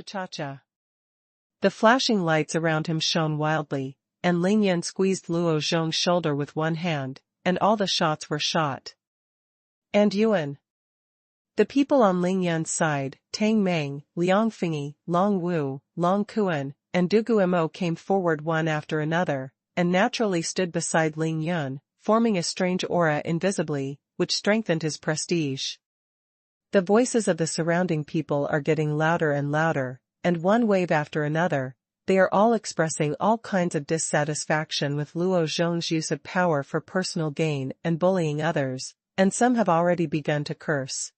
Cha. The flashing lights around him shone wildly, and Ling Yan squeezed Luo Zheng's shoulder with one hand, and all the shots were shot. And Yuan. The people on Ling Yan's side, Tang Meng, Liang Fingyi, Long Wu, Long Kuan, and Du Guimo came forward one after another, and naturally stood beside Ling Yan, forming a strange aura invisibly, which strengthened his prestige. The voices of the surrounding people are getting louder and louder, and one wave after another, they are all expressing all kinds of dissatisfaction with Luo Zheng's use of power for personal gain and bullying others, and some have already begun to curse.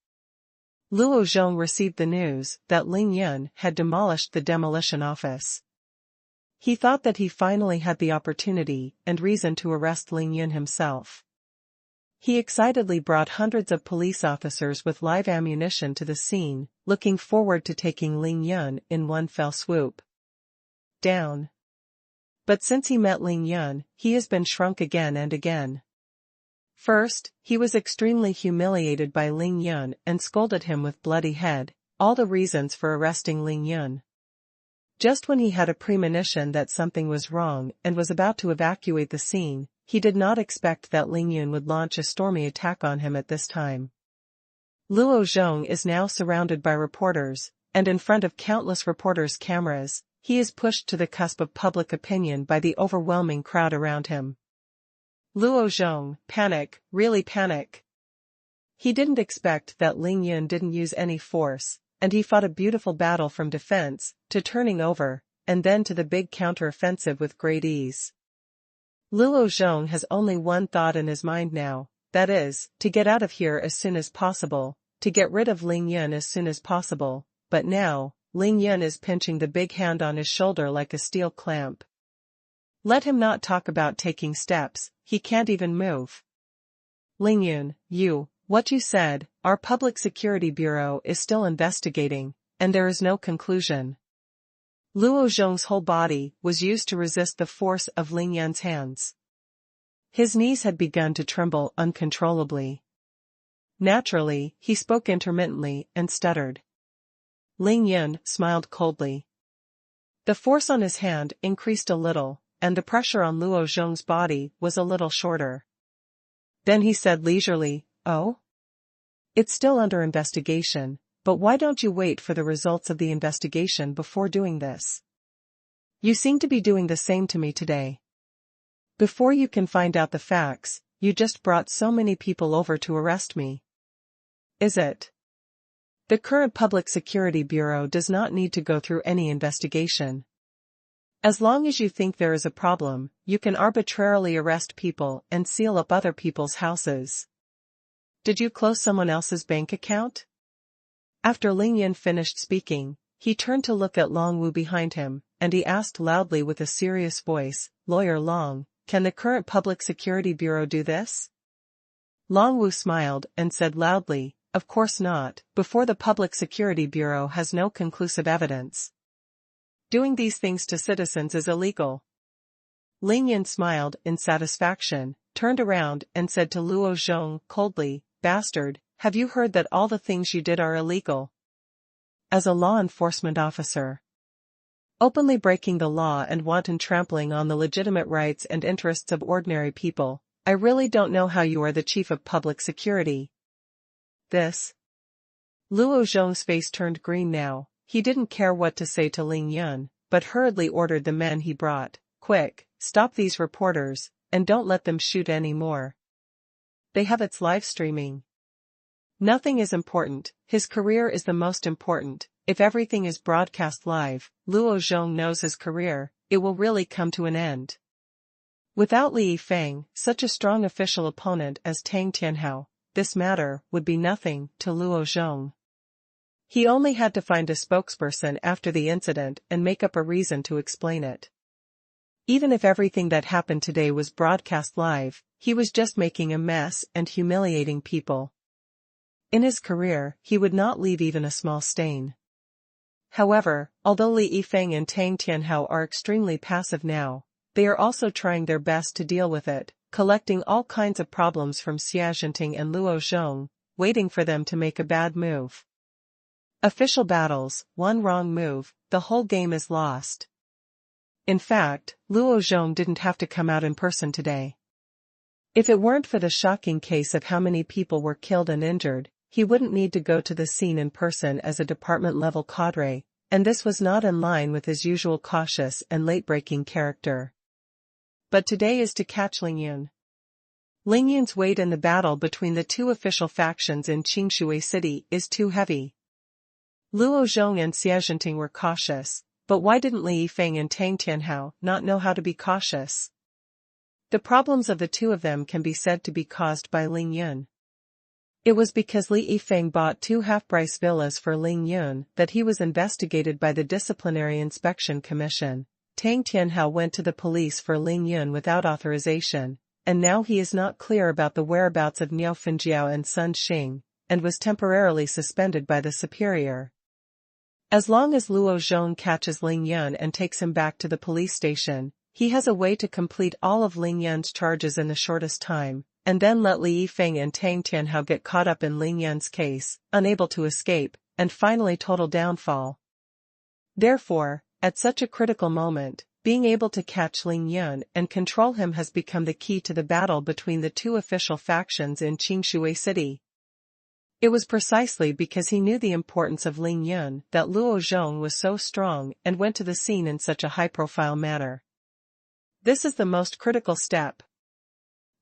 Luo Zheng received the news that Ling Yan had demolished the demolition office. He thought that he finally had the opportunity and reason to arrest Ling Yan himself. He excitedly brought hundreds of police officers with live ammunition to the scene, looking forward to taking Ling Yan in one fell swoop down. But since he met Ling Yan, he has been shrunk again and again. First, he was extremely humiliated by Ling Yan and scolded him with bloody head, all the reasons for arresting Ling Yan. Just when he had a premonition that something was wrong and was about to evacuate the scene, he did not expect that Ling Yan would launch a stormy attack on him at this time. Luo Zheng is now surrounded by reporters, and in front of countless reporters' cameras, he is pushed to the cusp of public opinion by the overwhelming crowd around him. Luo Zheng, panic, really panic. He didn't expect that Ling Yan didn't use any force, and he fought a beautiful battle from defense, to turning over, and then to the big counter-offensive with great ease. Luo Zheng has only one thought in his mind now, that is, to get out of here as soon as possible, to get rid of Ling Yan as soon as possible, but now, Ling Yan is pinching the big hand on his shoulder like a steel clamp. Let him not talk about taking steps, he can't even move. Ling Yan, what you said, our Public Security Bureau is still investigating, and there is no conclusion. Luo Zheng's whole body was used to resist the force of Ling Yan's hands. His knees had begun to tremble uncontrollably. Naturally, he spoke intermittently and stuttered. Ling Yan smiled coldly. The force on his hand increased a little, and the pressure on Luo Zheng's body was a little shorter. Then he said leisurely, "Oh? It's still under investigation, but why don't you wait for the results of the investigation before doing this? You seem to be doing the same to me today. Before you can find out the facts, you just brought so many people over to arrest me. Is it? The current Public Security Bureau does not need to go through any investigation. As long as you think there is a problem, you can arbitrarily arrest people and seal up other people's houses. Did you close someone else's bank account?" After Ling Yan finished speaking, he turned to look at Long Wu behind him, and he asked loudly with a serious voice, "Lawyer Long, can the current Public Security Bureau do this?" Long Wu smiled and said loudly, "Of course not, before the Public Security Bureau has no conclusive evidence. Doing these things to citizens is illegal." Ling Yan smiled in satisfaction, turned around and said to Luo Zheng coldly, "Bastard, have you heard that all the things you did are illegal? As a law enforcement officer, openly breaking the law and wanton trampling on the legitimate rights and interests of ordinary people, I really don't know how you are the chief of public security. This." Luo Zheng's face turned green now. He didn't care what to say to Ling Yan, but hurriedly ordered the men he brought, "Quick, stop these reporters, and don't let them shoot any more. They have its live streaming. Nothing is important, his career is the most important. If everything is broadcast live, Luo Zheng knows his career, it will really come to an end." Without Li Yifeng, such a strong official opponent as Tang Tianhao, this matter would be nothing to Luo Zheng. He only had to find a spokesperson after the incident and make up a reason to explain it. Even if everything that happened today was broadcast live, he was just making a mess and humiliating people. In his career, he would not leave even a small stain. However, although Li Yifeng and Tang Tianhao are extremely passive now, they are also trying their best to deal with it, collecting all kinds of problems from Xia Jinting and Luo Zheng, waiting for them to make a bad move. Official battles, one wrong move, the whole game is lost. In fact, Luo Zheng didn't have to come out in person today. If it weren't for the shocking case of how many people were killed and injured, he wouldn't need to go to the scene in person as a department-level cadre, and this was not in line with his usual cautious and late-breaking character. But today is to catch Ling Yun. Ling Yun's weight in the battle between the two official factions in Qingshui City is too heavy. Luo Zheng and Xie Zhenting were cautious, but why didn't Li Yifeng and Tang Tianhao not know how to be cautious? The problems of the two of them can be said to be caused by Ling Yun. It was because Li Yifeng bought 2 half-price villas for Ling Yun that he was investigated by the Disciplinary Inspection Commission. Tang Tianhao went to the police for Ling Yun without authorization, and now he is not clear about the whereabouts of Niao Fenjiao and Sun Xing, and was temporarily suspended by the superior. As long as Luo Zheng catches Ling Yun and takes him back to the police station, he has a way to complete all of Ling Yun's charges in the shortest time, and then let Li Yifeng and Tang Tianhao get caught up in Ling Yun's case, unable to escape, and finally total downfall. Therefore, at such a critical moment, being able to catch Ling Yun and control him has become the key to the battle between the two official factions in Qingshui City. It was precisely because he knew the importance of Ling Yun that Luo Zheng was so strong and went to the scene in such a high-profile manner. This is the most critical step.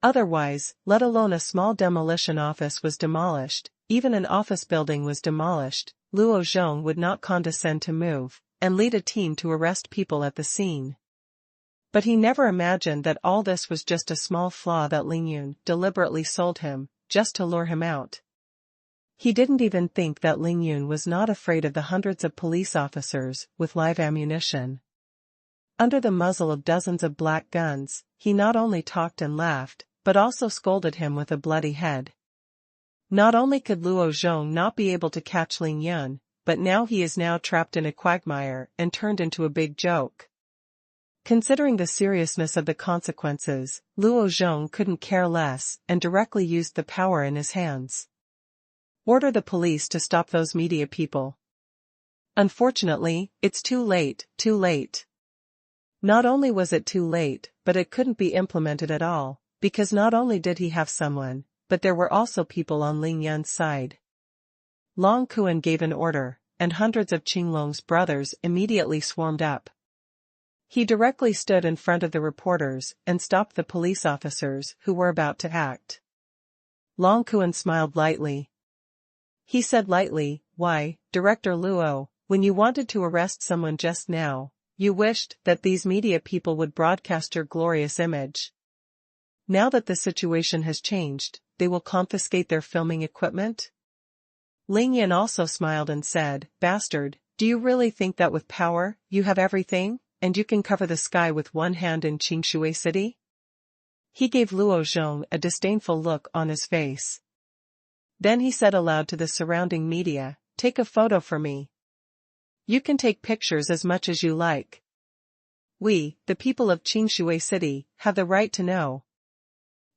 Otherwise, let alone a small demolition office was demolished, even an office building was demolished, Luo Zheng would not condescend to move and lead a team to arrest people at the scene. But he never imagined that all this was just a small flaw that Ling Yun deliberately sold him, just to lure him out. He didn't even think that Ling Yun was not afraid of the hundreds of police officers with live ammunition. Under the muzzle of dozens of black guns, he not only talked and laughed, but also scolded him with a bloody head. Not only could Luo Zheng not be able to catch Ling Yun, but now he is trapped in a quagmire and turned into a big joke. Considering the seriousness of the consequences, Luo Zheng couldn't care less and directly used the power in his hands. Order the police to stop those media people. Unfortunately, it's too late, too late. Not only was it too late, but it couldn't be implemented at all, because not only did he have someone, but there were also people on Ling Yun's side. Long Kuan gave an order, and hundreds of Qinglong's brothers immediately swarmed up. He directly stood in front of the reporters and stopped the police officers who were about to act. Long Kuan smiled lightly. He said lightly, "Why, Director Luo, when you wanted to arrest someone just now, you wished that these media people would broadcast your glorious image. Now that the situation has changed, they will confiscate their filming equipment?" Ling Yun also smiled and said, "Bastard, do you really think that with power, you have everything, and you can cover the sky with one hand in Qingshui City?" He gave Luo Zheng a disdainful look on his face. Then he said aloud to the surrounding media, "Take a photo for me. You can take pictures as much as you like. We, the people of Qingshui City, have the right to know.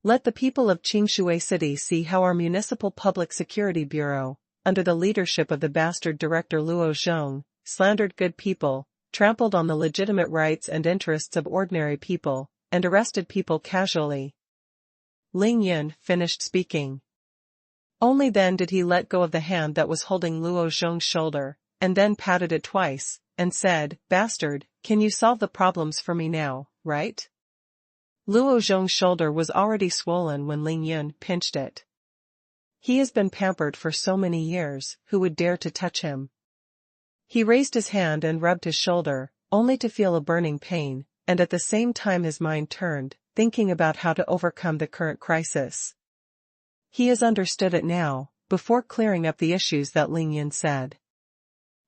Let the people of Qingshui City see how our Municipal Public Security Bureau, under the leadership of the bastard director Luo Zheng, slandered good people, trampled on the legitimate rights and interests of ordinary people, and arrested people casually." Ling Yun finished speaking. Only then did he let go of the hand that was holding Luo Zheng's shoulder, and then patted it twice, and said, "Bastard, can you solve the problems for me now, right?" Luo Zheng's shoulder was already swollen when Ling Yun pinched it. He has been pampered for so many years, who would dare to touch him? He raised his hand and rubbed his shoulder, only to feel a burning pain, and at the same time his mind turned, thinking about how to overcome the current crisis. He has understood it now, before clearing up the issues that Ling Yun said.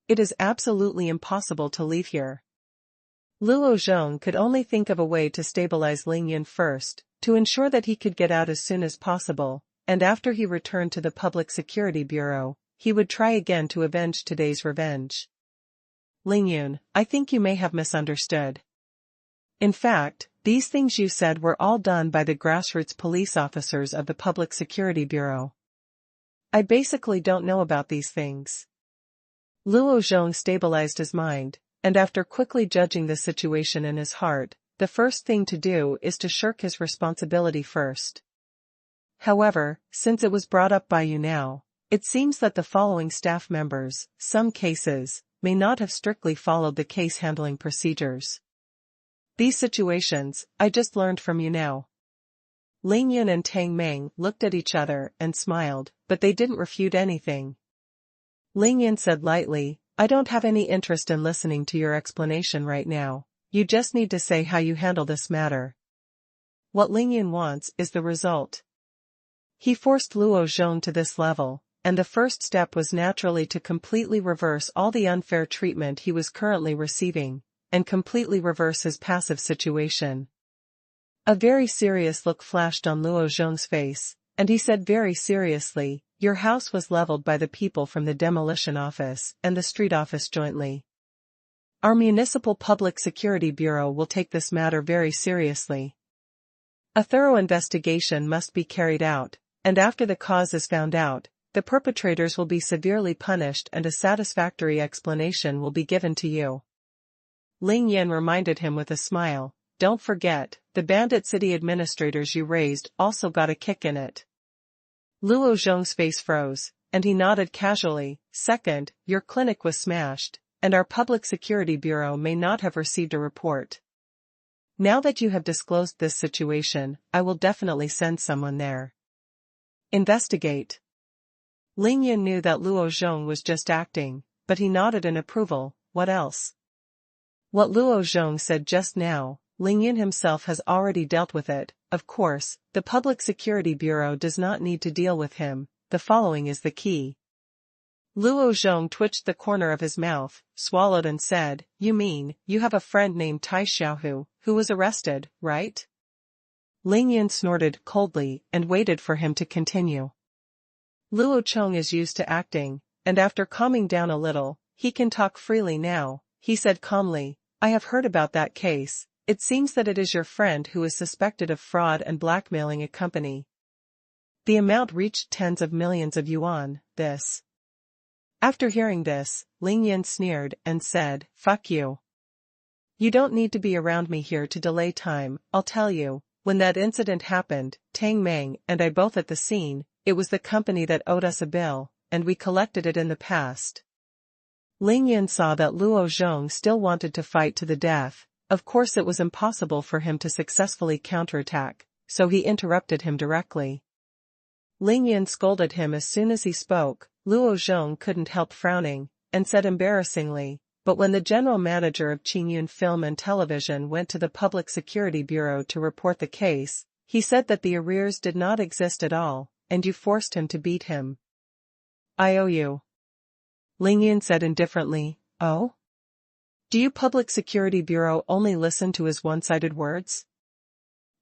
It is absolutely impossible to leave here. Luo Zheng could only think of a way to stabilize Ling Yun first, to ensure that he could get out as soon as possible, and after he returned to the Public Security Bureau, he would try again to avenge today's revenge. "Ling Yun, I think you may have misunderstood. In fact, these things you said were all done by the grassroots police officers of the Public Security Bureau. I basically don't know about these things. Luo Zheng stabilized his mind, and after quickly judging the situation in his heart, the first thing to do is to shirk his responsibility first. However, since it was brought up by you now, it seems that the following staff members, some cases, may not have strictly followed the case handling procedures. These situations, I just learned from you now. Ling Yun and Tang Meng looked at each other and smiled, but they didn't refute anything. Ling Yun said lightly, I don't have any interest in listening to your explanation right now. You just need to say how you handle this matter. What Ling Yun wants is the result. He forced Luo Zheng to this level, and the first step was naturally to completely reverse all the unfair treatment he was currently receiving, and completely reverse his passive situation. A very serious look flashed on Luo Zheng's face, and he said very seriously, your house was leveled by the people from the demolition office and the street office jointly. Our Municipal Public Security Bureau will take this matter very seriously. A thorough investigation must be carried out, and after the cause is found out, the perpetrators will be severely punished and a satisfactory explanation will be given to you. Ling Yin reminded him with a smile, don't forget, the bandit city administrators you raised also got a kick in it. Luo Zheng's face froze, and he nodded casually, second, your clinic was smashed, and our Public Security Bureau may not have received a report. Now that you have disclosed this situation, I will definitely send someone there. Investigate. Ling Yin knew that Luo Zheng was just acting, but he nodded in approval, what else? What Luo Zheng said just now, Ling Yin himself has already dealt with it, of course, the Public Security Bureau does not need to deal with him, the following is the key. Luo Zheng twitched the corner of his mouth, swallowed and said, you mean, you have a friend named Tai Xiaohu, who was arrested, right? Ling Yin snorted coldly and waited for him to continue. Luo Zheng is used to acting, and after calming down a little, he can talk freely now, he said calmly, I have heard about that case. It seems that it is your friend who is suspected of fraud and blackmailing a company. The amount reached tens of millions of yuan, this. After hearing this, Ling Yin sneered and said, fuck you. You don't need to be around me here to delay time, I'll tell you, when that incident happened, Tang Meng and I both at the scene, it was the company that owed us a bill, and we collected it in the past. Ling Yin saw that Luo Zheng still wanted to fight to the death. Of course it was impossible for him to successfully counterattack, so he interrupted him directly. Ling Yin scolded him as soon as he spoke. Luo Zheng couldn't help frowning, and said embarrassingly, but when the general manager of Qingyun Film and Television went to the Public Security Bureau to report the case, he said that the arrears did not exist at all, and you forced him to beat him. I owe you. Ling Yin said indifferently, oh? Do you Public Security Bureau only listen to his one-sided words?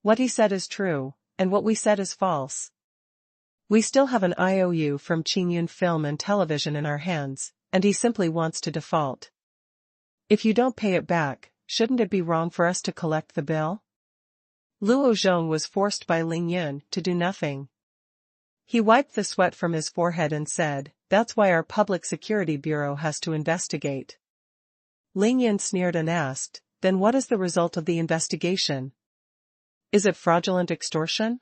What he said is true, and what we said is false. We still have an IOU from Qingyun Film and Television in our hands, and he simply wants to default. If you don't pay it back, shouldn't it be wrong for us to collect the bill? Luo Zheng was forced by Ling Yun to do nothing. He wiped the sweat from his forehead and said, that's why our Public Security Bureau has to investigate. Ling Yin sneered and asked, then what is the result of the investigation? Is it fraudulent extortion?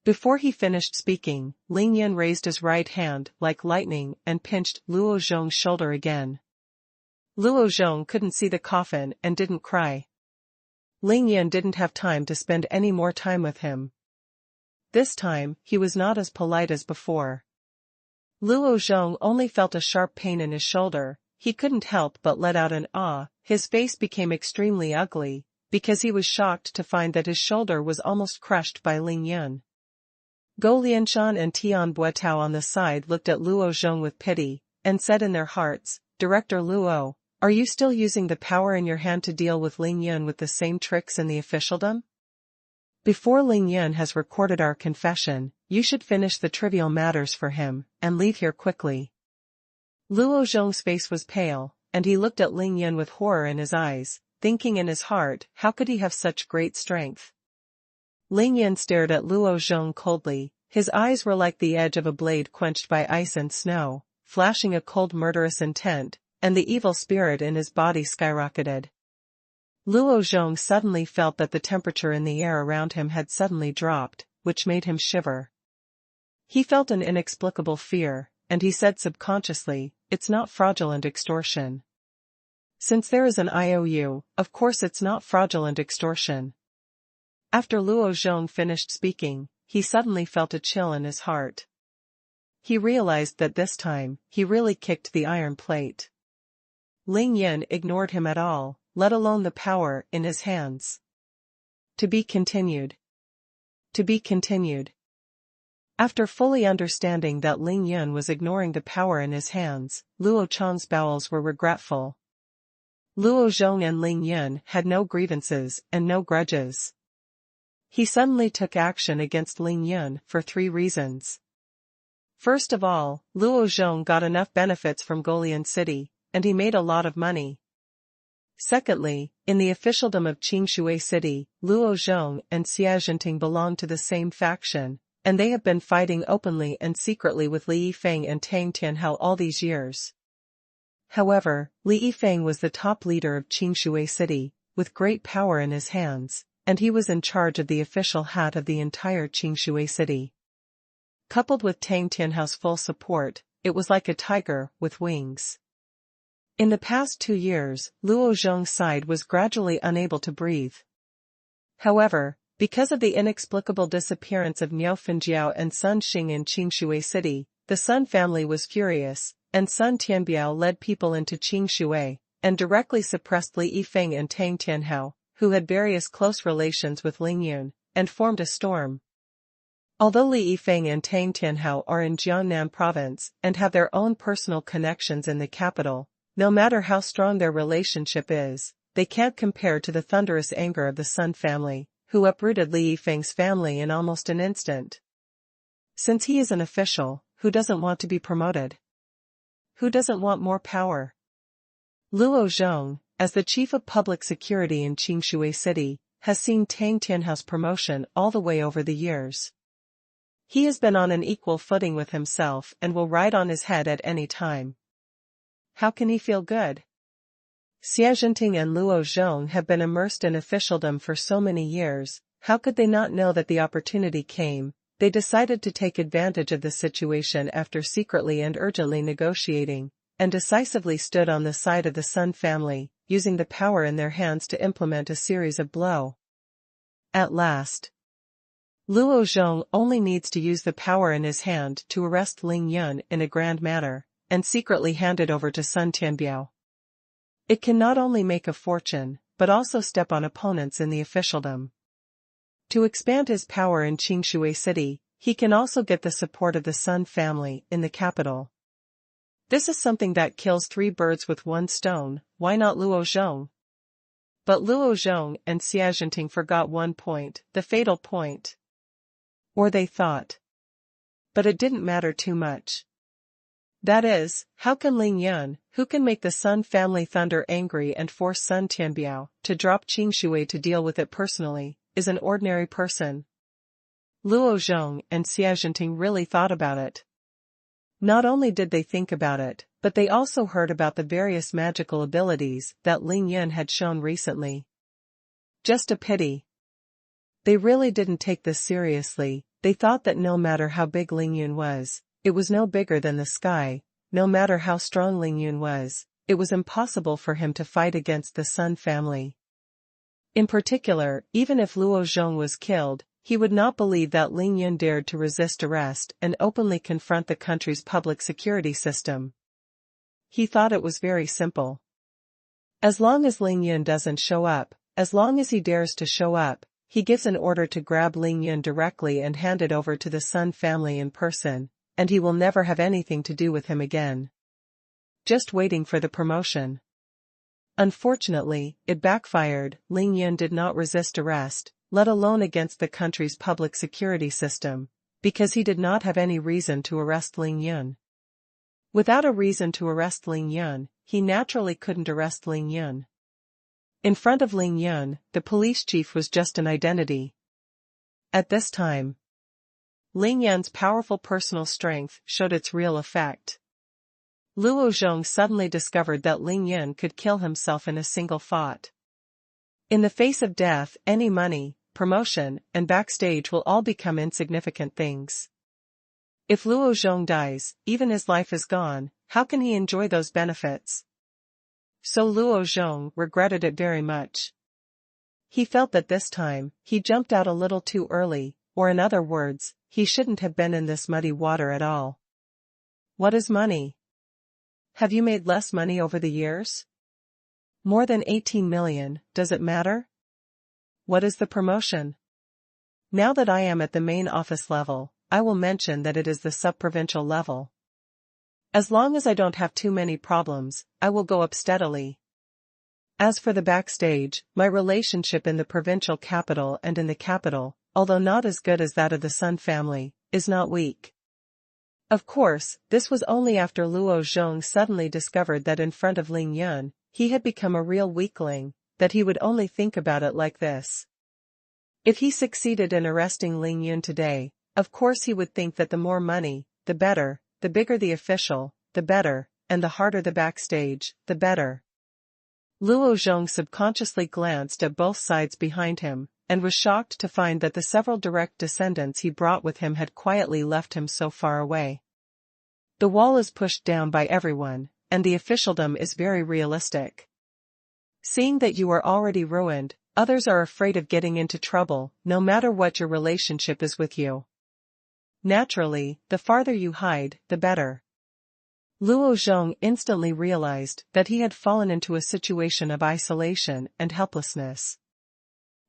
Before he finished speaking, Ling Yin raised his right hand like lightning and pinched Luo Zheng's shoulder again. Luo Zheng couldn't see the coffin and didn't cry. Ling Yin didn't have time to spend any more time with him. This time, he was not as polite as before. Luo Zheng only felt a sharp pain in his shoulder. He couldn't help but let out an ah. His face became extremely ugly, because he was shocked to find that his shoulder was almost crushed by Ling Yun. Go Lianshan and Tian Buetao on the side looked at Luo Zheng with pity, and said in their hearts, Director Luo, are you still using the power in your hand to deal with Ling Yun with the same tricks in the officialdom? Before Ling Yun has recorded our confession, you should finish the trivial matters for him, and leave here quickly. Luo Zheng's face was pale, and he looked at Ling Yun with horror in his eyes, thinking in his heart, how could he have such great strength? Ling Yun stared at Luo Zheng coldly, his eyes were like the edge of a blade quenched by ice and snow, flashing a cold murderous intent, and the evil spirit in his body skyrocketed. Luo Zheng suddenly felt that the temperature in the air around him had suddenly dropped, which made him shiver. He felt an inexplicable fear, and he said subconsciously, "It's not fraudulent extortion. Since there is an IOU, of course it's not fraudulent extortion." After Luo Zheng finished speaking, he suddenly felt a chill in his heart. He realized that this time, he really kicked the iron plate. Ling Yin ignored him at all, let alone the power in his hands. To be continued. To be continued. After fully understanding that Ling Yin was ignoring the power in his hands, Luo Chang's bowels were regretful. Luo Zheng and Ling Yin had no grievances and no grudges. He suddenly took action against Ling Yin for 3 reasons. First of all, Luo Zheng got enough benefits from Golian City, and he made a lot of money. Secondly, in the officialdom of Qingshui City, Luo Zheng and Xia Jinting belonged to the same faction, and they have been fighting openly and secretly with Li Yifeng and Tang Tianhao all these years. However, Li Yifeng was the top leader of Qingshui City, with great power in his hands, and he was in charge of the official hat of the entire Qingshui City. Coupled with Tang Tianhao's full support, it was like a tiger with wings. In the past 2 years, Luo Zheng's side was gradually unable to breathe. However, because of the inexplicable disappearance of Niao Fenjiao and Sun Xing in Qingshui City, the Sun family was furious, and Sun Tianbiao led people into Qingshui, and directly suppressed Li Yifeng and Tang Tianhao, who had various close relations with Ling Yun, and formed a storm. Although Li Yifeng and Tang Tianhao are in Jiangnan province and have their own personal connections in the capital, no matter how strong their relationship is, they can't compare to the thunderous anger of the Sun family, who uprooted Li Yifeng's family in almost an instant. Since he is an official, who doesn't want to be promoted? Who doesn't want more power? Luo Zheng, as the chief of public security in Qingshui City, has seen Tang Tianhao's promotion all the way over the years. He has been on an equal footing with himself and will ride on his head at any time. How can he feel good? Xia Jinting and Luo Zheng have been immersed in officialdom for so many years, how could they not know that the opportunity came? They decided to take advantage of the situation after secretly and urgently negotiating, and decisively stood on the side of the Sun family, using the power in their hands to implement a series of blows. At last, Luo Zheng only needs to use the power in his hand to arrest Ling Yun in a grand manner, and secretly hand it over to Sun Tianbiao. It can not only make a fortune, but also step on opponents in the officialdom. To expand his power in Qingshui City, he can also get the support of the Sun family in the capital. This is something that kills 3 birds with 1 stone, why not Luo Zheng? But Luo Zheng and Xia Jinting forgot one point, the fatal point. Or they thought. But it didn't matter too much. That is, how can Ling Yun, who can make the Sun family thunder angry and force Sun Tianbiao to drop Qingshui to deal with it personally, is an ordinary person? Luo Zheng and Xia Jinting really thought about it. Not only did they think about it, but they also heard about the various magical abilities that Ling Yun had shown recently. Just a pity. They really didn't take this seriously. They thought that no matter how big Ling Yun was, it was no bigger than the sky. No matter how strong Ling Yun was, it was impossible for him to fight against the Sun family. In particular, even if Luo Zheng was killed, he would not believe that Ling Yun dared to resist arrest and openly confront the country's public security system. He thought it was very simple. As long as Ling Yun doesn't show up, as long as he dares to show up, he gives an order to grab Ling Yun directly and hand it over to the Sun family in person, and he will never have anything to do with him again. Just waiting for the promotion. Unfortunately, it backfired. Ling Yun did not resist arrest, let alone against the country's public security system, because he did not have any reason to arrest Ling Yun. Without a reason to arrest Ling Yun, he naturally couldn't arrest Ling Yun. In front of Ling Yun, the police chief was just an identity. At this time, Ling Yun's powerful personal strength showed its real effect. Luo Zheng suddenly discovered that Ling Yun could kill himself in a single thought. In the face of death, any money, promotion, and backstage will all become insignificant things. If Luo Zheng dies, even his life is gone, how can he enjoy those benefits? So Luo Zheng regretted it very much. He felt that this time, he jumped out a little too early, or in other words, he shouldn't have been in this muddy water at all. What is money? Have you made less money over the years? More than 18 million, does it matter? What is the promotion? Now that I am at the main office level, I will mention that it is the sub-provincial level. As long as I don't have too many problems, I will go up steadily. As for the backstage, my relationship in the provincial capital and in the capital, although not as good as that of the Sun family, is not weak. Of course, this was only after Luo Zheng suddenly discovered that in front of Ling Yun, he had become a real weakling, that he would only think about it like this. If he succeeded in arresting Ling Yun today, of course he would think that the more money, the better, the bigger the official, the better, and the harder the backstage, the better. Luo Zheng subconsciously glanced at both sides behind him, and was shocked to find that the several direct descendants he brought with him had quietly left him so far away. The wall is pushed down by everyone, and the officialdom is very realistic. Seeing that you are already ruined, others are afraid of getting into trouble, no matter what your relationship is with you. Naturally, the farther you hide, the better. Luo Zheng instantly realized that he had fallen into a situation of isolation and helplessness.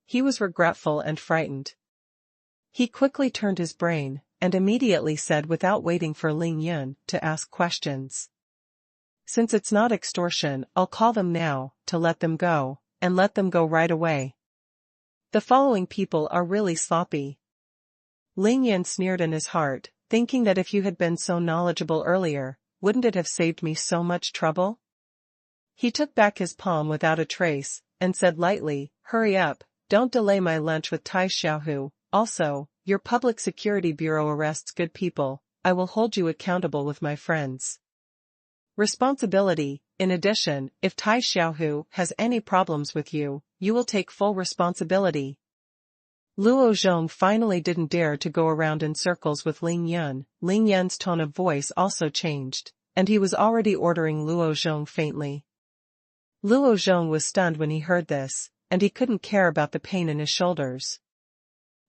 He was regretful and frightened. He quickly turned his brain, and immediately said without waiting for Ling Yun to ask questions. Since it's not extortion, I'll call them now, to let them go, and let them go right away. The following people are really sloppy. Ling Yun sneered in his heart, thinking that if you had been so knowledgeable earlier, wouldn't it have saved me so much trouble? He took back his palm without a trace, and said lightly, hurry up, don't delay my lunch with Tai Xiaohu. Also, your public security bureau arrests good people, I will hold you accountable with my friends. Responsibility. In addition, if Tai Xiaohu has any problems with you, you will take full responsibility. Luo Zheng finally didn't dare to go around in circles with Ling Yun. Ling Yun's tone of voice also changed, and he was already ordering Luo Zheng faintly. Luo Zheng was stunned when he heard this, and he couldn't care about the pain in his shoulders.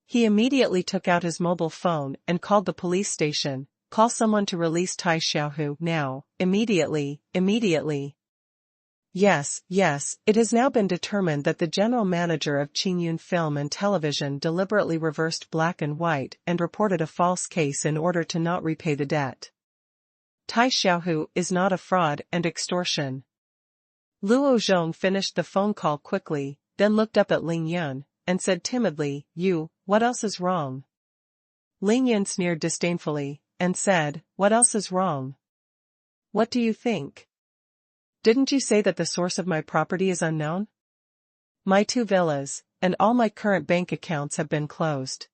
He immediately took out his mobile phone and called the police station. Call someone to release Tai Xiaohu now, immediately, immediately. Yes, it has now been determined that the general manager of Qingyun Film and Television deliberately reversed black and white and reported a false case in order to not repay the debt. Tai Xiaohu is not a fraud and extortion. Luo Zheng finished the phone call quickly, then looked up at Ling Yun, and said timidly, what else is wrong? Ling Yun sneered disdainfully, and said, what else is wrong? What do you think? Didn't you say that the source of my property is unknown? My 2 villas, and all my current bank accounts have been closed.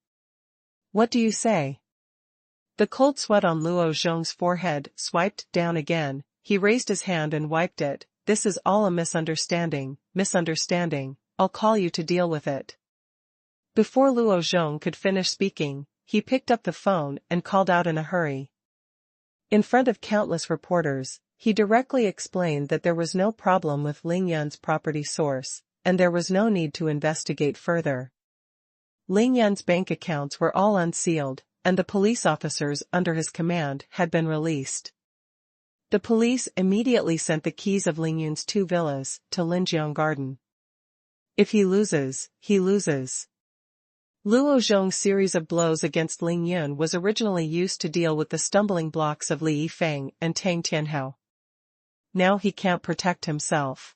What do you say? The cold sweat on Luo Zheng's forehead swiped down again. He raised his hand and wiped it. This is all a misunderstanding. I'll call you to deal with it. Before Luo Zheng could finish speaking, he picked up the phone and called out in a hurry. In front of countless reporters, he directly explained that there was no problem with Ling Yun's property source, and there was no need to investigate further. Ling Yun's bank accounts were all unsealed, and the police officers under his command had been released. The police immediately sent the keys of Ling Yun's 2 villas to Linjiang Garden. If he loses, he loses. Luo Zheng's series of blows against Ling Yun was originally used to deal with the stumbling blocks of Li Yifeng and Tang Tianhao. Now he can't protect himself.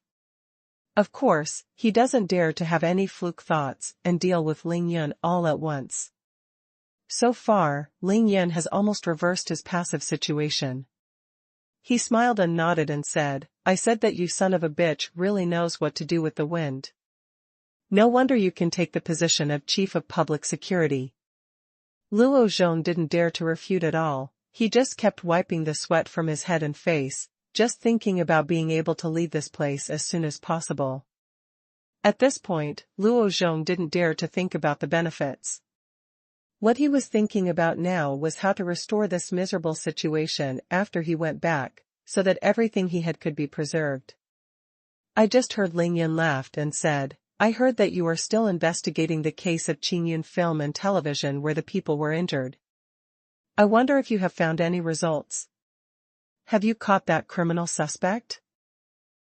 Of course, he doesn't dare to have any fluke thoughts and deal with Ling Yun all at once. So far, Ling Yun has almost reversed his passive situation. He smiled and nodded and said, I said that you son of a bitch really knows what to do with the wind. No wonder you can take the position of Chief of Public Security. Luo Zheng didn't dare to refute at all, he just kept wiping the sweat from his head and face, just thinking about being able to leave this place as soon as possible. At this point, Luo Zheng didn't dare to think about the benefits. What he was thinking about now was how to restore this miserable situation after he went back, so that everything he had could be preserved. I just heard Ling Yun laughed and said, I heard that you are still investigating the case of Qingyun Film and Television where the people were injured. I wonder if you have found any results. Have you caught that criminal suspect?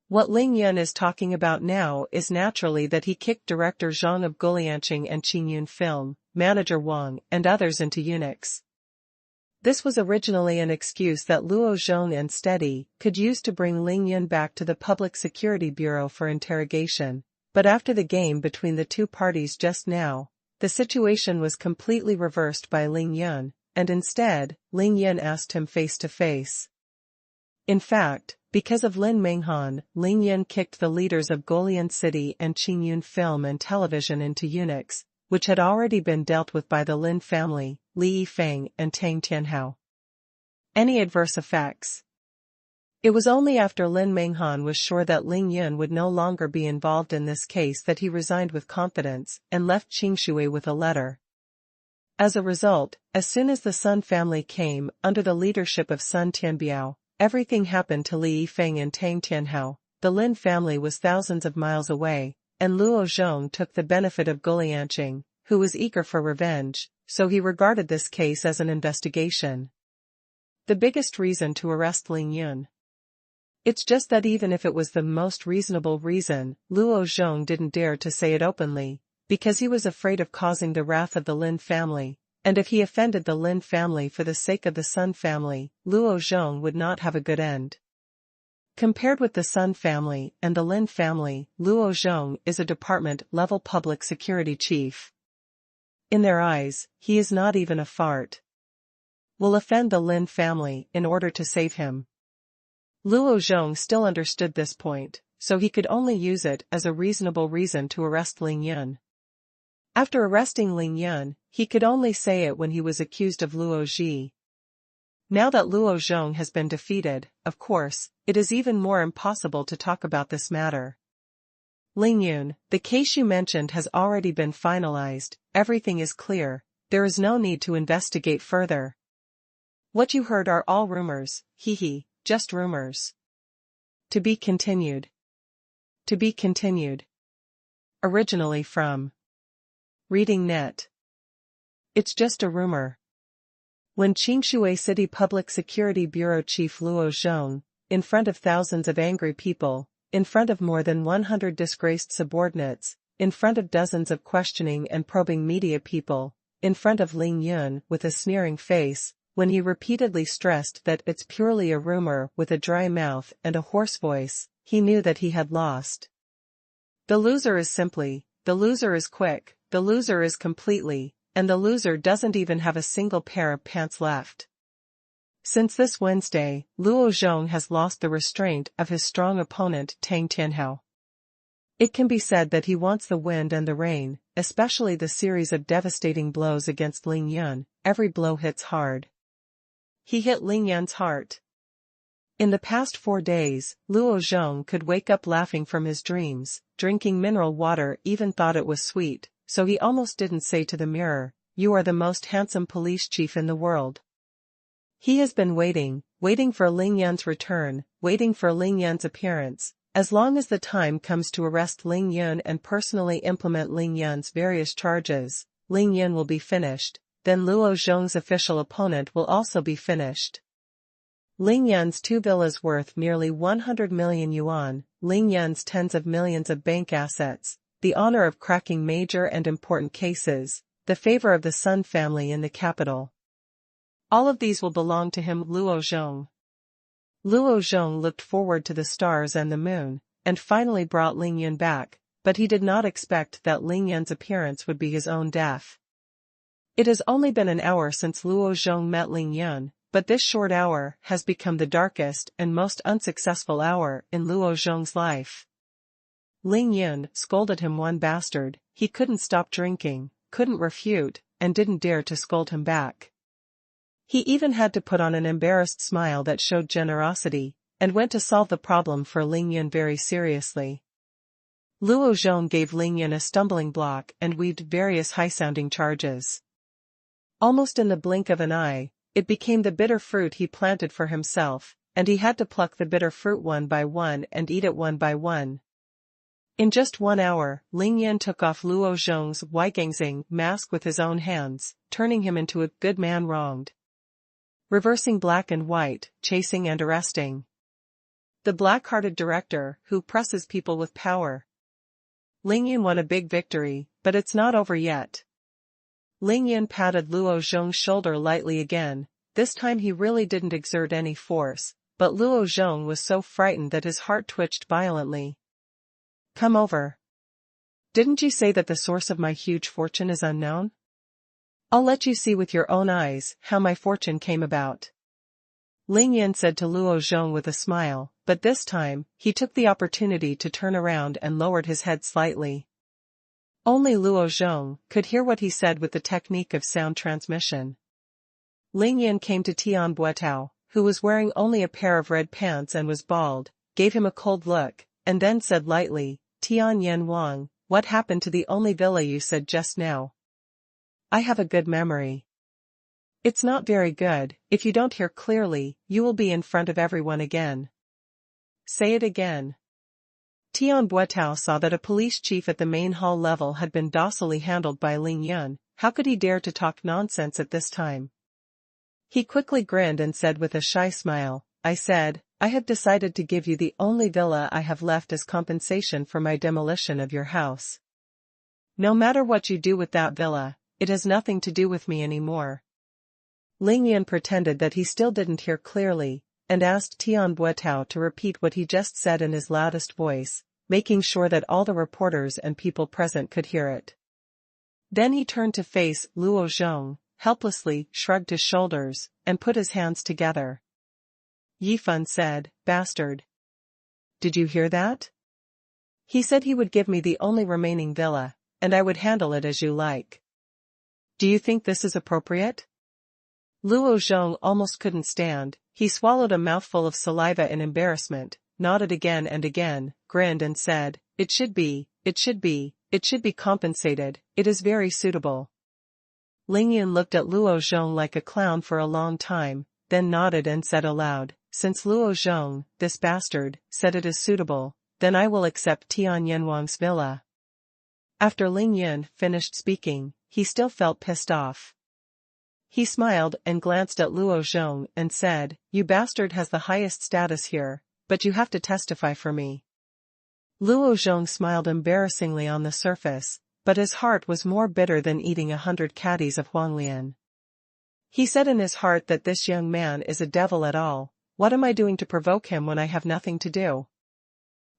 What Ling Yun is talking about now is naturally that he kicked director Zheng of Gulianqing and Qingyun Film, manager Wang, and others into eunuchs. This was originally an excuse that Luo Zheng and Steady could use to bring Ling Yun back to the Public Security Bureau for interrogation, but after the game between the two parties just now, the situation was completely reversed by Ling Yun, and instead, Ling Yun asked him face to face. In fact, because of Lin Menghan, Ling Yun kicked the leaders of Golian City and Qingyun Film and Television into eunuchs, which had already been dealt with by the Lin family, Li Yifeng and Tang Tianhao. Any adverse effects? It was only after Lin Menghan was sure that Ling Yun would no longer be involved in this case that he resigned with confidence and left Qingshui with a letter. As a result, as soon as the Sun family came under the leadership of Sun Tianbiao, everything happened to Li Yifeng and Tang Tianhao. The Lin family was thousands of miles away, and Luo Zheng took the benefit of Gulianqing, who was eager for revenge, so he regarded this case as an investigation. The biggest reason to arrest Ling Yun. It's just that even if it was the most reasonable reason, Luo Zheng didn't dare to say it openly, because he was afraid of causing the wrath of the Lin family. And if he offended the Lin family for the sake of the Sun family, Luo Zheng would not have a good end. Compared with the Sun family and the Lin family, Luo Zheng is a department-level public security chief. In their eyes, he is not even a fart. Will offend the Lin family in order to save him. Luo Zheng still understood this point, so he could only use it as a reasonable reason to arrest Ling Yun. After arresting Ling Yun, he could only say it when he was accused of Luo Ji. Now that Luo Zheng has been defeated, of course, it is even more impossible to talk about this matter. Ling Yun, the case you mentioned has already been finalized, everything is clear, there is no need to investigate further. What you heard are all rumors, just rumors. To be continued. To be continued. Originally from Reading Net. It's just a rumor. When Qingshui City Public Security Bureau Chief Luo Zheng, in front of thousands of angry people, in front of more than 100 disgraced subordinates, in front of dozens of questioning and probing media people, in front of Ling Yun with a sneering face, when he repeatedly stressed that it's purely a rumor with a dry mouth and a hoarse voice, he knew that he had lost. The loser is simply, the loser is quick, the loser is completely, and the loser doesn't even have a single pair of pants left. Since this Wednesday, Luo Zheng has lost the restraint of his strong opponent Tang Tianhao. It can be said that he wants the wind and the rain, especially the series of devastating blows against Ling Yun. Every blow hits hard. He hit Ling Yun's heart. In the past 4 days, Luo Zheng could wake up laughing from his dreams, drinking mineral water, even thought it was sweet, so he almost didn't say to the mirror, "You are the most handsome police chief in the world." He has been waiting for Ling Yun's return, waiting for Ling Yun's appearance. As long as the time comes to arrest Ling Yun and personally implement Ling Yun's various charges, Ling Yun will be finished, then Luo Zheng's official opponent will also be finished. Ling Yun's 2 villas worth nearly 100 million yuan, Ling Yun's tens of millions of bank assets, the honor of cracking major and important cases, the favor of the Sun family in the capital. All of these will belong to him, Luo Zheng. Luo Zheng looked forward to the stars and the moon, and finally brought Ling Yun back, but he did not expect that Ling Yun's appearance would be his own death. It has only been an hour since Luo Zheng met Ling Yun, but this short hour has become the darkest and most unsuccessful hour in Luo Zheng's life. Ling Yun scolded him one bastard, he couldn't stop drinking, couldn't refute, and didn't dare to scold him back. He even had to put on an embarrassed smile that showed generosity, and went to solve the problem for Ling Yun very seriously. Luo Zheng gave Ling Yun a stumbling block and weaved various high-sounding charges. Almost in the blink of an eye, it became the bitter fruit he planted for himself, and he had to pluck the bitter fruit one by one and eat it one by one. In just 1 hour, Ling Yun took off Luo Zheng's Weigangxing mask with his own hands, turning him into a good man wronged. Reversing black and white, chasing and arresting. The black-hearted director, who presses people with power. Ling Yun won a big victory, but it's not over yet. Ling Yun patted Luo Zheng's shoulder lightly again. This time he really didn't exert any force, but Luo Zheng was so frightened that his heart twitched violently. Come over. Didn't you say that the source of my huge fortune is unknown? I'll let you see with your own eyes how my fortune came about. Ling Yun said to Luo Zheng with a smile, but this time, he took the opportunity to turn around and lowered his head slightly. Only Luo Zheng could hear what he said with the technique of sound transmission. Ling Yun came to Tian Buetao, who was wearing only a pair of red pants and was bald, gave him a cold look, and then said lightly, Tian Yen Wang, what happened to the only villa you said just now? I have a good memory. It's not very good. If you don't hear clearly, you will be in front of everyone again. Say it again. Tian Buetao saw that a police chief at the main hall level had been docilely handled by Ling Yun. How could he dare to talk nonsense at this time? He quickly grinned and said with a shy smile, I said, I have decided to give you the only villa I have left as compensation for my demolition of your house. No matter what you do with that villa, it has nothing to do with me anymore. Ling Yun pretended that he still didn't hear clearly, and asked Tian Buetao to repeat what he just said in his loudest voice, making sure that all the reporters and people present could hear it. Then he turned to face Luo Zheng, helplessly shrugged his shoulders, and put his hands together. Yifan said, Bastard. Did you hear that? He said he would give me the only remaining villa, and I would handle it as you like. Do you think this is appropriate? Luo Zheng almost couldn't stand. He swallowed a mouthful of saliva in embarrassment, nodded again and again, grinned and said, It should be compensated, it is very suitable. Ling Yun looked at Luo Zheng like a clown for a long time, then nodded and said aloud, Since Luo Zheng, this bastard, said it is suitable, then I will accept Tian Yanwang's villa. After Ling Yun finished speaking, he still felt pissed off. He smiled and glanced at Luo Zheng and said, You bastard has the highest status here, but you have to testify for me. Luo Zheng smiled embarrassingly on the surface, but his heart was more bitter than eating 100 caddies of huanglian. He said in his heart that this young man is a devil at all. What am I doing to provoke him when I have nothing to do?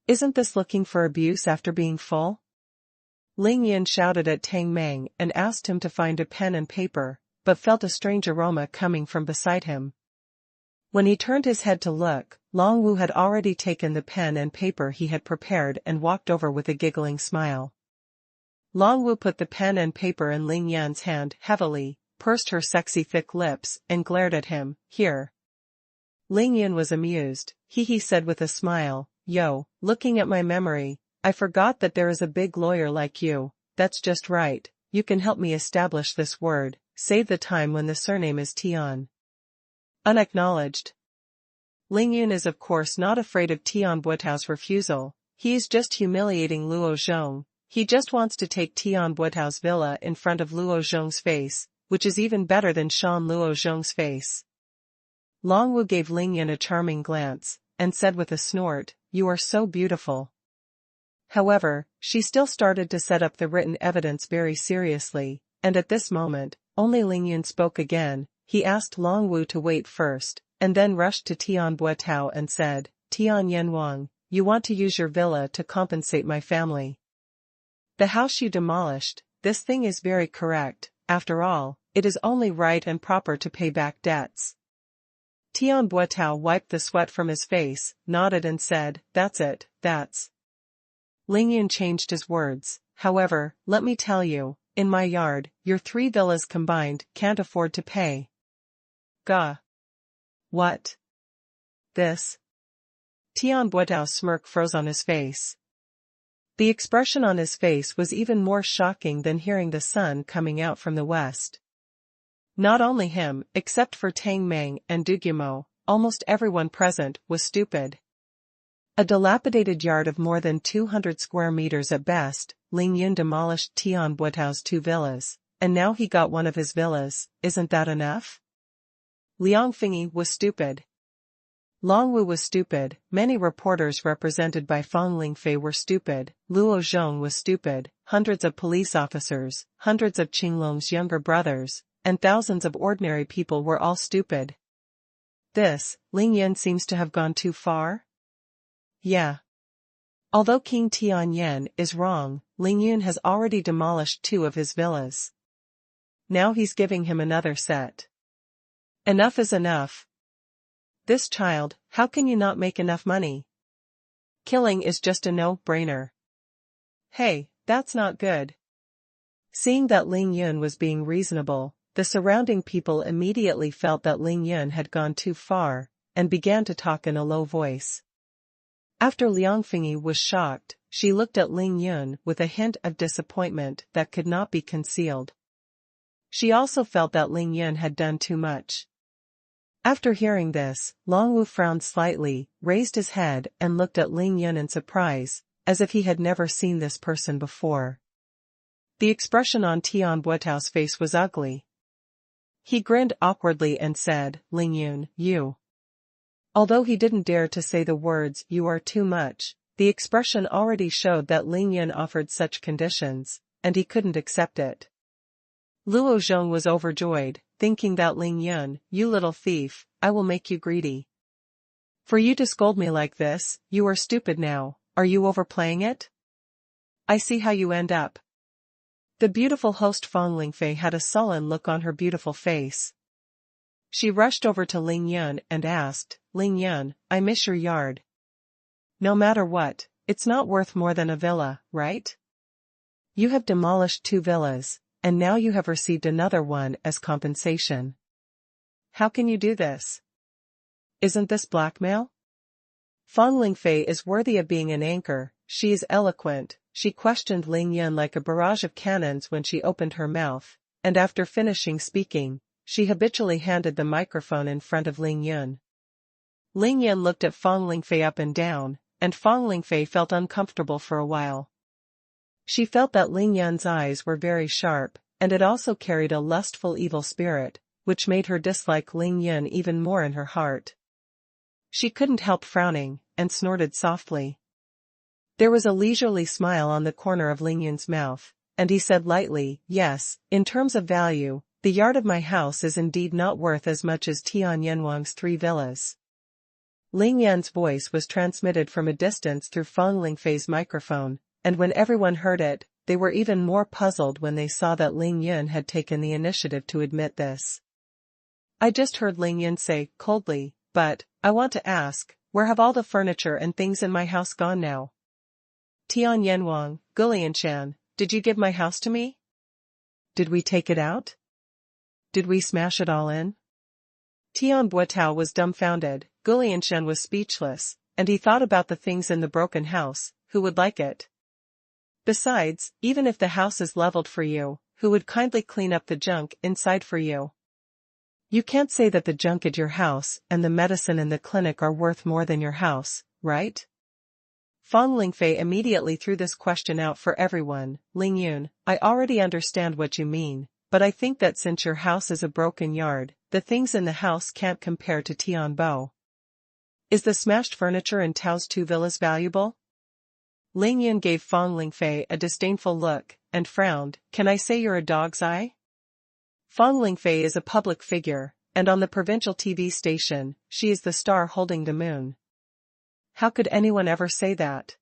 Isn't this looking for abuse after being full? Ling Yin shouted at Tang Meng and asked him to find a pen and paper, but felt a strange aroma coming from beside him. When he turned his head to look, Long Wu had already taken the pen and paper he had prepared and walked over with a giggling smile. Long Wu put the pen and paper in Ling Yan's hand heavily, pursed her sexy thick lips, and glared at him. Here. Ling Yan was amused. He said with a smile, Yo, looking at my memory, I forgot that there is a big lawyer like you. That's just right, you can help me establish this word, save the time when the surname is Tian. Unacknowledged. Ling Yun is of course not afraid of Tian Buetao's refusal. He is just humiliating Luo Zheng. He just wants to take Tian Buetao's villa in front of Luo Zheng's face, which is even better than Shan Luo Zheng's face. Long Wu gave Ling Yun a charming glance, and said with a snort, You are so beautiful. However, she still started to set up the written evidence very seriously, and at this moment, only Ling Yun spoke again. He asked Long Wu to wait first, and then rushed to Tian Buetao and said, Tian Yanwang, you want to use your villa to compensate my family. The house you demolished, this thing is very correct, after all, it is only right and proper to pay back debts. Tian Buetao wiped the sweat from his face, nodded and said, That's it, that's. Ling Yun changed his words, However, let me tell you, in my yard, your 3 villas combined can't afford to pay. Gah. What? This? Tian Buetao's smirk froze on his face. The expression on his face was even more shocking than hearing the sun coming out from the west. Not only him, except for Tang Meng and Du Guimo, almost everyone present was stupid. A dilapidated yard of more than 200 square meters at best, Ling Yun demolished Tian Buetao's 2 villas, and now he got one of his villas. Isn't that enough? Liang Fingyi was stupid. Long Wu was stupid, many reporters represented by Fang Lingfei were stupid, Luo Zheng was stupid, hundreds of police officers, hundreds of Qinglong's younger brothers, and thousands of ordinary people were all stupid. This, Ling Yun seems to have gone too far? Yeah. Although King Tianyan is wrong, Ling Yun has already demolished 2 of his villas. Now he's giving him another set. Enough is enough. This child, how can you not make enough money? Killing is just a no-brainer. Hey, that's not good. Seeing that Ling Yun was being reasonable, the surrounding people immediately felt that Ling Yun had gone too far, and began to talk in a low voice. After Liang Fingyi was shocked, she looked at Ling Yun with a hint of disappointment that could not be concealed. She also felt that Ling Yun had done too much. After hearing this, Long Wu frowned slightly, raised his head and looked at Ling Yun in surprise, as if he had never seen this person before. The expression on Tian Buetao's face was ugly. He grinned awkwardly and said, Ling Yun, you. Although he didn't dare to say the words, you are too much, the expression already showed that Ling Yun offered such conditions, and he couldn't accept it. Luo Zheng was overjoyed, thinking that Ling Yun, you little thief, I will make you greedy. For you to scold me like this, you are stupid now, are you overplaying it? I see how you end up. The beautiful host Fang Lingfei had a sullen look on her beautiful face. She rushed over to Ling Yun and asked, Ling Yun, I miss your yard. No matter what, it's not worth more than a villa, right? You have demolished 2 villas, and now you have received another one as compensation. How can you do this? Isn't this blackmail? Fang Lingfei is worthy of being an anchor, she is eloquent, she questioned Ling Yun like a barrage of cannons when she opened her mouth, and after finishing speaking, she habitually handed the microphone in front of Ling Yun. Ling Yun looked at Fang Lingfei up and down, and Fang Lingfei felt uncomfortable for a while. She felt that Ling Yun's eyes were very sharp, and it also carried a lustful evil spirit, which made her dislike Ling Yun even more in her heart. She couldn't help frowning, and snorted softly. There was a leisurely smile on the corner of Ling Yun's mouth, and he said lightly, yes, in terms of value, the yard of my house is indeed not worth as much as Tian Yanwang's 3 villas. Ling Yun's voice was transmitted from a distance through Fang Lingfei's microphone, and when everyone heard it, they were even more puzzled when they saw that Ling Yun had taken the initiative to admit this. I just heard Ling Yun say, coldly, but, I want to ask, where have all the furniture and things in my house gone now? Tian Yanwang, Gulianshan, did you give my house to me? Did we take it out? Did we smash it all in? Tian Buetao was dumbfounded, Gulianshan was speechless, and he thought about the things in the broken house, who would like it? Besides, even if the house is leveled for you, who would kindly clean up the junk inside for you? You can't say that the junk at your house and the medicine in the clinic are worth more than your house, right? Fang Lingfei immediately threw this question out for everyone, Ling Yun, I already understand what you mean, but I think that since your house is a broken yard, the things in the house can't compare to Tianbo. Is the smashed furniture in Tao's 2 villas valuable? Ling Yun gave Fang Lingfei a disdainful look, and frowned, can I say you're a dog's eye? Fang Lingfei is a public figure, and on the provincial TV station, she is the star holding the moon. How could anyone ever say that?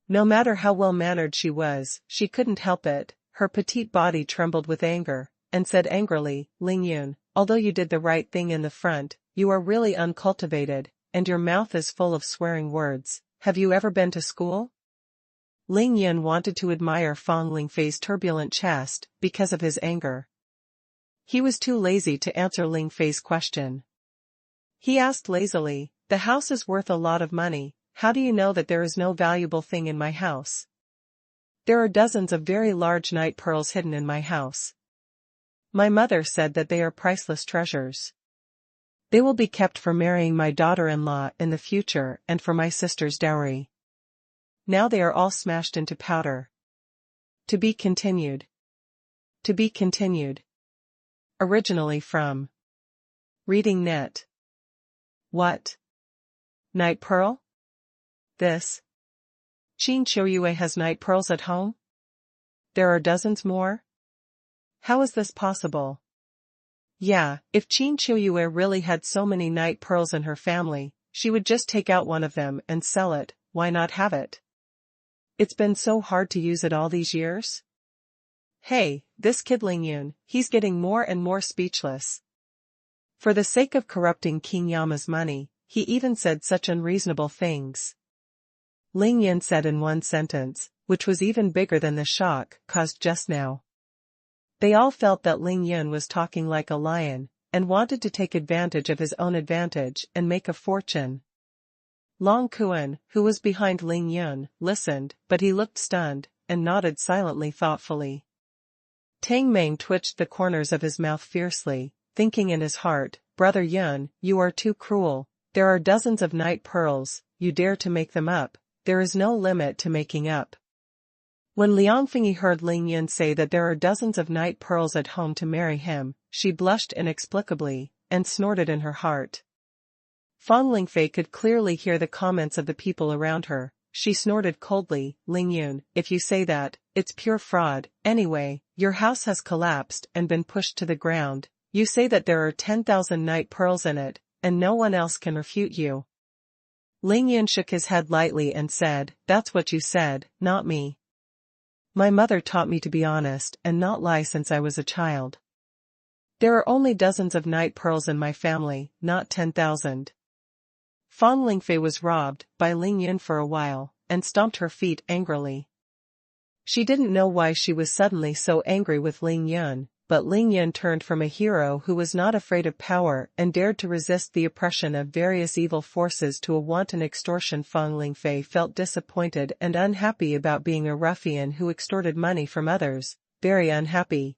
No matter how well-mannered she was, she couldn't help it, her petite body trembled with anger, and said angrily, Ling Yun, although you did the right thing in the front, you are really uncultivated, and your mouth is full of swearing words. Have you ever been to school? Ling Yun wanted to admire Fang Lingfei's turbulent chest, because of his anger. He was too lazy to answer Ling Fei's question. He asked lazily, The house is worth a lot of money. How do you know that there is no valuable thing in my house? There are dozens of very large night pearls hidden in my house. My mother said that they are priceless treasures. They will be kept for marrying my daughter-in-law in the future and for my sister's dowry. Now they are all smashed into powder. To be continued. To be continued. Originally from Reading Net. What? Night pearl? This? Qin Qiuyue has night pearls at home? There are dozens more? How is this possible? Yeah, if Qin Qiuyue really had so many night pearls in her family, she would just take out one of them and sell it. Why not have it? It's been so hard to use it all these years. Hey, this kid Lingyun, he's getting more and more speechless. For the sake of corrupting King Yama's money, he even said such unreasonable things. Lingyun said in one sentence, which was even bigger than the shock caused just now. They all felt that Lingyun was talking like a lion, and wanted to take advantage of his own advantage and make a fortune. Long Kuan, who was behind Lingyun, listened, but he looked stunned, and nodded silently thoughtfully. Tang Meng twitched the corners of his mouth fiercely, thinking in his heart, Brother Yun, you are too cruel. There are dozens of night pearls, you dare to make them up. There is no limit to making up. When Liang Fingyi heard Lingyun say that there are dozens of night pearls at home to marry him, she blushed inexplicably, and snorted in her heart. Fang Lingfei could clearly hear the comments of the people around her. She snorted coldly, Lingyun, if you say that, it's pure fraud. Anyway, your house has collapsed and been pushed to the ground. You say that there are 10,000 night pearls in it, and no one else can refute you. Lingyun shook his head lightly and said, that's what you said, not me. My mother taught me to be honest and not lie since I was a child. There are only dozens of night pearls in my family, not 10,000. Fang Lingfei was robbed by Lingyun for a while, and stomped her feet angrily. She didn't know why she was suddenly so angry with Lingyun, but Lingyun turned from a hero who was not afraid of power and dared to resist the oppression of various evil forces to a wanton extortion. Fang Lingfei felt disappointed and unhappy about being a ruffian who extorted money from others, very unhappy.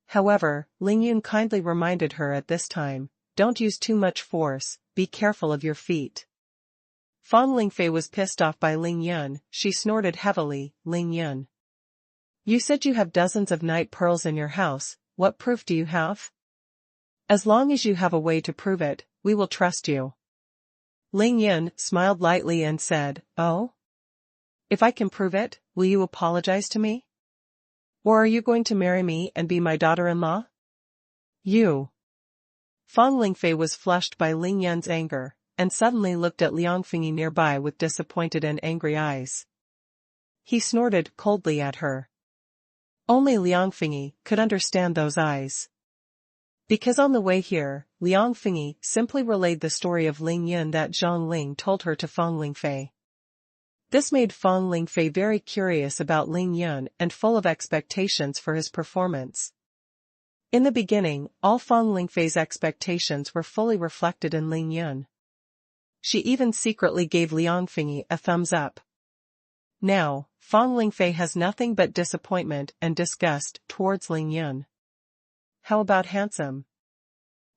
However, Lingyun kindly reminded her at this time, don't use too much force, be careful of your feet. Fang Lingfei was pissed off by Lingyun. She snorted heavily, Lingyun. You said you have dozens of night pearls in your house, what proof do you have? As long as you have a way to prove it, we will trust you. Lingyun smiled lightly and said, oh? If I can prove it, will you apologize to me? Or are you going to marry me and be my daughter-in-law? You. Fang Lingfei was flushed by Lingyun's anger, and suddenly looked at Liang Fingyi nearby with disappointed and angry eyes. He snorted coldly at her. Only Liang Fingyi could understand those eyes. Because on the way here, Liang Fingyi simply relayed the story of Lingyun that Zhang Ling told her to Fang Lingfei. This made Fang Lingfei very curious about Lingyun and full of expectations for his performance. In the beginning, all Fang Lingfei's expectations were fully reflected in Lingyun. She even secretly gave Liang Fingyi a thumbs up. Now, Fang Lingfei has nothing but disappointment and disgust towards Lingyun. How about handsome?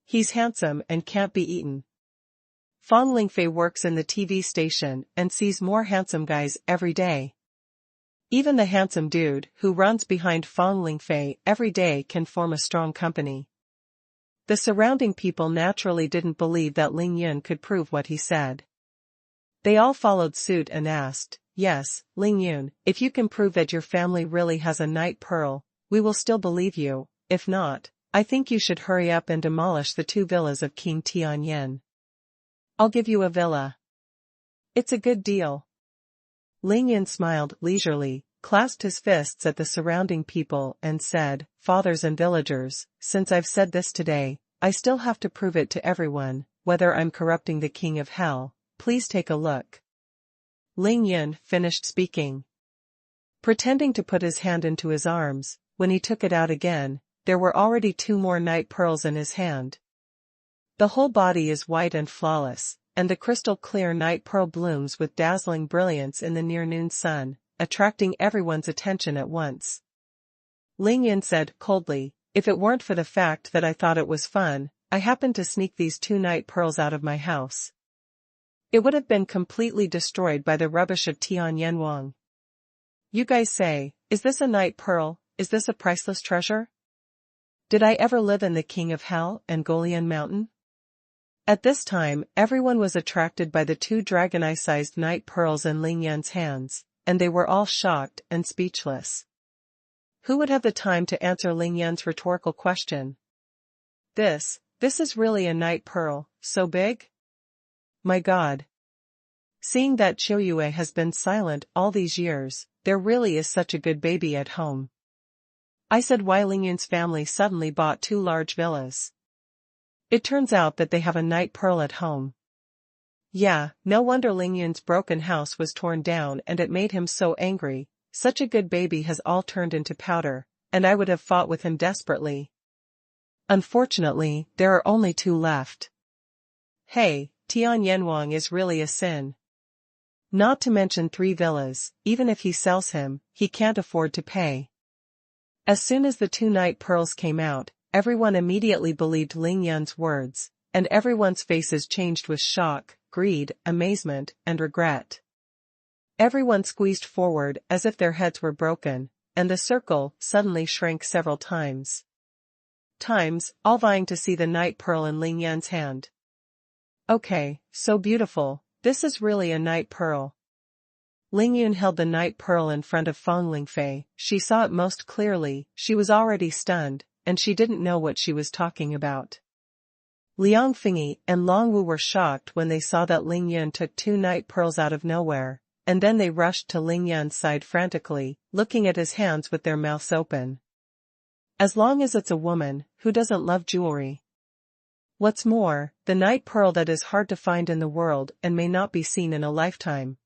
He's handsome and can't be eaten. Fang Lingfei works in the TV station and sees more handsome guys every day. Even the handsome dude who runs behind Fang Lingfei every day can form a strong company. The surrounding people naturally didn't believe that Lingyun could prove what he said. They all followed suit and asked, yes, Lingyun, if you can prove that your family really has a night pearl, we will still believe you. If not, I think you should hurry up and demolish the 2 villas of King Tianyan. I'll give you a villa. It's a good deal. Lingyun smiled leisurely, clasped his fists at the surrounding people and said, fathers and villagers, since I've said this today, I still have to prove it to everyone, whether I'm corrupting the king of hell. Please take a look. Lingyun finished speaking. Pretending to put his hand into his arms, when he took it out again, there were already 2 more night pearls in his hand. The whole body is white and flawless, and the crystal-clear night pearl blooms with dazzling brilliance in the near-noon sun, attracting everyone's attention at once. Ling Yan said coldly, "If it weren't for the fact that I thought it was fun, I happened to sneak these 2 night pearls out of my house. It would have been completely destroyed by the rubbish of Tian Yanwang. You guys say, is this a night pearl, is this a priceless treasure? Did I ever live in the King of Hell and Golian Mountain?" At this time, everyone was attracted by the 2 dragon-eye-sized night pearls in Ling Yan's hands, and they were all shocked and speechless. Who would have the time to answer Ling Yan's rhetorical question? This is really a night pearl, so big? My God. Seeing that Qiuyue has been silent all these years, there really is such a good baby at home. I said why Ling Yan's family suddenly bought 2 large villas. It turns out that they have a night pearl at home. Yeah, no wonder Ling Yan's broken house was torn down and it made him so angry. Such a good baby has all turned into powder, and I would have fought with him desperately. Unfortunately, there are only 2 left. Hey, Tian Yanwang is really a sin. Not to mention 3 villas, even if he sells him, he can't afford to pay. As soon as the 2 night pearls came out, everyone immediately believed Ling Yan's words, and everyone's faces changed with shock, greed, amazement, and regret. Everyone squeezed forward as if their heads were broken, and the circle suddenly shrank several times, all vying to see the night pearl in Ling Yan's hand. Okay, so beautiful, this is really a night pearl. Ling Yan held the night pearl in front of Feng Lingfei. She saw it most clearly, she was already stunned, and she didn't know what she was talking about. Liang Fingyi and Long Wu were shocked when they saw that Ling Yan took 2 night pearls out of nowhere, and then they rushed to Ling Yan's side frantically, looking at his hands with their mouths open. As long as it's a woman, who doesn't love jewelry? What's more, the night pearl that is hard to find in the world and may not be seen in a lifetime.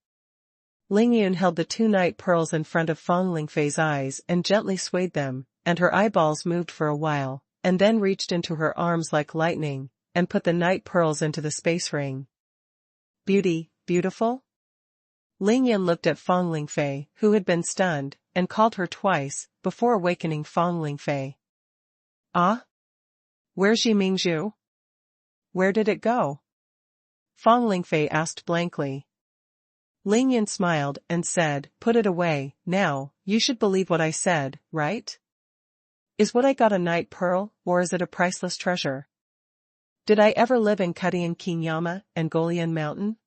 Ling Yan held the 2 night pearls in front of Feng Lingfei's eyes and gently swayed them, and her eyeballs moved for a while, and then reached into her arms like lightning, and put the night pearls into the space ring. Beautiful? Ling Yan looked at Feng Lingfei, who had been stunned, and called her twice, before awakening Feng Lingfei. Ah? Where's Yimingzhu? Where did it go? Feng Lingfei asked blankly. Ling Yan smiled and said, "Put it away, now, you should believe what I said, right? Is what I got a night pearl, or is it a priceless treasure? Did I ever live in Cutian Kinyama and Golian Mountain?"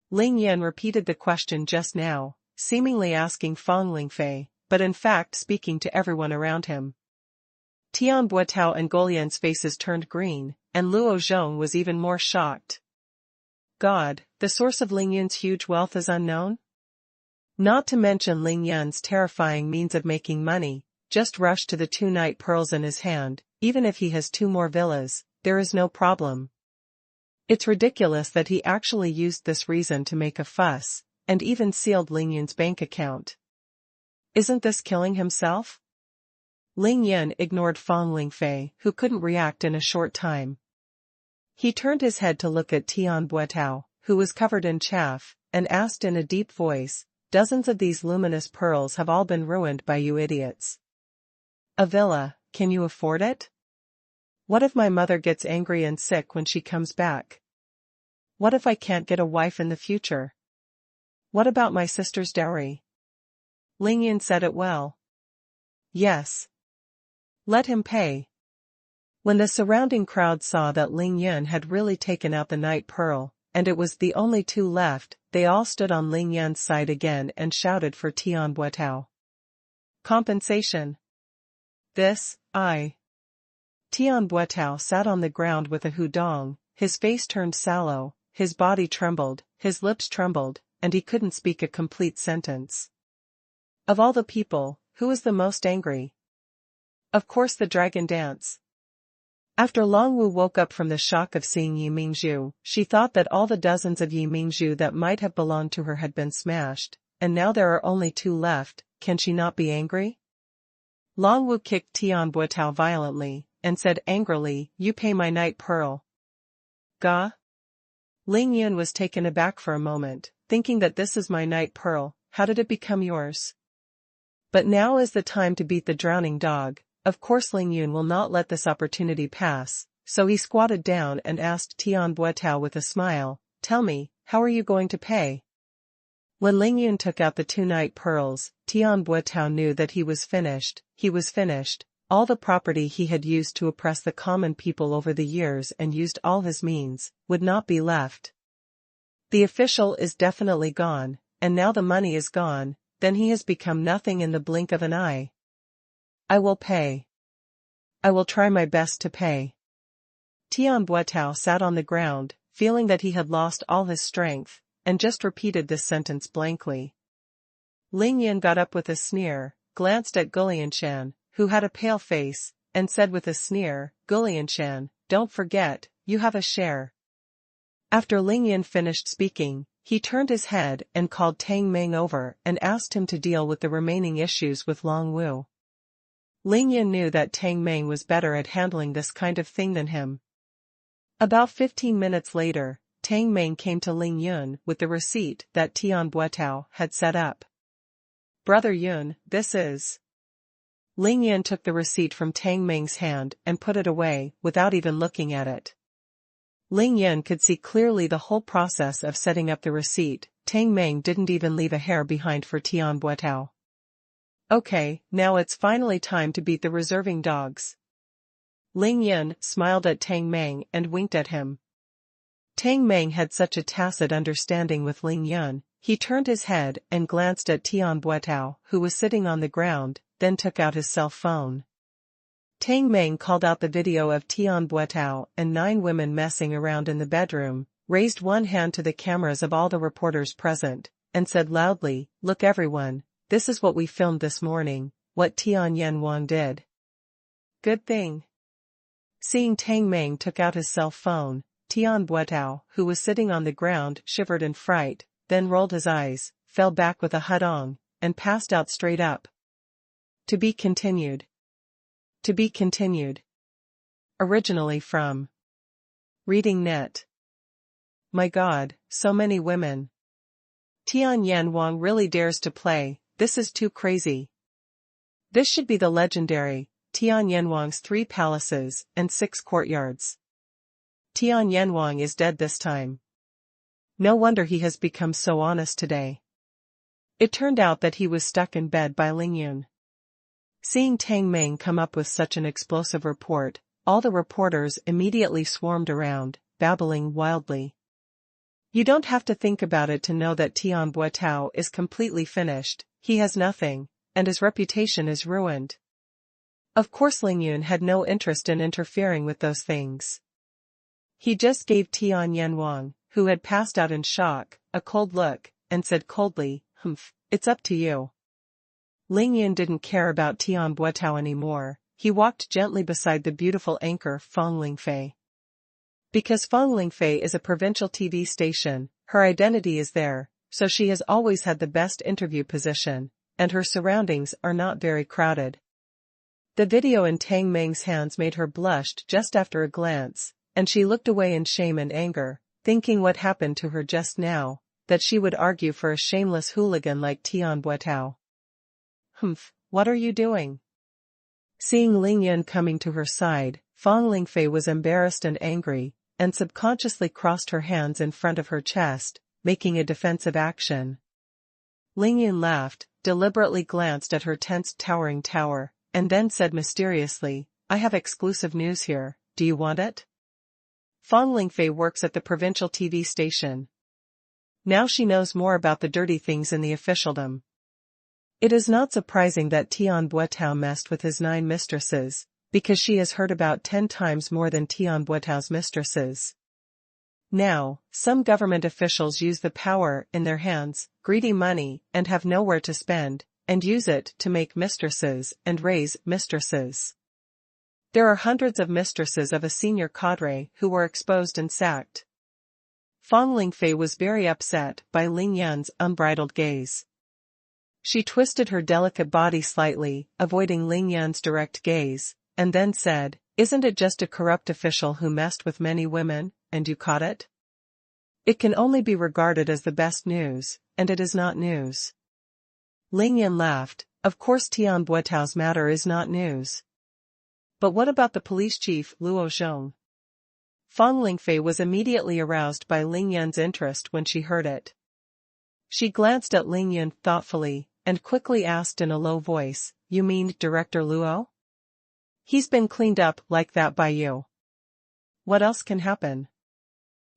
Ling Yan repeated the question just now, seemingly asking Feng Lingfei, but in fact speaking to everyone around him. Tian Buetao and Golian's faces turned green, and Luo Zheng was even more shocked. God, the source of Ling Yan's huge wealth is unknown? Not to mention Ling Yan's terrifying means of making money, just rush to the 2 night pearls in his hand, even if he has 2 more villas, there is no problem. It's ridiculous that he actually used this reason to make a fuss, and even sealed Ling Yan's bank account. Isn't this killing himself? Ling Yan ignored Feng Lingfei, who couldn't react in a short time. He turned his head to look at Tian Buetao, who was covered in chaff, and asked in a deep voice, "Dozens of these luminous pearls have all been ruined by you idiots. A villa, can you afford it? What if my mother gets angry and sick when she comes back? What if I can't get a wife in the future? What about my sister's dowry?" Ling Yan said it well. Yes. Let him pay. When the surrounding crowd saw that Ling Yan had really taken out the night pearl, and it was the only 2 left, they all stood on Ling Yan's side again and shouted for Tian Buetao. Compensation. Tian Buetao sat on the ground with a hudong, his face turned sallow, his body trembled, his lips trembled, and he couldn't speak a complete sentence. Of all the people, who was the most angry? Of course the dragon dance. After Long Wu woke up from the shock of seeing Yimingzhu, she thought that all the dozens of Yimingzhu that might have belonged to her had been smashed, and now there are only 2 left, can she not be angry? Long Wu kicked Tian Buetao violently, and said angrily, "You pay my night pearl." Ga? Ling Yun was taken aback for a moment, thinking that this is my night pearl, how did it become yours? But now is the time to beat the drowning dog. Of course Ling Yun will not let this opportunity pass, so he squatted down and asked Tian Buetao with a smile, tell me, how are you going to pay? When Ling Yun took out the 2 night pearls, Tian Buetao knew that he was finished. All the property he had used to oppress the common people over the years and used all his means, would not be left. The official is definitely gone, and now the money is gone, then he has become nothing in the blink of an eye. I will pay. I will try my best to pay. Tian Buetao sat on the ground, feeling that he had lost all his strength, and just repeated this sentence blankly. Ling Yun got up with a sneer, glanced at Gulianshan, who had a pale face, and said with a sneer, Gulianshan, don't forget, you have a share. After Ling Yun finished speaking, he turned his head and called Tang Meng over and asked him to deal with the remaining issues with Long Wu. Ling Yun knew that Tang Meng was better at handling this kind of thing than him. About 15 minutes later, Tang Meng came to Ling Yun with the receipt that Tian Buetao had set up. Brother Yun, this is. Ling Yun took the receipt from Tang Meng's hand and put it away without even looking at it. Ling Yun could see clearly the whole process of setting up the receipt. Tang Meng didn't even leave a hair behind for Tian Buetao. Okay, now it's finally time to beat the reserving dogs. Ling Yun smiled at Tang Meng and winked at him. Tang Meng had such a tacit understanding with Ling Yun, he turned his head and glanced at Tian Buetao, who was sitting on the ground, then took out his cell phone. Tang Meng called out the video of Tian Buetao and 9 women messing around in the bedroom, raised one hand to the cameras of all the reporters present, and said loudly, look everyone, this is what we filmed this morning, what Tian Yanwang did. Good thing. Seeing Tang Meng took out his cell phone, Tian Buetao, who was sitting on the ground, shivered in fright, then rolled his eyes, fell back with a hudong, and passed out straight up. To be continued. To be continued. Originally from Reading Net. My God, so many women. Tian Yanwang really dares to play, this is too crazy. This should be the legendary, Tian Yanwang's 3 palaces and 6 courtyards. Tian Yanwang is dead this time. No wonder he has become so honest today. It turned out that he was stuck in bed by Ling Yun. Seeing Tang Meng come up with such an explosive report, all the reporters immediately swarmed around, babbling wildly. You don't have to think about it to know that Tian Buetao is completely finished, he has nothing, and his reputation is ruined. Of course Ling Yun had no interest in interfering with those things. He just gave Tian Yanwang, who had passed out in shock, a cold look, and said coldly, it's up to you. Ling Yun didn't care about Tian Buetao anymore, he walked gently beside the beautiful anchor Fang Lingfei. Because Fang Lingfei is a provincial TV station, her identity is there, so she has always had the best interview position, and her surroundings are not very crowded. The video in Tang Meng's hands made her blush just after a glance, and she looked away in shame and anger, thinking what happened to her just now, that she would argue for a shameless hooligan like Tian Buetao. What are you doing? Seeing Ling Yun coming to her side, Fang Lingfei was embarrassed and angry, and subconsciously crossed her hands in front of her chest, making a defensive action. Ling Yun laughed, deliberately glanced at her tense towering tower, and then said mysteriously, I have exclusive news here, do you want it? Fang Lingfei works at the provincial TV station. Now she knows more about the dirty things in the officialdom. It is not surprising that Tian Buetao messed with his 9 mistresses, because she has heard about 10 times more than Tian Buetao's mistresses. Now, some government officials use the power in their hands, greedy money, and have nowhere to spend, and use it to make mistresses and raise mistresses. There are hundreds of mistresses of a senior cadre who were exposed and sacked. Fang Lingfei was very upset by Ling Yun's unbridled gaze. She twisted her delicate body slightly, avoiding Ling Yun's direct gaze, and then said, isn't it just a corrupt official who messed with many women, and you caught it? It can only be regarded as the best news, and it is not news. Ling Yan laughed. Of course Tian Buetao's matter is not news. But what about the police chief, Luo Zheng? Fang Lingfei was immediately aroused by Ling Yan's interest when she heard it. She glanced at Ling Yan thoughtfully, and quickly asked in a low voice, "You mean Director Luo? He's been cleaned up like that by you. What else can happen?"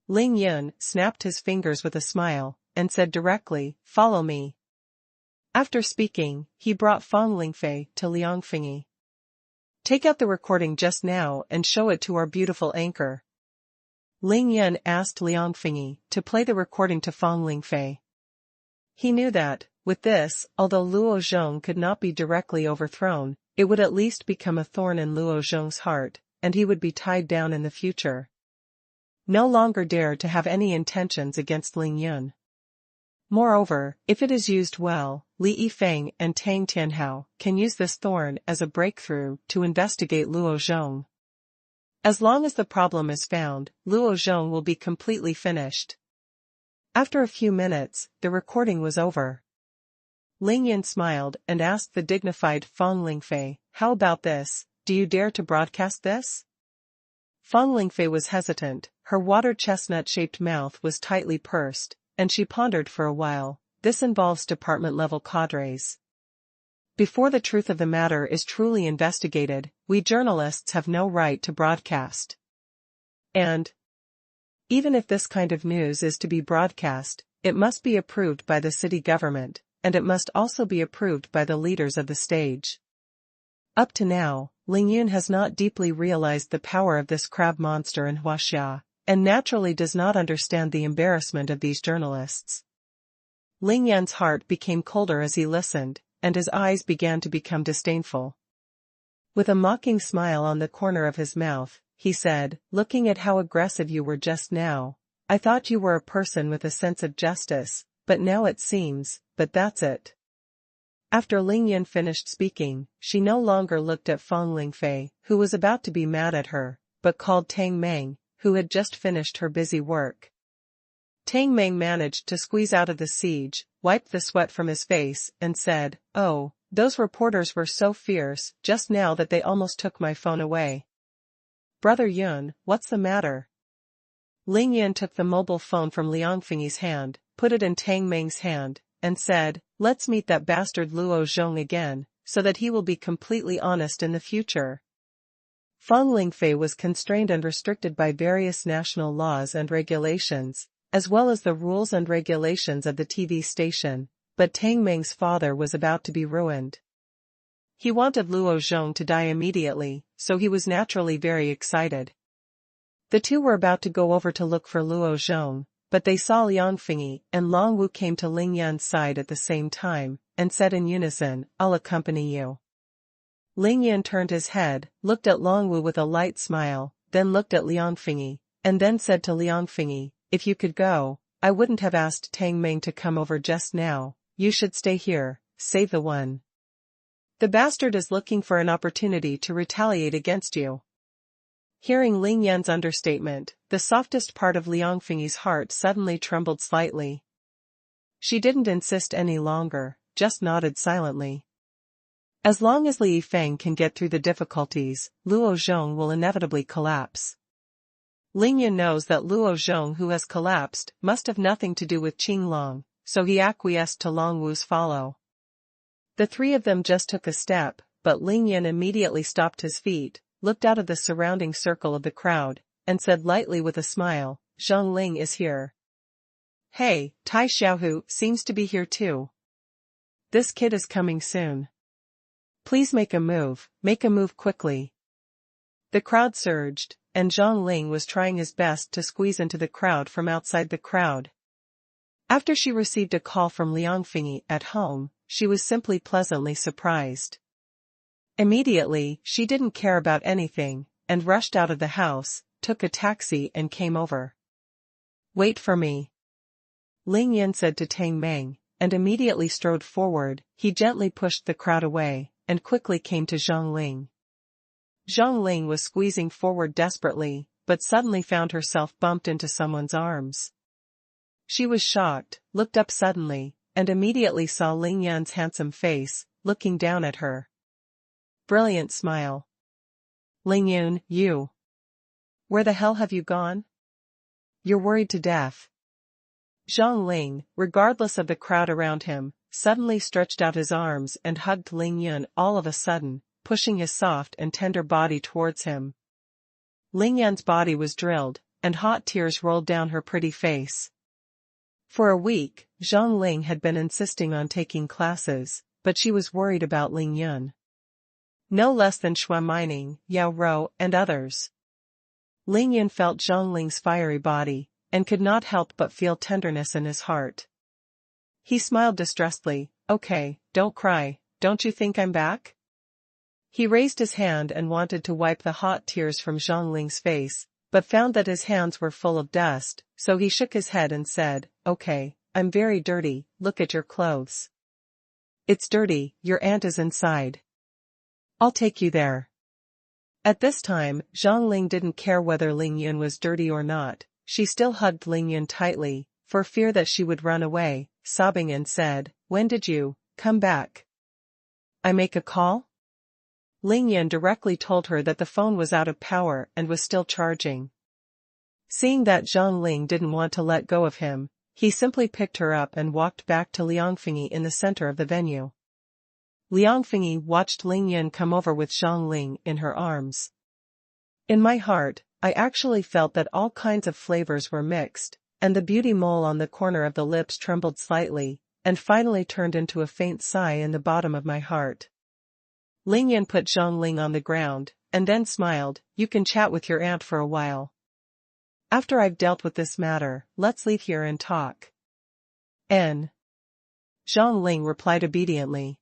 Ling Yan snapped his fingers with a smile, and said directly, "Follow me." After speaking, he brought Fang Lingfei to Liang Fingyi. "Take out the recording just now and show it to our beautiful anchor." Ling Yan asked Liang Fingyi to play the recording to Fang Lingfei. He knew that, with this, although Luo Zheng could not be directly overthrown, it would at least become a thorn in Luo Zheng's heart, and he would be tied down in the future. No longer dare to have any intentions against Ling Yan. Moreover, if it is used well, Li Yifeng and Tang Tianhao can use this thorn as a breakthrough to investigate Luo Zheng. As long as the problem is found, Luo Zheng will be completely finished. After a few minutes, the recording was over. Ling Yan smiled and asked the dignified Fang Lingfei, "How about this? Do you dare to broadcast this?" Fang Lingfei was hesitant, her water chestnut-shaped mouth was tightly pursed, and she pondered for a while. This involves department-level cadres. Before the truth of the matter is truly investigated, we journalists have no right to broadcast. And even if this kind of news is to be broadcast, it must be approved by the city government, and it must also be approved by the leaders of the stage. Up to now, Ling Yun has not deeply realized the power of this crab monster in Huaxia, and naturally does not understand the embarrassment of these journalists. Ling Yan's heart became colder as he listened, and his eyes began to become disdainful. With a mocking smile on the corner of his mouth, he said, "Looking at how aggressive you were just now, I thought you were a person with a sense of justice, but now it seems, but that's it." After Ling Yan finished speaking, she no longer looked at Fang Lingfei, who was about to be mad at her, but called Tang Meng, who had just finished her busy work. Tang Meng managed to squeeze out of the siege, wiped the sweat from his face, and said, "Oh, those reporters were so fierce just now that they almost took my phone away." "Brother Yun, what's the matter?" Ling Yan took the mobile phone from Liang Fingyi's hand, put it in Tang Meng's hand, and said, "Let's meet that bastard Luo Zheng again, so that he will be completely honest in the future." Fang Lingfei was constrained and restricted by various national laws and regulations, as well as the rules and regulations of the TV station, but Tang Meng's father was about to be ruined. He wanted Luo Zheng to die immediately, so he was naturally very excited. The two were about to go over to look for Luo Zheng, but they saw Liang Fingyi and Long Wu came to Ling Yan's side at the same time, and said in unison, "I'll accompany you." Ling Yan turned his head, looked at Long Wu with a light smile, then looked at Liang Fingyi, and then said to Liang Fingyi, "If you could go, I wouldn't have asked Tang Meng to come over just now. You should stay here, save the one. The bastard is looking for an opportunity to retaliate against you." Hearing Ling Yan's understatement, the softest part of Liang Fingyi's heart suddenly trembled slightly. She didn't insist any longer, just nodded silently. As long as Li Yifeng can get through the difficulties, Luo Zheng will inevitably collapse. Ling Yan knows that Luo Zheng who has collapsed must have nothing to do with Qinglong, so he acquiesced to Long Wu's follow. The three of them just took a step, but Ling Yan immediately stopped his feet, looked out of the surrounding circle of the crowd, and said lightly with a smile, "Zheng Ling is here. Hey, Tai Xiaohu seems to be here too. This kid is coming soon. Please make a move quickly." The crowd surged, and Zheng Ling was trying his best to squeeze into the crowd from outside the crowd. After she received a call from Liang Fingyi at home, she was simply pleasantly surprised. Immediately, she didn't care about anything, and rushed out of the house, took a taxi and came over. "Wait for me," Ling Yan said to Tang Meng, and immediately strode forward. He gently pushed the crowd away, and quickly came to Zheng Ling. Zheng Ling was squeezing forward desperately, but suddenly found herself bumped into someone's arms. She was shocked, looked up suddenly, and immediately saw Ling Yan's handsome face, looking down at her. Brilliant smile. Ling Yun, you. Where the hell have you gone? You're worried to death. Zhang Ling, regardless of the crowd around him, suddenly stretched out his arms and hugged Ling Yun all of a sudden, pushing his soft and tender body towards him. Ling Yan's body was drilled, and hot tears rolled down her pretty face. For a week, Zhang Ling had been insisting on taking classes, but she was worried about Ling Yun. No less than Xuanhuan, Yao Rou, and others. Ling Yun felt Zhang Ling's fiery body, and could not help but feel tenderness in his heart. He smiled distressedly. Okay, don't cry, don't you think I'm back? He raised his hand and wanted to wipe the hot tears from Zhang Ling's face, but found that his hands were full of dust, so he shook his head and said, Okay, I'm very dirty, look at your clothes. It's dirty, your aunt is inside. I'll take you there. At this time, Zhang Ling didn't care whether Ling Yun was dirty or not. She still hugged Ling Yun tightly, for fear that she would run away, sobbing, and said, When did you come back? I make a call? Ling Yun directly told her that the phone was out of power and was still charging. Seeing that Zhang Ling didn't want to let go of him, he simply picked her up and walked back to Liangfengyi in the center of the venue. Liangfengyi watched Ling Yun come over with Zhang Ling in her arms. In my heart, I actually felt that all kinds of flavors were mixed, and the beauty mole on the corner of the lips trembled slightly, and finally turned into a faint sigh in the bottom of my heart. Ling Yun put Zhang Ling on the ground, and then smiled, You can chat with your aunt for a while. After I've dealt with this matter, let's leave here and talk. N. Zhang Ling replied obediently.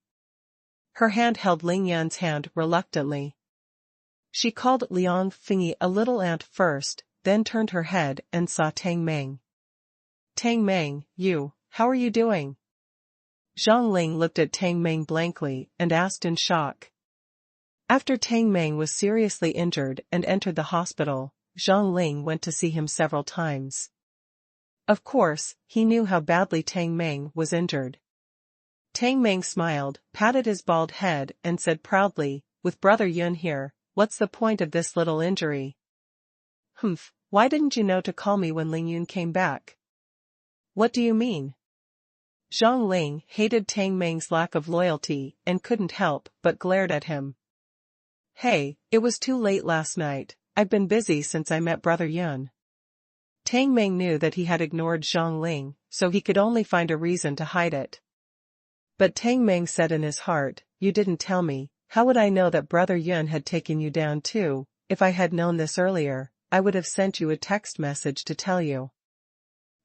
Her hand held Ling Yan's hand reluctantly. She called Liangfengyi a little aunt first, then turned her head and saw Tang Meng. Tang Meng, how are you doing? Zhang Ling looked at Tang Meng blankly and asked in shock. After Tang Meng was seriously injured and entered the hospital, Zhang Ling went to see him several times. Of course, he knew how badly Tang Meng was injured. Tang Meng smiled, patted his bald head, and said proudly, With Brother Yun here, what's the point of this little injury? Humph, why didn't you know to call me when Ling Yun came back? What do you mean? Zhang Ling hated Tang Meng's lack of loyalty and couldn't help but glared at him. Hey, it was too late last night, I've been busy since I met Brother Yun. Tang Meng knew that he had ignored Zhang Ling, so he could only find a reason to hide it. But Tang Meng said in his heart, You didn't tell me, how would I know that Brother Yun had taken you down too? If I had known this earlier, I would have sent you a text message to tell you.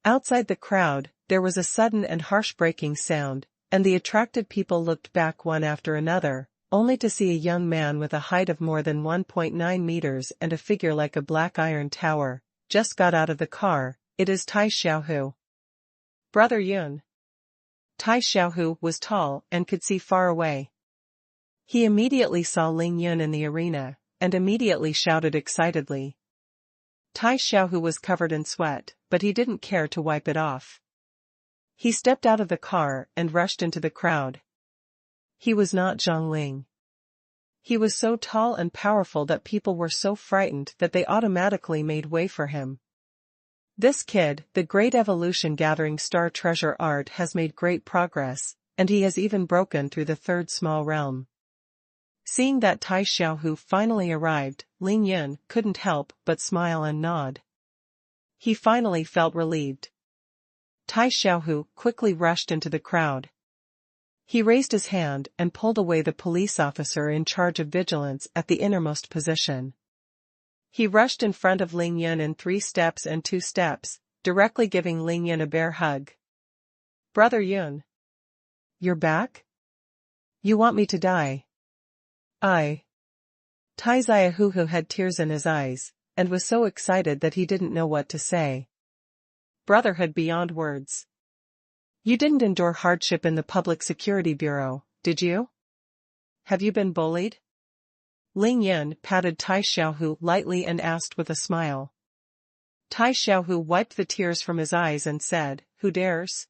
Outside the crowd, there was a sudden and harsh breaking sound, and the attractive people looked back one after another, only to see a young man with a height of more than 1.9 meters and a figure like a black iron tower, just got out of the car. It is Tai Xiaohu. Brother Yun. Tai Xiaohu was tall and could see far away. He immediately saw Ling Yun in the arena, and immediately shouted excitedly. Tai Xiaohu was covered in sweat, but he didn't care to wipe it off. He stepped out of the car and rushed into the crowd. He was not Zhang Ling. He was so tall and powerful that people were so frightened that they automatically made way for him. This kid, the great evolution gathering star treasure art, has made great progress, and he has even broken through the third small realm. Seeing that Tai Xiaohu finally arrived, Ling Yun couldn't help but smile and nod. He finally felt relieved. Tai Xiaohu quickly rushed into the crowd. He raised his hand and pulled away the police officer in charge of vigilance at the innermost position. He rushed in front of Ling Yun in 3 steps and 2 steps, directly giving Ling Yun a bear hug. Brother Yun. You're back? You want me to die? Tai Xiaohu had tears in his eyes, and was so excited that he didn't know what to say. Brotherhood beyond words. You didn't endure hardship in the Public Security Bureau, did you? Have you been bullied? Ling Yun patted Tai Xiaohu lightly and asked with a smile. Tai Xiaohu wiped the tears from his eyes and said, who dares?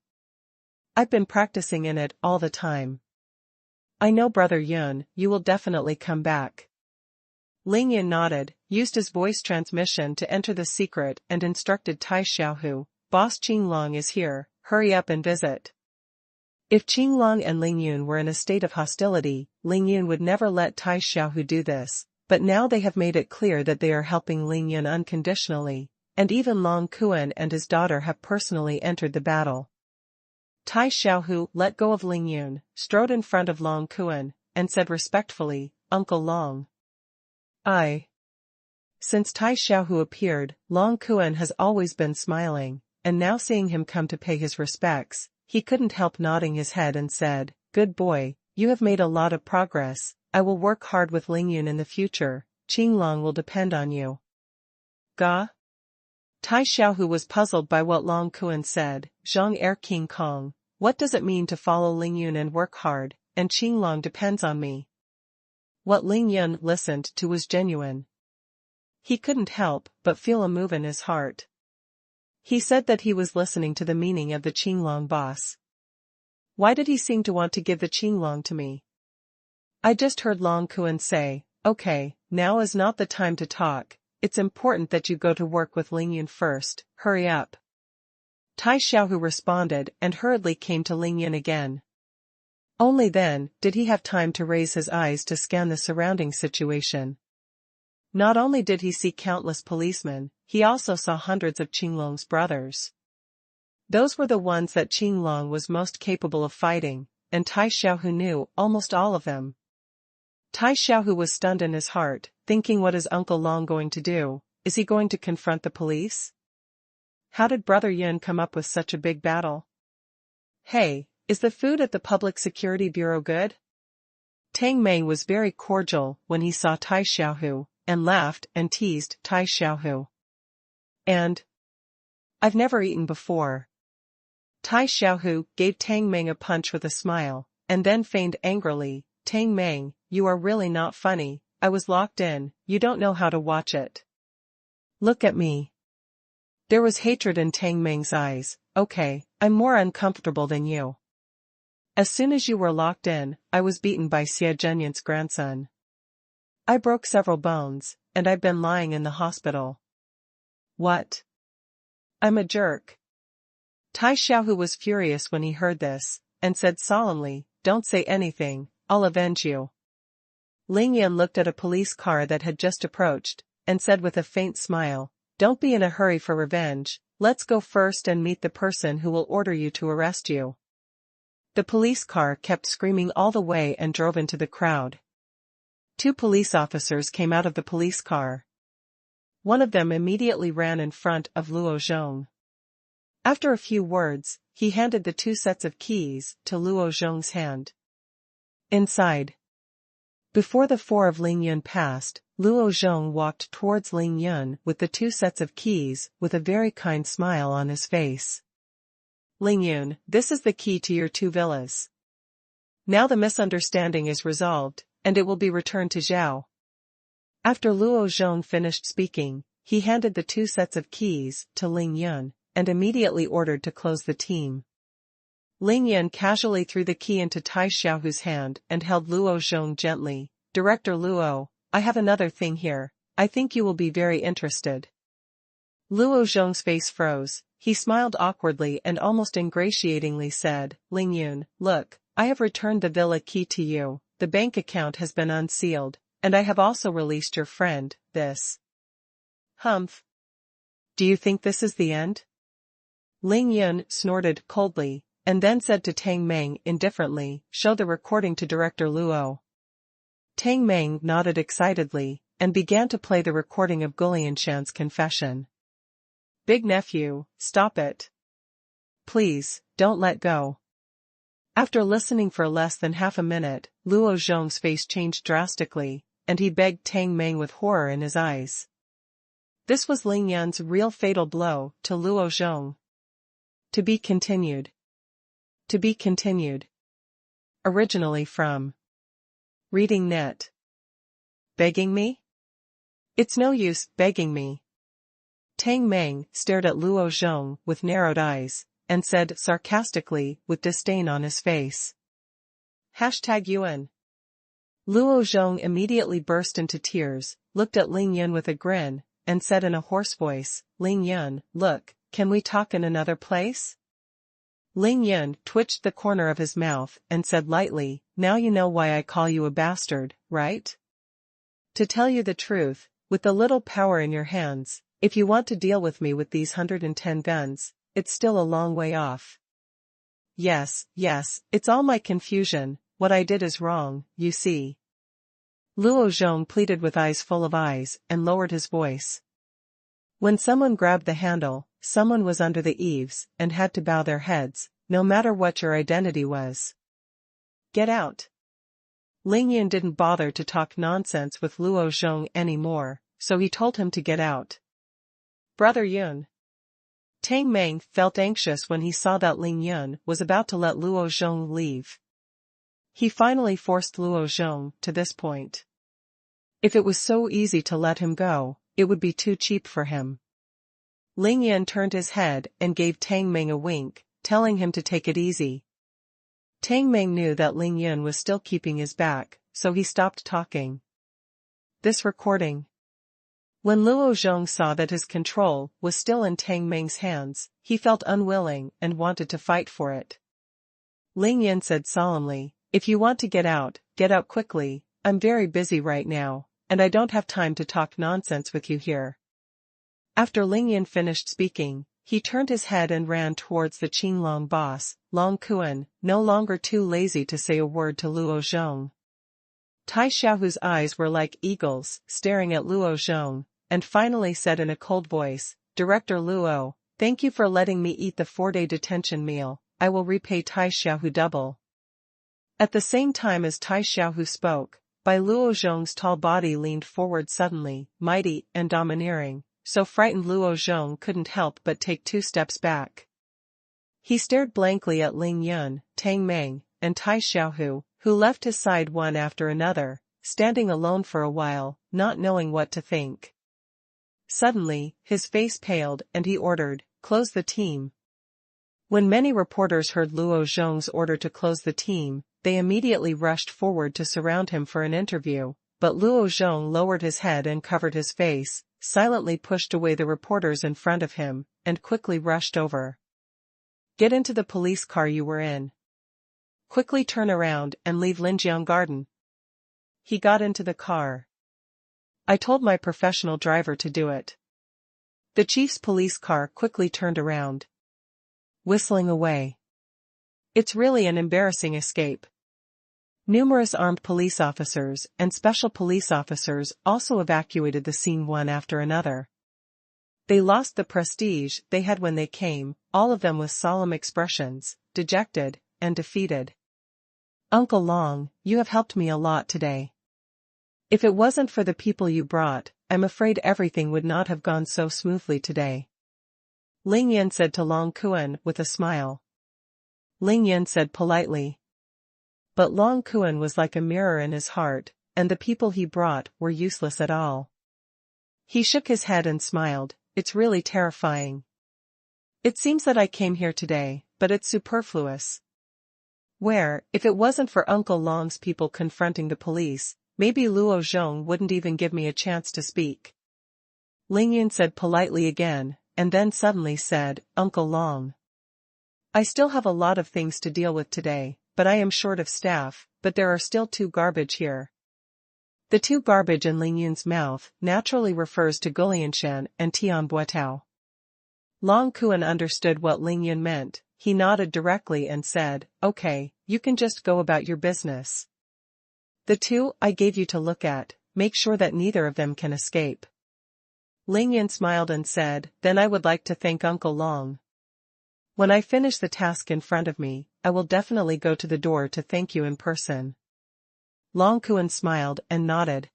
I've been practicing in it all the time. I know Brother Yun, you will definitely come back. Ling Yun nodded, used his voice transmission to enter the secret and instructed Tai Xiaohu, Boss Qinglong is here, hurry up and visit. If Qinglong and Ling Yun were in a state of hostility, Ling Yun would never let Tai Xiaohu do this, but now they have made it clear that they are helping Ling Yun unconditionally, and even Long Kuan and his daughter have personally entered the battle. Tai Xiaohu let go of Ling Yun, strode in front of Long Kuan, and said respectfully, Uncle Long. Since Tai Xiaohu appeared, Long Kuan has always been smiling, and now seeing him come to pay his respects, he couldn't help nodding his head and said, Good boy, you have made a lot of progress, I will work hard with Ling Yun in the future, Qinglong will depend on you. Ga? Tai Xiaohu was puzzled by what Long Kuan said, Zheng King Kong, what does it mean to follow Ling Yun and work hard, and Qinglong depends on me? What Ling Yun listened to was genuine. He couldn't help but feel a move in his heart. He said that he was listening to the meaning of the Qinglong boss. Why did he seem to want to give the Qinglong to me? I just heard Long Kuan say, okay, now is not the time to talk, it's important that you go to work with Ling Yun first, hurry up. Tai Xiaohu responded and hurriedly came to Ling Yun again. Only then did he have time to raise his eyes to scan the surrounding situation. Not only did he see countless policemen, he also saw hundreds of Qinglong's brothers. Those were the ones that Qinglong was most capable of fighting, and Tai Xiaohu knew almost all of them. Tai Xiaohu was stunned in his heart, thinking what is Uncle Long going to do, is he going to confront the police? How did Brother Yun come up with such a big battle? Hey, is the food at the Public Security Bureau good? Tang Mei was very cordial when he saw Tai Xiaohu, and laughed and teased Tai Xiaohu. And? I've never eaten before. Tai Xiaohu gave Tang Mei a punch with a smile, and then feigned angrily, Tang Mei, you are really not funny, I was locked in, you don't know how to watch it. Look at me. There was hatred in Tang Mei's eyes, okay, I'm more uncomfortable than you. As soon as you were locked in, I was beaten by Xie Zhenyan's grandson. I broke several bones, and I've been lying in the hospital. What? I'm a jerk. Tai Xiaohu was furious when he heard this, and said solemnly, don't say anything, I'll avenge you. Ling Yun looked at a police car that had just approached, and said with a faint smile, don't be in a hurry for revenge, let's go first and meet the person who will order you to arrest you. The police car kept screaming all the way and drove into the crowd. 2 police officers came out of the police car. One of them immediately ran in front of Luo Zheng. After a few words, he handed the 2 sets of keys to Luo Zheng's hand. Inside. Before the 4 of Ling Yun passed, Luo Zheng walked towards Ling Yun with the 2 sets of keys with a very kind smile on his face. Ling Yun, this is the key to your 2 villas. Now the misunderstanding is resolved, and it will be returned to Zhao. After Luo Zheng finished speaking, he handed the 2 sets of keys to Ling Yun, and immediately ordered to close the team. Ling Yun casually threw the key into Tai Xiaohu's hand and held Luo Zheng gently. Director Luo, I have another thing here, I think you will be very interested. Luo Zheng's face froze, he smiled awkwardly and almost ingratiatingly said, Ling Yun, look, I have returned the villa key to you, the bank account has been unsealed, and I have also released your friend, this. Humph. Do you think this is the end? Ling Yun snorted coldly, and then said to Tang Meng indifferently, show the recording to Director Luo. Tang Meng nodded excitedly, and began to play the recording of Gulianshan's confession. Big nephew, stop it. Please, don't let go. After listening for less than half a minute, Luo Zheng's face changed drastically, and he begged Tang Meng with horror in his eyes. This was Ling Yun's real fatal blow to Luo Zheng. To be continued. To be continued. Originally from Reading Net. Begging me? It's no use begging me. Tang Meng stared at Luo Zheng with narrowed eyes, and said sarcastically, with disdain on his face. #Yuan. Luo Zheng immediately burst into tears, looked at Ling Yun with a grin, and said in a hoarse voice, Ling Yun, look, can we talk in another place? Ling Yun twitched the corner of his mouth and said lightly, now you know why I call you a bastard, right? To tell you the truth, with the little power in your hands, if you want to deal with me with these 110 guns, it's still a long way off. Yes, it's all my confusion, what I did is wrong, you see. Luo Zheng pleaded with eyes full of eyes and lowered his voice. When someone grabbed the handle, someone was under the eaves and had to bow their heads, no matter what your identity was. Get out. Ling Yun didn't bother to talk nonsense with Luo Zheng anymore, so he told him to get out. Brother Yun. Tang Meng felt anxious when he saw that Ling Yun was about to let Luo Zheng leave. He finally forced Luo Zheng to this point. If it was so easy to let him go, it would be too cheap for him. Ling Yun turned his head and gave Tang Meng a wink, telling him to take it easy. Tang Meng knew that Ling Yun was still keeping his back, so he stopped talking. This recording. When Luo Zheng saw that his control was still in Tang Meng's hands, he felt unwilling and wanted to fight for it. Ling Yun said solemnly, if you want to get out quickly, I'm very busy right now, and I don't have time to talk nonsense with you here. After Ling Yun finished speaking, he turned his head and ran towards the Qinglong boss, Long Kuan, no longer too lazy to say a word to Luo Zheng. Tai Xiaohu's eyes were like eagles, staring at Luo Zheng, and finally said in a cold voice, Director Luo, thank you for letting me eat the 4-day detention meal, I will repay Tai Xiaohu double. At the same time as Tai Xiaohu spoke, Bai Luo Zheng's tall body leaned forward suddenly, mighty and domineering, so frightened Luo Zheng couldn't help but take 2 steps back. He stared blankly at Ling Yun, Tang Meng, and Tai Xiaohu, who left his side one after another, standing alone for a while, not knowing what to think. Suddenly, his face paled and he ordered, close the team. When many reporters heard Luo Zheng's order to close the team, they immediately rushed forward to surround him for an interview, but Luo Zheng lowered his head and covered his face, silently pushed away the reporters in front of him, and quickly rushed over. Get into the police car you were in. Quickly turn around and leave Linjiang Garden. He got into the car. I told my professional driver to do it. The chief's police car quickly turned around, whistling away. It's really an embarrassing escape. Numerous armed police officers and special police officers also evacuated the scene one after another. They lost the prestige they had when they came, all of them with solemn expressions, dejected and defeated. Uncle Long, you have helped me a lot today. If it wasn't for the people you brought, I'm afraid everything would not have gone so smoothly today. Ling Yun said to Long Kuan with a smile. Ling Yun said politely. But Long Kuan was like a mirror in his heart, and the people he brought were useless at all. He shook his head and smiled, it's really terrifying. It seems that I came here today, but it's superfluous. Where, if it wasn't for Uncle Long's people confronting the police, maybe Luo Zheng wouldn't even give me a chance to speak. Ling Yun said politely again, and then suddenly said, Uncle Long. I still have a lot of things to deal with today, but I am short of staff, but there are still 2 garbage here. The 2 garbage in Ling Yun's mouth naturally refers to Gulianshan and Tian Buetao. Long Kuan understood what Ling Yun meant, he nodded directly and said, okay, you can just go about your business. The 2 I gave you to look at, make sure that neither of them can escape. Ling Yun smiled and said, then I would like to thank Uncle Long. When I finish the task in front of me, I will definitely go to the door to thank you in person. Long Kuan smiled and nodded.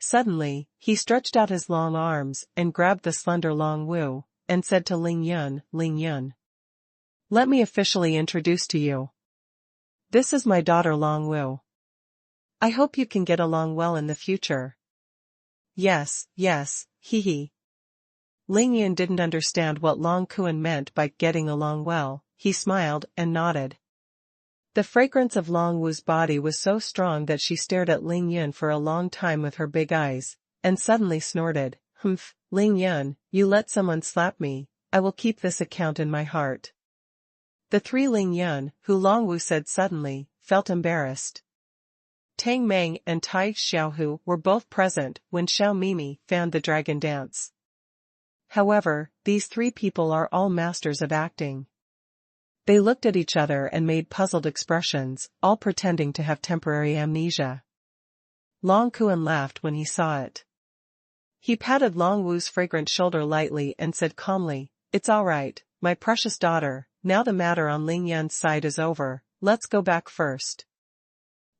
Suddenly, he stretched out his long arms and grabbed the slender Long Wu, and said to Ling Yun, let me officially introduce to you. This is my daughter Long Wu. I hope you can get along well in the future. Yes, hee hee. Ling Yun didn't understand what Long Kuan meant by getting along well. He smiled and nodded. The fragrance of Long Wu's body was so strong that she stared at Ling Yun for a long time with her big eyes, and suddenly snorted, "Humph, Ling Yun, you let someone slap me, I will keep this account in my heart." The three Ling Yun, who Long Wu said suddenly, felt embarrassed. Tang Meng and Tai Xiaohu were both present when Xiao Mimi found the dragon dance. However, these three people are all masters of acting. They looked at each other and made puzzled expressions, all pretending to have temporary amnesia. Long Kuan laughed when he saw it. He patted Long Wu's fragrant shoulder lightly and said calmly, "It's all right, my precious daughter, now the matter on Ling Yun's side is over, let's go back first."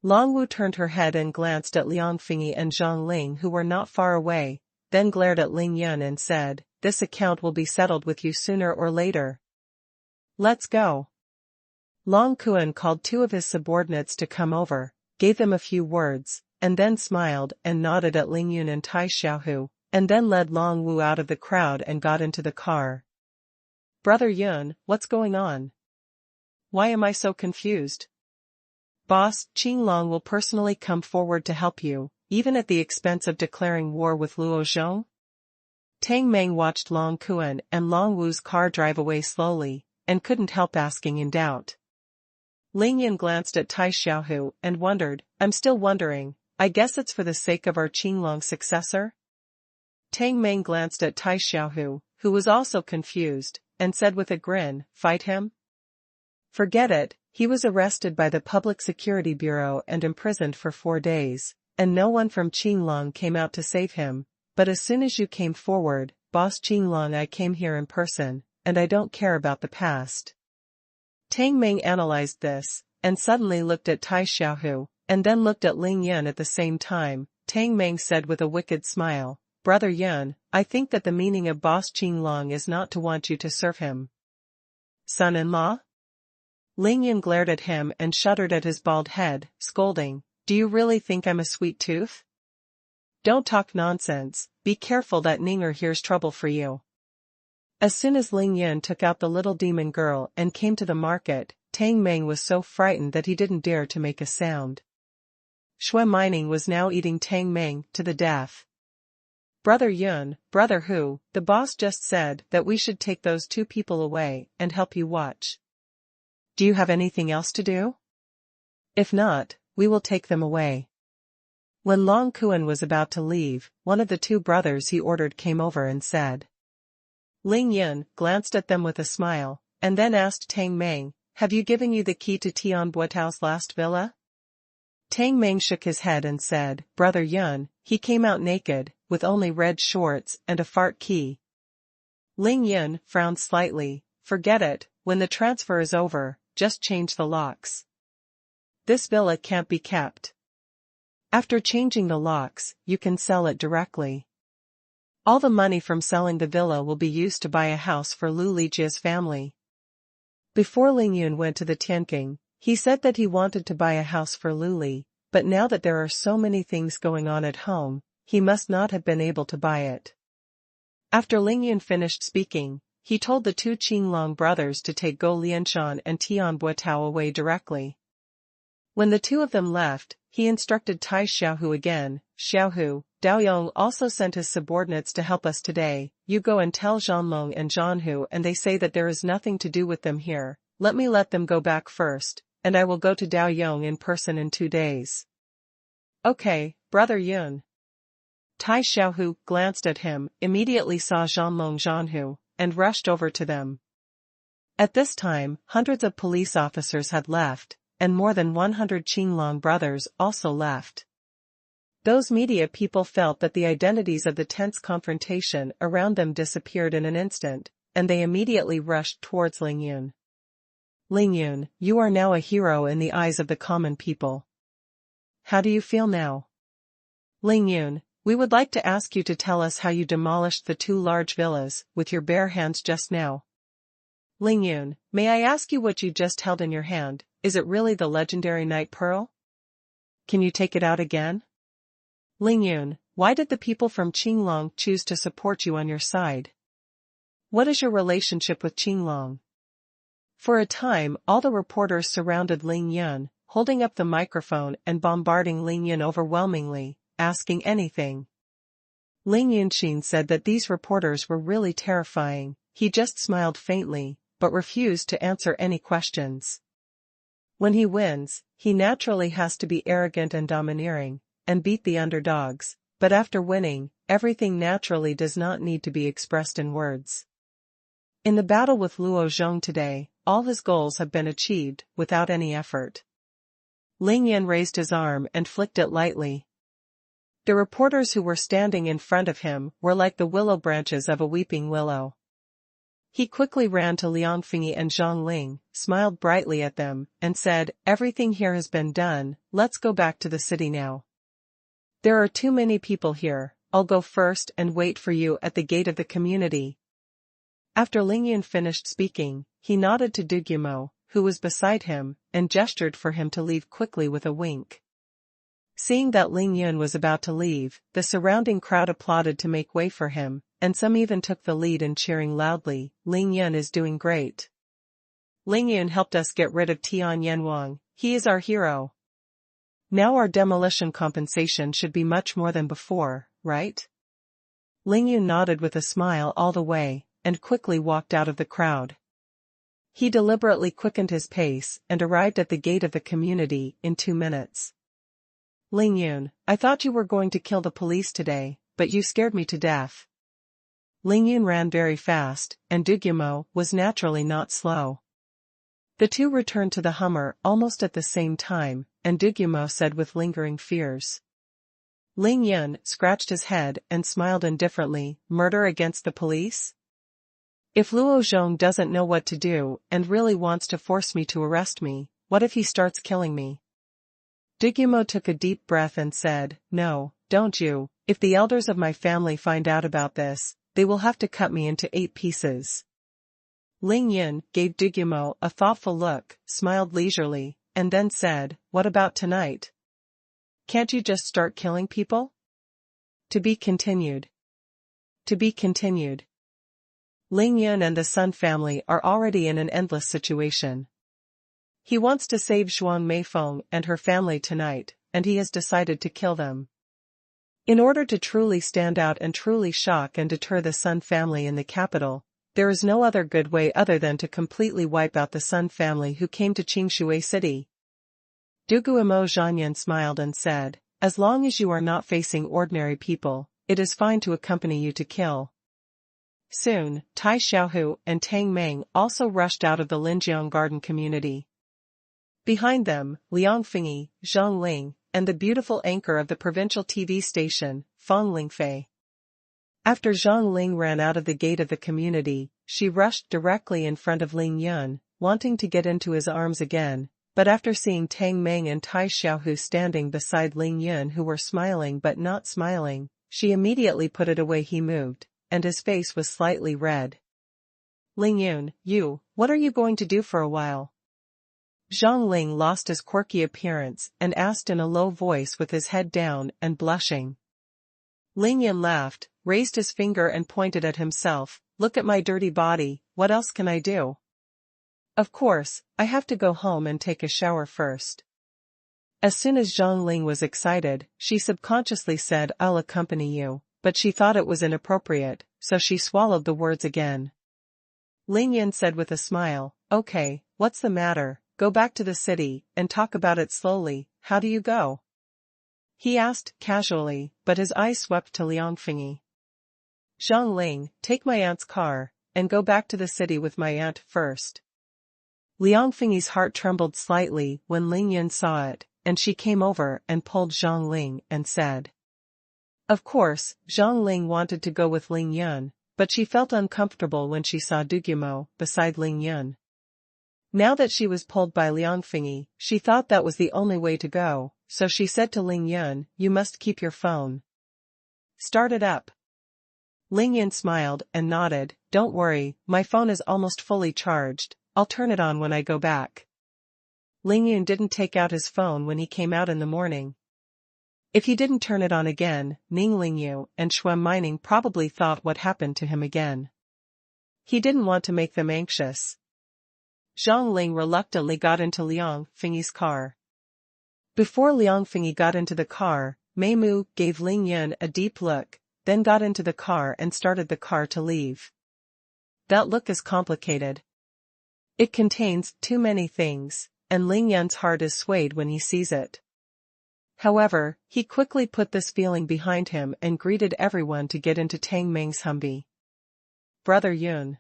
Long Wu turned her head and glanced at Liang Fingyi and Zhang Ling, who were not far away, then glared at Ling Yun and said, "This account will be settled with you sooner or later. Let's go." Long Kuan called two of his subordinates to come over, gave them a few words, and then smiled and nodded at Ling Yun and Tai Xiaohu, and then led Long Wu out of the crowd and got into the car. "Brother Yun, what's going on? Why am I so confused?" "Boss, Qinglong will personally come forward to help you, even at the expense of declaring war with Luo Zhong." Tang Meng watched Long Kuan and Long Wu's car drive away slowly, and couldn't help asking in doubt. Ling Yun glanced at Tai Xiaohu and wondered, "I'm still wondering, I guess it's for the sake of our Qinglong successor?" Tang Meng glanced at Tai Xiaohu, who was also confused, and said with a grin, "Fight him? Forget it, he was arrested by the Public Security Bureau and imprisoned for 4 days, and no one from Qinglong came out to save him, but as soon as you came forward, Boss Qinglong, I came here in person, and I don't care about the past." Tang Meng analyzed this, and suddenly looked at Tai Xiaohu, and then looked at Ling Yun at the same time. Tang Meng said with a wicked smile, "Brother Yun, I think that the meaning of Boss Qinglong is not to want you to serve him." "Son-in-law?" Ling Yun glared at him and shuddered at his bald head, scolding, "Do you really think I'm a sweet tooth? Don't talk nonsense, be careful that Ninger hears trouble for you." As soon as Ling Yun took out the little demon girl and came to the market, Tang Meng was so frightened that he didn't dare to make a sound. Shui Mining was now eating Tang Meng to the death. "Brother Yun, brother Hu, the boss just said that we should take those two people away and help you watch. Do you have anything else to do? If not, we will take them away." When Long Kuan was about to leave, one of the two brothers he ordered came over and said. Ling Yun glanced at them with a smile, and then asked Tang Meng, "Have you given you the key to Tian Buotao's last villa?" Tang Meng shook his head and said, "Brother Yun, he came out naked, with only red shorts and a fart key." Ling Yun frowned slightly, "Forget it, when the transfer is over, just change the locks. This villa can't be kept. After changing the locks, you can sell it directly. All the money from selling the villa will be used to buy a house for Lu Lijia's family." Before Ling Yun went to the Tianqing, he said that he wanted to buy a house for Lu Li, but now that there are so many things going on at home, he must not have been able to buy it. After Ling Yun finished speaking, he told the two Qinglong brothers to take Go Lianshan and Tian Buotao away directly. When the two of them left, he instructed Tai Xiaohu again, "Xiaohu, Daoyong also sent his subordinates to help us today, you go and tell Zhanlong and Zhanhu, and they say that there is nothing to do with them here, let them go back first, and I will go to Daoyong in person in 2 days." "Okay, brother Yun." Tai Xiaohu glanced at him, immediately saw Zhanlong Zhanhu, and rushed over to them. At this time, hundreds of police officers had left, and more than 100 Qinglong brothers also left. Those media people felt that the identities of the tense confrontation around them disappeared in an instant, and they immediately rushed towards Ling Yun. "Ling Yun, you are now a hero in the eyes of the common people. How do you feel now? Ling Yun, we would like to ask you to tell us how you demolished the 2 large villas with your bare hands just now. Ling Yun, may I ask you what you just held in your hand, is it really the legendary Night Pearl? Can you take it out again? Ling Yun, why did the people from Qinglong choose to support you on your side? What is your relationship with Qinglong? For a time, all the reporters surrounded Ling Yun, holding up the microphone and bombarding Ling Yun overwhelmingly, asking anything. Ling Yunxin said that these reporters were really terrifying. He just smiled faintly, but refused to answer any questions. When he wins, he naturally has to be arrogant and domineering, and beat the underdogs, but after winning, everything naturally does not need to be expressed in words. In the battle with Luo Zheng today, all his goals have been achieved, without any effort. Ling Yan raised his arm and flicked it lightly. The reporters who were standing in front of him were like the willow branches of a weeping willow. He quickly ran to Liang Fingyi and Zhang Ling, smiled brightly at them, and said, "Everything here has been done, let's go back to the city now. There are too many people here, I'll go first and wait for you at the gate of the community." After Ling Yun finished speaking, he nodded to Du Guimo, who was beside him, and gestured for him to leave quickly with a wink. Seeing that Ling Yun was about to leave, the surrounding crowd applauded to make way for him, and some even took the lead in cheering loudly, "Ling Yun is doing great. Ling Yun helped us get rid of Tian Yanwang, he is our hero. Now our demolition compensation should be much more than before, right?" Ling Yun nodded with a smile all the way, and quickly walked out of the crowd. He deliberately quickened his pace and arrived at the gate of the community in 2 minutes. "Ling Yun, I thought you were going to kill the police today, but you scared me to death." Ling Yun ran very fast, and Du Guimo was naturally not slow. The two returned to the Hummer almost at the same time, and Du Guimo said with lingering fears. Ling Yun scratched his head and smiled indifferently, "Murder against the police? If Luo Zheng doesn't know what to do and really wants to force me to arrest me, what if he starts killing me?" Du Guimo took a deep breath and said, "No, don't you. If the elders of my family find out about this, they will have to cut me into 8 pieces." Ling Yun gave Du Guimo a thoughtful look, smiled leisurely, and then said, "What about tonight? Can't you just start killing people?" To be continued. To be continued. Ling Yun and the Sun family are already in an endless situation. He wants to save Zhuang Meifeng and her family tonight, and he has decided to kill them. In order to truly stand out and truly shock and deter the Sun family in the capital, there is no other good way other than to completely wipe out the Sun family who came to Qingshui City. Du Guimo Zhanyan smiled and said, "As long as you are not facing ordinary people, it is fine to accompany you to kill." Soon, Tai Xiaohu and Tang Meng also rushed out of the Linjiang Garden community. Behind them, Liang Fingyi, Zhang Ling, and the beautiful anchor of the provincial TV station, Feng Lingfei. After Zhang Ling ran out of the gate of the community, she rushed directly in front of Ling Yun, wanting to get into his arms again, but after seeing Tang Meng and Tai Xiaohu standing beside Ling Yun who were smiling but not smiling, she immediately put it away. He moved, and his face was slightly red. "Ling Yun, what are you going to do for a while?" Zhang Ling lost his quirky appearance and asked in a low voice with his head down and blushing. Ling Yun laughed, raised his finger and pointed at himself, "Look at my dirty body, what else can I do? Of course, I have to go home and take a shower first." As soon as Zhang Ling was excited, she subconsciously said, "I'll accompany you," but she thought it was inappropriate, so she swallowed the words again. Ling Yun said with a smile, "Okay, what's the matter? Go back to the city, and talk about it slowly. How do you go?" He asked, casually, but his eyes swept to Liang Fingyi. "Zhang Ling, take my aunt's car, and go back to the city with my aunt first." Liang Fingyi's heart trembled slightly when Ling Yun saw it, and she came over and pulled Zhang Ling and said. Of course, Zhang Ling wanted to go with Ling Yun, but she felt uncomfortable when she saw Du Guimo beside Ling Yun. Now that she was pulled by Liang Fingyi, she thought that was the only way to go, so she said to Ling Yun, "You must keep your phone. Start it up." Ling Yun smiled and nodded, "Don't worry, my phone is almost fully charged, I'll turn it on when I go back." Ling Yun didn't take out his phone when he came out in the morning. If he didn't turn it on again, Ning Lingyu and Shuem Mining probably thought what happened to him again. He didn't want to make them anxious. Zhang Ling reluctantly got into Liang Fengyi's car. Before Liang Fengyi got into the car, Mei Mu gave Ling Yun a deep look, then got into the car and started the car to leave. That look is complicated. It contains too many things, and Ling Yun's heart is swayed when he sees it. However, he quickly put this feeling behind him and greeted everyone to get into Tang Meng's Humvee. Brother Yun.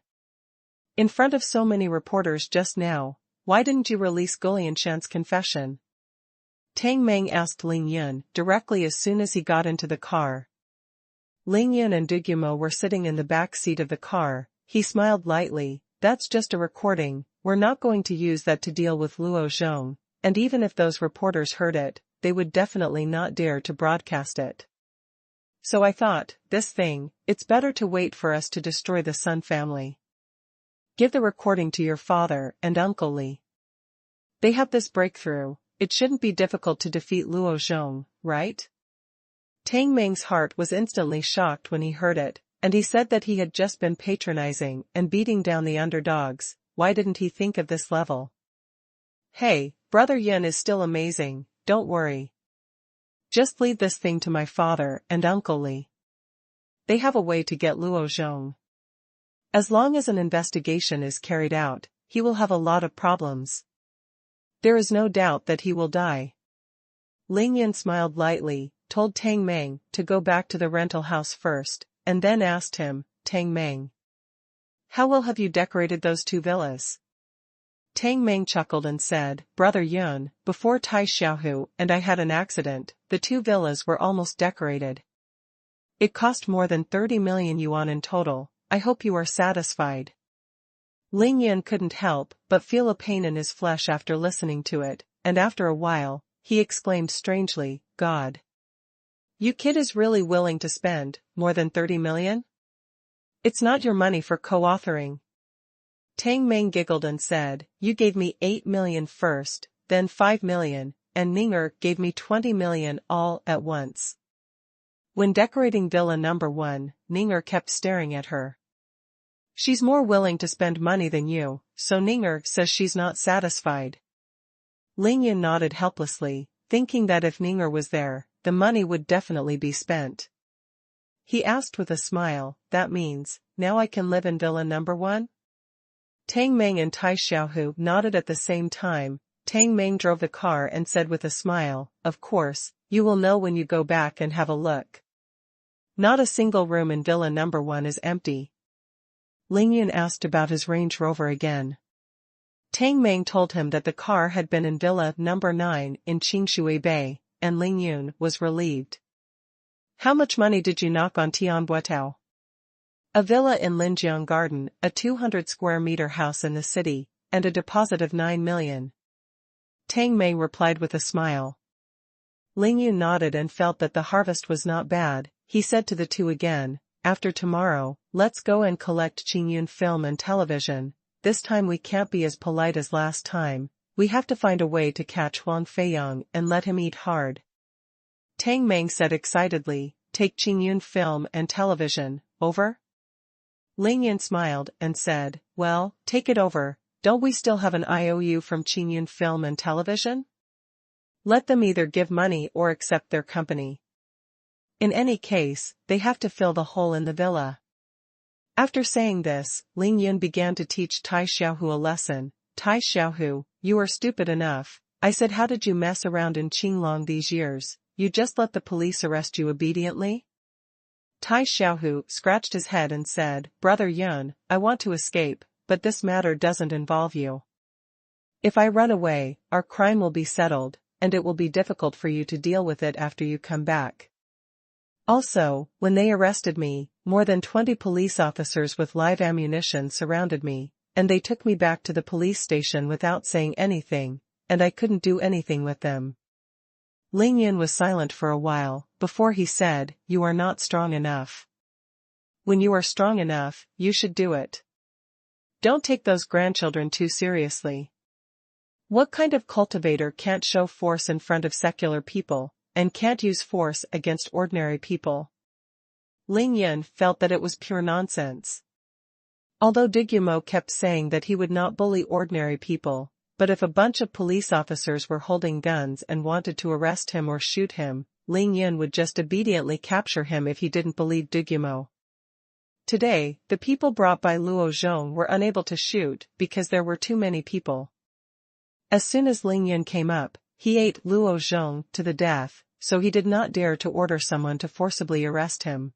In front of so many reporters just now, why didn't you release Gulianshan's confession? Tang Meng asked Ling Yun directly as soon as he got into the car. Ling Yun and Dugumo were sitting in the back seat of the car. He smiled lightly. That's just a recording, we're not going to use that to deal with Luo Zhong, and even if those reporters heard it, they would definitely not dare to broadcast it. So I thought, this thing, it's better to wait for us to destroy the Sun family. Give the recording to your father and Uncle Li. They have this breakthrough, it shouldn't be difficult to defeat Luo Zhong, right? Tang Meng's heart was instantly shocked when he heard it, and he said that he had just been patronizing and beating down the underdogs. Why didn't he think of this level? Hey, Brother Yun is still amazing, don't worry. Just leave this thing to my father and Uncle Li. They have a way to get Luo Zhong. As long as an investigation is carried out, he will have a lot of problems. There is no doubt that he will die. Ling Yun smiled lightly, told Tang Meng to go back to the rental house first, and then asked him, Tang Meng, how well have you decorated those 2 villas? Tang Meng chuckled and said, Brother Yun, before Tai Xiaohu and I had an accident, the 2 villas were almost decorated. It cost more than 30 million yuan in total, I hope you are satisfied. Ling Yun couldn't help but feel a pain in his flesh after listening to it, and after a while, he exclaimed strangely, God. You kid is really willing to spend more than 30 million? It's not your money for co-authoring. Tang Meng giggled and said, you gave me 8 million first, then 5 million, and Ninger gave me 20 million all at once. When decorating Villa number 1, Ninger kept staring at her. She's more willing to spend money than you, so Ninger says she's not satisfied. Ling Yun nodded helplessly, thinking that if Ninger was there, the money would definitely be spent. He asked with a smile, that means, now I can live in Villa number 1? Tang Meng and Tai Xiaohu nodded at the same time. Tang Meng drove the car and said with a smile, of course, you will know when you go back and have a look. Not a single room in Villa number 1 is empty. Ling Yun asked about his Range Rover again. Tang Meng told him that the car had been in Villa number 9 in Qingshui Bay, and Ling Yun was relieved. How much money did you knock on Tianbuetao? A villa in Linjiang Garden, a 200 square meter house in the city, and a deposit of 9 million. Tang Meng replied with a smile. Ling Yun nodded and felt that the harvest was not bad. He said to the 2 again, after tomorrow, let's go and collect Qingyun film and television. This time we can't be as polite as last time, we have to find a way to catch Huang Feiyang and let him eat hard. Tang Meng said excitedly, take Qingyun film and television, over? Ling Yun smiled and said, well, take it over, don't we still have an IOU from Qingyun film and television? Let them either give money or accept their company. In any case, they have to fill the hole in the villa. After saying this, Ling Yun began to teach Tai Xiaohu a lesson. Tai Xiaohu, you are stupid enough. I said, how did you mess around in Qinglong these years? You just let the police arrest you obediently? Tai Xiaohu scratched his head and said, Brother Yun, I want to escape, but this matter doesn't involve you. If I run away, our crime will be settled, and it will be difficult for you to deal with it after you come back. Also, when they arrested me, more than 20 police officers with live ammunition surrounded me, and they took me back to the police station without saying anything, and I couldn't do anything with them. Ling Yun was silent for a while, before he said, you are not strong enough. When you are strong enough, you should do it. Don't take those grandchildren too seriously. What kind of cultivator can't show force in front of secular people, and can't use force against ordinary people? Ling Yun felt that it was pure nonsense. Although Digumo kept saying that he would not bully ordinary people, but if a bunch of police officers were holding guns and wanted to arrest him or shoot him, Ling Yun would just obediently capture him if he didn't believe Digumo. Today, the people brought by Luo Zheng were unable to shoot because there were too many people. As soon as Ling Yun came up, he ate Luo Zheng to the death, so he did not dare to order someone to forcibly arrest him.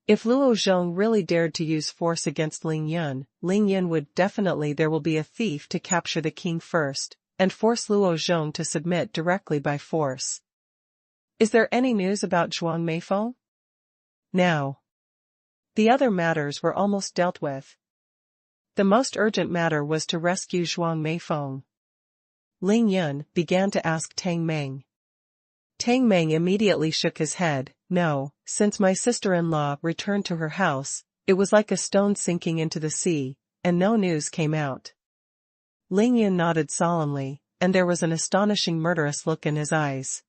If Luo Zheng really dared to use force against Ling Yun would definitely there will be a thief to capture the king first, and force Luo Zheng to submit directly by force. Is there any news about Zhuang Meifeng? Now. The other matters were almost dealt with. The most urgent matter was to rescue Zhuang Meifeng. Ling Yun began to ask Tang Meng. Tang Meng immediately shook his head. No, since my sister-in-law returned to her house, it was like a stone sinking into the sea, and no news came out. Ling Yun nodded solemnly, and there was an astonishing murderous look in his eyes.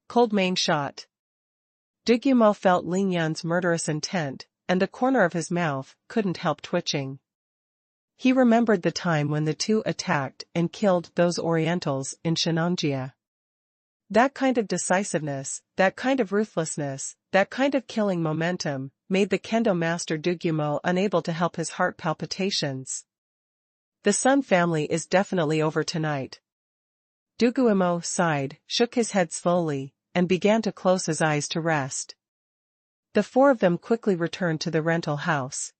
Cold main shot. Digumo felt Ling Yun's murderous intent, and the corner of his mouth couldn't help twitching. He remembered the time when the two attacked and killed those Orientals in Shenangjia. That kind of decisiveness, that kind of ruthlessness, that kind of killing momentum, made the kendo master Digumo unable to help his heart palpitations. The Sun family is definitely over tonight. Digumo sighed, shook his head slowly, and began to close his eyes to rest. The four of them quickly returned to the rental house.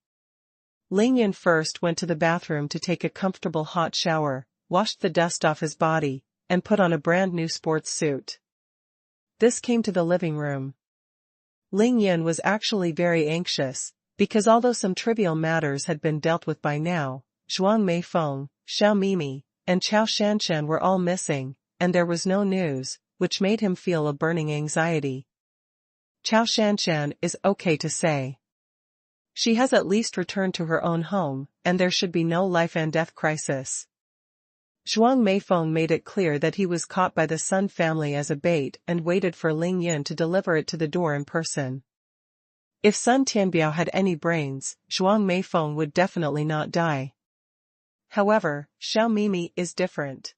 Ling Yun first went to the bathroom to take a comfortable hot shower, washed the dust off his body, and put on a brand new sports suit. This came to the living room. Ling Yun was actually very anxious, because although some trivial matters had been dealt with by now, Zhuang Meifeng, Xiao Mimi, and Chao Shanshan were all missing, and there was no news, which made him feel a burning anxiety. Chao Shanshan is okay to say. She has at least returned to her own home, and there should be no life and death crisis. Zhuang Meifeng made it clear that he was caught by the Sun family as a bait and waited for Ling Yun to deliver it to the door in person. If Sun Tianbiao had any brains, Zhuang Meifeng would definitely not die. However, Xiao Mimi is different.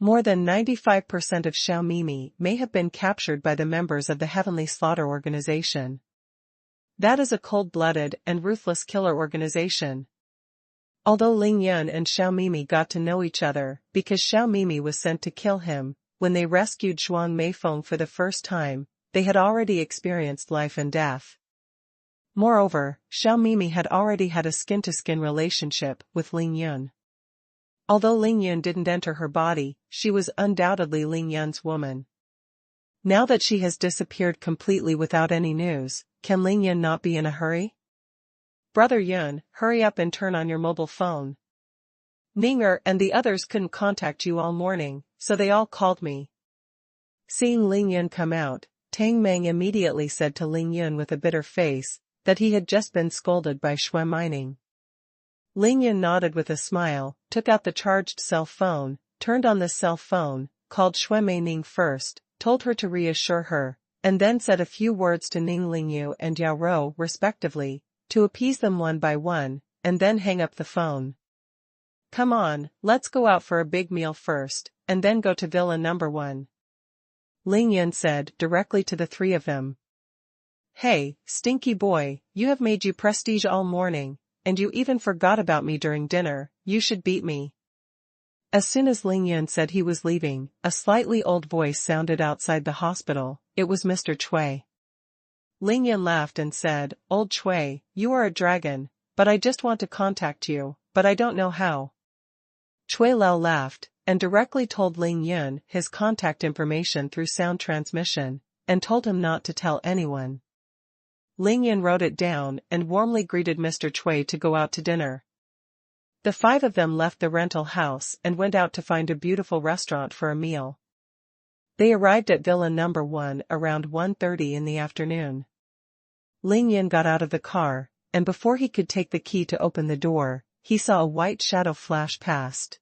More than 95% of Xiao Mimi may have been captured by the members of the Heavenly Slaughter Organization. That is a cold-blooded and ruthless killer organization. Although Ling Yun and Xiao Mimi got to know each other because Xiao Mimi was sent to kill him, when they rescued Zhuang Meifeng for the first time, they had already experienced life and death. Moreover, Xiao Mimi had already had a skin-to-skin relationship with Ling Yun. Although Ling Yun didn't enter her body, she was undoubtedly Ling Yun's woman. Now that she has disappeared completely without any news, can Ling Yun not be in a hurry? Brother Yun, hurry up and turn on your mobile phone. Ninger and the others couldn't contact you all morning, so they all called me. Seeing Ling Yun come out, Tang Meng immediately said to Ling Yun with a bitter face that he had just been scolded by Shui Mining. Ling Yun nodded with a smile, took out the charged cell phone, turned on the cell phone, called Shui Meining first, told her to reassure her, and then said a few words to Ning Lingyu and Yao Rou respectively, to appease them one by one, and then hang up the phone. Come on, let's go out for a big meal first, and then go to Villa number 1. Ling Yun said directly to the three of them. Hey, stinky boy, you have made you prestige all morning, and you even forgot about me during dinner, you should beat me. As soon as Ling Yun said he was leaving, a slightly old voice sounded outside the hospital. It was Mr. Chui. Ling Yun laughed and said, Old Chui, you are a dragon, but I just want to contact you, but I don't know how. Chui Lao laughed, and directly told Ling Yun his contact information through sound transmission, and told him not to tell anyone. Ling Yun wrote it down and warmly greeted Mr. Chui to go out to dinner. The five of them left the rental house and went out to find a beautiful restaurant for a meal. They arrived at Villa number 1 around 1:30 in the afternoon. Ling Yun got out of the car, and before he could take the key to open the door, he saw a white shadow flash past.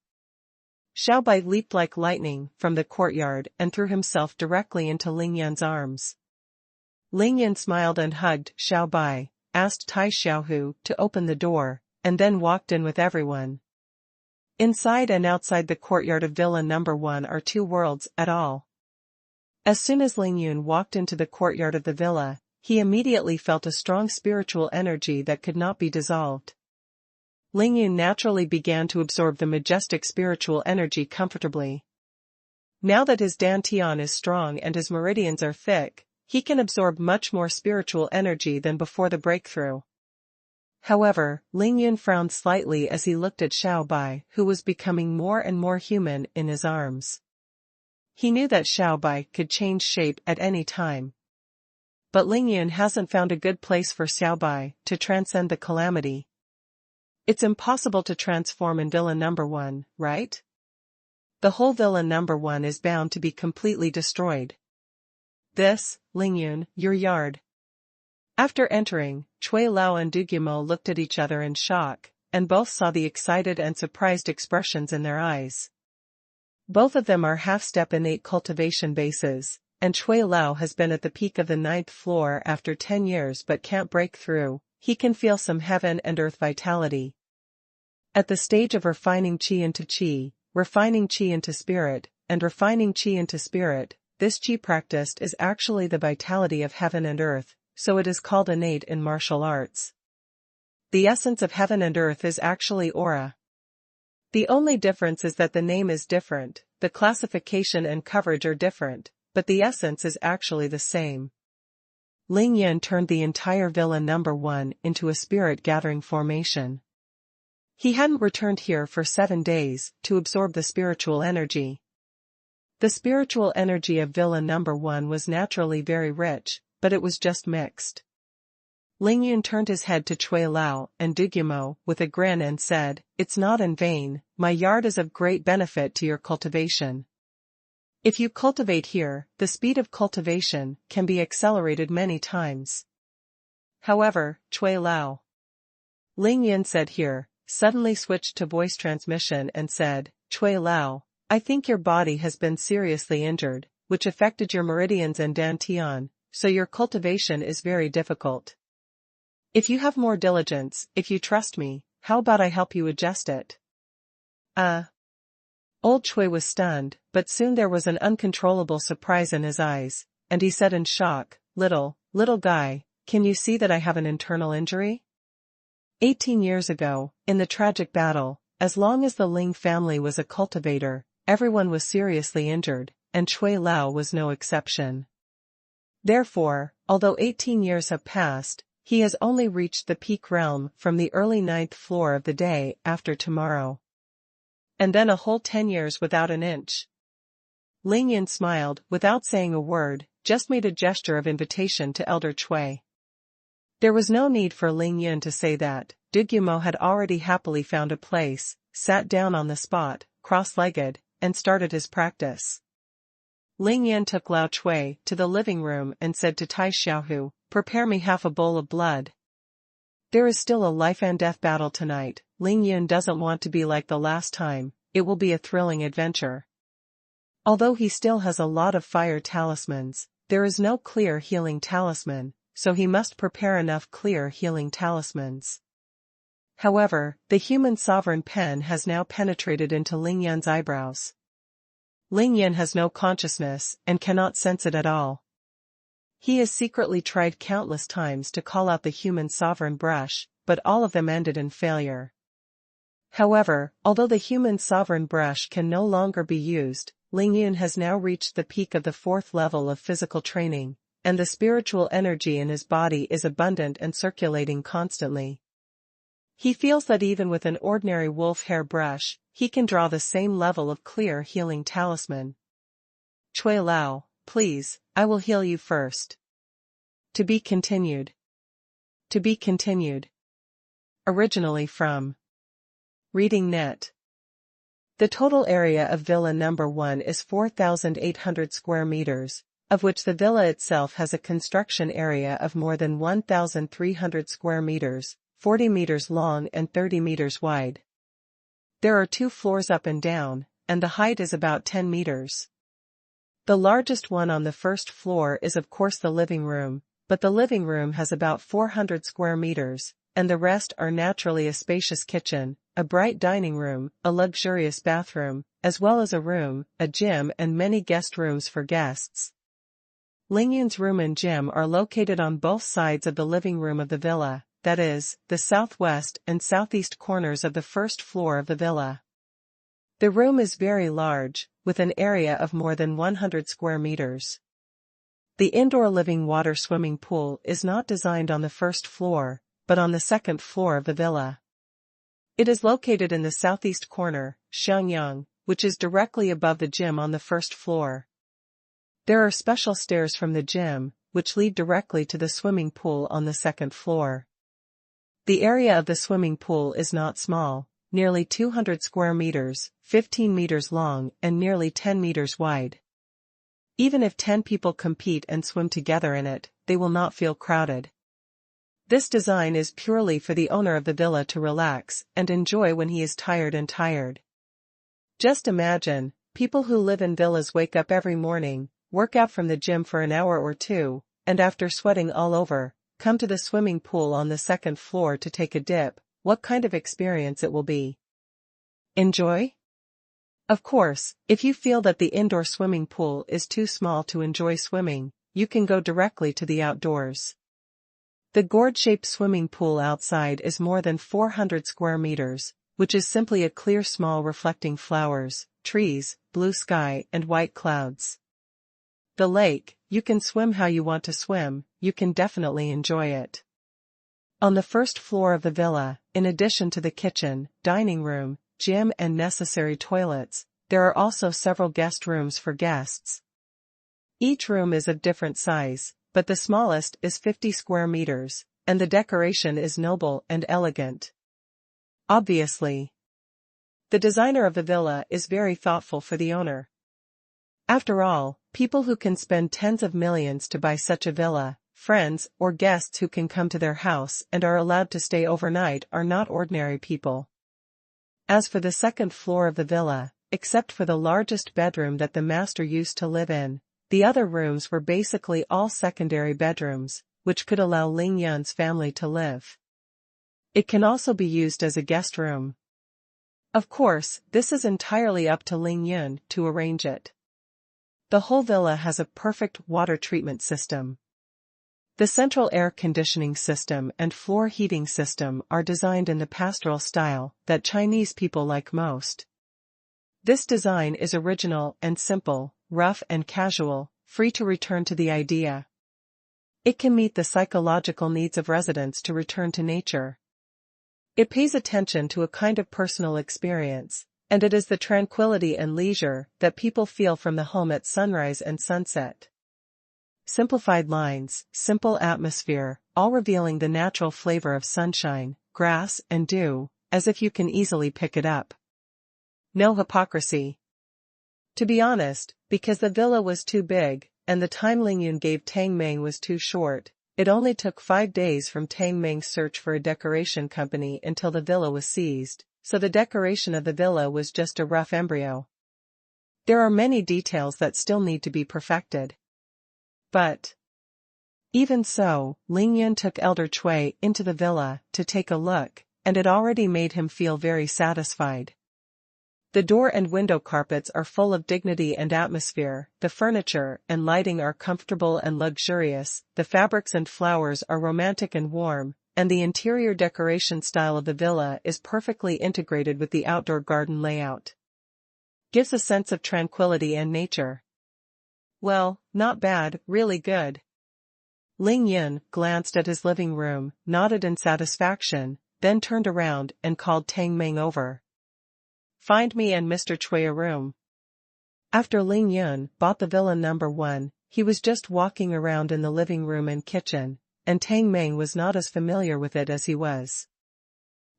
Xiao Bai leaped like lightning from the courtyard and threw himself directly into Ling Yun's arms. Ling Yun smiled and hugged Xiao Bai, asked Tai Xiaohu to open the door, and then walked in with everyone. Inside and outside the courtyard of Villa Number 1 are two worlds at all. As soon as Ling Yun walked into the courtyard of the villa, he immediately felt a strong spiritual energy that could not be dissolved. Ling Yun naturally began to absorb the majestic spiritual energy comfortably. Now that his dantian is strong and his meridians are thick, he can absorb much more spiritual energy than before the breakthrough. However, Ling Yun frowned slightly as he looked at Xiao Bai, who was becoming more and more human in his arms. He knew that Xiao Bai could change shape at any time. But Ling Yun hasn't found a good place for Xiao Bai to transcend the calamity. It's impossible to transform in Villa Number 1, right? The whole Villa Number 1 is bound to be completely destroyed. This, Ling Yun, your yard. After entering, Cui Lao and Du Guimo looked at each other in shock, and both saw the excited and surprised expressions in their eyes. Both of them are half-step innate cultivation bases, and Cui Lao has been at the peak of the 9th floor after 10 years but can't break through. He can feel some heaven and earth vitality. At the stage of refining Qi into Qi, refining Qi into spirit, and refining Qi into spirit, this Qi practiced is actually the vitality of heaven and earth, so it is called innate in martial arts. The essence of heaven and earth is actually aura. The only difference is that the name is different, the classification and coverage are different, but the essence is actually the same. Ling Yun turned the entire Villa Number 1 into a spirit-gathering formation. He hadn't returned here for 7 days to absorb the spiritual energy. The spiritual energy of Villa Number 1 was naturally very rich, but it was just mixed. Ling Yun turned his head to Cui Lao and Du Guimo with a grin and said, "It's not in vain, my yard is of great benefit to your cultivation. If you cultivate here, the speed of cultivation can be accelerated many times." However, Cui Lao, Ling Yun said here, suddenly switched to voice transmission and said, "Cui Lao, I think your body has been seriously injured, which affected your meridians and dantian, so your cultivation is very difficult. If you have more diligence, if you trust me, how about I help you adjust it?" Old Cui was stunned, but soon there was an uncontrollable surprise in his eyes, and he said in shock, little guy, can you see that I have an internal injury? 18 years ago, in the tragic battle, as long as the Ling family was a cultivator, everyone was seriously injured, and Cui Lao was no exception. Therefore, although 18 years have passed, he has only reached the peak realm from the early 9th floor of the day after tomorrow. And then a whole 10 years without an inch. Ling Yun smiled, without saying a word, just made a gesture of invitation to Elder Cui. There was no need for Ling Yun to say that. Du Guimo had already happily found a place, sat down on the spot, cross-legged, and started his practice. Ling Yun took Lao Cui to the living room and said to Tai Xiaohu, "Prepare me half a bowl of blood. There is still a life and death battle tonight. Ling Yun doesn't want to be like the last time, it will be a thrilling adventure." Although he still has a lot of fire talismans, there is no clear healing talisman, so he must prepare enough clear healing talismans. However, the human sovereign pen has now penetrated into Ling Yun's eyebrows. Ling Yun has no consciousness and cannot sense it at all. He has secretly tried countless times to call out the human sovereign brush, but all of them ended in failure. However, although the human sovereign brush can no longer be used, Ling Yun has now reached the peak of the 4th level of physical training, and the spiritual energy in his body is abundant and circulating constantly. He feels that even with an ordinary wolf hair brush, he can draw the same level of clear healing talisman. "Cui Lao, please, I will heal you first." To be continued. To be continued. Originally from Reading Net. The total area of Villa Number 1 is 4,800 square meters, of which the villa itself has a construction area of more than 1,300 square meters, 40 meters long and 30 meters wide. There are 2 floors up and down, and the height is about 10 meters. The largest one on the first floor is of course the living room, but the living room has about 400 square meters, and the rest are naturally a spacious kitchen, a bright dining room, a luxurious bathroom, as well as a room, a gym and many guest rooms for guests. Lingyun's room and gym are located on both sides of the living room of the villa, that is, the southwest and southeast corners of the first floor of the villa. The room is very large, with an area of more than 100 square meters. The indoor living water swimming pool is not designed on the first floor, but on the second floor of the villa. It is located in the southeast corner, xuanhuan, which is directly above the gym on the first floor. There are special stairs from the gym, which lead directly to the swimming pool on the second floor. The area of the swimming pool is not small, nearly 200 square meters, 15 meters long and nearly 10 meters wide. Even if 10 people compete and swim together in it, they will not feel crowded. This design is purely for the owner of the villa to relax and enjoy when he is tired. Just imagine, people who live in villas wake up every morning, work out from the gym for an hour or two, and after sweating all over, come to the swimming pool on the second floor to take a dip. What kind of experience it will be? Enjoy? Of course, if you feel that the indoor swimming pool is too small to enjoy swimming, you can go directly to the outdoors. The gourd-shaped swimming pool outside is more than 400 square meters, which is simply a clear small reflecting flowers, trees, blue sky and white clouds. The lake, you can swim how you want to swim, you can definitely enjoy it. On the first floor of the villa, in addition to the kitchen, dining room, gym and necessary toilets, there are also several guest rooms for guests. Each room is of different size, but the smallest is 50 square meters, and the decoration is noble and elegant. Obviously, the designer of the villa is very thoughtful for the owner. After all, people who can spend tens of millions to buy such a villa, friends or guests who can come to their house and are allowed to stay overnight are not ordinary people. As for the second floor of the villa, except for the largest bedroom that the master used to live in, the other rooms were basically all secondary bedrooms, which could allow Lingyun's family to live. It can also be used as a guest room. Of course, this is entirely up to Lingyun to arrange it. The whole villa has a perfect water treatment system. The central air conditioning system and floor heating system are designed in the pastoral style that Chinese people like most. This design is original and simple, rough and casual, free to return to the idea. It can meet the psychological needs of residents to return to nature. It pays attention to a kind of personal experience, and it is the tranquility and leisure that people feel from the home at sunrise and sunset. Simplified lines, simple atmosphere, all revealing the natural flavor of sunshine, grass and dew, as if you can easily pick it up. No hypocrisy. To be honest, because the villa was too big, and the time Lingyun gave Tang Meng was too short, it only took 5 days from Tang Meng's search for a decoration company until the villa was seized, so the decoration of the villa was just a rough embryo. There are many details that still need to be perfected. But even so, Lingyun took Elder Chui into the villa to take a look, and it already made him feel very satisfied. The door and window carpets are full of dignity and atmosphere, the furniture and lighting are comfortable and luxurious, the fabrics and flowers are romantic and warm, and the interior decoration style of the villa is perfectly integrated with the outdoor garden layout. Gives a sense of tranquility and nature. Well, not bad, really good. Lingyun glanced at his living room, nodded in satisfaction, then turned around and called Tang Meng over. Find me and Mr. Chui a room. After Lingyun bought the villa number 1, he was just walking around in the living room and kitchen, and Tang Meng was not as familiar with it as he was.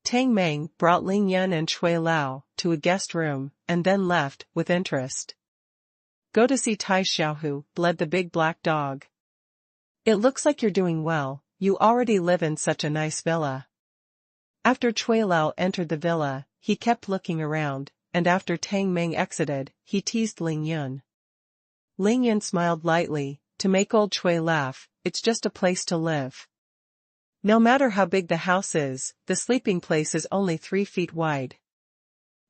Tang Meng brought Lingyun and Chui Lao to a guest room, and then left, with interest. Go to see Tai Xiaohu, bled the big black dog. It looks like you're doing well, you already live in such a nice villa. After Chui Lao entered the villa, he kept looking around, and after Tang Meng exited, he teased Lingyun. Lingyun smiled lightly, to make old Chui laugh, it's just a place to live. No matter how big the house is, the sleeping place is only 3 feet wide.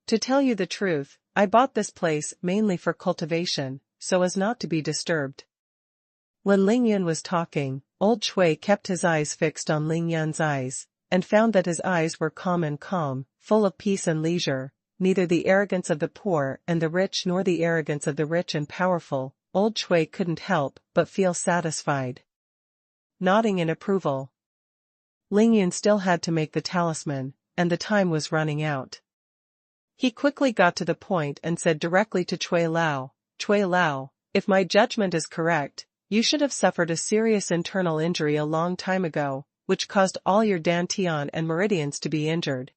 To tell you the truth, I bought this place mainly for cultivation, so as not to be disturbed. When Ling Yun was talking, old Chui kept his eyes fixed on Ling Yun's eyes, and found that his eyes were calm, full of peace and leisure, neither the arrogance of the poor and the rich nor the arrogance of the rich and powerful. Old Chui couldn't help but feel satisfied. Nodding in approval. Ling Yun still had to make the talisman, and the time was running out. He quickly got to the point and said directly to Chui Lao, if my judgment is correct, you should have suffered a serious internal injury a long time ago, which caused all your dantian and meridians to be injured.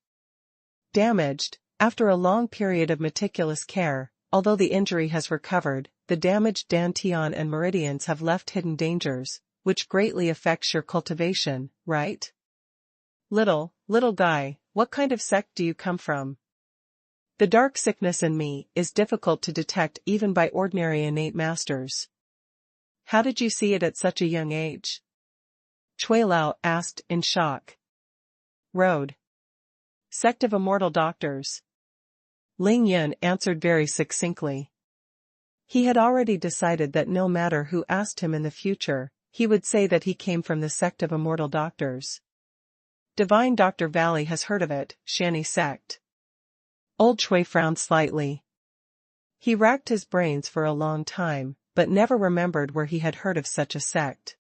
Damaged, after a long period of meticulous care, although the injury has recovered, the damaged dantian and meridians have left hidden dangers, which greatly affects your cultivation, right? Little guy, what kind of sect do you come from? The dark sickness in me is difficult to detect even by ordinary innate masters. How did you see it at such a young age? Chui Lao asked in shock. Road. Sect of Immortal Doctors. Ling Yun answered very succinctly. He had already decided that no matter who asked him in the future, he would say that he came from the sect of Immortal Doctors. Divine Dr. Valley has heard of it, Shani sect. Old Chui frowned slightly. He racked his brains for a long time, but never remembered where he had heard of such a sect.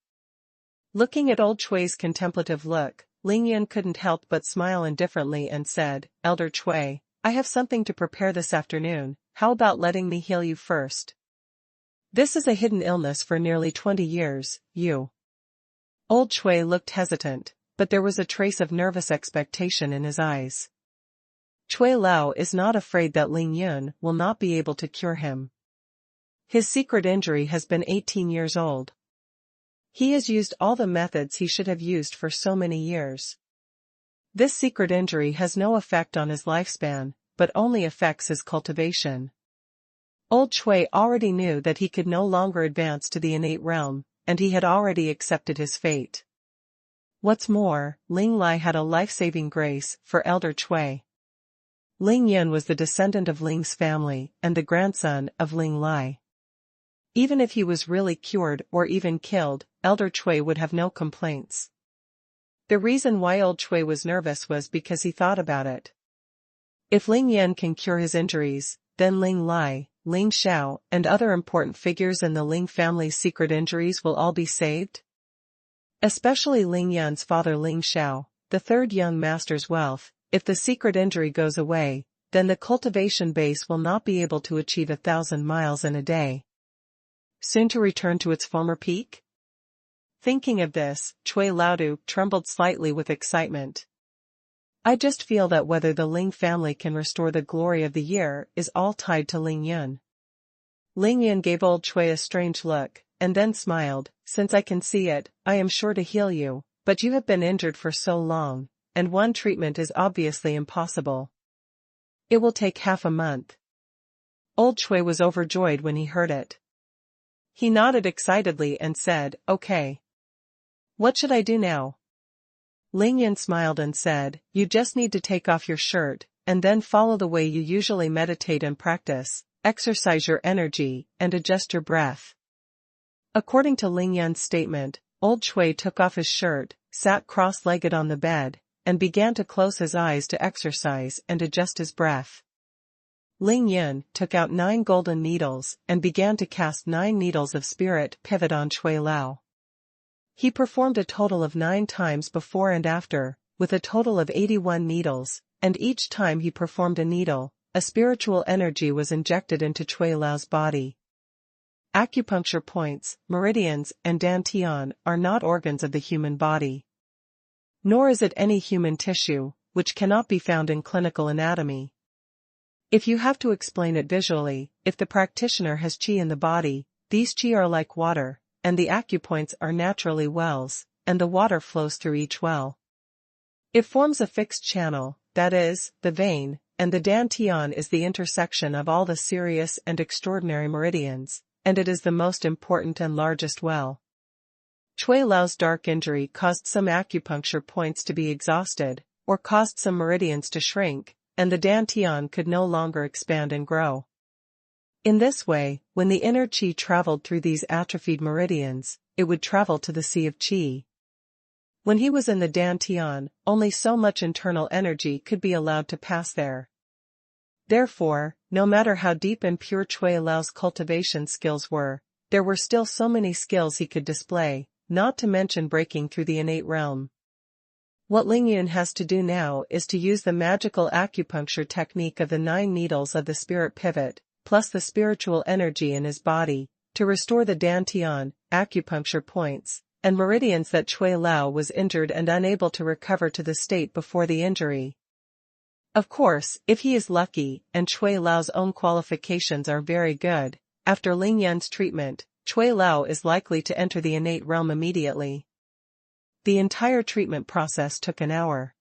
Looking at old Chui's contemplative look, Ling Yun couldn't help but smile indifferently and said, Elder Chui, I have something to prepare this afternoon, how about letting me heal you first? This is a hidden illness for nearly 20 years, you. Old Chui looked hesitant, but there was a trace of nervous expectation in his eyes. Chui Lao is not afraid that Ling Yun will not be able to cure him. His secret injury has been 18 years old. He has used all the methods he should have used for so many years. This secret injury has no effect on his lifespan, but only affects his cultivation. Old Chui already knew that he could no longer advance to the innate realm, and he had already accepted his fate. What's more, Ling Lai had a life-saving grace for Elder Chui. Ling Yun was the descendant of Ling's family and the grandson of Ling Lai. Even if he was really cured or even killed, Elder Chui would have no complaints. The reason why old Chui was nervous was because he thought about it. If Ling Yun can cure his injuries, then Ling Lai, Ling Xiao, and other important figures in the Ling family's secret injuries will all be saved. Especially Ling Yun's father Ling Xiao, the third young master's wealth. If the secret injury goes away, then the cultivation base will not be able to achieve 1,000 miles in a day. Soon to return to its former peak? Thinking of this, Chui Lao trembled slightly with excitement. I just feel that whether the Ling family can restore the glory of the year is all tied to Ling Yun. Ling Yun gave old Chui a strange look, and then smiled. Since I can see it, I am sure to heal you, but you have been injured for so long, and one treatment is obviously impossible. It will take half a month. Old Chui was overjoyed when he heard it. He nodded excitedly and said, okay. What should I do now? Ling Yun smiled and said, you just need to take off your shirt, and then follow the way you usually meditate and practice, exercise your energy, and adjust your breath. According to Ling Yun's statement, old Chui took off his shirt, sat cross-legged on the bed, and began to close his eyes to exercise and adjust his breath. Ling Yun took out 9 golden needles and began to cast 9 needles of spirit pivot on Chui Lao. He performed a total of 9 times before and after, with a total of 81 needles, and each time he performed a needle, a spiritual energy was injected into Chui Lao's body. Acupuncture points, meridians, and dantian are not organs of the human body. Nor is it any human tissue, which cannot be found in clinical anatomy. If you have to explain it visually, if the practitioner has qi in the body, these qi are like water, and the acupoints are naturally wells, and the water flows through each well. It forms a fixed channel, that is, the vein, and the dantian is the intersection of all the serious and extraordinary meridians, and it is the most important and largest well. Chui Lao's dark injury caused some acupuncture points to be exhausted, or caused some meridians to shrink, and the dantian could no longer expand and grow. In this way, when the inner qi traveled through these atrophied meridians, it would travel to the sea of qi. When he was in the dantian, only so much internal energy could be allowed to pass there. Therefore, no matter how deep and pure Chui Lao's cultivation skills were, there were still so many skills he could display, not to mention breaking through the innate realm. What Lingyun has to do now is to use the magical acupuncture technique of the 9 needles of the spirit pivot, plus the spiritual energy in his body, to restore the dantian, acupuncture points, and meridians that Chui Lao was injured and unable to recover to the state before the injury. Of course, if he is lucky, and Chui Lao's own qualifications are very good, after Lingyun's treatment, Chui Lao is likely to enter the innate realm immediately. The entire treatment process took an hour.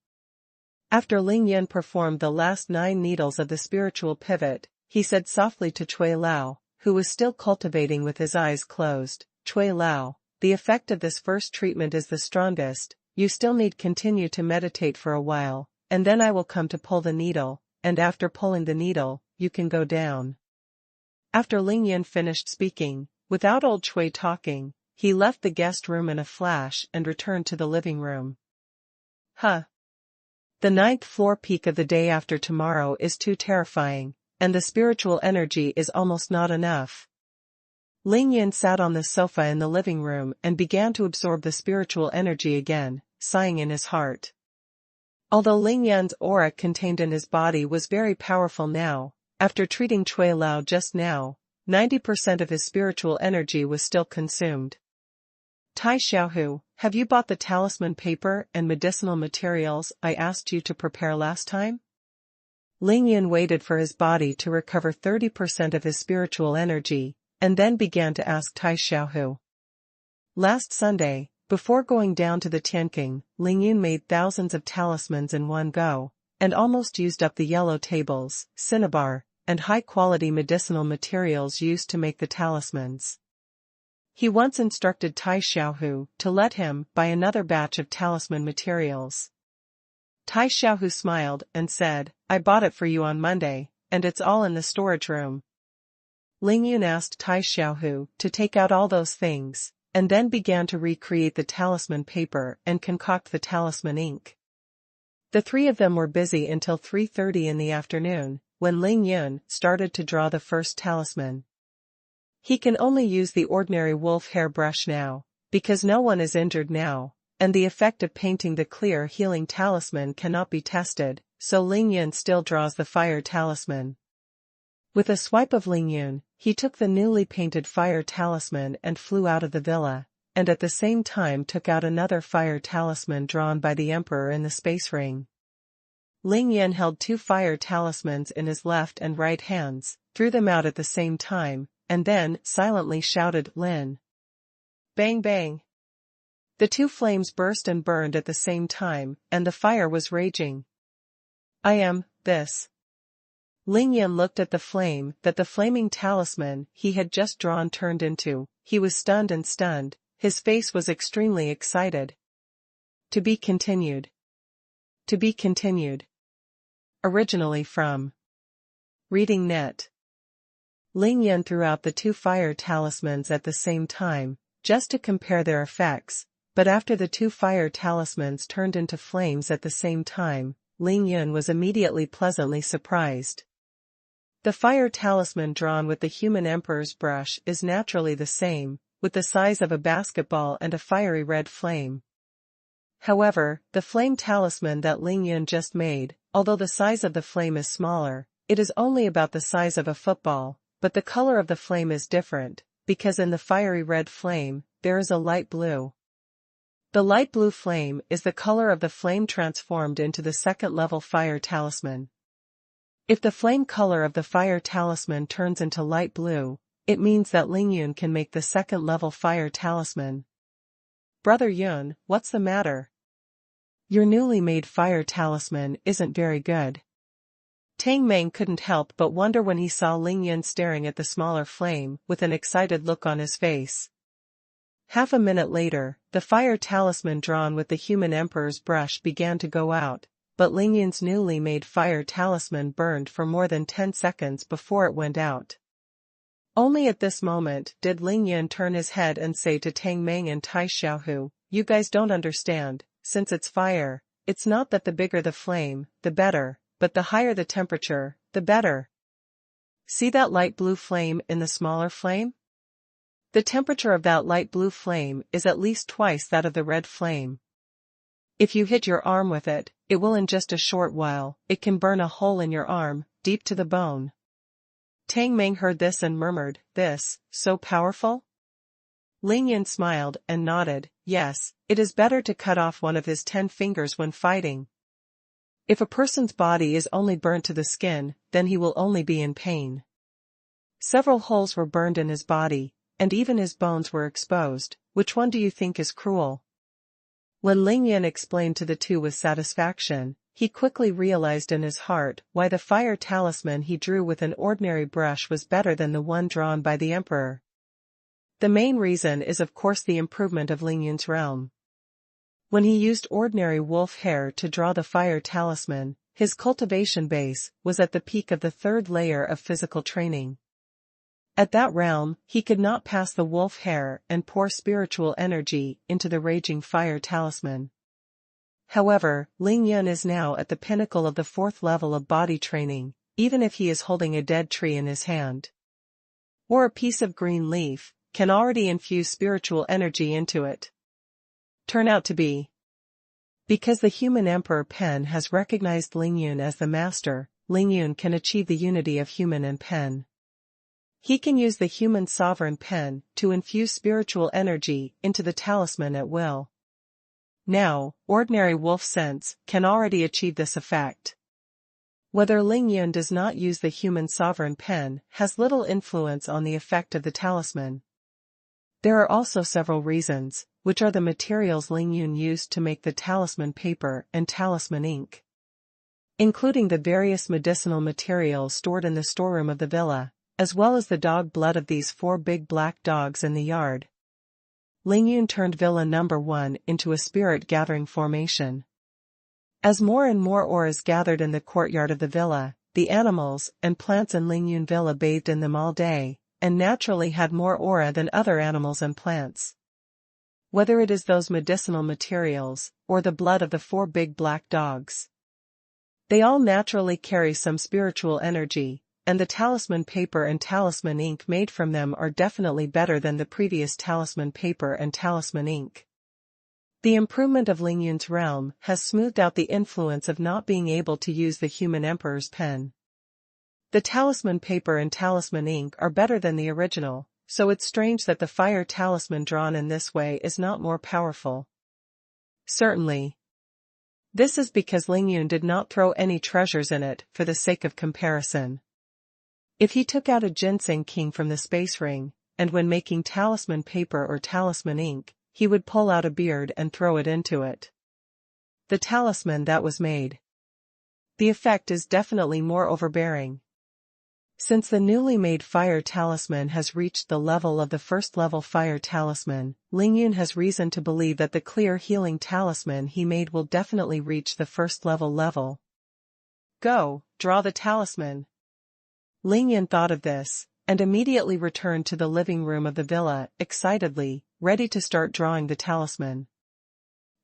After Lingyun performed the last 9 needles of the spiritual pivot, he said softly to Chui Lao, who was still cultivating with his eyes closed, "Chui Lao, the effect of this first treatment is the strongest, you still need continue to meditate for a while, and then I will come to pull the needle, and after pulling the needle, you can go down." After Lingyun finished speaking, without old Chui talking, he left the guest room in a flash and returned to the living room. The 9th floor peak of the day after tomorrow is too terrifying, and the spiritual energy is almost not enough. Lingyun sat on the sofa in the living room and began to absorb the spiritual energy again, sighing in his heart. Although Lingyun's aura contained in his body was very powerful now, after treating Chui Lao just now, 90% of his spiritual energy was still consumed. "Tai Xiaohu, have you bought the talisman paper and medicinal materials I asked you to prepare last time?" Lingyun waited for his body to recover 30% of his spiritual energy, and then began to ask Tai Xiaohu. Last Sunday, before going down to the Tianqing, Lingyun made thousands of talismans in one go, and almost used up the yellow tables, cinnabar, and high-quality medicinal materials used to make the talismans. He once instructed Tai Xiaohu to let him buy another batch of talisman materials. Tai Xiaohu smiled and said, "I bought it for you on Monday, and it's all in the storage room." Lingyun asked Tai Xiaohu to take out all those things, and then began to recreate the talisman paper and concoct the talisman ink. The 3 of them were busy until 3:30 in the afternoon, when Lingyun started to draw the first talisman. He can only use the ordinary wolf hair brush now, because no one is injured now, and the effect of painting the clear healing talisman cannot be tested, so Lingyun still draws the fire talisman. With a swipe of Lingyun, he took the newly painted fire talisman and flew out of the villa, and at the same time took out another fire talisman drawn by the emperor in the space ring. Lingyun held 2 fire talismans in his left and right hands, threw them out at the same time, and then silently shouted, "Lin!" Bang bang! The 2 flames burst and burned at the same time, and the fire was raging. "I am this." Lingyun looked at the flame that the flaming talisman he had just drawn turned into. He was stunned, his face was extremely excited. To be continued. To be continued. Originally from Reading Net. Lingyun threw out the 2 fire talismans at the same time, just to compare their effects, but after the 2 fire talismans turned into flames at the same time, Lingyun was immediately pleasantly surprised. The fire talisman drawn with the human emperor's brush is naturally the same, with the size of a basketball and a fiery red flame. However, the flame talisman that Lingyun just made, although the size of the flame is smaller, it is only about the size of a football, but the color of the flame is different, because in the fiery red flame, there is a light blue. The light blue flame is the color of the flame transformed into the 2nd level fire talisman. If the flame color of the fire talisman turns into light blue, it means that Lingyun can make the 2nd level fire talisman. "Brother Yun, what's the matter? Your newly made fire talisman isn't very good." Tang Meng couldn't help but wonder when he saw Ling Yun staring at the smaller flame with an excited look on his face. Half a minute later, the fire talisman drawn with the human emperor's brush began to go out, but Ling Yun's newly made fire talisman burned for more than 10 seconds before it went out. Only at this moment did Ling Yun turn his head and say to Tang Meng and Tai Xiaohu, "You guys don't understand, since it's fire, it's not that the bigger the flame, the better, but the higher the temperature, the better. See that light blue flame in the smaller flame? The temperature of that light blue flame is at least twice that of the red flame. If you hit your arm with it, it will in just a short while, it can burn a hole in your arm, deep to the bone." Tang Meng heard this and murmured, "This, so powerful?" Ling Yun smiled and nodded, "Yes, it is better to cut off one of his 10 fingers when fighting. If a person's body is only burnt to the skin, then he will only be in pain." Several holes were burned in his body, and even his bones were exposed. Which one do you think is cruel? When Ling Yun explained to the two with satisfaction, he quickly realized in his heart why the fire talisman he drew with an ordinary brush was better than the one drawn by the emperor. The main reason is of course the improvement of Ling Yun's realm. When he used ordinary wolf hair to draw the fire talisman, his cultivation base was at the peak of the 3rd layer of physical training. At that realm, he could not pass the wolf hair and pour spiritual energy into the raging fire talisman. However, Ling Yun is now at the pinnacle of the 4th level of body training, even if he is holding a dead tree in his hand, or a piece of green leaf, can already infuse spiritual energy into it. Turn out to be. Because the human emperor Pen has recognized Ling Yun as the master, Ling Yun can achieve the unity of human and Pen. He can use the human sovereign Pen to infuse spiritual energy into the talisman at will. Now, ordinary wolf sense can already achieve this effect. Whether Ling Yun does not use the human sovereign Pen has little influence on the effect of the talisman. There are also several reasons, which are the materials Ling Yun used to make the talisman paper and talisman ink, including the various medicinal materials stored in the storeroom of the villa, as well as the dog blood of these 4 big black dogs in the yard. Ling Yun turned Villa number 1 into a spirit-gathering formation. As more and more auras gathered in the courtyard of the villa, the animals and plants in Ling Yun Villa bathed in them all day, and naturally had more aura than other animals and plants. Whether it is those medicinal materials, or the blood of the 4 big black dogs, they all naturally carry some spiritual energy, and the talisman paper and talisman ink made from them are definitely better than the previous talisman paper and talisman ink. The improvement of Ling Yun's realm has smoothed out the influence of not being able to use the human emperor's pen. The talisman paper and talisman ink are better than the original, so it's strange that the fire talisman drawn in this way is not more powerful. Certainly. This is because Ling Yun did not throw any treasures in it for the sake of comparison. If he took out a ginseng king from the space ring, and when making talisman paper or talisman ink, he would pull out a beard and throw it into it. The talisman that was made. The effect is definitely more overbearing. Since the newly made fire talisman has reached the level of the 1st level fire talisman, Ling Yun has reason to believe that the clear healing talisman he made will definitely reach the 1st level. Go, draw the talisman. Ling Yun thought of this, and immediately returned to the living room of the villa, excitedly, ready to start drawing the talisman.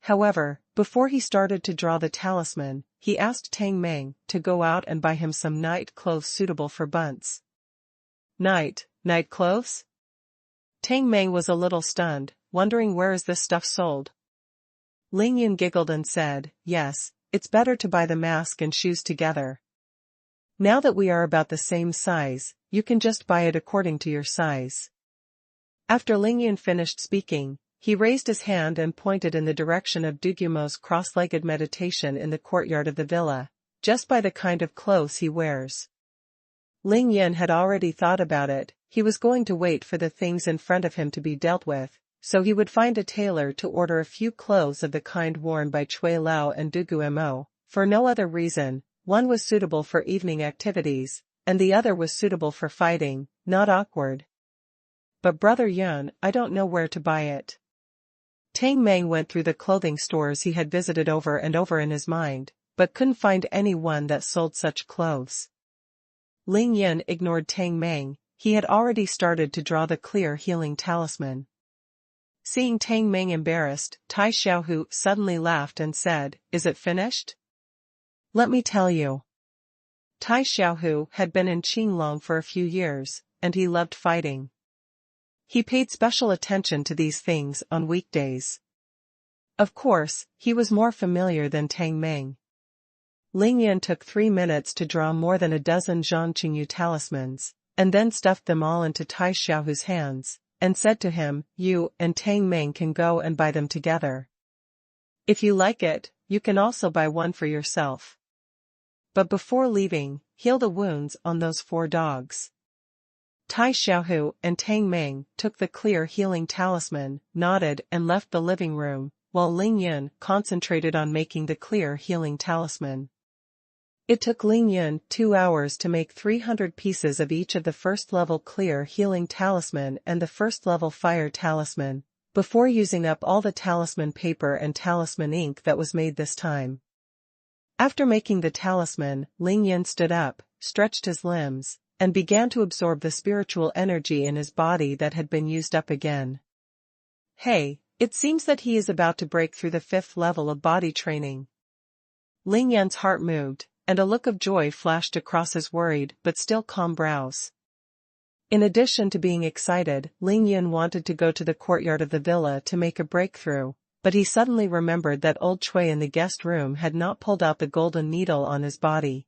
However, before he started to draw the talisman, he asked Tang Meng to go out and buy him some night clothes suitable for bunts. Night clothes? Tang Meng was a little stunned, wondering where is this stuff sold. Ling Yun giggled and said, "Yes, it's better to buy the mask and shoes together. Now that we are about the same size, you can just buy it according to your size." After Ling Yun finished speaking, he raised his hand and pointed in the direction of Dugumo's cross-legged meditation in the courtyard of the villa, "Just by the kind of clothes he wears." Ling Yun had already thought about it. He was going to wait for the things in front of him to be dealt with, so he would find a tailor to order a few clothes of the kind worn by Cui Lao and Dugumo, for no other reason, one was suitable for evening activities, and the other was suitable for fighting, not awkward. But Brother Yun, I don't know where to buy it. Tang Meng went through the clothing stores he had visited over and over in his mind, but couldn't find any one that sold such clothes. Ling Yin ignored Tang Meng, he had already started to draw the clear healing talisman. Seeing Tang Meng embarrassed, Tai Xiaohu suddenly laughed and said, "Is it finished?" "Let me tell you." Tai Xiaohu had been in Qinglong for a few years, and he loved fighting. He paid special attention to these things on weekdays. Of course, he was more familiar than Tang Meng. Ling Yin took 3 minutes to draw more than a dozen Zhang Qingyu talismans, and then stuffed them all into Tai Xiaohu's hands, and said to him, "You and Tang Meng can go and buy them together. If you like it, you can also buy one for yourself. But before leaving, heal the wounds on those 4 dogs." Tai Xiaohu and Tang Meng took the clear healing talisman, nodded and left the living room, while Ling Yin concentrated on making the clear healing talisman. It took Ling Yin 2 hours to make 300 pieces of each of the first-level clear healing talisman and the first-level fire talisman, before using up all the talisman paper and talisman ink that was made this time. After making the talisman, Ling Yin stood up, stretched his limbs, and began to absorb the spiritual energy in his body that had been used up again. Hey, it seems that he is about to break through the 5th level of body training. Ling Yin's heart moved, and a look of joy flashed across his worried but still calm brows. In addition to being excited, Ling Yin wanted to go to the courtyard of the villa to make a breakthrough, but he suddenly remembered that old Cui in the guest room had not pulled out the golden needle on his body.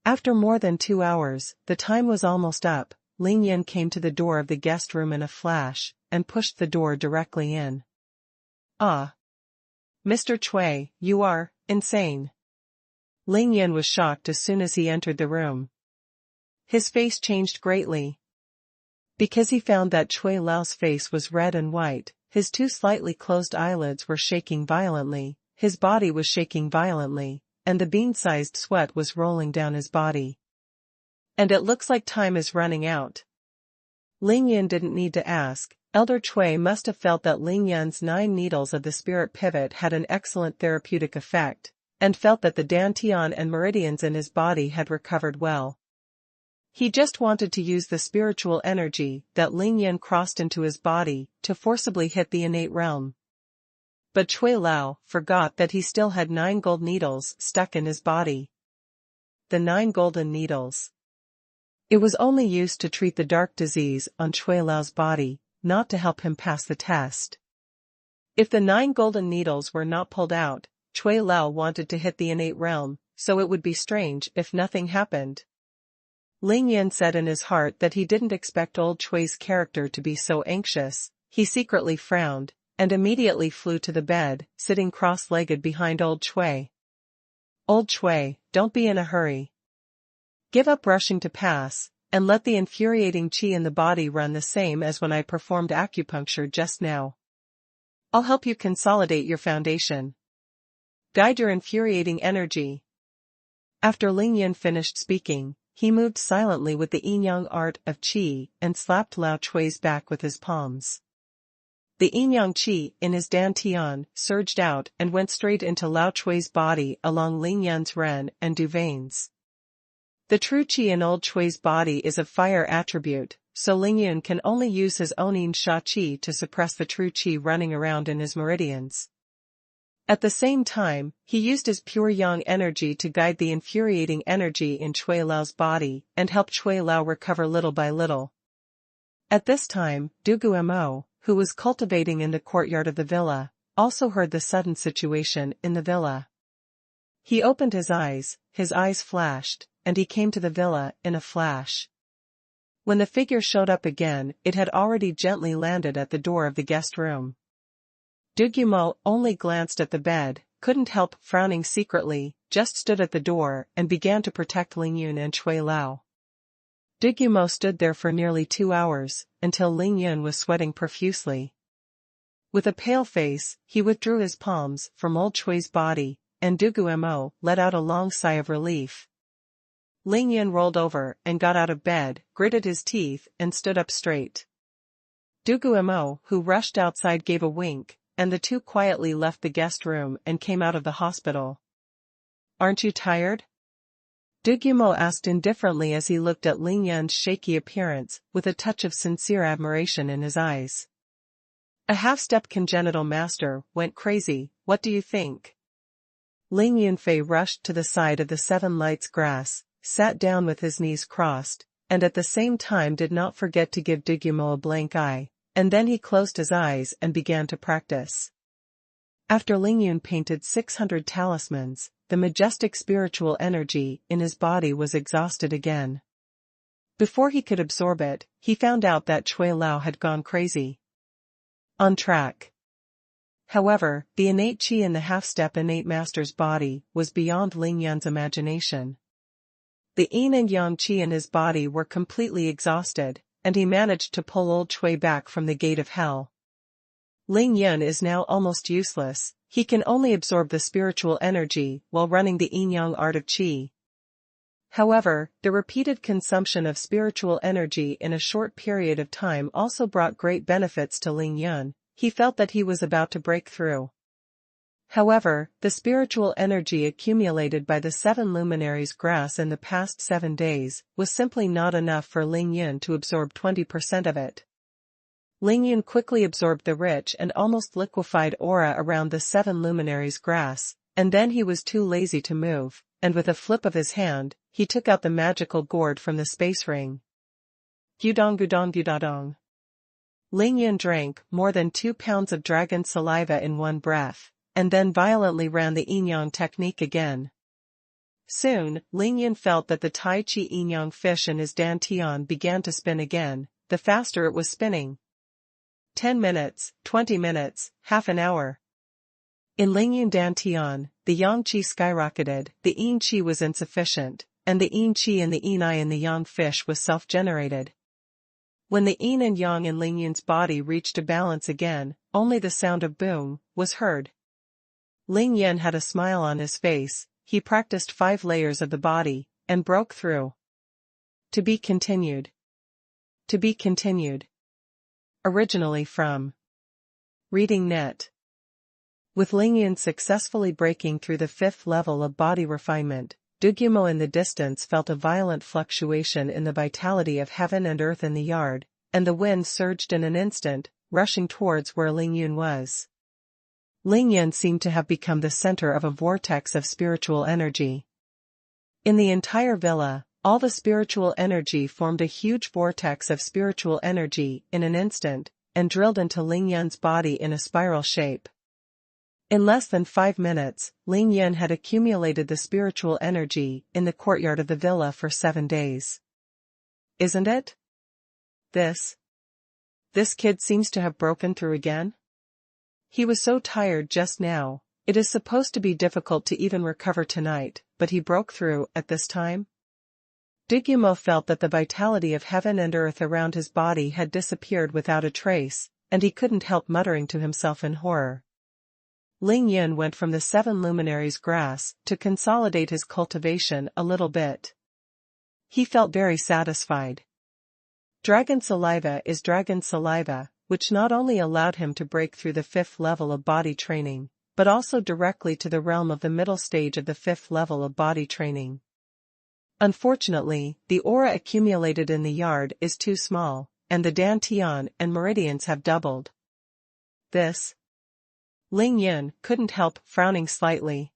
After more than 2 hours, the time was almost up. Ling Yin came to the door of the guest room in a flash, and pushed the door directly in. "Ah! Mr. Cui, you are insane." Ling Yin was shocked as soon as he entered the room. His face changed greatly. Because he found that Cui Lao's face was red and white, his 2 slightly closed eyelids were shaking violently, his body was shaking violently, and the bean-sized sweat was rolling down his body. "And it looks like time is running out." Ling Yin didn't need to ask. Elder Cui must have felt that Ling Yin's 9 needles of the spirit pivot had an excellent therapeutic effect, and felt that the dantian and meridians in his body had recovered well. He just wanted to use the spiritual energy that Ling Yin crossed into his body to forcibly hit the innate realm. But Cui Lao forgot that he still had 9 gold needles stuck in his body. The 9 golden needles. It was only used to treat the dark disease on Cui Lao's body, not to help him pass the test. If the 9 golden needles were not pulled out, Cui Lao wanted to hit the innate realm, so it would be strange if nothing happened. Ling Yin said in his heart that he didn't expect old Cui's character to be so anxious. He secretly frowned, and immediately flew to the bed, sitting cross-legged behind old Cui. "Old Cui, don't be in a hurry. Give up rushing to pass, and let the infuriating qi in the body run the same as when I performed acupuncture just now. I'll help you consolidate your foundation. Guide your infuriating energy." After Ling Yin finished speaking, he moved silently with the yin-yang art of qi and slapped Lao Cui's back with his palms. The yin-yang qi in his dantian surged out and went straight into Lao Cui's body along Ling Yin's ren and du veins. The true qi in old Cui's body is of fire attribute, so Ling Yin can only use his own yin sha qi to suppress the true qi running around in his meridians. At the same time, he used his pure yang energy to guide the infuriating energy in Cui Lao's body and help Cui Lao recover little by little. At this time, Dugu Mo, who was cultivating in the courtyard of the villa, also heard the sudden situation in the villa. He opened his eyes flashed, and he came to the villa in a flash. When the figure showed up again, it had already gently landed at the door of the guest room. Dugumo only glanced at the bed, couldn't help frowning secretly, just stood at the door and began to protect Ling Yun and Cui Lao. Dugumo stood there for nearly 2 hours, until Ling Yun was sweating profusely. With a pale face, he withdrew his palms from old Cui's body, and Dugumo let out a long sigh of relief. Ling Yun rolled over and got out of bed, gritted his teeth, and stood up straight. Dugumo, who rushed outside, gave a wink, and the two quietly left the guest room and came out of the hospital. "Aren't you tired?" Dugumo asked indifferently as he looked at Ling Yun's shaky appearance, with a touch of sincere admiration in his eyes. "A half-step congenital master went crazy, what do you think?" Ling Yunfei rushed to the side of the Seven Lights grass, sat down with his knees crossed, and at the same time did not forget to give Dugumo a blank eye, and then he closed his eyes and began to practice. After Ling Yun painted 600 talismans, the majestic spiritual energy in his body was exhausted again. Before he could absorb it, he found out that Chui Lao had gone crazy. On track. However, the innate qi in the half-step innate master's body was beyond Ling Yun's imagination. The yin and yang qi in his body were completely exhausted, and he managed to pull old Chui back from the gate of hell. Ling Yun is now almost useless, he can only absorb the spiritual energy while running the yin-yang art of qi. However, the repeated consumption of spiritual energy in a short period of time also brought great benefits to Ling Yun. He felt that he was about to break through. However, the spiritual energy accumulated by the 7 luminaries' grass in the past 7 days was simply not enough for Ling Yun to absorb 20% of it. Ling Yun quickly absorbed the rich and almost liquefied aura around the 7 luminaries' grass, and then he was too lazy to move, and with a flip of his hand, he took out the magical gourd from the space ring. Gudong gudong gudadong. Ling Yun drank more than 2 pounds of dragon saliva in one breath, and then violently ran the yin-yang technique again. Soon, Ling Yun felt that the Tai Chi yin-yang fish in his dantian began to spin again, the faster it was spinning. 10 minutes, 20 minutes, half an hour. In Ling Yun dantian, the yang qi skyrocketed, the yin qi was insufficient, and the yin qi in the yin eye in the yang fish was self-generated. When the yin and yang in Ling Yun's body reached a balance again, only the sound of boom was heard. Ling Yun had a smile on his face, he practiced 5 layers of the body, and broke through. To be continued. To be continued. Originally from Reading Net. With Ling Yun successfully breaking through the 5th level of body refinement, Dugumo in the distance felt a violent fluctuation in the vitality of heaven and earth in the yard, and the wind surged in an instant, rushing towards where Ling Yun was. Ling Yun seemed to have become the center of a vortex of spiritual energy. In the entire villa, all the spiritual energy formed a huge vortex of spiritual energy in an instant, and drilled into Ling Yun's body in a spiral shape. In less than 5 minutes, Ling Yun had accumulated the spiritual energy in the courtyard of the villa for 7 days. Isn't it? This kid seems to have broken through again? He was so tired just now, it is supposed to be difficult to even recover tonight, but he broke through at this time? Dugumo felt that the vitality of heaven and earth around his body had disappeared without a trace, and he couldn't help muttering to himself in horror. Ling Yun went from the 7 luminaries' grass to consolidate his cultivation a little bit. He felt very satisfied. Dragon saliva is dragon saliva, which not only allowed him to break through the 5th level of body training, but also directly to the realm of the middle stage of the 5th level of body training. Unfortunately, the aura accumulated in the yard is too small, and the dantian and meridians have doubled. Ling Yun couldn't help frowning slightly.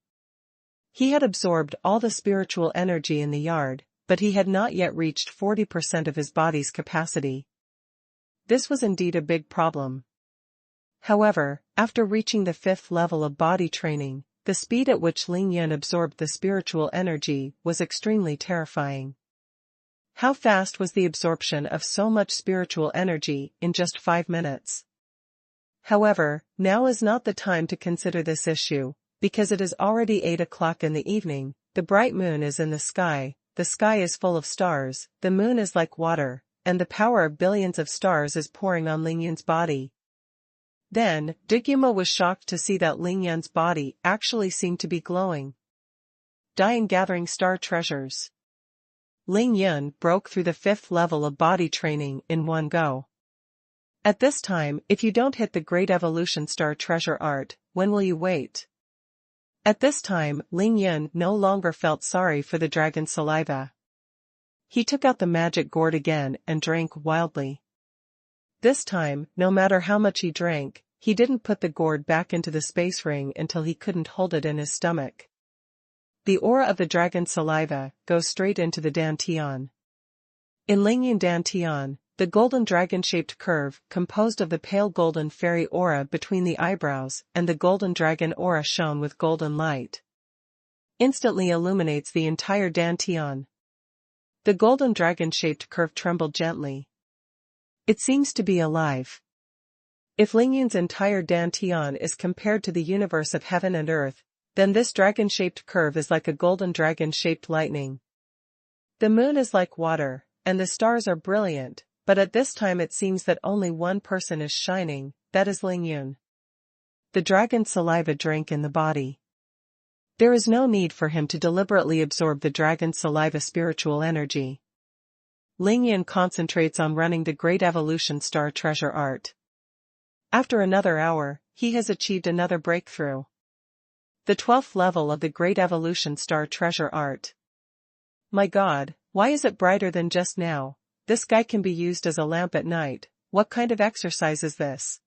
He had absorbed all the spiritual energy in the yard, but he had not yet reached 40% of his body's capacity. This was indeed a big problem. However, after reaching the 5th level of body training, the speed at which Ling Yun absorbed the spiritual energy was extremely terrifying. How fast was the absorption of so much spiritual energy in just 5 minutes? However, now is not the time to consider this issue, because it is already 8 o'clock in the evening, the bright moon is in the sky is full of stars, the moon is like water, and the power of billions of stars is pouring on Ling Yun's body. Then, Digimo was shocked to see that Ling Yan's body actually seemed to be glowing. Dying gathering star treasures. Ling Yan broke through the 5th level of body training in one go. At this time, if you don't hit the Great Evolution Star Treasure Art, when will you wait? At this time, Ling Yan no longer felt sorry for the dragon's saliva. He took out the magic gourd again and drank wildly. This time, no matter how much he drank, he didn't put the gourd back into the space ring until he couldn't hold it in his stomach. The aura of the dragon's saliva goes straight into the dantian. In Lingyan dantian, the golden dragon-shaped curve composed of the pale golden fairy aura between the eyebrows and the golden dragon aura shone with golden light. Instantly illuminates the entire dantian. The golden dragon-shaped curve trembled gently. It seems to be alive. If Lingyan's entire dantian is compared to the universe of heaven and earth, then this dragon-shaped curve is like a golden dragon-shaped lightning. The moon is like water, and the stars are brilliant, but at this time it seems that only one person is shining, that is Lingyan. The dragon's saliva drank in the body. There is no need for him to deliberately absorb the dragon's saliva spiritual energy. Lingyan concentrates on running the Great Evolution Star Treasure Art. After another hour, he has achieved another breakthrough. The 12th level of the Great Evolution Star Treasure Art. My God, why is it brighter than just now? This guy can be used as a lamp at night. What kind of exercise is this?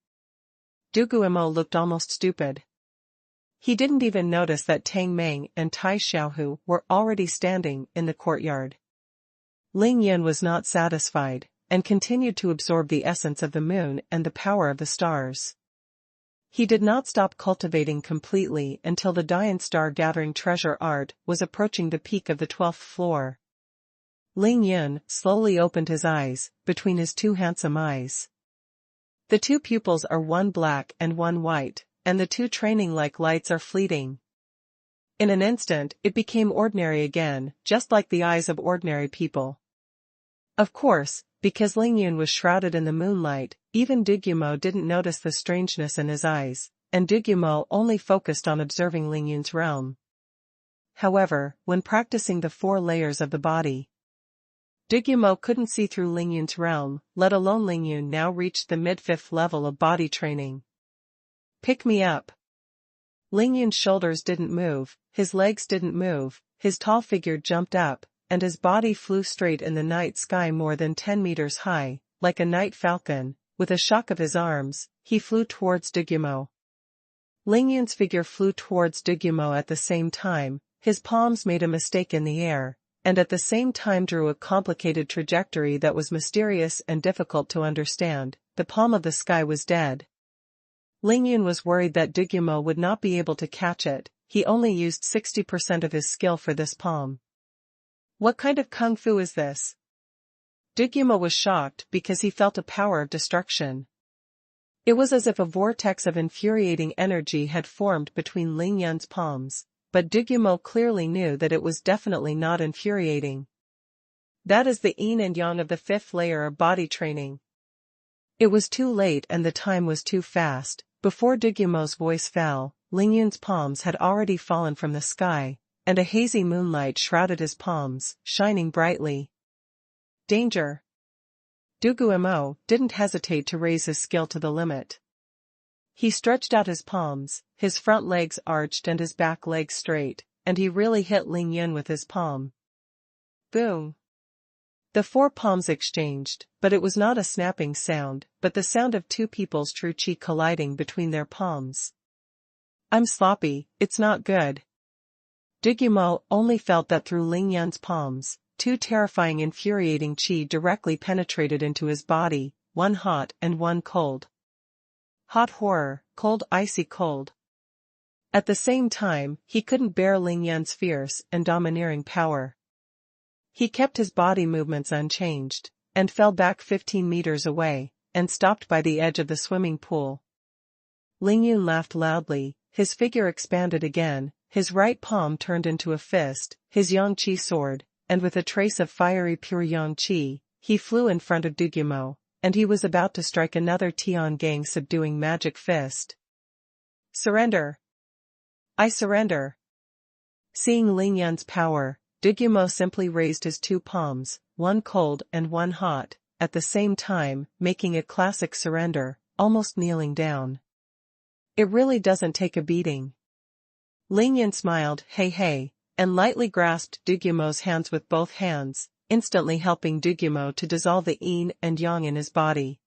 Duguimo looked almost stupid. He didn't even notice that Tang Meng and Tai Xiaohu were already standing in the courtyard. Ling Yan was not satisfied, and continued to absorb the essence of the moon and the power of the stars. He did not stop cultivating completely until the Dian Star Gathering Treasure Art was approaching the peak of the 12th floor. Ling Yan slowly opened his eyes, between his two handsome eyes. The two pupils are one black and one white, and the two training-like lights are fleeting. In an instant, it became ordinary again, just like the eyes of ordinary people. Of course, because Ling Yan was shrouded in the moonlight, even Dugumo didn't notice the strangeness in his eyes, and Dugumo only focused on observing Ling Yan's realm. However, when practicing the 4 layers of the body, Dugumo couldn't see through Ling Yan's realm, let alone Ling Yan now reached the mid-5th level of body training. Pick me up. Ling Yan's shoulders didn't move, his legs didn't move, his tall figure jumped up, and his body flew straight in the night sky more than 10 meters high, like a night falcon. With a shock of his arms, he flew towards Dugumo. Ling Yan's figure flew towards Dugumo at the same time, his palms made a mistake in the air, and at the same time drew a complicated trajectory that was mysterious and difficult to understand. The palm of the sky was dead. Ling Yan was worried that Dugumo would not be able to catch it. He only used 60% of his skill for this palm. What kind of kung fu is this? Dugumo was shocked because he felt a power of destruction. It was as if a vortex of infuriating energy had formed between Ling Yan's palms, but Dugumo clearly knew that it was definitely not infuriating. That is the yin and yang of the 5th layer of body training. It was too late and the time was too fast. Before Dugumo's voice fell, Ling Yan's palms had already fallen from the sky, and a hazy moonlight shrouded his palms, shining brightly. Danger! Dugumo didn't hesitate to raise his skill to the limit. He stretched out his palms, his front legs arched and his back legs straight, and he really hit Ling Yan with his palm. Boom! The 4 palms exchanged, but it was not a snapping sound, but the sound of 2 people's true chi colliding between their palms. I'm sloppy, it's not good. Dugumo only felt that through Ling Yan's palms, 2 terrifying infuriating chi directly penetrated into his body, one hot and one cold. Hot horror, cold icy cold. At the same time, he couldn't bear Ling Yan's fierce and domineering power. He kept his body movements unchanged, and fell back 15 meters away, and stopped by the edge of the swimming pool. Ling Yan laughed loudly, his figure expanded again, his right palm turned into a fist, his yang qi soared, and with a trace of fiery pure yang qi, he flew in front of Dugumo, and he was about to strike another Tian gang subduing magic fist. Surrender! I surrender! Seeing Ling Yun's power, Dugumo simply raised his two palms, one cold and one hot, at the same time, making a classic surrender, almost kneeling down. It really doesn't take a beating. Ling Yun smiled, hey, and lightly grasped Dugumo's hands with both hands, instantly helping Dugumo to dissolve the yin and yang in his body.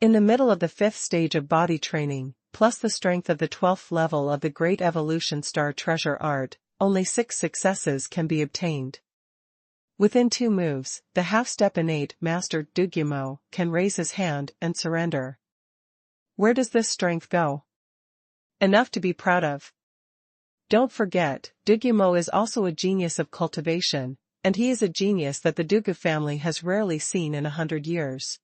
In the middle of the 5th stage of body training, plus the strength of the 12th level of the Great Evolution Star Treasure Art, only 6 successes can be obtained. Within 2 moves, the half-step innate master Dugumo can raise his hand and surrender. Where does this strength go? Enough to be proud of. Don't forget, Dugumo is also a genius of cultivation, and he is a genius that the Dugu family has rarely seen in 100 years.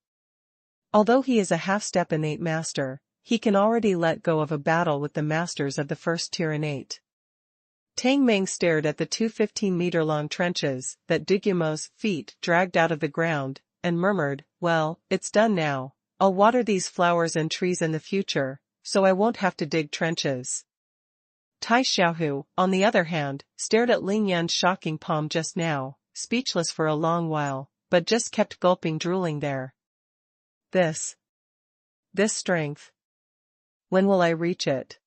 Although he is a half-step innate master, he can already let go of a battle with the masters of the first tier innate. Tang Meng stared at the 2 15-meter-long trenches that Dugumo's feet dragged out of the ground, and murmured, well, it's done now. I'll water these flowers and trees in the future, so I won't have to dig trenches. Tai Xiaohu, on the other hand, stared at Ling Yun's shocking palm just now, speechless for a long while, but just kept gulping, drooling there. This strength. When will I reach it?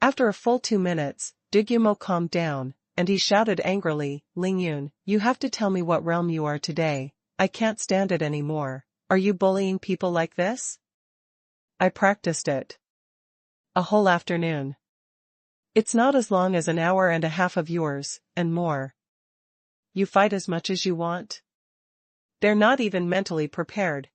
After a full 2 minutes, Dugumo calmed down, and he shouted angrily, Ling Yun, you have to tell me what realm you are today. I can't stand it anymore. Are you bullying people like this? I practiced it. A whole afternoon. It's not as long as an hour and a half of yours, and more. You fight as much as you want? They're not even mentally prepared.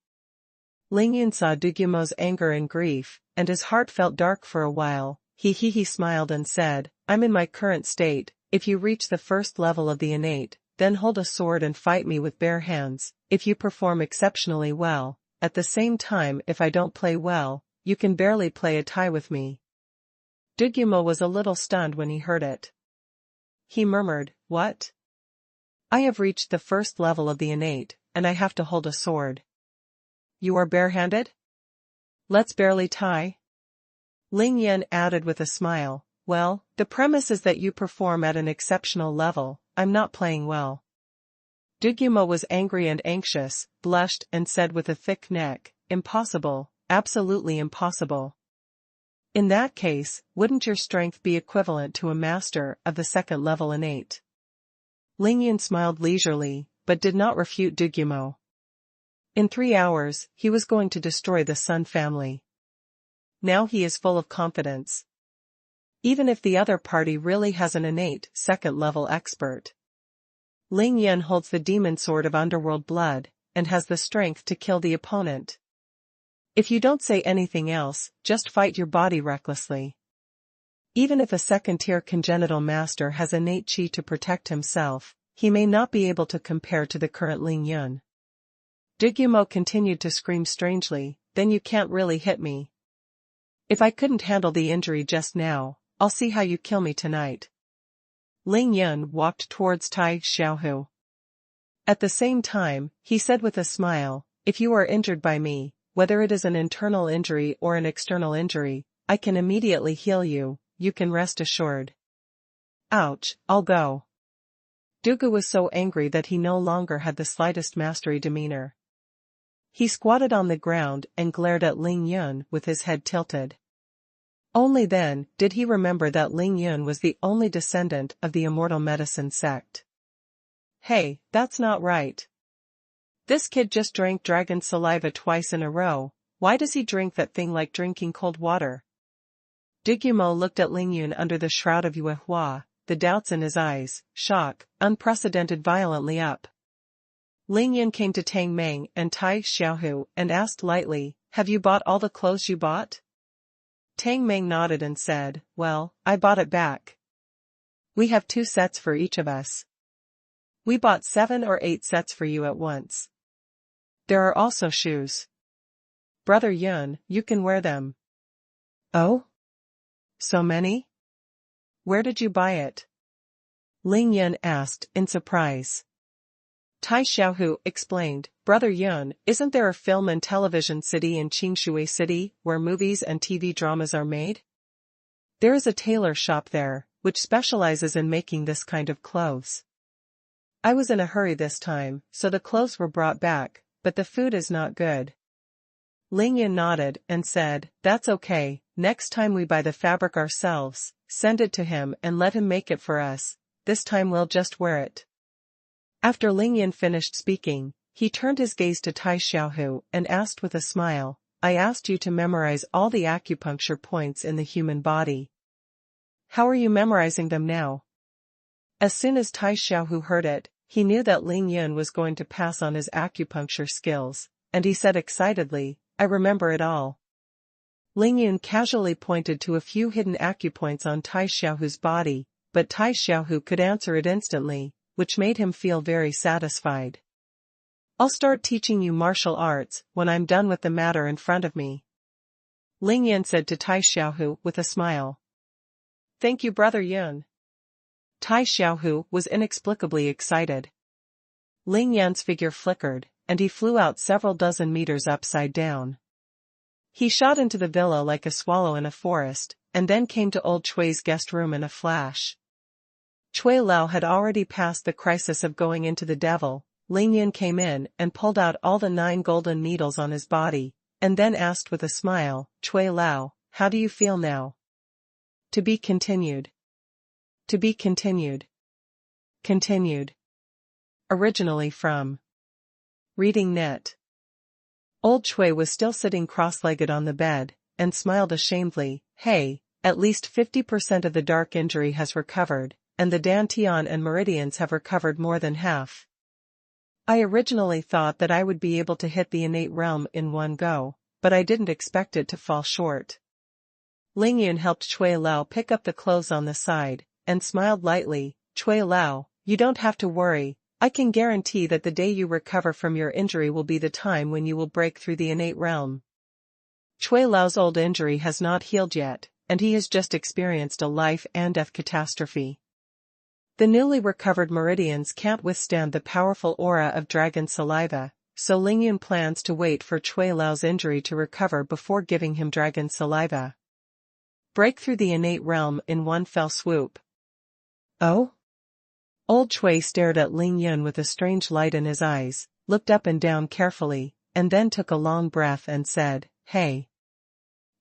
Ling Yun saw Dugumo's anger and grief, and his heart felt dark for a while. He smiled and said, I'm in my current state. If you reach the 1st level of the innate, then hold a sword and fight me with bare hands. If you perform exceptionally well, at the same time if I don't play well, you can barely play a tie with me. Dugumo was a little stunned when he heard it. He murmured, what? I have reached the 1st level of the innate, and I have to hold a sword. You are barehanded? Let's barely tie? Ling Yun added with a smile, well, the premise is that you perform at an exceptional level. I'm not playing well. Dugumo was angry and anxious, blushed and said with a thick neck, impossible, absolutely impossible. In that case, wouldn't your strength be equivalent to a master of the 2nd level innate? Ling Yun smiled leisurely, but did not refute Dugumo. In 3 hours, he was going to destroy the Sun family. Now he is full of confidence. Even if the other party really has an innate 2nd level expert. Ling Yun holds the demon sword of underworld blood, and has the strength to kill the opponent. If you don't say anything else, just fight your body recklessly. Even if a 2nd-tier congenital master has innate chi to protect himself, he may not be able to compare to the current Ling Yun. Dugumo continued to scream strangely, then you can't really hit me. If I couldn't handle the injury just now, I'll see how you kill me tonight. Ling Yun walked towards Tai Xiaohu. At the same time, he said with a smile, if you are injured by me, whether it is an internal injury or an external injury, I can immediately heal you, you can rest assured. Ouch, I'll go. Dugu was so angry that he no longer had the slightest mastery demeanor. He squatted on the ground and glared at Ling Yun with his head tilted. Only then did he remember that Ling Yun was the only descendant of the immortal medicine sect. Hey, that's not right. This kid just drank dragon saliva twice in a row. Why does he drink that thing like drinking cold water? Dugumo looked at Ling Yun under the shroud of Yuehua, the doubts in his eyes, shock, unprecedented violently up. Ling Yun came to Tang Meng and Tai Xiaohu and asked lightly, have you bought all the clothes you bought? Tang Meng nodded and said, well, I bought it back. We have 2 sets for each of us. We bought 7 or 8 sets for you at once. There are also shoes. Brother Yun, you can wear them. Oh? So many? Where did you buy it? Ling Yun asked in surprise. Tai Xiaohu explained, Brother Yun, isn't there a film and television city in Qingshui City where movies and TV dramas are made? There is a tailor shop there, which specializes in making this kind of clothes. I was in a hurry this time, so the clothes were brought back, but the food is not good. Ling Yun nodded and said, that's okay, next time we buy the fabric ourselves, send it to him and let him make it for us, this time we'll just wear it. After Ling Yun finished speaking, he turned his gaze to Tai Xiaohu and asked with a smile, I asked you to memorize all the acupuncture points in the human body. How are you memorizing them now? As soon as Tai Xiaohu heard it, he knew that Ling Yun was going to pass on his acupuncture skills, and he said excitedly, I remember it all. Ling Yun casually pointed to a few hidden acupoints on Tai Xiaohu's body, but Tai Xiaohu could answer it instantly, which made him feel very satisfied. I'll start teaching you martial arts when I'm done with the matter in front of me. Ling Yun said to Tai Xiaohu with a smile. Thank you, Brother Yun. Tai Xiaohu was inexplicably excited. Ling Yan's figure flickered, and he flew out several dozen meters upside down. He shot into the villa like a swallow in a forest, and then came to old Chui's guest room in a flash. Chui Lao had already passed the crisis of going into the devil. Ling Yun came in and pulled out all the 9 golden needles on his body, and then asked with a smile, Chui Lao, how do you feel now? To be continued. To be continued. Continued. Originally from Reading Net. Old Chui was still sitting cross-legged on the bed, and smiled ashamedly, hey, at least 50% of the dark injury has recovered, and the Dantian and Meridians have recovered more than half. I originally thought that I would be able to hit the innate realm in one go, but I didn't expect it to fall short. Ling Yun helped Chui Lao pick up the clothes on the side, and smiled lightly, Chui Lao, you don't have to worry, I can guarantee that the day you recover from your injury will be the time when you will break through the innate realm. Chui Lao's old injury has not healed yet, and he has just experienced a life and death catastrophe. The newly recovered Meridians can't withstand the powerful aura of dragon saliva, so Ling Yun plans to wait for Chui Lao's injury to recover before giving him dragon saliva. Break through the innate realm in one fell swoop. Oh? Old Chui stared at Ling Yun with a strange light in his eyes, looked up and down carefully, and then took a long breath and said, hey.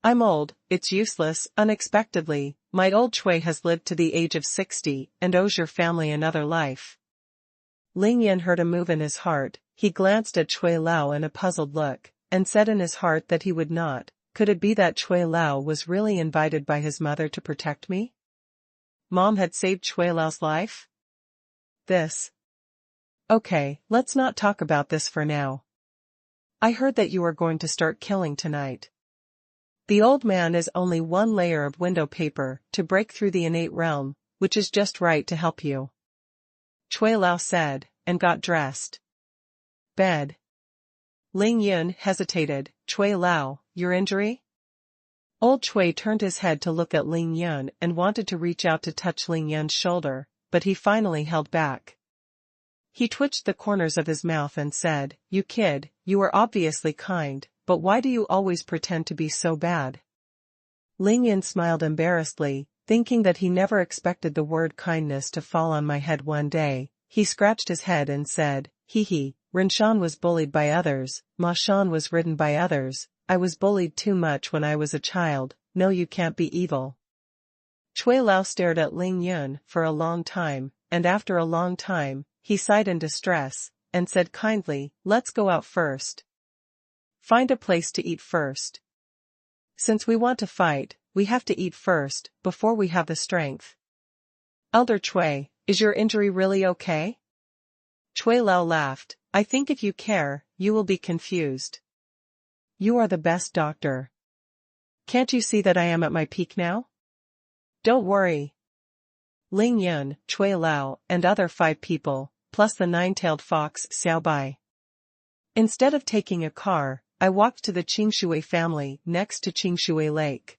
I'm old, it's useless, unexpectedly, my old Chui has lived to the age of 60 and owes your family another life. Ling Yun heard a move in his heart, he glanced at Chui Lao in a puzzled look, and said in his heart that he would not. Could it be that Chui Lao was really invited by his mother to protect me? Mom had saved Chui Lao's life? This. Okay, let's not talk about this for now. I heard that you are going to start killing tonight. The old man is only one layer of window paper to break through the innate realm, which is just right to help you. Chui Lao said, and got dressed. Bed. Ling Yun hesitated, Chui Lao, your injury? Old Chui turned his head to look at Ling Yun and wanted to reach out to touch Ling Yun's shoulder, but he finally held back. He twitched the corners of his mouth and said, you kid, you are obviously kind, but why do you always pretend to be so bad? Ling Yun smiled embarrassedly, thinking that he never expected the word kindness to fall on my head one day. He scratched his head and said, hee hee, Rinshan was bullied by others, Ma Shan was ridden by others, I was bullied too much when I was a child, no you can't be evil. Chui Lao stared at Ling Yun for a long time, and after a long time, he sighed in distress, and said kindly, let's go out first. Find a place to eat first. Since we want to fight, we have to eat first, before we have the strength. Elder Chui, is your injury really okay? Chui Lao laughed, I think if you care, you will be confused. You are the best doctor. Can't you see that I am at my peak now? Don't worry. Ling Yun, Chui Lao, and other 5 people, plus the 9-tailed fox Xiao Bai. Instead of taking a car, I walked to the Qingshui family next to Qingshui Lake.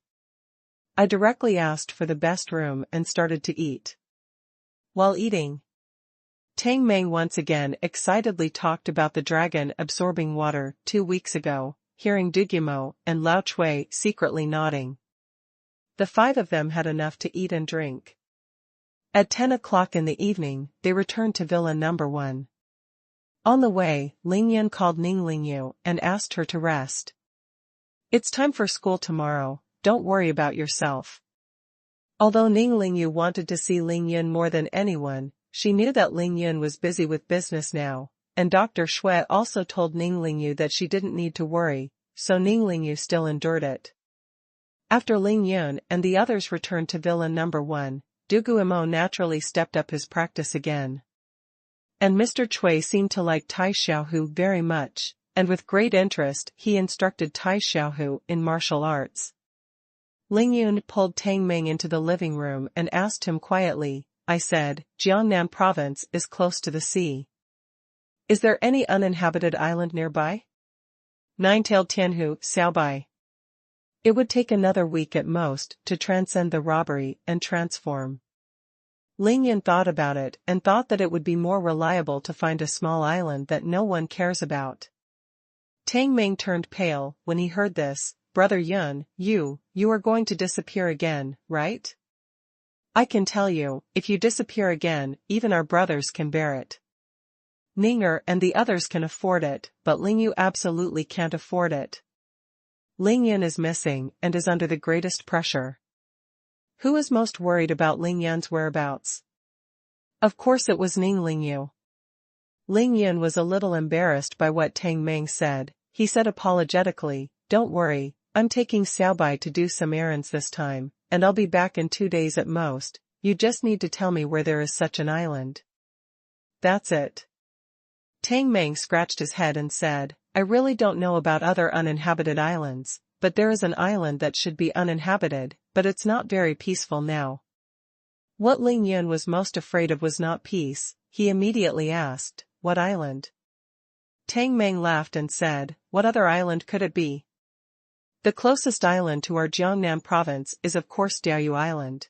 I directly asked for the best room and started to eat. While eating, Tang Meng once again excitedly talked about the dragon absorbing water 2 weeks ago, hearing Dugumo and Lao Chui secretly nodding. The 5 of them had enough to eat and drink. At 10 o'clock in the evening, they returned to Villa Number 1. On the way, Lingyan called Ning Lingyu and asked her to rest. "It's time for school tomorrow, don't worry about yourself." Although Ning Lingyu wanted to see Lingyan more than anyone, she knew that Lingyan was busy with business now, and Dr. Shui also told Ning Lingyu that she didn't need to worry, so Ning Lingyu still endured it. After Lingyan and the others returned to Villa Number 1, Du Guimo naturally stepped up his practice again. And Mr. Chui seemed to like Tai Xiaohu very much, and with great interest he instructed Tai Xiaohu in martial arts. Lingyun pulled Tang Meng into the living room and asked him quietly, "I said, Jiangnan province is close to the sea. Is there any uninhabited island nearby?" Nine-tailed Tianhu, Xiaobai. It would take another week at most to transcend the robbery and transform. Lingyan thought about it and thought that it would be more reliable to find a small island that no one cares about. Tang Meng turned pale when he heard this. "Brother Yun, you are going to disappear again, right? I can tell you, if you disappear again, even our brothers can bear it. Ninger and the others can afford it, but Lingyu absolutely can't afford it. Lingyan is missing and is under the greatest pressure." Who is most worried about Lingyan's whereabouts? Of course it was Ning Lingyu. Lingyan was a little embarrassed by what Tang Meng said. He said apologetically, "Don't worry, I'm taking Xiaobai to do some errands this time, and I'll be back in 2 days at most. You just need to tell me where there is such an island." "That's it." Tang Meng scratched his head and said, "I really don't know about other uninhabited islands, but there is an island that should be uninhabited, but it's not very peaceful now." What Lingyan was most afraid of was not peace. He immediately asked, "What island?" Tang Meng laughed and said, "What other island could it be? The closest island to our Jiangnan province is of course Diaoyu Island.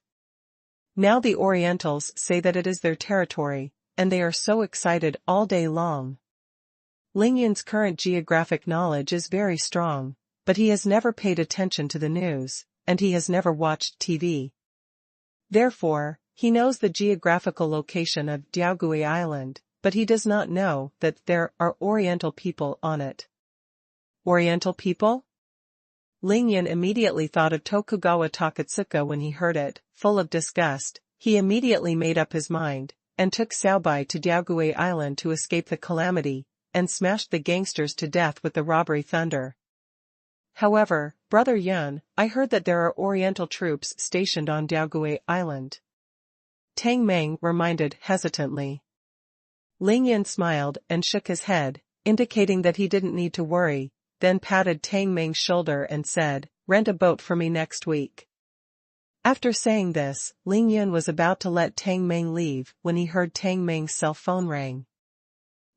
Now the Orientals say that it is their territory, and they are so excited all day long." Lingyan's current geographic knowledge is very strong, but he has never paid attention to the news, and he has never watched TV. Therefore, he knows the geographical location of Diaogui Island, but he does not know that there are Oriental people on it. Oriental people? Lingyan immediately thought of Tokugawa Takatsuka when he heard it. Full of disgust, he immediately made up his mind, and took Xiaobai to Diaogui Island to escape the calamity, and smashed the gangsters to death with the robbery thunder. However, Brother Yun, I heard that there are Oriental troops stationed on Diaogui Island. Tang Meng reminded hesitantly. Lingyan smiled and shook his head, indicating that he didn't need to worry, then patted Tang Meng's shoulder and said, "Rent a boat for me next week." After saying this, Lingyan was about to let Tang Meng leave when he heard Tang Meng's cell phone ring.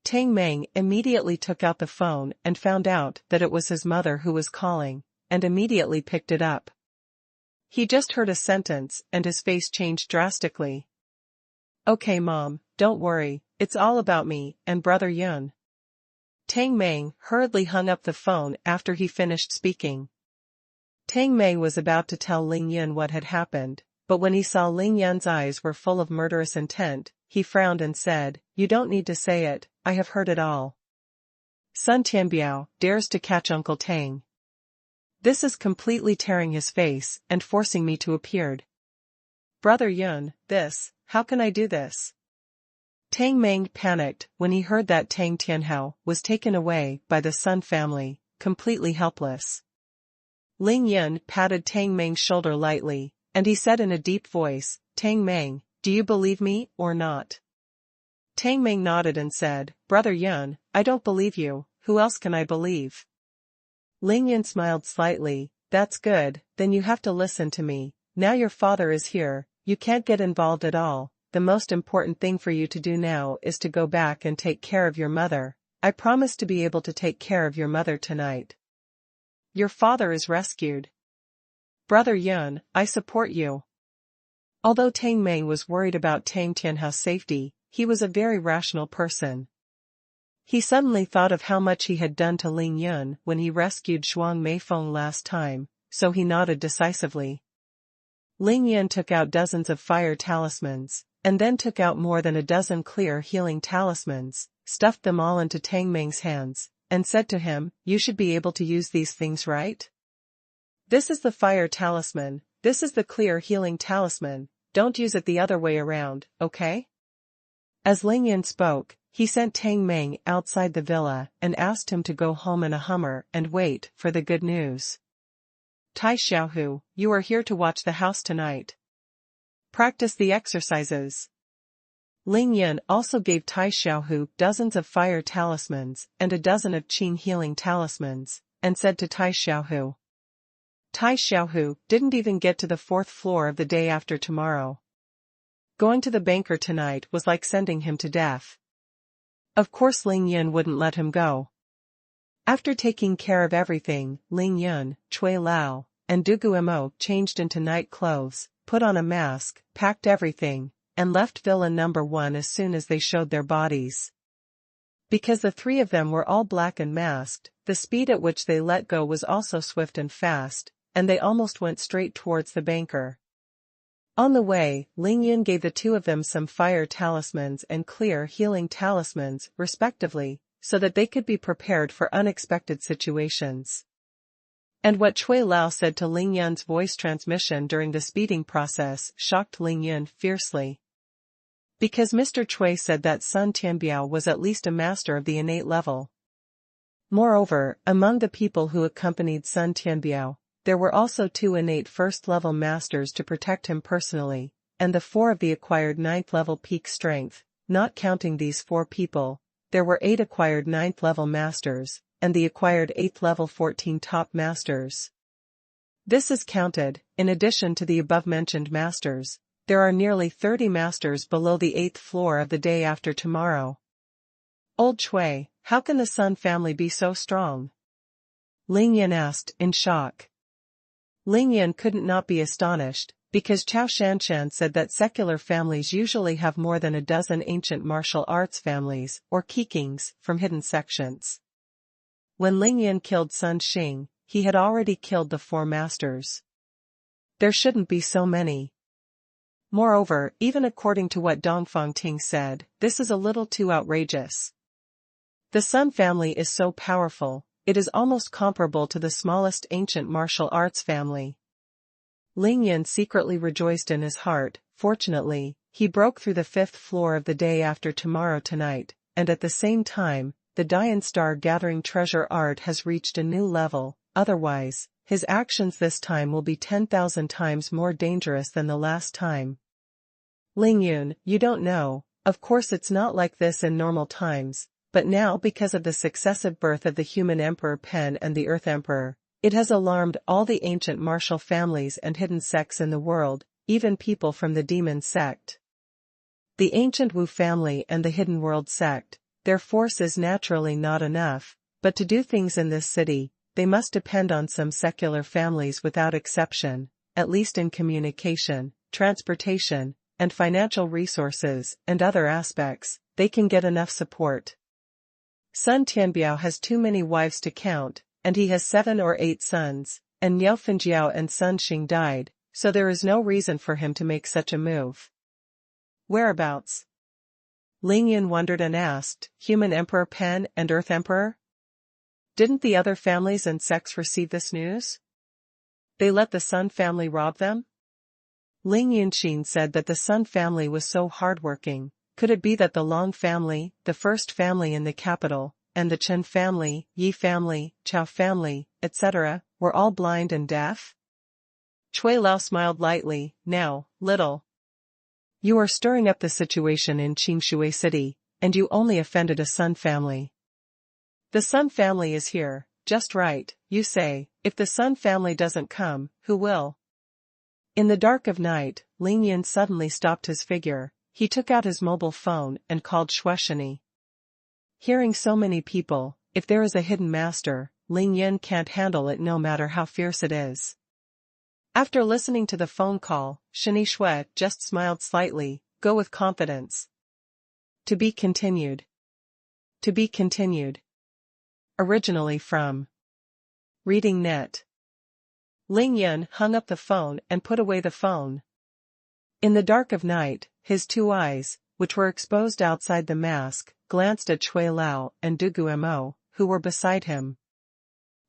Tang Meng immediately took out the phone and found out that it was his mother who was calling, and immediately picked it up. He just heard a sentence and his face changed drastically. "Okay Mom, don't worry, it's all about me and Brother Yun." Tang Meng hurriedly hung up the phone after he finished speaking. Tang Meng was about to tell Lingyan what had happened, but when he saw Lingyan's eyes were full of murderous intent, he frowned and said, "You don't need to say it, I have heard it all. Sun Tianbiao dares to catch Uncle Tang. This is completely tearing his face and forcing me to appear. Brother Yun, how can I do this?" Tang Meng panicked when he heard that Tang Tianhao was taken away by the Sun family, completely helpless. Lingyan patted Tang Meng's shoulder lightly, and he said in a deep voice, "Tang Meng, do you believe me or not?" Tang Meng nodded and said, "Brother Yun, I don't believe you, who else can I believe?" Lingyan smiled slightly, "That's good, then you have to listen to me. Now your father is here, you can't get involved at all. The most important thing for you to do now is to go back and take care of your mother. I promise to be able to take care of your mother tonight. Your father is rescued. Brother Yun, I support you." Although Tang Meng was worried about Tang Tianhao's safety, he was a very rational person. He suddenly thought of how much he had done to Ling Yun when he rescued Shuang Meifeng last time, so he nodded decisively. Ling Yun took out dozens of fire talismans, and then took out more than a dozen clear healing talismans, stuffed them all into Tang Meng's hands, and said to him, "You should be able to use these things, right? This is the fire talisman, this is the clear healing talisman, don't use it the other way around, okay?" As Ling Yun spoke, he sent Tang Meng outside the villa and asked him to go home in a Hummer and wait for the good news. "Tai Xiaohu, you are here to watch the house tonight. Practice the exercises." Ling Yun also gave Tai Xiaohu dozens of fire talismans and a dozen of Qing healing talismans, and said to Tai Xiaohu. Tai Xiaohu didn't even get to the 4th floor of the day after tomorrow. Going to the banker tonight was like sending him to death. Of course Ling Yun wouldn't let him go. After taking care of everything, Ling Yun, Cui Lao, and Du Guimo changed into night clothes, put on a mask, packed everything, and left Villa number 1 as soon as they showed their bodies. Because the three of them were all black and masked, the speed at which they let go was also swift and fast, and they almost went straight towards the banker. On the way, Ling Yun gave the two of them some fire talismans and clear healing talismans, respectively, so that they could be prepared for unexpected situations. And what Cui Lao said to Ling Yun's voice transmission during the speeding process shocked Ling Yun fiercely. Because Mr. Cui said that Sun Tianbiao was at least a master of the innate level. Moreover, among the people who accompanied Sun Tianbiao, there were also 2 innate first-level masters to protect him personally, and the 4 of the acquired 9th-level peak strength. Not counting these 4 people, there were 8 acquired 9th-level masters, and the acquired 8th-level 14 top masters. This is counted, in addition to the above-mentioned masters, there are nearly 30 masters below the 8th floor of the day after tomorrow. Old Cui, how can the Sun family be so strong? Ling Yun asked, in shock. Ling Yun couldn't not be astonished, because Chao Shanshan said that secular families usually have more than a dozen ancient martial arts families, or Qikings, from hidden sections. When Ling Yun killed Sun Xing, he had already killed the 4 masters. There shouldn't be so many. Moreover, even according to what Dongfang Ting said, this is a little too outrageous. The Sun family is so powerful, it is almost comparable to the smallest ancient martial arts family. Ling Yun secretly rejoiced in his heart. Fortunately, he broke through the 5th floor of the day after tomorrow tonight, and at the same time, the Dian Star gathering treasure art has reached a new level, otherwise, his actions this time will be 10,000 times more dangerous than the last time. Ling Yun, you don't know, of course it's not like this in normal times. But now because of the successive birth of the human Emperor Pen and the Earth Emperor, it has alarmed all the ancient martial families and hidden sects in the world, even people from the demon sect. The ancient Wu family and the hidden world sect, their force is naturally not enough, but to do things in this city, they must depend on some secular families without exception, at least in communication, transportation, and financial resources and other aspects, they can get enough support. Sun Tianbiao has too many wives to count, and he has 7 or 8 sons, and Niao Fenjiao and Sun Xing died, so there is no reason for him to make such a move. Whereabouts? Ling Yun wondered and asked, Human Emperor Pen and Earth Emperor? Didn't the other families and sects receive this news? They let the Sun family rob them? Ling Yunxin said that the Sun family was so hardworking. Could it be that the Long family, the first family in the capital, and the Chen family, Yi family, Chao family, etc., were all blind and deaf? Cui Lao smiled lightly. Now, little. You are stirring up the situation in Qingshui City, and you only offended a Sun family. The Sun family is here, just right, you say. If the Sun family doesn't come, who will? In the dark of night, Ling Yun suddenly stopped his figure. He took out his mobile phone and called Shueshini. Hearing so many people, if there is a hidden master, Ling Yun can't handle it no matter how fierce it is. After listening to the phone call, Shini Shui just smiled slightly. Go with confidence. To be continued. To be continued. Originally from Reading Net. Ling Yun hung up the phone and put away the phone. In the dark of night, his two eyes, which were exposed outside the mask, glanced at Cui Lao and Du Guemo, who were beside him.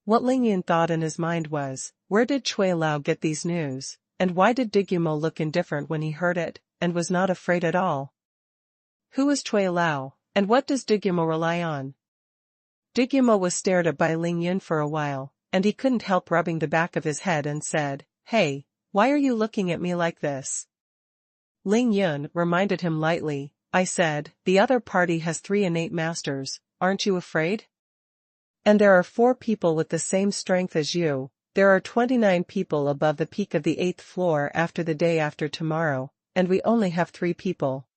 What Ling Yun thought in his mind was, where did Cui Lao get these news, and why did Du Guemo look indifferent when he heard it, and was not afraid at all? Who is Cui Lao, and what does Du Guemo rely on? Du Guemo was stared at by Ling Yun for a while, and he couldn't help rubbing the back of his head and said, "Hey, why are you looking at me like this?" Ling Yun reminded him lightly, "I said, the other party has 3 innate masters, aren't you afraid? And there are 4 people with the same strength as you, there are 29 people above the peak of the 8th floor after the day after tomorrow, and we only have 3 people.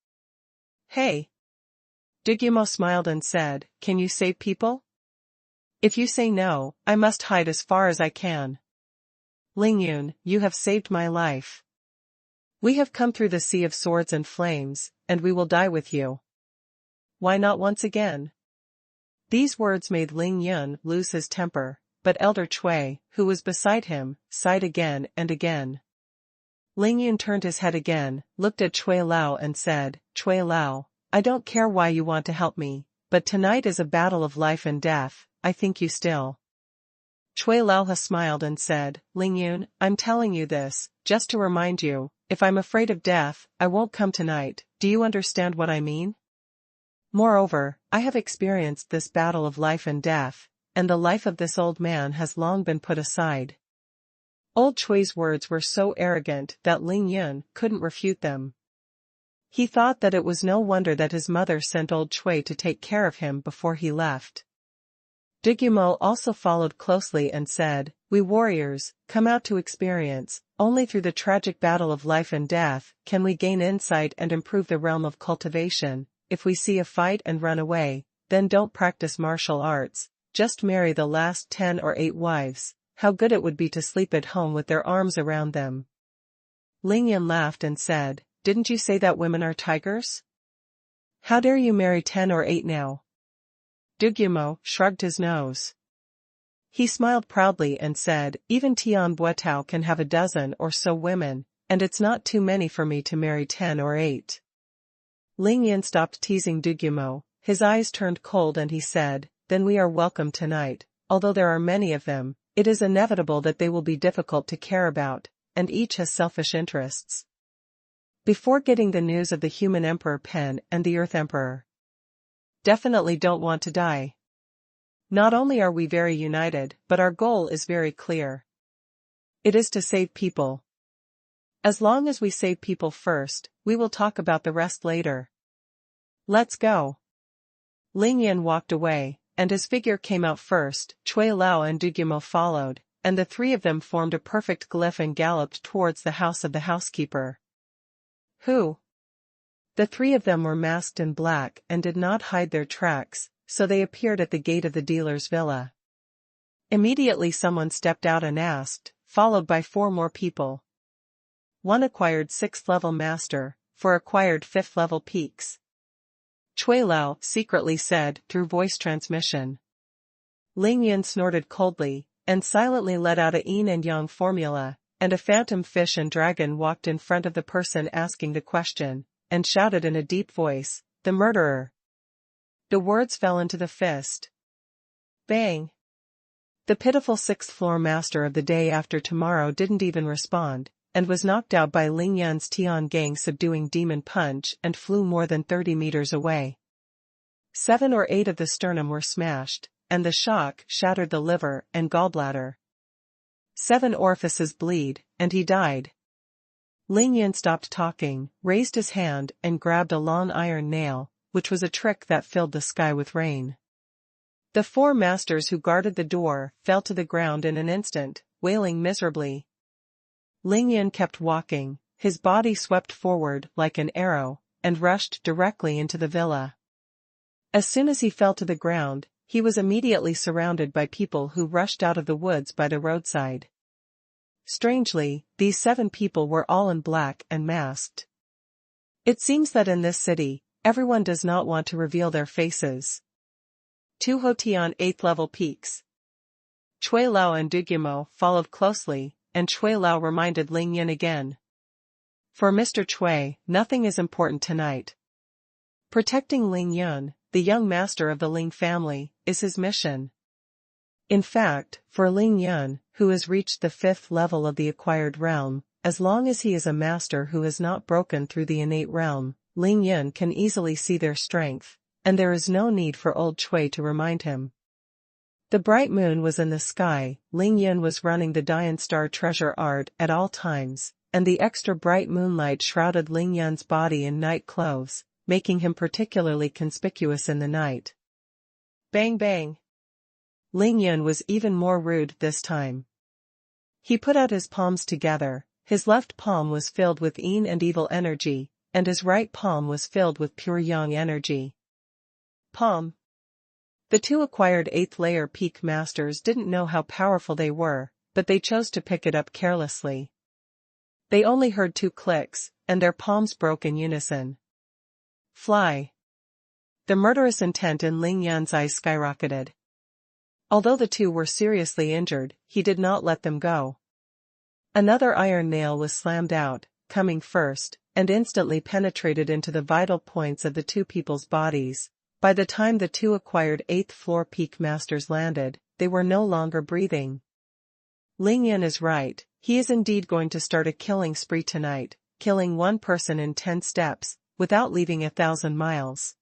Hey." Du Guemo smiled and said, "Can you save people? If you say no, I must hide as far as I can." Ling Yun, you have saved my life. We have come through the sea of swords and flames, and we will die with you. Why not once again? These words made Ling Yun lose his temper, but Elder Cui, who was beside him, sighed again and again. Ling Yun turned his head again, looked at Cui Lao and said, "Cui Lao, I don't care why you want to help me, but tonight is a battle of life and death, I think you still." Cui Lao smiled and said, "Ling Yun, I'm telling you this, just to remind you, if I'm afraid of death, I won't come tonight, do you understand what I mean? Moreover, I have experienced this battle of life and death, and the life of this old man has long been put aside." Old Chui's words were so arrogant that Ling Yun couldn't refute them. He thought that it was no wonder that his mother sent old Cui to take care of him before he left. Du Guemo also followed closely and said, "We warriors, come out to experience, only through the tragic battle of life and death, can we gain insight and improve the realm of cultivation. If we see a fight and run away, then don't practice martial arts, just marry the last 10 or 8 wives, how good it would be to sleep at home with their arms around them." Ling Yun laughed and said, "Didn't you say that women are tigers? How dare you marry 10 or 8 now?" Du Guemo shrugged his nose. He smiled proudly and said, "Even Tian Buetao can have a dozen or so women, and it's not too many for me to marry 10 or 8. Ling Yun stopped teasing Du Guemo, his eyes turned cold and he said, "Then we are welcome tonight, although there are many of them, it is inevitable that they will be difficult to care about, and each has selfish interests." Before getting the news of the Human Emperor Pen and the Earth Emperor, definitely don't want to die. Not only are we very united, but our goal is very clear. It is to save people. As long as we save people first, we will talk about the rest later. Let's go. Ling Yun walked away, and his figure came out first, Cui Lao and Du Guemo followed, and the 3 of them formed a perfect glyph and galloped towards the house of the housekeeper. Who? The 3 of them were masked in black and did not hide their tracks, so they appeared at the gate of the dealer's villa. Immediately someone stepped out and asked, followed by 4 more people. One acquired 6th level master, 4 acquired 5th level peaks. Cui Lao secretly said through voice transmission. Ling Yun snorted coldly, and silently let out a yin and yang formula, and a phantom fish and dragon walked in front of the person asking the question, and shouted in a deep voice, "The murderer." The words fell into the fist. Bang! The pitiful 6th floor master of the day after tomorrow didn't even respond, and was knocked out by Ling Yun's Tian Gang subduing demon punch and flew more than 30 meters away. 7 or 8 of the sternum were smashed, and the shock shattered the liver and gallbladder. 7 orifices bleed, and he died. Ling Yun stopped talking, raised his hand and grabbed a long iron nail, which was a trick that filled the sky with rain. The 4 masters who guarded the door fell to the ground in an instant, wailing miserably. Ling Yun kept walking, his body swept forward like an arrow, and rushed directly into the villa. As soon as he fell to the ground, he was immediately surrounded by people who rushed out of the woods by the roadside. Strangely, these 7 people were all in black and masked. It seems that in this city, everyone does not want to reveal their faces. 2 Hotian 8th level peaks. Chui Lao and Dugumo followed closely, and Chui Lao reminded Ling Yin again. For Mr. Chui, nothing is important tonight. Protecting Ling Yun, the young master of the Ling family, is his mission. In fact, for Ling Yun, who has reached the 5th level of the acquired realm, as long as he is a master who has not broken through the innate realm, Ling Yun can easily see their strength, and there is no need for old Chui to remind him. The bright moon was in the sky, Ling Yun was running the Dian Star treasure art at all times, and the extra bright moonlight shrouded Ling Yun's body in night clothes, making him particularly conspicuous in the night. Bang bang! Ling Yun was even more rude this time. He put out his palms together, his left palm was filled with yin and evil energy, and his right palm was filled with pure yang energy. Palm. The 2 acquired 8th layer peak masters didn't know how powerful they were, but they chose to pick it up carelessly. They only heard 2 clicks, and their palms broke in unison. Fly. The murderous intent in Ling Yun's eyes skyrocketed. Although the 2 were seriously injured, he did not let them go. Another iron nail was slammed out, coming first, and instantly penetrated into the vital points of the 2 people's bodies. By the time the 2 acquired 8th floor peak masters landed, they were no longer breathing. Ling Yun is right, he is indeed going to start a killing spree tonight, killing 1 person in 10 steps, without leaving 1,000 miles.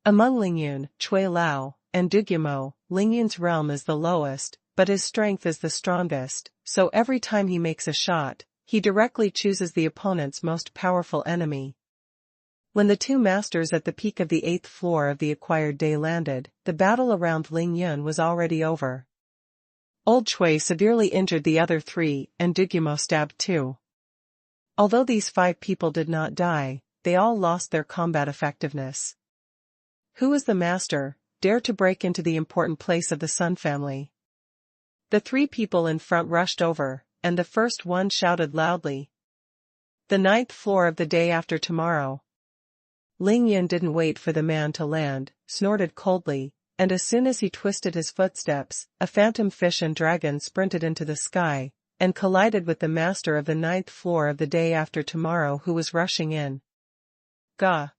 Among Ling Yun, Chui Lao, and Dugumo, Ling Yun's realm is the lowest, but his strength is the strongest, so every time he makes a shot, he directly chooses the opponent's most powerful enemy. When the 2 masters at the peak of the 8th floor of the acquired day landed, the battle around Ling Yun was already over. Old Chui severely injured the other 3, and Dugumo stabbed 2. Although these 5 people did not die, they all lost their combat effectiveness. Who is the master, dare to break into the important place of the Sun family? The 3 people in front rushed over, and the first one shouted loudly. The 9th floor of the day after tomorrow. Ling Yun didn't wait for the man to land, snorted coldly, and as soon as he twisted his footsteps, a phantom fish and dragon sprinted into the sky, and collided with the master of the 9th floor of the day after tomorrow who was rushing in. Gah!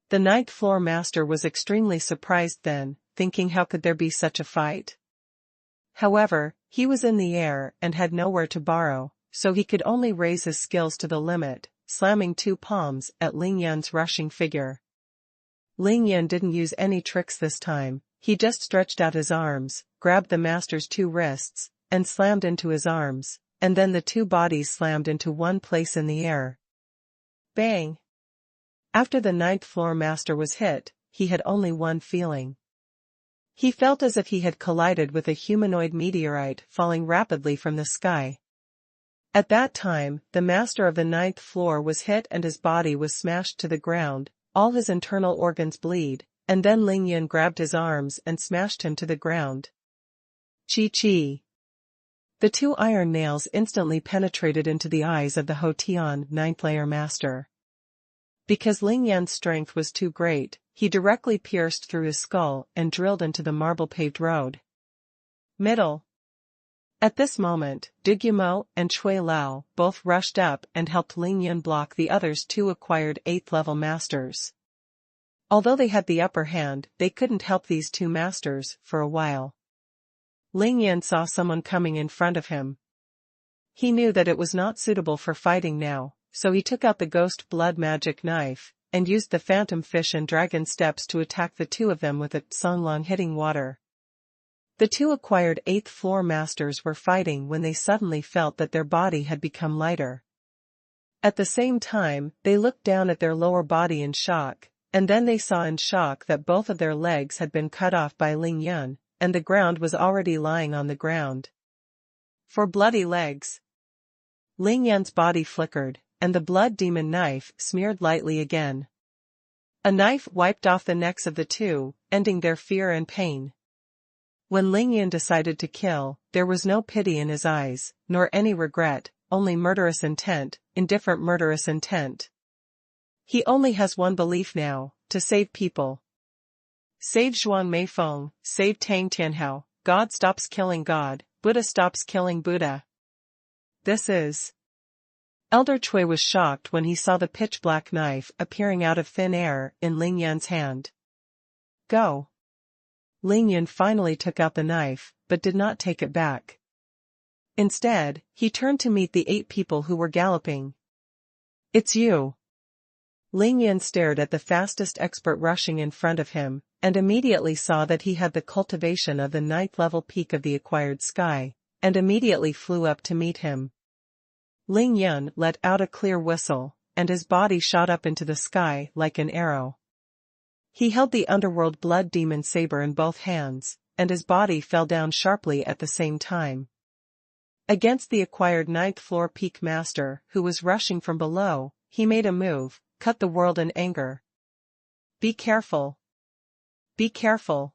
The 9th floor master was extremely surprised then, thinking how could there be such a fight? However, he was in the air and had nowhere to borrow, so he could only raise his skills to the limit, slamming 2 palms at Ling Yun's rushing figure. Ling Yun didn't use any tricks this time, he just stretched out his arms, grabbed the master's 2 wrists, and slammed into his arms, and then the 2 bodies slammed into one place in the air. Bang! After the 9th floor master was hit, he had only one feeling. He felt as if he had collided with a humanoid meteorite falling rapidly from the sky. At that time, the master of the 9th floor was hit and his body was smashed to the ground, all his internal organs bleed, and then Ling Yun grabbed his arms and smashed him to the ground. Chi-chi. The 2 iron nails instantly penetrated into the eyes of the Hotian 9th layer master. Because Ling Yun's strength was too great, he directly pierced through his skull and drilled into the marble-paved road. Middle. At this moment, Dugumo and Chui Lao both rushed up and helped Ling Yun block the others 2 acquired 8th level masters. Although they had the upper hand, they couldn't help these 2 masters for a while. Ling Yun saw someone coming in front of him. He knew that it was not suitable for fighting now, so he took out the ghost blood magic knife, and used the phantom fish and dragon steps to attack the 2 of them with it, Songlong hitting water. The 2 acquired 8th floor masters were fighting when they suddenly felt that their body had become lighter. At the same time, they looked down at their lower body in shock, and then they saw in shock that both of their legs had been cut off by Ling Yun, and the ground was already lying on the ground. For bloody legs. Ling Yun's body flickered, and the blood demon knife smeared lightly again. A knife wiped off the necks of the 2, ending their fear and pain. When Ling Yun decided to kill, there was no pity in his eyes, nor any regret, only murderous intent, indifferent murderous intent. He only has one belief now, to save people. Save Zhuan Meifeng, save Tang Tianhao, God stops killing God, Buddha stops killing Buddha. This is. Elder Cui was shocked when he saw the pitch-black knife appearing out of thin air in Ling Yan's hand. Go. Ling Yan finally took out the knife, but did not take it back. Instead, he turned to meet the 8 people who were galloping. It's you. Ling Yan stared at the fastest expert rushing in front of him, and immediately saw that he had the cultivation of the 9th level peak of the acquired sky, and immediately flew up to meet him. Ling Yan let out a clear whistle, and his body shot up into the sky like an arrow. He held the underworld blood demon saber in both hands, and his body fell down sharply at the same time. Against the acquired 9th floor peak master who was rushing from below, he made a move, cut the world in anger. Be careful. Be careful.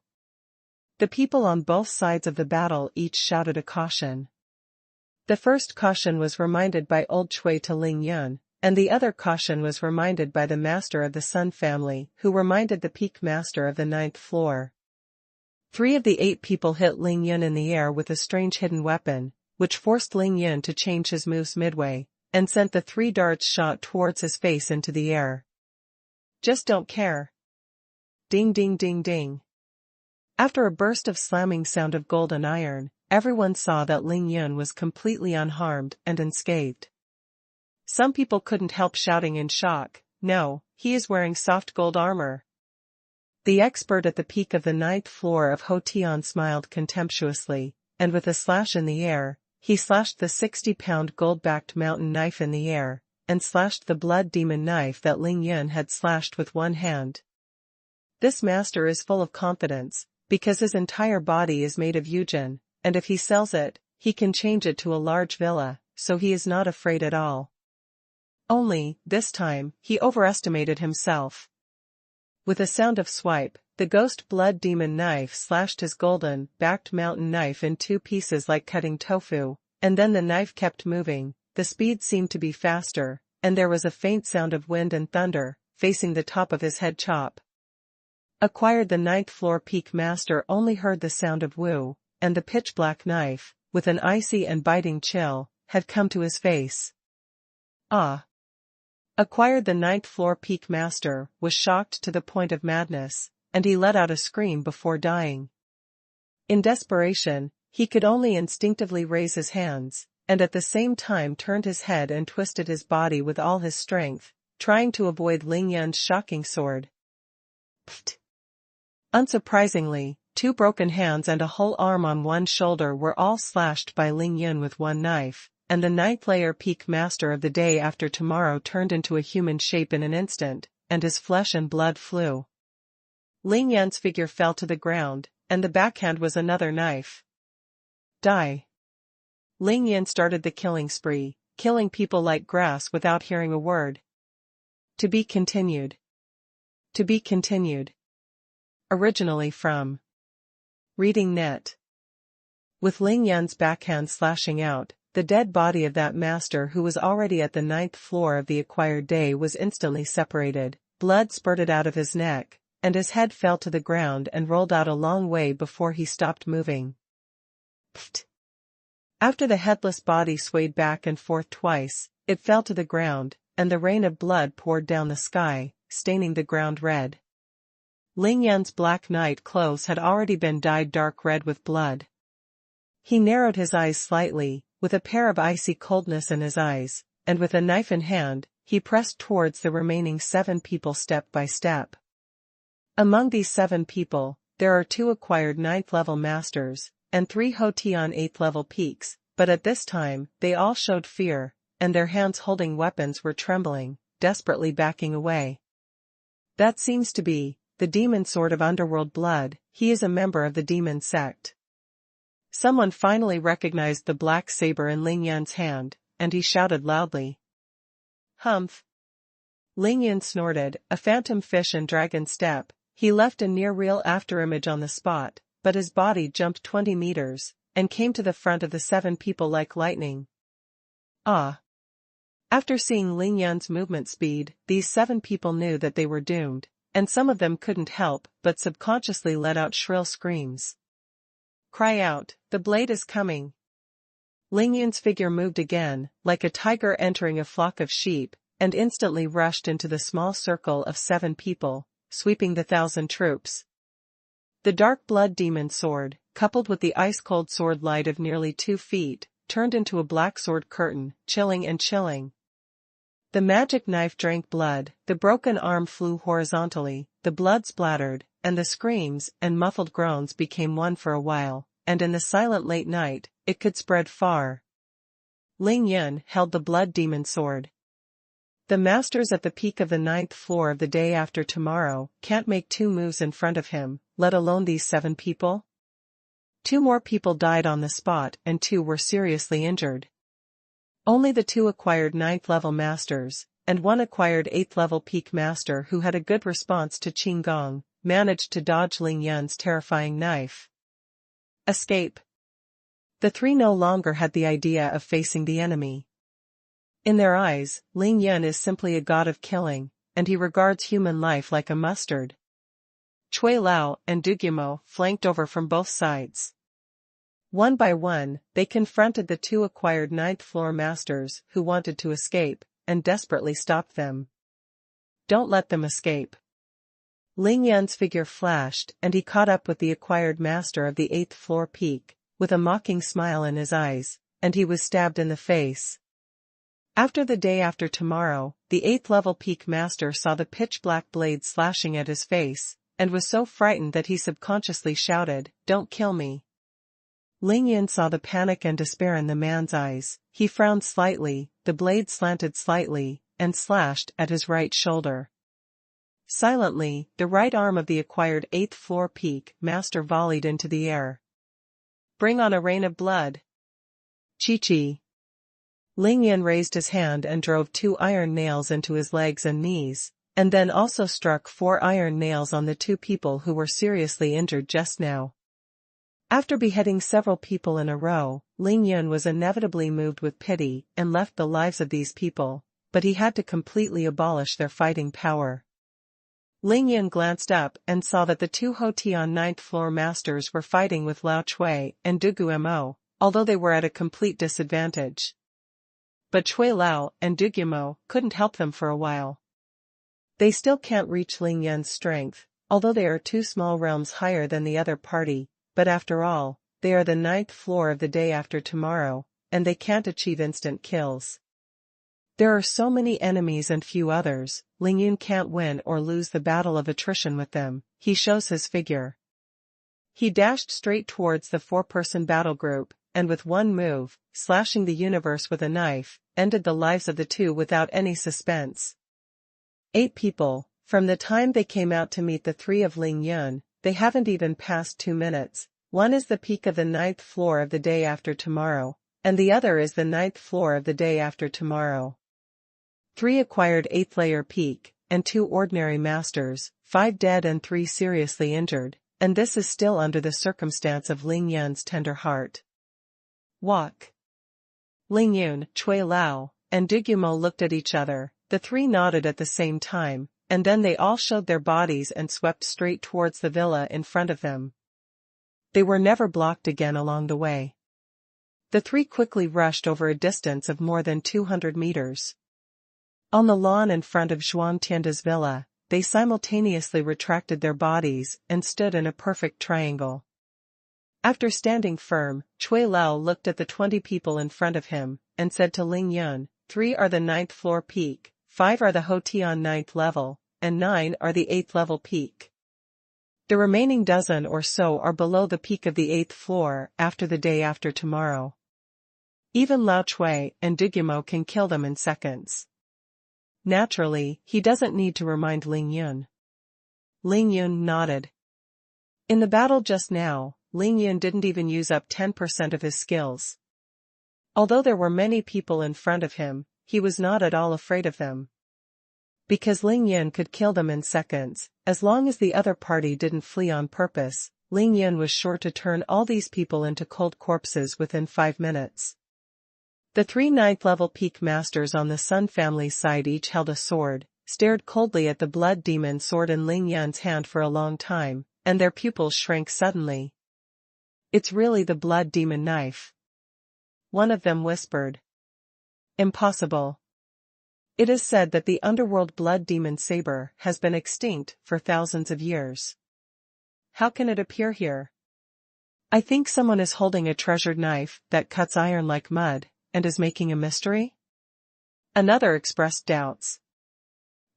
The people on both sides of the battle each shouted a caution. The first caution was reminded by Old Cui to Ling Yan, and the other caution was reminded by the master of the Sun family, who reminded the peak master of the 9th floor. 3 of the 8 people hit Ling Yan in the air with a strange hidden weapon, which forced Ling Yan to change his moves midway, and sent the 3 darts shot towards his face into the air. Just don't care. Ding ding ding ding. After a burst of slamming sound of gold and iron, everyone saw that Ling Yan was completely unharmed and unscathed. Some people couldn't help shouting in shock, no, he is wearing soft gold armor. The expert at the peak of the 9th floor of Ho Tian smiled contemptuously, and with a slash in the air, he slashed the 60-pound gold-backed mountain knife in the air, and slashed the blood demon knife that Ling Yan had slashed with one hand. This master is full of confidence, because his entire body is made of yujin, and if he sells it, he can change it to a large villa, so he is not afraid at all. Only, this time, he overestimated himself. With a sound of swipe, the ghost blood demon knife slashed his golden-backed mountain knife in 2 pieces like cutting tofu, and then the knife kept moving, the speed seemed to be faster, and there was a faint sound of wind and thunder, facing the top of his head chop. Acquired the 9th floor peak master only heard the sound of woo, and the pitch-black knife, with an icy and biting chill, had come to his face. Ah! Acquired the 9th floor peak master was shocked to the point of madness, and he let out a scream before dying. In desperation, he could only instinctively raise his hands, and at the same time turned his head and twisted his body with all his strength, trying to avoid Ling Yan's shocking sword. Pfft! Unsurprisingly, 2 broken hands and a whole arm on one shoulder were all slashed by Ling Yan with one knife, and the 9th layer peak master of the day after tomorrow turned into a human shape in an instant, and his flesh and blood flew. Ling Yan's figure fell to the ground, and the backhand was another knife. Die. Ling Yan started the killing spree, killing people like grass without hearing a word. To be continued. To be continued. Originally from Reading Net. With Ling Yan's backhand slashing out, the dead body of that master who was already at the 9th floor of the acquired day was instantly separated, blood spurted out of his neck, and his head fell to the ground and rolled out a long way before he stopped moving. Pfft! After the headless body swayed back and forth twice, it fell to the ground, and the rain of blood poured down the sky, staining the ground red. Ling Yan's black night clothes had already been dyed dark red with blood. He narrowed his eyes slightly, with a pair of icy coldness in his eyes, and with a knife in hand, he pressed towards the remaining 7 people step by step. Among these 7 people, there are 2 acquired 9th level masters, and 3 Ho Tian 8th level peaks, but at this time, they all showed fear, and their hands holding weapons were trembling, desperately backing away. That seems to be the demon sword of underworld blood. He is a member of the demon sect. Someone finally recognized the black saber in Ling Yan's hand, and he shouted loudly. Humph! Ling Yan snorted, a phantom fish and dragon step. He left a near-real afterimage on the spot, but his body jumped 20 meters, and came to the front of the 7 people like lightning. Ah! After seeing Ling Yun's movement speed, these 7 people knew that they were doomed, and some of them couldn't help but subconsciously let out shrill screams. Cry out, the blade is coming! Ling Yun's figure moved again, like a tiger entering a flock of sheep, and instantly rushed into the small circle of 7 people, sweeping the 1,000 troops. The dark blood demon sword, coupled with the ice-cold sword light of nearly 2 feet, turned into a black sword curtain, chilling and chilling. The magic knife drank blood, the broken arm flew horizontally, the blood splattered, and the screams and muffled groans became one for a while, and in the silent late night, it could spread far. Ling Yun held the blood demon sword. The masters at the peak of the 9th floor of the day after tomorrow can't make 2 moves in front of him, let alone these 7 people. 2 more people died on the spot and 2 were seriously injured. Only the 2 acquired 9th level masters, and 1 acquired 8th level peak master who had a good response to Qinggong, managed to dodge Ling Yun's terrifying knife. Escape. The 3 no longer had the idea of facing the enemy. In their eyes, Ling Yun is simply a god of killing, and he regards human life like a mustard. Cui Lao and Dugumo flanked over from both sides. One by one, they confronted the 2 acquired 9th floor masters who wanted to escape, and desperately stopped them. Don't let them escape. Ling Yun's figure flashed and he caught up with the acquired master of the 8th floor peak, with a mocking smile in his eyes, and he was stabbed in the face. After the day after tomorrow, the 8th level peak master saw the pitch-black blade slashing at his face, and was so frightened that he subconsciously shouted, "Don't kill me." Ling Yun saw the panic and despair in the man's eyes. He frowned slightly, the blade slanted slightly, and slashed at his right shoulder. Silently, the right arm of the acquired 8th floor peak master volleyed into the air. Bring on a rain of blood. Chi-chi. Ling Yun raised his hand and drove 2 iron nails into his legs and knees, and then also struck 4 iron nails on the 2 people who were seriously injured just now. After beheading several people in a row, Ling Yun was inevitably moved with pity and left the lives of these people, but he had to completely abolish their fighting power. Ling Yun glanced up and saw that the 2 Hotian 9th floor masters were fighting with Lao Chui and Dugumo, although they were at a complete disadvantage. But Cui Lao and Dugumo couldn't help them for a while. They still can't reach Ling Yun's strength, although they are 2 small realms higher than the other party, but after all, they are the 9th floor of the day after tomorrow, and they can't achieve instant kills. There are so many enemies and few others, Ling Yun can't win or lose the battle of attrition with them. He shows his figure. He dashed straight towards the 4-person battle group, and with one move, slashing the universe with a knife, ended the lives of the 2 without any suspense. 8 people, from the time they came out to meet the 3 of Ling Yun, they haven't even passed 2 minutes. One is the peak of the 9th floor of the day after tomorrow, and the other is the 9th floor of the day after tomorrow. 3 acquired 8th layer peak, and 2 ordinary masters, 5 dead and 3 seriously injured, and this is still under the circumstance of Ling Yun's tender heart. Walk. Ling Yun, Cui Lao, and Dugumo looked at each other. The 3 nodded at the same time, and then they all showed their bodies and swept straight towards the villa in front of them. They were never blocked again along the way. The 3 quickly rushed over a distance of more than 200 meters. On the lawn in front of Zhuang Tianda's villa, they simultaneously retracted their bodies and stood in a perfect triangle. After standing firm, Cui Lao looked at the 20 people in front of him, and said to Ling Yun, 3 are the 9th floor peak, 5 are the Hotian 9th level, and 9 are the 8th level peak. The remaining dozen or so are below the peak of the 8th floor after the day after tomorrow. Even Lao Chui and Dugumo can kill them in seconds. Naturally, he doesn't need to remind Ling Yun. Ling Yun nodded. In the battle just now, Ling Yun didn't even use up 10% of his skills. Although there were many people in front of him, he was not at all afraid of them. Because Ling Yun could kill them in seconds, as long as the other party didn't flee on purpose, Ling Yun was sure to turn all these people into cold corpses within 5 minutes. The three ninth-level peak masters on the Sun family's side each held a sword, stared coldly at the blood demon sword in Ling Yan's hand for a long time, and their pupils shrank suddenly. "It's really the blood demon knife," one of them whispered. "Impossible. It is said that the underworld blood demon saber has been extinct for thousands of years. How can it appear here? I think someone is holding a treasured knife that cuts iron like mud, and is making a mystery?" Another expressed doubts.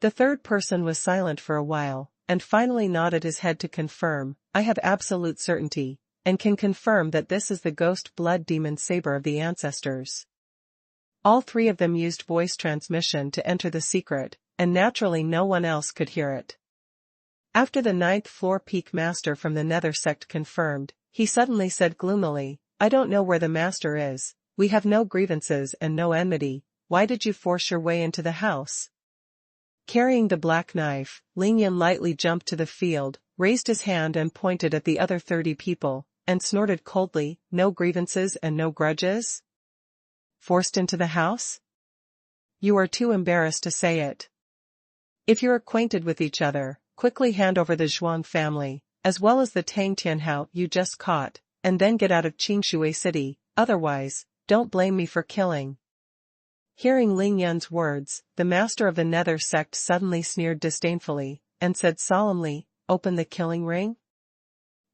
The third person was silent for a while, and finally nodded his head to confirm, "I have absolute certainty, and can confirm that this is the ghost blood demon saber of the ancestors." All three of them used voice transmission to enter the secret, and naturally no one else could hear it. After the ninth-floor peak master from the Nether sect confirmed, he suddenly said gloomily, "I don't know where the master is. We have no grievances and no enmity. Why did you force your way into the house?" Carrying the black knife, Ling Yan lightly jumped to the field, raised his hand and pointed at the other 30 people, and snorted coldly, "No grievances and no grudges? Forced into the house? You are too embarrassed to say it. If you're acquainted with each other, quickly hand over the Zhuang family, as well as the Tang Tianhao you just caught, and then get out of Qingshui City, otherwise, don't blame me for killing." Hearing Ling Yan's words, the master of the Nether sect suddenly sneered disdainfully, and said solemnly, "Open the killing ring?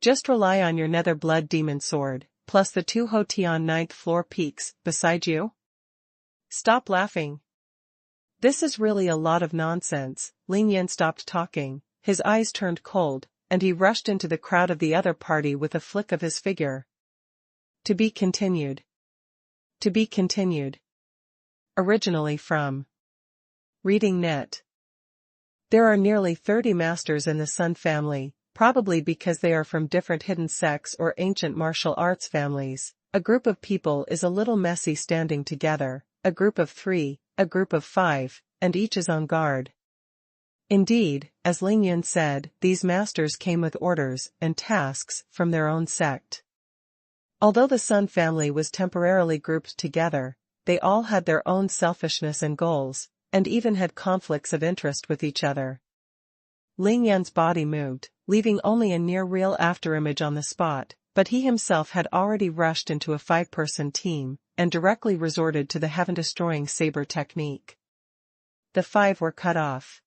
Just rely on your Nether blood demon sword, plus the 2 Hotian 9th floor peaks beside you? Stop laughing. This is really a lot of nonsense." Ling Yan stopped talking, his eyes turned cold, and he rushed into the crowd of the other party with a flick of his figure. To be continued. To be continued. Originally from Reading Net. There are nearly 30 masters in the Sun family, probably because they are from different hidden sects or ancient martial arts families. A group of people is a little messy standing together, a group of 3, a group of 5, and each is on guard. Indeed, as Ling Yan said, these masters came with orders and tasks from their own sect. Although the Sun family was temporarily grouped together, they all had their own selfishness and goals, and even had conflicts of interest with each other. Ling Yan's body moved, leaving only a near-real afterimage on the spot, but he himself had already rushed into a 5-person team, and directly resorted to the heaven-destroying saber technique. The 5 were cut off.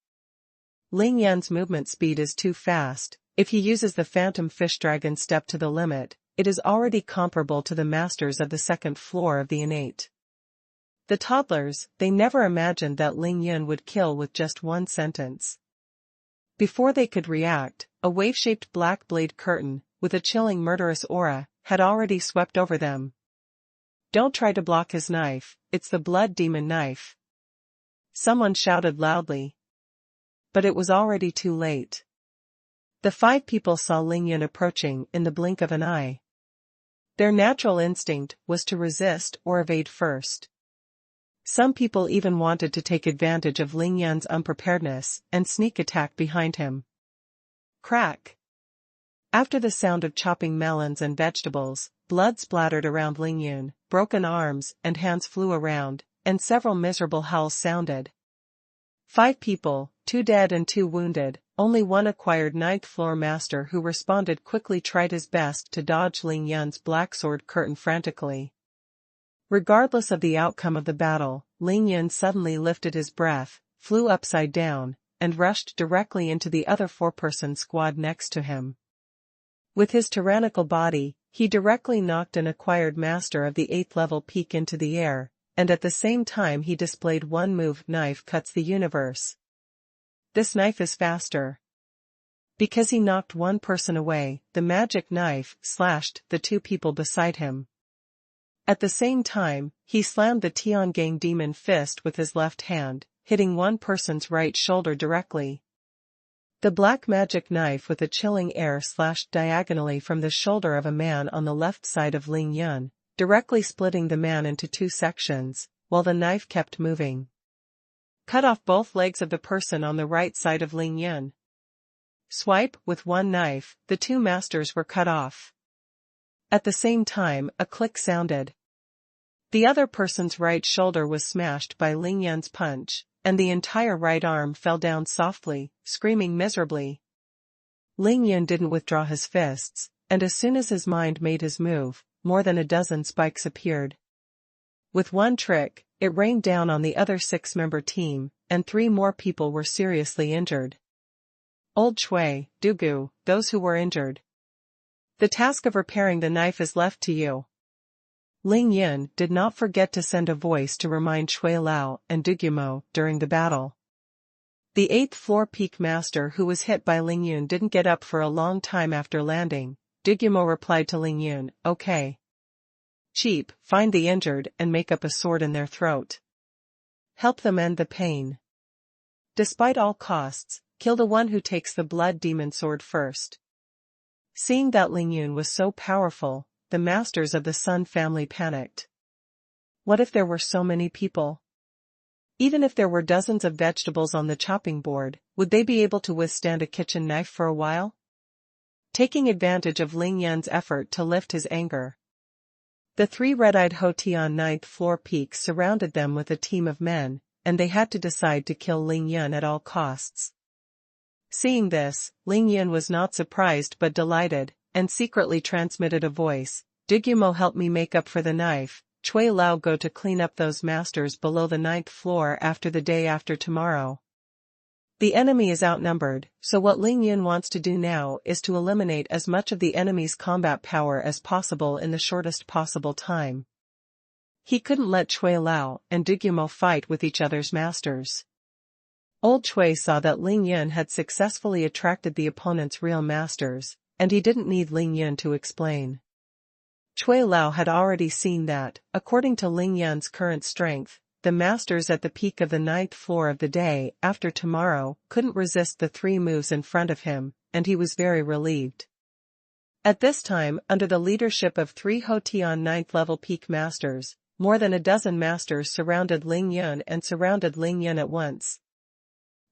Ling Yan's movement speed is too fast. If he uses the phantom fish dragon step to the limit, it is already comparable to the masters of the 2nd floor of the innate. The toddlers, they never imagined that Ling Yan would kill with just one sentence. Before they could react, a wave-shaped black blade curtain, with a chilling murderous aura, had already swept over them. "Don't try to block his knife, it's the blood demon knife," someone shouted loudly. But it was already too late. The 5 people saw Ling Yan approaching in the blink of an eye. Their natural instinct was to resist or evade first. Some people even wanted to take advantage of Ling Yan's unpreparedness and sneak attack behind him. Crack! After the sound of chopping melons and vegetables, blood splattered around Ling Yan, broken arms and hands flew around, and several miserable howls sounded. 5 people, 2 dead and 2 wounded, only one acquired 9th floor master who responded quickly tried his best to dodge Ling Yan's black sword curtain frantically. Regardless of the outcome of the battle, Ling Yan suddenly lifted his breath, flew upside down, and rushed directly into the other 4-person squad next to him. With his tyrannical body, he directly knocked an acquired master of the 8th level peak into the air, and at the same time he displayed one move: knife cuts the universe. This knife is faster. Because he knocked one person away, the magic knife slashed the 2 people beside him. At the same time, he slammed the Tiangang demon fist with his left hand, hitting one person's right shoulder directly. The black magic knife with a chilling air slashed diagonally from the shoulder of a man on the left side of Ling Yan, directly splitting the man into 2 sections, while the knife kept moving. Cut off both legs of the person on the right side of Ling Yan. Swipe with one knife, the 2 masters were cut off. At the same time, a click sounded. The other person's right shoulder was smashed by Ling Yun's punch, and the entire right arm fell down softly, screaming miserably. Ling Yun didn't withdraw his fists, and as soon as his mind made his move, more than a dozen spikes appeared. With one trick, it rained down on the other 6-member team, and 3 more people were seriously injured. Old Chui, Dugu, those who were injured. The task of repairing the knife is left to you. Ling Yun did not forget to send a voice to remind Chui Lao and Dugumo during the battle. The 8th floor peak master who was hit by Ling Yun didn't get up for a long time after landing. Dugumo replied to Ling Yun, "Okay. Cheap, find the injured and make up a sword in their throat. Help them end the pain. Despite all costs, kill the one who takes the blood demon sword first." Seeing that Ling Yun was so powerful, the masters of the Sun family panicked. What if there were so many people? Even if there were dozens of vegetables on the chopping board, would they be able to withstand a kitchen knife for a while? Taking advantage of Ling Yun's effort to lift his anger, the 3 red-eyed Hotian 9th floor peaks surrounded them with a team of men, and they had to decide to kill Ling Yun at all costs. Seeing this, Ling Yun was not surprised but delighted, and secretly transmitted a voice, "Dugumo, help me make up for the knife. Chui Lao, go to clean up those masters below the 9th floor after the day after tomorrow." The enemy is outnumbered, so what Ling Yun wants to do now is to eliminate as much of the enemy's combat power as possible in the shortest possible time. He couldn't let Chui Lao and Dugumo fight with each other's masters. Old Chui saw that Ling Yun had successfully attracted the opponent's real masters, and he didn't need Ling Yun to explain. Chui Lao had already seen that, according to Ling Yun's current strength, the masters at the peak of the 9th floor of the day after tomorrow couldn't resist the 3 moves in front of him, and he was very relieved. At this time, under the leadership of 3 Hotian 9th level peak masters, more than a dozen masters surrounded Ling Yun at once.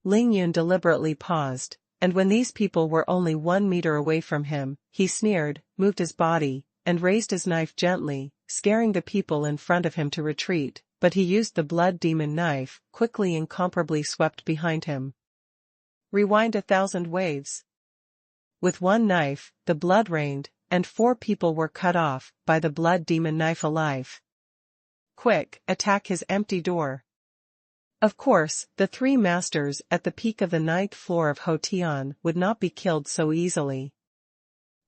Ling Yun deliberately paused, and when these people were only 1 meter away from him, he sneered, moved his body, and raised his knife gently, scaring the people in front of him to retreat, but he used the blood demon knife, quickly incomparably swept behind him. Rewind 1,000 waves. With one knife, the blood rained, and 4 people were cut off by the blood demon knife alive. Quick, attack his empty door. Of course, the 3 masters at the peak of the 9th floor of Hotian would not be killed so easily.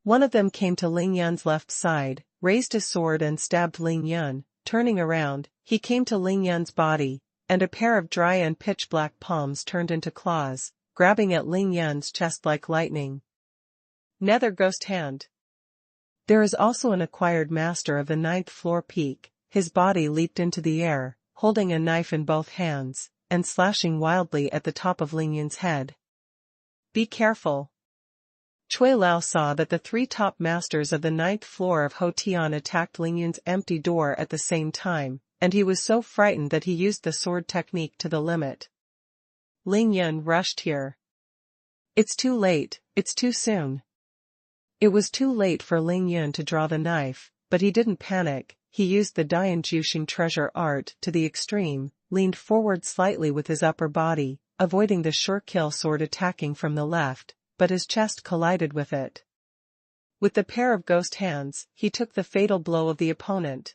One of them came to Ling Yun's left side, raised his sword and stabbed Ling Yun. Turning around, he came to Ling Yun's body, and a pair of dry and pitch-black palms turned into claws, grabbing at Ling Yun's chest like lightning. Nether Ghost Hand. There is also an acquired master of the 9th floor peak. His body leaped into the air, holding a knife in both hands, and slashing wildly at the top of Ling Yun's head. Be careful. Chui Lao saw that the 3 top masters of the 9th floor of Hotian attacked Ling Yun's empty door at the same time, and he was so frightened that he used the sword technique to the limit. Ling Yun rushed here. It's too late, it's too soon. It was too late for Ling Yun to draw the knife, but he didn't panic. He used the Dianjushing treasure art to the extreme, leaned forward slightly with his upper body, avoiding the sure-kill sword attacking from the left, but his chest collided with it. With the pair of ghost hands, he took the fatal blow of the opponent.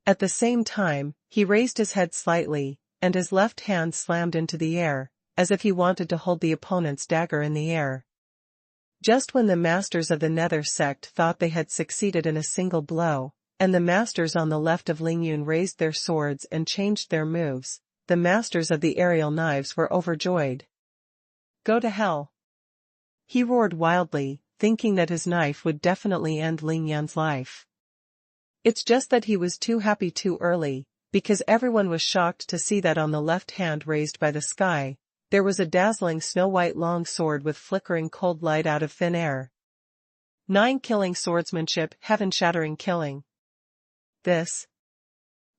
At the same time, he raised his head slightly, and his left hand slammed into the air, as if he wanted to hold the opponent's dagger in the air. Just when the masters of the Nether sect thought they had succeeded in a single blow, and the masters on the left of Ling Yun raised their swords and changed their moves, the masters of the aerial knives were overjoyed. Go to hell. He roared wildly, thinking that his knife would definitely end Ling Yun's life. It's just that he was too happy too early, because everyone was shocked to see that on the left hand raised by the sky, there was a dazzling snow-white long sword with flickering cold light out of thin air. 9 killing swordsmanship, heaven-shattering killing. This.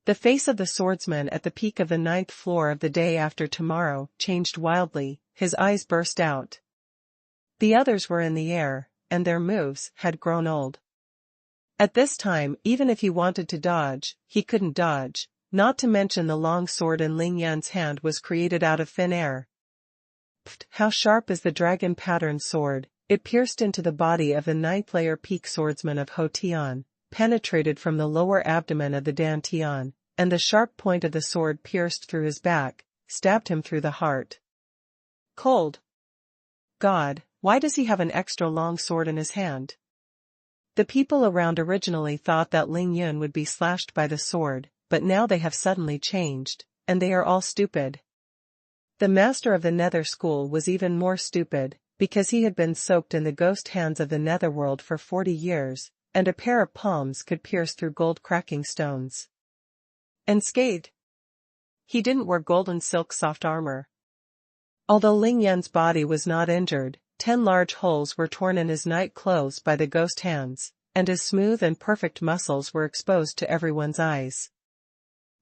The face of the swordsman at the peak of the 9th floor of the day after tomorrow changed wildly, his eyes burst out. The others were in the air, and their moves had grown old. At this time, even if he wanted to dodge, he couldn't dodge, not to mention the long sword in Ling Yan's hand was created out of thin air. Pfft, how sharp is the dragon-patterned sword! It pierced into the body of the ninth-layer peak swordsman of Ho Tian, penetrated from the lower abdomen of the Dan Tian, and the sharp point of the sword pierced through his back, stabbed him through the heart. Cold. God, why does he have an extra long sword in his hand? The people around originally thought that Ling Yun would be slashed by the sword, but now they have suddenly changed, and they are all stupid. The master of the Nether School was even more stupid, because he had been soaked in the ghost hands of the Netherworld for 40 years, and a pair of palms could pierce through gold-cracking stones. Unscathed. He didn't wear golden silk soft armor. Although Ling Yun's body was not injured, 10 large holes were torn in his night clothes by the ghost hands, and his smooth and perfect muscles were exposed to everyone's eyes.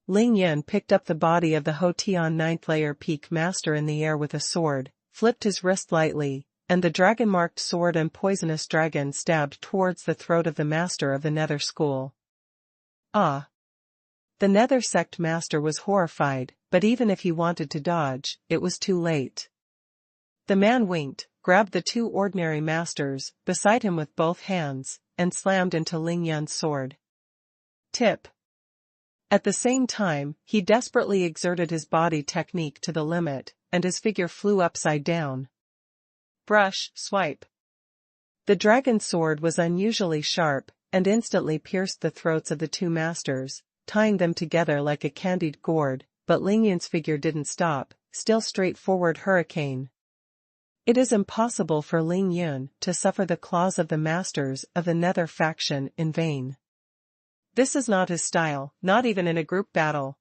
Ling Yun picked up the body of the Ho Tian ninth-layer peak master in the air with a sword, flipped his wrist lightly, and the dragon-marked sword and poisonous dragon stabbed towards the throat of the master of the Nether School. Ah! The Nether sect master was horrified, but even if he wanted to dodge, it was too late. The man winked, grabbed the 2 ordinary masters beside him with both hands, and slammed into Ling Yun's sword. Tip. At the same time, he desperately exerted his body technique to the limit, and his figure flew upside down. Brush, swipe. The dragon's sword was unusually sharp, and instantly pierced the throats of the 2 masters, tying them together like a candied gourd, but Ling Yun's figure didn't stop, still straightforward hurricane. It is impossible for Ling Yun to suffer the claws of the masters of the Nether faction in vain. This is not his style, not even in a group battle.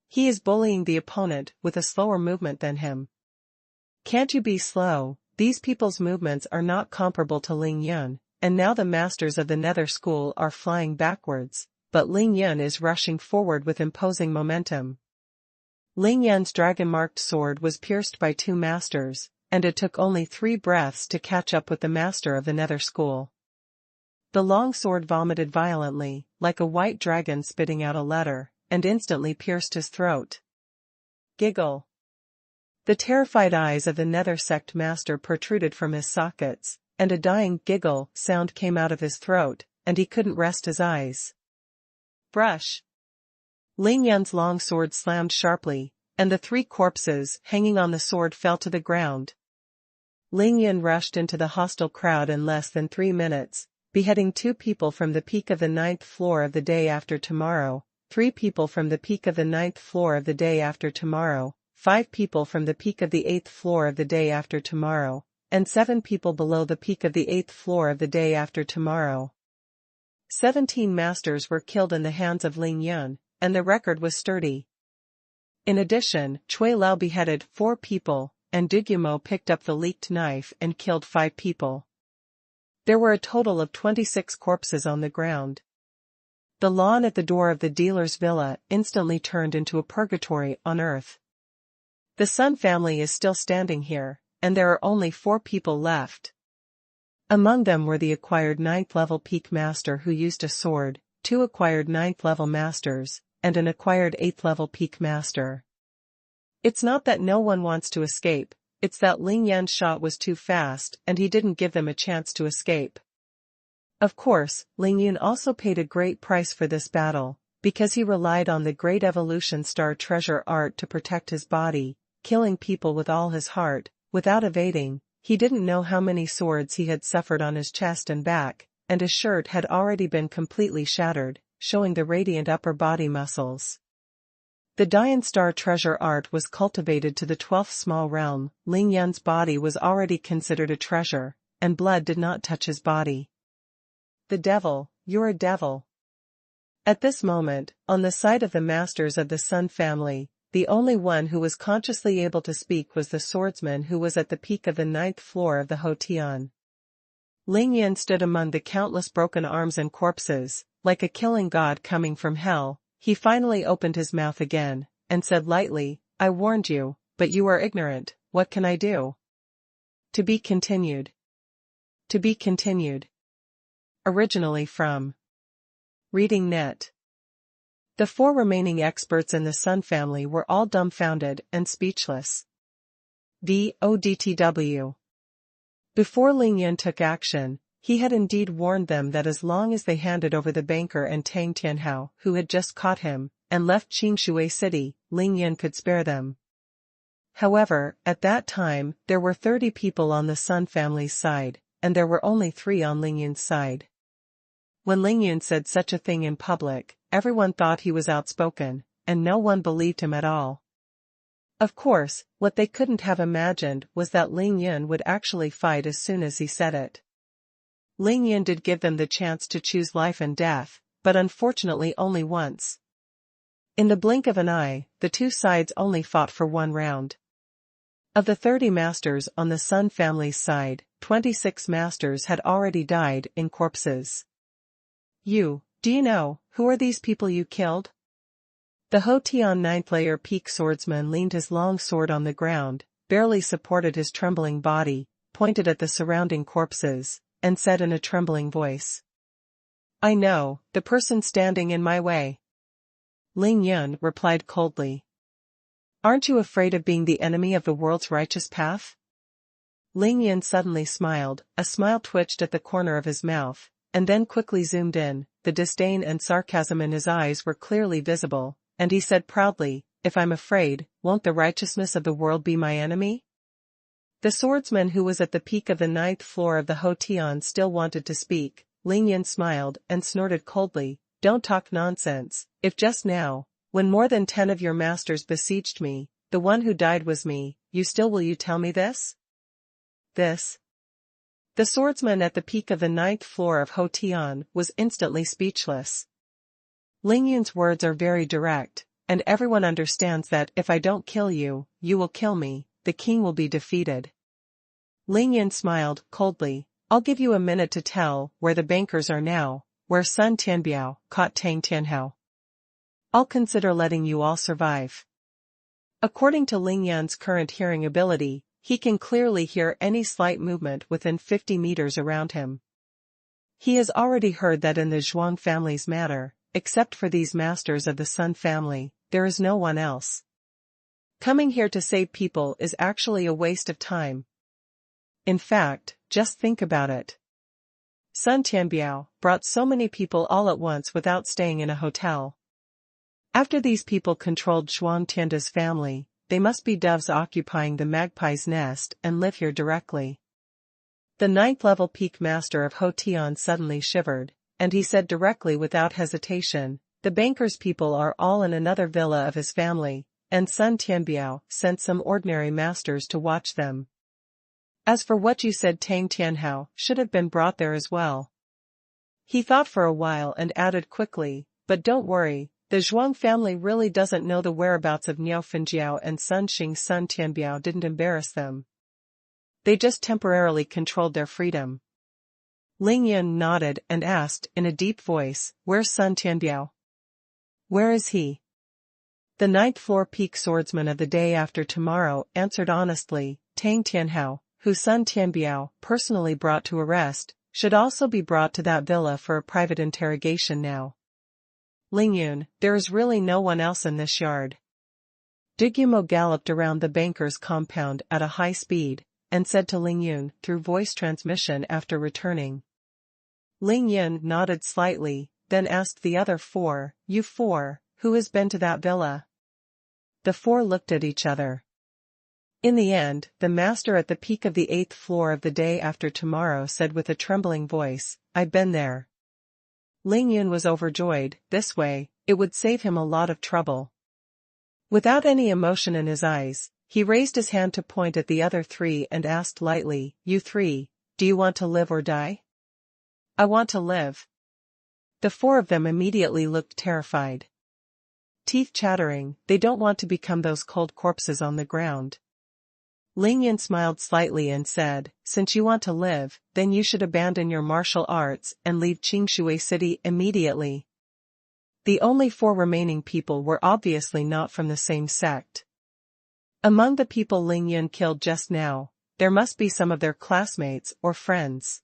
He is bullying the opponent with a slower movement than him. Can't you be slow? These people's movements are not comparable to Ling Yun, and now the masters of the Nether School are flying backwards, but Ling Yun is rushing forward with imposing momentum. Ling Yun's dragon-marked sword was pierced by 2 masters, and it took only 3 breaths to catch up with the master of the Nether School. The long sword vomited violently, like a white dragon spitting out a letter, and instantly pierced his throat. Giggle. The terrified eyes of the Nether sect master protruded from his sockets, and a dying giggle sound came out of his throat, and he couldn't rest his eyes. Brush. Ling Yun's long sword slammed sharply, and the 3 corpses hanging on the sword fell to the ground. Ling Yun rushed into the hostile crowd in less than 3 minutes, beheading 2 people from the peak of the 9th floor of the day after tomorrow, 3 people from the peak of the 9th floor of the day after tomorrow, 5 people from the peak of the 8th floor of the day after tomorrow, and 7 people below the peak of the 8th floor of the day after tomorrow. 17 masters were killed in the hands of Ling Yun, and the record was sturdy. In addition, Cui Lao beheaded 4 people, and Dugumo picked up the leaked knife and killed 5 people. There were a total of 26 corpses on the ground. The lawn at the door of the dealer's villa instantly turned into a purgatory on earth. The Sun family is still standing here, and there are only 4 people left. Among them were the acquired 9th-level peak master who used a sword, 2 acquired 9th-level masters, and an acquired 8th-level peak master. It's not that no one wants to escape, it's that Ling Yun's shot was too fast and he didn't give them a chance to escape. Of course, Ling Yun also paid a great price for this battle, because he relied on the Great Evolution Star treasure art to protect his body, killing people with all his heart, without evading. He didn't know how many swords he had suffered on his chest and back, and his shirt had already been completely shattered, showing the radiant upper body muscles. The Dian Star treasure art was cultivated to the 12th small realm. Ling Yun's body was already considered a treasure, and blood did not touch his body. The devil, you're a devil. At this moment, on the side of the masters of the Sun family, the only one who was consciously able to speak was the swordsman who was at the peak of the 9th floor of the Ho Tian. Ling Yun stood among the countless broken arms and corpses, like a killing god coming from hell. He finally opened his mouth again, and said lightly, "I warned you, but you are ignorant. What can I do?" To be continued. To be continued. Originally from Reading net. The 4 remaining experts in the Sun family were all dumbfounded and speechless. VODTW. Before Ling Yan took action, he had indeed warned them that as long as they handed over the banker and Tang Tianhao, who had just caught him, and left Qingshui City, Ling Yan could spare them. However, at that time, there were 30 people on the Sun family's side, and there were only 3 on Ling Yan's side. When Ling Yan said such a thing in public, everyone thought he was outspoken, and no one believed him at all. Of course, what they couldn't have imagined was that Ling Yan would actually fight as soon as he said it. Ling Yan did give them the chance to choose life and death, but unfortunately only once. In the blink of an eye, the 2 sides only fought for 1 round. Of the 30 masters on the Sun family's side, 26 masters had already died in corpses. Do you know, who are these people you killed? The Hotian 9th layer peak swordsman leaned his long sword on the ground, barely supported his trembling body, pointed at the surrounding corpses, and said in a trembling voice. I know, the person standing in my way. Ling Yan replied coldly. Aren't you afraid of being the enemy of the world's righteous path? Ling Yan suddenly smiled, a smile twitched at the corner of his mouth, and then quickly zoomed in. The disdain and sarcasm in his eyes were clearly visible, and he said proudly, if I'm afraid, won't the righteousness of the world be my enemy? The swordsman who was at the peak of the 9th floor of the Hotian still wanted to speak. Ling Yan smiled and snorted coldly, don't talk nonsense. If just now, when more than 10 of your masters besieged me, the one who died was me, will you tell me this? This? The swordsman at the peak of the 9th floor of Hotian was instantly speechless. Ling Yan's words are very direct, and everyone understands that if I don't kill you, you will kill me, the king will be defeated. Ling Yan smiled coldly, I'll give you a minute to tell where the bankers are now, where Sun Tianbiao caught Tang Tianhao. I'll consider letting you all survive. According to Ling Yan's current hearing ability, he can clearly hear any slight movement within 50 meters around him. He has already heard that in the Zhuang family's matter, except for these masters of the Sun family, there is no one else. Coming here to save people is actually a waste of time. In fact, just think about it. Sun Tianbiao brought so many people all at once without staying in a hotel. After these people controlled Zhuang Tianda's family, they must be doves occupying the magpie's nest and live here directly. The 9th level peak master of Hotian suddenly shivered, and he said directly without hesitation, the banker's people are all in another villa of his family, and Sun Tianbiao sent some ordinary masters to watch them. As for what you said, Tang Tianhao should have been brought there as well. He thought for a while and added quickly, but don't worry, the Zhuang family really doesn't know the whereabouts of Niao Finjiao and Sun Xing. Sun Tianbiao didn't embarrass them. They just temporarily controlled their freedom. Ling Yan nodded and asked in a deep voice, where's Sun Tianbiao? Where is he? The 9th floor peak swordsman of the day after tomorrow answered honestly, Tang Tianhao, who Sun Tianbiao personally brought to arrest, should also be brought to that villa for a private interrogation now. Ling Yun, there is really no one else in this yard. Digimo galloped around the banker's compound at a high speed, and said to Ling Yun through voice transmission after returning. Ling Yun nodded slightly, then asked the other 4, you 4, who has been to that villa? The 4 looked at each other. In the end, the master at the peak of the 8th floor of the day after tomorrow said with a trembling voice, I've been there. Ling Yun was overjoyed. This way, it would save him a lot of trouble. Without any emotion in his eyes, he raised his hand to point at the other 3 and asked lightly, you 3, do you want to live or die? I want to live. The 4 of them immediately looked terrified. Teeth chattering, they don't want to become those cold corpses on the ground. Ling Yan smiled slightly and said, since you want to live, then you should abandon your martial arts and leave Qingshui City immediately. The only 4 remaining people were obviously not from the same sect. Among the people Ling Yan killed just now, there must be some of their classmates or friends.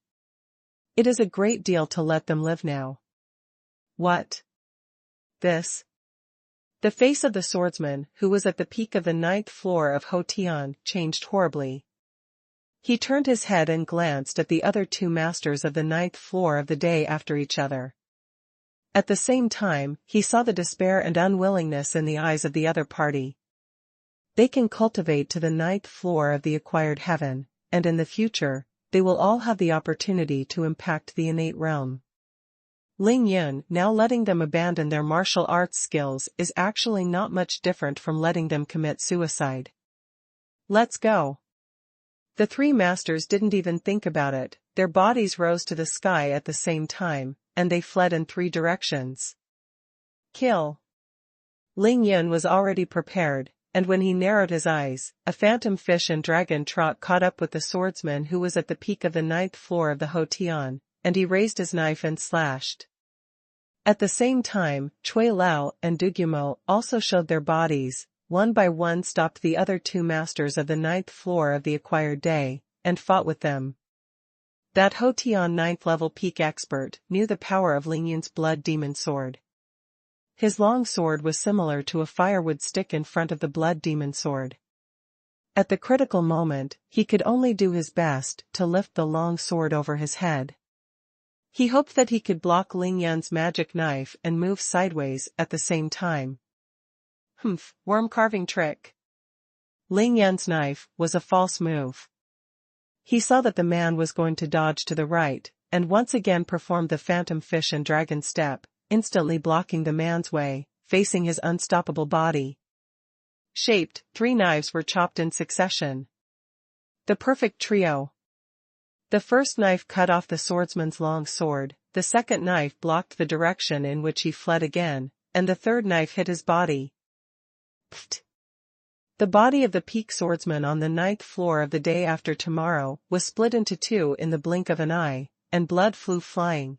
It is a great deal to let them live now. What? This? The face of the swordsman, who was at the peak of the 9th floor of Hotian, changed horribly. He turned his head and glanced at the other two masters of the 9th floor of the day after each other. At the same time, he saw the despair and unwillingness in the eyes of the other party. They can cultivate to the 9th floor of the acquired heaven, and in the future, they will all have the opportunity to impact the innate realm. Ling Yun, now letting them abandon their martial arts skills, is actually not much different from letting them commit suicide. Let's go. The three masters didn't even think about it, their bodies rose to the sky at the same time, and they fled in 3 directions. Kill. Ling Yun was already prepared, and when he narrowed his eyes, a phantom fish and dragon trot caught up with the swordsman who was at the peak of the 9th floor of the Hotian, and he raised his knife and slashed. At the same time, Cui Lao and Dugumo also showed their bodies, one by one stopped the other two masters of the 9th floor of the acquired day, and fought with them. That Hotian 9th level peak expert knew the power of Ling Yun's blood demon sword. His long sword was similar to a firewood stick in front of the blood demon sword. At the critical moment, he could only do his best to lift the long sword over his head. He hoped that he could block Ling Yun's magic knife and move sideways at the same time. Worm carving trick. Ling Yun's knife was a false move. He saw that the man was going to dodge to the right, and once again performed the phantom fish and dragon step, instantly blocking the man's way, facing his unstoppable body. Shaped, 3 knives were chopped in succession. The perfect trio. The first knife cut off the swordsman's long sword, the second knife blocked the direction in which he fled again, and the third knife hit his body. Pfft. The body of the peak swordsman on the 9th floor of the day after tomorrow was split into 2 in the blink of an eye, and blood flew flying.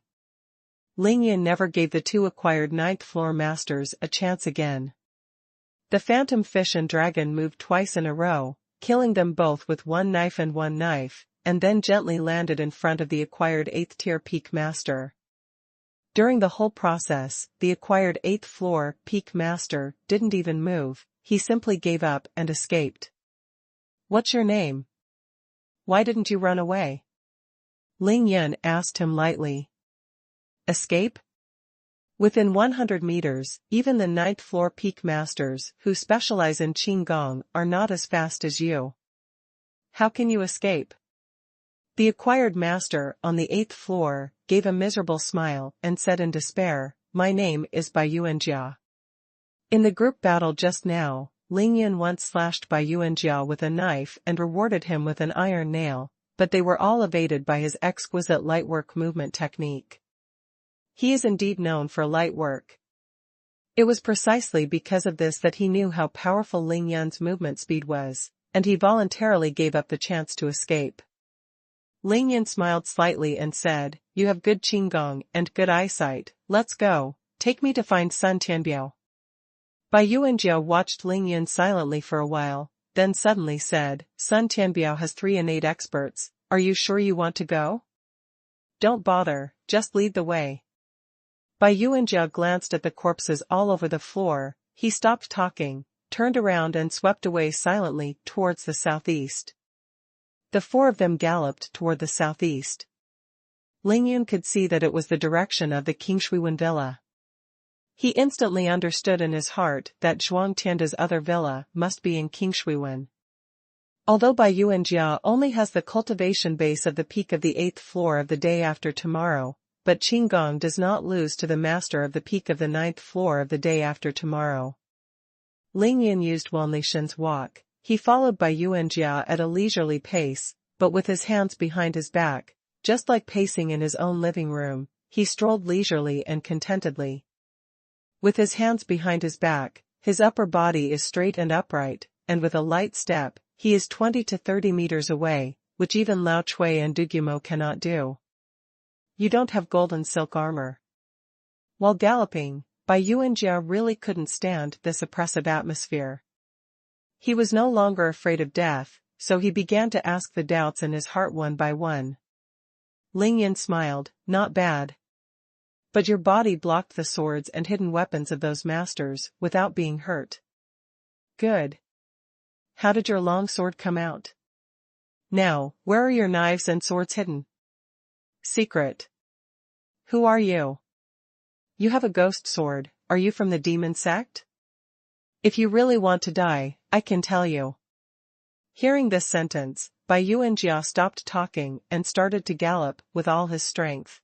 Ling Yun never gave the 2 acquired 9th floor masters a chance again. The phantom fish and dragon moved twice in a row, killing them both with 1 knife and 1 knife, and then gently landed in front of the acquired 8th tier peak master. During the whole process, the acquired 8th floor peak master didn't even move, he simply gave up and escaped. What's your name? Why didn't you run away? Ling Yun asked him lightly. Escape? Within 100 meters, even the 9th floor peak masters who specialize in Qigong are not as fast as you. How can you escape? The acquired master on the 8th floor gave a miserable smile and said in despair, "My name is Bai Yuanjia." In the group battle just now, Ling Yun once slashed Bai Yuanjia with a knife and rewarded him with an iron nail, but they were all evaded by his exquisite lightwork movement technique. He is indeed known for light work. It was precisely because of this that he knew how powerful Ling Yun's movement speed was, and he voluntarily gave up the chance to escape. Ling Yun smiled slightly and said, "You have good Qigong and good eyesight, let's go, take me to find Sun Tianbiao." Bai Yuanjia watched Ling Yun silently for a while, then suddenly said, "Sun Tianbiao has 3 innate experts, are you sure you want to go? Don't bother, just lead the way." Bai Yuanjia glanced at the corpses all over the floor, he stopped talking, turned around and swept away silently towards the southeast. The 4 of them galloped toward the southeast. Ling Yun could see that it was the direction of the Qingshuiwen villa. He instantly understood in his heart that Zhuang Tianda's other villa must be in Qingshuiwen. Although Bai Yuanjia only has the cultivation base of the peak of the 8th floor of the day after tomorrow, but Qigong does not lose to the master of the peak of the 9th floor of the day after tomorrow. Ling Yun used Wanlishan's walk. He followed Bai Yuanjia at a leisurely pace, but with his hands behind his back, just like pacing in his own living room, he strolled leisurely and contentedly. With his hands behind his back, his upper body is straight and upright, and with a light step, he is 20 to 30 meters away, which even Lao Chui and Dugumo cannot do. You don't have golden silk armor. While galloping, Bai Yuanjia really couldn't stand this oppressive atmosphere. He was no longer afraid of death, so he began to ask the doubts in his heart one by one. Ling Yun smiled, "Not bad. But your body blocked the swords and hidden weapons of those masters without being hurt. Good. How did your long sword come out? Now, where are your knives and swords hidden? Secret. Who are you? You have a ghost sword. Are you from the demon sect? If you really want to die, I can tell you. Hearing this sentence, Bai Yuanjia stopped talking and started to gallop with all his strength.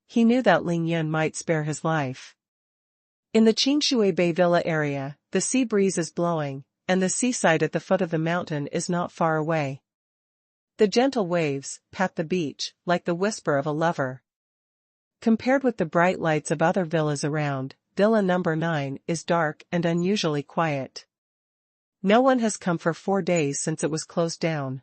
He knew that Ling Yun might spare his life. In the Qingshui Bay Villa area, the sea breeze is blowing, and the seaside at the foot of the mountain is not far away. The gentle waves pat the beach like the whisper of a lover. Compared with the bright lights of other villas around, Villa number 9 is dark and unusually quiet. No one has come for 4 days since it was closed down.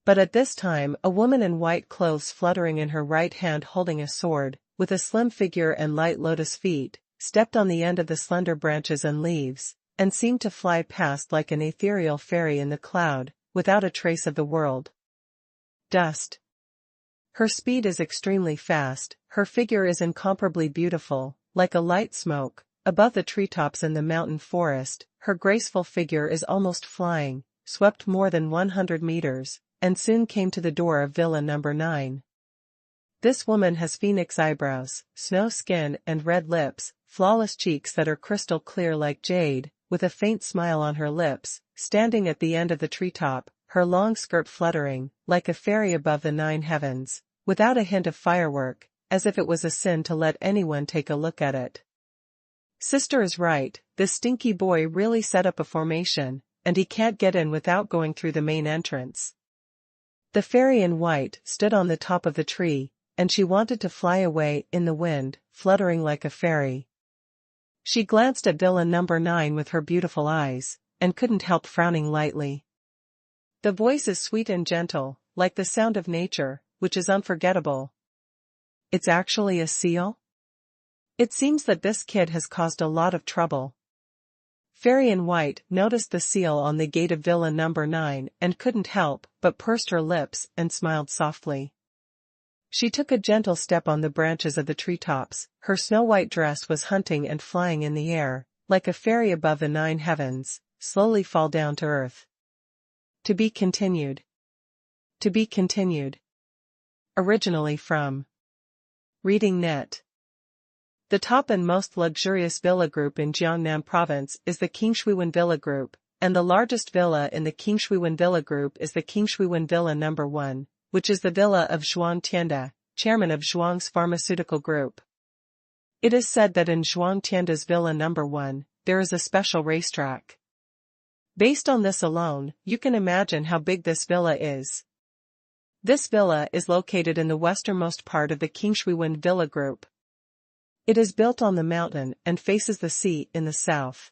But at this time a woman in white clothes fluttering in her right hand holding a sword, with a slim figure and light lotus feet, stepped on the end of the slender branches and leaves, and seemed to fly past like an ethereal fairy in the cloud, without a trace of the world. Dust. Her speed is extremely fast, her figure is incomparably beautiful, like a light smoke, above the treetops in the mountain forest. Her graceful figure is almost flying, swept more than 100 meters, and soon came to the door of Villa number 9. This woman has phoenix eyebrows, snow skin and red lips, flawless cheeks that are crystal clear like jade, with a faint smile on her lips, standing at the end of the treetop, her long skirt fluttering, like a fairy above the 9 heavens, without a hint of firework, as if it was a sin to let anyone take a look at it. Sister is right, this stinky boy really set up a formation, and he can't get in without going through the main entrance. The fairy in white stood on the top of the tree, and she wanted to fly away in the wind, fluttering like a fairy. She glanced at Villa number 9 with her beautiful eyes, and couldn't help frowning lightly. The voice is sweet and gentle, like the sound of nature, which is unforgettable. It's actually a seal? It seems that this kid has caused a lot of trouble. Fairy in white noticed the seal on the gate of Villa number 9 and couldn't help but pursed her lips and smiled softly. She took a gentle step on the branches of the treetops, her snow-white dress was hunting and flying in the air, like a fairy above the 9 heavens, slowly fall down to earth. To be continued. To be continued. Originally from Reading Net. The top and most luxurious villa group in Jiangnan province is the Qingshuiwen Villa Group, and the largest villa in the Qingshuiwen Villa Group is the Qingshuiwen Villa number 1, which is the villa of Zhuang Tianda, chairman of Zhuang's pharmaceutical group. It is said that in Zhuang Tianda's villa number 1, there is a special racetrack. Based on this alone, you can imagine how big this villa is. This villa is located in the westernmost part of the Qingshuiwen Villa Group. It is built on the mountain and faces the sea in the south.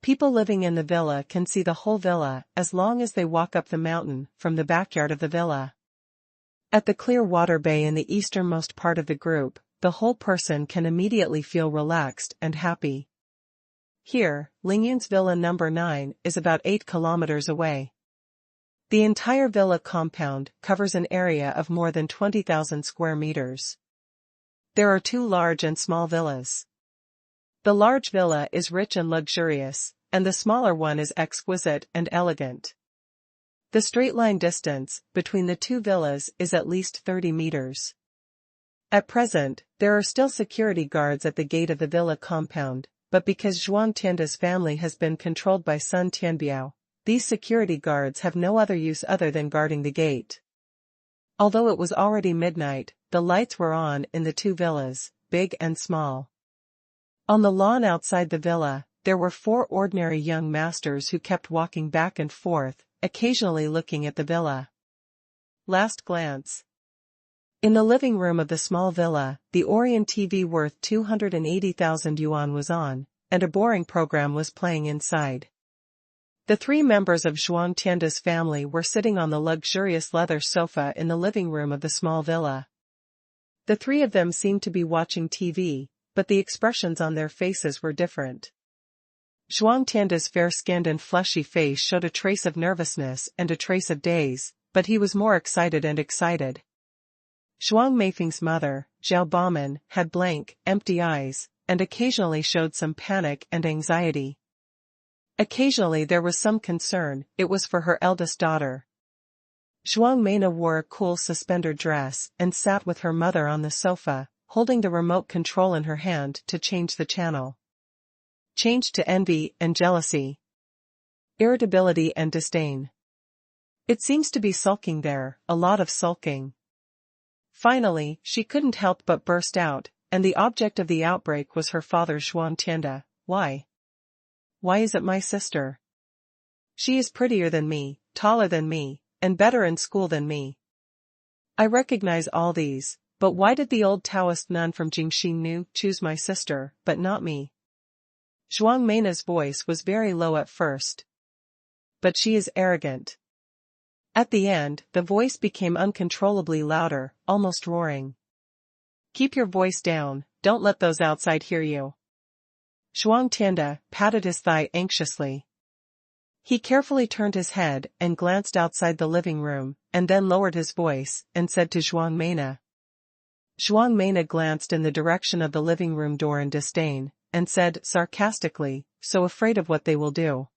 People living in the villa can see the whole villa as long as they walk up the mountain from the backyard of the villa. At the clear water bay in the easternmost part of the group, the whole person can immediately feel relaxed and happy. Here, Lingyun's villa number 9 is about 8 kilometers away. The entire villa compound covers an area of more than 20,000 square meters. There are 2 large and small villas. The large villa is rich and luxurious, and the smaller one is exquisite and elegant. The straight-line distance between the 2 villas is at least 30 meters. At present, there are still security guards at the gate of the villa compound, but because Zhuang Tianda's family has been controlled by Sun Tianbiao, these security guards have no other use other than guarding the gate. Although it was already midnight, the lights were on in the 2 villas, big and small. On the lawn outside the villa, there were 4 ordinary young masters who kept walking back and forth, occasionally looking at the villa. Last glance. In the living room of the small villa, the Orion TV worth 280,000 yuan was on, and a boring program was playing inside. The 3 members of Zhuang Tianda's family were sitting on the luxurious leather sofa in the living room of the small villa. The 3 of them seemed to be watching TV, but the expressions on their faces were different. Zhuang Tianda's fair-skinned and fleshy face showed a trace of nervousness and a trace of daze, but he was more excited and excited. Zhuang Meifeng's mother, Xiao Baomen, had blank, empty eyes, and occasionally showed some panic and anxiety. Occasionally there was some concern, it was for her eldest daughter. Xuanhuan wore a cool suspender dress and sat with her mother on the sofa, holding the remote control in her hand to change the channel. Changed to envy and jealousy. Irritability and disdain. It seems to be sulking there, a lot of sulking. Finally, she couldn't help but burst out, and the object of the outbreak was her father Xuantianda. Why? Why is it my sister? She is prettier than me, taller than me, and better in school than me. I recognize all these, but why did the old Taoist nun from Jingxinu choose my sister, but not me? Xuanhuan's voice was very low at first. But she is arrogant. At the end, the voice became uncontrollably louder, almost roaring. Keep your voice down, don't let those outside hear you. Xuantianda patted his thigh anxiously. He carefully turned his head and glanced outside the living room, and then lowered his voice, and said to Xuanhuan. Xuanhuan glanced in the direction of the living room door in disdain, and said sarcastically, so afraid of what they will do.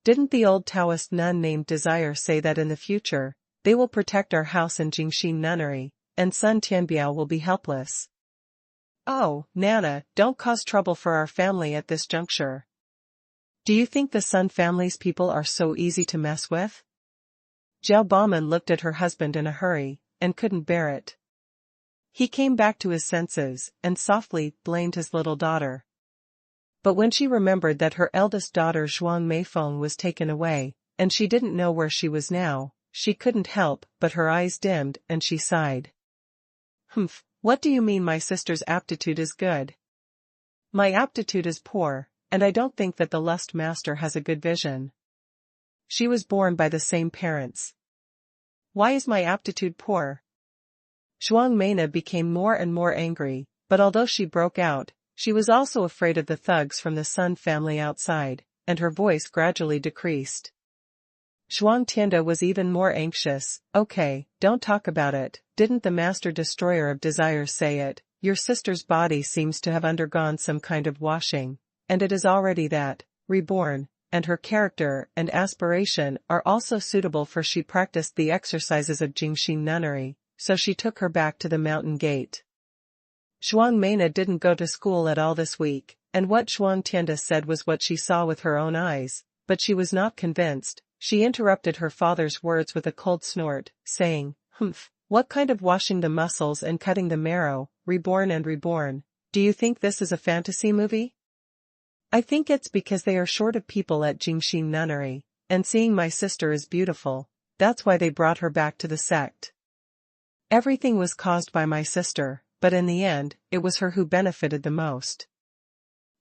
Didn't the old Taoist nun named Desire say that in the future, they will protect our house in Jingxin Nunnery, and Sun Tianbiao will be helpless? Oh, Nana, don't cause trouble for our family at this juncture. Do you think the Sun family's people are so easy to mess with? Xiao Baomen looked at her husband in a hurry, and couldn't bear it. He came back to his senses, and softly blamed his little daughter. But when she remembered that her eldest daughter Zhuang Meifeng was taken away, and she didn't know where she was now, she couldn't help, but her eyes dimmed and she sighed. Humph, what do you mean my sister's aptitude is good? My aptitude is poor, and I don't think that the lust master has a good vision. She was born by the same parents. Why is my aptitude poor? Xuanhuan became more and more angry, but although she broke out, she was also afraid of the thugs from the Sun family outside, and her voice gradually decreased. Xuantianda was even more anxious. Okay, don't talk about it, didn't the master destroyer of desires say it? Your sister's body seems to have undergone some kind of washing, and it is already that, reborn, and her character and aspiration are also suitable for she practiced the exercises of Jingxin Nunnery, so she took her back to the mountain gate. Xuanhuan didn't go to school at all this week, and what Xuantianda said was what she saw with her own eyes, but she was not convinced. She interrupted her father's words with a cold snort, saying, Humph, what kind of washing the muscles and cutting the marrow, reborn and reborn? Do you think this is a fantasy movie? I think it's because they are short of people at Jingxin Nunnery, and seeing my sister is beautiful, that's why they brought her back to the sect. Everything was caused by my sister, but in the end, it was her who benefited the most.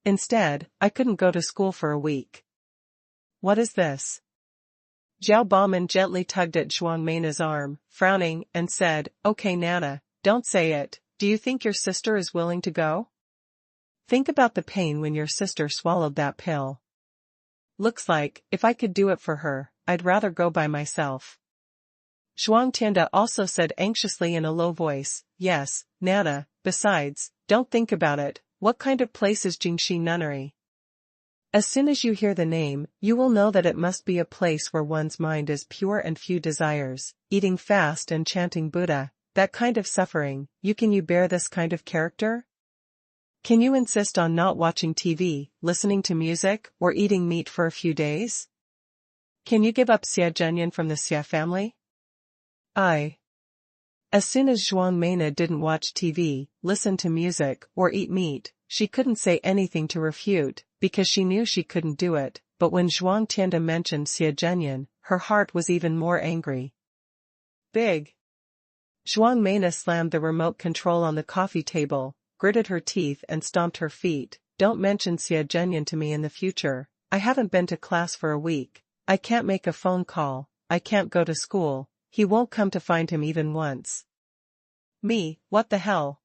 Instead, I couldn't go to school for a week. What is this? Xiao Baomen gently tugged at Xuanhuan's arm, frowning, and said, Okay Nana, don't say it, do you think your sister is willing to go? Think about the pain when your sister swallowed that pill. Looks like, if I could do it for her, I'd rather go by myself. Xuantianda also said anxiously in a low voice, Yes, Nana, besides, don't think about it, what kind of place is Jingxin Nunnery? As soon as you hear the name, you will know that it must be a place where one's mind is pure and few desires, eating fast and chanting Buddha, that kind of suffering. Can you bear this kind of character? Can you insist on not watching TV, listening to music, or eating meat for a few days? Can you give up Xia Zhenyan from the Xia family? As soon as Xuanhuan didn't watch TV, listen to music, or eat meat, she couldn't say anything to refute, because she knew she couldn't do it, but when Xuantianda mentioned Xia Zhenyan, her heart was even more angry. Big. Xuanhuan slammed the remote control on the coffee table, gritted her teeth and stomped her feet. Don't mention Xia Zhenyan to me in the future. I haven't been to class for a week. I can't make a phone call. I can't go to school. He won't come to find him even once. Me, what the hell?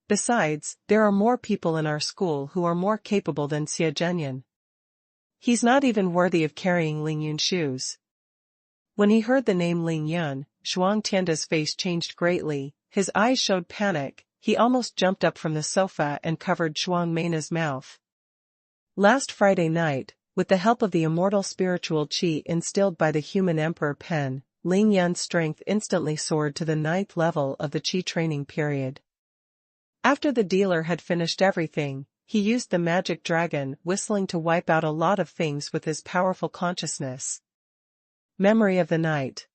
Besides, there are more people in our school who are more capable than Xia Zhenyan. He's not even worthy of carrying Ling Yun's shoes. When he heard the name Ling Yun, Xuantianda's face changed greatly, his eyes showed panic. He almost jumped up from the sofa and covered Xuanhuan's mouth. Last Friday night, with the help of the immortal spiritual qi instilled by the human Emperor Pen, Ling Yun's strength instantly soared to the 9th level of the qi training period. After the dealer had finished everything, he used the magic dragon whistling to wipe out a lot of things with his powerful consciousness. Memory of the night.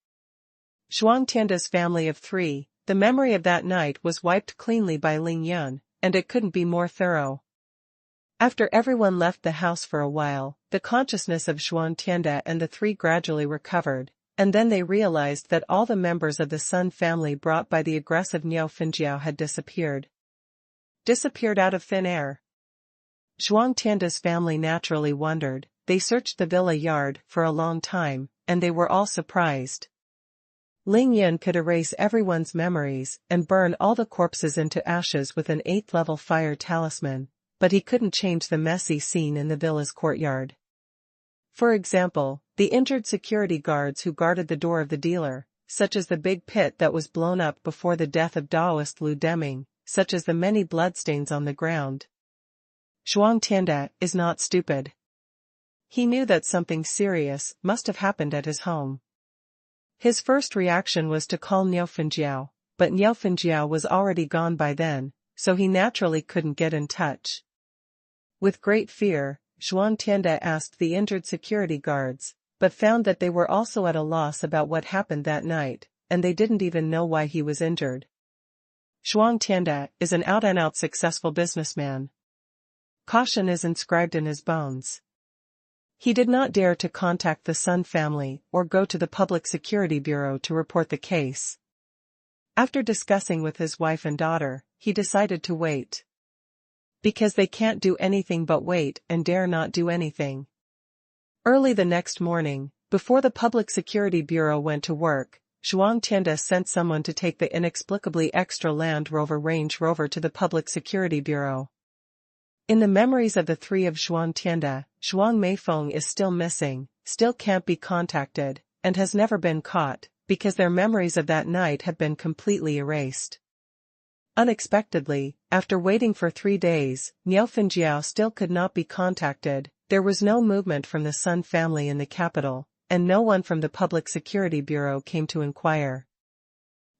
Xuantianda's family of 3, the memory of that night was wiped cleanly by Ling Yun, and it couldn't be more thorough. After everyone left the house for a while, the consciousness of Xuantianda and the 3 gradually recovered, and then they realized that all the members of the Sun family brought by the aggressive Niao Fenjiao had disappeared. Disappeared out of thin air. Xuantianda's family naturally wondered. They searched the villa yard for a long time, and they were all surprised. Ling Yun could erase everyone's memories and burn all the corpses into ashes with an 8th level fire talisman, but he couldn't change the messy scene in the villa's courtyard. For example, the injured security guards who guarded the door of the dealer, such as the big pit that was blown up before the death of Daoist Lu Deming, such as the many bloodstains on the ground. Xuantianda is not stupid. He knew that something serious must have happened at his home. His first reaction was to call Niao Fenjiao, but Niao Fenjiao was already gone by then, so he naturally couldn't get in touch. With great fear, Xuantianda asked the injured security guards, but found that they were also at a loss about what happened that night, and they didn't even know why he was injured. Xuantianda is an out-and-out successful businessman. Caution is inscribed in his bones. He did not dare to contact the Sun family or go to the Public Security Bureau to report the case. After discussing with his wife and daughter, he decided to wait. Because they can't do anything but wait and dare not do anything. Early the next morning, before the Public Security Bureau went to work, Xuantianda sent someone to take the inexplicably extra Land Rover Range Rover to the Public Security Bureau. In the memories of the 3 of Xuantianda, Zhuang Meifeng is still missing, still can't be contacted, and has never been caught, because their memories of that night have been completely erased. Unexpectedly, after waiting for 3 days, Niao Fenjiao still could not be contacted. There was no movement from the Sun family in the capital, and no one from the Public Security Bureau came to inquire.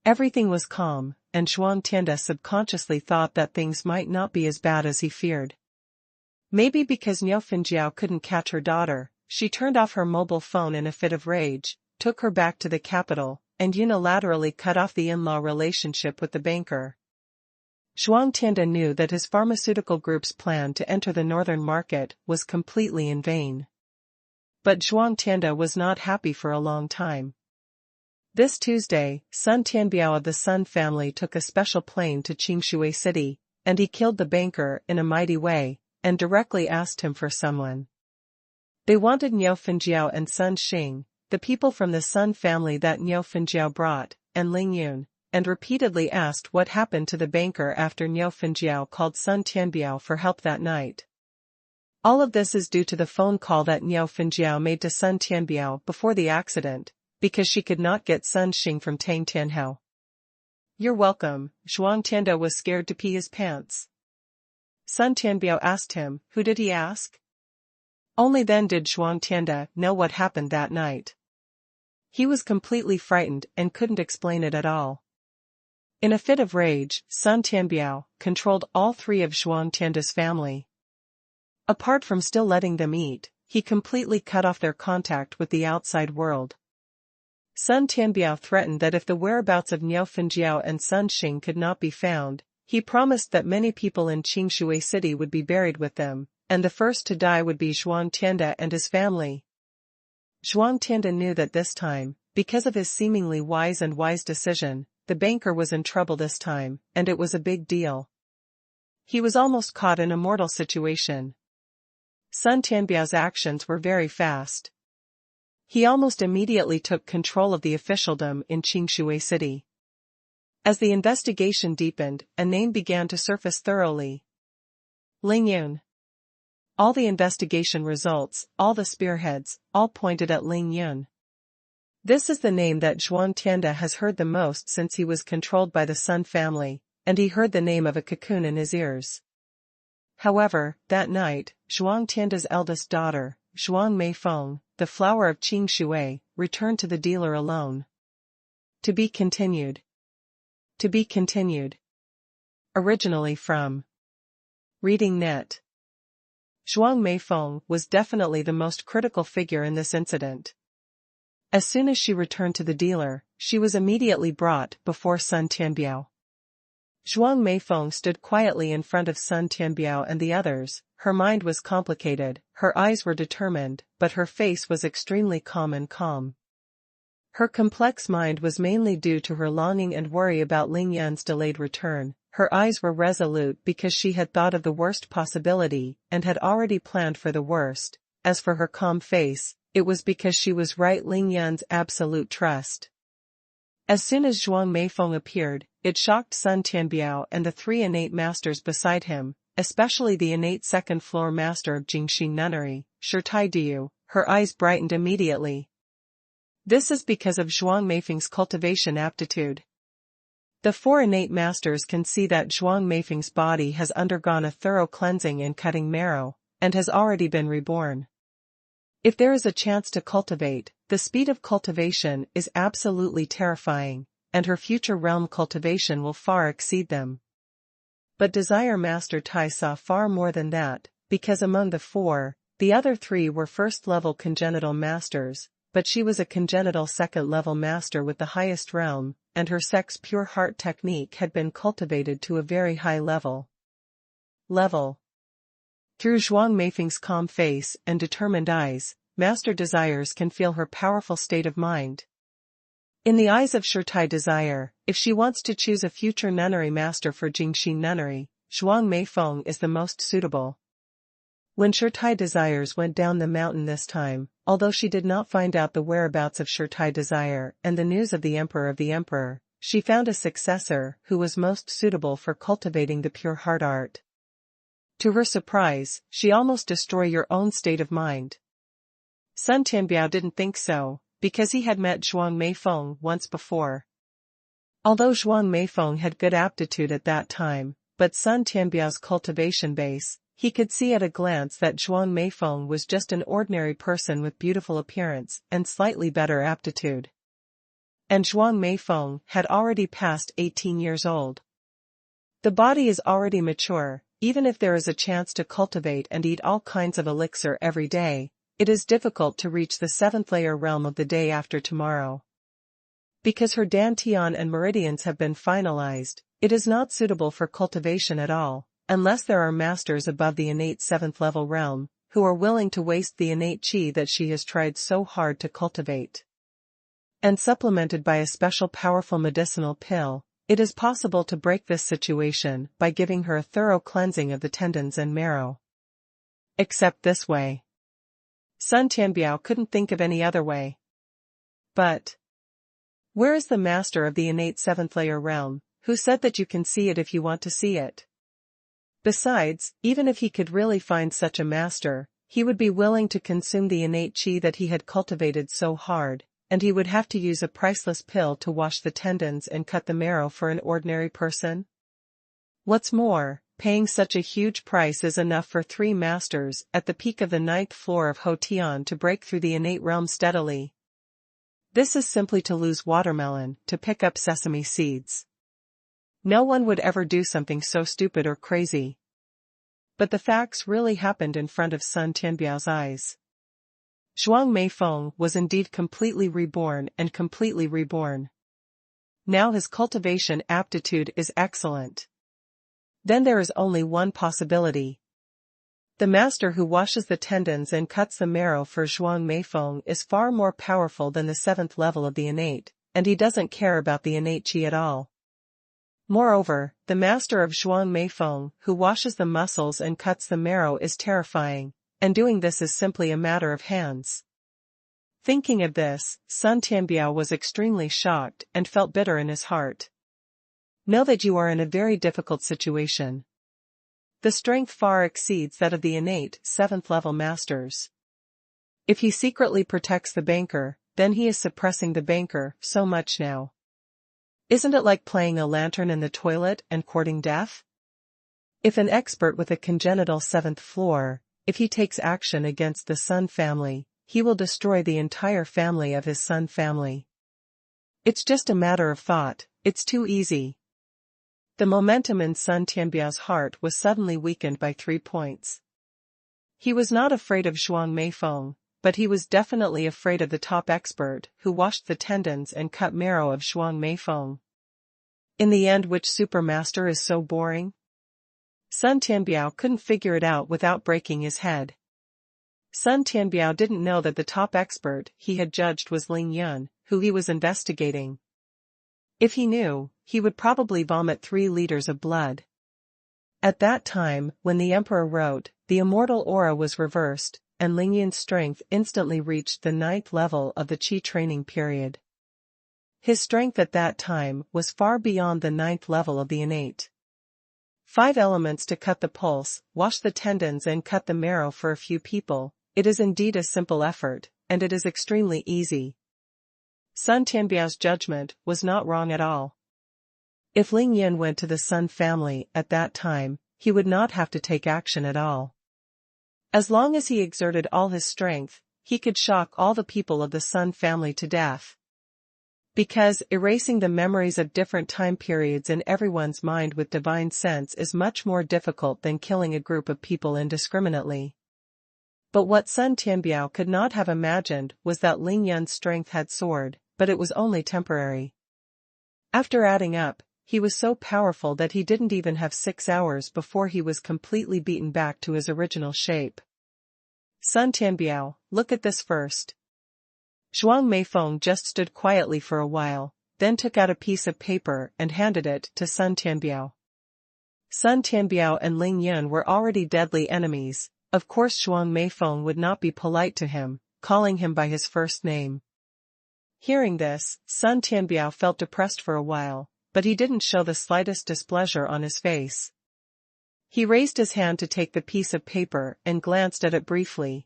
Everything was calm, and Xuantianda subconsciously thought that things might not be as bad as he feared. Maybe because Niao Fenjiao couldn't catch her daughter, she turned off her mobile phone in a fit of rage, took her back to the capital, and unilaterally cut off the in-law relationship with the banker. Xuantianda knew that his pharmaceutical group's plan to enter the northern market was completely in vain. But Xuantianda was not happy for a long time. This Tuesday, Sun Tianbiao of the Sun family took a special plane to Qingshui City, and he killed the banker in a mighty way, and directly asked him for someone. They wanted Niao Fenjiao and Sun Xing, the people from the Sun family that Niao Fenjiao brought, and Ling Yun, and repeatedly asked what happened to the banker after Niao Fenjiao called Sun Tianbiao for help that night. All of this is due to the phone call that Niao Fenjiao made to Sun Tianbiao before the accident, because she could not get Sun Xing from Tang Tianhao. "You're welcome." Xuantianda was scared to pee his pants. Sun Tianbiao asked him, who did he ask? Only then did Xuantianda know what happened that night. He was completely frightened and couldn't explain it at all. In a fit of rage, Sun Tianbiao controlled all 3 of Xuantianda's family. Apart from still letting them eat, he completely cut off their contact with the outside world. Sun Tianbiao threatened that if the whereabouts of Niao Fenjiao and Sun Xing could not be found, he promised that many people in Qingshui City would be buried with them, and the first to die would be Xuantianda and his family. Xuantianda knew that this time, because of his seemingly wise decision, the banker was in trouble this time, and it was a big deal. He was almost caught in a mortal situation. Sun Tianbiao's actions were very fast. He almost immediately took control of the officialdom in Qingshui City. As the investigation deepened, a name began to surface thoroughly. Ling Yun. All the investigation results, all the spearheads, all pointed at Ling Yun. This is the name that Zhuang Tianda has heard the most since he was controlled by the Sun family, and he heard the name of a cocoon in his ears. However, that night, Zhuang Tianda's eldest daughter, Zhuang Meifeng, the flower of Qing Shui, returned to the dealer alone. To be continued. To be continued. Originally from Reading Net. Zhuang Meifeng was definitely the most critical figure in this incident. As soon as she returned to the dealer, she was immediately brought before Sun Tianbiao. Zhuang Meifeng stood quietly in front of Sun Tianbiao and the others. Her mind was complicated, her eyes were determined, but her face was extremely calm. Her complex mind was mainly due to her longing and worry about Ling Yan's delayed return. Her eyes were resolute because she had thought of the worst possibility and had already planned for the worst. As for her calm face, it was because she was right Ling Yan's absolute trust. As soon as Zhuang Meifeng appeared, it shocked Sun Tianbiao and the 3 innate masters beside him, especially the innate second-floor master of Jingxi Nunnery, Shirtai Diu. Her eyes brightened immediately. This is because of Zhuang Meifeng's cultivation aptitude. The 4 innate masters can see that Zhuang Meifeng's body has undergone a thorough cleansing and cutting marrow, and has already been reborn. If there is a chance to cultivate, the speed of cultivation is absolutely terrifying, and her future realm cultivation will far exceed them. But Desire Master Tai saw far more than that, because among the 4, the other 3 were first-level congenital masters, but she was a congenital second-level master with the highest realm, and her sex pure heart technique had been cultivated to a very high level. Through Zhuang Meifeng's calm face and determined eyes, Master Desires can feel her powerful state of mind. In the eyes of Shirtai Desire, if she wants to choose a future nunnery master for Jingxi Nunnery, Zhuang Meifeng is the most suitable. When Shirtai Desires went down the mountain this time, although she did not find out the whereabouts of Shirtai Desire and the news of the Emperor, she found a successor who was most suitable for cultivating the pure heart art. To her surprise, she almost destroyed your own state of mind. Sun Tianbiao didn't think so, because he had met Zhuang Meifeng once before. Although Zhuang Meifeng had good aptitude at that time, but Sun Tianbiao's cultivation base, he could see at a glance that Zhuang Meifeng was just an ordinary person with beautiful appearance and slightly better aptitude. And Zhuang Meifeng had already passed 18 years old. The body is already mature. Even if there is a chance to cultivate and eat all kinds of elixir every day, it is difficult to reach the 7th layer realm of the day after tomorrow. Because her dantian and meridians have been finalized, it is not suitable for cultivation at all, unless there are masters above the innate 7th level realm, who are willing to waste the innate qi that she has tried so hard to cultivate. And supplemented by a special powerful medicinal pill, it is possible to break this situation by giving her a thorough cleansing of the tendons and marrow. Except this way. Sun Tianbiao couldn't think of any other way. But where is the master of the innate 7th layer realm, who said that you can see it if you want to see it? Besides, even if he could really find such a master, he would be willing to consume the innate qi that he had cultivated so hard, and he would have to use a priceless pill to wash the tendons and cut the marrow for an ordinary person. What's more, paying such a huge price is enough for 3 masters at the peak of the 9th floor of Hotian to break through the innate realm steadily. This is simply to lose watermelon, to pick up sesame seeds. No one would ever do something so stupid or crazy. But the facts really happened in front of Sun Tianbiao's eyes. Zhuang Meifeng was indeed completely reborn. Now his cultivation aptitude is excellent. Then there is only one possibility. The master who washes the tendons and cuts the marrow for Zhuang Meifeng is far more powerful than the 7th level of the innate, and he doesn't care about the innate qi at all. Moreover, the master of Zhuang Meifeng who washes the muscles and cuts the marrow is terrifying, and doing this is simply a matter of hands. Thinking of this, Sun Tianbiao was extremely shocked and felt bitter in his heart. Know that you are in a very difficult situation. The strength far exceeds that of the innate 7th level masters. If he secretly protects the banker, then he is suppressing the banker so much now. Isn't it like playing a lantern in the toilet and courting death? If an expert with a congenital seventh floor, if he takes action against the Sun family, he will destroy the entire family of his Sun family. It's just a matter of thought, it's too easy. The momentum in Sun Tianbiao's heart was suddenly weakened by 3 points. He was not afraid of Zhuang Meifeng, but he was definitely afraid of the top expert who washed the tendons and cut marrow of Zhuang Meifeng. In the end, which supermaster is so boring? Sun Tianbiao couldn't figure it out without breaking his head. Sun Tianbiao didn't know that the top expert he had judged was Ling Yun, who he was investigating. If he knew, he would probably vomit 3 liters of blood. At that time, when the Emperor wrote, the immortal aura was reversed, and Ling Yun's strength instantly reached the 9th level of the Qi training period. His strength at that time was far beyond the 9th level of the innate. 5 elements to cut the pulse, wash the tendons and cut the marrow for a few people, it is indeed a simple effort, and it is extremely easy. Sun Tianbiao's judgment was not wrong at all. If Ling Yun went to the Sun family at that time, he would not have to take action at all. As long as he exerted all his strength, he could shock all the people of the Sun family to death. Because erasing the memories of different time periods in everyone's mind with divine sense is much more difficult than killing a group of people indiscriminately. But what Sun Tianbiao could not have imagined was that Ling Yun's strength had soared, but it was only temporary. After adding up, he was so powerful that he didn't even have 6 hours before he was completely beaten back to his original shape. Sun Tianbiao, look at this first. Zhuang Meifeng just stood quietly for a while, then took out a piece of paper and handed it to Sun Tianbiao. Sun Tianbiao and Ling Yun were already deadly enemies. Of course Zhuang Meifeng would not be polite to him, calling him by his first name. Hearing this, Sun Tianbiao felt depressed for a while, but he didn't show the slightest displeasure on his face. He raised his hand to take the piece of paper and glanced at it briefly.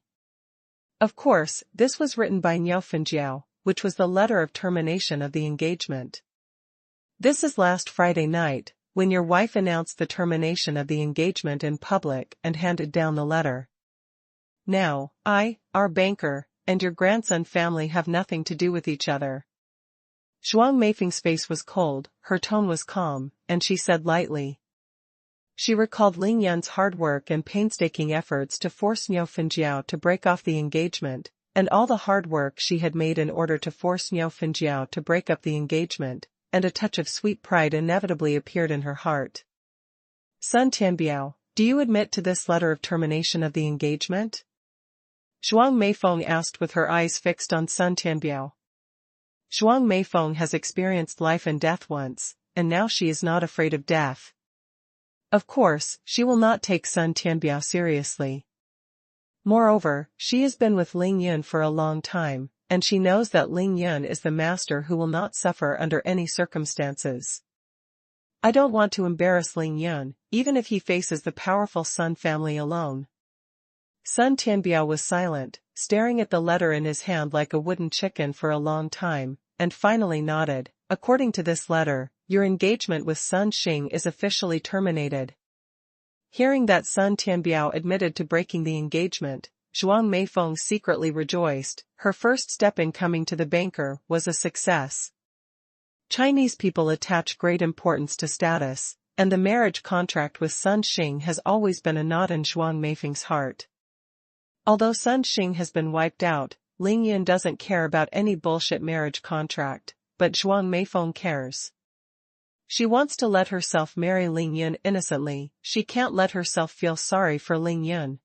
Of course, this was written by Niao Fenjiao, which was the letter of termination of the engagement. This is last Friday night, when your wife announced the termination of the engagement in public and handed down the letter. Now, our banker, and your grandson family have nothing to do with each other. Zhuang Meifeng's face was cold, her tone was calm, and she said lightly. She recalled Ling Yun's hard work and painstaking efforts to force Niao Fenjiao to break off the engagement, and all the hard work she had made in order to force Niao Fenjiao to break up the engagement, and a touch of sweet pride inevitably appeared in her heart. Sun Tianbiao, do you admit to this letter of termination of the engagement? Zhuang Meifeng asked with her eyes fixed on Sun Tianbiao. Zhuang Meifeng has experienced life and death once, and now she is not afraid of death. Of course, she will not take Sun Tianbiao seriously. Moreover, she has been with Ling Yun for a long time, and she knows that Ling Yun is the master who will not suffer under any circumstances. I don't want to embarrass Ling Yun, even if he faces the powerful Sun family alone. Sun Tianbiao was silent, staring at the letter in his hand like a wooden chicken for a long time, and finally nodded. According to this letter, your engagement with Sun Xing is officially terminated. Hearing that Sun Tianbiao admitted to breaking the engagement, Zhuang Meifeng secretly rejoiced. Her first step in coming to the banker was a success. Chinese people attach great importance to status, and the marriage contract with Sun Xing has always been a knot in Zhuang Meifeng's heart. Although Sun Xing has been wiped out, Ling Yun doesn't care about any bullshit marriage contract, but Zhuang Meifeng cares. She wants to let herself marry Ling Yun innocently, she can't let herself feel sorry for Ling Yun.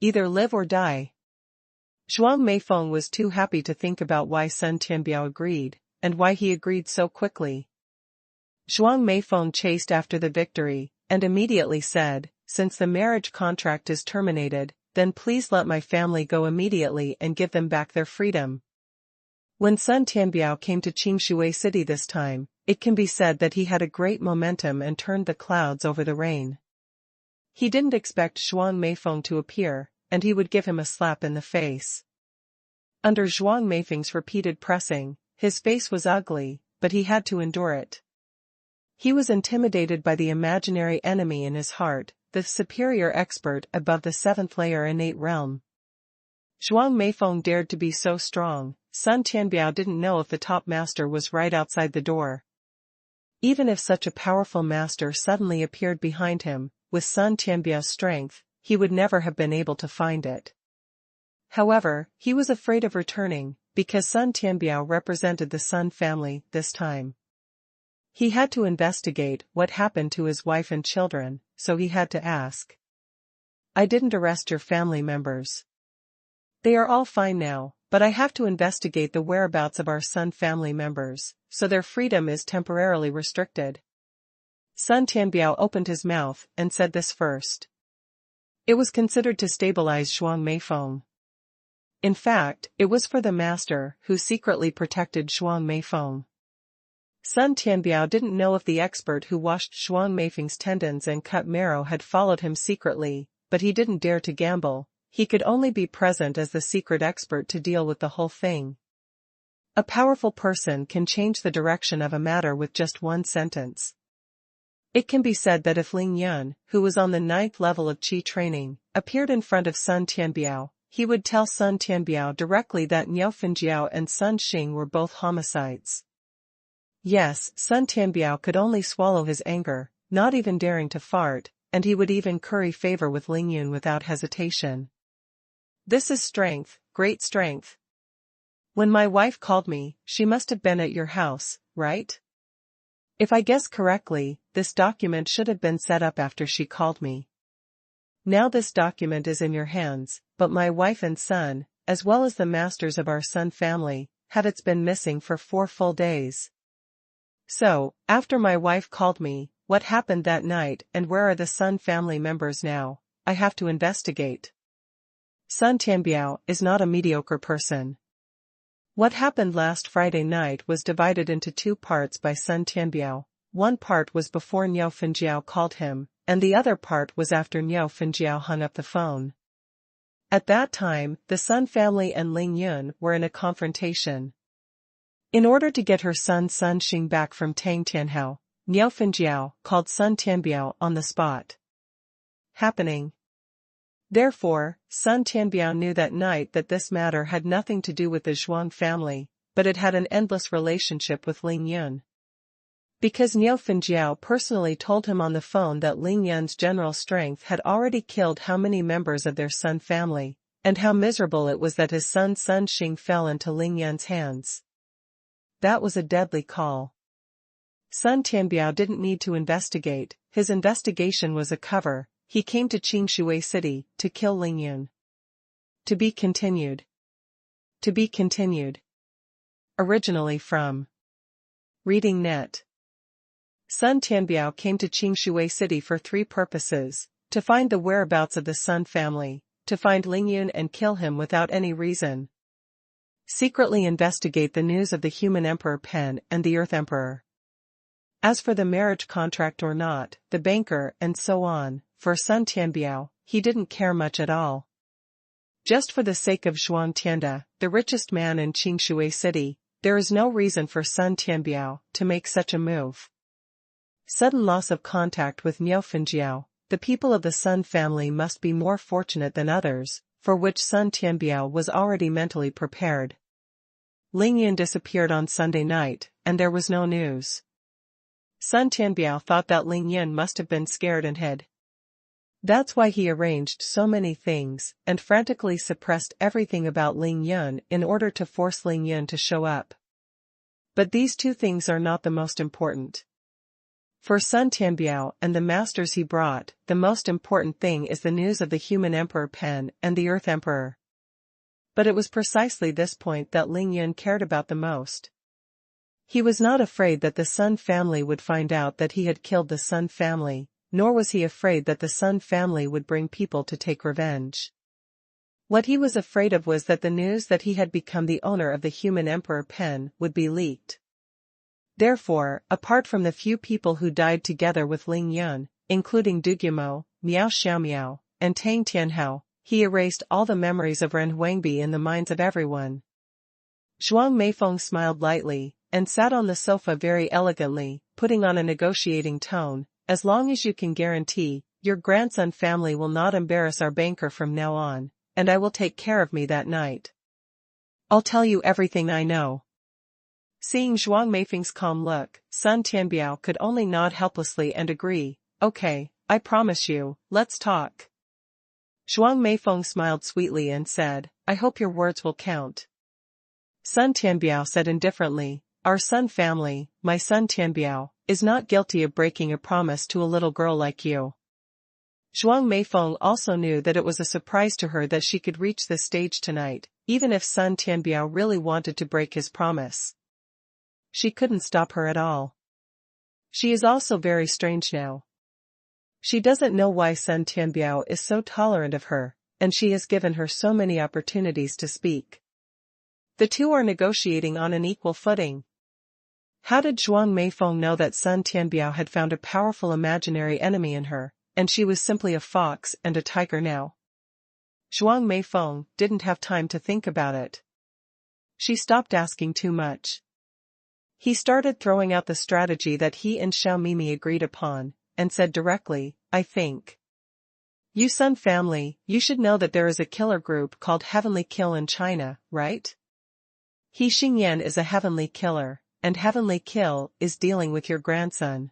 Either live or die. Zhuang Meifeng was too happy to think about why Sun Tianbiao agreed, and why he agreed so quickly. Zhuang Meifeng chased after the victory, and immediately said, since the marriage contract is terminated, then please let my family go immediately and give them back their freedom. When Sun Tianbiao came to Qingshui City this time, it can be said that he had a great momentum and turned the clouds over the rain. He didn't expect Zhuang Meifeng to appear, and he would give him a slap in the face. Under Zhuang Meifeng's repeated pressing, his face was ugly, but he had to endure it. He was intimidated by the imaginary enemy in his heart, the superior expert above the seventh layer innate realm. Zhuang Meifeng dared to be so strong. Sun Tianbiao didn't know if the top master was right outside the door. Even if such a powerful master suddenly appeared behind him, with Sun Tianbiao's strength, he would never have been able to find it. However, he was afraid of returning, because Sun Tianbiao represented the Sun family this time. He had to investigate what happened to his wife and children, so he had to ask. I didn't arrest your family members. They are all fine now, but I have to investigate the whereabouts of our Sun family members, so their freedom is temporarily restricted. Sun Tianbiao opened his mouth and said this first. It was considered to stabilize Zhuang Meifeng. In fact, it was for the master who secretly protected Zhuang Meifeng. Sun Tianbiao didn't know if the expert who washed Zhuang Meifeng's tendons and cut marrow had followed him secretly, but he didn't dare to gamble. He could only be present as the secret expert to deal with the whole thing. A powerful person can change the direction of a matter with just one sentence. It can be said that if Ling Yun, who was on the 9th level of Qi training, appeared in front of Sun Tianbiao, he would tell Sun Tianbiao directly that Niao Fenjiao and Sun Xing were both homicides. Yes, Sun Tianbiao could only swallow his anger, not even daring to fart, and he would even curry favor with Ling Yun without hesitation. This is strength, great strength. When my wife called me, she must have been at your house, right? If I guess correctly, this document should have been set up after she called me. Now this document is in your hands, but my wife and son, as well as the masters of our Sun family, had it's been missing for 4 full days. So, after my wife called me, what happened that night and where are the Sun family members now? I have to investigate. Sun Tianbiao is not a mediocre person. What happened last Friday night was divided into 2 parts by Sun Tianbiao. One part was before Niao Fenjiao called him, and the other part was after Niao Fenjiao hung up the phone. At that time, the Sun family and Ling Yun were in a confrontation. In order to get her son Sun Xing back from Tang Tianhao, Niao Fenjiao called Sun Tianbiao on the spot. Happening. Therefore, Sun Tianbiao knew that night that this matter had nothing to do with the Zhuang family, but it had an endless relationship with Ling Yun. Because Niao Fenjiao personally told him on the phone that Ling Yun's general strength had already killed how many members of their Sun family, and how miserable it was that his son Sun Xing fell into Ling Yun's hands. That was a deadly call. Sun Tianbiao didn't need to investigate, his investigation was a cover. He came to Qingshui City to kill Ling Yun. To be continued. To be continued. Originally from Reading Net. Sun Tianbiao came to Qingshui City for 3 purposes: to find the whereabouts of the Sun family, to find Ling Yun and kill him without any reason. Secretly investigate the news of the Human Emperor Pen and the Earth Emperor. As for the marriage contract or not, the banker and so on, for Sun Tianbiao, he didn't care much at all. Just for the sake of Zhuang Tianda, the richest man in Qingshui City, there is no reason for Sun Tianbiao to make such a move. Sudden loss of contact with Niao Fenjiao, the people of the Sun family must be more fortunate than others, for which Sun Tianbiao was already mentally prepared. Ling Yun disappeared on Sunday night, and there was no news. Sun Tianbiao thought that Ling Yun must have been scared and hid. That's why he arranged so many things, and frantically suppressed everything about Ling Yun in order to force Ling Yun to show up. But these 2 things are not the most important. For Sun Tianbiao and the masters he brought, the most important thing is the news of the Human Emperor Pen and the Earth Emperor. But it was precisely this point that Ling Yun cared about the most. He was not afraid that the Sun family would find out that he had killed the Sun family, nor was he afraid that the Sun family would bring people to take revenge. What he was afraid of was that the news that he had become the owner of the Human Emperor Pen would be leaked. Therefore, apart from the few people who died together with Ling Yun, including Dugyamo, Miao Xiaomiao, and Tang Tianhao, he erased all the memories of Ren Huangbi in the minds of everyone, Zhuang Meifeng smiled lightly, and sat on the sofa very elegantly, putting on a negotiating tone. As long as you can guarantee, your grandson family will not embarrass our banker from now on, and I will take care of me that night. I'll tell you everything I know. Seeing Zhuang Meifeng's calm look, Sun Tianbiao could only nod helplessly and agree. Okay, I promise you, let's talk. Zhuang Meifeng smiled sweetly and said, I hope your words will count. Sun Tianbiao said indifferently, our Sun family, my son Tianbiao, is not guilty of breaking a promise to a little girl like you. Zhuang Meifeng also knew that it was a surprise to her that she could reach this stage tonight, even if Sun Tianbiao really wanted to break his promise. She couldn't stop her at all. She is also very strange now. She doesn't know why Sun Tianbiao is so tolerant of her, and she has given her so many opportunities to speak. The two are negotiating on an equal footing. How did Zhuang Meifeng know that Sun Tianbiao had found a powerful imaginary enemy in her, and she was simply a fox and a tiger now? Zhuang Meifeng didn't have time to think about it. She stopped asking too much. He started throwing out the strategy that he and Xiaomimi agreed upon, and said directly, I think. You Sun family, you should know that there is a killer group called Heavenly Kill in China, right? He Xingyan is a heavenly killer, and Heavenly Kill is dealing with your grandson.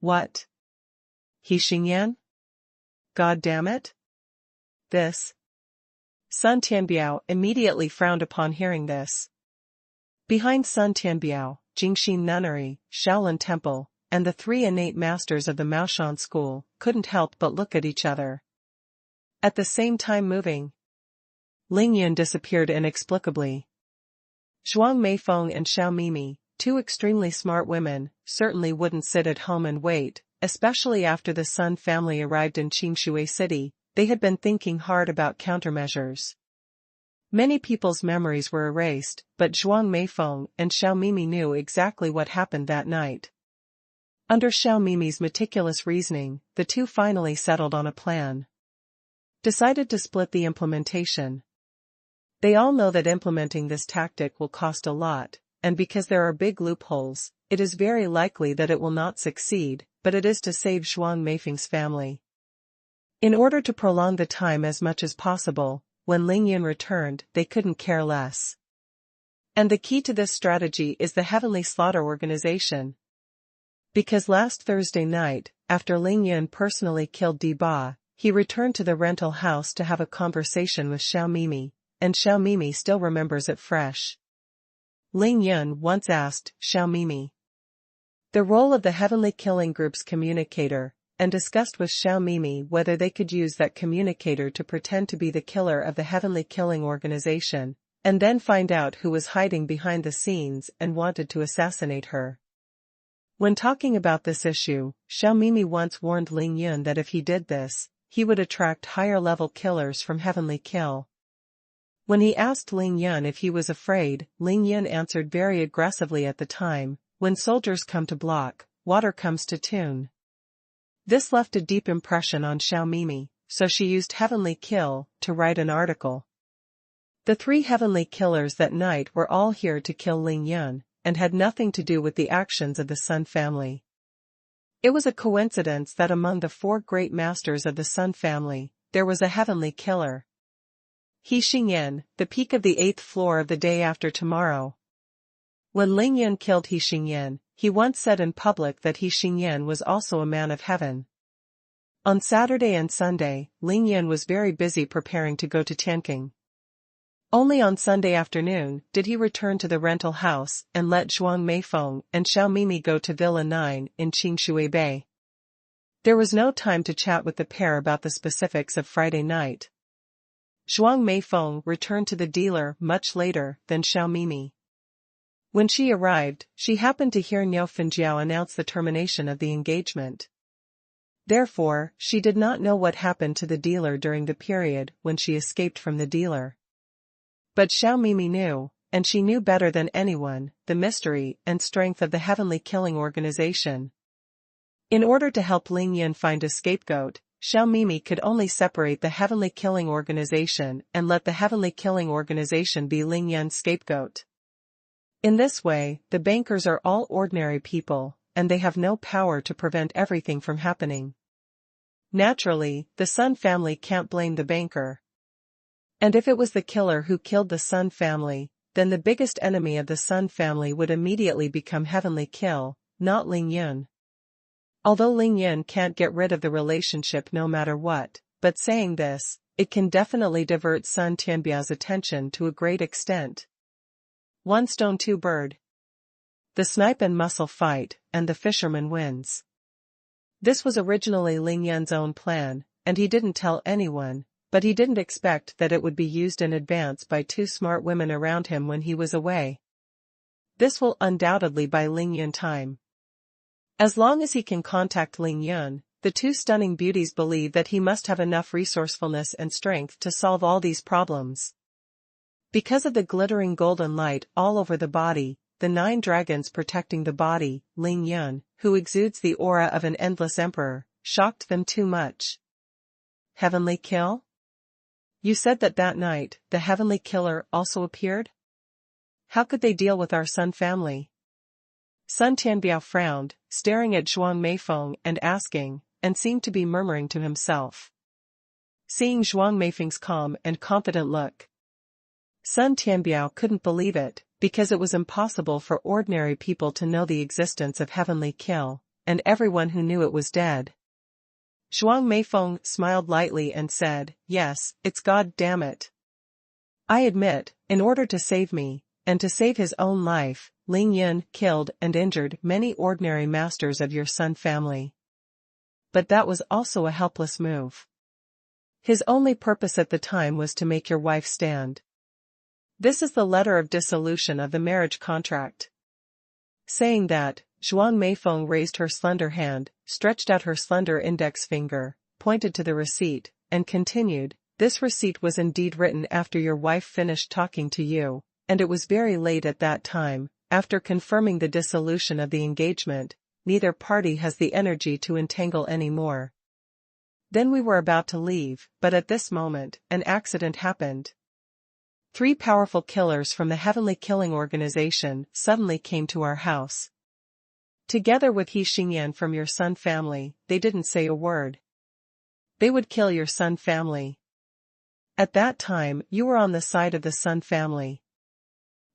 What? He Xingyan? God damn it? This. Sun Tianbiao immediately frowned upon hearing this. Behind Sun Tianbiao, Jingxin Nunnery, Shaolin Temple, and the three innate masters of the Maoshan school couldn't help but look at each other. At the same time moving, Lingyun disappeared inexplicably. Zhuang Meifeng and Xiaomimi, two extremely smart women, certainly wouldn't sit at home and wait, especially after the Sun family arrived in Qingshui City. They had been thinking hard about countermeasures. Many people's memories were erased, but Zhuang Meifeng and Xiaomimi knew exactly what happened that night. Under Xiaomimi's meticulous reasoning, the two finally settled on a plan. Decided to split the implementation. They all know that implementing this tactic will cost a lot, and because there are big loopholes, it is very likely that it will not succeed, but it is to save Zhuang Meifeng's family. In order to prolong the time as much as possible, when Lingyun returned, they couldn't care less. And the key to this strategy is the Heavenly Slaughter Organization. Because last Thursday night, after Lingyun personally killed Ba, he returned to the rental house to have a conversation with Xiaomimi, and Xiaomimi still remembers it fresh. Lingyun once asked Xiaomimi the role of the Heavenly Killing Group's communicator, and discussed with Xiaomimi whether they could use that communicator to pretend to be the killer of the Heavenly Killing Organization, and then find out who was hiding behind the scenes and wanted to assassinate her. When talking about this issue, Xiaomimi once warned Lingyun that if he did this, he would attract higher-level killers from Heavenly Kill. When he asked Lingyun if he was afraid, Lingyun answered very aggressively at the time, when soldiers come to block, water comes to tune. This left a deep impression on Xiaomimi, so she used Heavenly Kill to write an article. The three Heavenly Killers that night were all here to kill Lingyun, and had nothing to do with the actions of the Sun family. It was a coincidence that among the four great masters of the Sun family, there was a Heavenly Killer. He Xingyan, the peak of the 8th floor of the day after tomorrow. When Lingyun killed He Xingyan, he once said in public that He Xingyan was also a man of heaven. On Saturday and Sunday, Lingyun was very busy preparing to go to Tianqing. Only on Sunday afternoon did he return to the rental house and let Zhuang Meifeng and Xiaomimi go to Villa 9 in Qingshui Bay. There was no time to chat with the pair about the specifics of Friday night. Zhuang Meifeng returned to the dealer much later than Xiaomimi. When she arrived, she happened to hear Niu Fenjiao announce the termination of the engagement. Therefore, she did not know what happened to the dealer during the period when she escaped from the dealer. But Xiaomimi knew, and she knew better than anyone, the mystery and strength of the Heavenly Killing Organization. In order to help Lingyun find a scapegoat, Xiao Mimi could only separate the Heavenly Killing Organization and let the Heavenly Killing Organization be Ling Yun's scapegoat. In this way, the bankers are all ordinary people, and they have no power to prevent everything from happening. Naturally, the Sun family can't blame the banker. And if it was the killer who killed the Sun family, then the biggest enemy of the Sun family would immediately become Heavenly Kill, not Ling Yun. Although Ling Yun can't get rid of the relationship no matter what, but saying this, it can definitely divert Sun Tianbiao's attention to a great extent. One stone two bird. The snipe and muscle fight, and the fisherman wins. This was originally Ling Yun's own plan, and he didn't tell anyone, but he didn't expect that it would be used in advance by two smart women around him when he was away. This will undoubtedly buy Ling Yun time. As long as he can contact Ling Yun, the two stunning beauties believe that he must have enough resourcefulness and strength to solve all these problems. Because of the glittering golden light all over the body, the 9 dragons protecting the body, Ling Yun, who exudes the aura of an endless emperor, shocked them too much. Heavenly Kill? You said that night, the Heavenly Killer also appeared? How could they deal with our Sun family? Sun Tianbiao frowned, staring at Zhuang Meifeng and asking, and seemed to be murmuring to himself. Seeing Zhuang Meifeng's calm and confident look, Sun Tianbiao couldn't believe it, because it was impossible for ordinary people to know the existence of Heavenly Kill, and everyone who knew it was dead. Zhuang Meifeng smiled lightly and said, "Yes, it's God damn it. I admit, in order to save me, and to save his own life, Ling Yun killed and injured many ordinary masters of your Sun family. But that was also a helpless move. His only purpose at the time was to make your wife stand. This is the letter of dissolution of the marriage contract." Saying that, Zhuang Meifeng raised her slender hand, stretched out her slender index finger, pointed to the receipt, and continued, "This receipt was indeed written after your wife finished talking to you, and it was very late at that time. After confirming the dissolution of the engagement, neither party has the energy to entangle any more. Then we were about to leave, but at this moment, an accident happened. 3 powerful killers from the Heavenly Killing Organization suddenly came to our house. Together with He Xingyan from your Sun family, they didn't say a word. They would kill your Sun family. At that time, you were on the side of the Sun family.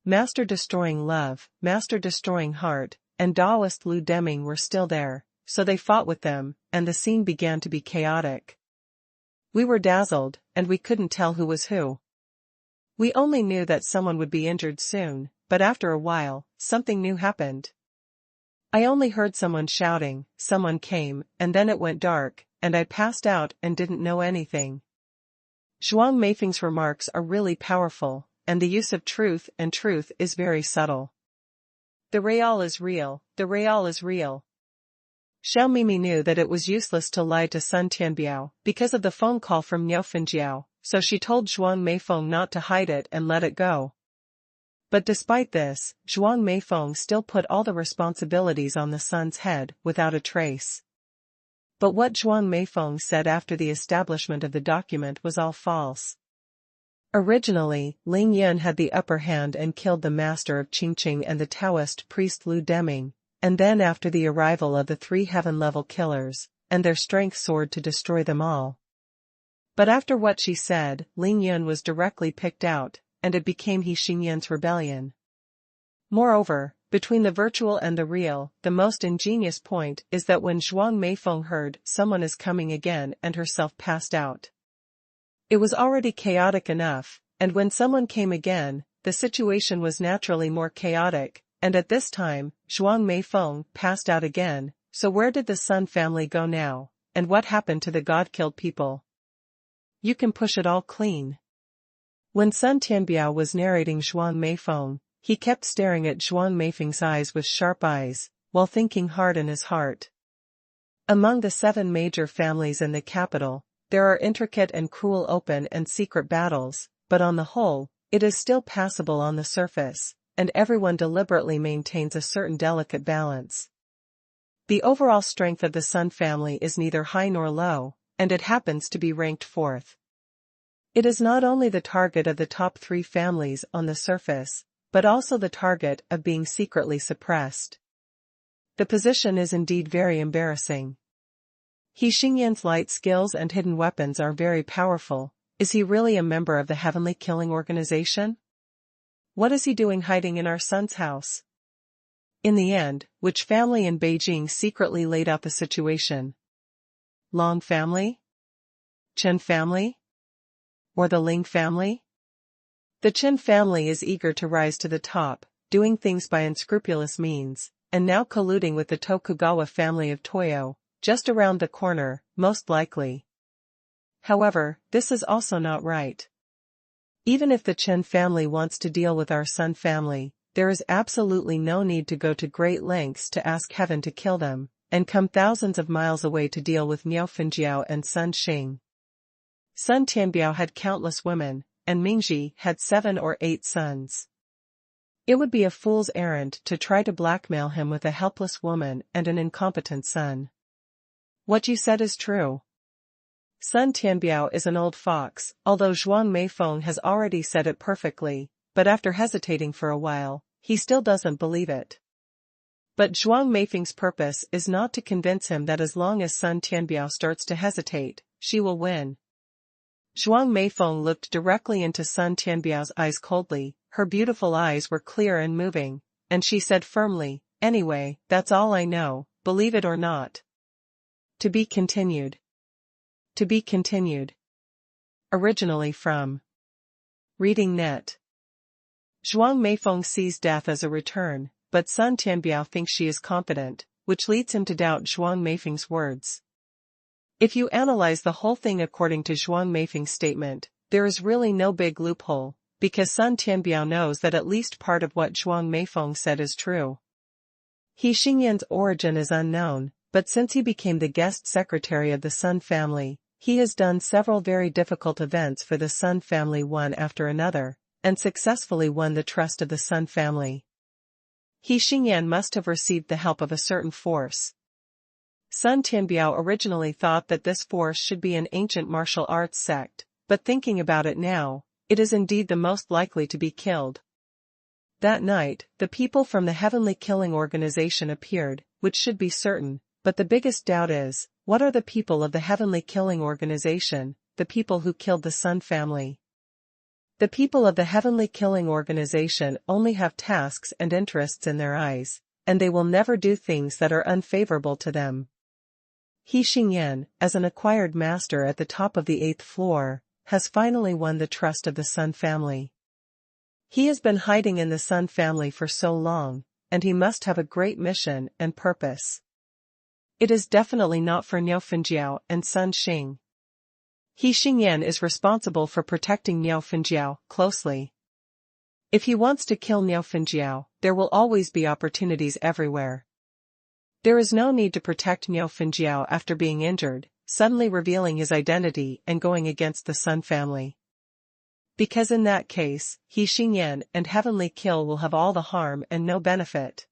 Master Destroying Love, Master Destroying Heart, and Taoist Lu Deming were still there, so they fought with them, and the scene began to be chaotic. We were dazzled, and we couldn't tell who was who. We only knew that someone would be injured soon, but after a while, something new happened. I only heard someone shouting, someone came, and then it went dark, and I passed out and didn't know anything." Zhuang Meifeng's remarks are really powerful, and the use of truth is very subtle. The real is real, the real is real. Xiao Mimi knew that it was useless to lie to Sun Tianbiao because of the phone call from Niu Fenjiao, so she told Zhuang Meifeng not to hide it and let it go. But despite this, Zhuang Meifeng still put all the responsibilities on the Sun's head without a trace. But what Zhuang Meifeng said after the establishment of the document was all false. Originally, Ling Yun had the upper hand and killed the master of Qingqing and the Taoist priest Lu Deming, and then after the arrival of the 3 heaven-level killers, and their strength soared to destroy them all. But after what she said, Ling Yun was directly picked out, and it became He Xingyan's rebellion. Moreover, between the virtual and the real, the most ingenious point is that when Zhuang Meifeng heard someone is coming again and herself passed out. It was already chaotic enough, and when someone came again, the situation was naturally more chaotic, and at this time, Zhuang Meifeng passed out again. So where did the Sun family go now, and what happened to the God-killed people? You can push it all clean. When Sun Tianbiao was narrating Zhuang Meifeng, he kept staring at Zhuang Meifeng's eyes with sharp eyes, while thinking hard in his heart. Among the 7 major families in the capital, there are intricate and cruel open and secret battles, but on the whole, it is still passable on the surface, and everyone deliberately maintains a certain delicate balance. The overall strength of the Sun family is neither high nor low, and it happens to be ranked 4th. It is not only the target of the top 3 families on the surface, but also the target of being secretly suppressed. The position is indeed very embarrassing. He Xingyan's light skills and hidden weapons are very powerful. Is he really a member of the Heavenly Killing Organization? What is he doing hiding in our son's house? In the end, which family in Beijing secretly laid out the situation? Long family? Chen family? Or the Ling family? The Chen family is eager to rise to the top, doing things by unscrupulous means, and now colluding with the Tokugawa family of Toyo, just around the corner, most likely. However, this is also not right. Even if the Chen family wants to deal with our Sun family, there is absolutely no need to go to great lengths to ask heaven to kill them, and come thousands of miles away to deal with Miao Fenjiao and Sun Xing. Sun Tianbiao had countless women, and Mingji had 7 or 8 sons. It would be a fool's errand to try to blackmail him with a helpless woman and an incompetent son. What you said is true. Sun Tianbiao is an old fox, although Zhuang Meifeng has already said it perfectly, but after hesitating for a while, he still doesn't believe it. But Zhuang Meifeng's purpose is not to convince him that as long as Sun Tianbiao starts to hesitate, she will win. Zhuang Meifeng looked directly into Sun Tianbiao's eyes coldly. Her beautiful eyes were clear and moving, and she said firmly, "Anyway, that's all I know, believe it or not." To be continued. To be continued. Originally from Reading Net. Zhuang Meifeng sees death as a return, but Sun Tianbiao thinks she is confident, which leads him to doubt Zhuang Meifeng's words. If you analyze the whole thing according to Zhuang Meifeng's statement, there is really no big loophole, because Sun Tianbiao knows that at least part of what Zhuang Meifeng said is true. He Xingyan's origin is unknown, but since he became the guest secretary of the Sun family, he has done several very difficult events for the Sun family one after another, and successfully won the trust of the Sun family. He Xingyan must have received the help of a certain force. Sun Tianbiao originally thought that this force should be an ancient martial arts sect, but thinking about it now, it is indeed the most likely to be killed. That night, the people from the Heavenly Killing Organization appeared, which should be certain, but the biggest doubt is, what are the people of the Heavenly Killing Organization, the people who killed the Sun family? The people of the Heavenly Killing Organization only have tasks and interests in their eyes, and they will never do things that are unfavorable to them. He Xingyan, as an acquired master at the top of the 8th floor, has finally won the trust of the Sun family. He has been hiding in the Sun family for so long, and he must have a great mission and purpose. It is definitely not for Miao Fenjiao and Sun Xing. He Xingyan is responsible for protecting Miao Fenjiao closely. If he wants to kill Miao Fenjiao, there will always be opportunities everywhere. There is no need to protect Miao Fenjiao after being injured, suddenly revealing his identity and going against the Sun family. Because in that case, He Xingyan and Heavenly Kill will have all the harm and no benefit.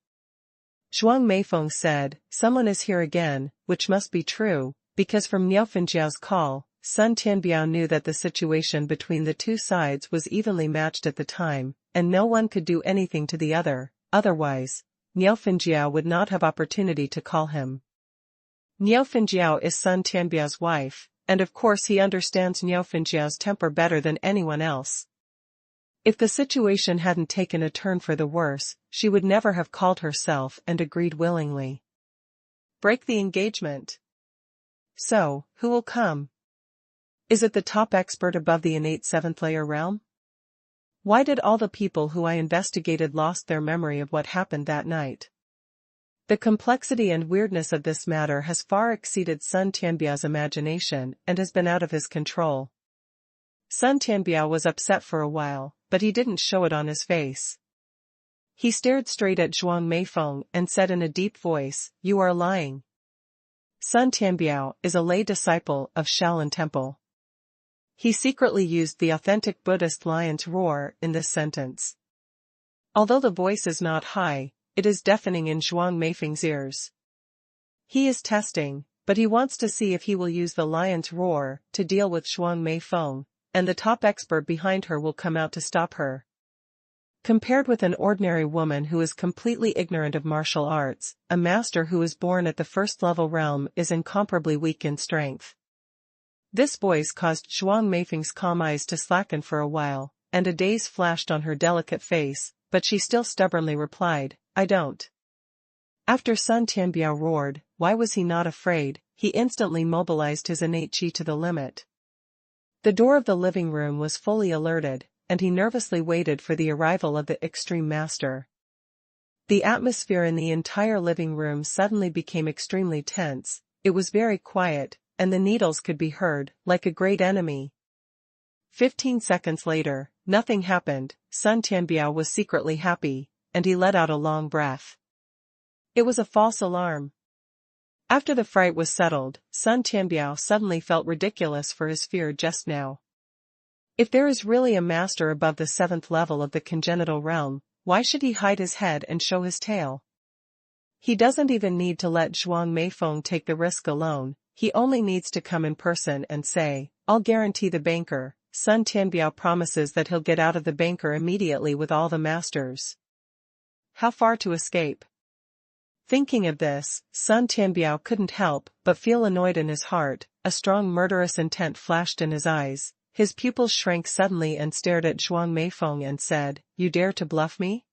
Zhuang Meifeng said, "Someone is here again," which must be true, because from Miao Fenjiao's call, Sun Tianbiao knew that the situation between the two sides was evenly matched at the time, and no one could do anything to the other, otherwise, Miao Fenjiao would not have opportunity to call him. Miao Fenjiao is Sun Tianbiao's wife, and of course he understands Miao Fenjiao's temper better than anyone else. If the situation hadn't taken a turn for the worse, she would never have called herself and agreed willingly. Break the engagement. So, who will come? Is it the top expert above the innate 7th layer realm? Why did all the people who I investigated lost their memory of what happened that night? The complexity and weirdness of this matter has far exceeded Sun Tianbiao's imagination and has been out of his control. Sun Tianbiao was upset for a while, but he didn't show it on his face. He stared straight at Zhuang Meifeng and said in a deep voice, "You are lying." Sun Tianbiao is a lay disciple of Shaolin Temple. He secretly used the authentic Buddhist lion's roar in this sentence. Although the voice is not high, it is deafening in Zhuang Meifeng's ears. He is testing, but he wants to see if he will use the lion's roar to deal with Zhuang Meifeng, and the top expert behind her will come out to stop her. Compared with an ordinary woman who is completely ignorant of martial arts, a master who is born at the first-level realm is incomparably weak in strength. This voice caused Zhuang Meifeng's calm eyes to slacken for a while, and a daze flashed on her delicate face, but she still stubbornly replied, "I don't." After Sun Tianbiao roared, why was he not afraid? He instantly mobilized his innate qi to the limit. The door of the living room was fully alerted, and he nervously waited for the arrival of the extreme master. The atmosphere in the entire living room suddenly became extremely tense. It was very quiet, and the needles could be heard, like a great enemy. 15 seconds later, nothing happened. Sun Tianbiao was secretly happy, and he let out a long breath. It was a false alarm. After the fright was settled, Sun Tianbiao suddenly felt ridiculous for his fear just now. If there is really a master above the 7th level of the congenital realm, why should he hide his head and show his tail? He doesn't even need to let Zhuang Meifeng take the risk alone, he only needs to come in person and say, "I'll guarantee the banker." Sun Tianbiao promises that he'll get out of the banker immediately with all the masters. How far to escape? Thinking of this, Sun Tianbiao couldn't help but feel annoyed in his heart. A strong murderous intent flashed in his eyes. His pupils shrank suddenly and stared at Zhuang Meifeng and said, "You dare to bluff me?"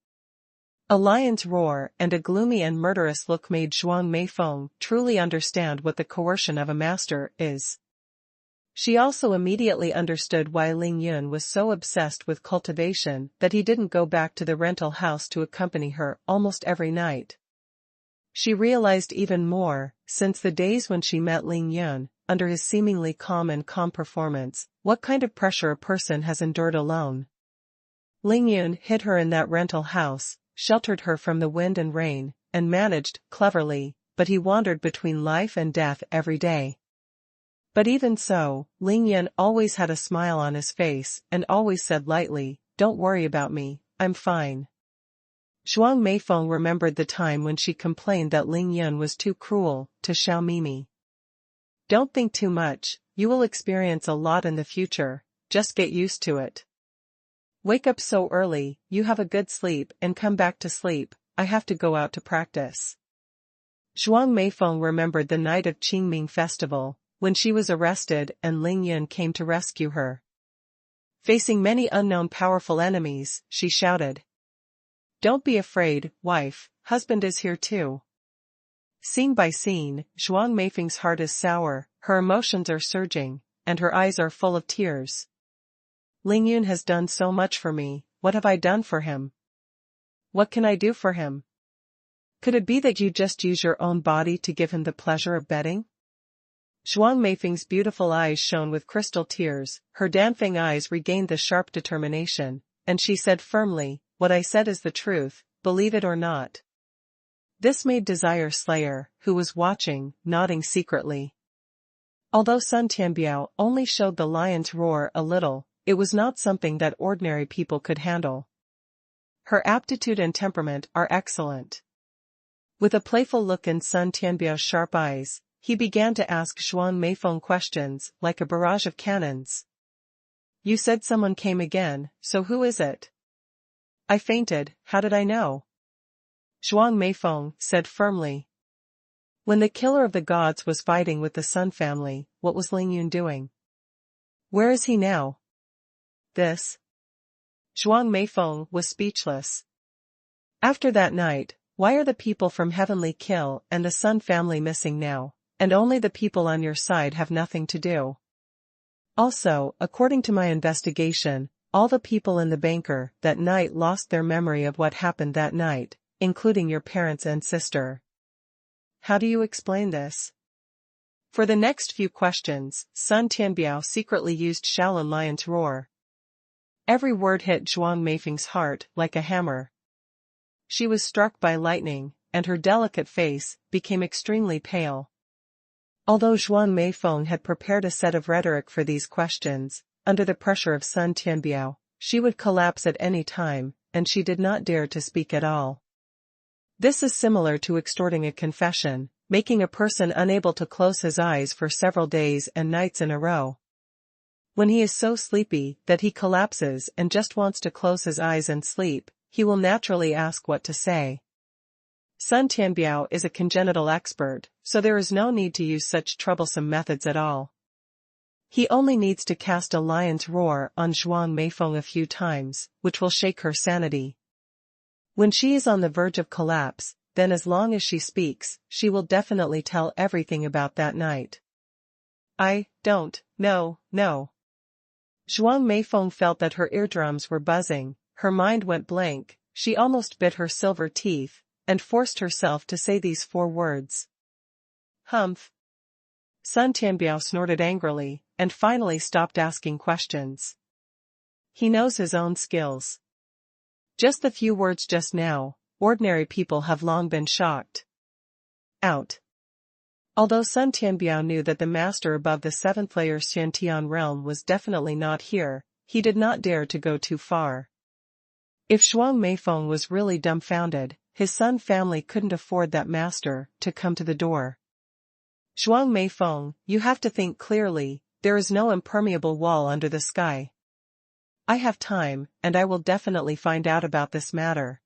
A lion's roar and a gloomy and murderous look made Zhuang Meifeng truly understand what the coercion of a master is. She also immediately understood why Ling Yun was so obsessed with cultivation that he didn't go back to the rental house to accompany her almost every night. She realized even more, since the days when she met Ling Yun, under his seemingly calm performance, what kind of pressure a person has endured alone. Ling Yun hid her in that rental house, sheltered her from the wind and rain, and managed, cleverly, but he wandered between life and death every day. But even so, Ling Yun always had a smile on his face and always said lightly, "Don't worry about me, I'm fine." Zhuang Meifeng remembered the time when she complained that Ling Yun was too cruel to Xiao Mimi. "Don't think too much, you will experience a lot in the future, just get used to it. Wake up so early, you have a good sleep and come back to sleep, I have to go out to practice." Zhuang Meifeng remembered the night of Qingming festival, when she was arrested and Ling Yun came to rescue her. Facing many unknown powerful enemies, she shouted, "Don't be afraid, wife, husband is here too." Scene by scene, Zhuang Meifeng's heart is sour, her emotions are surging, and her eyes are full of tears. Ling Yun has done so much for me, what have I done for him? What can I do for him? Could it be that you just use your own body to give him the pleasure of betting? Zhuang Meifeng's beautiful eyes shone with crystal tears, her Danfeng eyes regained the sharp determination, and she said firmly, "What I said is the truth, believe it or not." This made Desire Slayer, who was watching, nodding secretly. Although Sun Tianbiao only showed the lion's roar a little, it was not something that ordinary people could handle. Her aptitude and temperament are excellent. With a playful look in Sun Tianbiao's sharp eyes, he began to ask Zhuang Meifeng questions like a barrage of cannons. "You said someone came again, so who is it?" "I fainted, how did I know?" Zhuang Meifeng said firmly. When the killer of the gods was fighting with the Sun family, what was Ling Yun doing? Where is he now? This? Zhuang Meifeng was speechless. After that night, why are the people from Heavenly Kill and the Sun family missing now, and only the people on your side have nothing to do? Also, according to my investigation, all the people in the banker that night lost their memory of what happened that night, including your parents and sister. How do you explain this? For the next few questions, Sun Tianbiao secretly used Shaolin Lion's roar. Every word hit Zhuang Meifeng's heart like a hammer. She was struck by lightning, and her delicate face became extremely pale. Although Zhuang Meifeng had prepared a set of rhetoric for these questions, under the pressure of Sun Tianbiao, she would collapse at any time, and she did not dare to speak at all. This is similar to extorting a confession, making a person unable to close his eyes for several days and nights in a row. When he is so sleepy that he collapses and just wants to close his eyes and sleep, he will naturally ask what to say. Sun Tianbiao is a congenital expert, so there is no need to use such troublesome methods at all. He only needs to cast a lion's roar on Zhuang Meifeng a few times, which will shake her sanity. When she is on the verge of collapse, then as long as she speaks, she will definitely tell everything about that night. I don't know. Zhuang Meifeng felt that her eardrums were buzzing, her mind went blank, she almost bit her silver teeth, and forced herself to say these 4 words. Humph. Sun Tianbiao snorted angrily, and finally stopped asking questions. He knows his own skills. Just the few words just now, ordinary people have long been shocked. Out. Although Sun Tianbiao knew that the master above the 7th layer Xiantian realm was definitely not here, he did not dare to go too far. If Zhuang Meifeng was really dumbfounded, his Sun family couldn't afford that master to come to the door. Zhuang Meifeng, you have to think clearly, there is no impermeable wall under the sky. I have time, and I will definitely find out about this matter.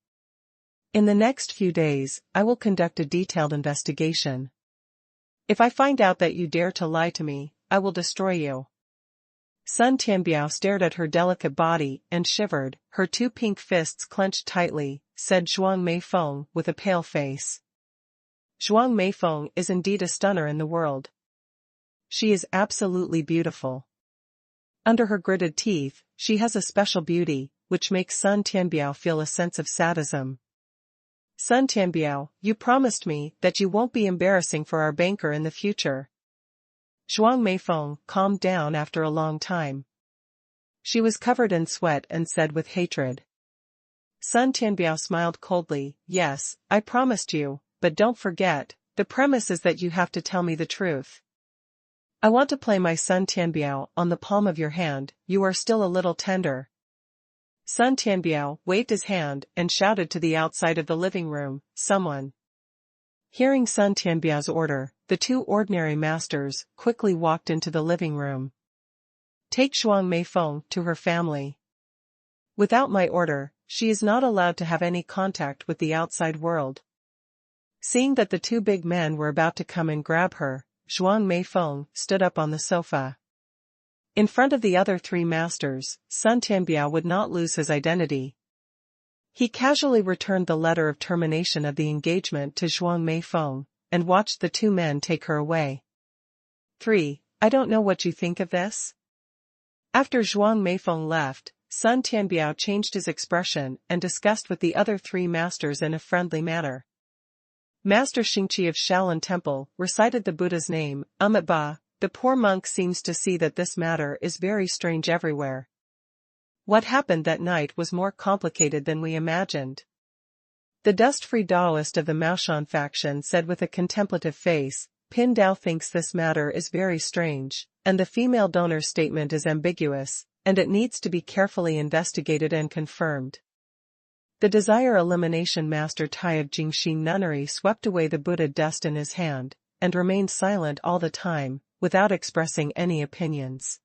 In the next few days, I will conduct a detailed investigation. If I find out that you dare to lie to me, I will destroy you. Sun Tianbiao stared at her delicate body and shivered, her 2 pink fists clenched tightly, said Zhuang Meifeng with a pale face. Zhuang Meifeng is indeed a stunner in the world. She is absolutely beautiful. Under her gritted teeth, she has a special beauty, which makes Sun Tianbiao feel a sense of sadism. Sun Tianbiao, you promised me that you won't be embarrassing for our banker in the future. Zhuang Meifeng calmed down after a long time. She was covered in sweat and said with hatred. Sun Tianbiao smiled coldly, yes, I promised you, but don't forget, the premise is that you have to tell me the truth. I want to play my Sun Tianbiao on the palm of your hand, you are still a little tender. Sun Tianbiao waved his hand and shouted to the outside of the living room, someone. Hearing Sun Tianbiao's order, the 2 ordinary masters quickly walked into the living room. Take Zhuang Meifeng to her family. Without my order, she is not allowed to have any contact with the outside world. Seeing that the 2 big men were about to come and grab her, Zhuang Meifeng stood up on the sofa. In front of the other 3 masters, Sun Tianbiao would not lose his identity. He casually returned the letter of termination of the engagement to Zhuang Meifeng, and watched the 2 men take her away. 3. I don't know what you think of this? After Zhuang Meifeng left, Sun Tianbiao changed his expression and discussed with the other 3 masters in a friendly manner. Master Xingqi of Shaolin Temple recited the Buddha's name, Ba. The poor monk seems to see that this matter is very strange everywhere. What happened that night was more complicated than we imagined. The dust-free Taoist of the Maoshan faction said with a contemplative face, Pin Dao thinks this matter is very strange, and the female donor's statement is ambiguous, and it needs to be carefully investigated and confirmed. The Desire Elimination Master Tai of Jingxi Nunnery swept away the Buddha dust in his hand, and remained silent all the time, without expressing any opinions.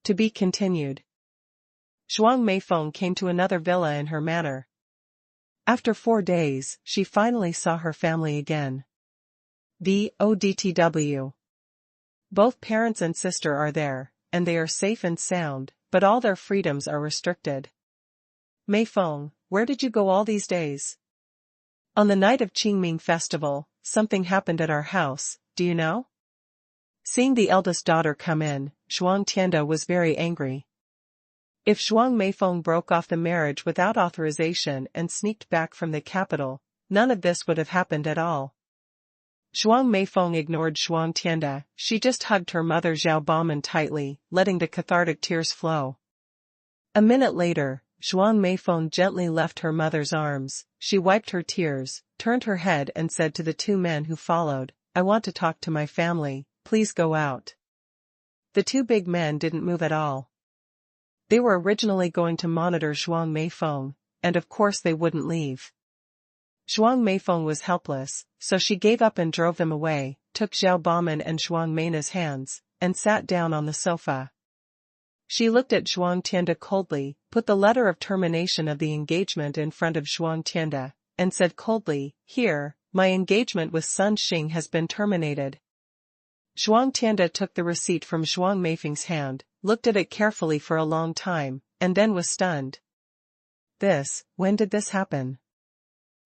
To be continued. Zhuang Meifeng came to another villa in her manor. After 4 days, she finally saw her family again. BODTW. Both parents and sister are there, and they are safe and sound, but all their freedoms are restricted. Meifeng, where did you go all these days? On the night of Qingming festival, something happened at our house, do you know? Seeing the eldest daughter come in, Zhuang Tianda was very angry. If Zhuang Meifeng broke off the marriage without authorization and sneaked back from the capital, none of this would have happened at all. Zhuang Meifeng ignored Zhuang Tianda, she just hugged her mother Zhao Baomen tightly, letting the cathartic tears flow. A minute later, Zhuang Meifeng gently left her mother's arms, she wiped her tears, turned her head and said to the 2 men who followed, I want to talk to my family, please go out. The 2 big men didn't move at all. They were originally going to monitor Zhuang Meifeng, and of course they wouldn't leave. Zhuang Meifeng was helpless, so she gave up and drove him away, took Xiao Baomen and Zhuang Meina's hands, and sat down on the sofa. She looked at Zhuang Tianda coldly, put the letter of termination of the engagement in front of Zhuang Tianda, and said coldly, "Here, my engagement with Sun Xing has been terminated." Zhuang Tianda took the receipt from Zhuang Meifeng's hand, looked at it carefully for a long time, and then was stunned. When did this happen?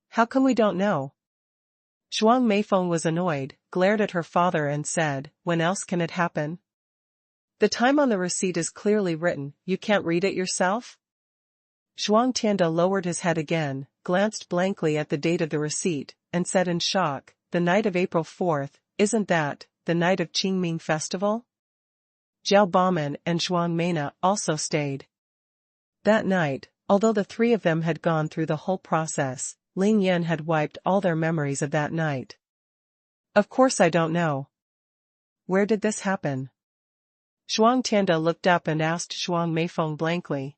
How come we don't know? Zhuang Meifeng was annoyed, glared at her father and said, "When else can it happen? The time on the receipt is clearly written, you can't read it yourself?" Zhuang Tianda lowered his head again, glanced blankly at the date of the receipt, and said in shock, "The night of April 4th, isn't that the night of Qingming festival?" Xiao Baomen and Zhuang Meina also stayed. That night, although the three of them had gone through the whole process, Ling Yan had wiped all their memories of that night. "Of course I don't know. Where did this happen?" Zhuang Tianda looked up and asked Zhuang Meifeng blankly.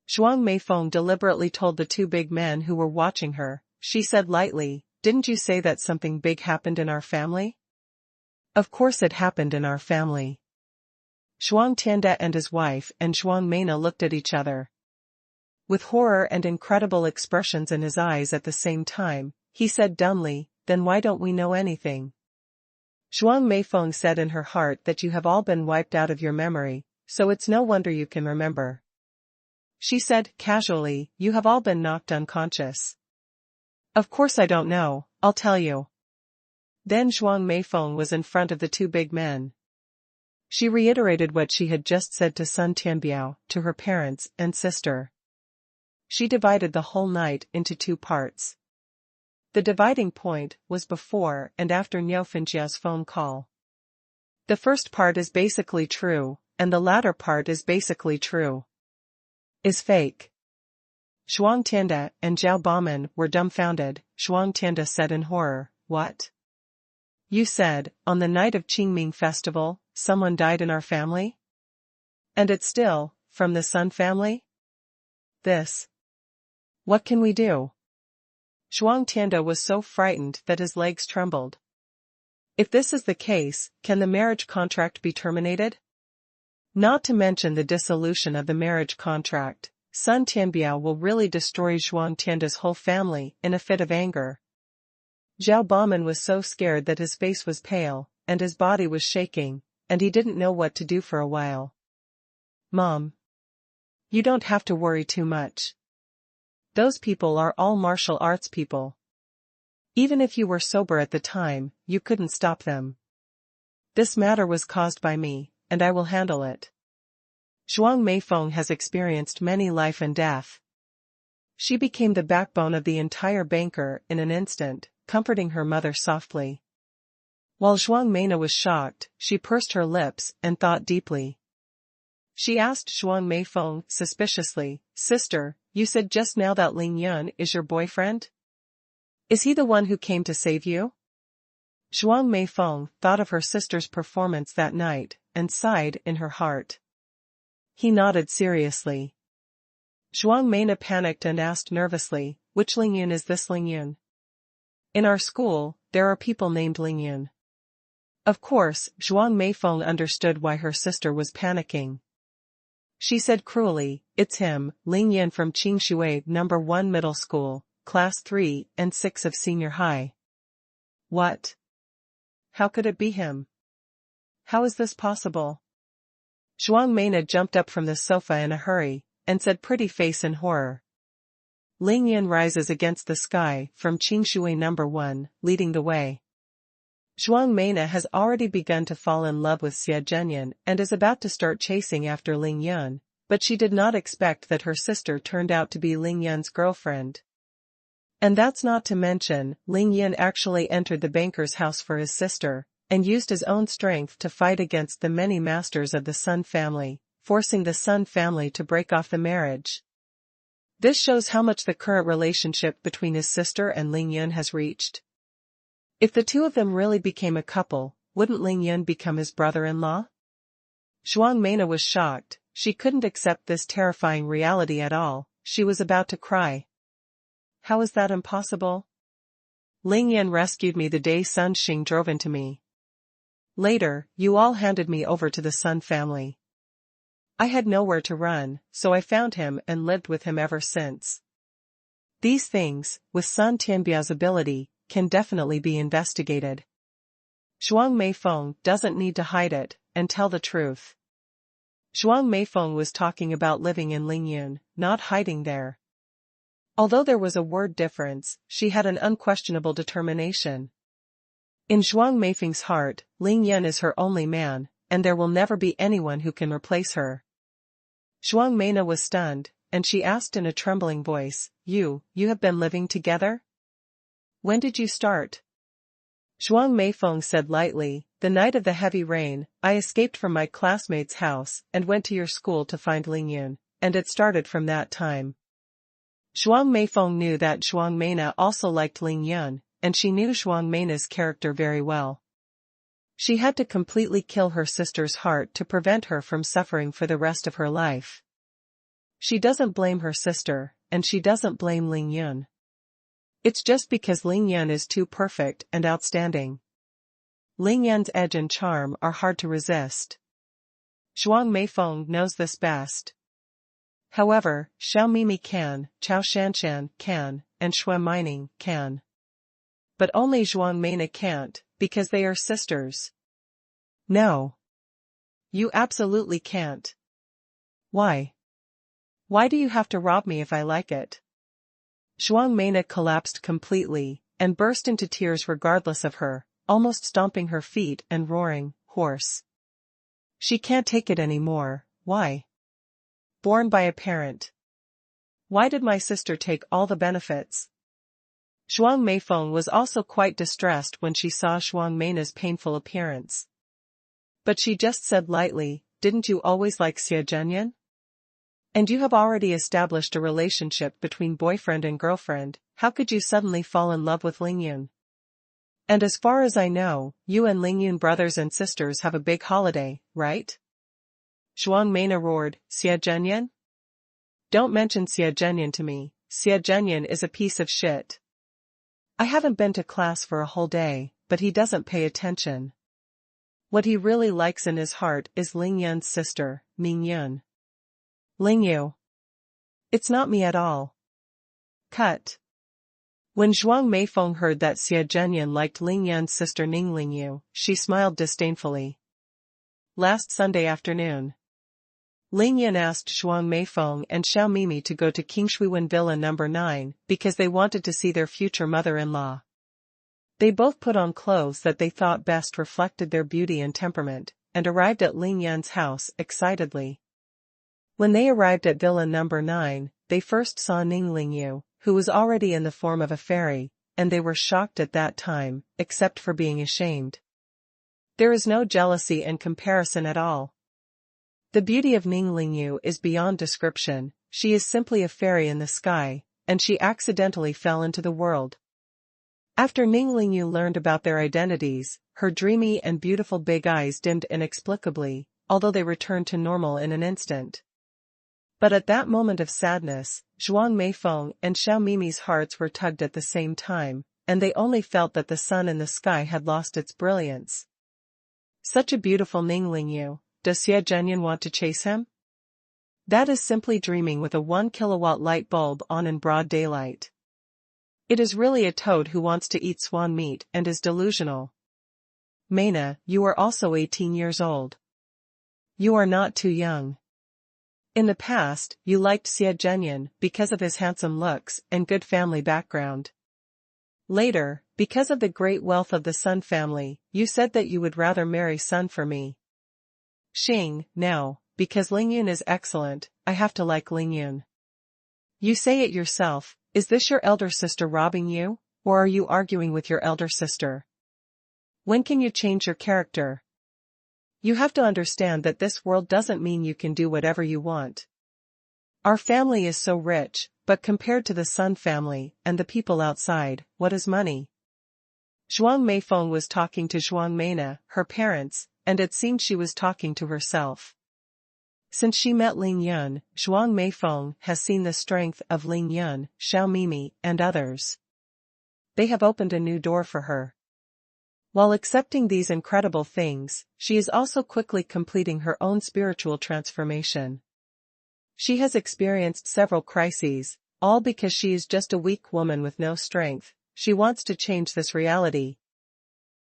Zhuang Meifeng deliberately told the two big men who were watching her. She said lightly, "Didn't you say that something big happened in our family?" "Of course it happened in our family." Zhuang Tianda and his wife and Zhuang Meina looked at each other. With horror and incredible expressions in his eyes at the same time, he said dumbly, "Then why don't we know anything?" Zhuang Meifeng said in her heart that you have all been wiped out of your memory, so it's no wonder you can remember. She said, casually, "You have all been knocked unconscious." "Of course I don't know, I'll tell you." Then Zhuang Meifeng was in front of the two big men. She reiterated what she had just said to Sun Tianbiao, to her parents and sister. She divided the whole night into two parts. The dividing point was before and after Niu Fengjia's phone call. The first part is basically true, and the latter part is basically true. Is fake. Zhuang Tianda and Xiao Baomen were dumbfounded. Zhuang Tianda said in horror, "What? You said, on the night of Qingming festival, someone died in our family? And it's still, from the Sun family? What can we do?" Zhuang Tianda was so frightened that his legs trembled. "If this is the case, can the marriage contract be terminated? Not to mention the dissolution of the marriage contract, Sun Tianbiao will really destroy Zhuang Tianda's whole family in a fit of anger." Xiao Baomen was so scared that his face was pale, and his body was shaking, and he didn't know what to do for a while. "Mom. You don't have to worry too much. Those people are all martial arts people. Even if you were sober at the time, you couldn't stop them. This matter was caused by me, and I will handle it. Zhuang Meifeng has experienced many life and death. She became the backbone of the entire banker in an instant, comforting her mother softly. While Zhuang Meina was shocked, she pursed her lips and thought deeply. She asked Zhuang Meifeng suspiciously, "Sister, you said just now that Ling Yun is your boyfriend? Is he the one who came to save you?" Zhuang Meifeng thought of her sister's performance that night, and sighed in her heart. He nodded seriously. Zhuang Meina panicked and asked nervously, "Which Ling Yun is this Ling Yun? In our school, there are people named Ling Yun." Of course, Zhuang Meifeng understood why her sister was panicking. She said cruelly, "It's him, Ling Yan from Qingshui No. 1 Middle School, Class 3 and 6 of Senior High." "What? How could it be him? How is this possible?" Zhuang Meina jumped up from the sofa in a hurry, and said pretty face in horror. "Ling Yan rises against the sky from Qingshui No. 1, leading the way." Zhuang Meina has already begun to fall in love with Xie Zhenyan and is about to start chasing after Ling Yun, but she did not expect that her sister turned out to be Ling Yun's girlfriend. And that's not to mention, Ling Yun actually entered the banker's house for his sister, and used his own strength to fight against the many masters of the Sun family, forcing the Sun family to break off the marriage. This shows how much the current relationship between his sister and Ling Yun has reached. If the two of them really became a couple, wouldn't Ling Yun become his brother-in-law? Zhuang Meina was shocked. She couldn't accept this terrifying reality at all. She was about to cry. How is that impossible? Ling Yan rescued me the day Sun Xing drove into me. Later, you all handed me over to the Sun family. I had nowhere to run, so I found him and lived with him ever since. These things, with Sun Tianbiao's ability, can definitely be investigated. Zhuang Meifeng doesn't need to hide it, and tell the truth. Zhuang Meifeng was talking about living in Lingyun, not hiding there. Although there was a word difference, she had an unquestionable determination. In Zhuang Meifeng's heart, Ling Yan is her only man, and there will never be anyone who can replace her. Zhuang Meina was stunned, and she asked in a trembling voice, You have been living together? When did you start? Zhuang Meifeng said lightly, The night of the heavy rain, I escaped from my classmate's house and went to your school to find Lingyun, and it started from that time. Zhuang Meifeng knew that Zhuang Meina also liked Ling Yun, and she knew Zhuang Meina's character very well. She had to completely kill her sister's heart to prevent her from suffering for the rest of her life. She doesn't blame her sister, and she doesn't blame Ling Yun. It's just because Ling Yun is too perfect and outstanding. Ling Yun's edge and charm are hard to resist. Zhuang Meifeng knows this best. However, Xiao Mimi can, Chao Shanshan can, and Xue Mining can. But only Zhuang Meina can't, because they are sisters. No. You absolutely can't. Why? Why do you have to rob me if I like it? Zhuang Meina collapsed completely, and burst into tears regardless of her, almost stomping her feet and roaring, Horse. She can't take it anymore. Why? Born by a parent. Why did my sister take all the benefits? Zhuang Meifeng was also quite distressed when she saw Zhuang Meina's painful appearance. But she just said lightly, Didn't you always like Xie Zhenyan? And you have already established a relationship between boyfriend and girlfriend, how could you suddenly fall in love with Lingyun? And as far as I know, you and Lingyun brothers and sisters have a big holiday, right? Zhuang Meina roared, Xie Zhenyan? Don't mention Xie Zhenyan to me, Xie Zhenyan is a piece of shit. I haven't been to class for a whole day, but he doesn't pay attention. What he really likes in his heart is Lingyun's sister, Mingyun. Lingyu. It's not me at all. Cut. When Zhuang Meifeng heard that Xie Zhenyan liked Lingyun's sister Ning Lingyu, she smiled disdainfully. Last Sunday afternoon, Lingyun asked Zhuang Meifeng and Xiao Mimi to go to Qingshuiwen Villa No. 9 because they wanted to see their future mother-in-law. They both put on clothes that they thought best reflected their beauty and temperament, and arrived at Lingyun's house excitedly. When they arrived at Villa No. 9, they first saw Ning Lingyu, who was already in the form of a fairy, and they were shocked at that time, except for being ashamed. There is no jealousy and comparison at all. The beauty of Ning Lingyu is beyond description, she is simply a fairy in the sky, and she accidentally fell into the world. After Ning Lingyu learned about their identities, her dreamy and beautiful big eyes dimmed inexplicably, although they returned to normal in an instant. But at that moment of sadness, Zhuang Meifeng and Xiao Mimi's hearts were tugged at the same time, and they only felt that the sun in the sky had lost its brilliance. Such a beautiful Ning Lingyu, does Xie Zhenyan want to chase him? That is simply dreaming with a 1 kilowatt light bulb on in broad daylight. It is really a toad who wants to eat swan meat and is delusional. Meina, you are also 18 years old. You are not too young. In the past, you liked Xie Zhenyan because of his handsome looks and good family background. Later, because of the great wealth of the Sun family, you said that you would rather marry Sun for me. Xing, now, because Lingyun is excellent, I have to like Lingyun. You say it yourself, is this your elder sister robbing you, or are you arguing with your elder sister? When can you change your character? You have to understand that this world doesn't mean you can do whatever you want. Our family is so rich, but compared to the Sun family and the people outside, what is money? Zhuang Meifeng was talking to Zhuang Meina, her parents, and it seemed she was talking to herself. Since she met Ling Yun, Zhuang Meifeng has seen the strength of Ling Yun, Xiao Mimi, and others. They have opened a new door for her. While accepting these incredible things, she is also quickly completing her own spiritual transformation. She has experienced several crises, all because she is just a weak woman with no strength. She wants to change this reality.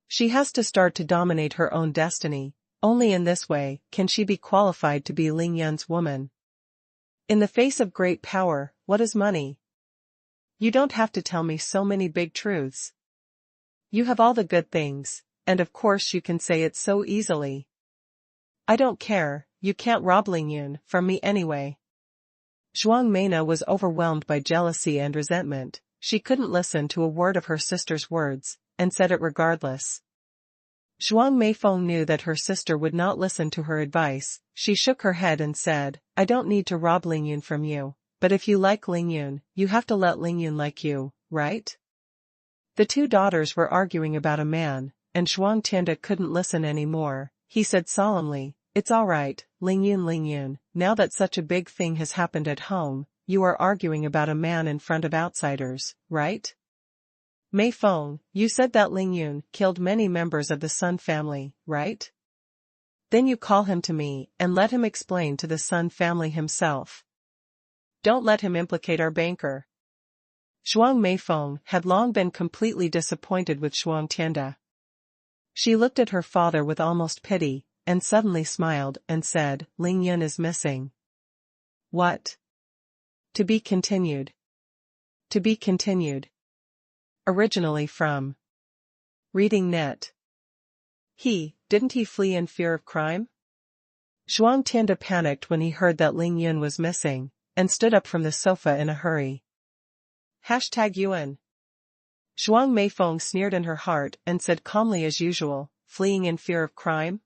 She has to start to dominate her own destiny. Only in this way can she be qualified to be Ling Yun's woman. In the face of great power, what is money? You don't have to tell me so many big truths. You have all the good things, and of course you can say it so easily. I don't care, you can't rob Ling Yun from me anyway. Zhuang Meina was overwhelmed by jealousy and resentment. She couldn't listen to a word of her sister's words, and said it regardless. Zhuang Meifeng knew that her sister would not listen to her advice. She shook her head and said, I don't need to rob Ling Yun from you, but if you like Ling Yun, you have to let Ling Yun like you, right? The two daughters were arguing about a man, and Zhuang Tianda couldn't listen anymore. He said solemnly, it's all right, Ling Yun, now that such a big thing has happened at home, you are arguing about a man in front of outsiders, right? Meifeng, you said that Ling Yun killed many members of the Sun family, right? Then you call him to me and let him explain to the Sun family himself. Don't let him implicate our banker. Zhuang Meifeng had long been completely disappointed with Zhuang Tianda. She looked at her father with almost pity, and suddenly smiled and said, Ling Yun is missing. What? To be continued. To be continued. Originally from Reading Net. Didn't he flee in fear of crime? Zhuang Tianda panicked when he heard that Ling Yun was missing, and stood up from the sofa in a hurry. #Yuan. Zhuang Meifeng sneered in her heart and said calmly as usual, fleeing in fear of crime?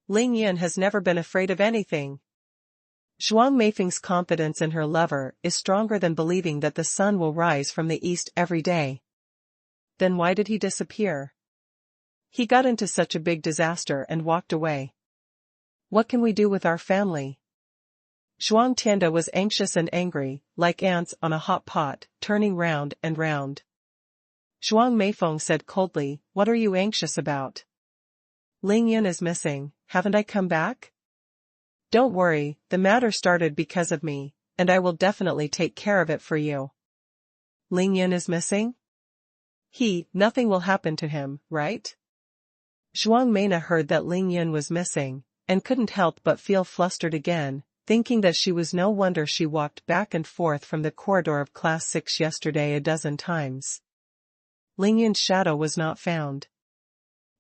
Ling Yun has never been afraid of anything. Zhuang Meifeng's confidence in her lover is stronger than believing that the sun will rise from the east every day. Then why did he disappear? He got into such a big disaster and walked away. What can we do with our family? Zhuang Tianda was anxious and angry, like ants on a hot pot, turning round and round. Zhuang Meifeng said coldly, what are you anxious about? Ling Yun is missing, haven't I come back? Don't worry, the matter started because of me, and I will definitely take care of it for you. Ling Yun is missing? Nothing will happen to him, right? Zhuang Meina heard that Ling Yun was missing, and couldn't help but feel flustered again, thinking that she was no wonder she walked back and forth from the corridor of Class 6 yesterday a dozen times. Ling Yun's shadow was not found.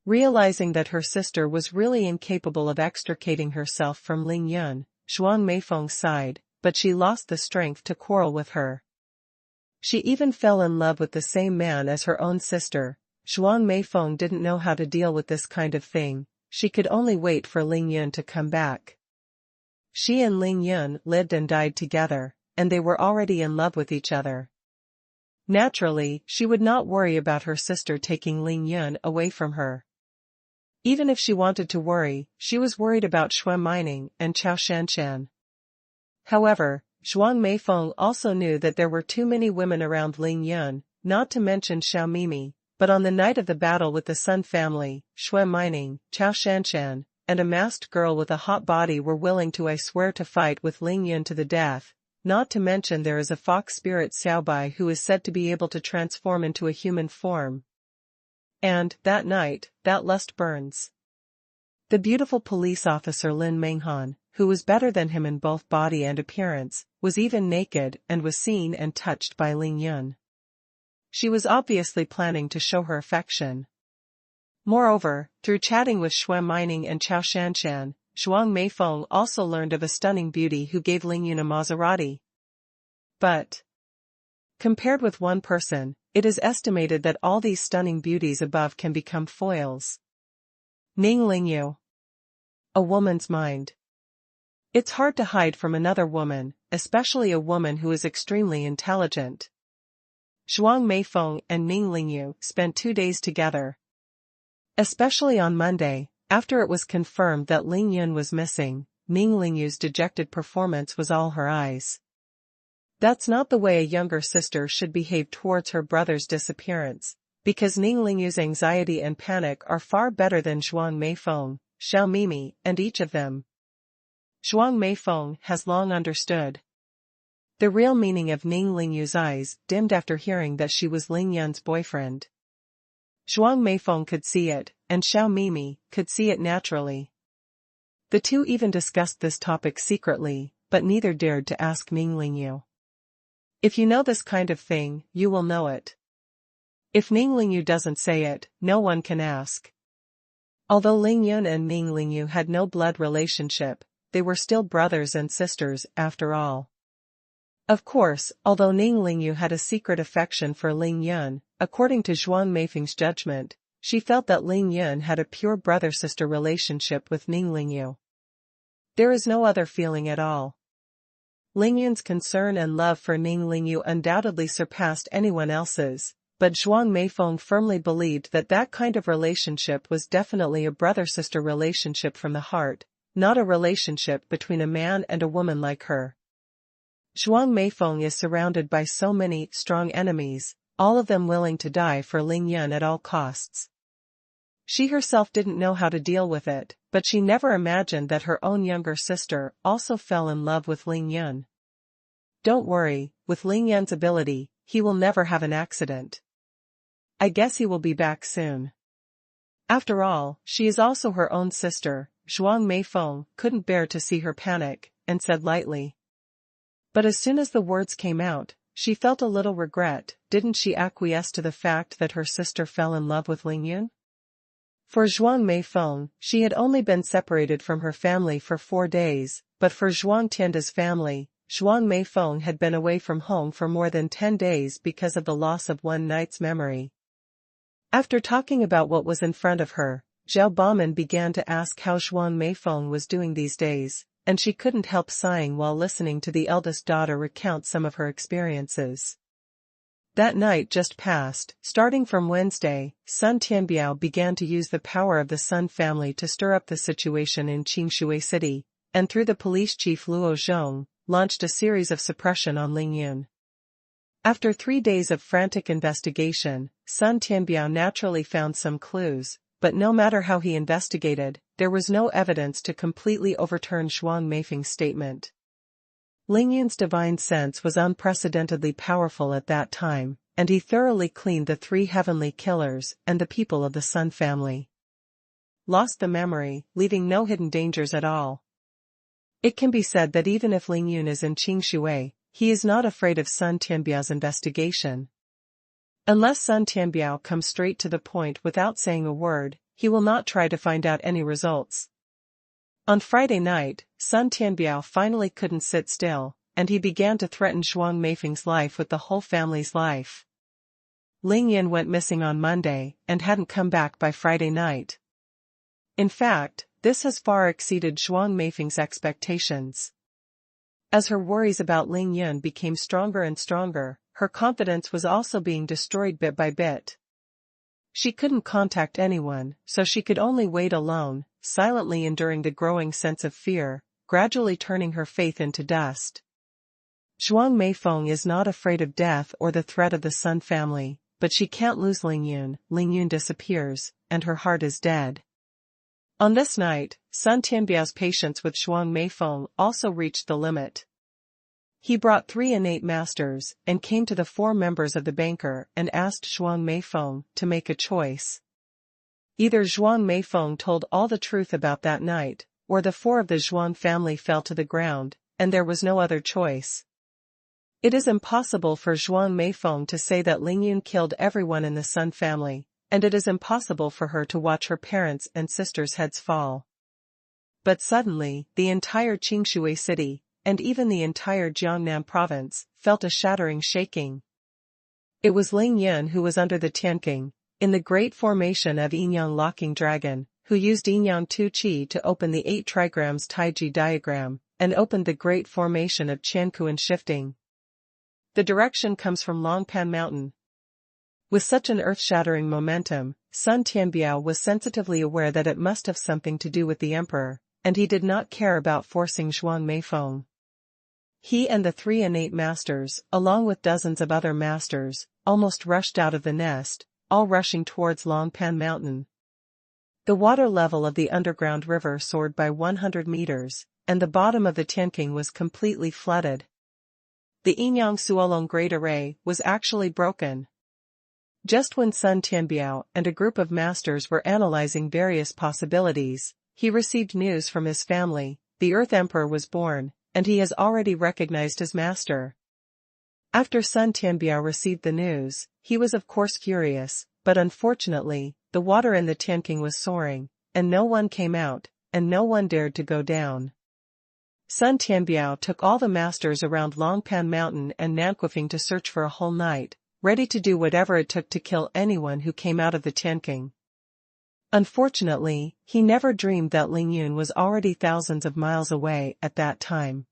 Realizing that her sister was really incapable of extricating herself from Ling Yun, Zhuang Meifeng sighed, but she lost the strength to quarrel with her. She even fell in love with the same man as her own sister. Zhuang Meifeng didn't know how to deal with this kind of thing. She could only wait for Ling Yun to come back. She and Ling Yun lived and died together, and they were already in love with each other. Naturally, she would not worry about her sister taking Ling Yun away from her. Even if she wanted to worry, she was worried about Shui Mining and Chao Shanshan. However, Zhuang Meifeng also knew that there were too many women around Ling Yun, not to mention Xiao Mimi, but on the night of the battle with the Sun family, Shui Mining, Chao Shanshan, and a masked girl with a hot body were willing to swear to fight with Ling Yun to the death, not to mention there is a fox spirit Xiaobai who is said to be able to transform into a human form. And, that night, that lust burns. The beautiful police officer Lin Menghan, who was better than him in both body and appearance, was even naked and was seen and touched by Ling Yun. She was obviously planning to show her affection. Moreover, through chatting with Shui Mining and Chao Shanshan, Zhuang Meifeng also learned of a stunning beauty who gave Ling Yun a Maserati. But, compared with one person, it is estimated that all these stunning beauties above can become foils. Ning Lingyu. A woman's mind. It's hard to hide from another woman, especially a woman who is extremely intelligent. Zhuang Meifeng and Ning Lingyu spent 2 days together. Especially on Monday, after it was confirmed that Ling Yun was missing, Ning Lingyu's dejected performance was all her eyes. That's not the way a younger sister should behave towards her brother's disappearance, because Ning Lingyu's anxiety and panic are far better than Zhuang Meifeng, Xiao Mimi, and each of them. Zhuang Meifeng has long understood the real meaning of Ning Lingyu's eyes dimmed after hearing that she was Ling Yun's boyfriend. Zhuang Meifeng could see it, and Xiao Mimi could see it naturally. The two even discussed this topic secretly, but neither dared to ask Ning Lingyu. If you know this kind of thing, you will know it. If Ning Lingyu doesn't say it, no one can ask. Although Ling Yun and Ning Lingyu had no blood relationship, they were still brothers and sisters after all. Of course, although Ning Lingyu had a secret affection for Ling Yun, according to Zhuang Meifeng's judgment, she felt that Ling Yun had a pure brother-sister relationship with Ning Lingyu. There is no other feeling at all. Ling Yun's concern and love for Ning Lingyu undoubtedly surpassed anyone else's, but Zhuang Meifeng firmly believed that that kind of relationship was definitely a brother-sister relationship from the heart, not a relationship between a man and a woman like her. Zhuang Meifeng is surrounded by so many strong enemies, all of them willing to die for Ling Yun at all costs. She herself didn't know how to deal with it, but she never imagined that her own younger sister also fell in love with Ling Yun. Don't worry, with Ling Yun's ability, he will never have an accident. I guess he will be back soon. After all, she is also her own sister. Zhuang Meifeng couldn't bear to see her panic, and said lightly. But as soon as the words came out, she felt a little regret. Didn't she acquiesce to the fact that her sister fell in love with Ling Yun? For Zhuang Meifeng, she had only been separated from her family for 4 days, but for Zhuang Tianda's family, Zhuang Meifeng had been away from home for more than 10 days because of the loss of one night's memory. After talking about what was in front of her, Zhao Baomen began to ask how Zhuang Meifeng was doing these days, and she couldn't help sighing while listening to the eldest daughter recount some of her experiences. That night just passed. Starting from Wednesday, Sun Tianbiao began to use the power of the Sun family to stir up the situation in Qingshui City, and through the police chief Luo Zheng, launched a series of suppression on Ling Yun. After 3 days of frantic investigation, Sun Tianbiao naturally found some clues, but no matter how he investigated, there was no evidence to completely overturn Zhuang Meifeng's statement. Ling Yun's divine sense was unprecedentedly powerful at that time, and he thoroughly cleaned the 3 heavenly killers and the people of the Sun family. Lost the memory, leaving no hidden dangers at all. It can be said that even if Ling Yun is in Qingshui, he is not afraid of Sun Tianbiao's investigation. Unless Sun Tianbiao comes straight to the point without saying a word, he will not try to find out any results. On Friday night, Sun Tianbiao finally couldn't sit still, and he began to threaten Zhuang Meifeng's life with the whole family's life. Ling Yun went missing on Monday, and hadn't come back by Friday night. In fact, this has far exceeded Zhuang Meifeng's expectations. As her worries about Ling Yun became stronger and stronger, her confidence was also being destroyed bit by bit. She couldn't contact anyone, so she could only wait alone, silently enduring the growing sense of fear, gradually turning her faith into dust. Zhuang Meifeng is not afraid of death or the threat of the Sun family, but she can't lose Ling Yun. Ling Yun disappears, and her heart is dead. On this night, Sun Tianbiao's patience with Zhuang Meifeng also reached the limit. He brought 3 innate masters, and came to the 4 members of the banker and asked Zhuang Meifeng to make a choice. Either Zhuang Meifeng told all the truth about that night, or the 4 of the Zhuang family fell to the ground, and there was no other choice. It is impossible for Zhuang Meifeng to say that Ling Yun killed everyone in the Sun family, and it is impossible for her to watch her parents' and sisters' heads fall. But suddenly, the entire Qingshui city, and even the entire Jiangnam province, felt a shattering shaking. It was Ling Yun who was under the Tianqing, in the great formation of Yinyang Locking Dragon, who used Yinyang Tu Qi to open the 8 trigrams Taiji diagram, and opened the great formation of Qiankuan Shifting. The direction comes from Longpan Mountain. With such an earth-shattering momentum, Sun Tianbiao was sensitively aware that it must have something to do with the emperor, and he did not care about forcing Zhuang Meifeng. He and the 3 innate masters, along with dozens of other masters, almost rushed out of the nest, all rushing towards Longpan Mountain. The water level of the underground river soared by 100 meters, and the bottom of the Tianqing was completely flooded. The Yinyang Suolong Great Array was actually broken. Just when Sun Tianbiao and a group of masters were analyzing various possibilities, he received news from his family. The Earth Emperor was born, and he has already recognized his master. After Sun Tianbiao received the news, he was of course furious, but unfortunately, the water in the Tianqing was soaring, and no one came out, and no one dared to go down. Sun Tianbiao took all the masters around Longpan Mountain and Nanquifeng to search for a whole night, ready to do whatever it took to kill anyone who came out of the Tianqing. Unfortunately, he never dreamed that Lingyun was already thousands of miles away at that time.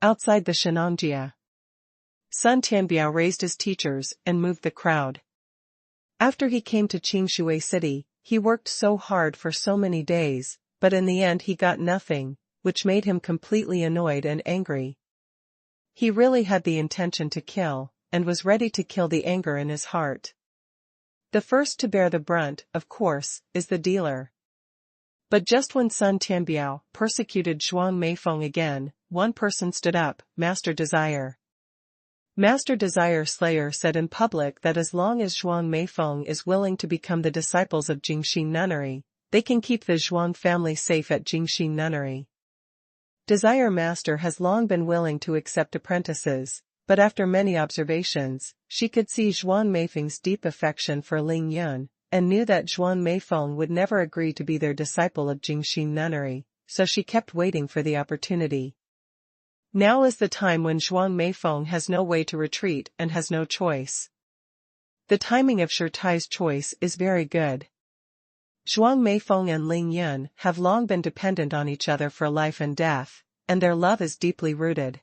Outside the Shenangjia, Sun Tianbiao raised his teachers and moved the crowd. After he came to Qingshui City, he worked so hard for so many days, but in the end he got nothing, which made him completely annoyed and angry. He really had the intention to kill, and was ready to kill the anger in his heart. The first to bear the brunt, of course, is the dealer. But just when Sun Tianbiao persecuted Zhuang Meifeng again, one person stood up, Master Desire. Master Desire Slayer said in public that as long as Zhuang Meifeng is willing to become the disciples of Jingxi Nunnery, they can keep the Zhuang family safe at Jingxi Nunnery. Desire Master has long been willing to accept apprentices, but after many observations, she could see Zhuang Meifeng's deep affection for Ling Yun, and knew that Zhuang Meifeng would never agree to be their disciple of Jingxi Nunnery, so she kept waiting for the opportunity. Now is the time when Zhuang Meifeng has no way to retreat and has no choice. The timing of Shirtai's choice is very good. Zhuang Meifeng and Ling Yun have long been dependent on each other for life and death, and their love is deeply rooted.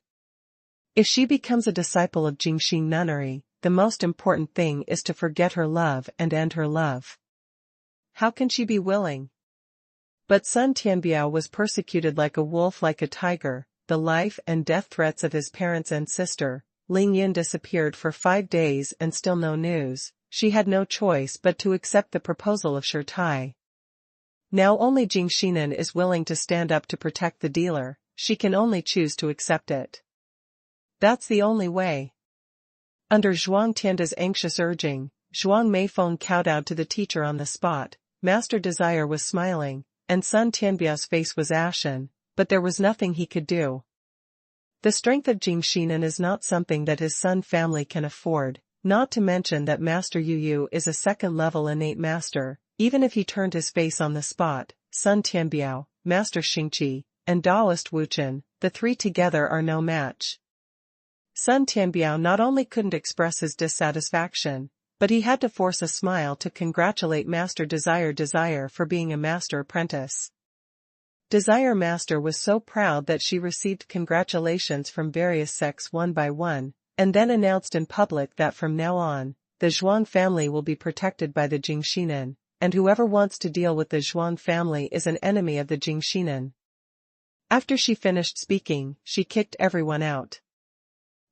If she becomes a disciple of Jingxi Nunnery, the most important thing is to forget her love and end her love. How can she be willing? But Sun Tianbiao was persecuted like a wolf like a tiger. The life and death threats of his parents and sister. Ling Yun disappeared for 5 days and still no news. She had no choice but to accept the proposal of Shirtai. Now only Jingxinan is willing to stand up to protect the dealer. She can only choose to accept it. That's the only way. Under Zhuang Tianda's anxious urging, Zhuang Meifeng kowtowed to the teacher on the spot. Master Desire was smiling, and Sun Tianbiao's face was ashen, but there was nothing he could do. The strength of Jingxinan is not something that his Sun family can afford, not to mention that Master Yu is a second-level innate master. Even if he turned his face on the spot, Sun Tianbiao, Master Xingqi, and Taoist Wuchen, the 3 together are no match. Sun Tianbiao not only couldn't express his dissatisfaction, but he had to force a smile to congratulate Master Desire for being a master apprentice. Desire Master was so proud that she received congratulations from various sects one by one, and then announced in public that from now on, the Zhuang family will be protected by the Jingxinan, and whoever wants to deal with the Zhuang family is an enemy of the Jingxinan. After she finished speaking, she kicked everyone out.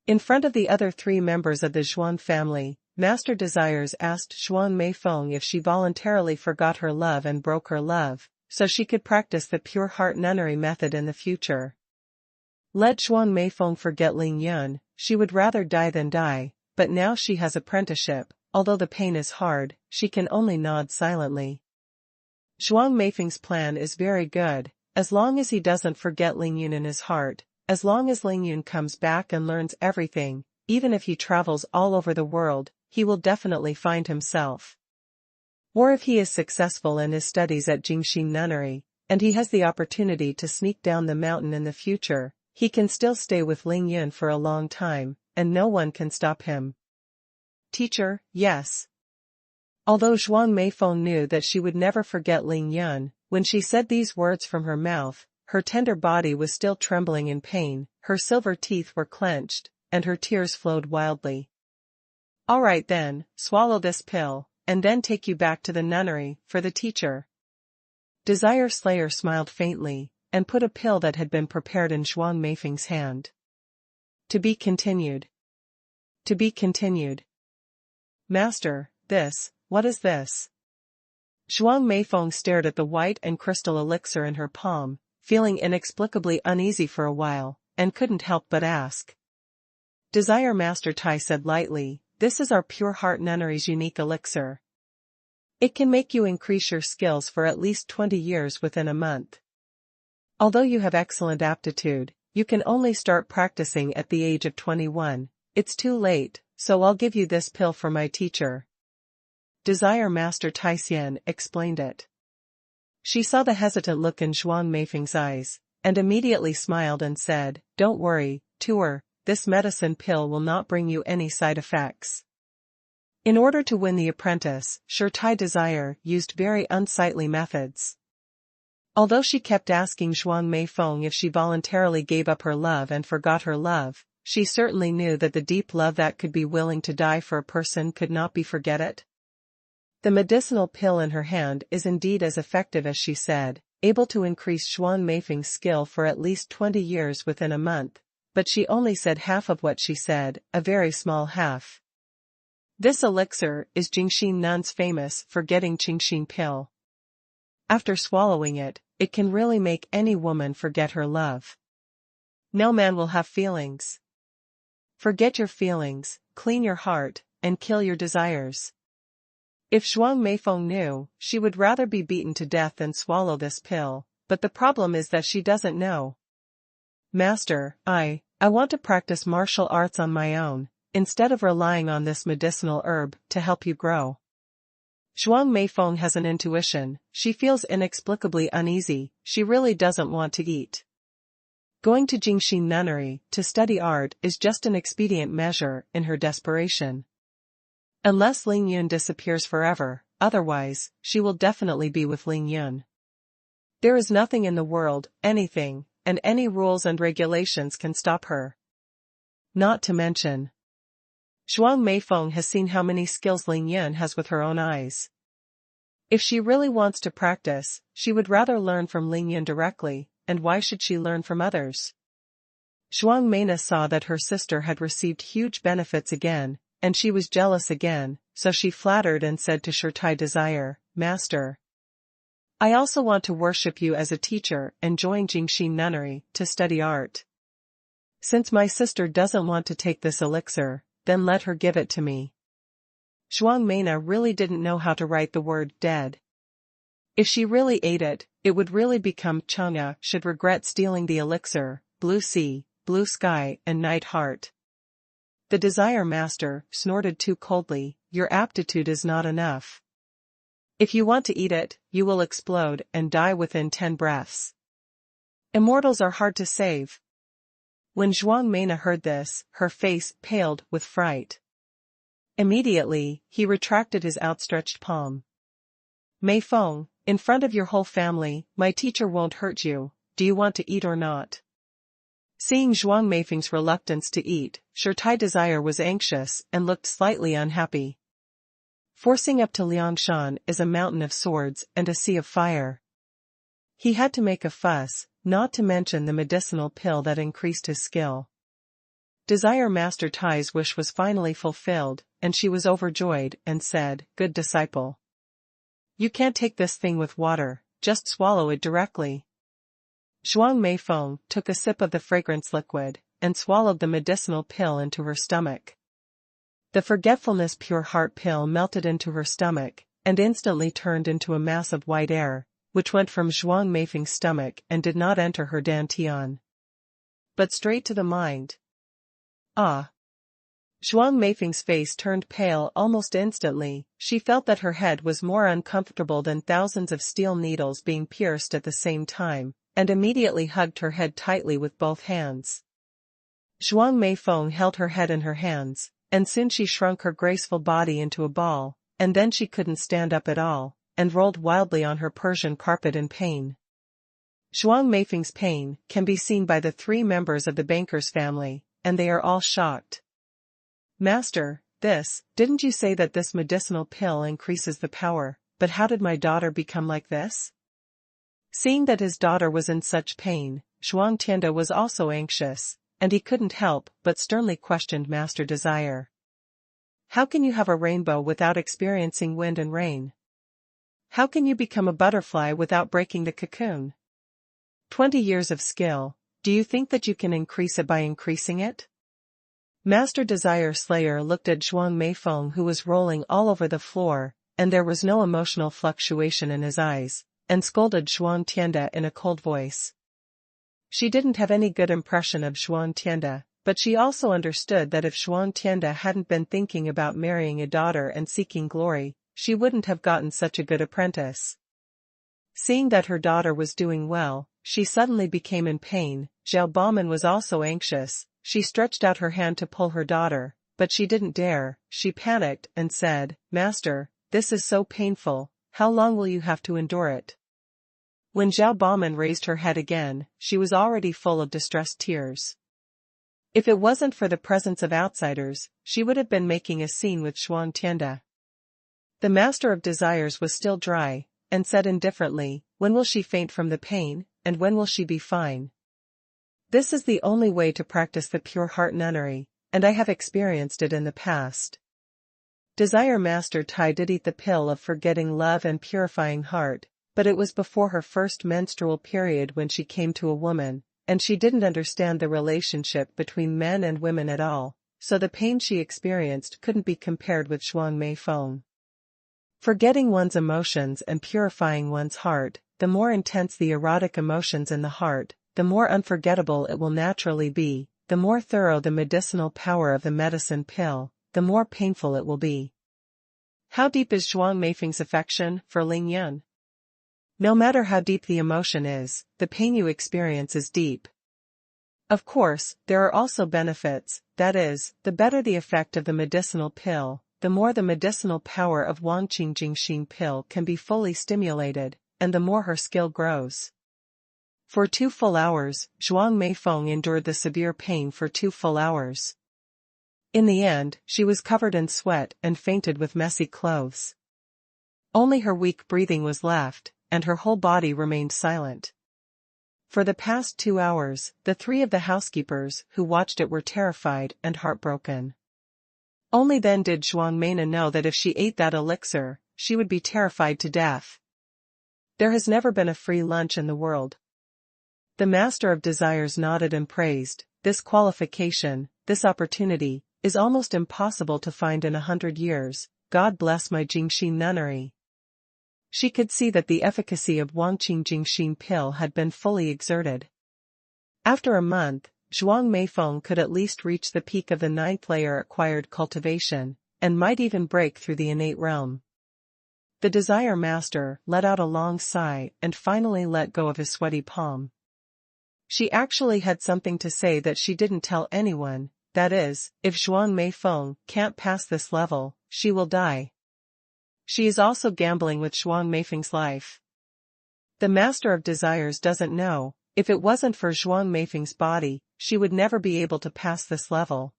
In front of the other 3 members of the Zhuang family, Master Desires asked Zhuang Meifeng if she voluntarily forgot her love and broke her love, so she could practice the pure heart nunnery method in the future. Let Zhuang Meifeng forget Ling Yun, she would rather die than die, but now she has apprenticeship, although the pain is hard, she can only nod silently. Zhuang Meifeng's plan is very good, as long as he doesn't forget Ling Yun in his heart. As long as Ling Yun comes back and learns everything, even if he travels all over the world, he will definitely find himself. Or if he is successful in his studies at Jingxi Nunnery, and he has the opportunity to sneak down the mountain in the future, he can still stay with Ling Yun for a long time, and no one can stop him. Teacher, yes. Although Zhuang Meifeng knew that she would never forget Ling Yun, when she said these words from her mouth, her tender body was still trembling in pain, her silver teeth were clenched, and her tears flowed wildly. All right then, swallow this pill, and then take you back to the nunnery, for the teacher. Desire Slayer smiled faintly, and put a pill that had been prepared in Zhuang Meifeng's hand. To be continued. To be continued. Master, what is this? Zhuang Meifeng stared at the white and crystal elixir in her palm, feeling inexplicably uneasy for a while, and couldn't help but ask. Desire, Master Tai said lightly, this is our Pure Heart Nunnery's unique elixir. It can make you increase your skills for at least 20 years within a month. Although you have excellent aptitude, you can only start practicing at the age of 21. It's too late, so I'll give you this pill for my teacher. Desire, Master Tai Xian explained it. She saw the hesitant look in Zhuang Meifeng's eyes, and immediately smiled and said, Don't worry, Tuer, this medicine pill will not bring you any side effects. In order to win the apprentice, Tai Desire used very unsightly methods. Although she kept asking Zhuang Meifeng if she voluntarily gave up her love and forgot her love, she certainly knew that the deep love that could be willing to die for a person could not be forget it. The medicinal pill in her hand is indeed as effective as she said, able to increase Zhuang Meifeng's skill for at least 20 years within a month, but she only said half of what she said, a very small half. This elixir is Jingxin Nun's famous forgetting Qingxin pill. After swallowing it, it can really make any woman forget her love. No man will have feelings. Forget your feelings, clean your heart, and kill your desires. If Zhuang Meifeng knew, she would rather be beaten to death than swallow this pill, but the problem is that she doesn't know. Master, I want to practice martial arts on my own, instead of relying on this medicinal herb to help you grow. Zhuang Meifeng has an intuition, she feels inexplicably uneasy, she really doesn't want to eat. Going to Jingxin Nunnery to study art is just an expedient measure in her desperation. Unless Ling Yun disappears forever, otherwise, she will definitely be with Ling Yun. There is nothing in the world, anything, and any rules and regulations can stop her. Not to mention, Zhuang Meifeng has seen how many skills Ling Yun has with her own eyes. If she really wants to practice, she would rather learn from Ling Yun directly, and why should she learn from others? Zhuang Meina saw that her sister had received huge benefits again, and she was jealous again, so she flattered and said to Tai Desire, Master, I also want to worship you as a teacher and join Jingxin Nunnery to study art. Since my sister doesn't want to take this elixir, then let her give it to me. Zhuang Meina really didn't know how to write the word dead. If she really ate it, it would really become Chang'e should regret stealing the elixir, blue sea, blue sky and night heart. The Desire Master snorted too coldly, your aptitude is not enough. If you want to eat it, you will explode and die within 10 breaths. Immortals are hard to save. When Zhuang Meina heard this, her face paled with fright. Immediately, he retracted his outstretched palm. Meifeng, in front of your whole family, my teacher won't hurt you, do you want to eat or not? Seeing Zhuang Meifeng's reluctance to eat, Tai Desire was anxious and looked slightly unhappy. Forcing up to Liangshan is a mountain of swords and a sea of fire. He had to make a fuss, not to mention the medicinal pill that increased his skill. Desire Master Tai's wish was finally fulfilled, and she was overjoyed and said, Good disciple. You can't take this thing with water, just swallow it directly. Zhuang Meifeng took a sip of the fragrance liquid, and swallowed the medicinal pill into her stomach. The Forgetfulness Pure Heart pill melted into her stomach, and instantly turned into a mass of white air, which went from Zhuang Meifeng's stomach and did not enter her dantian, but straight to the mind. Ah! Zhuang Meifeng's face turned pale almost instantly, she felt that her head was more uncomfortable than thousands of steel needles being pierced at the same time, and immediately hugged her head tightly with both hands. Zhuang Meifeng held her head in her hands, and soon she shrunk her graceful body into a ball, and then she couldn't stand up at all, and rolled wildly on her Persian carpet in pain. Zhuang Meifeng's pain can be seen by the 3 members of the banker's family, and they are all shocked. Master, didn't you say that this medicinal pill increases the power, but how did my daughter become like this? Seeing that his daughter was in such pain, Xuanhuan was also anxious, and he couldn't help but sternly questioned Master Desire. How can you have a rainbow without experiencing wind and rain? How can you become a butterfly without breaking the cocoon? 20 years of skill, do you think that you can increase it by increasing it? Master Desire Slayer looked at Zhuang Meifeng, who was rolling all over the floor, and there was no emotional fluctuation in his eyes, and scolded Xuanhuan in a cold voice. She didn't have any good impression of Xuanhuan, but she also understood that if Xuanhuan hadn't been thinking about marrying a daughter and seeking glory, she wouldn't have gotten such a good apprentice. Seeing that her daughter was doing well, she suddenly became in pain. Zhao Baomen was also anxious. She stretched out her hand to pull her daughter, but she didn't dare. She panicked and said, "Master, this is so painful, how long will you have to endure it?" When Zhao Baomen raised her head again, she was already full of distressed tears. If it wasn't for the presence of outsiders, she would have been making a scene with Xuanhuan. The Master of Desires was still dry, and said indifferently, "When will she faint from the pain, and when will she be fine? This is the only way to practice the pure heart nunnery, and I have experienced it in the past." Desire Master Tai did eat the pill of forgetting love and purifying heart, but it was before her first menstrual period when she came to a woman, and she didn't understand the relationship between men and women at all, so the pain she experienced couldn't be compared with Zhuang Meifeng. Forgetting one's emotions and purifying one's heart, the more intense the erotic emotions in the heart, the more unforgettable it will naturally be, the more thorough the medicinal power of the medicine pill, the more painful it will be. How deep is Zhuang Meifeng's affection for Ling Yun? No matter how deep the emotion is, the pain you experience is deep. Of course, there are also benefits, that is, the better the effect of the medicinal pill, the more the medicinal power of Wangqing Jingxin pill can be fully stimulated, and the more her skill grows. For 2 full hours, Zhuang Meifeng endured the severe pain for 2 full hours. In the end, she was covered in sweat and fainted with messy clothes. Only her weak breathing was left, and her whole body remained silent. For the past 2 hours, the 3 of the housekeepers who watched it were terrified and heartbroken. Only then did Zhuang Meina know that if she ate that elixir, she would be terrified to death. There has never been a free lunch in the world. The Master of Desires nodded and praised, "This qualification, this opportunity, is almost impossible to find in 100 years, God bless my Jingxin nunnery." She could see that the efficacy of Wangqing Jingxin pill had been fully exerted. After a month, Zhuang Meifeng could at least reach the peak of the 9th layer acquired cultivation, and might even break through the innate realm. The Desire Master let out a long sigh and finally let go of his sweaty palm. She actually had something to say that she didn't tell anyone, that is, if Zhuang Meifeng can't pass this level, she will die. She is also gambling with Zhuang Meifeng's life. The Master of Desires doesn't know, if it wasn't for Zhuang Meifeng's body, she would never be able to pass this level.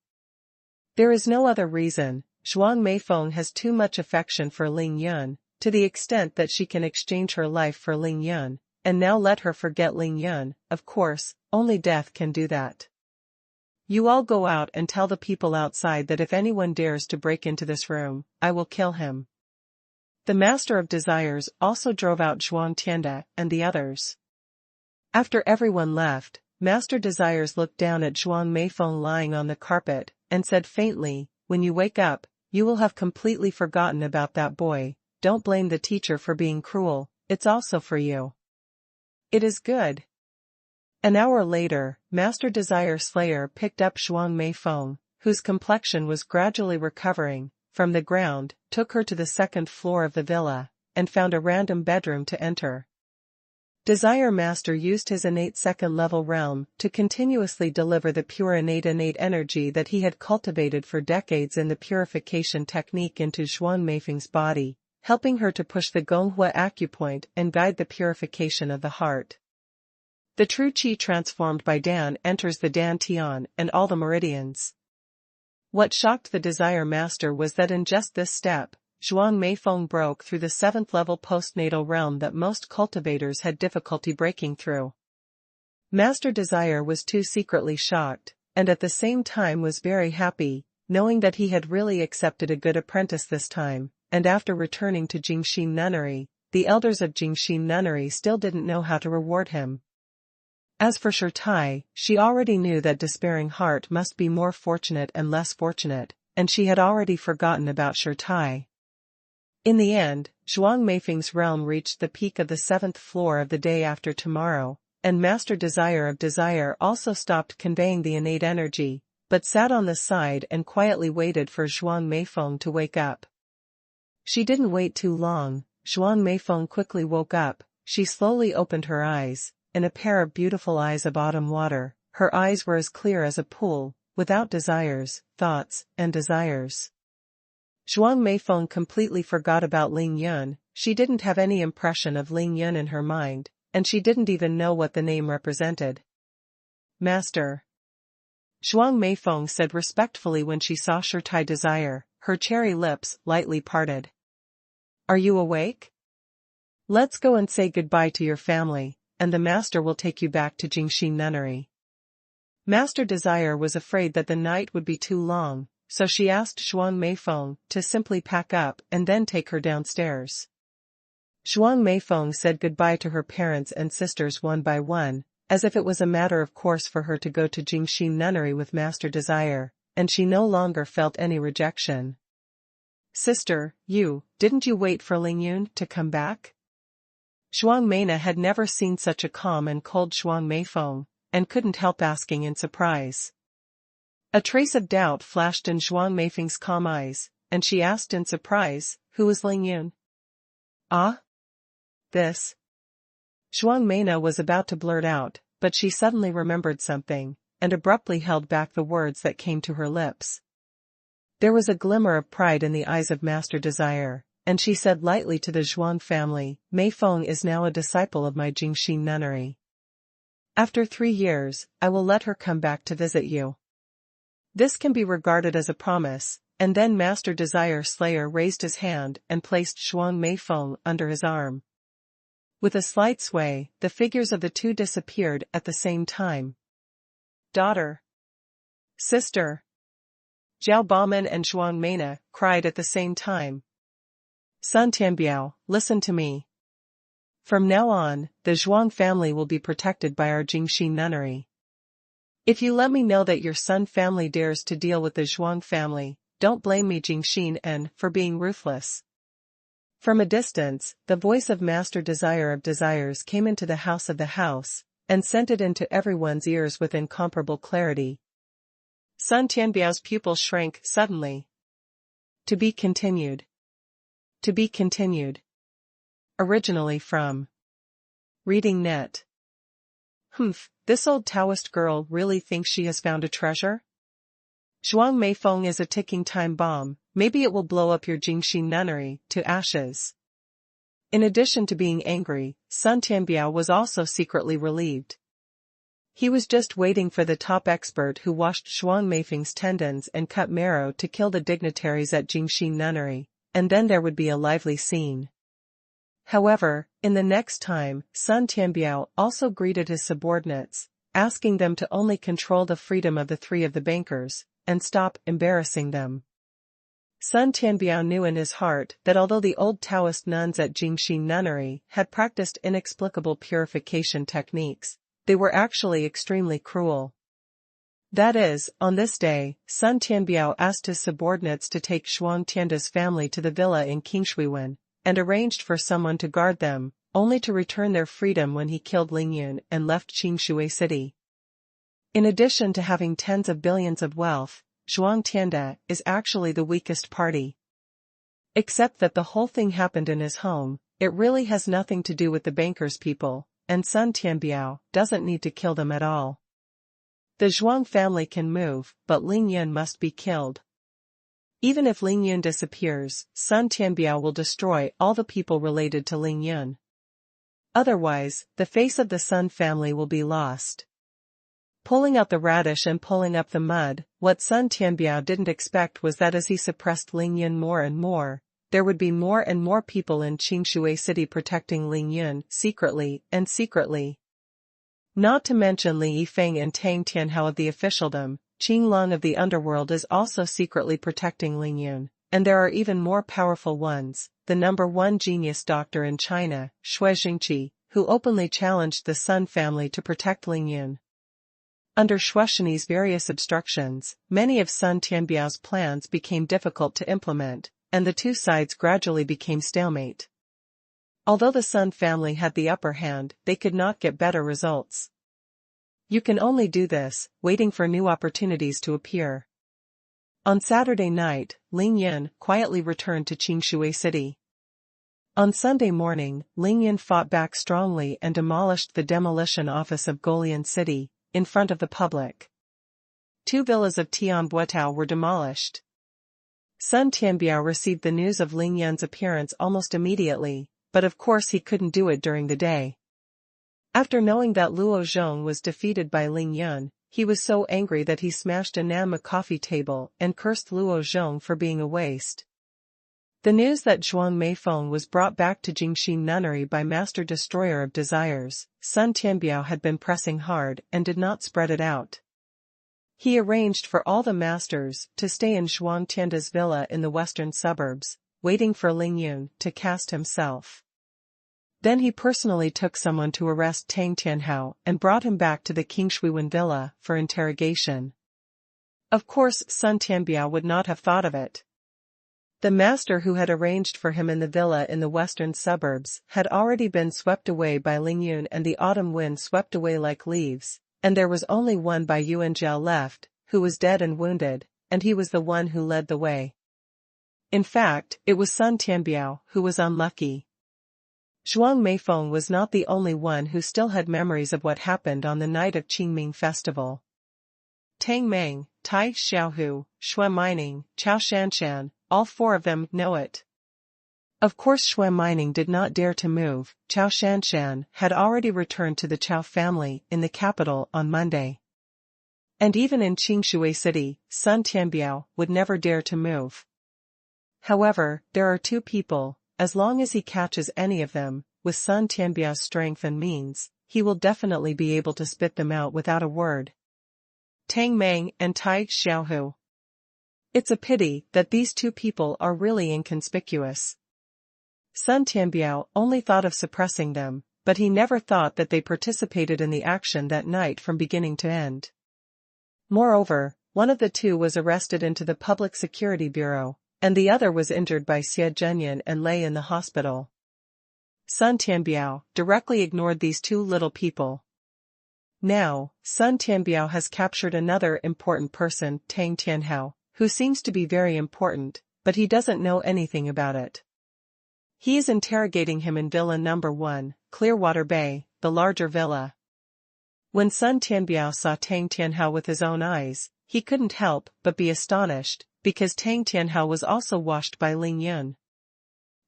There is no other reason. Zhuang Meifeng has too much affection for Ling Yun, to the extent that she can exchange her life for Ling Yun, and now let her forget Ling Yun. Of course, only death can do that. You all go out and tell the people outside that if anyone dares to break into this room, I will kill him. The Master of Desires also drove out Xuanhuan and the others. After everyone left, Master Desires looked down at Zhuang Meifeng lying on the carpet, and said faintly, "When you wake up, you will have completely forgotten about that boy. Don't blame the teacher for being cruel, it's also for you. It is good." An hour later, Master Desire Slayer picked up Zhuang Meifeng, whose complexion was gradually recovering, from the ground, took her to the 2nd floor of the villa, and found a random bedroom to enter. Desire Master used his innate 2nd-level realm to continuously deliver the pure innate energy that he had cultivated for decades in the purification technique into Zhuang Meifeng's body, helping her to push the Gonghua acupoint and guide the purification of the heart. The true qi transformed by Dan enters the Dan Tian and all the meridians. What shocked the Desire Master was that in just this step, Zhuang Meifeng broke through the 7th level postnatal realm that most cultivators had difficulty breaking through. Master Desire was too secretly shocked, and at the same time was very happy, knowing that he had really accepted a good apprentice this time, and after returning to Jingxin Nunnery, the elders of Jingxin Nunnery still didn't know how to reward him. As for Shirtai, she already knew that Despairing Heart must be more fortunate and less fortunate, and she had already forgotten about Shirtai. In the end, Zhuang Meifeng's realm reached the peak of the 7th floor of the day after tomorrow, and Master Desire of Desire also stopped conveying the innate energy, but sat on the side and quietly waited for Zhuang Meifeng to wake up. She didn't wait too long. Zhuang Meifeng quickly woke up. She slowly opened her eyes, in a pair of beautiful eyes of autumn water. Her eyes were as clear as a pool, without desires, thoughts, and desires. Zhuang Meifeng completely forgot about Ling Yun. She didn't have any impression of Ling Yun in her mind, and she didn't even know what the name represented. Master. Zhuang Meifeng said respectfully when she saw Shirtai Desire, her cherry lips lightly parted. Are you awake? Let's go and say goodbye to your family, and the master will take you back to Jingxin Nunnery. Master Desire was afraid that the night would be too long, so she asked Zhuang Meifeng to simply pack up and then take her downstairs. Zhuang Meifeng said goodbye to her parents and sisters one by one, as if it was a matter of course for her to go to Jingxin Nunnery with Master Desire, and she no longer felt any rejection. Sister, didn't you wait for Ling Yun to come back? Zhuang Meina had never seen such a calm and cold Zhuang Meifeng, and couldn't help asking in surprise. A trace of doubt flashed in Zhuang Meifeng's calm eyes, and she asked in surprise, who was Ling Yun? Ah? This? Zhuang Meina was about to blurt out, but she suddenly remembered something, and abruptly held back the words that came to her lips. There was a glimmer of pride in the eyes of Master Desire, and she said lightly to the Zhuang family, Meifeng is now a disciple of my Jingxin Nunnery. After 3 years, I will let her come back to visit you. This can be regarded as a promise, and then Master Desire Slayer raised his hand and placed Zhuang Meifeng under his arm. With a slight sway, the figures of the two disappeared at the same time. Daughter. Sister. Zhao Baomen and Zhuang Meina cried at the same time. Sun Tianbiao, listen to me. From now on, the Zhuang family will be protected by our Jingxin Nunnery. If you let me know that your Sun family dares to deal with the Zhuang family, don't blame me Jingxin N for being ruthless. From a distance, the voice of Master Desire of Desires came into the house, and sent it into everyone's ears with incomparable clarity. Sun Tianbiao's pupil shrank suddenly. To be continued. To be continued. Originally from Reading Net. This old Taoist girl really thinks she has found a treasure? Zhuang Meifeng is a ticking time bomb, maybe it will blow up your Jingxin Nunnery to ashes. In addition to being angry, Sun Tianbiao was also secretly relieved. He was just waiting for the top expert who washed Zhuang Meifeng's tendons and cut marrow to kill the dignitaries at Jingxin Nunnery, and then there would be a lively scene. However, in the next time, Sun Tianbiao also greeted his subordinates, asking them to only control the freedom of the 3 of the bankers, and stop embarrassing them. Sun Tianbiao knew in his heart that although the old Taoist nuns at Jingxin Nunnery had practiced inexplicable purification techniques, they were actually extremely cruel. That is, on this day, Sun Tianbiao asked his subordinates to take Zhuang Tianda's family to the villa in Qingshuiwen, and arranged for someone to guard them, only to return their freedom when he killed Ling Yun and left Qingshui City. In addition to having tens of billions of wealth, Zhuang Tianda is actually the weakest party. Except that the whole thing happened in his home, it really has nothing to do with the bankers' people, and Sun Tianbiao doesn't need to kill them at all. The Zhuang family can move, but Ling Yun must be killed. Even if Ling Yun disappears, Sun Tianbiao will destroy all the people related to Ling Yun. Otherwise, the face of the Sun family will be lost. Pulling out the radish and pulling up the mud, what Sun Tianbiao didn't expect was that as he suppressed Ling Yun more and more, there would be more and more people in Qingshui City protecting Ling Yun secretly. Not to mention Li Yifeng and Tang Tianhao of the officialdom, Qing Long of the underworld is also secretly protecting Ling Yun, and there are even more powerful ones, the #1 genius doctor in China, Xue Jingqi, who openly challenged the Sun family to protect Ling Yun. Under Shueshini's various obstructions, many of Sun Tianbiao's plans became difficult to implement, and the two sides gradually became stalemate. Although the Sun family had the upper hand, they could not get better results. You can only do this, waiting for new opportunities to appear. On Saturday night, Ling Yun quietly returned to Qingshui City. On Sunday morning, Ling Yun fought back strongly and demolished the demolition office of Golian City, in front of the public. 2 villas of Tian Buetao were demolished. Sun Tianbiao received the news of Ling Yun's appearance almost immediately, but of course he couldn't do it during the day. After knowing that Luo Zheng was defeated by Ling Yun, he was so angry that he smashed a Nama coffee table and cursed Luo Zheng for being a waste. The news that Zhuang Meifeng was brought back to Jingxi Nunnery by Master Destroyer of Desires, Sun Tianbiao had been pressing hard and did not spread it out. He arranged for all the masters to stay in Zhuang Tianda's villa in the western suburbs, waiting for Ling Yun to cast himself. Then he personally took someone to arrest Tang Tianhao and brought him back to the Qingshuiwen villa for interrogation. Of course Sun Tianbiao would not have thought of it. The master who had arranged for him in the villa in the western suburbs had already been swept away by Ling Yun, and the autumn wind swept away like leaves, and there was only one Bai Yuanjiao left, who was dead and wounded, and he was the one who led the way. In fact, it was Sun Tianbiao who was unlucky. Zhuang Meifeng was not the only one who still had memories of what happened on the night of Qingming festival. Tang Meng, Tai Xiaohu, Xue Mining, Chao Shanshan, all 4 of them know it. Of course Xue Mining did not dare to move. Chao Shanshan had already returned to the Chao family in the capital on Monday. And even in Qingshui City, Sun Tianbiao would never dare to move. However, there are 2 people. As long as he catches any of them, with Sun Tianbiao's strength and means, he will definitely be able to spit them out without a word. Tang Meng and Tai Xiaohu. It's a pity that these 2 people are really inconspicuous. Sun Tianbiao only thought of suppressing them, but he never thought that they participated in the action that night from beginning to end. Moreover, one of the 2 was arrested into the Public Security Bureau, and the other was injured by Xie Zhenyan and lay in the hospital. Sun Tianbiao directly ignored these 2 little people. Now, Sun Tianbiao has captured another important person, Tang Tianhao, who seems to be very important, but he doesn't know anything about it. He is interrogating him in Villa #1, Clearwater Bay, the larger villa. When Sun Tianbiao saw Tang Tianhao with his own eyes, he couldn't help but be astonished, because Tang Tianhao was also washed by Ling Yun.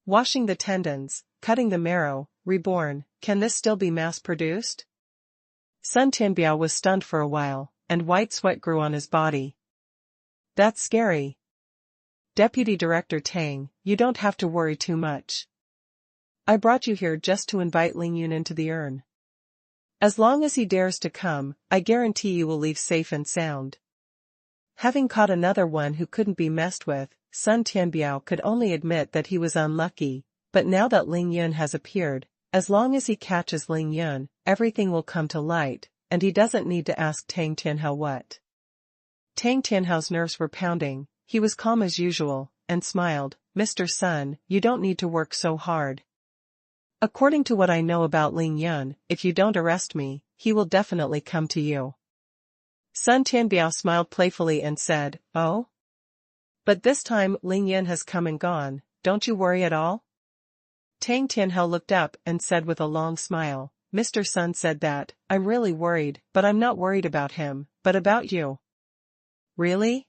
Washing the tendons, cutting the marrow, reborn, can this still be mass-produced? Sun Tianbiao was stunned for a while, and white sweat grew on his body. That's scary. Deputy Director Tang, you don't have to worry too much. I brought you here just to invite Ling Yun into the urn. As long as he dares to come, I guarantee you will leave safe and sound. Having caught another one who couldn't be messed with, Sun Tianbiao could only admit that he was unlucky, but now that Ling Yun has appeared, as long as he catches Ling Yun, everything will come to light, and he doesn't need to ask Tang Tianhao what. Tang Tianhao's nerves were pounding. He was calm as usual, and smiled. Mr. Sun, you don't need to work so hard. According to what I know about Ling Yun, if you don't arrest me, he will definitely come to you. Sun Tianbiao smiled playfully and said, Oh? But this time Ling Yun has come and gone, don't you worry at all? Tang Tianhao looked up and said with a long smile, Mr. Sun said that, I'm really worried, but I'm not worried about him, but about you. Really?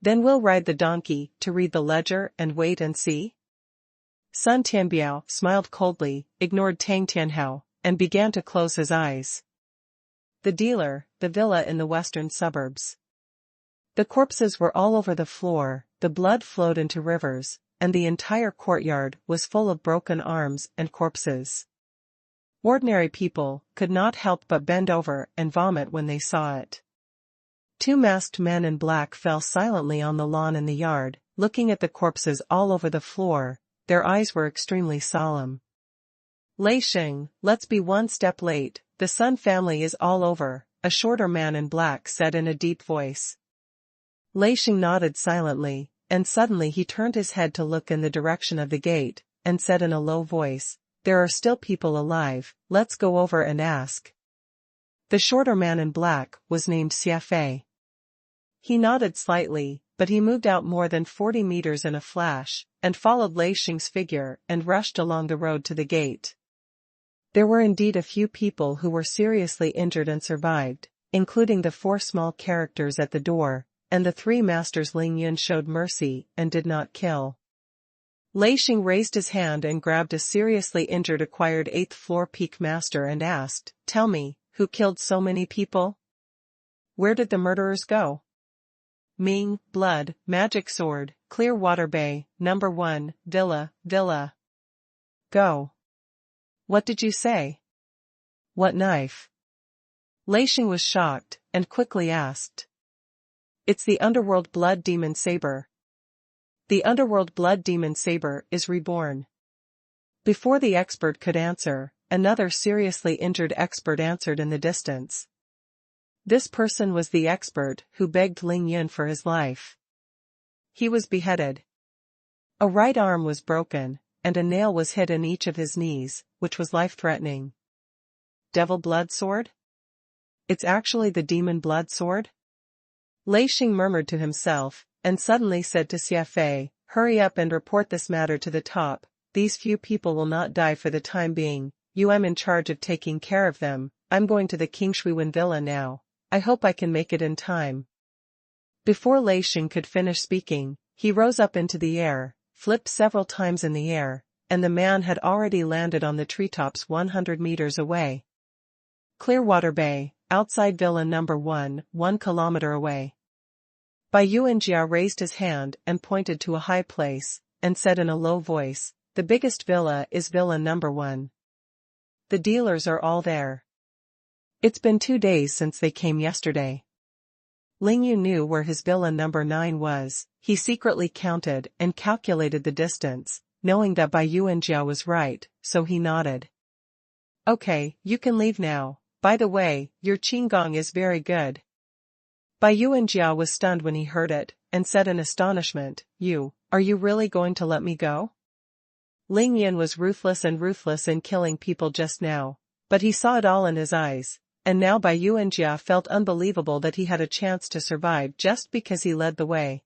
Then we'll ride the donkey to read the ledger and wait and see? Sun Tianbiao smiled coldly, ignored Tang Tianhao, and began to close his eyes. The dealer, the villa in the western suburbs. The corpses were all over the floor, the blood flowed into rivers, and the entire courtyard was full of broken arms and corpses. Ordinary people could not help but bend over and vomit when they saw it. Two masked men in black fell silently on the lawn in the yard, looking at the corpses all over the floor. Their eyes were extremely solemn. "Lei Xing, let's be one step late, the Sun family is all over," a shorter man in black said in a deep voice. Lei Xing nodded silently, and suddenly he turned his head to look in the direction of the gate, and said in a low voice, "There are still people alive, let's go over and ask." The shorter man in black was named Xiafei. He nodded slightly, but he moved out more than 40 meters in a flash, and followed Lei Xing's figure and rushed along the road to the gate. There were indeed a few people who were seriously injured and survived, including the 4 small characters at the door, and the 3 masters Ling Yun showed mercy and did not kill. Lei Xing raised his hand and grabbed a seriously injured acquired 8th floor peak master and asked, "Tell me, who killed so many people? Where did the murderers go?" "Ming, blood, magic sword, Clearwater Bay, number 1, villa. Go." "What did you say? What knife?" Lei Xing was shocked, and quickly asked. "It's the underworld blood demon saber. The underworld blood demon saber is reborn." Before the expert could answer, another seriously injured expert answered in the distance. This person was the expert who begged Ling Yun for his life. He was beheaded. A right arm was broken, and a nail was hit in each of his knees, which was life-threatening. Devil blood sword? It's actually the demon blood sword? Lei Xing murmured to himself, and suddenly said to Xiafei, "Hurry up and report this matter to the top. These few people will not die for the time being. I'm in charge of taking care of them. I'm going to the King Shuiwen villa now. I hope I can make it in time." Before Lei Xing could finish speaking, he rose up into the air, flipped several times in the air, and the man had already landed on the treetops 100 meters away. Clearwater Bay, outside Villa number 1 kilometer away. Bai Yuanjia raised his hand and pointed to a high place, and said in a low voice, "The biggest villa is Villa number 1. The dealers are all there. It's been 2 days since they came yesterday." Ling Yu knew where his villa number 9 was. He secretly counted and calculated the distance, knowing that Bai Yuanjia was right, so he nodded. "Okay, you can leave now. By the way, your qinggong is very good." Bai Yuanjia was stunned when he heard it, and said in astonishment, Are you really going to let me go?" Ling Yun was ruthless in killing people just now, but he saw it all in his eyes, and now Bai Yuanjia felt unbelievable that he had a chance to survive just because he led the way.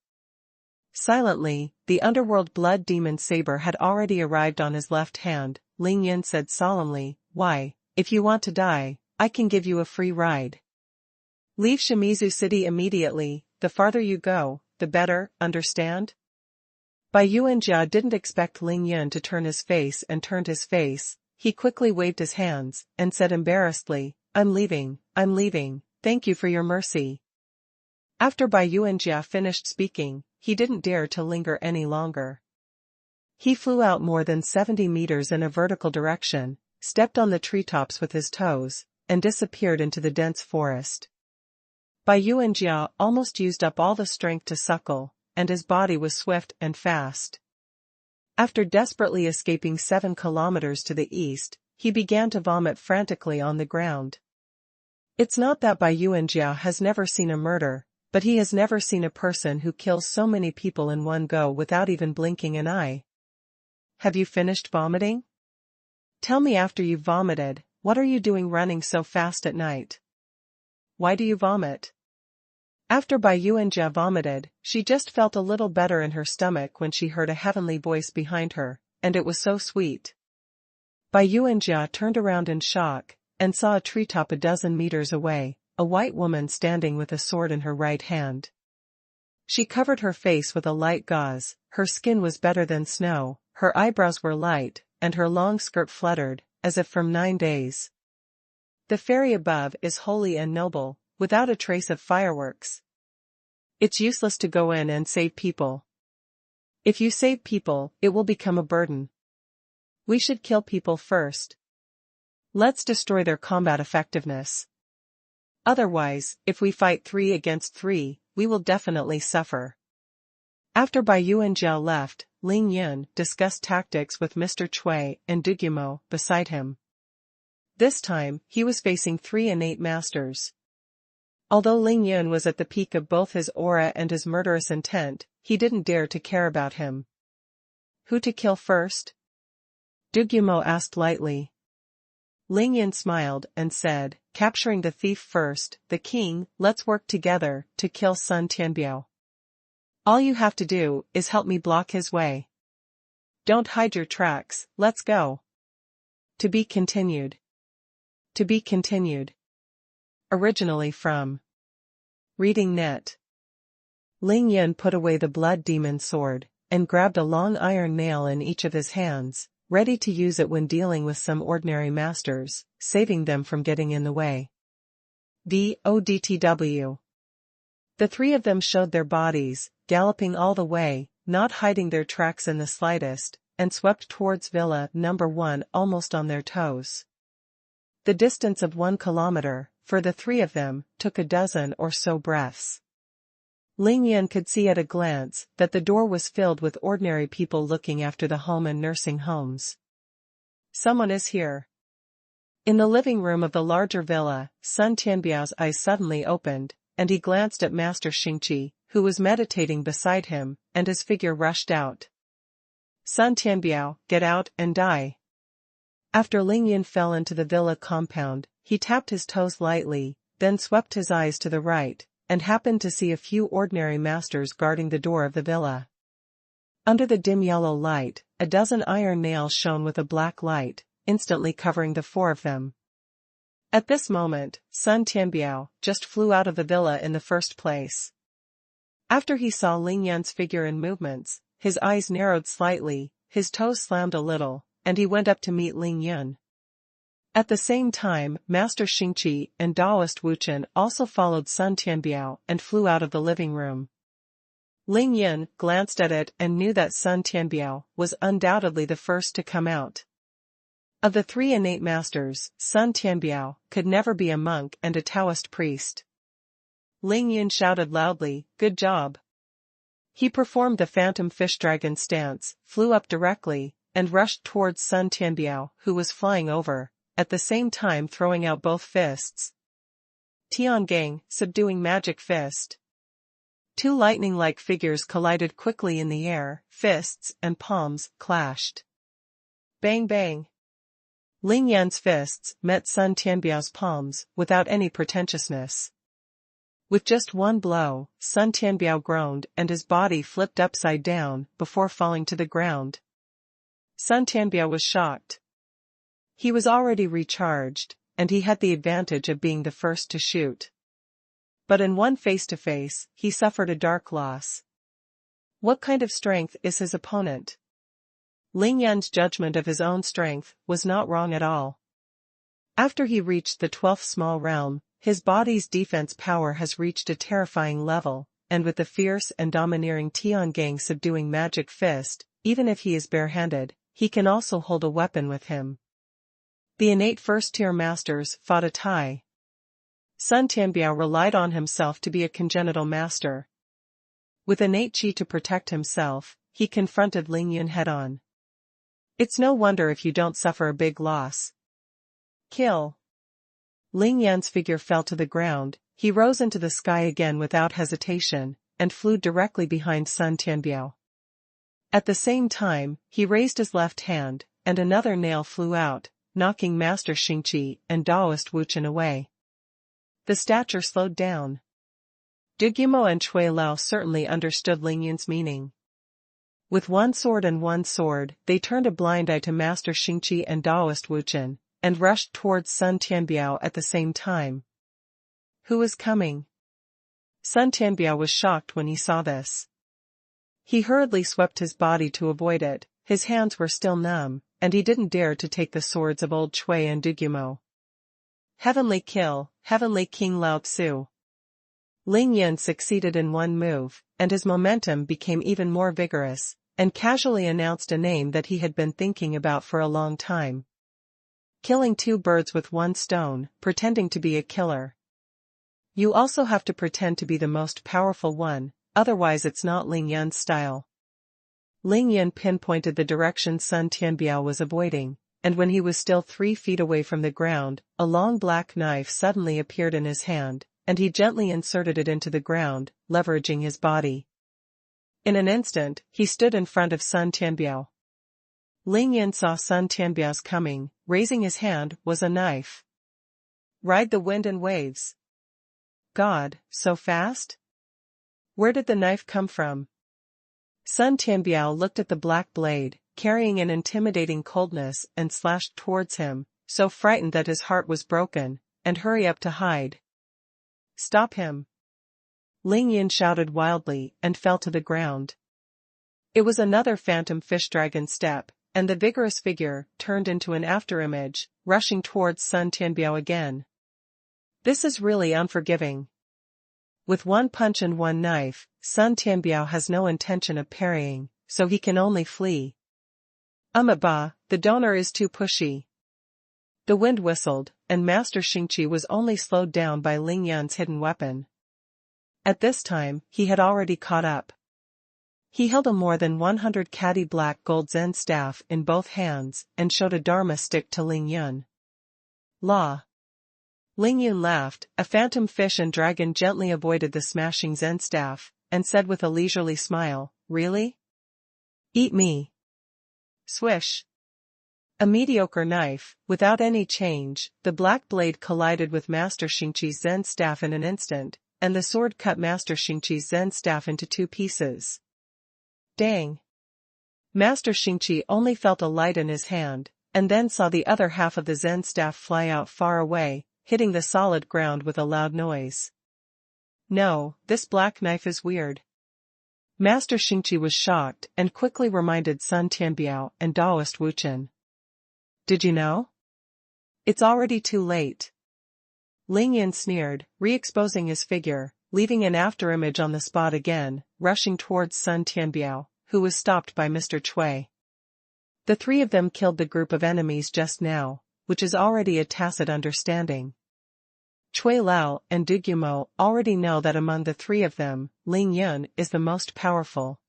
Silently, the underworld blood demon saber had already arrived on his left hand. Ling Yun said solemnly, "Why, if you want to die, I can give you a free ride. Leave Shimizu City immediately, the farther you go, the better, understand?" Bai Yuanjia didn't expect Ling Yun to turn his face and turned his face. He quickly waved his hands, and said embarrassedly, I'm leaving, thank you for your mercy." After Bai Yuanjia finished speaking, he didn't dare to linger any longer. He flew out more than 70 meters in a vertical direction, stepped on the treetops with his toes, and disappeared into the dense forest. Bai Yuanjia almost used up all the strength to suckle, and his body was swift and fast. After desperately escaping 7 kilometers to the east, he began to vomit frantically on the ground. It's not that Bai Yuanjia has never seen a murder, but he has never seen a person who kills so many people in one go without even blinking an eye. "Have you finished vomiting? Tell me after you've vomited, what are you doing running so fast at night? Why do you vomit?" After Bai Yuanjia vomited, she just felt a little better in her stomach when she heard a heavenly voice behind her, and it was so sweet. Bai Yuanjia turned around in shock, and saw a treetop a dozen meters away, a white woman standing with a sword in her right hand. She covered her face with a light gauze, her skin was better than snow, her eyebrows were light, and her long skirt fluttered, as if from 9 days. The fairy above is holy and noble, without a trace of fireworks. It's useless to go in and save people. If you save people, it will become a burden. We should kill people first. Let's destroy their combat effectiveness. Otherwise, if we fight 3 against 3, we will definitely suffer. After Bai Yu and Jiao left, Ling Yun discussed tactics with Mr. Cui and Dugumo beside him. This time, he was facing 3 innate masters. Although Ling Yun was at the peak of both his aura and his murderous intent, he didn't dare to care about him. Who to kill first? Dugumo asked lightly. Ling Yun smiled and said, capturing the thief first, the king, let's work together to kill Sun Tianbiao. All you have to do is help me block his way. Don't hide your tracks, let's go. To be continued. To be continued. Originally from Reading Net. Ling Yun put away the blood demon sword, and grabbed a long iron nail in each of his hands, ready to use it when dealing with some ordinary masters, saving them from getting in the way. DODTW. The 3 of them showed their bodies, galloping all the way, not hiding their tracks in the slightest, and swept towards Villa number 1 almost on their toes. The distance of 1 kilometer, for the 3 of them, took a dozen or so breaths. Ling Yun could see at a glance that the door was filled with ordinary people looking after the home and nursing homes. Someone is here. In the living room of the larger villa, Sun Tianbiao's eyes suddenly opened, and he glanced at Master Xingqi, who was meditating beside him, and his figure rushed out. Sun Tianbiao, get out and die. After Ling Yun fell into the villa compound, he tapped his toes lightly, then swept his eyes to the right, and happened to see a few ordinary masters guarding the door of the villa. Under the dim yellow light, a dozen iron nails shone with a black light, instantly covering the 4 of them. At this moment, Sun Tianbiao just flew out of the villa in the first place. After he saw Ling Yun's figure and movements, his eyes narrowed slightly, his toes slammed a little, and he went up to meet Ling Yun. At the same time, Master Xingqi and Daoist Wuchen also followed Sun Tianbiao and flew out of the living room. Ling Yun glanced at it and knew that Sun Tianbiao was undoubtedly the first to come out. Of the 3 innate masters, Sun Tianbiao could never be a monk and a Taoist priest. Ling Yun shouted loudly, "Good job." He performed the phantom fish dragon stance, flew up directly, and rushed towards Sun Tianbiao, who was flying over, at the same time throwing out both fists. Tiangang, subduing magic fist. 2 lightning-like figures collided quickly in the air, fists and palms clashed. Bang bang. Ling Yun's fists met Sun Tianbiao's palms, without any pretentiousness. With just one blow, Sun Tianbiao groaned and his body flipped upside down before falling to the ground. Sun Tianbiao was shocked. He was already recharged, and he had the advantage of being the first to shoot. But in one face-to-face, he suffered a dark loss. What kind of strength is his opponent? Ling Yun's judgment of his own strength was not wrong at all. After he reached the 12th small realm, his body's defense power has reached a terrifying level, and with the fierce and domineering Tiangang subduing magic fist, even if he is barehanded, he can also hold a weapon with him. The innate first-tier masters fought a tie. Sun Tianbiao relied on himself to be a congenital master. With innate qi to protect himself, he confronted Ling Yun head-on. It's no wonder if you don't suffer a big loss. Kill. Ling Yun's figure fell to the ground, he rose into the sky again without hesitation, and flew directly behind Sun Tianbiao. At the same time, he raised his left hand, and another nail flew out, knocking Master Xingqi and Daoist Wuchen away. The stature slowed down. Dugumo and Cui Lao certainly understood Ling Yun's meaning. With one sword, they turned a blind eye to Master Xingqi and Daoist Wuchen, and rushed towards Sun Tianbiao at the same time. Who was coming? Sun Tianbiao was shocked when he saw this. He hurriedly swept his body to avoid it, his hands were still numb, and he didn't dare to take the swords of old Cui and Dugumo. Heavenly kill, Heavenly King Lao Tzu. Ling Yun succeeded in one move, and his momentum became even more vigorous, and casually announced a name that he had been thinking about for a long time. Killing two birds with one stone, pretending to be a killer. You also have to pretend to be the most powerful one, otherwise it's not Ling Yun's style. Ling Yun pinpointed the direction Sun Tianbiao was avoiding, and when he was still 3 feet away from the ground, a long black knife suddenly appeared in his hand, and he gently inserted it into the ground, leveraging his body. In an instant, he stood in front of Sun Tianbiao. Ling Yun saw Sun Tianbiao's coming, raising his hand was a knife. Ride the wind and waves. God, so fast? Where did the knife come from? Sun Tianbiao looked at the black blade, carrying an intimidating coldness, and slashed towards him, so frightened that his heart was broken, and hurry up to hide. Stop him! Ling Yun shouted wildly and fell to the ground. It was another phantom fish dragon step, and the vigorous figure turned into an afterimage, rushing towards Sun Tianbiao again. This is really unforgiving. With one punch and one knife, Sun Tianbiao has no intention of parrying, so he can only flee. Bah, the donor is too pushy. The wind whistled, and Master Xingqi was only slowed down by Ling Yun's hidden weapon. At this time, he had already caught up. He held a more than 100 catty black gold Zen staff in both hands and showed a Dharma stick to Ling Yun. Law. Ling Yun laughed, a phantom fish and dragon gently avoided the smashing Zen staff, and said with a leisurely smile, really? Eat me. Swish. A mediocre knife, without any change, the black blade collided with Master Xingqi's Zen staff in an instant, and the sword cut Master Xingqi's Zen staff into 2 pieces. Dang. Master Xingqi only felt a light in his hand, and then saw the other half of the Zen staff fly out far away, hitting the solid ground with a loud noise. No, this black knife is weird. Master Xingqi was shocked and quickly reminded Sun Tianbiao and Daoist Wuchen. Did you know? It's already too late. Ling Yun sneered, re-exposing his figure, leaving an afterimage on the spot again, rushing towards Sun Tianbiao, who was stopped by Mr. Cui. The 3 of them killed the group of enemies just now, which is already a tacit understanding. Cui Lao and Du Gumo already know that among the 3 of them, Ling Yun is the most powerful.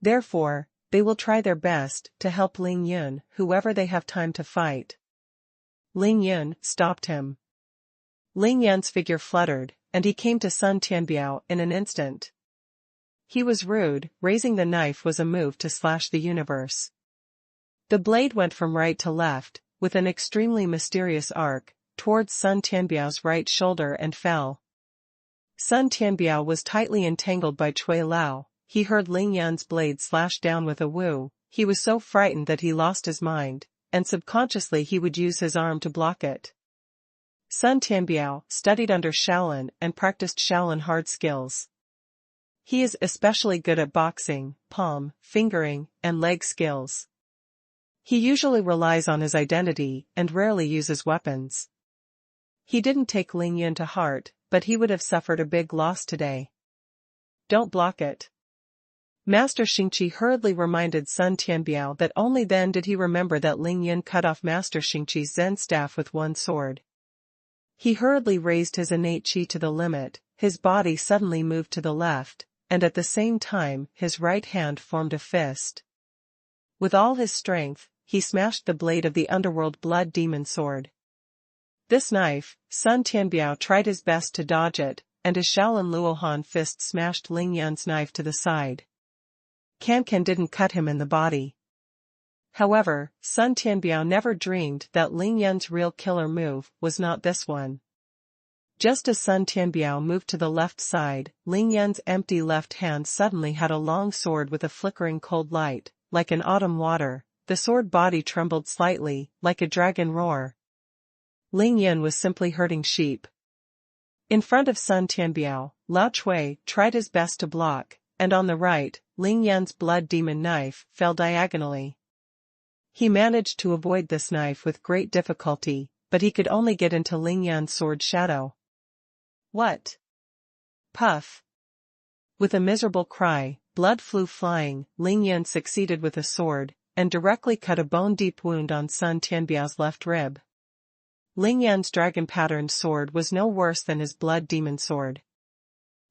Therefore, they will try their best to help Ling Yun whoever they have time to fight. Ling Yun stopped him. Ling Yun's figure fluttered, and he came to Sun Tianbiao in an instant. He was rude, raising the knife was a move to slash the universe. The blade went from right to left, with an extremely mysterious arc, towards Sun Tianbiao's right shoulder and fell. Sun Tianbiao was tightly entangled by Cui Lao. He heard Ling Yun's blade slash down with a woo. He was so frightened that he lost his mind, and subconsciously he would use his arm to block it. Sun Tianbiao studied under Shaolin and practiced Shaolin hard skills. He is especially good at boxing, palm, fingering, and leg skills. He usually relies on his identity and rarely uses weapons. He didn't take Ling Yun to heart, but he would have suffered a big loss today. Don't block it. Master Xingqi hurriedly reminded Sun Tianbiao that only then did he remember that Ling Yun cut off Master Xingqi's Zen staff with one sword. He hurriedly raised his innate qi to the limit, his body suddenly moved to the left, and at the same time his right hand formed a fist. With all his strength, he smashed the blade of the underworld blood demon sword. This knife, Sun Tianbiao tried his best to dodge it, and his Shaolin Luohan fist smashed Ling Yun's knife to the side. Can didn't cut him in the body. However, Sun Tianbiao never dreamed that Ling Yun's real killer move was not this one. Just as Sun Tianbiao moved to the left side, Ling Yun's empty left hand suddenly had a long sword with a flickering cold light, like an autumn water. The sword body trembled slightly, like a dragon roar. Ling Yun was simply herding sheep. In front of Sun Tianbiao, Lao Cui tried his best to block, and on the right, Ling Yun's blood demon knife fell diagonally. He managed to avoid this knife with great difficulty, but he could only get into Ling Yun's sword shadow. What? Puff. With a miserable cry, blood flew flying. Ling Yan succeeded with a sword, and directly cut a bone-deep wound on Sun Tianbiao's left rib. Ling Yan's dragon-patterned sword was no worse than his blood demon sword.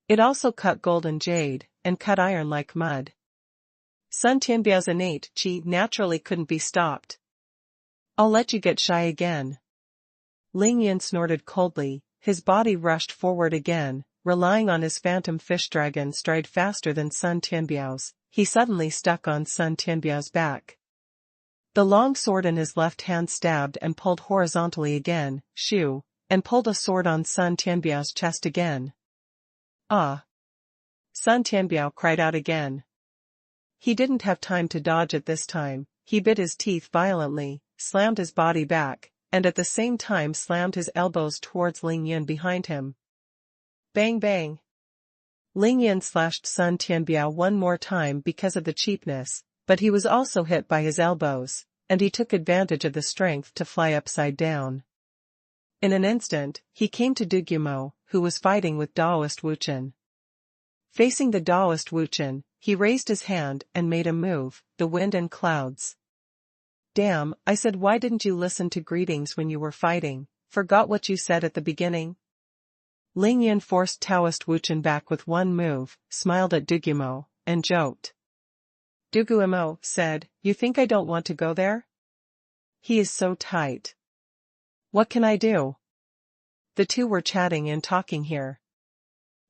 It also cut gold and jade, and cut iron like mud. Sun Tianbiao's innate qi naturally couldn't be stopped. "I'll let you get shy again." Ling Yan snorted coldly, his body rushed forward again, relying on his phantom fish dragon stride faster than Sun Tianbiao's. He suddenly stuck on Sun Tianbiao's back. The long sword in his left hand stabbed and pulled horizontally again, shoo, and pulled a sword on Sun Tianbiao's chest again. "Ah!" Sun Tianbiao cried out again. He didn't have time to dodge it this time. He bit his teeth violently, slammed his body back, and at the same time slammed his elbows towards Ling Yan behind him. Bang bang! Ling Yan slashed Sun Tianbiao one more time because of the cheapness, but he was also hit by his elbows, and he took advantage of the strength to fly upside down. In an instant, he came to Dugumo, who was fighting with Daoist Wuchen. Facing the Daoist Wuchen, he raised his hand and made a move, the wind and clouds. "Damn, I said why didn't you listen to greetings when you were fighting? Forgot what you said at the beginning?" Ling Yan forced Taoist Wuchen back with one move, smiled at Dugumo, and joked. Dugumo said, "You think I don't want to go there? He is so tight. What can I do?" The two were chatting and talking here.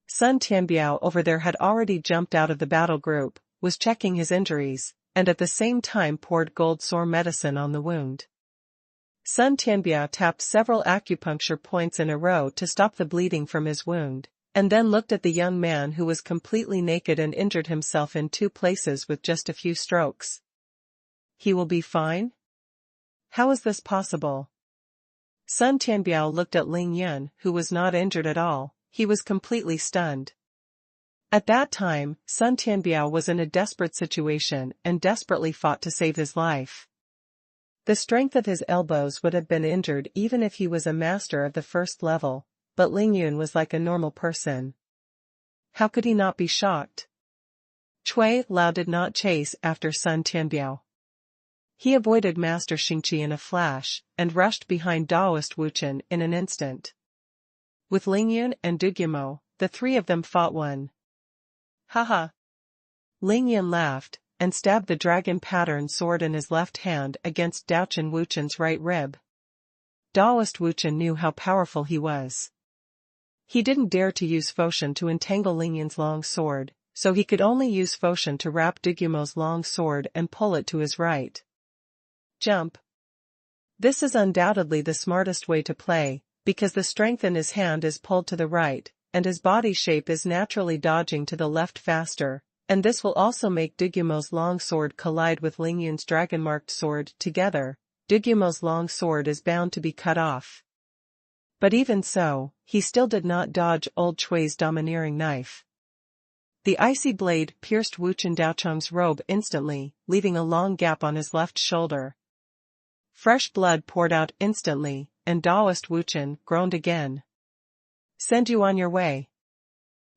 Sun Tianbiao over there had already jumped out of the battle group, was checking his injuries, and at the same time poured gold sore medicine on the wound. Sun Tianbiao tapped several acupuncture points in a row to stop the bleeding from his wound, and then looked at the young man who was completely naked and injured himself in two places with just a few strokes. "He will be fine? How is this possible?" Sun Tianbiao looked at Ling Yan, who was not injured at all. He was completely stunned. At that time, Sun Tianbiao was in a desperate situation and desperately fought to save his life. The strength of his elbows would have been injured even if he was a master of the first level, but Ling Yun was like a normal person. How could he not be shocked? Cui Lao did not chase after Sun Tianbiao. He avoided Master Xingqi in a flash, and rushed behind Daoist Wuchen in an instant. With Ling Yun and Dugumo, the three of them fought one. "Haha!" Ling Yun laughed, and stabbed the dragon-patterned sword in his left hand against Daochen Wuchen's right rib. Daoist Wuchen knew how powerful he was. He didn't dare to use Foshan to entangle Ling Yun's long sword, so he could only use Foshan to wrap Dugumo's long sword and pull it to his right. Jump. This is undoubtedly the smartest way to play, because the strength in his hand is pulled to the right, and his body shape is naturally dodging to the left faster, and this will also make Dugumo's long sword collide with Ling Yun's dragon-marked sword. Together, Dugumo's long sword is bound to be cut off. But even so, he still did not dodge old Chui's domineering knife. The icy blade pierced Wuchen Daocheng's robe instantly, leaving a long gap on his left shoulder. Fresh blood poured out instantly, and Daoist Wuchen groaned again. "Send you on your way."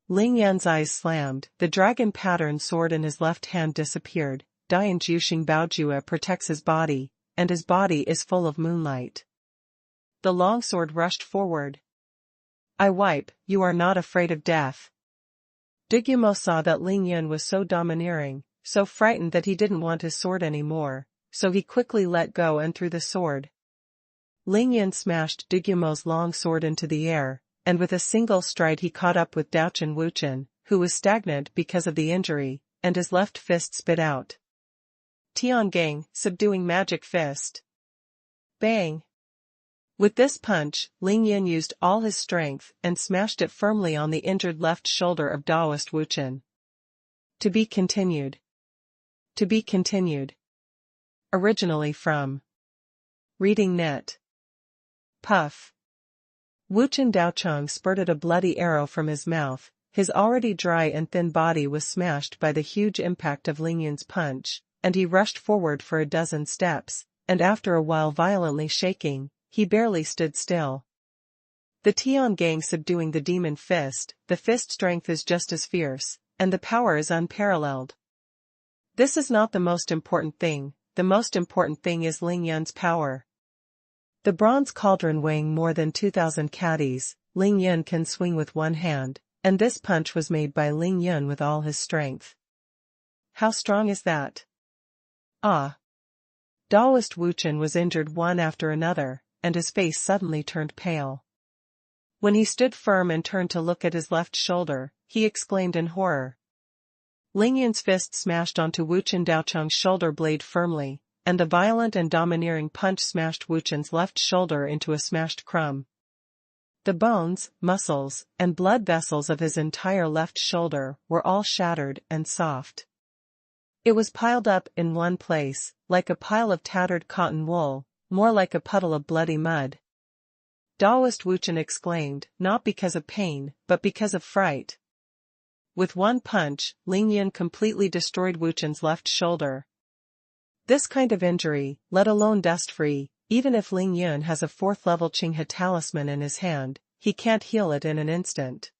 Ling Yan's eyes slammed, the dragon-patterned sword in his left hand disappeared. Dian Juxing Baojue protects his body, and his body is full of moonlight. The longsword rushed forward. "I wipe, you are not afraid of death." Dugumo saw that Ling Yan was so domineering, so frightened that he didn't want his sword anymore, so he quickly let go and threw the sword. Ling Yan smashed Dugumo's long sword into the air, and with a single stride he caught up with Daochen Wuchen, who was stagnant because of the injury, and his left fist spit out. Tiangang, subduing magic fist. Bang! With this punch, Ling Yan used all his strength and smashed it firmly on the injured left shoulder of Daoist Wuchen. To be continued. To be continued. Originally from Reading Net. Puff. Wuchen Daocheng spurted a bloody arrow from his mouth. His already dry and thin body was smashed by the huge impact of Ling Yun's punch, and he rushed forward for a dozen steps, and after a while violently shaking, he barely stood still. The Tiangang subduing the demon fist, the fist strength is just as fierce, and the power is unparalleled. This is not the most important thing, the most important thing is Ling Yun's power. The bronze cauldron weighing more than 2,000 caddies, Ling Yun can swing with one hand, and this punch was made by Ling Yun with all his strength. How strong is that? Ah! Daoist Wuchen was injured one after another, and his face suddenly turned pale. When he stood firm and turned to look at his left shoulder, he exclaimed in horror. Ling Yun's fist smashed onto Wuchen Daocheng's shoulder blade firmly, and the violent and domineering punch smashed Wuchen's left shoulder into a smashed crumb. The bones, muscles, and blood vessels of his entire left shoulder were all shattered and soft. It was piled up in one place, like a pile of tattered cotton wool, more like a puddle of bloody mud. Daoist Wuchen exclaimed, not because of pain, but because of fright. With one punch, Ling Yun completely destroyed Wuchen's left shoulder. This kind of injury, let alone dust-free, even if Ling Yun has a 4th-level Qinghe talisman in his hand, he can't heal it in an instant.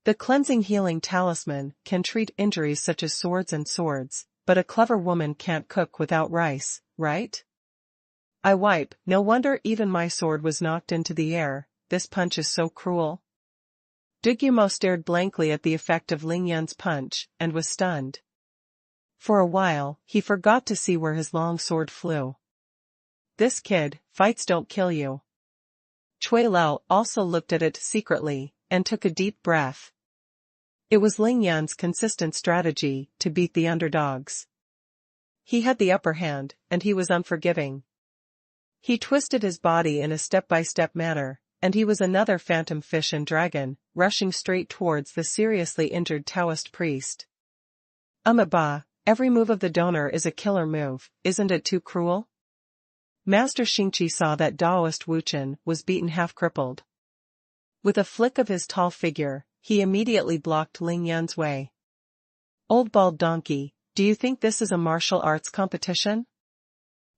The cleansing healing talisman can treat injuries such as swords, but a clever woman can't cook without rice, right? I wipe, no wonder even my sword was knocked into the air, this punch is so cruel. Dugumo stared blankly at the effect of Ling Yun's punch, and was stunned. For a while, he forgot to see where his long sword flew. This kid, fights don't kill you. Cui Lao also looked at it secretly, and took a deep breath. It was Ling Yun's consistent strategy to beat the underdogs. He had the upper hand, and he was unforgiving. He twisted his body in a step-by-step manner, and he was another phantom fish and dragon, rushing straight towards the seriously injured Taoist priest. Ba, every move of the donor is a killer move, isn't it too cruel? Master Xingqi saw that Daoist Wuchen was beaten half-crippled. With a flick of his tall figure, he immediately blocked Ling Yun's way. Old bald donkey, do you think this is a martial arts competition?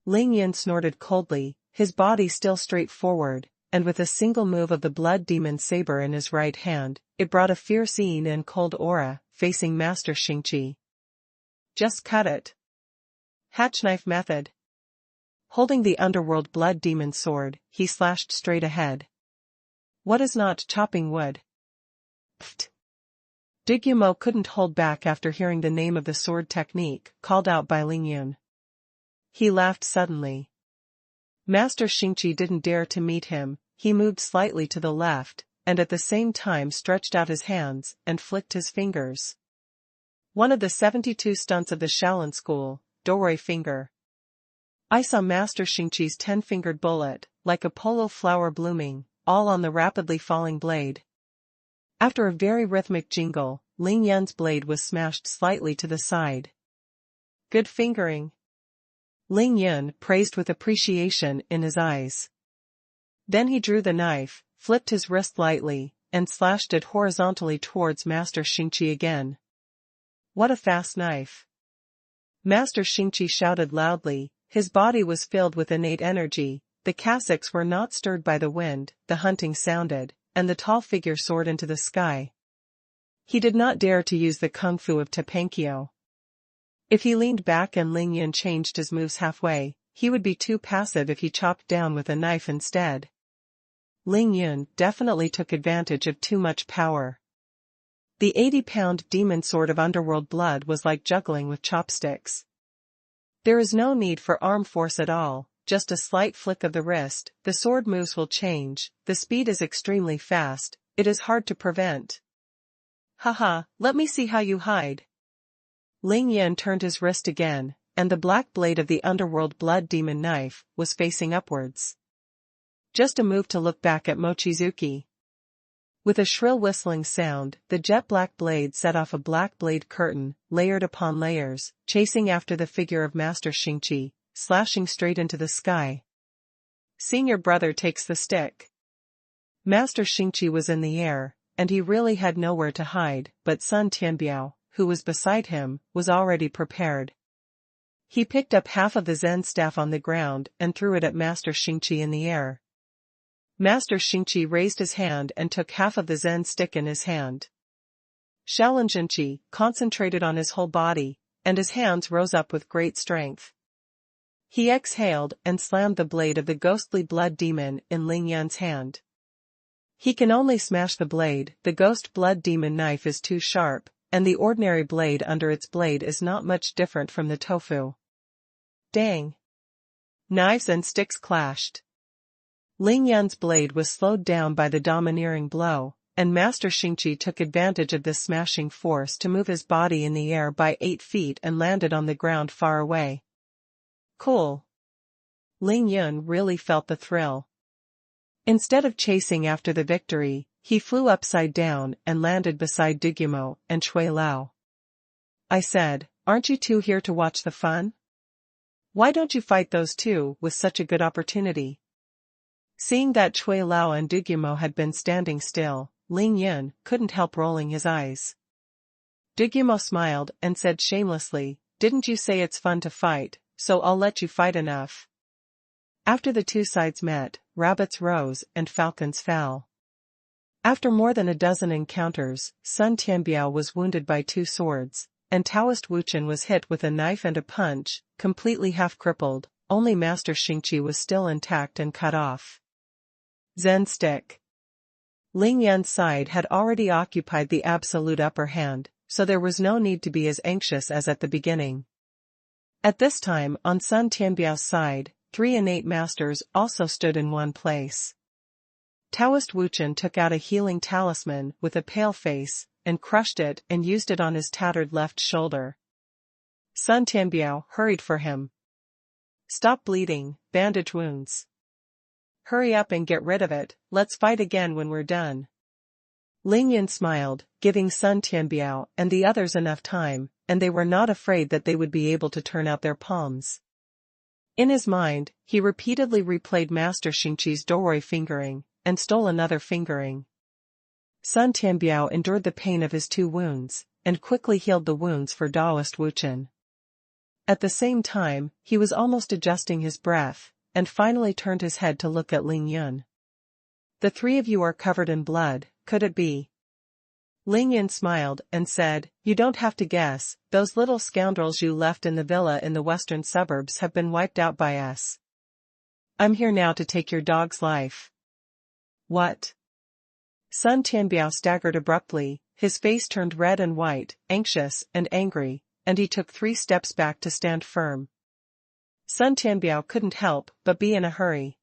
Ling Yun snorted coldly, his body still straight forward, and with a single move of the blood demon saber in his right hand, it brought a fierce and cold aura, facing Master Xingqi. Just cut it. Hatch-knife method. Holding the underworld blood demon sword, he slashed straight ahead. What is not chopping wood? Pfft. Dugumo couldn't hold back after hearing the name of the sword technique, called out by Ling Yun. He laughed suddenly. Master Xingqi didn't dare to meet him, he moved slightly to the left, and at the same time stretched out his hands, and flicked his fingers. One of the 72 stunts of the Shaolin school, Doroi finger. I saw Master Xingqi's 10-fingered bullet, like a polo flower blooming, all on the rapidly falling blade. After a very rhythmic jingle, Ling Yun's blade was smashed slightly to the side. Good fingering. Ling Yun praised with appreciation in his eyes. Then he drew the knife, flipped his wrist lightly, and slashed it horizontally towards Master Xingqi again. What a fast knife! Master Xingqi shouted loudly, his body was filled with innate energy, the cassocks were not stirred by the wind, the hunting sounded, and the tall figure soared into the sky. He did not dare to use the kung fu of Tepenkyo. If he leaned back and Ling Yun changed his moves halfway, he would be too passive if he chopped down with a knife instead. Ling Yun definitely took advantage of too much power. The 80-pound demon sword of underworld blood was like juggling with chopsticks. There is no need for arm force at all, just a slight flick of the wrist, the sword moves will change, the speed is extremely fast, it is hard to prevent. Haha, let me see how you hide. Ling Yun turned his wrist again, and the black blade of the underworld blood demon knife was facing upwards. Just a move to look back at Mochizuki. With a shrill whistling sound, the jet-black blade set off a black blade curtain, layered upon layers, chasing after the figure of Master Xingqi, slashing straight into the sky. Senior brother takes the stick. Master Xingqi was in the air, and he really had nowhere to hide, but Sun Tianbiao, who was beside him, was already prepared. He picked up half of the Zen staff on the ground and threw it at Master Xingqi in the air. Master Xingqi raised his hand and took half of the Zen stick in his hand. Shalanjinchi concentrated on his whole body, and his hands rose up with great strength. He exhaled and slammed the blade of the ghostly blood demon in Ling Yun's hand. He can only smash the blade, the ghost blood demon knife is too sharp, and the ordinary blade under its blade is not much different from the tofu. Dang! Knives and sticks clashed. Ling Yun's blade was slowed down by the domineering blow, and Master Xingqi took advantage of this smashing force to move his body in the air by 8 feet and landed on the ground far away. Cool. Ling Yun really felt the thrill. Instead of chasing after the victory, he flew upside down and landed beside Dugumo and Cui Lao. I said, "Aren't you two here to watch the fun? Why don't you fight those two with such a good opportunity?" Seeing that Cui Lao and Dugumo had been standing still, Ling Yun couldn't help rolling his eyes. Dugumo smiled and said shamelessly, "Didn't you say it's fun to fight, so I'll let you fight enough." After the two sides met, rabbits rose and falcons fell. After more than a dozen encounters, Sun Tianbiao was wounded by 2 swords, and Taoist Wuchen was hit with a knife and a punch, completely half-crippled. Only Master Xingqi was still intact and cut off. Zen stick. Ling Yun's side had already occupied the absolute upper hand, so there was no need to be as anxious as at the beginning. At this time, on Sun Tianbiao's side, 3 innate masters also stood in one place. Taoist Wuchen took out a healing talisman with a pale face, and crushed it and used it on his tattered left shoulder. Sun Tianbiao hurried for him. "Stop bleeding, bandage wounds. Hurry up and get rid of it, let's fight again when we're done." Ling Yun smiled, giving Sun Tianbiao and the others enough time, and they were not afraid that they would be able to turn out their palms. In his mind, he repeatedly replayed Master Xingqi's doorway fingering, and stole another fingering. Sun Tianbiao endured the pain of his 2 wounds, and quickly healed the wounds for Taoist Wuchen. At the same time, he was almost adjusting his breath, and finally turned his head to look at Ling Yun. "The 3 of you are covered in blood, could it be?" Ling Yun smiled and said, "You don't have to guess, those little scoundrels you left in the villa in the western suburbs have been wiped out by us. I'm here now to take your dog's life." "What?" Sun Tianbiao staggered abruptly, his face turned red and white, anxious and angry, and he took 3 steps back to stand firm. Sun Tianbiao couldn't help but be in a hurry.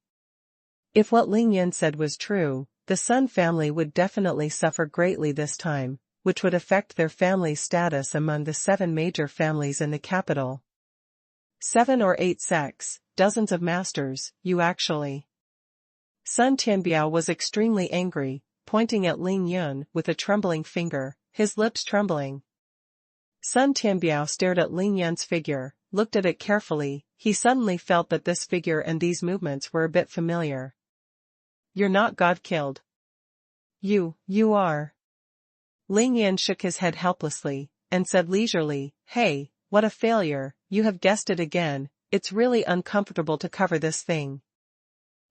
If what Ling Yun said was true, the Sun family would definitely suffer greatly this time, which would affect their family's status among the 7 major families in the capital. 7 or 8 sects, dozens of masters, you actually. Sun Tianbiao was extremely angry, pointing at Ling Yun with a trembling finger, his lips trembling. Sun Tianbiao stared at Ling Yun's figure, looked at it carefully. He suddenly felt that this figure and these movements were a bit familiar. "You're not God-killed. You are." Ling Yun shook his head helplessly, and said leisurely, "Hey, what a failure, you have guessed it again, it's really uncomfortable to cover this thing."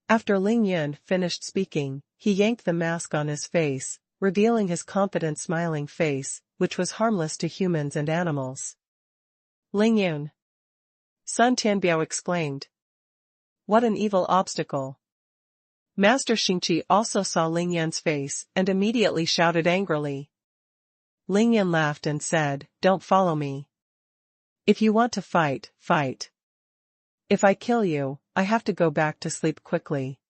After Ling Yun finished speaking, he yanked the mask on his face, revealing his confident smiling face, which was harmless to humans and animals. "Ling Yun!" Sun Tianbiao exclaimed. "What an evil obstacle." Master Xingqi also saw Ling Yun's face and immediately shouted angrily. Ling Yun laughed and said, "Don't follow me. If you want to fight, fight. If I kill you, I have to go back to sleep quickly.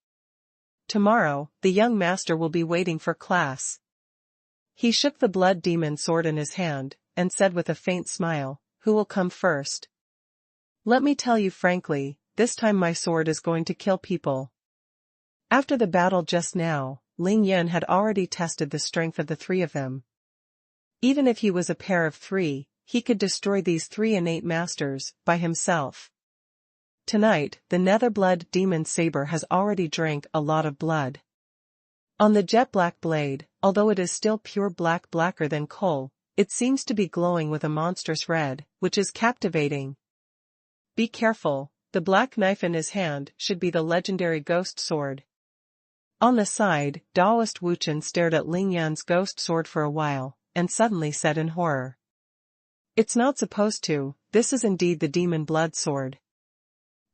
Tomorrow, the young master will be waiting for class." He shook the blood demon sword in his hand, and said with a faint smile, "Who will come first? Let me tell you frankly, this time my sword is going to kill people." After the battle just now, Ling Yun had already tested the strength of the 3 of them. Even if he was a pair of 3, he could destroy these 3 innate masters by himself. Tonight, the Netherblood demon saber has already drank a lot of blood. On the jet black blade, although it is still pure black, blacker than coal, it seems to be glowing with a monstrous red, which is captivating. Be careful, the black knife in his hand should be the legendary ghost sword. On the side, Taoist Wuchen stared at Ling Yun's ghost sword for a while, and suddenly said in horror. It's not supposed to, this is indeed the demon blood sword.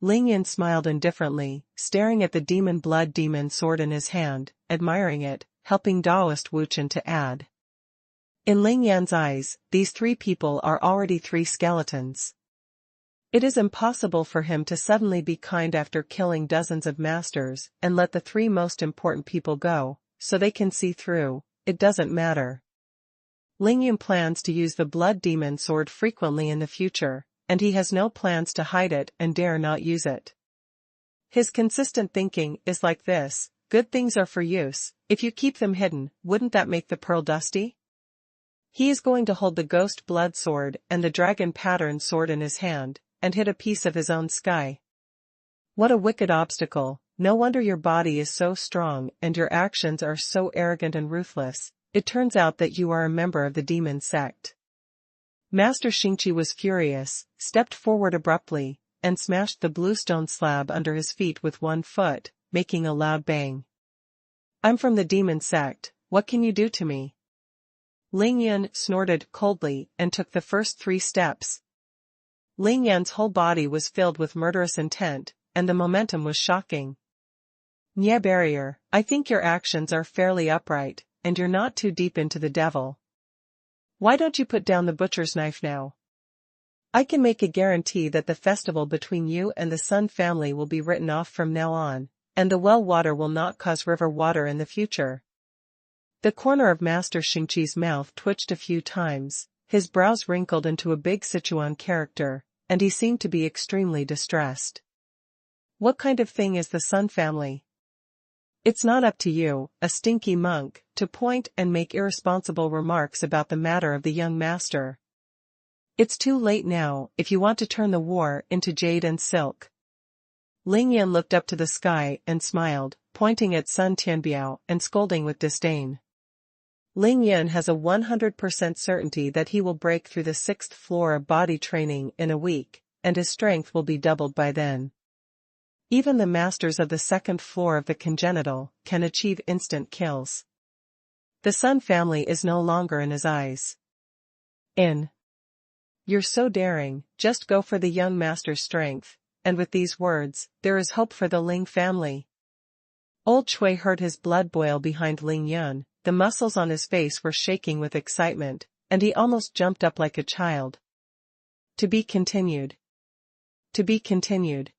Lingyan smiled indifferently, staring at the demon blood demon sword in his hand, admiring it, helping Daoist Wuchen to add. In Lingyan's eyes, these three people are already three skeletons. It is impossible for him to suddenly be kind after killing dozens of masters and let the three most important people go, so they can see through, it doesn't matter. Lingyan plans to use the blood demon sword frequently in the future, and he has no plans to hide it and dare not use it. His consistent thinking is like this: good things are for use, if you keep them hidden, wouldn't that make the pearl dusty? He is going to hold the ghost blood sword and the dragon pattern sword in his hand, and hit a piece of his own sky. What a wicked obstacle, no wonder your body is so strong and your actions are so arrogant and ruthless. It turns out that you are a member of the demon sect. Master Xingqi was furious, stepped forward abruptly, and smashed the bluestone slab under his feet with one foot, making a loud bang. I'm from the demon sect, what can you do to me? Lingyan snorted coldly and took the first 3 steps. Lingyan's whole body was filled with murderous intent, and the momentum was shocking. Nye barrier, I think your actions are fairly upright, and you're not too deep into the devil. Why don't you put down the butcher's knife now? I can make a guarantee that the festival between you and the Sun family will be written off from now on, and the well water will not cause river water in the future. The corner of Master Xingqi's mouth twitched a few times, his brows wrinkled into a big Sichuan character, and he seemed to be extremely distressed. What kind of thing is the Sun family? It's not up to you, a stinky monk, to point and make irresponsible remarks about the matter of the young master. It's too late now, if you want to turn the war into jade and silk. Lingyan looked up to the sky and smiled, pointing at Sun Tianbiao and scolding with disdain. Lingyan has a 100% certainty that he will break through the 6th floor of body training in a week, and his strength will be doubled by then. Even the masters of the 2nd floor of the congenital can achieve instant kills. The Sun family is no longer in his eyes. You're so daring, just go for the young master's strength, and with these words, there is hope for the Ling family. Old Chui heard his blood boil behind Ling Yun, the muscles on his face were shaking with excitement, and he almost jumped up like a child. To be continued. To be continued.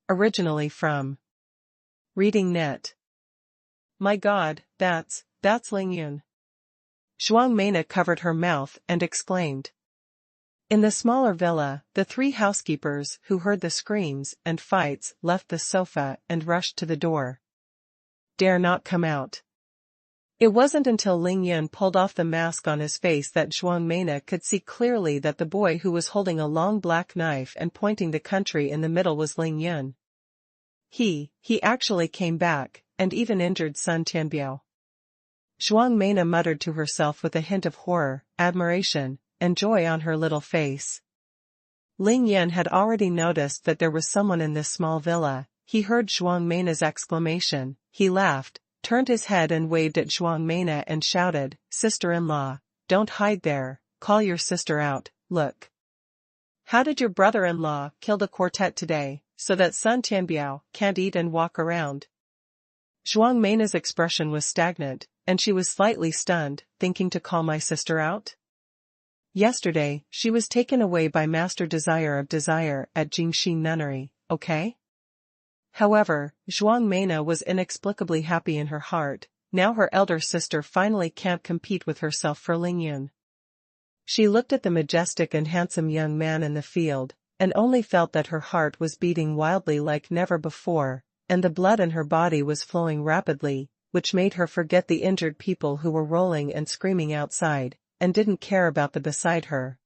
Originally from Reading Net. My God, that's Ling Yun. Zhuang Mena covered her mouth and exclaimed. In the smaller villa, the 3 housekeepers who heard the screams and fights left the sofa and rushed to the door. Dare not come out. It wasn't until Ling Yun pulled off the mask on his face that Zhuang Mena could see clearly that the boy who was holding a long black knife and pointing the country in the middle was Ling Yun. He actually came back, and even injured Sun Tianbiao. Zhuang Mena muttered to herself with a hint of horror, admiration, and joy on her little face. Ling Yun had already noticed that there was someone in this small villa. He heard Zhuang Mena's exclamation, he laughed, turned his head and waved at Zhuang Mena and shouted, Sister-in-law, don't hide there, call your sister out, look. How did your brother-in-law kill the quartet today, so that Sun Tianbiao can't eat and walk around? Zhuang Mena's expression was stagnant, and she was slightly stunned, thinking to call my sister out? Yesterday, she was taken away by Master Desire of Desire at Jingxi Nunnery, okay? However, Zhuang Mena was inexplicably happy in her heart, now her elder sister finally can't compete with herself for Ling Yun. She looked at the majestic and handsome young man in the field, and only felt that her heart was beating wildly like never before, and the blood in her body was flowing rapidly, which made her forget the injured people who were rolling and screaming outside, and didn't care about the beside her.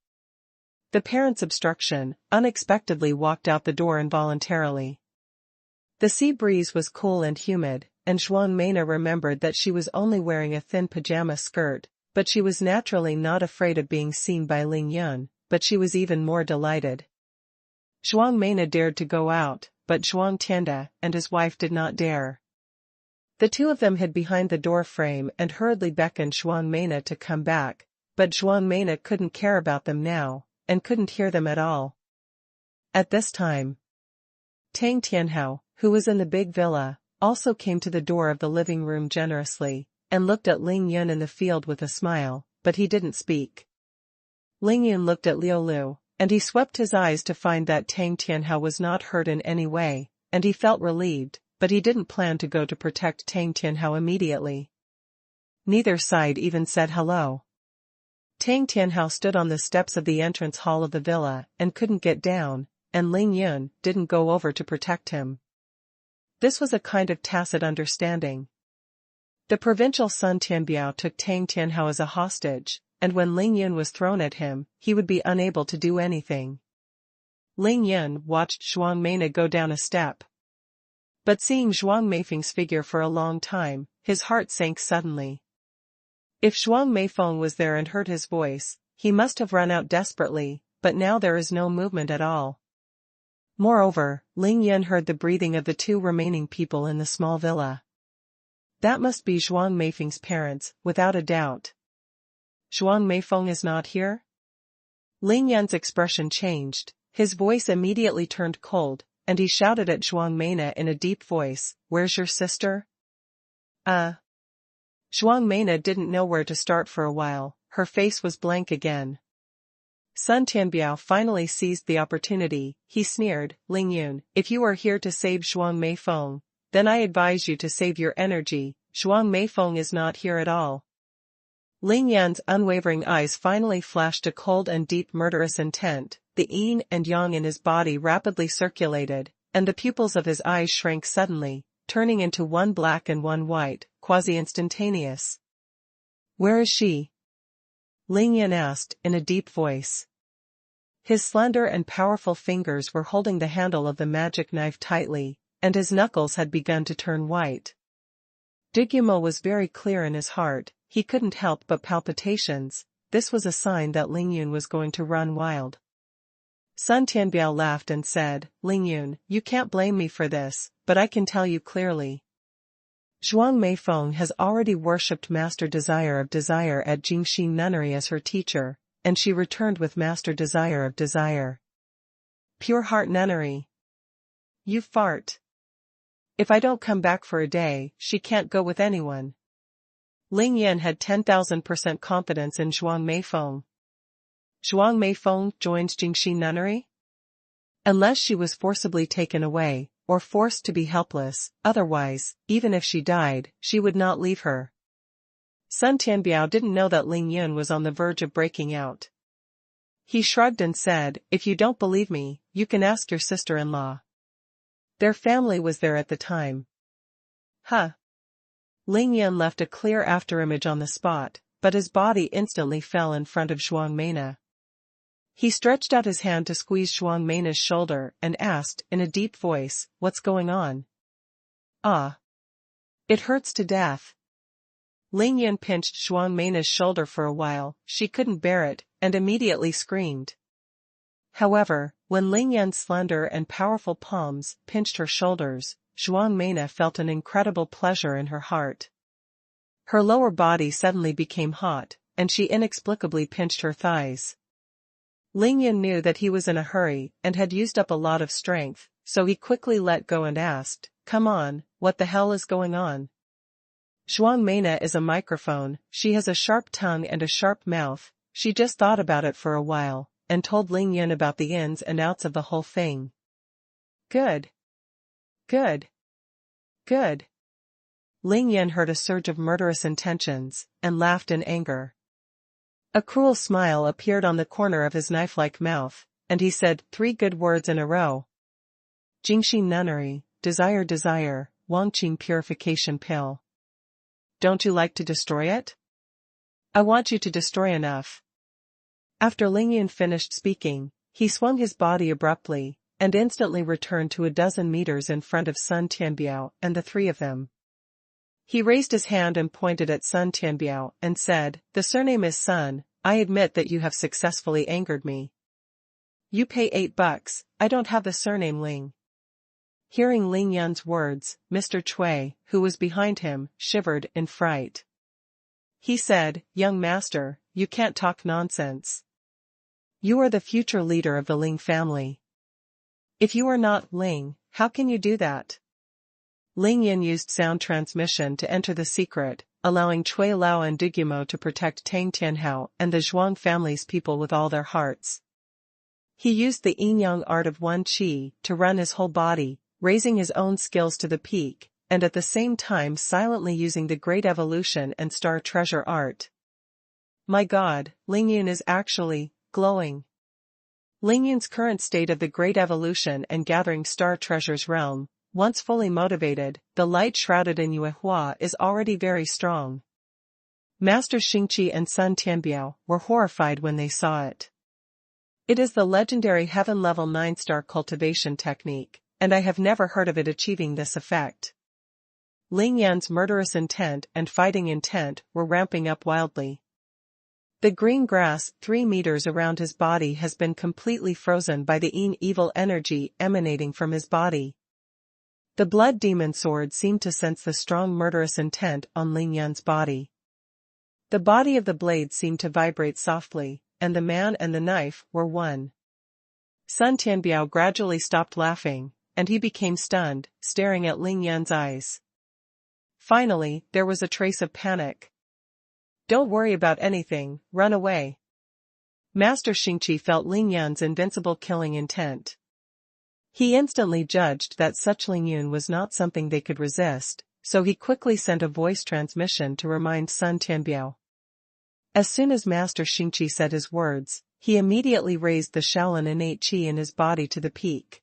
The parent's obstruction unexpectedly walked out the door involuntarily. The sea breeze was cool and humid, and Zhuang Mena remembered that she was only wearing a thin pajama skirt, but she was naturally not afraid of being seen by Ling Yun, but she was even more delighted. Zhuang Mena dared to go out, but Zhuang Tianda and his wife did not dare. The two of them hid behind the door frame and hurriedly beckoned Xuanhuan to come back, but Xuanhuan couldn't care about them now, and couldn't hear them at all. At this time, Tang Tianhao, who was in the big villa, also came to the door of the living room generously, and looked at Ling Yun in the field with a smile, but he didn't speak. Ling Yun looked at Liu Lu, and he swept his eyes to find that Tang Tianhao was not hurt in any way, and he felt relieved, but he didn't plan to go to protect Tang Tianhao immediately. Neither side even said hello. Tang Tianhao stood on the steps of the entrance hall of the villa and couldn't get down, and Ling Yun didn't go over to protect him. This was a kind of tacit understanding. The provincial Sun Tianbiao took Tang Tianhao as a hostage, and when Ling Yun was thrown at him, he would be unable to do anything. Ling Yun watched Zhuang Meina go down a step. But seeing Zhuang Meifeng's figure for a long time, his heart sank suddenly. If Zhuang Meifeng was there and heard his voice, he must have run out desperately, but now there is no movement at all. Moreover, Ling Yun heard the breathing of the two remaining people in the small villa. That must be Zhuang Meifeng's parents, without a doubt. Zhuang Meifeng is not here? Ling Yun's expression changed, his voice immediately turned cold, and he shouted at Zhuang Meina in a deep voice, "Where's your sister?" Zhuang Meina didn't know where to start for a while, her face was blank again. Sun Tianbiao finally seized the opportunity, he sneered, "Ling Yun, if you are here to save Zhuang Meifeng, then I advise you to save your energy, Zhuang Meifeng is not here at all." Ling Yan's unwavering eyes finally flashed a cold and deep murderous intent, the yin and yang in his body rapidly circulated, and the pupils of his eyes shrank suddenly, turning into one black and one white, quasi-instantaneous. "Where is she?" Ling Yan asked, in a deep voice. His slender and powerful fingers were holding the handle of the magic knife tightly, and his knuckles had begun to turn white. Digimo was very clear in his heart, he couldn't help but palpitations, this was a sign that Ling Yun was going to run wild. Sun Tianbiao laughed and said, "Ling Yun, you can't blame me for this, but I can tell you clearly. Zhuang Meifeng has already worshipped Master Desire of Desire at Jingxi Nunnery as her teacher, and she returned with Master Desire of Desire. Pure Heart Nunnery. You fart. If I don't come back for a day, she can't go with anyone." Ling Yan had 10,000% confidence in Zhuang Meifeng. Zhuang Meifeng joins Jingxi Nunnery? Unless she was forcibly taken away, or forced to be helpless, otherwise, even if she died, she would not leave her. Sun Tianbiao didn't know that Ling Yun was on the verge of breaking out. He shrugged and said, "If you don't believe me, you can ask your sister-in-law. Their family was there at the time." Huh. Ling Yun left a clear afterimage on the spot, but his body instantly fell in front of Zhuang Meina. He stretched out his hand to squeeze Zhuang Meina's shoulder and asked, in a deep voice, "What's going on?" "Ah. It hurts to death." Ling Yun pinched Zhuang Meina's shoulder for a while, she couldn't bear it, and immediately screamed. However, when Ling Yun's slender and powerful palms pinched her shoulders, Zhuang Meina felt an incredible pleasure in her heart. Her lower body suddenly became hot, and she inexplicably pinched her thighs. Ling Yun knew that he was in a hurry and had used up a lot of strength, so he quickly let go and asked, "Come on, what the hell is going on?" Zhuang Meina is a microphone, she has a sharp tongue and a sharp mouth, she just thought about it for a while, and told Ling Yun about the ins and outs of the whole thing. Good. Good. Good. Ling Yun heard a surge of murderous intentions, and laughed in anger. A cruel smile appeared on the corner of his knife-like mouth, and he said 3 good words in a row. "Jingxi Nunnery, Desire Desire, Wangqing Purification Pill. Don't you like to destroy it? I want you to destroy enough." After Ling Yun finished speaking, he swung his body abruptly, and instantly returned to a dozen meters in front of Sun Tianbiao and the three of them. He raised his hand and pointed at Sun Tianbiao and said, "The surname is Sun, I admit that you have successfully angered me. You pay $8, I don't have the surname Ling." Hearing Ling Yan's words, Mr. Cui, who was behind him, shivered in fright. He said, "Young master, you can't talk nonsense. You are the future leader of the Ling family. If you are not Ling, how can you do that?" Ling Yan used sound transmission to enter the secret, allowing Cui Lao and Dugumo to protect Tang Tianhao and the Zhuang family's people with all their hearts. He used the yin-yang art of Wen Qi to run his whole body, raising his own skills to the peak, and at the same time silently using the Great Evolution and Star Treasure art. My God, Ling Yan is actually glowing. Ling Yan's current state of the Great Evolution and gathering Star Treasures realm, once fully motivated, the light shrouded in Yuehua is already very strong. Master Xingqi and Sun Tianbiao were horrified when they saw it. It is the legendary Heaven Level 9-star cultivation technique, and I have never heard of it achieving this effect. Ling Yan's murderous intent and fighting intent were ramping up wildly. The green grass 3 meters around his body has been completely frozen by the evil energy emanating from his body. The blood demon sword seemed to sense the strong murderous intent on Ling Yan's body. The body of the blade seemed to vibrate softly, and the man and the knife were one. Sun Tianbiao gradually stopped laughing, and he became stunned, staring at Ling Yan's eyes. Finally, there was a trace of panic. "Don't worry about anything, run away." Master Xingqi felt Ling Yan's invincible killing intent. He instantly judged that such Ling Yan was not something they could resist, so he quickly sent a voice transmission to remind Sun Tianbiao. As soon as Master Xingqi said his words, he immediately raised the Shaolin innate qi in his body to the peak.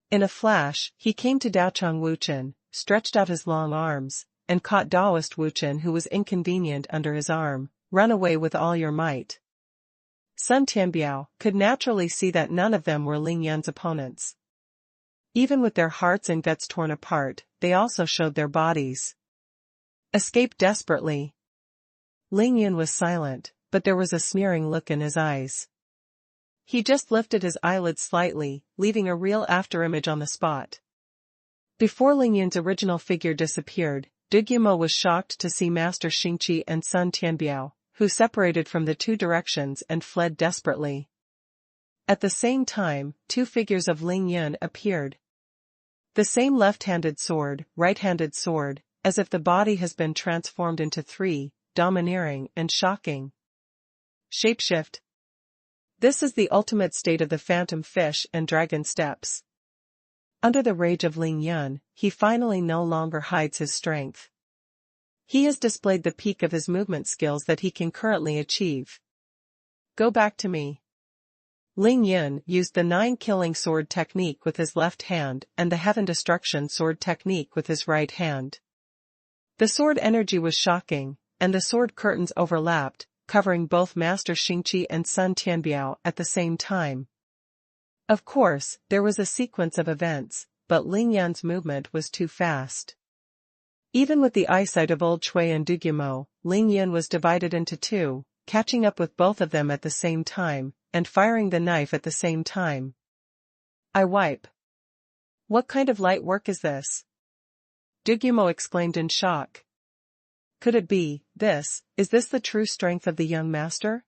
In a flash, he came to Daochang Wuchen, stretched out his long arms, and caught Daoist Wuchen, who was inconvenient, under his arm. "Run away with all your might." Sun Tianbiao could naturally see that none of them were Ling Yan's opponents. Even with their hearts and guts torn apart, they also showed their bodies. "Escape desperately." Ling Yan was silent, but there was a sneering look in his eyes. He just lifted his eyelids slightly, leaving a real afterimage on the spot. Before Ling Yan's original figure disappeared, Dugumo was shocked to see Master Xingqi and Sun Tianbiao, who separated from the two directions and fled desperately. At the same time, 2 figures of Ling Yan appeared. The same left-handed sword, right-handed sword, as if the body has been transformed into 3, domineering and shocking. Shapeshift. This is the ultimate state of the phantom fish and dragon steps. Under the rage of Ling Yan, he finally no longer hides his strength. He has displayed the peak of his movement skills that he can currently achieve. "Go back to me." Ling Yan used the 9-killing sword technique with his left hand and the Heaven Destruction sword technique with his right hand. The sword energy was shocking, and the sword curtains overlapped, covering both Master Xingqi and Sun Tianbiao at the same time. Of course, there was a sequence of events, but Ling Yan's movement was too fast. Even with the eyesight of old Cui and Dugumo, Ling Yan was divided into 2, catching up with both of them at the same time, and firing the knife at the same time. "I wipe. What kind of light work is this?" Dugumo exclaimed in shock. Could it be this? Is this the true strength of the young master?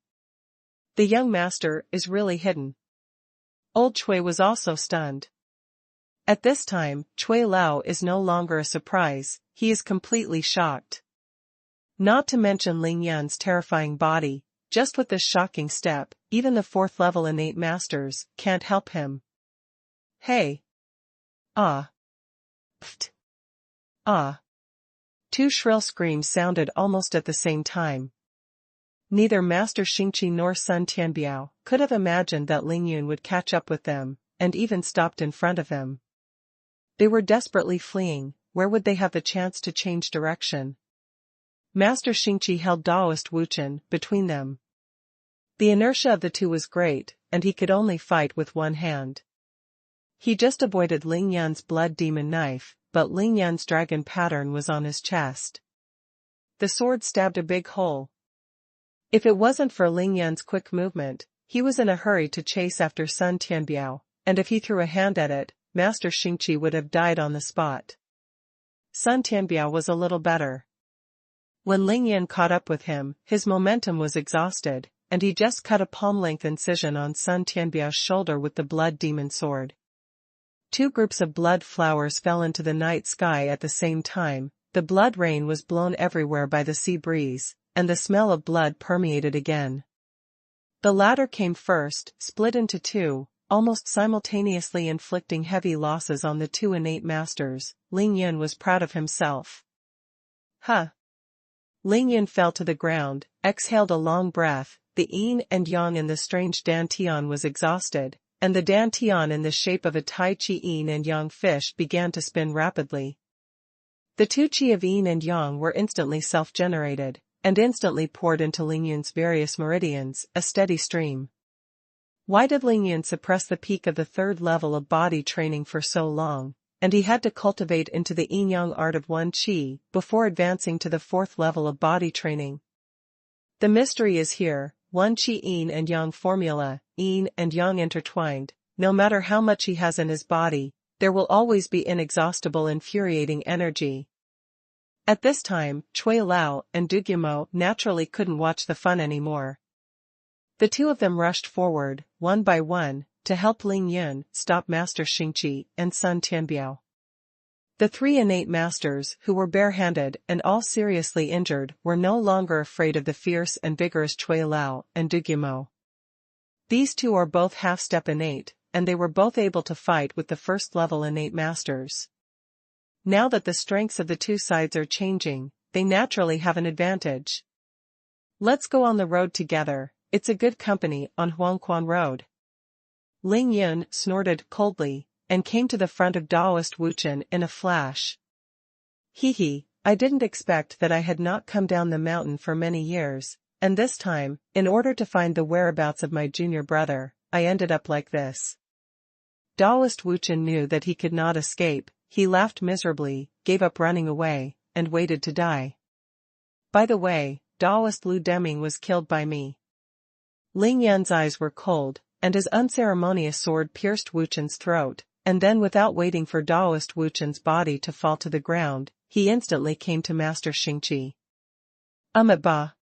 The young master is really hidden. Old Cui was also stunned. At this time, Cui Lao is no longer a surprise, he is completely shocked. Not to mention Ling Yan's terrifying body, just with this shocking step, even the 4th level innate masters can't help him. "Hey! Ah! Pft! Ah!" 2 shrill screams sounded almost at the same time. Neither Master Xingqi nor Sun Tianbiao could have imagined that Ling Yan would catch up with them, and even stopped in front of them. They were desperately fleeing. Where would they have the chance to change direction? Master Xingqi held Daoist Wuchen between them. The inertia of the 2 was great, and he could only fight with one hand. He just avoided Ling Yan's blood demon knife, but Ling Yan's dragon pattern was on his chest. The sword stabbed a big hole. If it wasn't for Ling Yan's quick movement, he was in a hurry to chase after Sun Tianbiao, and if he threw a hand at it, Master Xingqi would have died on the spot. Sun Tianbiao was a little better. When Ling Yan caught up with him, his momentum was exhausted, and he just cut a palm-length incision on Sun Tianbiao's shoulder with the blood demon sword. Two groups of blood flowers fell into the night sky at the same time. The blood rain was blown everywhere by the sea breeze, and the smell of blood permeated again. The latter came first, split into two, almost simultaneously inflicting heavy losses on the two innate masters. Ling Yan was proud of himself. Huh! Ling Yan fell to the ground, exhaled a long breath. The yin and yang in the strange dantian was exhausted, and the dantian in the shape of a Tai Chi yin and yang fish began to spin rapidly. The two chi of yin and yang were instantly self-generated, and instantly poured into Ling Yan's various meridians, a steady stream. Why did Ling Yan suppress the peak of the third level of body training for so long, and he had to cultivate into the yin-yang art of one chi, before advancing to the fourth level of body training? The mystery is here. One chi yin and yang formula, yin and yang intertwined. No matter how much he has in his body, there will always be inexhaustible infuriating energy. At this time, Cui Lao and Du Guimo naturally couldn't watch the fun anymore. The two of them rushed forward, one by one, to help Ling Yan stop Master Xingqi and Sun Tianbiao. The three innate masters, who were barehanded and all seriously injured, were no longer afraid of the fierce and vigorous Cui Lao and Du Guimo. These two are both half-step innate, and they were both able to fight with the first-level innate masters. Now that the strengths of the two sides are changing, they naturally have an advantage. Let's go on the road together. It's a good company on Huangquan Road. Ling Yan snorted coldly, and came to the front of Daoist Wuchen in a flash. Hee, I didn't expect that I had not come down the mountain for many years, and this time, in order to find the whereabouts of my junior brother, I ended up like this. Daoist Wuchen knew that he could not escape. He laughed miserably, gave up running away, and waited to die. By the way, Daoist Lu Deming was killed by me. Ling Yan's eyes were cold, and his unceremonious sword pierced Wuchen's throat, and then without waiting for Daoist Wuchen's body to fall to the ground, he instantly came to Master Xingqi. Ba.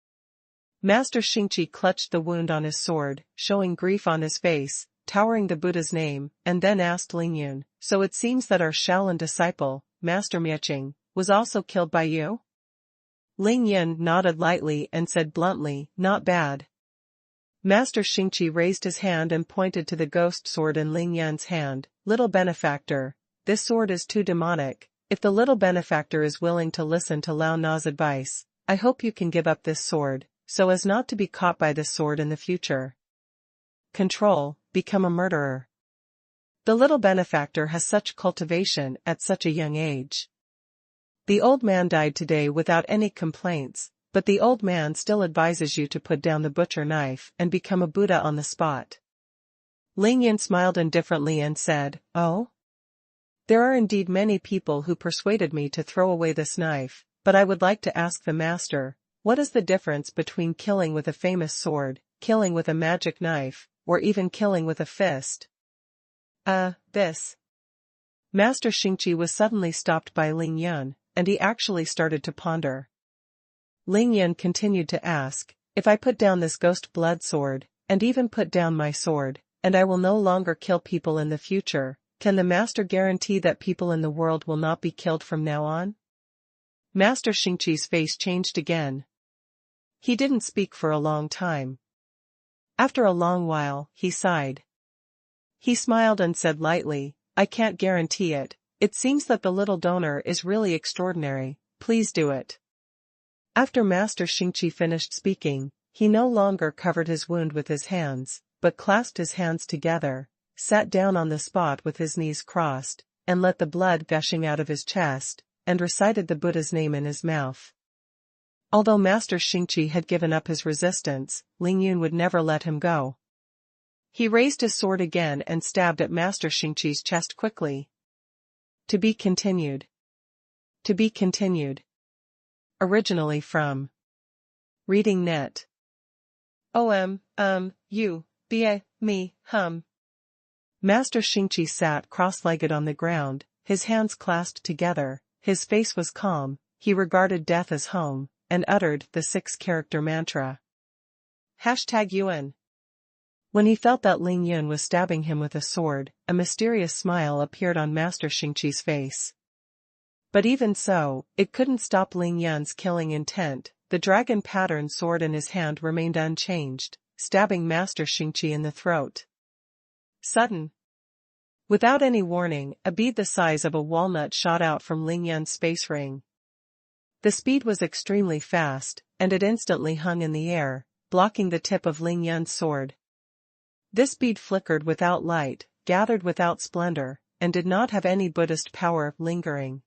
Master Xingqi clutched the wound on his sword, showing grief on his face, towering the Buddha's name, and then asked Ling Yan, so it seems that our Shaolin disciple, Master Mieching, was also killed by you? Ling Yan nodded lightly and said bluntly, not bad. Master Xingqi raised his hand and pointed to the ghost sword in Ling Yan's hand. Little benefactor, this sword is too demonic. If the little benefactor is willing to listen to Lao Na's advice, I hope you can give up this sword, so as not to be caught by this sword in the future. Control, become a murderer. The little benefactor has such cultivation at such a young age. The old man died today without any complaints, but the old man still advises you to put down the butcher knife and become a Buddha on the spot. Ling Yan smiled indifferently and said, oh? There are indeed many people who persuaded me to throw away this knife, but I would like to ask the master, what is the difference between killing with a famous sword, killing with a magic knife, or even killing with a fist? This. Master Xingqi was suddenly stopped by Ling Yan, and he actually started to ponder. Ling Yan continued to ask, if I put down this ghost blood sword, and even put down my sword, and I will no longer kill people in the future, can the master guarantee that people in the world will not be killed from now on? Master Xingqi's face changed again. He didn't speak for a long time. After a long while, he sighed. He smiled and said lightly, I can't guarantee it. It seems that the little donor is really extraordinary. Please do it. After Master Xingqi finished speaking, he no longer covered his wound with his hands, but clasped his hands together, sat down on the spot with his knees crossed, and let the blood gushing out of his chest, and recited the Buddha's name in his mouth. Although Master Xingqi had given up his resistance, Ling Yan would never let him go. He raised his sword again and stabbed at Master Xingqi's chest quickly. To be continued. To be continued. Originally from Reading Net. Me, Master Xingqi sat cross-legged on the ground, his hands clasped together, his face was calm, he regarded death as home, and uttered the 6-character mantra. #Yuan. When he felt that Ling Yun was stabbing him with a sword, a mysterious smile appeared on Master Xingqi's face. But even so, it couldn't stop Ling Yun's killing intent. The dragon pattern sword in his hand remained unchanged, stabbing Master Xingqi in the throat. Sudden. Without any warning, a bead the size of a walnut shot out from Ling Yun's space ring. The speed was extremely fast, and it instantly hung in the air, blocking the tip of Ling Yun's sword. This bead flickered without light, gathered without splendor, and did not have any Buddhist power lingering.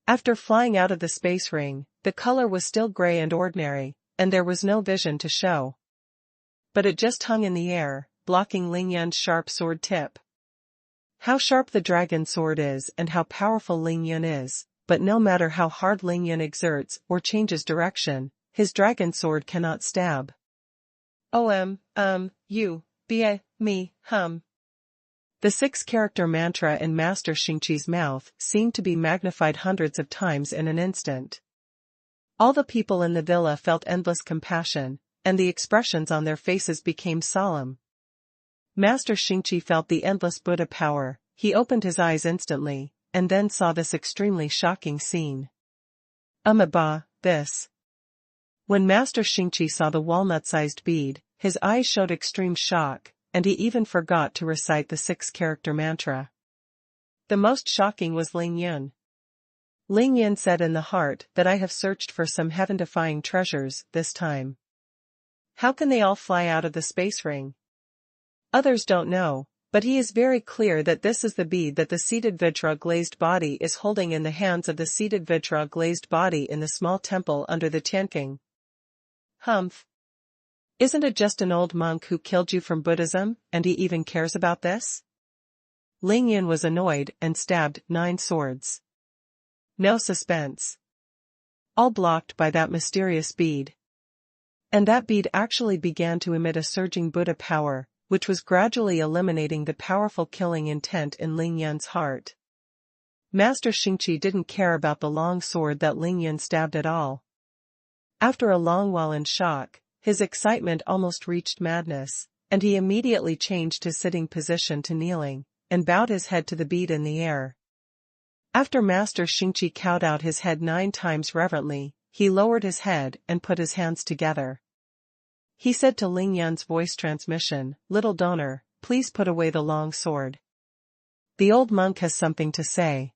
After flying out of the space ring, the color was still gray and ordinary, and there was no vision to show. But it just hung in the air, blocking Ling Yun's sharp sword tip. How sharp the dragon sword is and how powerful Ling Yun is, but no matter how hard Ling Yun exerts or changes direction, his dragon sword cannot stab. The 6-character mantra in Master Xingqi's mouth seemed to be magnified hundreds of times in an instant. All the people in the villa felt endless compassion, and the expressions on their faces became solemn. Master Xingqi felt the endless Buddha power. He opened his eyes instantly, and then saw this extremely shocking scene. This. When Master Xingqi saw the walnut-sized bead, his eyes showed extreme shock, and he even forgot to recite the 6-character mantra. The most shocking was Ling Yun. Ling Yun said in the heart that I have searched for some heaven-defying treasures this time. How can they all fly out of the space ring? Others don't know, but he is very clear that this is the bead that the seated Vajra glazed body is holding in the hands of the seated Vajra glazed body in the small temple under the Tianqing. Humph. Isn't it just an old monk who killed you from Buddhism, and he even cares about this? Ling Yun was annoyed and stabbed 9 swords. No suspense. All blocked by that mysterious bead. And that bead actually began to emit a surging Buddha power, which was gradually eliminating the powerful killing intent in Ling Yun's heart. Master Xingqi didn't care about the long sword that Ling Yun stabbed at all. After a long while in shock, his excitement almost reached madness, and he immediately changed his sitting position to kneeling, and bowed his head to the bead in the air. After Master Xingqi cowed out his head 9 times reverently, he lowered his head and put his hands together. He said to Ling Yun's voice transmission, "Little donor, please put away the long sword. The old monk has something to say."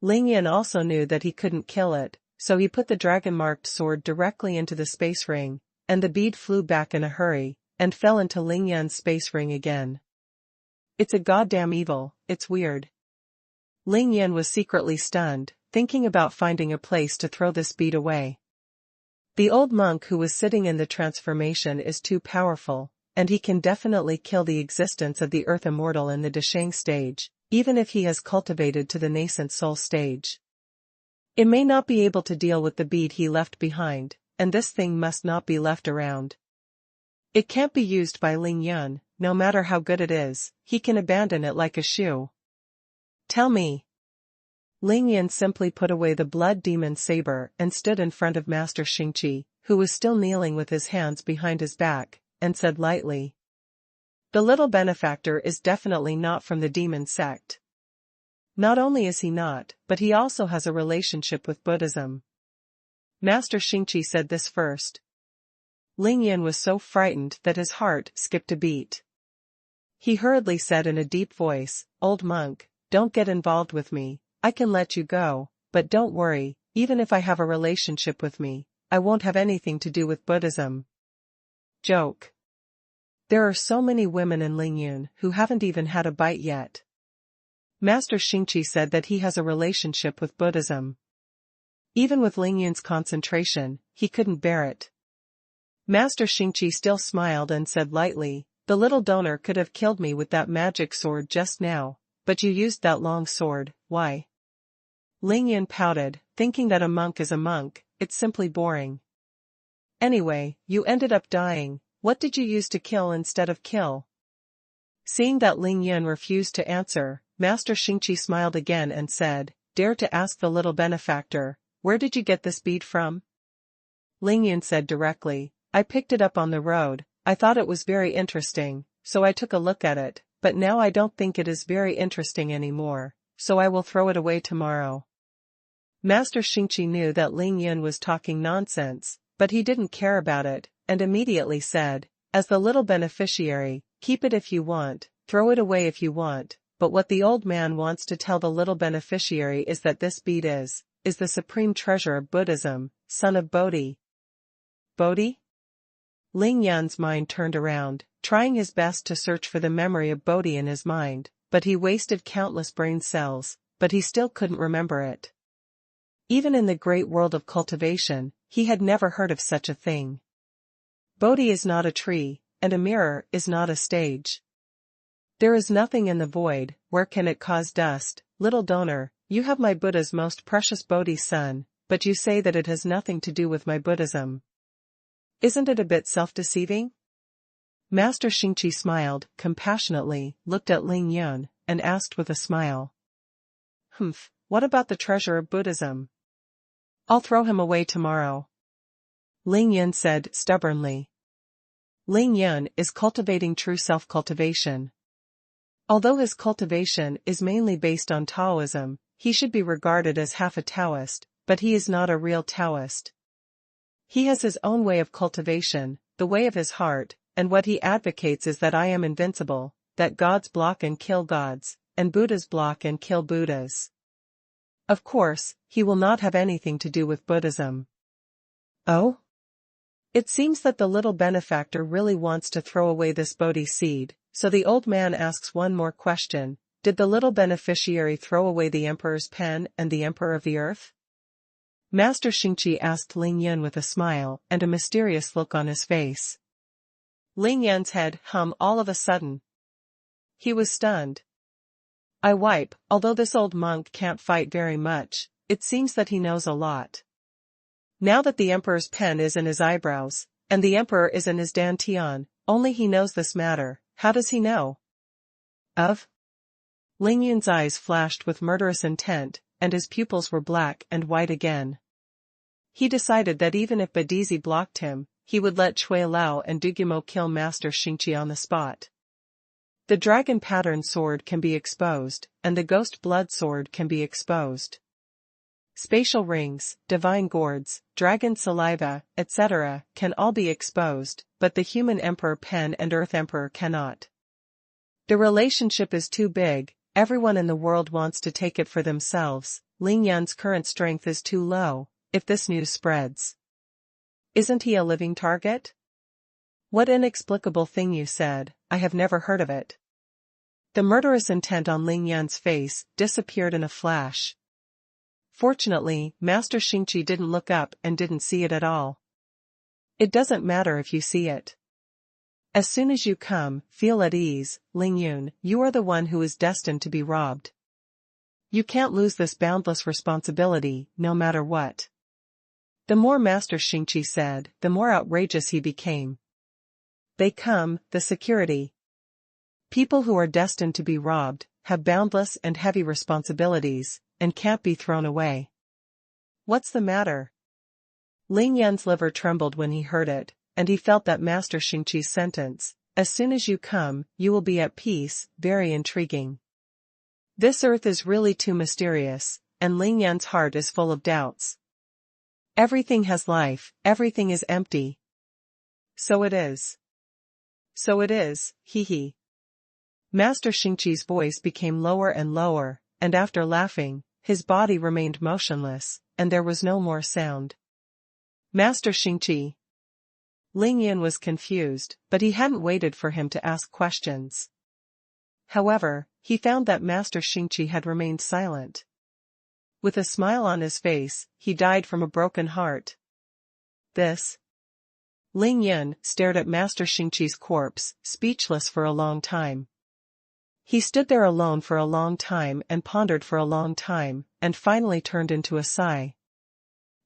Ling Yun also knew that he couldn't kill it, so he put the dragon-marked sword directly into the space ring, and the bead flew back in a hurry, and fell into Ling Yun's space ring again. It's a goddamn evil, it's weird. Ling Yun was secretly stunned, thinking about finding a place to throw this bead away. The old monk who was sitting in the transformation is too powerful, and he can definitely kill the existence of the earth immortal in the Desheng stage, even if he has cultivated to the nascent soul stage. It may not be able to deal with the bead he left behind, and this thing must not be left around. It can't be used by Ling Yun, no matter how good it is, he can abandon it like a shoe. Tell me. Ling Yun simply put away the blood demon saber and stood in front of Master Xingqi, who was still kneeling with his hands behind his back, and said lightly. The little benefactor is definitely not from the demon sect. Not only is he not, but he also has a relationship with Buddhism. Master Xingqi said this first. Ling Yun was so frightened that his heart skipped a beat. He hurriedly said in a deep voice, "Old monk, don't get involved with me, I can let you go, but don't worry, even if I have a relationship with me, I won't have anything to do with Buddhism." Joke. There are so many women in Ling Yun who haven't even had a bite yet. Master Xingqi said that he has a relationship with Buddhism. Even with Ling Yun's concentration, he couldn't bear it. Master Xingqi still smiled and said lightly, "The little donor could have killed me with that magic sword just now, but you used that long sword, why?" Ling Yun pouted, thinking that a monk is a monk, it's simply boring. Anyway, you ended up dying, what did you use to kill instead of kill? Seeing that Ling Yun refused to answer, Master Xingqi smiled again and said, "Dare to ask the little benefactor, where did you get this bead from?" Ling Yun said directly, "I picked it up on the road. I thought it was very interesting, so I took a look at it, but now I don't think it is very interesting anymore, so I will throw it away tomorrow." Master Xingqi knew that Ling Yun was talking nonsense, but he didn't care about it, and immediately said, "As the little beneficiary, keep it if you want, throw it away if you want, but what the old man wants to tell the little beneficiary is that this bead is the supreme treasure of Buddhism, son of Bodhi." Bodhi? Ling Yun's mind turned around, trying his best to search for the memory of Bodhi in his mind, but he wasted countless brain cells, but he still couldn't remember it. Even in the great world of cultivation, he had never heard of such a thing. Bodhi is not a tree, and a mirror is not a stage. There is nothing in the void, where can it cause dust? Little donor, you have my Buddha's most precious Bodhi son, but you say that it has nothing to do with my Buddhism. Isn't it a bit self-deceiving? Master Xingqi smiled compassionately, looked at Ling Yun, and asked with a smile. What about the treasure of Buddhism? I'll throw him away tomorrow. Ling Yun said stubbornly. Ling Yun is cultivating true self-cultivation. Although his cultivation is mainly based on Taoism, he should be regarded as half a Taoist, but he is not a real Taoist. He has his own way of cultivation, the way of his heart, and what he advocates is that I am invincible, that gods block and kill gods, and Buddhas block and kill Buddhas. Of course, he will not have anything to do with Buddhism. Oh? It seems that the little benefactor really wants to throw away this Bodhi seed, so the old man asks one more question: did the little beneficiary throw away the Emperor's pen and the Emperor of the Earth? Master Xingqi asked Ling Yun with a smile and a mysterious look on his face. Ling Yun's head hummed all of a sudden. He was stunned. Although this old monk can't fight very much, it seems that he knows a lot. Now that the Emperor's pen is in his eyebrows, and the Emperor is in his dantian, only he knows this matter. How does he know? Of? Ling Yun's eyes flashed with murderous intent, and his pupils were black and white again. He decided that even if Badizi blocked him, he would let Chui Lao and Dugumo kill Master Xingqi on the spot. The dragon pattern sword can be exposed, and the ghost blood sword can be exposed. Spatial rings, divine gourds, dragon saliva, etc., can all be exposed, but the human emperor pen and earth emperor cannot. The relationship is too big, everyone in the world wants to take it for themselves. Ling Yun's current strength is too low, if this news spreads. Isn't he a living target? What inexplicable thing you said, I have never heard of it. The murderous intent on Ling Yun's face disappeared in a flash. Fortunately, Master Xingqi didn't look up and didn't see it at all. It doesn't matter if you see it. As soon as you come, feel at ease, Ling Yun, you are the one who is destined to be robbed. You can't lose this boundless responsibility, no matter what. The more Master Xingqi said, the more outrageous he became. They come, the security. People who are destined to be robbed, have boundless and heavy responsibilities, and can't be thrown away. What's the matter? Ling Yun's liver trembled when he heard it, and he felt that Master Xingqi's sentence, as soon as you come, you will be at peace, very intriguing. This earth is really too mysterious, and Ling Yun's heart is full of doubts. Everything has life, everything is empty. So it is. So it is, hee. Master Xingqi's voice became lower and lower, and after laughing, his body remained motionless, and there was no more sound. Master Xingqi. Ling Yun was confused, but he hadn't waited for him to ask questions. However, he found that Master Xingqi had remained silent. With a smile on his face, he died from a broken heart. This? Ling Yun stared at Master Xingqi's corpse, speechless for a long time. He stood there alone for a long time and pondered for a long time, and finally turned into a sigh.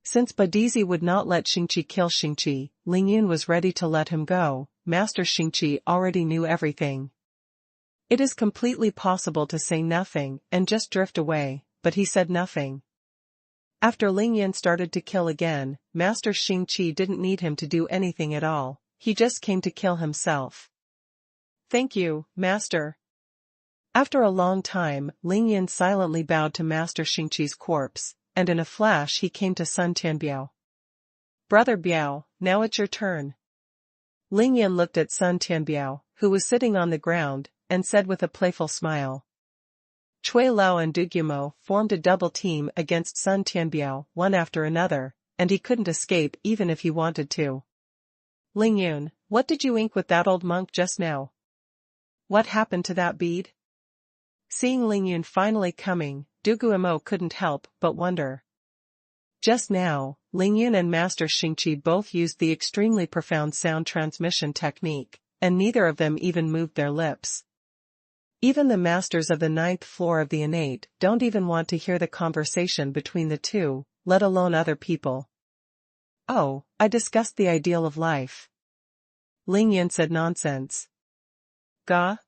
Since Badizi would not let Xingqi kill Xingqi, Ling Yun was ready to let him go. Master Xingqi already knew everything. It is completely possible to say nothing and just drift away, but he said nothing. After Ling Yan started to kill again, Master Xing Qi didn't need him to do anything at all, he just came to kill himself. Thank you, Master. After a long time, Ling Yan silently bowed to Master Xing Qi's corpse, and in a flash he came to Sun Tianbiao. Brother Biao, now it's your turn. Ling Yan looked at Sun Tianbiao, who was sitting on the ground, and said with a playful smile. Cui Lao and Du Gumo formed a double team against Sun Tianbiao, one after another, and he couldn't escape even if he wanted to. Ling Yun, what did you ink with that old monk just now? What happened to that bead? Seeing Ling Yun finally coming, Du Gumo couldn't help but wonder. Just now, Ling Yun and Master Xing Qi both used the extremely profound sound transmission technique, and neither of them even moved their lips. Even the masters of the 9th floor of the innate don't even want to hear the conversation between the two, let alone other people. Oh, I discussed the ideal of life. Ling Yun said nonsense. Ga?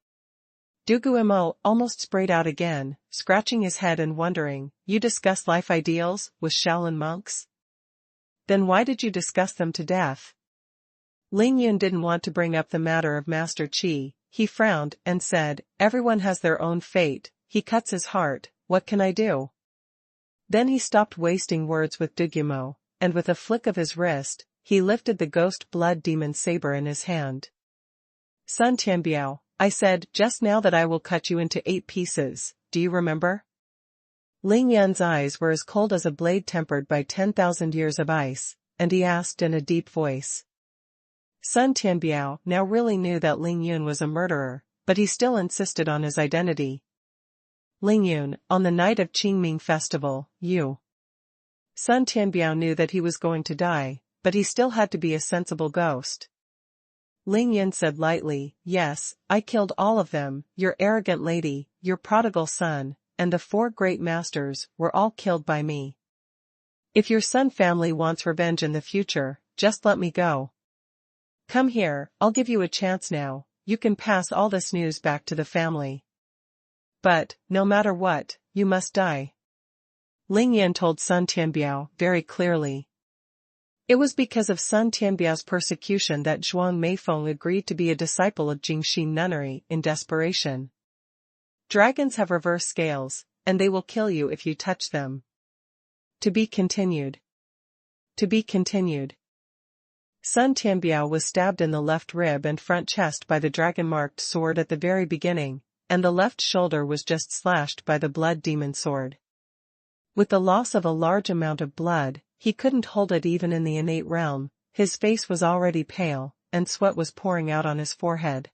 Du Gumo almost sprayed out again, scratching his head and wondering, you discuss life ideals with Shaolin monks? Then why did you discuss them to death? Ling Yun didn't want to bring up the matter of Master Qi, he frowned and said, everyone has their own fate, he cuts his heart, what can I do? Then he stopped wasting words with Du Gumo, and with a flick of his wrist, he lifted the ghost blood demon saber in his hand. Sun Tianbiao, I said just now that I will cut you into 8 pieces, do you remember? Ling Yan's eyes were as cold as a blade tempered by 10,000 years of ice, and he asked in a deep voice. Sun Tianbiao now really knew that Ling Yun was a murderer, but he still insisted on his identity. Ling Yun, on the night of Qingming festival, you. Sun Tianbiao knew that he was going to die, but he still had to be a sensible ghost. Ling Yun said lightly, yes, I killed all of them, your arrogant lady, your prodigal son, and the 4 great masters were all killed by me. If your Sun family wants revenge in the future, just let me go. Come here, I'll give you a chance now, you can pass all this news back to the family. But, no matter what, you must die. Ling Yan told Sun Tianbiao very clearly. It was because of Sun Tianbiao's persecution that Zhuang Meifeng agreed to be a disciple of Jingxi nunnery in desperation. Dragons have reverse scales, and they will kill you if you touch them. To be continued. To be continued. Sun Tianbiao was stabbed in the left rib and front chest by the dragon-marked sword at the very beginning, and the left shoulder was just slashed by the blood demon sword. With the loss of a large amount of blood, he couldn't hold it even in the innate realm, his face was already pale, and sweat was pouring out on his forehead.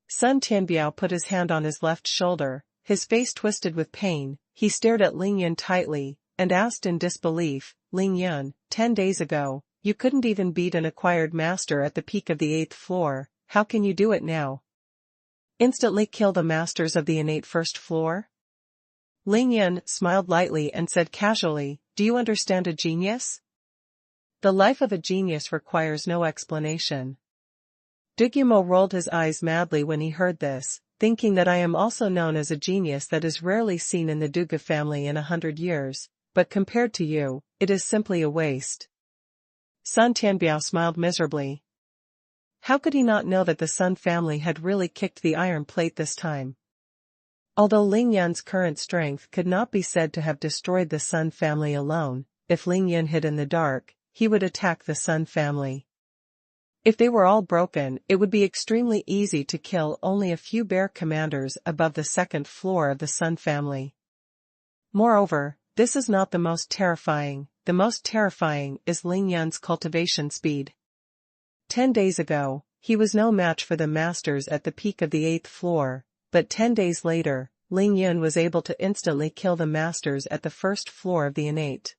Sun Tianbiao put his hand on his left shoulder, his face twisted with pain, he stared at Ling Yun tightly, and asked in disbelief, Ling Yun, 10 days ago, you couldn't even beat an acquired master at the peak of the 8th floor, how can you do it now? Instantly kill the masters of the innate 1st floor? Ling Yun smiled lightly and said casually, do you understand a genius? The life of a genius requires no explanation. Du Gumo rolled his eyes madly when he heard this, thinking that I am also known as a genius that is rarely seen in the Duga family in 100 years, but compared to you, it is simply a waste. Sun Tianbiao smiled miserably. How could he not know that the Sun family had really kicked the iron plate this time? Although Ling Yun's current strength could not be said to have destroyed the Sun family alone, if Ling Yun hid in the dark, he would attack the Sun family. If they were all broken, it would be extremely easy to kill only a few bear commanders above the 2nd floor of the Sun family. Moreover, this is not the most terrifying is Ling Yun's cultivation speed. 10 days ago, he was no match for the masters at the peak of the 8th floor, but 10 days later, Ling Yun was able to instantly kill the masters at the 1st floor of the innate.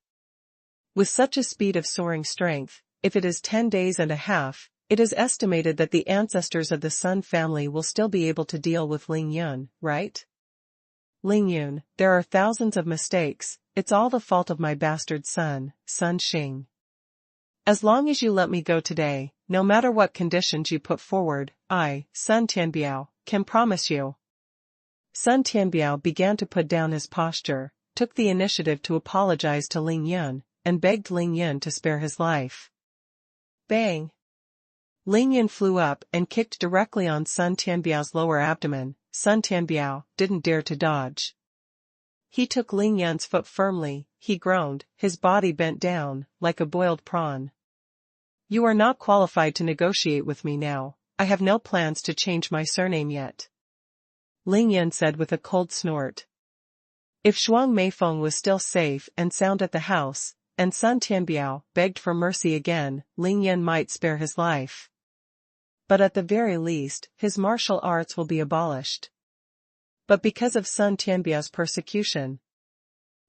With such a speed of soaring strength, if it is 10 days and a half, it is estimated that the ancestors of the Sun family will still be able to deal with Ling Yun, right? Ling Yun, there are thousands of mistakes, it's all the fault of my bastard son, Sun Xing. As long as you let me go today, no matter what conditions you put forward, I, Sun Tianbiao, can promise you. Sun Tianbiao began to put down his posture, took the initiative to apologize to Ling Yun, and begged Ling Yun to spare his life. Bang! Ling Yun flew up and kicked directly on Sun Tianbiao's lower abdomen. Sun Tianbiao didn't dare to dodge. He took Ling Yun's foot firmly, he groaned, his body bent down, like a boiled prawn. You are not qualified to negotiate with me now, I have no plans to change my surname yet. Ling Yun said with a cold snort. If Shuang Meifeng was still safe and sound at the house, and Sun Tianbiao begged for mercy again, Ling Yun might spare his life. But at the very least, his martial arts will be abolished. But because of Sun Tianbiao's persecution,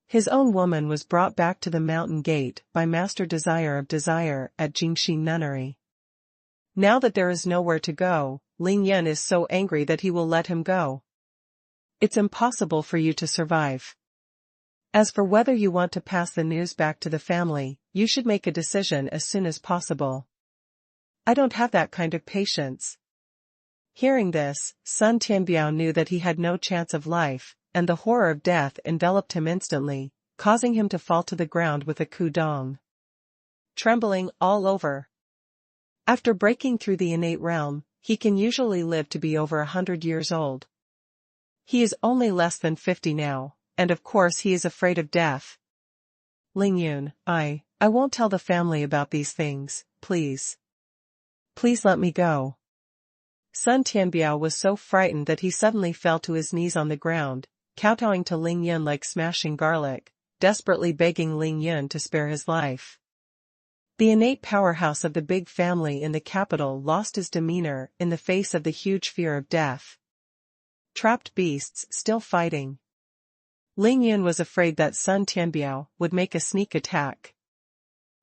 his own woman was brought back to the mountain gate by Master Desire of Desire at Jingxi Nunnery. Now that there is nowhere to go, Ling Yun is so angry that he will let him go. It's impossible for you to survive. As for whether you want to pass the news back to the family, you should make a decision as soon as possible. I don't have that kind of patience. Hearing this, Sun Tianbiao knew that he had no chance of life, and the horror of death enveloped him instantly, causing him to fall to the ground with a coup-dong. Trembling all over. After breaking through the innate realm, he can usually live to be over 100 years old. He is only less than 50 now, and of course he is afraid of death. Ling Yun, I won't tell the family about these things, please. Please let me go. Sun Tianbiao was so frightened that he suddenly fell to his knees on the ground, kowtowing to Ling Yun like smashing garlic, desperately begging Ling Yun to spare his life. The innate powerhouse of the big family in the capital lost his demeanor in the face of the huge fear of death. Trapped beasts still fighting. Ling Yun was afraid that Sun Tianbiao would make a sneak attack.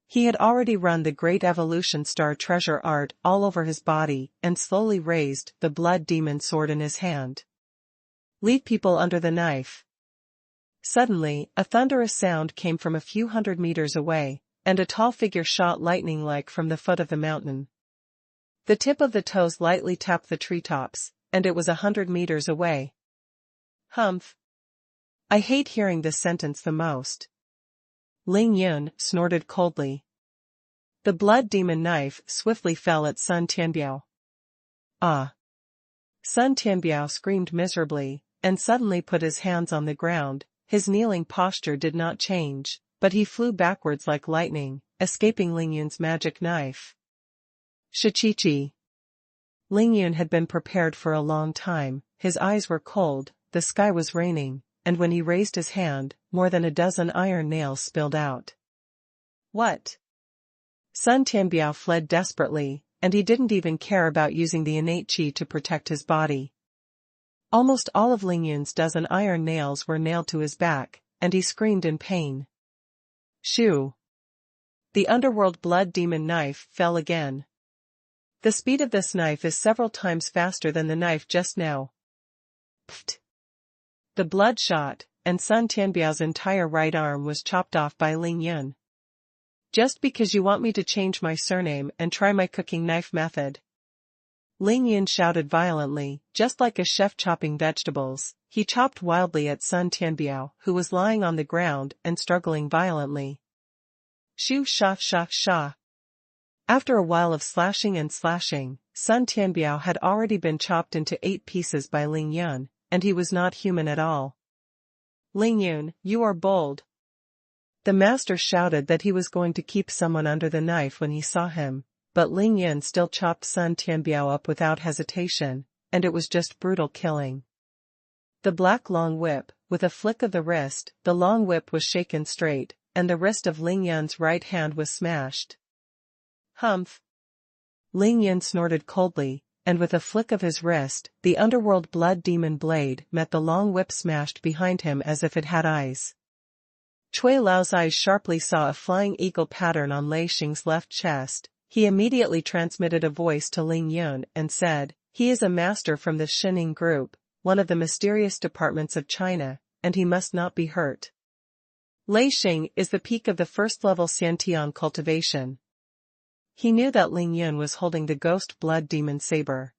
He had already run the Great Evolution Star treasure art all over his body and slowly raised the blood demon sword in his hand. Lead people under the knife. Suddenly, a thunderous sound came from a few hundred meters away, and a tall figure shot lightning-like from the foot of the mountain. The tip of the toes lightly tapped the treetops, and it was 100 meters away. Humph. I hate hearing this sentence the most. Ling Yun snorted coldly. The blood demon knife swiftly fell at Sun Tianbiao. Ah! Sun Tianbiao screamed miserably, and suddenly put his hands on the ground. His kneeling posture did not change, but he flew backwards like lightning, escaping Ling Yun's magic knife. Shichichi. Ling Yun had been prepared for a long time, his eyes were cold, the sky was raining, and when he raised his hand, more than a dozen iron nails spilled out. What? Sun Tianbiao fled desperately, and he didn't even care about using the innate qi to protect his body. Almost all of Ling Yun's dozen iron nails were nailed to his back, and he screamed in pain. Shoo! The underworld blood demon knife fell again. The speed of this knife is several times faster than the knife just now. Pfft! The blood shot, and Sun Tianbiao's entire right arm was chopped off by Ling Yun. Just because you want me to change my surname and try my cooking knife method. Ling Yun shouted violently, just like a chef chopping vegetables. He chopped wildly at Sun Tianbiao, who was lying on the ground and struggling violently. Shoo sha sha sha. After a while of slashing and slashing, Sun Tianbiao had already been chopped into 8 pieces by Ling Yun, and he was not human at all. Ling Yun, you are bold. The master shouted that he was going to keep someone under the knife when he saw him, but Ling Yun still chopped Sun Tianbiao up without hesitation, and it was just brutal killing. The black long whip, with a flick of the wrist, the long whip was shaken straight, and the wrist of Ling Yun's right hand was smashed. Humph! Ling Yun snorted coldly, and with a flick of his wrist, the underworld blood demon blade met the long whip smashed behind him as if it had eyes. Cui Lao's eyes sharply saw a flying eagle pattern on Lei Xing's left chest. He immediately transmitted a voice to Ling Yun and said, "He is a master from the Shining Group, one of the mysterious departments of China, and he must not be hurt." Lei Xing is the peak of the first-level Xiantian cultivation. He knew that Ling Yun was holding the ghost blood demon saber.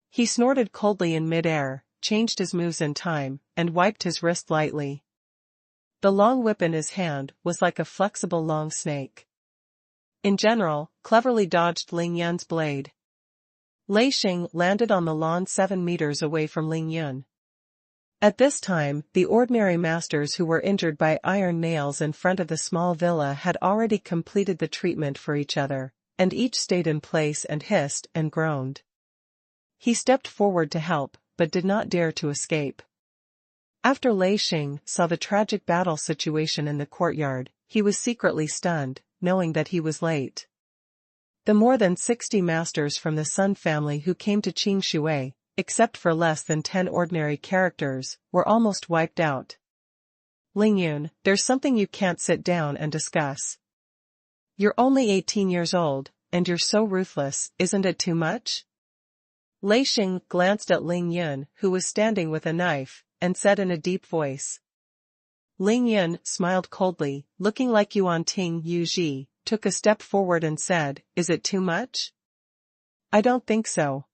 He snorted coldly in mid-air, changed his moves in time, and wiped his wrist lightly. The long whip in his hand was like a flexible long snake. In general, cleverly dodged Ling Yun's blade. Lei Xing landed on the lawn 7 meters away from Ling Yun. At this time, the ordinary masters who were injured by iron nails in front of the small villa had already completed the treatment for each other, and each stayed in place and hissed and groaned. He stepped forward to help, but did not dare to escape. After Lei Xing saw the tragic battle situation in the courtyard, he was secretly stunned, knowing that he was late. The more than 60 masters from the Sun family who came to Qing Shui, except for less than 10 ordinary characters, were almost wiped out. Ling Yun, there's something you can't sit down and discuss. You're only 18 years old, and you're so ruthless, isn't it too much? Lei Xing glanced at Ling Yun, who was standing with a knife, and said in a deep voice. Ling Yun smiled coldly, looking like Yuan Ting Yu Ji, took a step forward and said, "Is it too much?" "I don't think so.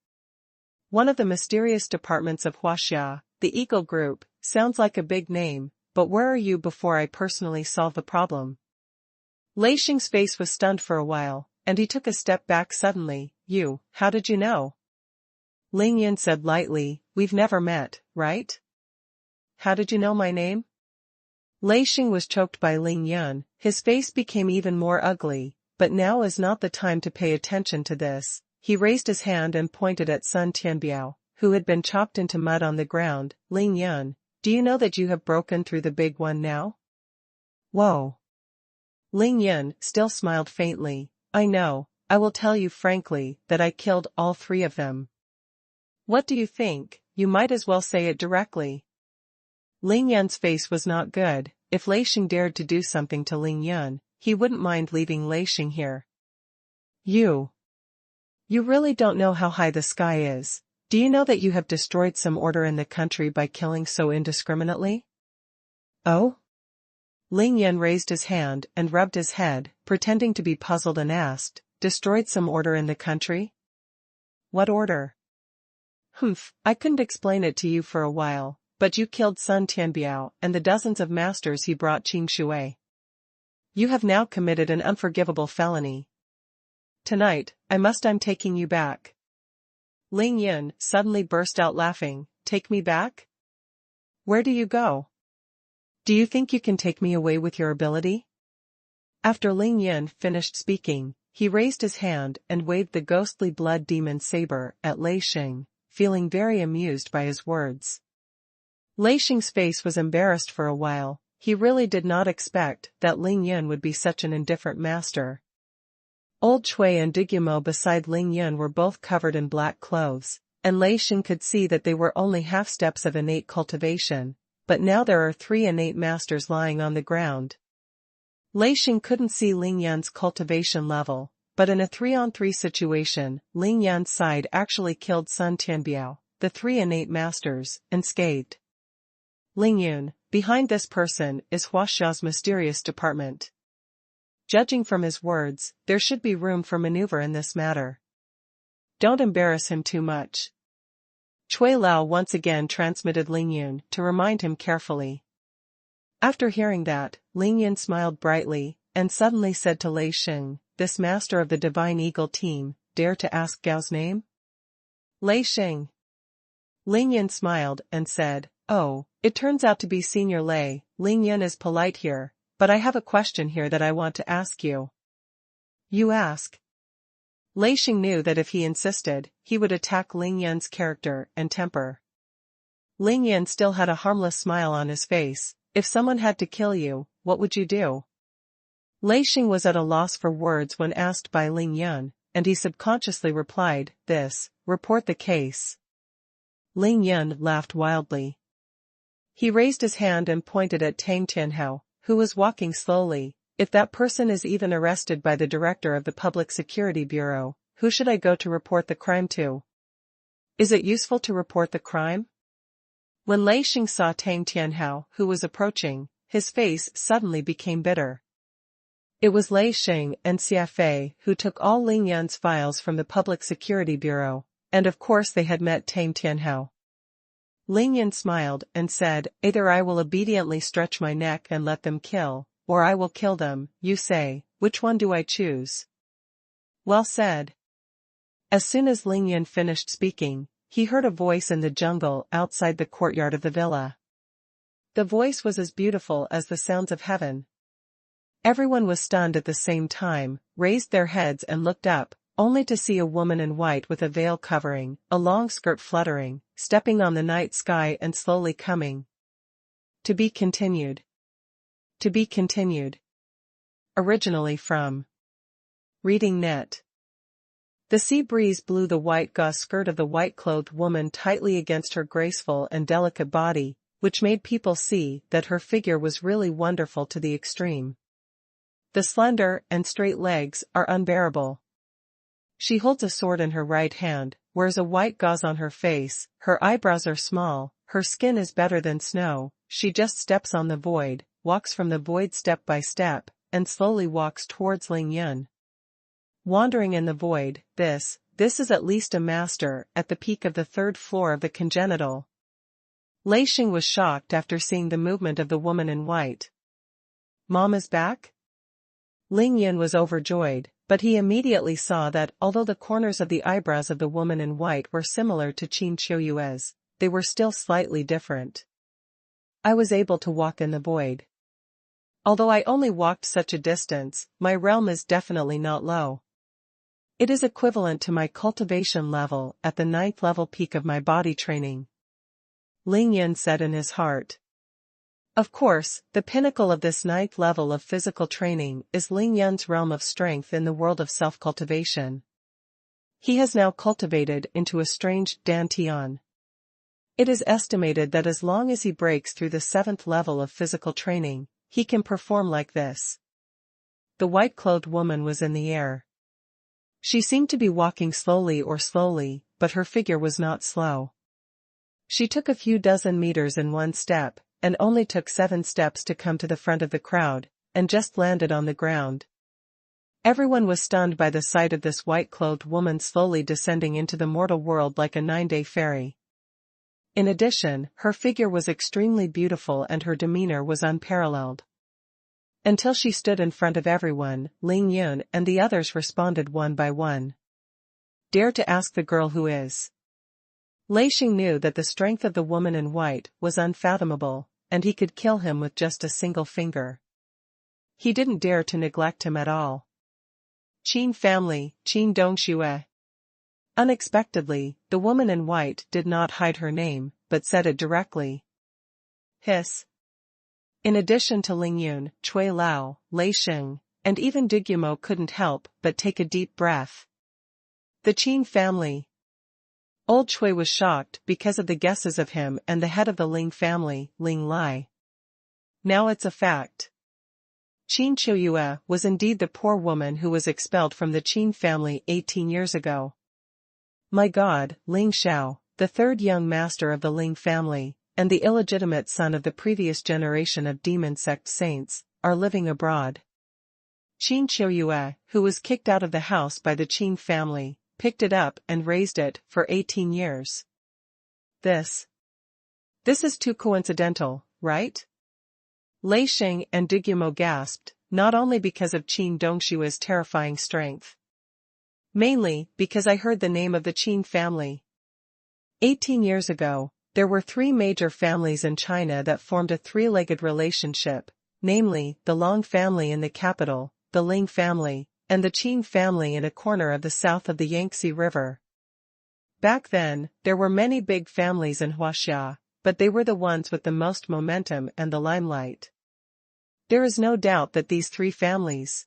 One of the mysterious departments of Huaxia, the Eagle Group, sounds like a big name, but where are you before I personally solve the problem?" Lei Xing's face was stunned for a while, and he took a step back suddenly. "You, how did you know?" Ling Yun said lightly, "We've never met, right?" "How did you know my name?" Lei Xing was choked by Ling Yun, his face became even more ugly, but now is not the time to pay attention to this. He raised his hand and pointed at Sun Tianbiao, who had been chopped into mud on the ground. "Ling Yun, do you know that you have broken through the big one now?" "Whoa." Ling Yun still smiled faintly. "I know, I will tell you frankly that I killed all 3 of them." "What do you think? You might as well say it directly." Ling Yun's face was not good. If Lei Xing dared to do something to Ling Yun, he wouldn't mind leaving Lei Xing here. You really don't know how high the sky is. Do you know that you have destroyed some order in the country by killing so indiscriminately?" "Oh?" Ling Yun raised his hand and rubbed his head, pretending to be puzzled and asked, "Destroyed some order in the country? What order?" "Humph, I couldn't explain it to you for a while, but you killed Sun Tianbiao and the dozens of masters he brought Qing Shui. You have now committed an unforgivable felony. Tonight, I'm taking you back." Ling Yun suddenly burst out laughing. "Take me back? Where do you go? Do you think you can take me away with your ability?" After Ling Yun finished speaking, he raised his hand and waved the ghostly blood demon saber at Lei Xing, feeling very amused by his words. Lei Xing's face was embarrassed for a while. He really did not expect that Ling Yun would be such an indifferent master. Old Chui and Digumo beside Ling Yun were both covered in black clothes, and Lei Xing could see that they were only half steps of innate cultivation, but now there are 3 innate masters lying on the ground. Lei Xing couldn't see Ling Yun's cultivation level, but in a 3-on-3 situation, Ling Yun's side actually killed Sun Tianbiao, the 3 innate masters, unscathed. "Ling Yun, behind this person is Huaxia's mysterious department. Judging from his words, there should be room for maneuver in this matter. Don't embarrass him too much." Chui Lao once again transmitted Ling Yun to remind him carefully. After hearing that, Ling Yun smiled brightly, and suddenly said to Lei Xing, "This master of the Divine Eagle team, dare to ask Gao's name?" "Lei Xing." Ling Yun smiled and said, "Oh, it turns out to be Senior Lei. Ling Yun is polite here, but I have a question here that I want to ask you." "You ask." Lei Xing knew that if he insisted, he would attack Ling Yun's character and temper. Ling Yun still had a harmless smile on his face. "If someone had to kill you, what would you do?" Lei Xing was at a loss for words when asked by Ling Yun, and he subconsciously replied, report the case." Ling Yun laughed wildly. He raised his hand and pointed at Tang Tianhao, who was walking slowly. "If that person is even arrested by the director of the Public Security Bureau, who should I go to report the crime to? Is it useful to report the crime?" When Lei Xing saw Tang Tianhao, who was approaching, his face suddenly became bitter. It was Lei Xing and Xia Fei who took all Ling Yun's files from the Public Security Bureau, and of course they had met Tang Tianhao. Ling Yan smiled and said, either I will obediently stretch my neck and let them kill, or I will kill them, you say, which one do I choose? Well said. As soon as Ling Yan finished speaking, he heard a voice in the jungle outside the courtyard of the villa. The voice was as beautiful as the sounds of heaven. Everyone was stunned at the same time, raised their heads and looked up, only to see a woman in white with a veil covering, a long skirt fluttering, stepping on the night sky and slowly coming. To be continued. To be continued. Originally from Reading Net. The sea breeze blew the white gauze skirt of the white-clothed woman tightly against her graceful and delicate body, which made people see that her figure was really wonderful to the extreme. The slender and straight legs are unbearable. She holds a sword in her right hand, wears a white gauze on her face, her eyebrows are small, her skin is better than snow, she just steps on the void, walks from the void step by step, and slowly walks towards Ling Yan. Wandering in the void, this is at least a master, at the peak of the third floor of the congenital. Lei Xing was shocked after seeing the movement of the woman in white. Mom is back? Ling Yan was overjoyed, but he immediately saw that, although the corners of the eyebrows of the woman in white were similar to Qin Qiuyue's, they were still slightly different. I was able to walk in the void. Although I only walked such a distance, my realm is definitely not low. It is equivalent to my cultivation level at the 9th level peak of my body training. Ling Yan said in his heart. Of course, the pinnacle of this 9th level of physical training is Ling Yan's realm of strength in the world of self-cultivation. He has now cultivated into a strange dantian. It is estimated that as long as he breaks through the 7th level of physical training, he can perform like this. The white-clothed woman was in the air. She seemed to be walking slowly, but her figure was not slow. She took a few dozen meters in one step, and only took 7 steps to come to the front of the crowd, and just landed on the ground. Everyone was stunned by the sight of this white-clothed woman slowly descending into the mortal world like a 9-day fairy. In addition, her figure was extremely beautiful and her demeanor was unparalleled. Until she stood in front of everyone, Ling Yan and the others responded one by one. Dare to ask the girl who is. Lei Xing knew that the strength of the woman in white was unfathomable, and he could kill him with just a single finger. He didn't dare to neglect him at all. Qin family, Qin Dongxue. Unexpectedly, the woman in white did not hide her name, but said it directly. Hiss. In addition to Ling Yun, Cui Lao, Lei Xing, and even Digimo couldn't help but take a deep breath. The Qin family. Old Cui was shocked because of the guesses of him and the head of the Ling family, Ling Lai. Now it's a fact. Qin Qiuyue was indeed the poor woman who was expelled from the Qin family 18 years ago. My God, Ling Xiao, the third young master of the Ling family, and the illegitimate son of the previous generation of demon sect saints, are living abroad. Qin Qiuyue, who was kicked out of the house by the Qin family, picked it up and raised it for 18 years. This is too coincidental, right? Lei Xing and Digimo gasped, not only because of Qin Dongshua's terrifying strength. Mainly because I heard the name of the Qin family. 18 years ago, there were 3 major families in China that formed a 3-legged relationship, namely, the Long family in the capital, the Ling family, and the Qin family in a corner of the south of the Yangtze River. Back then, there were many big families in Huaxia, but they were the ones with the most momentum and the limelight. There is no doubt that these 3 families.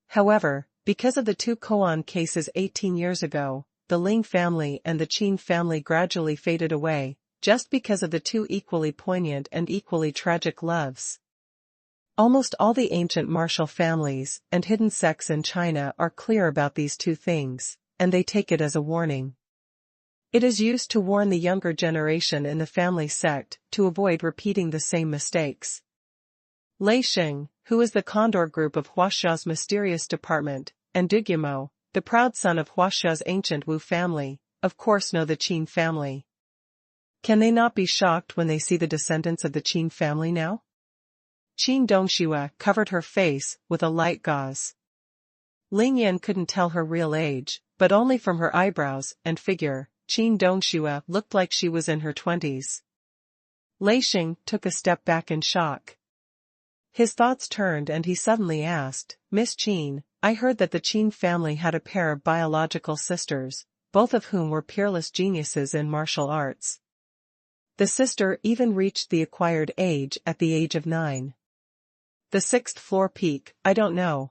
However, because of the 2 koan cases 18 years ago, the Ling family and the Qin family gradually faded away, just because of the 2 equally poignant and equally tragic loves. Almost all the ancient martial families and hidden sects in China are clear about these 2 things, and they take it as a warning. It is used to warn the younger generation in the family sect to avoid repeating the same mistakes. Lei Xing, who is the Condor group of Huaxia's mysterious department, and Digimo, the proud son of Huaxia's ancient Wu family, of course know the Qin family. Can they not be shocked when they see the descendants of the Qin family now? Qin Dongxue covered her face with a light gauze. Ling Yan couldn't tell her real age, but only from her eyebrows and figure, Qin Dongxue looked like she was in her 20s. Lei Xing took a step back in shock. His thoughts turned and he suddenly asked, Miss Qin, I heard that the Qin family had a pair of biological sisters, both of whom were peerless geniuses in martial arts. The sister even reached the acquired age at the age of 9. The 6th floor peak, I don't know.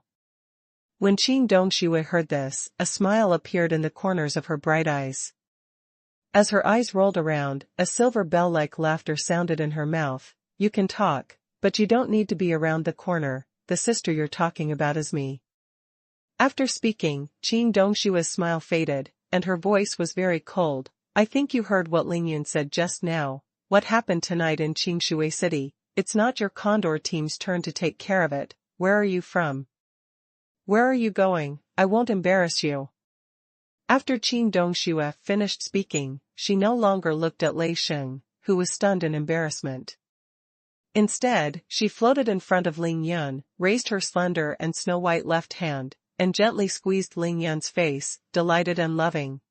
When Qin Dongxue heard this, a smile appeared in the corners of her bright eyes. As her eyes rolled around, a silver bell-like laughter sounded in her mouth. You can talk, but you don't need to be around the corner. The sister you're talking about is me. After speaking, Qin Dongshue's smile faded, and her voice was very cold. I think you heard what Ling Yun said just now. What happened tonight in Qingshui City? It's not your Condor team's turn to take care of it. Where are you from? Where are you going? I won't embarrass you. After Qin Dongxue finished speaking, she no longer looked at Lei Xing, who was stunned in embarrassment. Instead, she floated in front of Ling Yun, raised her slender and snow-white left hand, and gently squeezed Ling Yun's face, delighted and loving.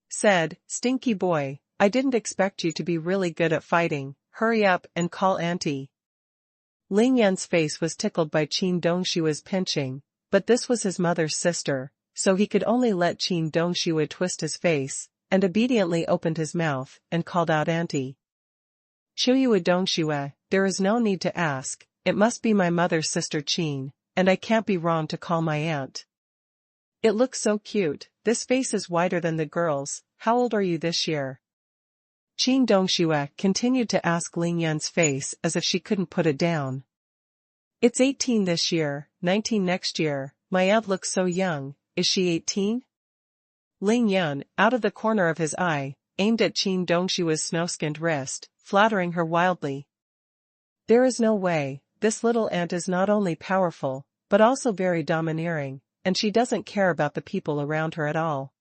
Said, Stinky boy, I didn't expect you to be really good at fighting. Hurry up and call Auntie. Ling Yun's face was tickled by Qin Dongshue's pinching, but this was his mother's sister, so he could only let Qin Dongxue twist his face, and obediently opened his mouth, and called out Auntie. Chuyue Dongxue, there is no need to ask, it must be my mother's sister Qin, and I can't be wrong to call my aunt. It looks so cute, this face is whiter than the girl's. How old are you this year? Qin Dongxue continued to ask Ling Yun's face as if she couldn't put it down. It's 18 this year, 19 next year. My aunt looks so young. Is she 18? Ling Yun, out of the corner of his eye, aimed at Qin Dongshue's snow-skinned wrist, flattering her wildly. There is no way. This little aunt is not only powerful, but also very domineering, and she doesn't care about the people around her at all.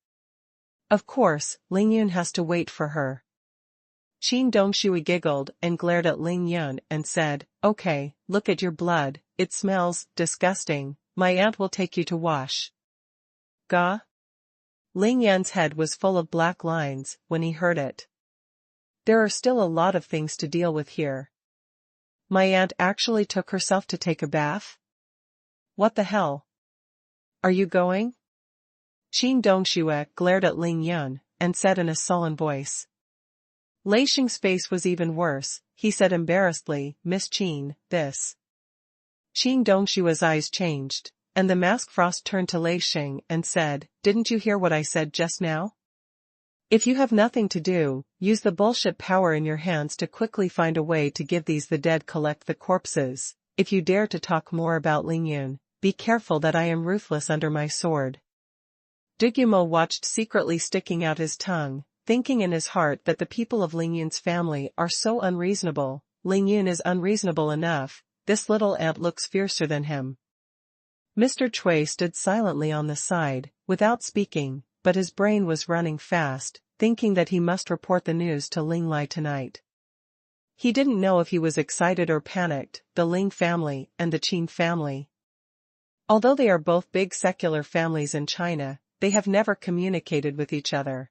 Of course, Ling Yun has to wait for her. Qin Dongxue giggled and glared at Ling Yun and said, Okay, look at your blood, it smells disgusting. My aunt will take you to wash. Gah? Ling Yun's head was full of black lines when he heard it. There are still a lot of things to deal with here. My aunt actually took herself to take a bath? What the hell? Are you going? Qin Dongxue glared at Ling Yun and said in a sullen voice. Lei Xing's face was even worse. He said embarrassedly, Miss Qin, this. Qin Dongshue's eyes changed, and the mask frost turned to Lei Xing and said, Didn't you hear what I said just now? If you have nothing to do, use the bullshit power in your hands to quickly find a way to give these the dead collect the corpses. If you dare to talk more about Ling Yun, be careful that I am ruthless under my sword. Dugumo watched secretly sticking out his tongue, thinking in his heart that the people of Ling Yun's family are so unreasonable. Ling Yun is unreasonable enough, this little ant looks fiercer than him. Mr. Cui stood silently on the side, without speaking, but his brain was running fast, thinking that he must report the news to Ling Lai tonight. He didn't know if he was excited or panicked. The Ling family and the Qin family. Although they are both big secular families in China, they have never communicated with each other.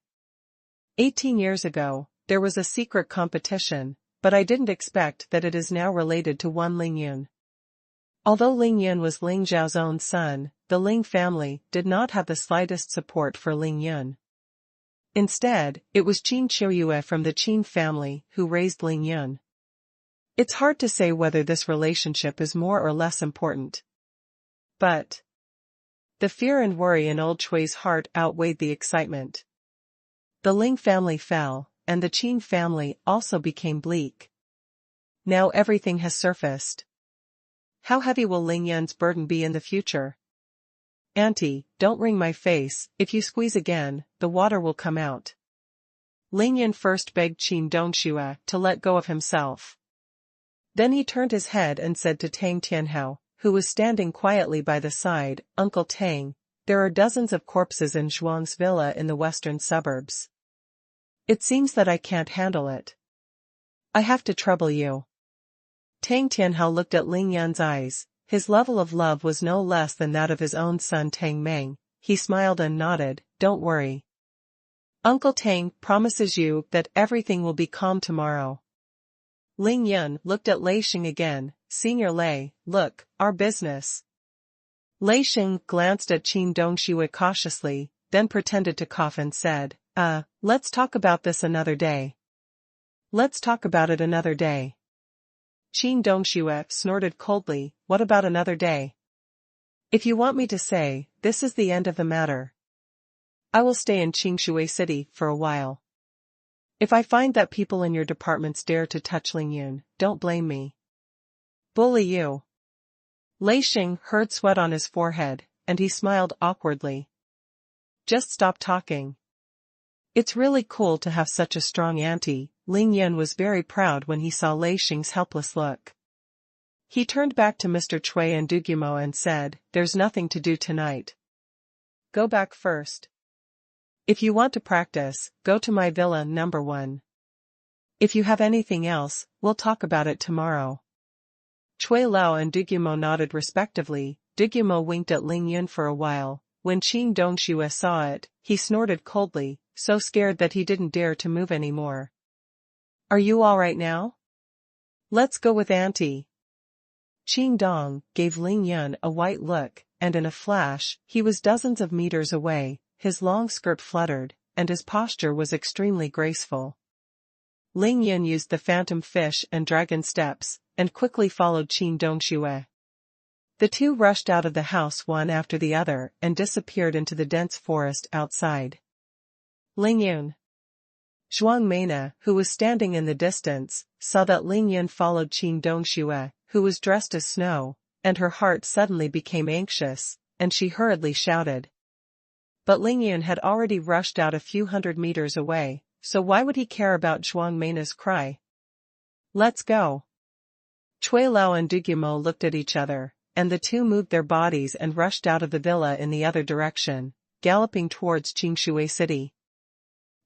18 years ago, there was a secret competition, but I didn't expect that it is now related to one Ling Yun. Although Ling Yun was Ling Zhao's own son, the Ling family did not have the slightest support for Ling Yun. Instead, it was Qin Chuyue from the Qin family who raised Ling Yun. It's hard to say whether this relationship is more or less important. But the fear and worry in old Chui's heart outweighed the excitement. The Ling family fell, and the Qin family also became bleak. Now everything has surfaced. How heavy will Ling Yun's burden be in the future? Auntie, don't wring my face. If you squeeze again, the water will come out. Ling Yun first begged Qin Dongxue to let go of himself. Then he turned his head and said to Tang Tianhao, who was standing quietly by the side, Uncle Tang, there are dozens of corpses in Zhuang's villa in the western suburbs. It seems that I can't handle it. I have to trouble you. Tang Tianhao looked at Ling Yan's eyes. His level of love was no less than that of his own son Tang Meng. He smiled and nodded, don't worry. Uncle Tang promises you that everything will be calm tomorrow. Ling Yan looked at Lei Xing again. Senior Lei, look, our business. Lei Xing glanced at Qin Dongxue cautiously, then pretended to cough and said, let's talk about this another day. Let's talk about it another day. Qin Dongxue snorted coldly, what about another day? If you want me to say, this is the end of the matter. I will stay in Qingshui City for a while. If I find that people in your departments dare to touch Ling Yun, don't blame me. Bully you. Lei Xing heard sweat on his forehead, and he smiled awkwardly. Just stop talking. It's really cool to have such a strong auntie. Ling Yan was very proud when he saw Lei Xing's helpless look. He turned back to Mr. Cui and Dugumo and said, there's nothing to do tonight. Go back first. If you want to practice, go to my villa number 1. If you have anything else, we'll talk about it tomorrow. Cui Lao and Dugumo nodded respectively. Dugumo winked at Ling Yun for a while. When Qin Dongxue saw it, he snorted coldly, so scared that he didn't dare to move anymore. Are you all right now? Let's go with Auntie. Qin Dong gave Ling Yun a white look, and in a flash, he was dozens of meters away. His long skirt fluttered, and his posture was extremely graceful. Ling Yun used the phantom fish and dragon steps, and quickly followed Qin Dongxue. The two rushed out of the house one after the other and disappeared into the dense forest outside. Ling Yun. Zhuang Meina, who was standing in the distance, saw that Ling Yun followed Qin Dongxue, who was dressed as snow, and her heart suddenly became anxious, and she hurriedly shouted. But Ling Yun had already rushed out a few hundred meters away, so why would he care about Zhuang Meina's cry? Let's go. Cui Lao and Dugumo looked at each other, and the two moved their bodies and rushed out of the villa in the other direction, galloping towards Qingshui City.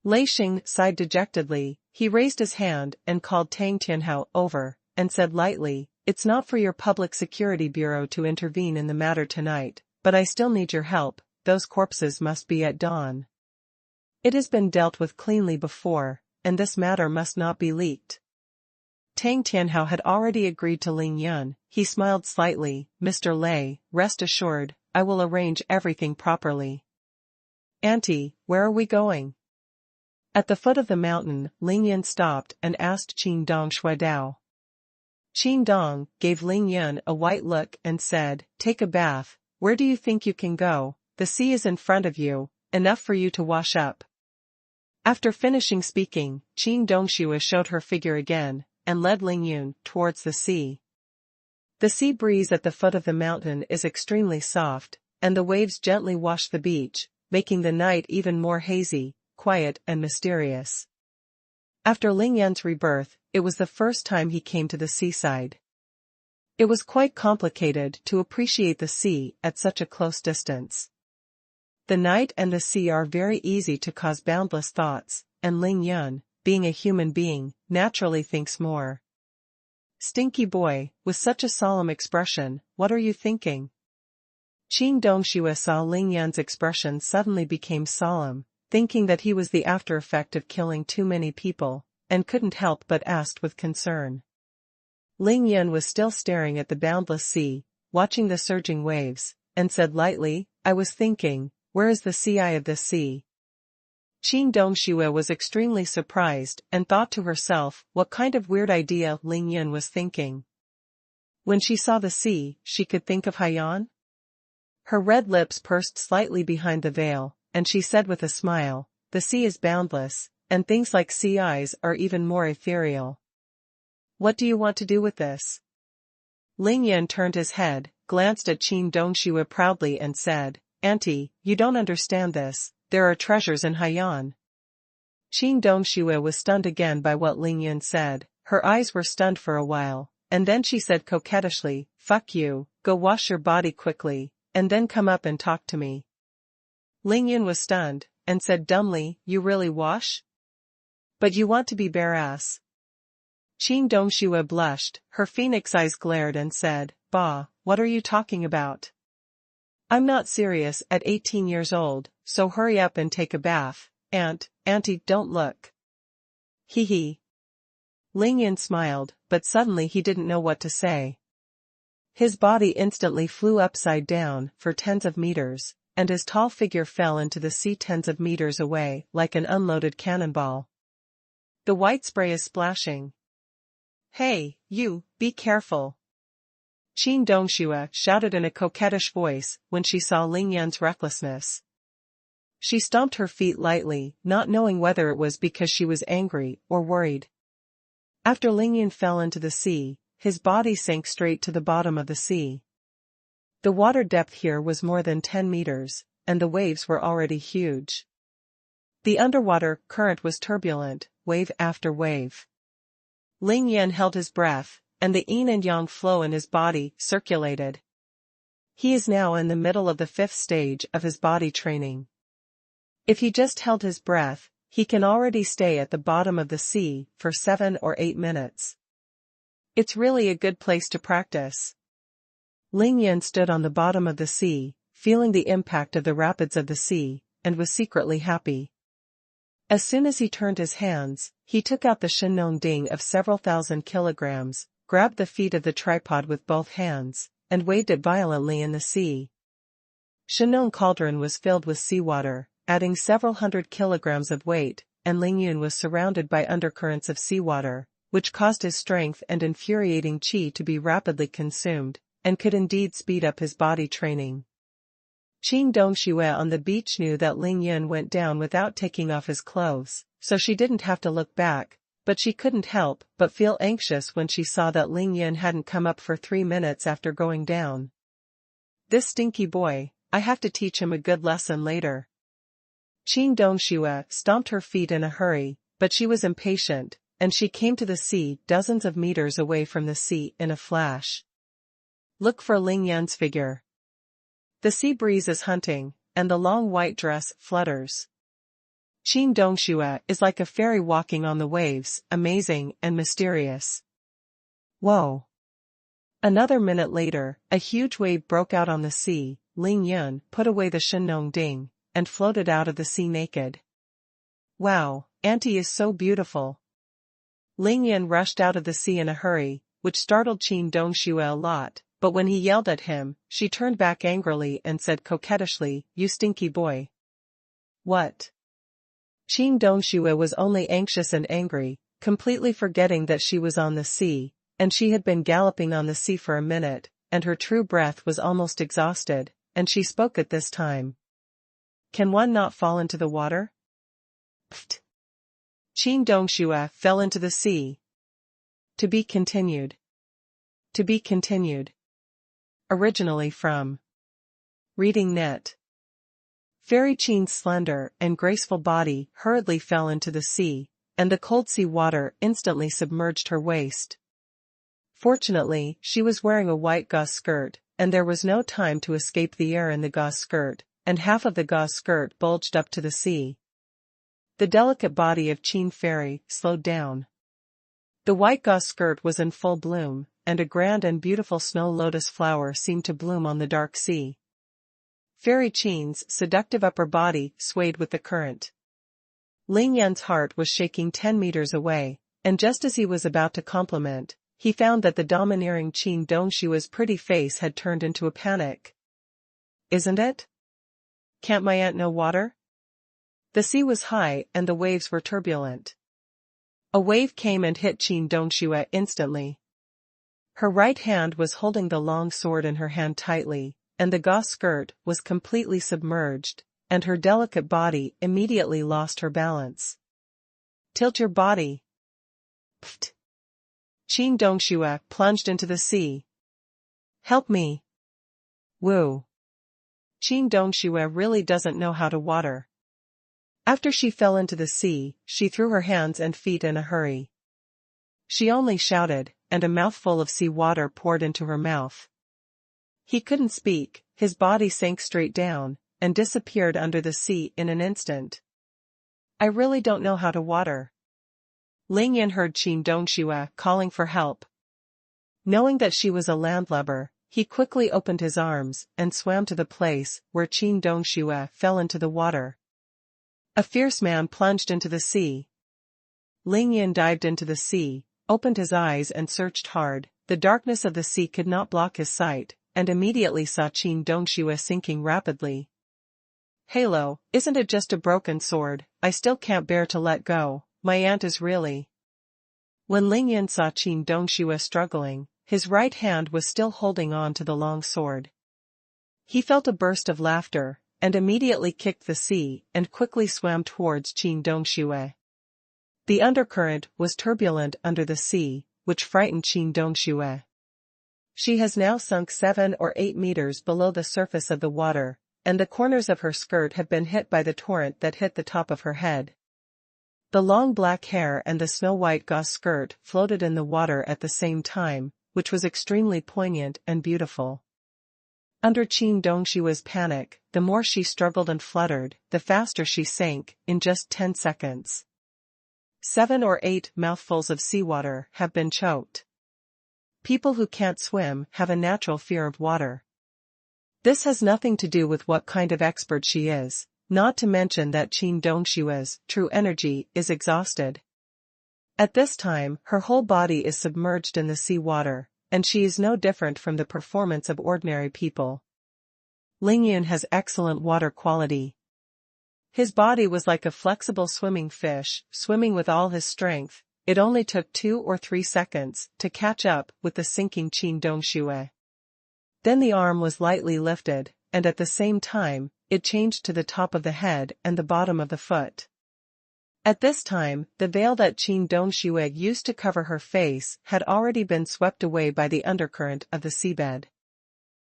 Lei Xing sighed dejectedly. He raised his hand and called Tang Tianhao over, and said lightly, it's not for your public security bureau to intervene in the matter tonight, but I still need your help. Those corpses must be at dawn. It has been dealt with cleanly before, and this matter must not be leaked. Tang Tianhao had already agreed to Ling Yun. He smiled slightly. Mr. Lei, rest assured, I will arrange everything properly. Auntie, where are we going? At the foot of the mountain, Ling Yun stopped and asked Qin Dong Shuidao. Qin Dong gave Ling Yun a white look and said, take a bath. Where do you think you can go? The sea is in front of you, enough for you to wash up. After finishing speaking, Qin Dongxue showed her figure again, and led Ling Yun towards the sea. The sea breeze at the foot of the mountain is extremely soft, and the waves gently wash the beach, making the night even more hazy, quiet and mysterious. After Ling Yun's rebirth, it was the first time he came to the seaside. It was quite complicated to appreciate the sea at such a close distance. The night and the sea are very easy to cause boundless thoughts, and Ling Yun, being a human being, naturally thinks more. Stinky boy, with such a solemn expression, what are you thinking? Qin Dongxue saw Ling Yun's expression suddenly became solemn, thinking that he was the after effect of killing too many people, and couldn't help but asked with concern. Ling Yun was still staring at the boundless sea, watching the surging waves, and said lightly, I was thinking, where is the sea eye of the sea? Qin Dongxue was extremely surprised and thought to herself what kind of weird idea Ling Yun was thinking. When she saw the sea, she could think of Haiyan? Her red lips pursed slightly behind the veil, and she said with a smile, the sea is boundless, and things like sea eyes are even more ethereal. What do you want to do with this? Ling Yun turned his head, glanced at Qin Dongxue proudly and said, Auntie, you don't understand this, there are treasures in Haiyan. Qin Dongxue was stunned again by what Ling Yun said. Her eyes were stunned for a while, and then she said coquettishly, fuck you, go wash your body quickly, and then come up and talk to me. Ling Yun was stunned, and said dumbly, you really wash? But you want to be bare-ass. Qin Dongxue blushed, her phoenix eyes glared and said, "Bah, what are you talking about? I'm not serious at 18 years old, so hurry up and take a bath, Auntie, don't look." Hee hee. Ling Yan smiled, but suddenly he didn't know what to say. His body instantly flew upside down for tens of meters, and his tall figure fell into the sea tens of meters away like an unloaded cannonball. The white spray is splashing. "Hey, you, be careful!" Qin Dongxue shouted in a coquettish voice when she saw Ling Yan's recklessness. She stomped her feet lightly, not knowing whether it was because she was angry or worried. After Ling Yan fell into the sea, his body sank straight to the bottom of the sea. The water depth here was more than 10 meters, and the waves were already huge. The underwater current was turbulent, wave after wave. Ling Yan held his breath, and the yin and yang flow in his body circulated. He is now in the middle of the 5th stage of his body training. If he just held his breath, he can already stay at the bottom of the sea for 7 or 8 minutes. It's really a good place to practice. Ling Yan stood on the bottom of the sea, feeling the impact of the rapids of the sea, and was secretly happy. As soon as he turned his hands, he took out the xuanhuan ding of several thousand kilograms, grabbed the feet of the tripod with both hands, and waved it violently in the sea. Xuanhuan cauldron was filled with seawater, adding several hundred kilograms of weight, and Ling Yun was surrounded by undercurrents of seawater, which caused his strength and infuriating qi to be rapidly consumed, and could indeed speed up his body training. Qin Dongxue on the beach knew that Ling Yun went down without taking off his clothes, so she didn't have to look back, but she couldn't help but feel anxious when she saw that Ling Yun hadn't come up for 3 minutes after going down. This stinky boy, I have to teach him a good lesson later. Qin Dongxue stomped her feet in a hurry, but she was impatient, and she came to the sea dozens of meters away from the sea in a flash. Look for Ling Yun's figure. The sea breeze is hunting, and the long white dress flutters. Qin Dongxue is like a fairy walking on the waves, amazing and mysterious. Whoa! Another minute later, a huge wave broke out on the sea. Ling Yun put away the xuanhuan ding, and floated out of the sea naked. Wow, Auntie is so beautiful. Ling Yun rushed out of the sea in a hurry, which startled Qin Dongxue a lot. But when he yelled at him, she turned back angrily and said coquettishly, "You stinky boy." What? Qin Dongxue was only anxious and angry, completely forgetting that she was on the sea, and she had been galloping on the sea for a minute, and her true breath was almost exhausted, and she spoke at this time. Can one not fall into the water? Pfft. Qin Dongxue fell into the sea. To be continued. To be continued. Originally from Reading Net. Fairy Qin's slender and graceful body hurriedly fell into the sea, and the cold sea water instantly submerged her waist. Fortunately, she was wearing a white gauze skirt, and there was no time to escape the air in the gauze skirt, and half of the gauze skirt bulged up to the sea. The delicate body of Qin Fairy slowed down. The white gauze skirt was in full bloom, and a grand and beautiful snow lotus flower seemed to bloom on the dark sea. Fairy Qin's seductive upper body swayed with the current. Ling Yan's heart was shaking 10 meters away, and just as he was about to compliment, he found that the domineering Qin Dongshua's pretty face had turned into a panic. Isn't it? Can't my aunt know water? The sea was high and the waves were turbulent. A wave came and hit Qin Dongxue instantly. Her right hand was holding the long sword in her hand tightly, and the gauze skirt was completely submerged, and her delicate body immediately lost her balance. Tilt your body. Pfft. Qin Dongxue plunged into the sea. Help me. Woo. Qin Dongxue really doesn't know how to water. After she fell into the sea, she threw her hands and feet in a hurry. She only shouted, and a mouthful of sea water poured into her mouth. He couldn't speak, his body sank straight down, and disappeared under the sea in an instant. I really don't know how to water. Ling Yan heard Qin Dongxue calling for help. Knowing that she was a landlubber, he quickly opened his arms and swam to the place where Qin Dongxue fell into the water. A fierce man plunged into the sea. Ling Yan dived into the sea, opened his eyes and searched hard. The darkness of the sea could not block his sight, and immediately saw Qin Dongxue sinking rapidly. Halo, isn't it just a broken sword? I still can't bear to let go, my aunt is really. When Ling Yan saw Qin Dongxue struggling, his right hand was still holding on to the long sword. He felt a burst of laughter, and immediately kicked the sea and quickly swam towards Qin Dongxue. The undercurrent was turbulent under the sea, which frightened Qin Dongxue. She has now sunk 7 or 8 meters below the surface of the water, and the corners of her skirt have been hit by the torrent that hit the top of her head. The long black hair and the snow-white gauze skirt floated in the water at the same time, which was extremely poignant and beautiful. Under Qin Dongshue's panic, the more she struggled and fluttered, the faster she sank, in just 10 seconds. 7 or 8 mouthfuls of seawater have been choked. People who can't swim have a natural fear of water. This has nothing to do with what kind of expert she is, not to mention that Qin Dongshue's true energy is exhausted. At this time, her whole body is submerged in the sea water, and she is no different from the performance of ordinary people. Ling Yan has excellent water quality. His body was like a flexible swimming fish, swimming with all his strength. It only took 2 or 3 seconds to catch up with the sinking Qin Dongxue. Then the arm was lightly lifted, and at the same time, it changed to the top of the head and the bottom of the foot. At this time, the veil that Qin Dongxue used to cover her face had already been swept away by the undercurrent of the seabed.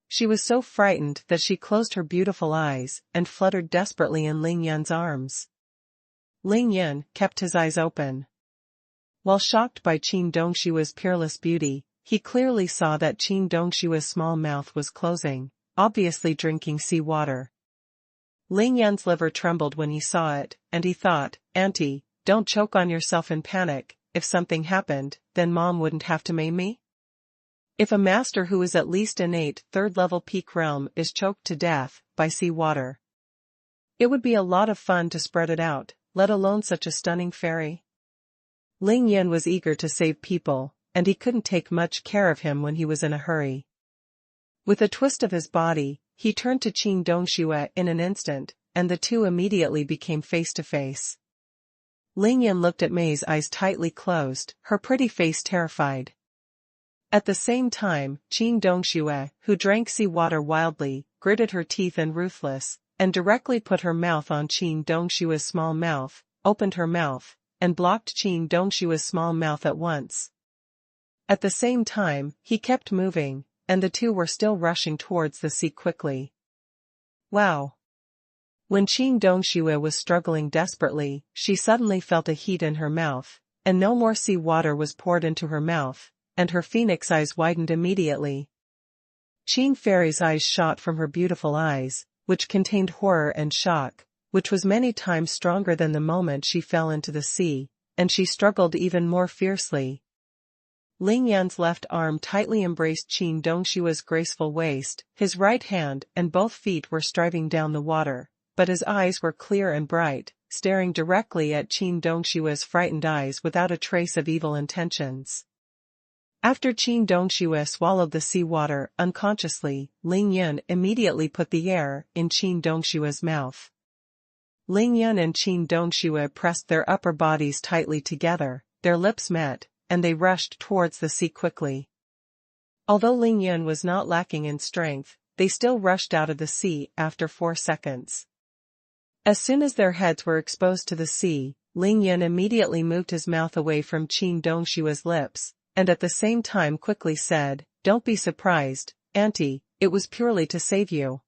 She was so frightened that she closed her beautiful eyes and fluttered desperately in Ling Yan's arms. Ling Yan kept his eyes open. While shocked by Qin Dongshue's peerless beauty, he clearly saw that Qin Dongshue's small mouth was closing, obviously drinking sea water. Ling Yan's liver trembled when he saw it, and he thought, "Auntie, don't choke on yourself in panic. If something happened, then Mom wouldn't have to maim me? If a master who is at least innate third-level peak realm is choked to death by sea water, it would be a lot of fun to spread it out, let alone such a stunning fairy." Ling Yan was eager to save people, and he couldn't take much care of him when he was in a hurry. With a twist of his body, he turned to Qin Dongxue in an instant, and the two immediately became face to face. Ling Yan looked at Mei's eyes tightly closed, her pretty face terrified. At the same time, Qin Dongxue, who drank sea water wildly, gritted her teeth and Ruthless, and directly put her mouth on Qin Dongshue's small mouth, opened her mouth, and blocked Qin Dongshue's small mouth at once. At the same time, he kept moving, and the two were still rushing towards the sea quickly. Wow! When Qin Dongxue was struggling desperately, she suddenly felt a heat in her mouth, and no more sea water was poured into her mouth, and her phoenix eyes widened immediately. Qin Fairy's eyes shot from her beautiful eyes, which contained horror and shock, which was many times stronger than the moment she fell into the sea, and she struggled even more fiercely. Ling Yan's left arm tightly embraced Qin Dongshue's graceful waist, his right hand and both feet were striving down the water, but his eyes were clear and bright, staring directly at Qin Dongshue's frightened eyes without a trace of evil intentions. After Qin Dongxue swallowed the seawater unconsciously, Ling Yan immediately put the air in Qin Dongshue's mouth. Ling Yan and Qin Dongxue pressed their upper bodies tightly together, their lips met, and they rushed towards the sea quickly. Although Ling Yan was not lacking in strength, they still rushed out of the sea after 4 seconds. As soon as their heads were exposed to the sea, Ling Yan immediately moved his mouth away from Qin Dongshue's lips, and at the same time quickly said, "Don't be surprised, Auntie, it was purely to save you."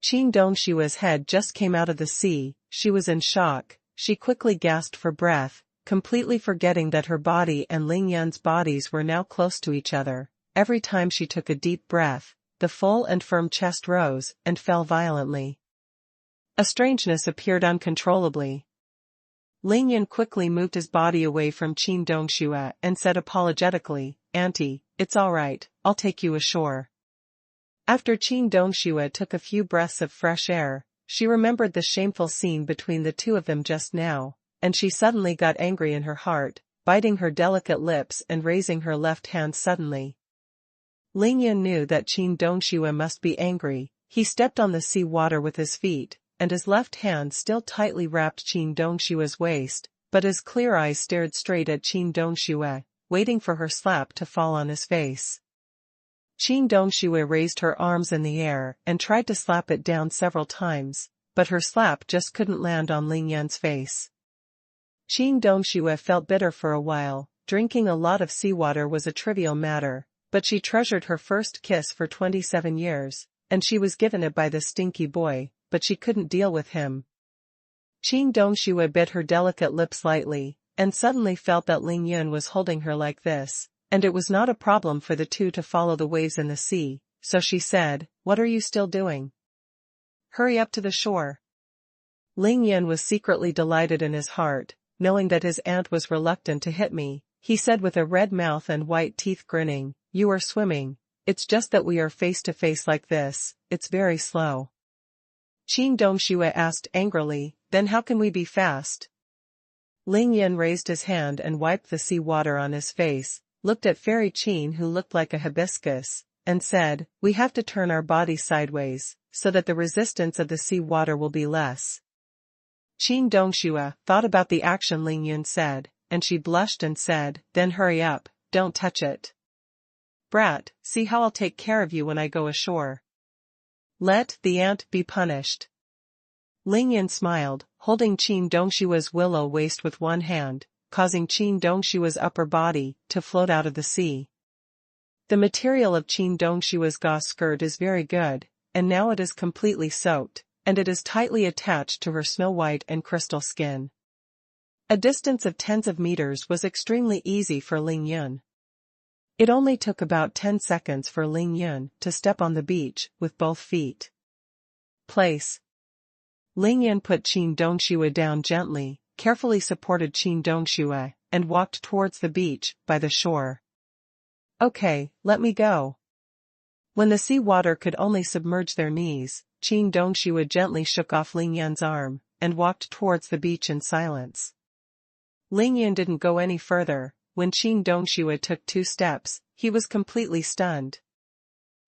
Qin Dongshue's head just came out of the sea, she was in shock, she quickly gasped for breath, completely forgetting that her body and Ling Yan's bodies were now close to each other. Every time she took a deep breath, the full and firm chest rose and fell violently. A strangeness appeared uncontrollably. Ling Yan quickly moved his body away from Qin Dongxue and said apologetically, "Auntie, it's all right, I'll take you ashore." After Qin Dongxue took a few breaths of fresh air, she remembered the shameful scene between the two of them just now, and she suddenly got angry in her heart, biting her delicate lips and raising her left hand suddenly. Ling Yan knew that Qin Dongxue must be angry. He stepped on the sea water with his feet, and his left hand still tightly wrapped Qin Dongxue's waist, but his clear eyes stared straight at Qin Dongxue, waiting for her slap to fall on his face. Qin Dongxue raised her arms in the air and tried to slap it down several times, but her slap just couldn't land on Ling Yan's face. Qin Dongxue felt bitter for a while. Drinking a lot of seawater was a trivial matter, but she treasured her first kiss for 27 years, and she was given it by the stinky boy, but she couldn't deal with him. Qin Dongxue bit her delicate lips lightly, and suddenly felt that Ling Yan was holding her like this, and it was not a problem for the two to follow the waves in the sea, so she said, "What are you still doing? Hurry up to the shore." Ling Yan was secretly delighted in his heart, knowing that his aunt was reluctant to hit me. He said with a red mouth and white teeth grinning, "You are swimming, it's just that we are face to face like this, it's very slow." Qin Dongxue asked angrily, "Then how can we be fast?" Ling Yan raised his hand and wiped the sea water on his face, looked at Fairy Qin who looked like a hibiscus, and said, "We have to turn our body sideways, so that the resistance of the sea water will be less." Qin Dongxue thought about the action Ling Yan said, and she blushed and said, "Then hurry up, don't touch it. Brat, see how I'll take care of you when I go ashore. Let the ant be punished." Ling Yan smiled, holding Qin Dongshue's willow waist with one hand, causing Qin Dongshue's upper body to float out of the sea. The material of Qin Dongshue's gauze skirt is very good, and now it is completely soaked, and it is tightly attached to her snow-white and crystal skin. A distance of tens of meters was extremely easy for Ling Yan. It only took about 10 seconds for Ling Yan to step on the beach with both feet. Place. Ling Yan put Qin Dongxue down gently, carefully supported Qin Dongxue, and walked towards the beach by the shore. "Okay, let me go." When the sea water could only submerge their knees, Qin Dongxue gently shook off Ling Yan's arm, and walked towards the beach in silence. Ling Yan didn't go any further. When Qin Dongxue took 2 steps, he was completely stunned.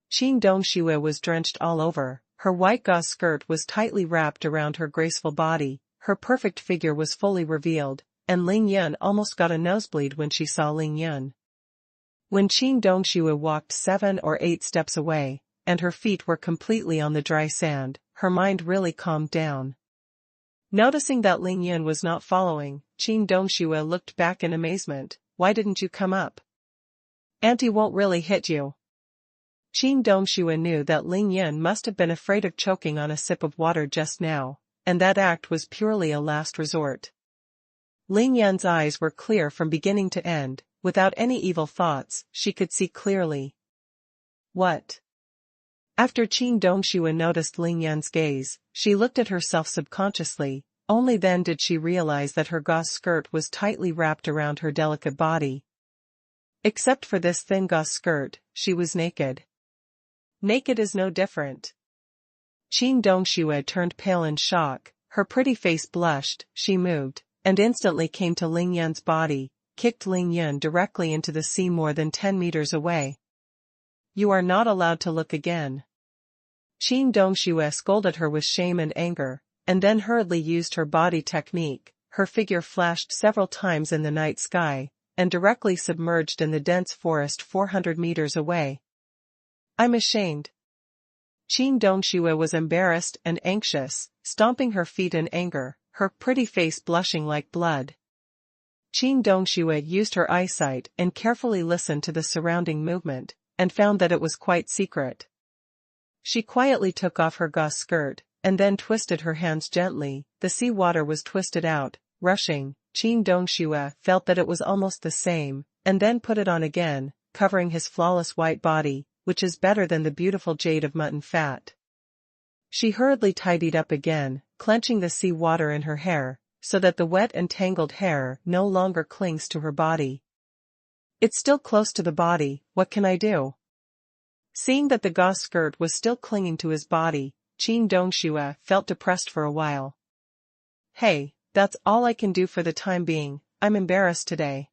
Qin Dongxue was drenched all over, her white gauze skirt was tightly wrapped around her graceful body, her perfect figure was fully revealed, and Ling Yan almost got a nosebleed when she saw Ling Yan. When Qin Dongxue walked 7 or 8 steps away, and her feet were completely on the dry sand, her mind really calmed down. Noticing that Ling Yan was not following, Qin Dongxue looked back in amazement. "Why didn't you come up? Auntie won't really hit you." Qin Dongxue knew that Ling Yan must have been afraid of choking on a sip of water just now, and that act was purely a last resort. Ling Yan's eyes were clear from beginning to end, without any evil thoughts, she could see clearly. "What?" After Qin Dongxue noticed Ling Yan's gaze, she looked at herself subconsciously, only then did she realize that her gauze skirt was tightly wrapped around her delicate body. Except for this thin gauze skirt, she was naked. Naked is no different. Qin Dongxue turned pale in shock, her pretty face blushed, she moved, and instantly came to Ling Yan's body, kicked Ling Yan directly into the sea more than 10 meters away. "You are not allowed to look again." Qin Dongxue scolded her with shame and anger, and then hurriedly used her body technique. Her figure flashed several times in the night sky, and directly submerged in the dense forest 400 meters away. "I'm ashamed." Qin Dongxue was embarrassed and anxious, stomping her feet in anger, her pretty face blushing like blood. Qin Dongxue used her eyesight and carefully listened to the surrounding movement, and found that it was quite secret. She quietly took off her gauze skirt, and then twisted her hands gently. The sea water was twisted out, rushing. Qin Dongxue felt that it was almost the same, and then put it on again, covering his flawless white body, which is better than the beautiful jade of mutton fat. She hurriedly tidied up again, clenching the sea water in her hair, so that the wet and tangled hair no longer clings to her body. It's still close to the body, what can I do? Seeing that the gauze skirt was still clinging to his body, Qin Dongxue felt depressed for a while. Hey, that's all I can do for the time being, I'm embarrassed today.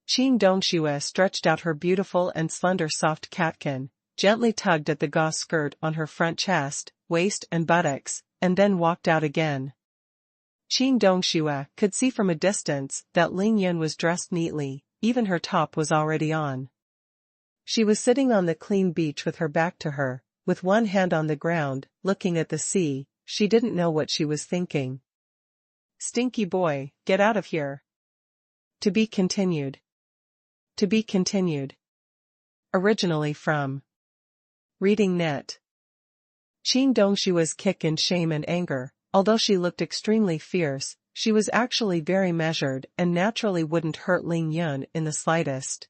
Qin Dongxue stretched out her beautiful and slender soft catkin, gently tugged at the gauze skirt on her front chest, waist and buttocks, and then walked out again. Qin Dongxue could see from a distance that Ling Yun was dressed neatly, even her top was already on. She was sitting on the clean beach with her back to her, with one hand on the ground, looking at the sea. She didn't know what she was thinking. Stinky boy, get out of here. To be continued. To be continued. Originally from Reading Net. Qin Dongshua's kick in shame and anger, although she looked extremely fierce, she was actually very measured and naturally wouldn't hurt Ling Yun in the slightest.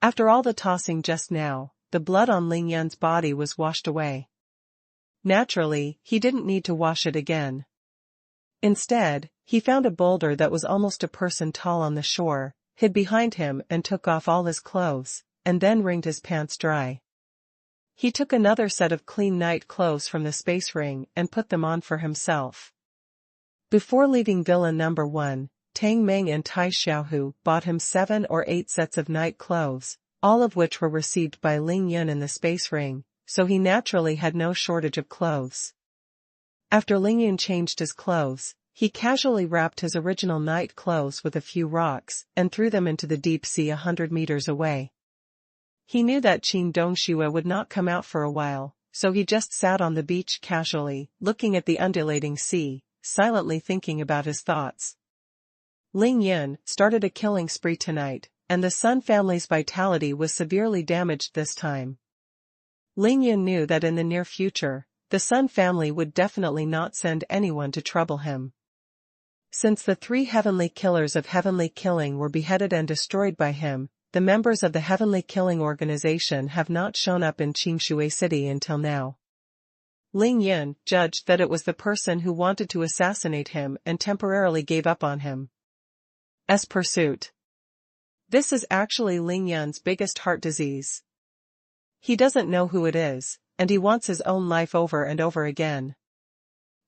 After all the tossing just now, the blood on Ling Yun's body was washed away. Naturally, he didn't need to wash it again. Instead, he found a boulder that was almost a person tall on the shore, hid behind him and took off all his clothes, and then wringed his pants dry. He took another set of clean night clothes from the space ring and put them on for himself. Before leaving Villa Number 1, Tang Meng and Tai Xiaohu bought him 7 or 8 sets of night clothes, all of which were received by Ling Yun in the space ring, so he naturally had no shortage of clothes. After Ling Yun changed his clothes, he casually wrapped his original night clothes with a few rocks and threw them into the deep sea 100 meters away. He knew that Qin Dongxue would not come out for a while, so he just sat on the beach casually, looking at the undulating sea, silently thinking about his thoughts. Ling Yun started a killing spree tonight, and the Sun family's vitality was severely damaged this time. Ling Yun knew that in the near future, the Sun family would definitely not send anyone to trouble him. Since the 3 heavenly killers of heavenly killing were beheaded and destroyed by him, the members of the Heavenly Killing Organization have not shown up in Qingshui City until now. Ling Yun judged that it was the person who wanted to assassinate him and temporarily gave up on him. Pursuit. This is actually Ling Yun's biggest heart disease. He doesn't know who it is, and he wants his own life over and over again.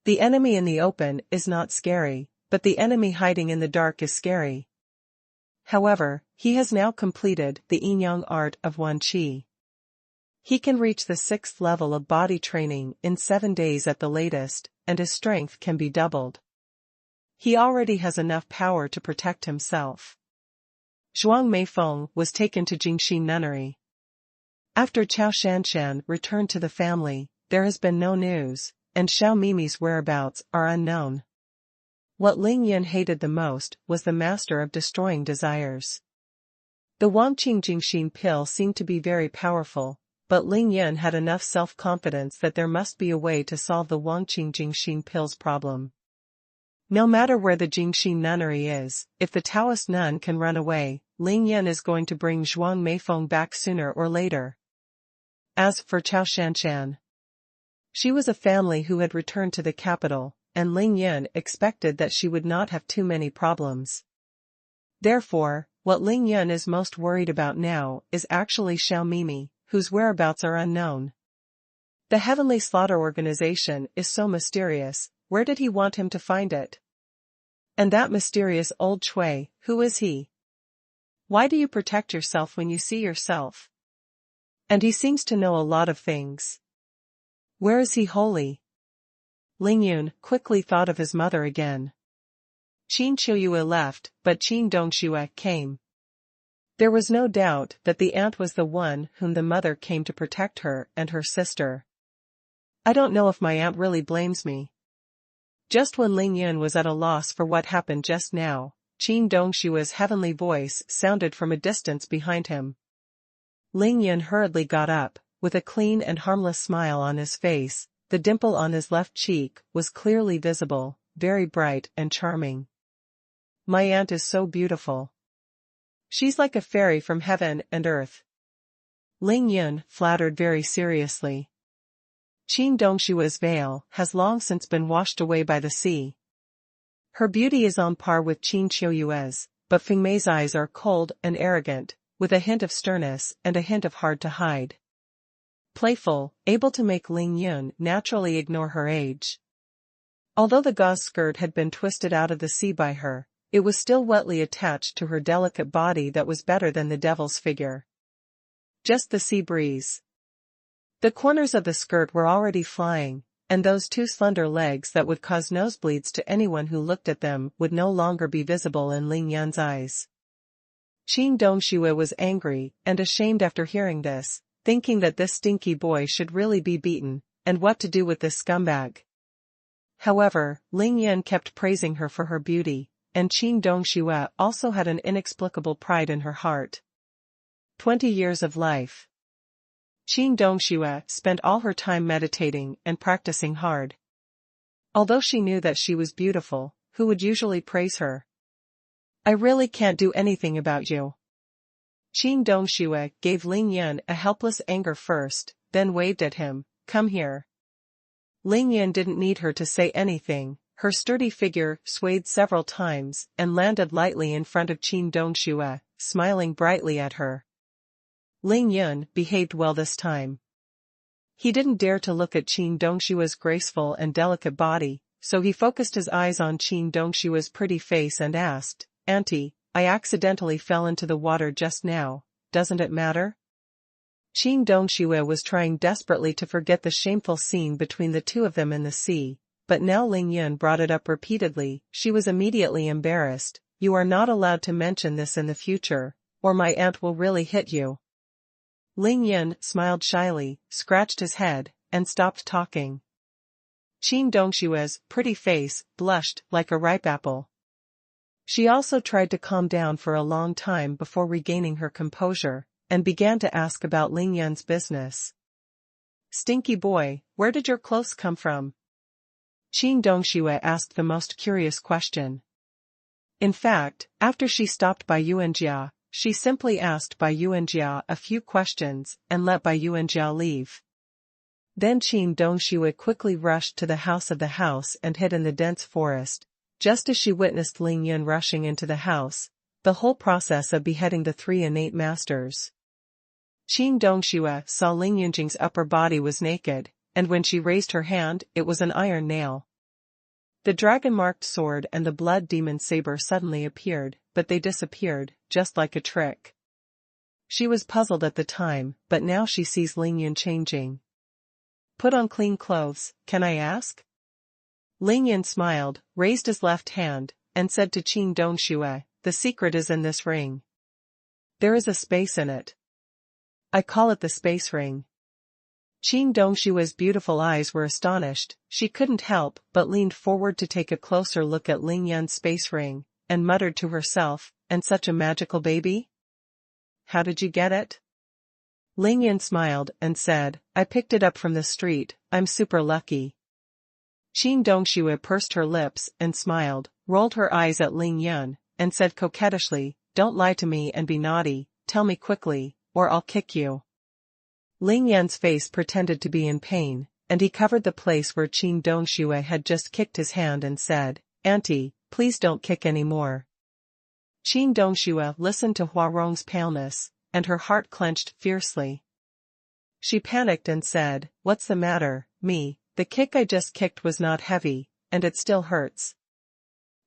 The enemy in the open is not scary, but the enemy hiding in the dark is scary. However, he has now completed the Yin-Yang art of Wan Qi. He can reach the 6th level of body training in 7 days at the latest, and his strength can be doubled. He already has enough power to protect himself. Zhuang Meifeng was taken to Jingxi Nunnery. After Qiao Shanshan returned to the family, there has been no news, and Xiao Mimi's whereabouts are unknown. What Ling Yun hated the most was the master of destroying desires. The Wangqing Jingxin pill seemed to be very powerful, but Ling Yun had enough self-confidence that there must be a way to solve the Wangqing Jingxin pill's problem. No matter where the Jingxi nunnery is, if the Taoist nun can run away, Ling Yun is going to bring Zhuang Meifeng back sooner or later. As for Qiao Shanshan, she was a family who had returned to the capital, and Ling Yun expected that she would not have too many problems. Therefore, what Ling Yun is most worried about now is actually Xiao Mimi, whose whereabouts are unknown. The Heavenly Slaughter Organization is so mysterious. Where did he want him to find it? And that mysterious old Chui, who is he? Why do you protect yourself when you see yourself? And he seems to know a lot of things. Where is he holy? Ling Yun quickly thought of his mother again. Qin Chuyue left, but Qin Dongxue came. There was no doubt that the aunt was the one whom the mother came to protect her and her sister. I don't know if my aunt really blames me. Just when Ling Yun was at a loss for what happened just now, Qin Dongshue's heavenly voice sounded from a distance behind him. Ling Yun hurriedly got up, with a clean and harmless smile on his face. The dimple on his left cheek was clearly visible, very bright and charming. My aunt is so beautiful. She's like a fairy from heaven and earth. Ling Yun flattered very seriously. Qin Dongshue's veil has long since been washed away by the sea. Her beauty is on par with Qin Qiuyue's, but Fengmei's eyes are cold and arrogant, with a hint of sternness and a hint of hard to hide. Playful, able to make Ling Yun naturally ignore her age. Although the gauze skirt had been twisted out of the sea by her, it was still wetly attached to her delicate body that was better than the devil's figure. Just the sea breeze. The corners of the skirt were already flying, and those two slender legs that would cause nosebleeds to anyone who looked at them would no longer be visible in Ling Yun's eyes. Qin Dongxue was angry and ashamed after hearing this, thinking that this stinky boy should really be beaten, and what to do with this scumbag. However, Ling Yun kept praising her for her beauty, and Qin Dongxue also had an inexplicable pride in her heart. 20 years of life. Qin Dongxue spent all her time meditating and practicing hard. Although she knew that she was beautiful, who would usually praise her? I really can't do anything about you. Qin Dongxue gave Ling Yun a helpless anger first, then waved at him, come here. Ling Yun didn't need her to say anything. Her sturdy figure swayed several times and landed lightly in front of Qin Dongxue, smiling brightly at her. Ling Yun behaved well this time. He didn't dare to look at Qin Dongshue's graceful and delicate body, so he focused his eyes on Qin Dongshue's pretty face and asked, Auntie, I accidentally fell into the water just now, doesn't it matter? Qin Dongxue was trying desperately to forget the shameful scene between the two of them in the sea, but now Ling Yun brought it up repeatedly. She was immediately embarrassed. You are not allowed to mention this in the future, or my aunt will really hit you. Ling Yun smiled shyly, scratched his head, and stopped talking. Qin Dongshue's pretty face blushed like a ripe apple. She also tried to calm down for a long time before regaining her composure, and began to ask about Ling Yun's business. Stinky boy, where did your clothes come from? Qin Dongxue asked the most curious question. In fact, after she stopped Bai Yuanjia, she simply asked Bai Yuanjia a few questions and let Bai Yuanjia leave. Then Qin Dongxue quickly rushed to the house and hid in the dense forest. Just as she witnessed Ling Yun rushing into the house, the whole process of beheading the three innate masters. Qin Dongxue saw Ling Yunjing's upper body was naked, and when she raised her hand, it was an iron nail. The dragon-marked sword and the blood demon saber suddenly appeared, but they disappeared, just like a trick. She was puzzled at the time, but now she sees Ling Yun changing. Put on clean clothes, can I ask? Ling Yun smiled, raised his left hand, and said to Qin Dongxue, the secret is in this ring. There is a space in it. I call it the space ring. Qin Dongshue's beautiful eyes were astonished. She couldn't help but leaned forward to take a closer look at Ling Yun's space ring, and muttered to herself, and such a magical baby? How did you get it? Ling Yun smiled and said, I picked it up from the street, I'm super lucky. Qin Dongxue pursed her lips and smiled, rolled her eyes at Ling Yun, and said coquettishly, don't lie to me and be naughty, tell me quickly, or I'll kick you. Ling Yun's face pretended to be in pain, and he covered the place where Qin Dongxue had just kicked his hand and said, Auntie, please don't kick any more. Qin Dongxue listened to Huarong's paleness, and her heart clenched fiercely. She panicked and said, what's the matter, me? The kick I just kicked was not heavy, and it still hurts.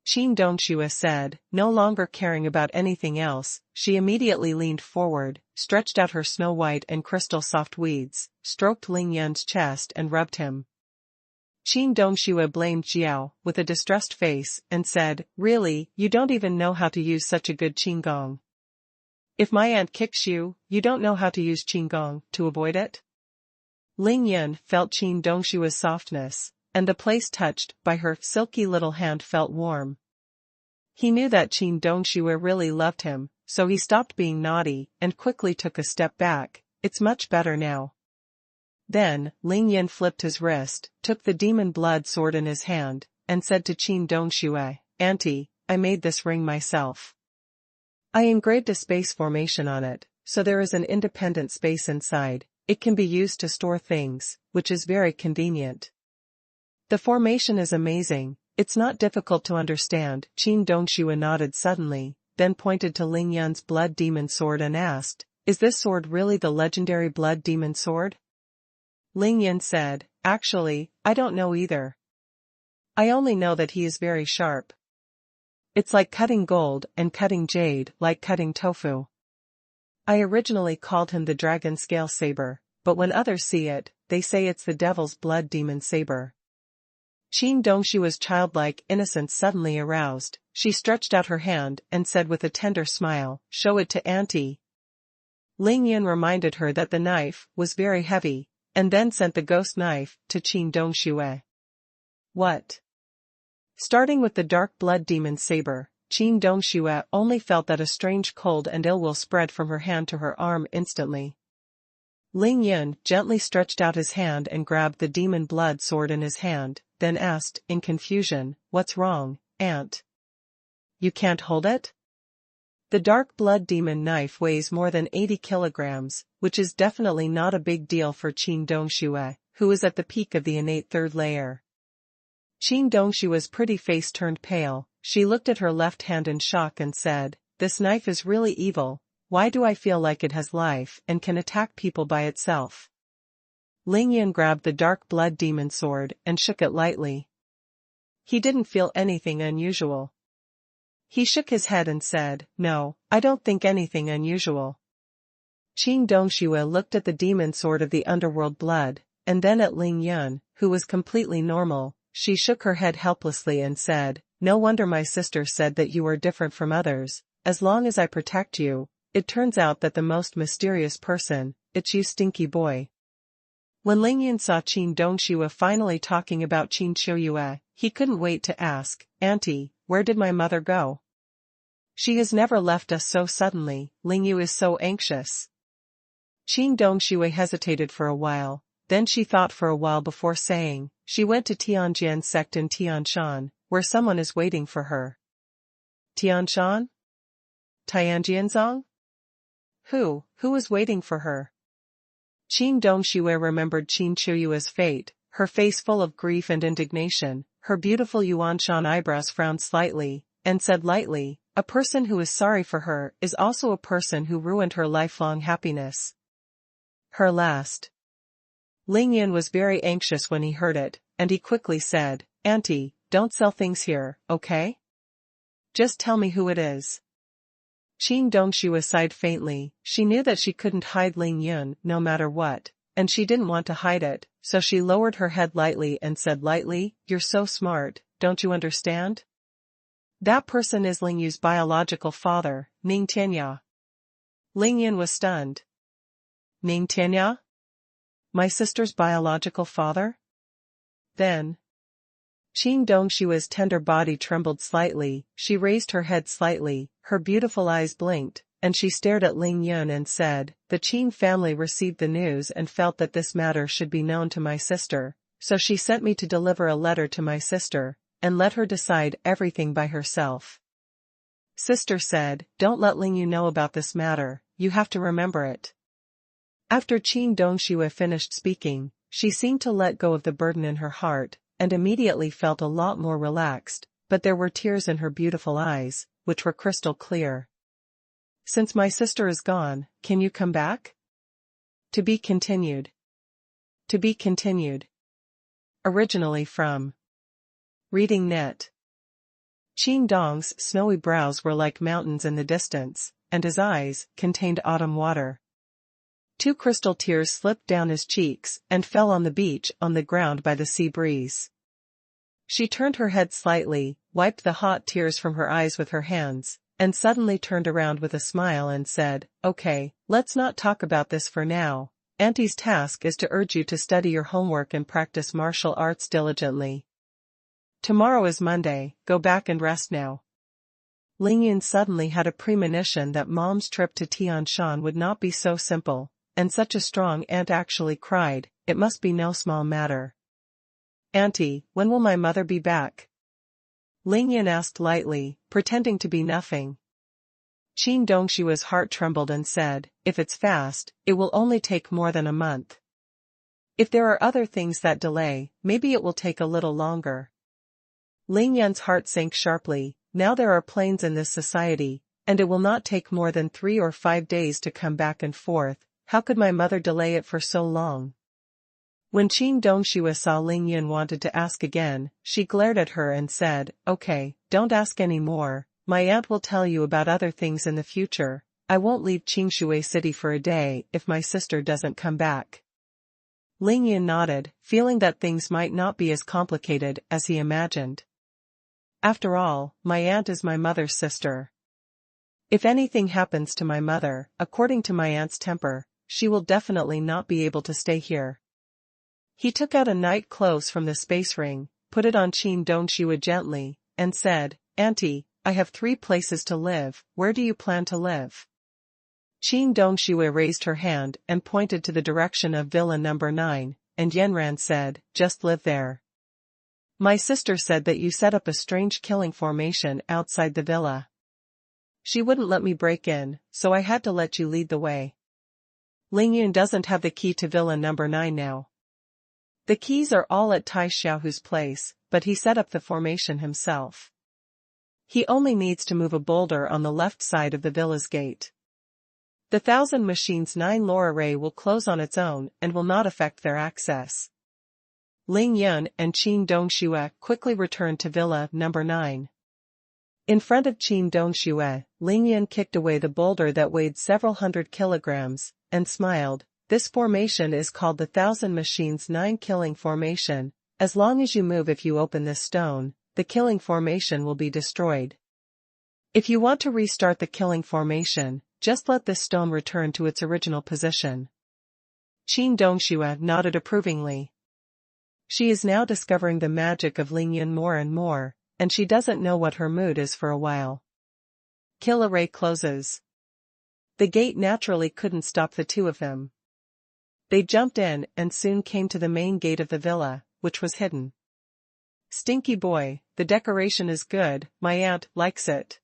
Qin Dongxue said, no longer caring about anything else, she immediately leaned forward, stretched out her snow-white and crystal-soft weeds, stroked Ling Yun's chest and rubbed him. Qin Dongxue blamed Jiao, with a distressed face, and said, really, you don't even know how to use such a good qigong. If my aunt kicks you, you don't know how to use qigong to avoid it? Ling Yun felt Qin Dongshue's softness, and the place touched by her silky little hand felt warm. He knew that Qin Dongxue really loved him, so he stopped being naughty and quickly took a step back. It's much better now. Then, Ling Yun flipped his wrist, took the demon blood sword in his hand, and said to Qin Dongxue, Auntie, I made this ring myself. I engraved a space formation on it, so there is an independent space inside. It can be used to store things, which is very convenient. The formation is amazing, It's not difficult to understand. Qin Dongshui nodded suddenly, then pointed to Ling Yun's blood demon sword and asked, "Is this sword really the legendary blood demon sword?" Ling Yun said, "Actually, I don't know either. I only know that he is very sharp. It's like cutting gold and cutting jade, like cutting tofu. I originally called him the dragon scale saber, but when others see it, they say it's the devil's blood demon saber." Qin Dongshua's childlike innocence suddenly aroused. She stretched out her hand and said with a tender smile, "Show it to Auntie." Ling Yun reminded her that the knife was very heavy, and then sent the ghost knife to Qin Dongxue. What? Starting with the dark blood demon saber, Qin Dongxue only felt that a strange cold and ill will spread from her hand to her arm instantly. Ling Yun gently stretched out his hand and grabbed the demon blood sword in his hand, then asked, in confusion, "What's wrong, Aunt? You can't hold it?" The dark blood demon knife weighs more than 80 kilograms, which is definitely not a big deal for Qin Dongxue, who is at the peak of the innate third layer. Qin Dongshua's pretty face turned pale. She looked at her left hand in shock and said, "This knife is really evil. Why do I feel like it has life and can attack people by itself?" Ling Yun grabbed the dark blood demon sword and shook it lightly. He didn't feel anything unusual. He shook his head and said, "No, I don't think anything unusual." Qin Dongxue looked at the demon sword of the underworld blood, and then at Ling Yun, who was completely normal. She shook her head helplessly and said, "No wonder my sister said that you are different from others. As long as I protect you, it turns out that the most mysterious person, it's you stinky boy." When Ling Yun saw Qin Dongxue finally talking about Qin Qiuyue, he couldn't wait to ask, "Auntie, where did my mother go? She has never left us so suddenly. Ling Yu is so anxious." Qin Dongxue hesitated for a while, then she thought for a while before saying, "She went to Tianjian sect in Tianshan, where someone is waiting for her." Tianshan? Tianjianzong? Who is waiting for her? Qin Dongxue remembered Qin Qiuyue's fate, her face full of grief and indignation. Her beautiful Yuanshan eyebrows frowned slightly, and said lightly, "A person who is sorry for her is also a person who ruined her lifelong happiness. Her last." Ling Yun was very anxious when he heard it, and he quickly said, "Auntie, don't sell things here, okay? Just tell me who it is." Qin Dongxue sighed faintly. She knew that she couldn't hide Ling Yun no matter what, and she didn't want to hide it, so she lowered her head lightly and said lightly, "You're so smart, don't you understand? That person is Ling Yu's biological father, Ning Tianya." Ling Yun was stunned. "Ning Tianya? My sister's biological father?" Then, Qin Dongshue's tender body trembled slightly. She raised her head slightly, her beautiful eyes blinked, and she stared at Ling Yun and said, "The Qin family received the news and felt that this matter should be known to my sister, so she sent me to deliver a letter to my sister, and let her decide everything by herself. Sister said, don't let Ling Yu know about this matter, you have to remember it." After Qin Dongxue finished speaking, she seemed to let go of the burden in her heart, and immediately felt a lot more relaxed, but there were tears in her beautiful eyes, which were crystal clear. "Since my sister is gone, can you come back?" To be continued. To be continued. Originally from Reading Net. Qin Dong's snowy brows were like mountains in the distance, and his eyes contained autumn water. 2 crystal tears slipped down his cheeks and fell on the beach on the ground by the sea breeze. She turned her head slightly, wiped the hot tears from her eyes with her hands, and suddenly turned around with a smile and said, "Okay, let's not talk about this for now. Auntie's task is to urge you to study your homework and practice martial arts diligently. Tomorrow is Monday, go back and rest now." Ling Yun suddenly had a premonition that Mom's trip to Tianshan would not be so simple, and such a strong aunt actually cried, "It must be no small matter." "Auntie, when will my mother be back?" Ling Yun asked lightly, pretending to be nothing. Qin Dongshue's heart trembled and said, "If it's fast, it will only take more than a month. If there are other things that delay, maybe it will take a little longer." Ling Yun's heart sank sharply. Now there are planes in this society, and it will not take more than 3 or 5 days to come back and forth. How could my mother delay it for so long? When Qin Dongxue saw Ling Yun wanted to ask again, she glared at her and said, "Okay, don't ask any more. My aunt will tell you about other things in the future. I won't leave Qingshui City for a day if my sister doesn't come back." Ling Yun nodded, feeling that things might not be as complicated as he imagined. After all, my aunt is my mother's sister. If anything happens to my mother, according to my aunt's temper, she will definitely not be able to stay here. He took out a night clothes from the space ring, put it on Qin Dongxue gently, and said, "Auntie, I have 3 places to live. Where do you plan to live?" Qin Dongxue raised her hand and pointed to the direction of Villa number 9, and Yanran said, "Just live there. My sister said that you set up a strange killing formation outside the villa. She wouldn't let me break in, so I had to let you lead the way." Ling Yun doesn't have the key to Villa number 9 now. The keys are all at Tai Xiaohu's place, but he set up the formation himself. He only needs to move a boulder on the left side of the villa's gate. The 1000 Machines 9 lore array will close on its own and will not affect their access. Ling Yun and Qin Dongxue quickly returned to Villa number 9. In front of Qin Dongxue, Ling Yun kicked away the boulder that weighed several hundred kilograms, and smiled. "This formation is called the 1000 Machines 9 Killing Formation. As long as you move if you open this stone, the killing formation will be destroyed. If you want to restart the killing formation, just let this stone return to its original position." Qin Dongxue nodded approvingly. She is now discovering the magic of Ling Yun more and more, and she doesn't know what her mood is for a while. Kill array closes. The gate naturally couldn't stop the two of them. They jumped in and soon came to the main gate of the villa, which was hidden. "Stinky boy, the decoration is good, my aunt likes it."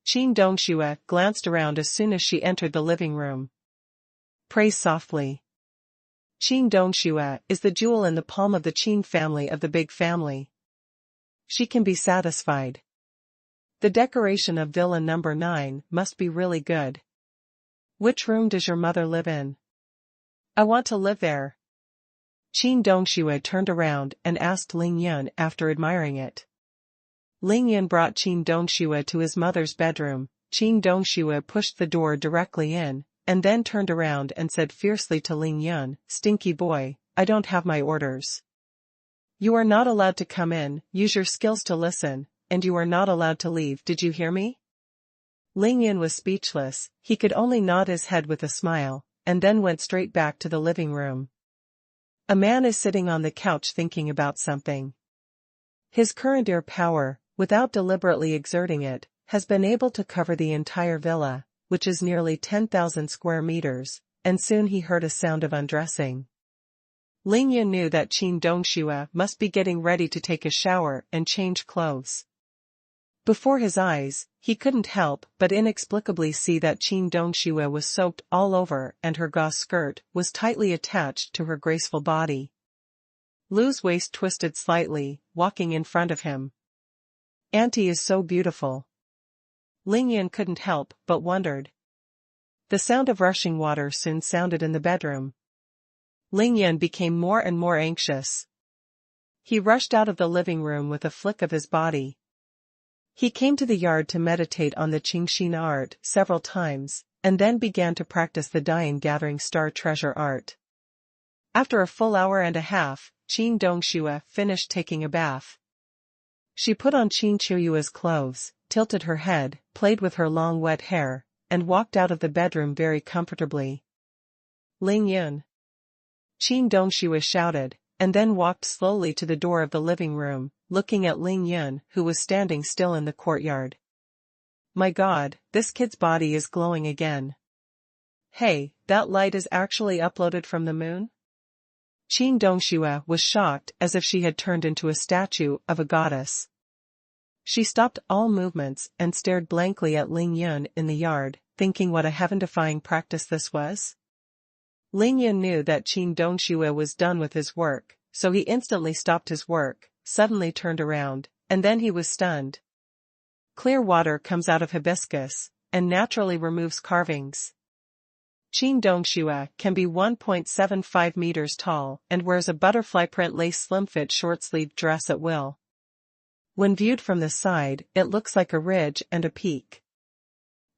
Qin Dongxue glanced around as soon as she entered the living room. "Praise softly." Qin Dongxue is the jewel in the palm of the Qin family of the big family. She can be satisfied. The decoration of Villa number 9 must be really good. "Which room does your mother live in?" "I want to live there." Qin Dongxue turned around and asked Ling Yun after admiring it. Ling Yun brought Qin Dongxue to his mother's bedroom. Qin Dongxue pushed the door directly in, and then turned around and said fiercely to Ling Yun, "Stinky boy, I don't have my orders. You are not allowed to come in, use your skills to listen, and you are not allowed to leave, did you hear me?" Ling Yun was speechless, he could only nod his head with a smile, and then went straight back to the living room. A man is sitting on the couch thinking about something. His current ear power, without deliberately exerting it, has been able to cover the entire villa, which is nearly 10,000 square meters, and soon he heard a sound of undressing. Ling Yun knew that Qin Dongxue must be getting ready to take a shower and change clothes. Before his eyes, he couldn't help but inexplicably see that Qin Dongxue was soaked all over and her gauze skirt was tightly attached to her graceful body. Lu's waist twisted slightly, walking in front of him. "Auntie is so beautiful." Ling Yun couldn't help but wondered. The sound of rushing water soon sounded in the bedroom. Ling Yun became more and more anxious. He rushed out of the living room with a flick of his body. He came to the yard to meditate on the Qingxin art several times, and then began to practice the Dian gathering star treasure art. After a full hour and a half, Qin Dongxue finished taking a bath. She put on Qin Chuyue's clothes, tilted her head, played with her long wet hair, and walked out of the bedroom very comfortably. "Ling Yun!" Qin Dongxue shouted, and then walked slowly to the door of the living room, looking at Ling Yun, who was standing still in the courtyard. "My God, this kid's body is glowing again. Hey, that light is actually uploaded from the moon?" Qin Dongxue was shocked as if she had turned into a statue of a goddess. She stopped all movements and stared blankly at Ling Yun in the yard, thinking what a heaven-defying practice this was. Ling Yun knew that Qin Dongxue was done with his work, so he instantly stopped his work, suddenly turned around, and then he was stunned. Clear water comes out of hibiscus, and naturally removes carvings. Qin Dongxue can be 1.75 meters tall and wears a butterfly print lace slim-fit short-sleeved dress at will. When viewed from the side, it looks like a ridge and a peak.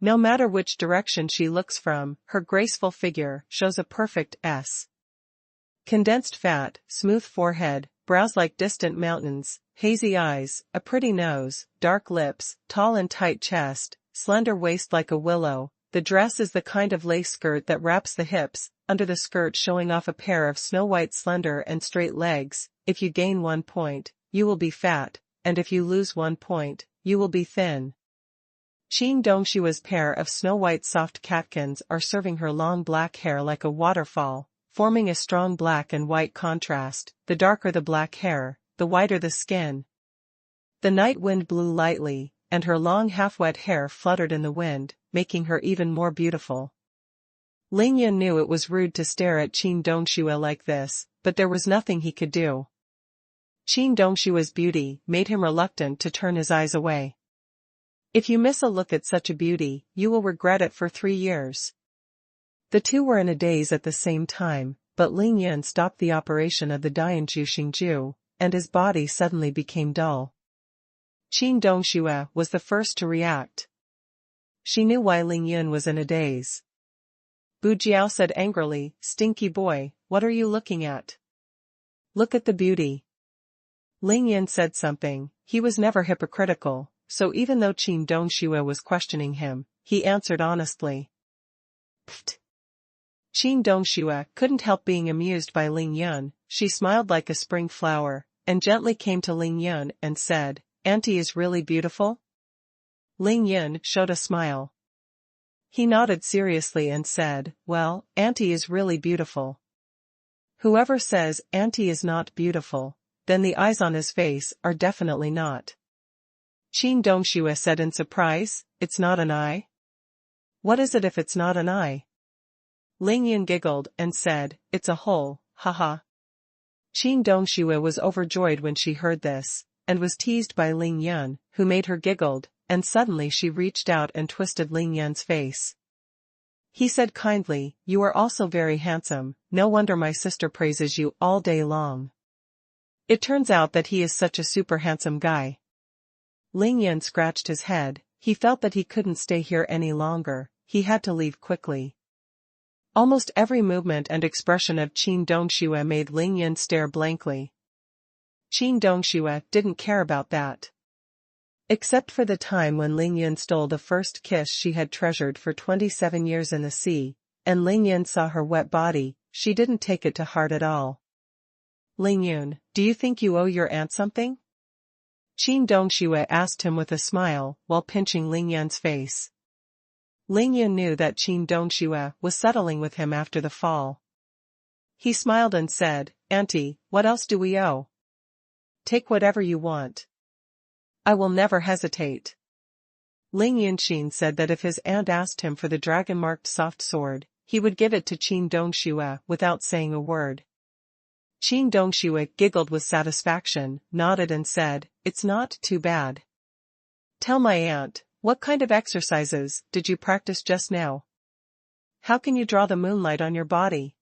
No matter which direction she looks from, her graceful figure shows a perfect S. Condensed fat, smooth forehead, brows like distant mountains, hazy eyes, a pretty nose, dark lips, tall and tight chest, slender waist like a willow. The dress is the kind of lace skirt that wraps the hips, under the skirt showing off a pair of snow-white slender and straight legs. If you gain 1 point, you will be fat, and if you lose 1 point, you will be thin. Qin Dongshua's pair of snow-white soft catkins are serving her long black hair like a waterfall, forming a strong black and white contrast. The darker the black hair, the whiter the skin. The night wind blew lightly, and her long half-wet hair fluttered in the wind, making her even more beautiful. Lingyan knew it was rude to stare at Qin Dongxue like this, but there was nothing he could do. Qin Dongshue's beauty made him reluctant to turn his eyes away. If you miss a look at such a beauty, you will regret it for 3 years. The two were in a daze at the same time, but Lingyan stopped the operation of the Dianju Xingju, and his body suddenly became dull. Qin Dongxue was the first to react. She knew why Lingyan was in a daze. Bu Jiao said angrily, "Stinky boy, what are you looking at? Look at the beauty." Lingyan said something. He was never hypocritical, so even though Qin Dongxue was questioning him, he answered honestly. Pfft. Qin Dongxue couldn't help being amused by Lingyan. She smiled like a spring flower, and gently came to Lingyan and said, "Auntie is really beautiful?" Lingyan showed a smile. He nodded seriously and said, "Well, Auntie is really beautiful." Whoever says Auntie is not beautiful, then the eyes on his face are definitely not. Qin Dongxue said in surprise, "It's not an eye? What is it if it's not an eye?" Lingyan giggled and said, "It's a hole, haha." Qin Dongxue was overjoyed when she heard this, and was teased by Lingyan, who made her giggled, and suddenly she reached out and twisted Lingyan's face. He said kindly, "You are also very handsome, no wonder my sister praises you all day long. It turns out that he is such a super handsome guy." Lingyan scratched his head. He felt that he couldn't stay here any longer. He had to leave quickly. Almost every movement and expression of Qin Dongxue made Lingyan stare blankly. Qin Dongxue didn't care about that. Except for the time when Lingyan stole the first kiss she had treasured for 27 years in the sea, and Lingyan saw her wet body, she didn't take it to heart at all. "Lingyun, do you think you owe your aunt something?" Qin Dongxue asked him with a smile, while pinching Lingyan's face. Lingyan knew that Qin Dongxue was settling with him after the fall. He smiled and said, "Auntie, what else do we owe? Take whatever you want. I will never hesitate." Ling Yunqin said that if his aunt asked him for the dragon-marked soft sword, he would give it to Qin Dongxue without saying a word. Qin Dongxue giggled with satisfaction, nodded and said, "It's not too bad. Tell my aunt, what kind of exercises did you practice just now? How can you draw the moonlight on your body?"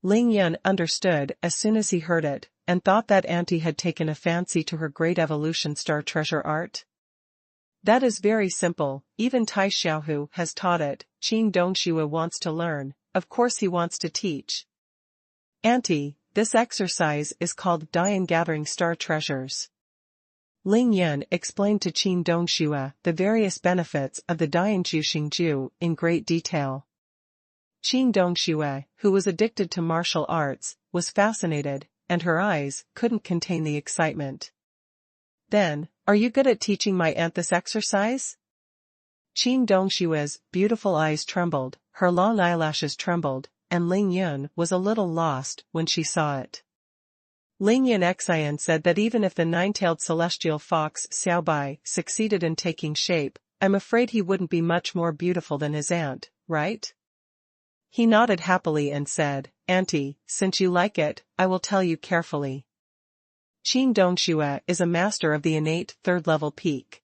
Ling Yun understood as soon as he heard it, and thought that auntie had taken a fancy to her Great Evolution Star treasure art. "That is very simple, even Tai Xiaohu has taught it. Qin Dongxue wants to learn, of course he wants to teach. Auntie, this exercise is called Dian Gathering Star Treasures." Ling Yun explained to Qin Dongxue the various benefits of the Dianju Xingju in great detail. Qin Dongxue, who was addicted to martial arts, was fascinated, and her eyes couldn't contain the excitement. "Then, are you good at teaching my aunt this exercise?" Qin Dongxue's beautiful eyes trembled, her long eyelashes trembled, and Ling Yun was a little lost when she saw it. Ling Yun Xian said that even if the nine-tailed celestial fox Xiaobai succeeded in taking shape, I'm afraid he wouldn't be much more beautiful than his aunt, right? He nodded happily and said, "Auntie, since you like it, I will tell you carefully. Qin Dongxue is a master of the innate third-level peak.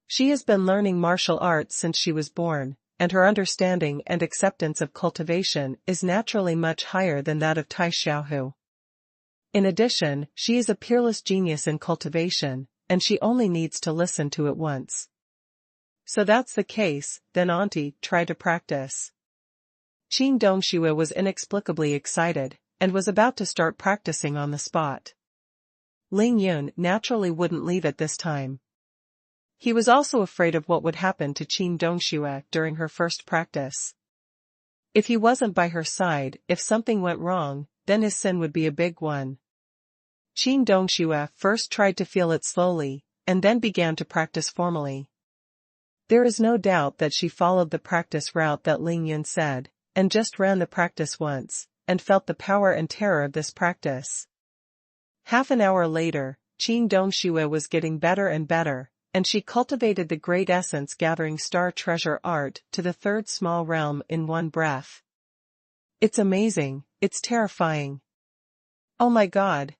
She has been learning martial arts since she was born, and her understanding and acceptance of cultivation is naturally much higher than that of Tai Xiaohu. In addition, she is a peerless genius in cultivation, and she only needs to listen to it once. So that's the case, then Auntie, try to practice. Qin Dongxue was inexplicably excited, and was about to start practicing on the spot. Ling Yun naturally wouldn't leave at this time. He was also afraid of what would happen to Qin Dongxue during her first practice. If he wasn't by her side, if something went wrong, then his sin would be a big one. Qin Dongxue first tried to feel it slowly, and then began to practice formally. There is no doubt that she followed the practice route that Ling Yun said, and just ran the practice once, and felt the power and terror of this practice. Half an hour later, Qin Dongxue was getting better and better, and she cultivated the great essence-gathering star treasure art to the third small realm in one breath. It's amazing, it's terrifying. Oh my God!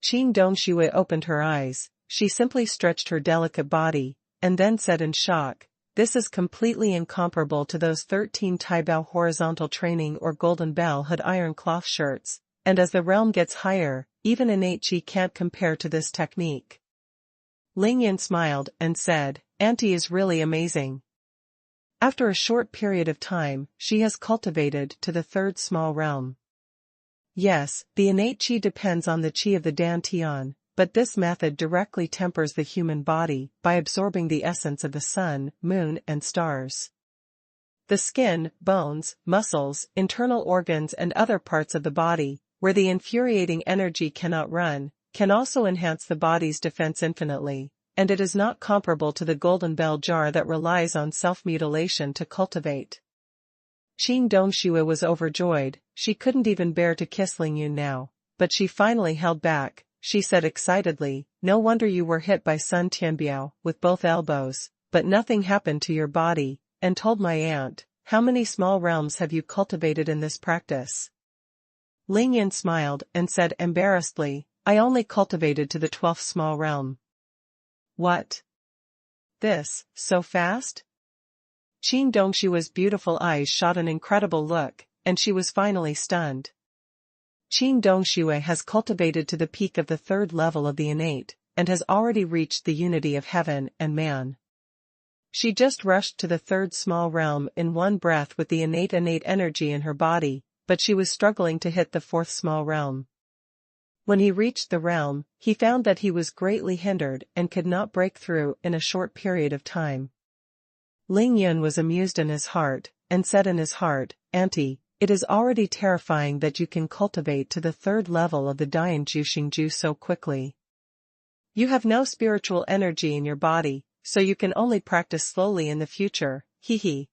Qin Dongxue opened her eyes, she simply stretched her delicate body, and then said in shock, "This is completely incomparable to those 13 Taibao horizontal training or golden bell hood iron cloth shirts, and as the realm gets higher, even innate chi can't compare to this technique." Ling Yin smiled and said, "Auntie is really amazing." After a short period of time, she has cultivated to the third small realm. Yes, the innate chi depends on the chi of the Dantian, but this method directly tempers the human body by absorbing the essence of the sun, moon, and stars. The skin, bones, muscles, internal organs and other parts of the body, where the infuriating energy cannot run, can also enhance the body's defense infinitely, and it is not comparable to the golden bell jar that relies on self-mutilation to cultivate. Qin Dongxue was overjoyed, she couldn't even bear to kiss Ling Yun now, but she finally held back. She said excitedly, "No wonder you were hit by Sun Tianbiao with both elbows, but nothing happened to your body," and told my aunt, "How many small realms have you cultivated in this practice?" Ling Yin smiled and said embarrassedly, "I only cultivated to the 12th small realm." What? This, so fast? Qin Dongshue's beautiful eyes shot an incredible look, and she was finally stunned. Qin Dongxue has cultivated to the peak of the third level of the innate, and has already reached the unity of heaven and man. She just rushed to the third small realm in one breath with the innate energy in her body, but she was struggling to hit the fourth small realm. When he reached the realm, he found that he was greatly hindered and could not break through in a short period of time. Ling Yun was amused in his heart, and said in his heart, "Auntie, it is already terrifying that you can cultivate to the third level of the Dian Juxingju so quickly. You have no spiritual energy in your body, so you can only practice slowly in the future, he."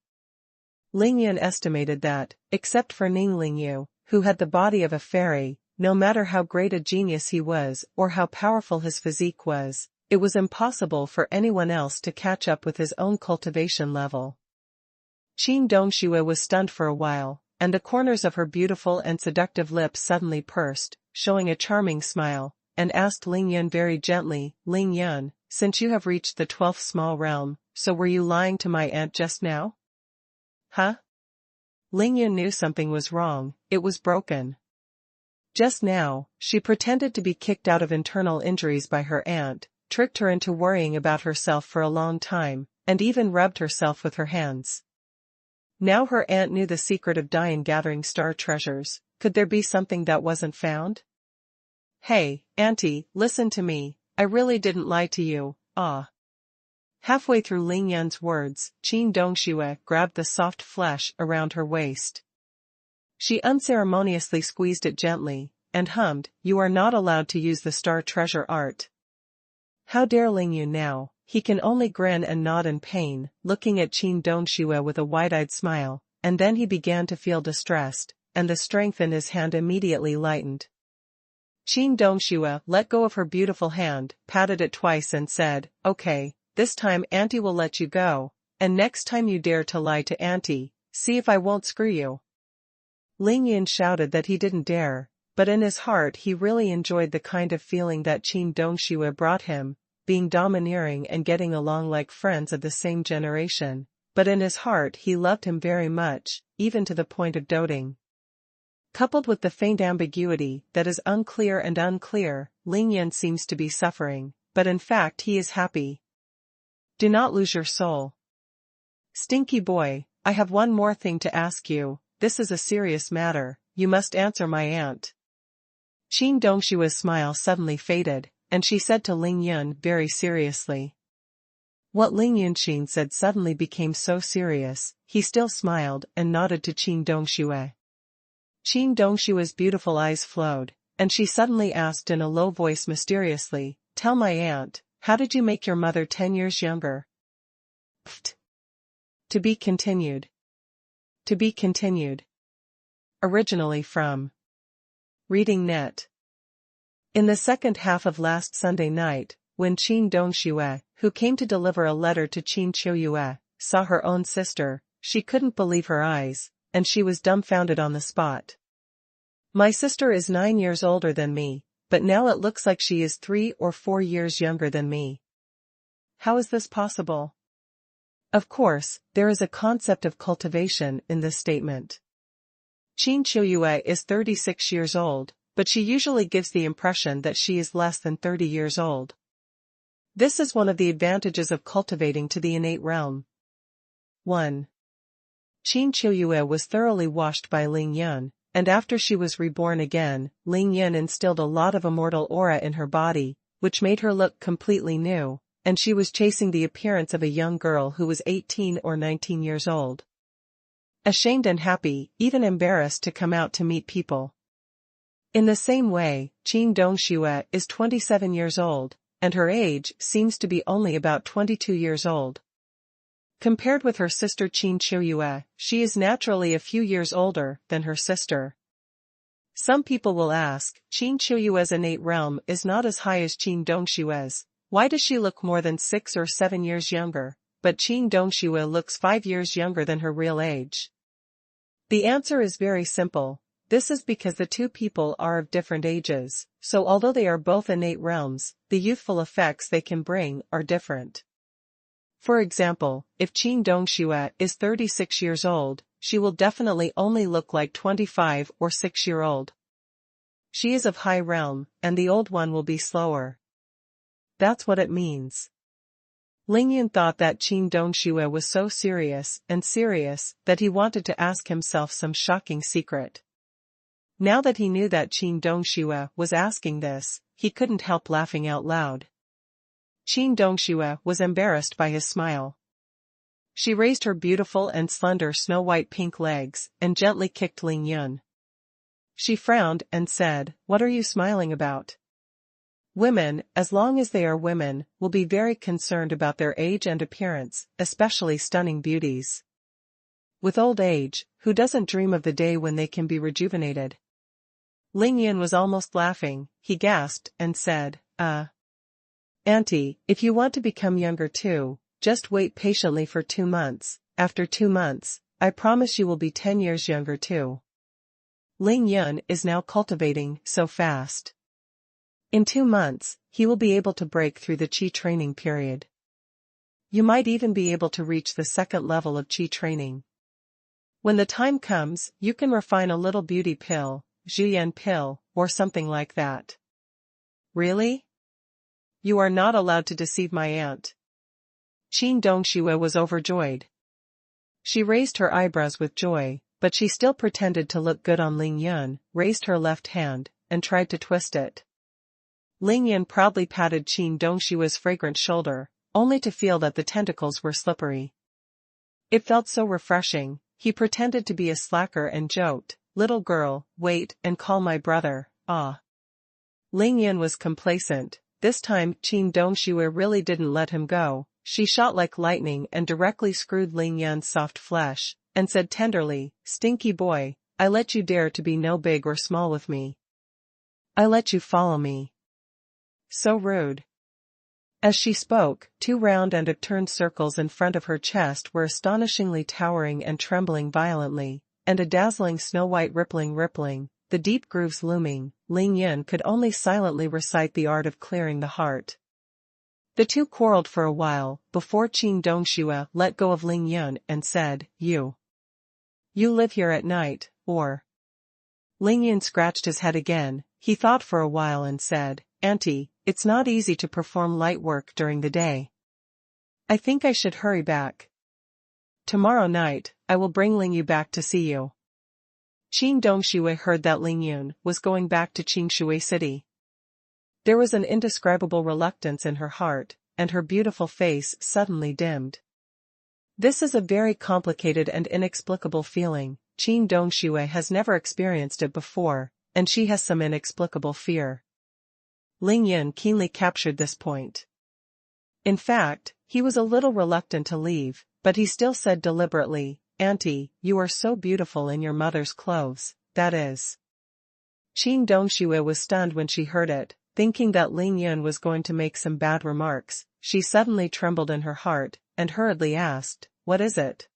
Ling Yun estimated that, except for Ning Lingyu, who had the body of a fairy, no matter how great a genius he was or how powerful his physique was, it was impossible for anyone else to catch up with his own cultivation level. Qin Dongxue was stunned for a while, and the corners of her beautiful and seductive lips suddenly pursed, showing a charming smile, and asked Ling Yun very gently, "Ling Yun, since you have reached the 12th small realm, so were you lying to my aunt just now?" Huh? Ling Yun knew something was wrong, it was broken. Just now, she pretended to be kicked out of internal injuries by her aunt, tricked her into worrying about herself for a long time, and even rubbed herself with her hands. Now her aunt knew the secret of Dian gathering star treasures. Could there be something that wasn't found? "Hey, Auntie, listen to me, I really didn't lie to you, ah." Halfway through Ling Yun's words, Qin Dongxue grabbed the soft flesh around her waist. She unceremoniously squeezed it gently, and hummed, "You are not allowed to use the star treasure art." How dare Ling Yun now? He can only grin and nod in pain, looking at Qin Dongxue with a wide-eyed smile, and then he began to feel distressed, and the strength in his hand immediately lightened. Qin Dongxue let go of her beautiful hand, patted it twice and said, "Okay, this time Auntie will let you go, and next time you dare to lie to Auntie, see if I won't screw you." Ling Yun shouted that he didn't dare, but in his heart he really enjoyed the kind of feeling that Qin Dongxue brought him, being domineering and getting along like friends of the same generation, but in his heart he loved him very much, even to the point of doting. Coupled with the faint ambiguity that is unclear and unclear, Ling Yan seems to be suffering, but in fact he is happy. Do not lose your soul. Stinky boy, I have one more thing to ask you, this is a serious matter, you must answer my aunt. Qin Dongshua's smile suddenly faded, and she said to Ling Yun very seriously. What Ling Yunqin said suddenly became so serious, he still smiled and nodded to Qin Dongxue. Qin Dongshua's beautiful eyes flowed, and she suddenly asked in a low voice mysteriously, Tell my aunt, how did you make your mother 10 years younger? Pfft. To be continued. To be continued. Originally from Reading Net. In the second half of last Sunday night, when Qin Dongxue, who came to deliver a letter to Qin Qiuyue, saw her own sister, she couldn't believe her eyes, and she was dumbfounded on the spot. My sister is 9 years older than me, but now it looks like she is 3 or 4 years younger than me. How is this possible? Of course, there is a concept of cultivation in this statement. Qin Qiuyue is 36 years old, but she usually gives the impression that she is less than 30 years old. This is one of the advantages of cultivating to the innate realm. 1. Qin Qiuyue was thoroughly washed by Ling Yun, and after she was reborn again, Ling Yun instilled a lot of immortal aura in her body, which made her look completely new, and she was chasing the appearance of a young girl who was 18 or 19 years old. Ashamed and happy, even embarrassed to come out to meet people. In the same way, Qin Dongxue is 27 years old, and her age seems to be only about 22 years old. Compared with her sister Qin Qiuyue, she is naturally a few years older than her sister. Some people will ask, Qin Qiuyue's innate realm is not as high as Qin Dongshue's, why does she look more than 6 or 7 years younger, but Qin Dongxue looks 5 years younger than her real age? The answer is very simple. This is because the two people are of different ages, so although they are both innate realms, the youthful effects they can bring are different. For example, if Qin Dongxue is 36 years old, she will definitely only look like 25 or 6-year-old. She is of high realm, and the old one will be slower. That's what it means. Ling Yun thought that Qin Dongxue was so serious that he wanted to ask himself some shocking secret. Now that he knew that Qin Dongxue was asking this, he couldn't help laughing out loud. Qin Dongxue was embarrassed by his smile. She raised her beautiful and slender snow-white pink legs and gently kicked Ling Yun. She frowned and said, What are you smiling about? Women, as long as they are women, will be very concerned about their age and appearance, especially stunning beauties. With old age, who doesn't dream of the day when they can be rejuvenated? Ling Yun was almost laughing, he gasped and said, Auntie, if you want to become younger too, just wait patiently for 2 months, after 2 months, I promise you will be 10 years younger too. Ling Yun is now cultivating so fast. In 2 months, he will be able to break through the Qi training period. You might even be able to reach the 2nd level of Qi training. When the time comes, you can refine a little beauty pill, Zhuyan pill, or something like that. Really? You are not allowed to deceive my aunt. Qin Dongxue was overjoyed. She raised her eyebrows with joy, but she still pretended to look good on Ling Yun, raised her left hand, and tried to twist it. Ling Yun proudly patted Qin Dongshue's fragrant shoulder, only to feel that the tentacles were slippery. It felt so refreshing, he pretended to be a slacker and joked, Little girl, wait and call my brother, ah. Ling Yun was complacent. This time Qin Dongxue really didn't let him go. She shot like lightning and directly screwed Ling Yun's soft flesh, and said tenderly, Stinky boy, I let you dare to be no big or small with me. I let you follow me. So rude. As she spoke, 2 round and upturned circles in front of her chest were astonishingly towering and trembling violently, and a dazzling snow-white rippling, the deep grooves looming, Ling Yin could only silently recite the art of clearing the heart. The two quarreled for a while, before Qin Dongxue let go of Ling Yin and said, You live here at night, or? Ling Yin scratched his head again. He thought for a while and said, Auntie, it's not easy to perform light work during the day. I think I should hurry back. Tomorrow night, I will bring Ling Yu back to see you. Qin Dongxue heard that Ling Yun was going back to Qingshui City. There was an indescribable reluctance in her heart, and her beautiful face suddenly dimmed. This is a very complicated and inexplicable feeling. Qin Dongxue has never experienced it before, and she has some inexplicable fear. Ling Yin keenly captured this point. In fact, he was a little reluctant to leave, but he still said deliberately, Auntie, you are so beautiful in your mother's clothes, that is. Qin Dongxue was stunned when she heard it, thinking that Ling Yin was going to make some bad remarks. She suddenly trembled in her heart, and hurriedly asked, What is it?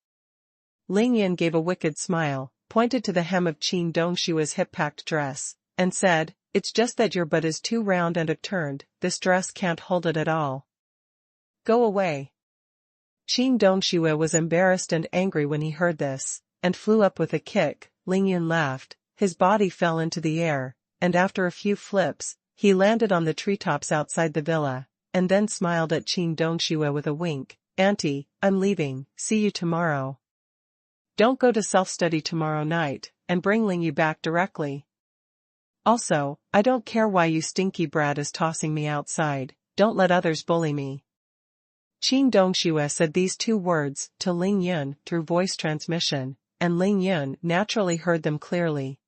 Ling Yin gave a wicked smile, pointed to the hem of Qin Dongshue's hip-packed dress, and said, It's just that your butt is too round and upturned, this dress can't hold it at all. Go away. Qin Dongxue was embarrassed and angry when he heard this, and flew up with a kick. Ling Yin laughed, his body fell into the air, and after a few flips, he landed on the treetops outside the villa, and then smiled at Qin Dongxue with a wink. Auntie, I'm leaving, see you tomorrow. Don't go to self-study tomorrow night, and bring Ling Yu back directly. Also, I don't care why you stinky brat is tossing me outside, don't let others bully me. Qin Dongxue said these two words to Ling Yin through voice transmission, and Ling Yin naturally heard them clearly.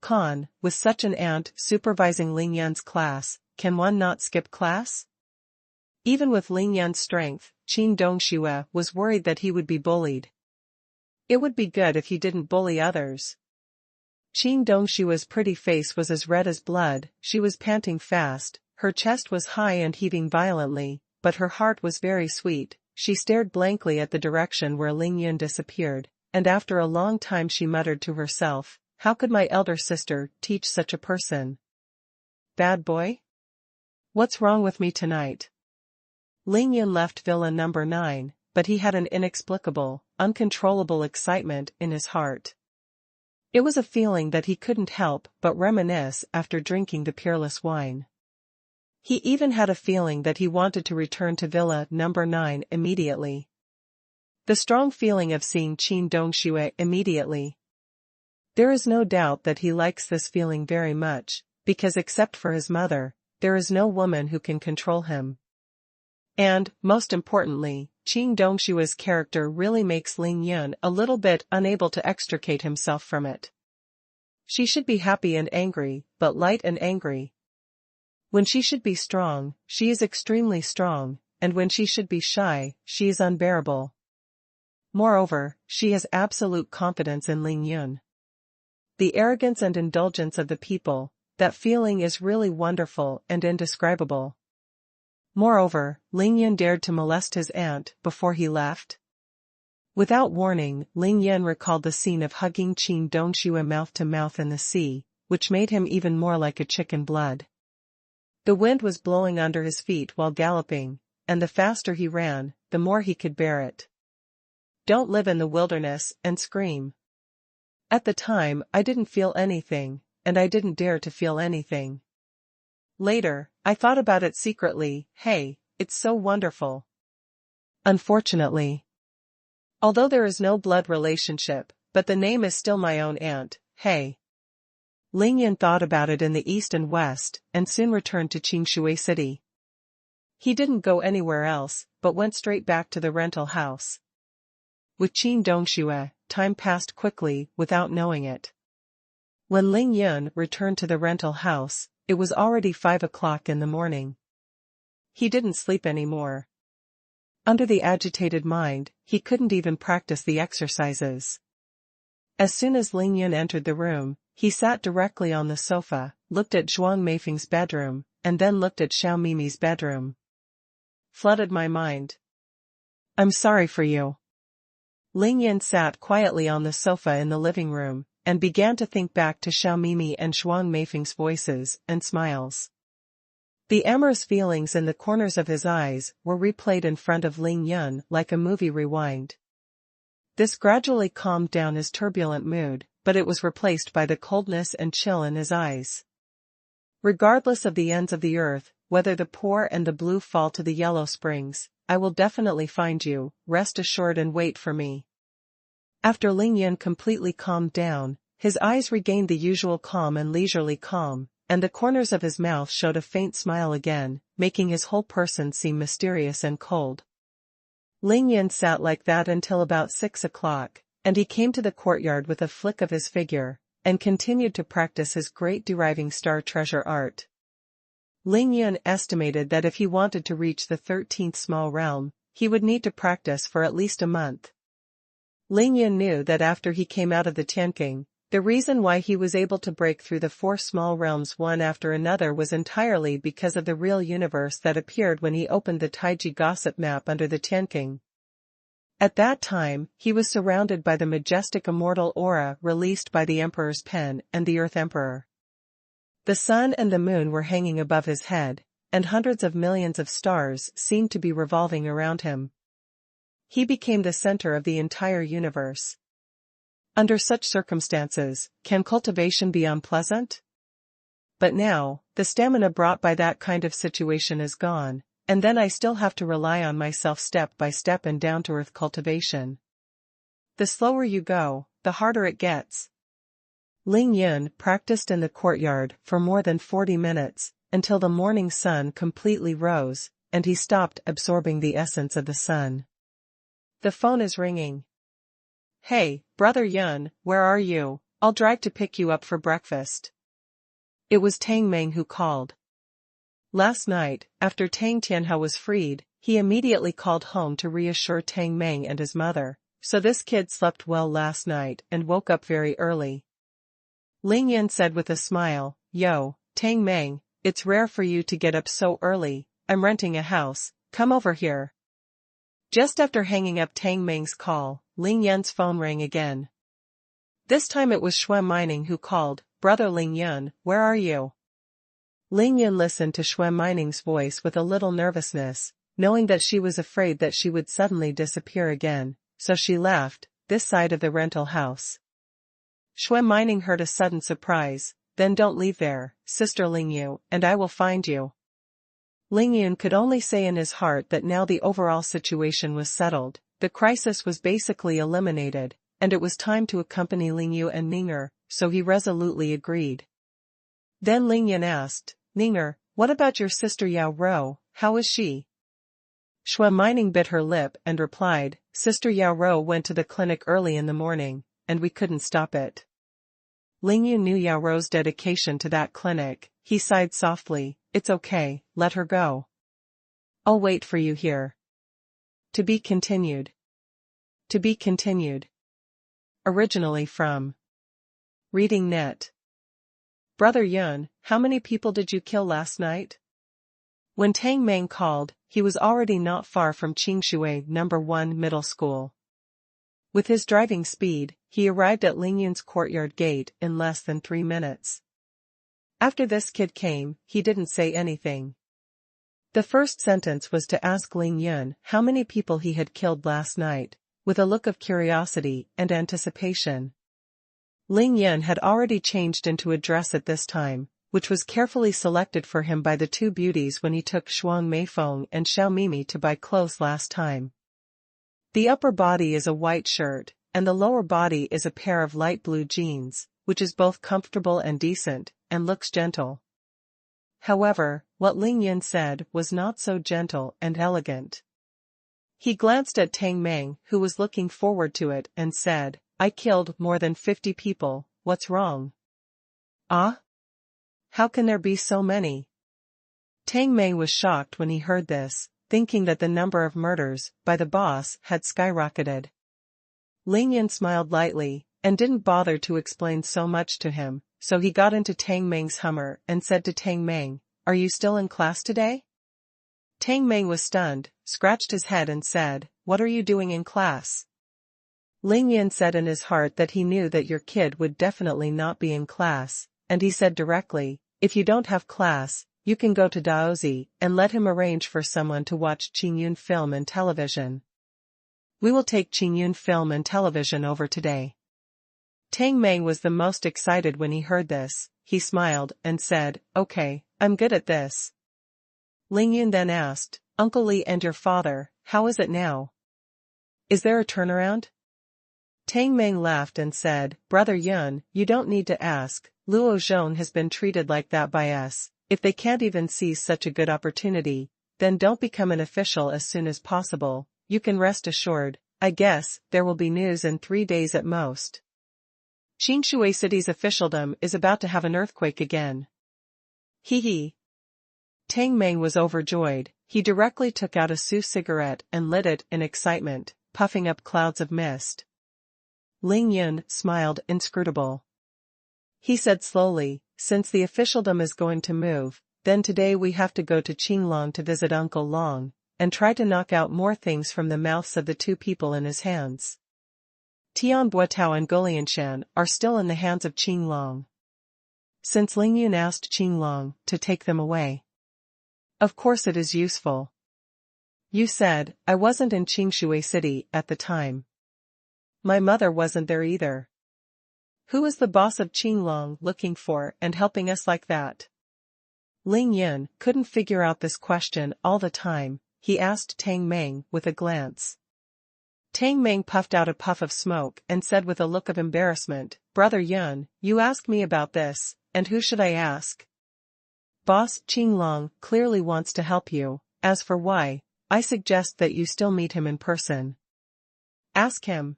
Con, with such an aunt supervising Ling Yin's class, can one not skip class? Even with Ling Yin's strength, Qin Dongxue was worried that he would be bullied. It would be good if he didn't bully others. Qin Dongshue's pretty face was as red as blood, she was panting fast, her chest was high and heaving violently, but her heart was very sweet. She stared blankly at the direction where Ling Yin disappeared, and after a long time she muttered to herself, How could my elder sister teach such a person? Bad boy? What's wrong with me tonight? Ling Yin left Villa number 9, but he had an inexplicable, uncontrollable excitement in his heart. It was a feeling that he couldn't help but reminisce after drinking the peerless wine. He even had a feeling that he wanted to return to Villa number 9 immediately. The strong feeling of seeing Qin Dongxue immediately. There is no doubt that he likes this feeling very much, because except for his mother, there is no woman who can control him. And, most importantly, Qin Dongshue's character really makes Ling Yin a little bit unable to extricate himself from it. She should be happy and angry, but light and angry. When she should be strong, she is extremely strong, and when she should be shy, she is unbearable. Moreover, she has absolute confidence in Ling Yin. The arrogance and indulgence of the people, that feeling is really wonderful and indescribable. Moreover, Ling Yin dared to molest his aunt before he left. Without warning, Ling Yin recalled the scene of hugging Qin Dongxue mouth to mouth in the sea, which made him even more like a chicken blood. The wind was blowing under his feet while galloping, and the faster he ran, the more he could bear it. Don't live in the wilderness and scream. At the time, I didn't feel anything, and I didn't dare to feel anything. Later, I thought about it secretly. Hey, it's so wonderful. Unfortunately. Although there is no blood relationship, but the name is still my own aunt, hey. Ling Yin thought about it in the east and west, and soon returned to Qingshui City. He didn't go anywhere else, but went straight back to the rental house. With Qin Dongxue, time passed quickly without knowing it. When Ling Yin returned to the rental house, it was already 5 o'clock in the morning. He didn't sleep anymore. Under the agitated mind, he couldn't even practice the exercises. As soon as Ling Yin entered the room, he sat directly on the sofa, looked at Zhuang Meifeng's bedroom, and then looked at Xiao Mimi's bedroom. Flooded my mind. I'm sorry for you. Ling Yin sat quietly on the sofa in the living room, and began to think back to Xiao Mimi and Shuang Meifeng's voices and smiles. The amorous feelings in the corners of his eyes were replayed in front of Ling Yun like a movie rewind. This gradually calmed down his turbulent mood, but it was replaced by the coldness and chill in his eyes. Regardless of the ends of the earth, whether the poor and the blue fall to the yellow springs, I will definitely find you, rest assured and wait for me. After Ling Yun completely calmed down, his eyes regained the usual calm and leisurely calm, and the corners of his mouth showed a faint smile again, making his whole person seem mysterious and cold. Ling Yun sat like that until about 6 o'clock, and he came to the courtyard with a flick of his figure, and continued to practice his great deriving star treasure art. Ling Yun estimated that if he wanted to reach the 13th small realm, he would need to practice for at least a month. Ling Yun knew that after he came out of the Tianqing, the reason why he was able to break through the 4 small realms one after another was entirely because of the real universe that appeared when he opened the Taiji gossip map under the Tianqing. At that time, he was surrounded by the majestic immortal aura released by the Emperor's pen and the Earth Emperor. The sun and the moon were hanging above his head, and hundreds of millions of stars seemed to be revolving around him. He became the center of the entire universe. Under such circumstances, can cultivation be unpleasant? But now, the stamina brought by that kind of situation is gone, and then I still have to rely on myself step by step in down-to-earth cultivation. The slower you go, the harder it gets. Ling Yun practiced in the courtyard for more than 40 minutes, until the morning sun completely rose, and he stopped absorbing the essence of the sun. The phone is ringing. Hey, Brother Yun, where are you? I'll drive to pick you up for breakfast. It was Tang Meng who called. Last night, after Tang Tianhao was freed, he immediately called home to reassure Tang Meng and his mother, so this kid slept well last night and woke up very early. Ling Yun said with a smile, Yo, Tang Meng, it's rare for you to get up so early, I'm renting a house, come over here. Just after hanging up Tang Meng's call, Ling Yun's phone rang again. This time it was xuanhuan who called, Brother Ling Yun, where are you? Ling Yun listened to xuanhuan's voice with a little nervousness, knowing that she was afraid that she would suddenly disappear again, so she laughed, this side of the rental house. xuanhuan heard a sudden surprise, then don't leave there, Sister Ling Yu, and I will find you. Ling Yun could only say in his heart that now the overall situation was settled, the crisis was basically eliminated, and it was time to accompany Ling Yu and Ninger, so he resolutely agreed. Then Ling Yun asked, Ninger, what about your sister Yao Ro, how is she? xuanhuan bit her lip and replied, Sister Yao Ro went to the clinic early in the morning, and we couldn't stop it. Ling Yun knew Yao Ro's dedication to that clinic, he sighed softly, it's okay, let her go. I'll wait for you here. To be continued. To be continued. Originally from Reading Net. Brother Yun, how many people did you kill last night? When Tang Meng called, he was already not far from Qingshui No. 1 Middle School. With his driving speed, he arrived at Ling Yun's courtyard gate in less than 3 minutes. After this kid came, he didn't say anything. The first sentence was to ask Ling Yun how many people he had killed last night, with a look of curiosity and anticipation. Ling Yun had already changed into a dress at this time, which was carefully selected for him by the two beauties when he took Shuang Meifeng and Xiao Mimi to buy clothes last time. The upper body is a white shirt, and the lower body is a pair of light blue jeans, which is both comfortable and decent, and looks gentle. However, what Ling Yun said was not so gentle and elegant. He glanced at Tang Meng, who was looking forward to it, and said, I killed more than 50 people, what's wrong? Ah? How can there be so many? Tang Meng was shocked when he heard this, thinking that the number of murders by the boss had skyrocketed. Ling Yun smiled lightly, and didn't bother to explain so much to him, so he got into Tang Meng's Hummer and said to Tang Meng, Are you still in class today? Tang Meng was stunned, scratched his head and said, What are you doing in class? Ling Yin said in his heart that he knew that your kid would definitely not be in class, and he said directly, if you don't have class, you can go to Daozi and let him arrange for someone to watch Qingyun film and television. We will take Qingyun film and television over today. Tang Meng was the most excited when he heard this. He smiled and said, okay, I'm good at this. Ling Yun then asked, Uncle Li and your father, how is it now? Is there a turnaround? Tang Meng laughed and said, Brother Yun, you don't need to ask, Luo Zhong has been treated like that by us. If they can't even seize such a good opportunity, then don't become an official as soon as possible. You can rest assured, I guess, there will be news in 3 days at most. Qingshui City's officialdom is about to have an earthquake again. Hee hee. Tang Meng was overjoyed. He directly took out a Su cigarette and lit it in excitement, puffing up clouds of mist. Ling Yun smiled inscrutable. He said slowly, since the officialdom is going to move, then today we have to go to Qinglong to visit Uncle Long, and try to knock out more things from the mouths of the 2 people in his hands. Tian Buotao and Golianshan are still in the hands of Qinglong. Since Ling Yun asked Qinglong to take them away. Of course it is useful. You said, I wasn't in Qingshui City at the time. My mother wasn't there either. Who is the boss of Qinglong looking for and helping us like that? Ling Yun couldn't figure out this question all the time. He asked Tang Meng with a glance. Tang Meng puffed out a puff of smoke and said with a look of embarrassment, Brother Yun, you ask me about this, and who should I ask? Boss Qinglong clearly wants to help you. As for why, I suggest that you still meet him in person. Ask him.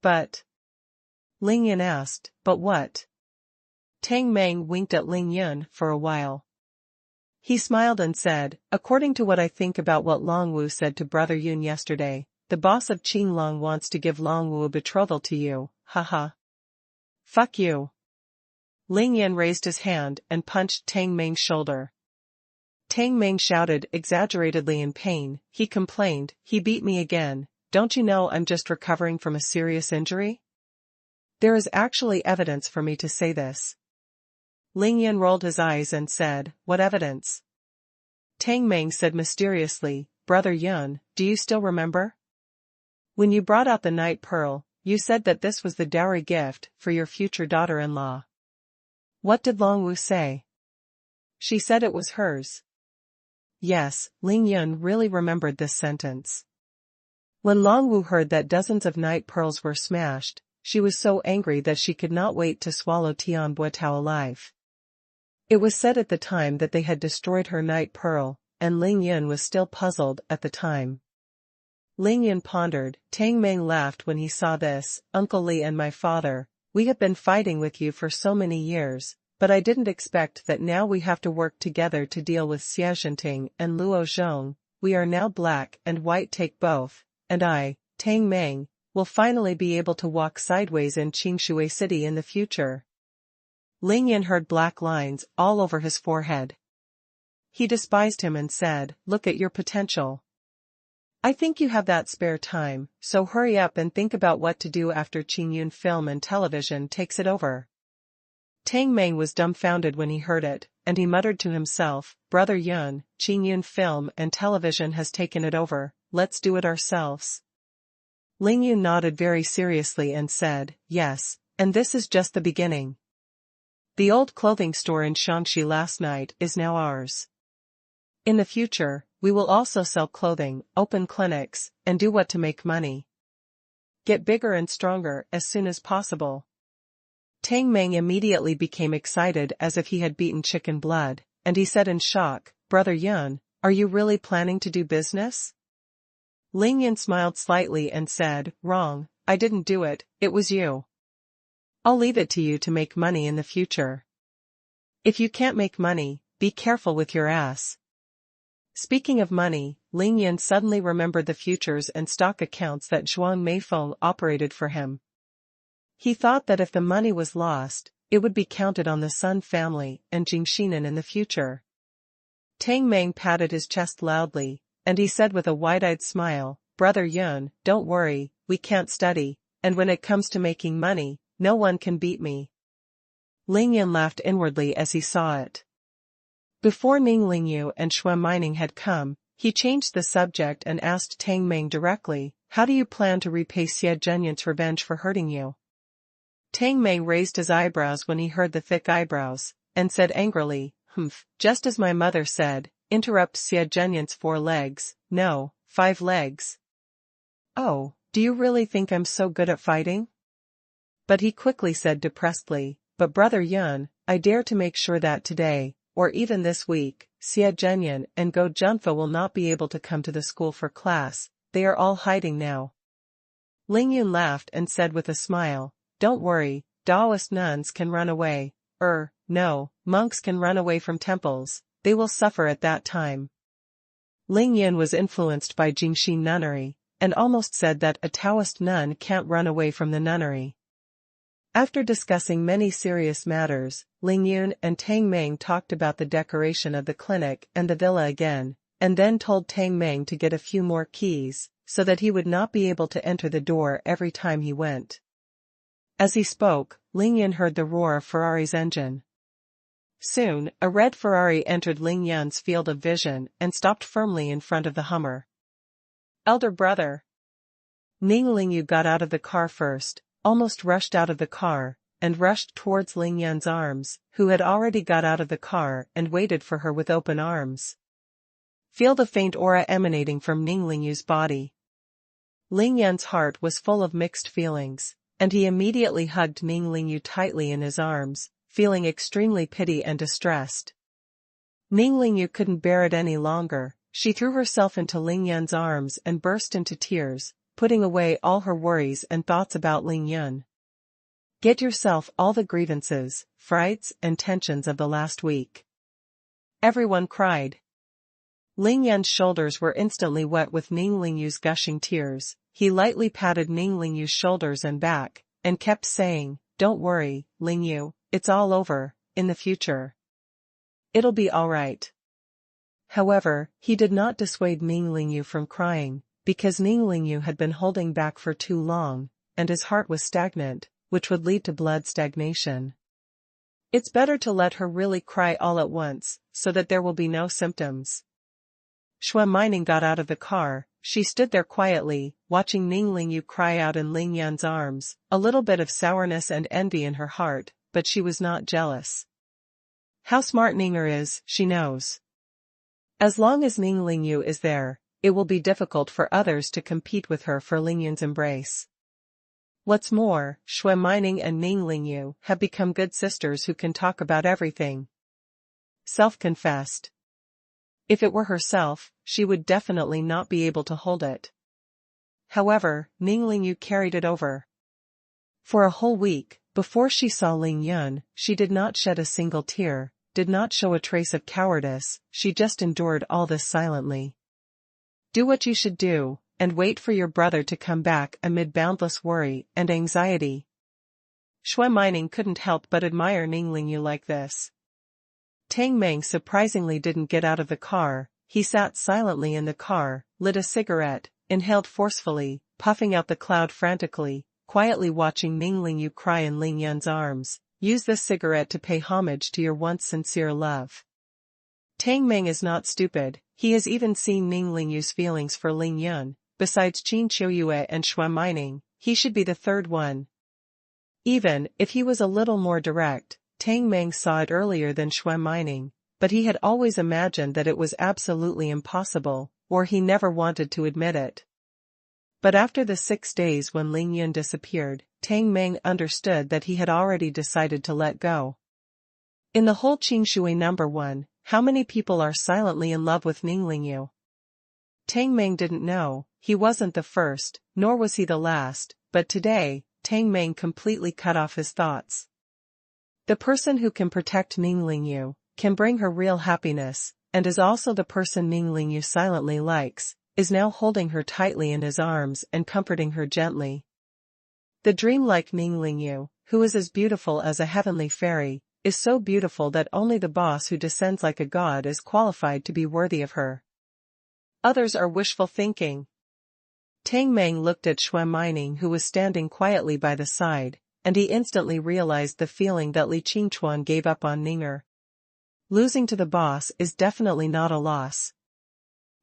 But. Ling Yun asked, but what? Tang Meng winked at Ling Yun for a while. He smiled and said, according to what I think about what Long Wu said to Brother Yun yesterday, the boss of Qinglong wants to give Long Wu a betrothal to you, haha. Fuck you. Ling Yun raised his hand and punched Tang Meng's shoulder. Tang Meng shouted exaggeratedly in pain. He complained, he beat me again, don't you know I'm just recovering from a serious injury? There is actually evidence for me to say this. Ling Yun rolled his eyes and said, what evidence? Tang Meng said mysteriously, Brother Yun, do you still remember? When you brought out the night pearl, you said that this was the dowry gift for your future daughter-in-law. What did Long Wu say? She said it was hers. Yes, Ling Yun really remembered this sentence. When Long Wu heard that dozens of night pearls were smashed, she was so angry that she could not wait to swallow Tian Buotao alive. It was said at the time that they had destroyed her night pearl, and Ling Yun was still puzzled at the time. Ling Yun pondered. Tang Meng laughed when he saw this. Uncle Li and my father, we have been fighting with you for so many years, but I didn't expect that now we have to work together to deal with Xiaoxinting and Luo Zhong. We are now black and white take both, and I, Tang Meng, will finally be able to walk sideways in Qingshui City in the future. Ling Yin heard black lines all over his forehead. He despised him and said, look at your potential. I think you have that spare time, so hurry up and think about what to do after Qingyun film and television takes it over. Tang Meng was dumbfounded when he heard it, and he muttered to himself, Brother Yun, Qingyun film and television has taken it over, let's do it ourselves. Ling Yun nodded very seriously and said, yes, and this is just the beginning. The old clothing store in Shaanxi last night is now ours. In the future, we will also sell clothing, open clinics, and do what to make money. Get bigger and stronger as soon as possible. Tang Meng immediately became excited as if he had beaten chicken blood, and he said in shock, Brother Yun, are you really planning to do business? Ling Yun smiled slightly and said, wrong, I didn't do it, it was you. I'll leave it to you to make money in the future. If you can't make money, be careful with your ass. Speaking of money, Ling Yun suddenly remembered the futures and stock accounts that Zhuang Meifeng operated for him. He thought that if the money was lost, it would be counted on the Sun family and Jingxinan in the future. Tang Meng patted his chest loudly, and he said with a wide-eyed smile, Brother Yun, don't worry, we can't study, and when it comes to making money, no one can beat me. Lingyan laughed inwardly as he saw it. Before Ning Lingyu and xuanhuan had come, he changed the subject and asked Tang Meng directly, how do you plan to repay Xie Zhenyan's revenge for hurting you? Tang Meng raised his eyebrows when he heard the thick eyebrows, and said angrily, just as my mother said, interrupt Xie Zhenyan's 4 legs, no, 5 legs. Oh, do you really think I'm so good at fighting? But he quickly said depressedly, but Brother Yun, I dare to make sure that today, or even this week, Xie Zhenyan and Go Junfa will not be able to come to the school for class, they are all hiding now. Ling Yun laughed and said with a smile, don't worry, Taoist nuns can run away, no, monks can run away from temples, they will suffer at that time. Ling Yun was influenced by Jingxi nunnery, and almost said that a Taoist nun can't run away from the nunnery. After discussing many serious matters, Ling Yun and Tang Meng talked about the decoration of the clinic and the villa again, and then told Tang Meng to get a few more keys, so that he would not be able to enter the door every time he went. As he spoke, Ling Yun heard the roar of Ferrari's engine. Soon, a red Ferrari entered Ling Yun's field of vision and stopped firmly in front of the Hummer. Elder brother. Ning Lingyu got out of the car first, almost rushed out of the car, and rushed towards Ling Yun's arms, who had already got out of the car and waited for her with open arms. Feel the faint aura emanating from Ning Lingyu's body. Ling Yun's heart was full of mixed feelings, and he immediately hugged Ning Lingyu tightly in his arms, feeling extremely pity and distressed. Ning Lingyu couldn't bear it any longer, she threw herself into Ling Yun's arms and burst into tears, putting away all her worries and thoughts about Ling Yun. Get yourself all the grievances, frights and tensions of the last week. Everyone cried. Ling Yun's shoulders were instantly wet with Ning Lingyu's gushing tears. He lightly patted Ning Lingyu's shoulders and back, and kept saying, don't worry, Lingyu, it's all over, in the future. It'll be all right. However, he did not dissuade Ning Lingyu from crying, because Ning Lingyu had been holding back for too long, and his heart was stagnant, which would lead to blood stagnation. It's better to let her really cry all at once, so that there will be no symptoms. Xuanhuan got out of the car. She stood there quietly, watching Ning Lingyu cry out in Ling Yun's arms, a little bit of sourness and envy in her heart, but she was not jealous. How smart Ninger is, she knows. As long as Ning Lingyu is there, it will be difficult for others to compete with her for Ling Yun's embrace. What's more, xuanhuan and Ning Lingyu have become good sisters who can talk about everything. Self-confessed. If it were herself, she would definitely not be able to hold it. However, Ning Lingyu carried it over. For a whole week, before she saw Ling Yun, she did not shed a single tear, did not show a trace of cowardice, she just endured all this silently. Do what you should do, and wait for your brother to come back amid boundless worry and anxiety. Xuanhuan couldn't help but admire Ning Lingyu like this. Tang Meng surprisingly didn't get out of the car. He sat silently in the car, lit a cigarette, inhaled forcefully, puffing out the cloud frantically, quietly watching Ning Lingyu cry in Ling Yun's arms. Use this cigarette to pay homage to your once sincere love. Tang Meng is not stupid, he has even seen Ning Lingyu's feelings for Ling Yun. Besides Qin Qiuyue and xuanhuan, he should be the third one. Even if he was a little more direct, Tang Meng saw it earlier than xuanhuan, but he had always imagined that it was absolutely impossible, or he never wanted to admit it. But after the 6 days when Ling Yun disappeared, Tang Meng understood that he had already decided to let go. In the whole Qingshui number 1, how many people are silently in love with Ning Lingyu? Tang Meng didn't know, he wasn't the first, nor was he the last, but today, Tang Meng completely cut off his thoughts. The person who can protect Ning Lingyu, can bring her real happiness, and is also the person Ning Lingyu silently likes, is now holding her tightly in his arms and comforting her gently. The dreamlike Ning Lingyu, who is as beautiful as a heavenly fairy, is so beautiful that only the boss who descends like a god is qualified to be worthy of her. Others are wishful thinking. Tang Meng looked at xuanhuan, who was standing quietly by the side, and he instantly realized the feeling that Li Qingchuan gave up on Ninger. Losing to the boss is definitely not a loss.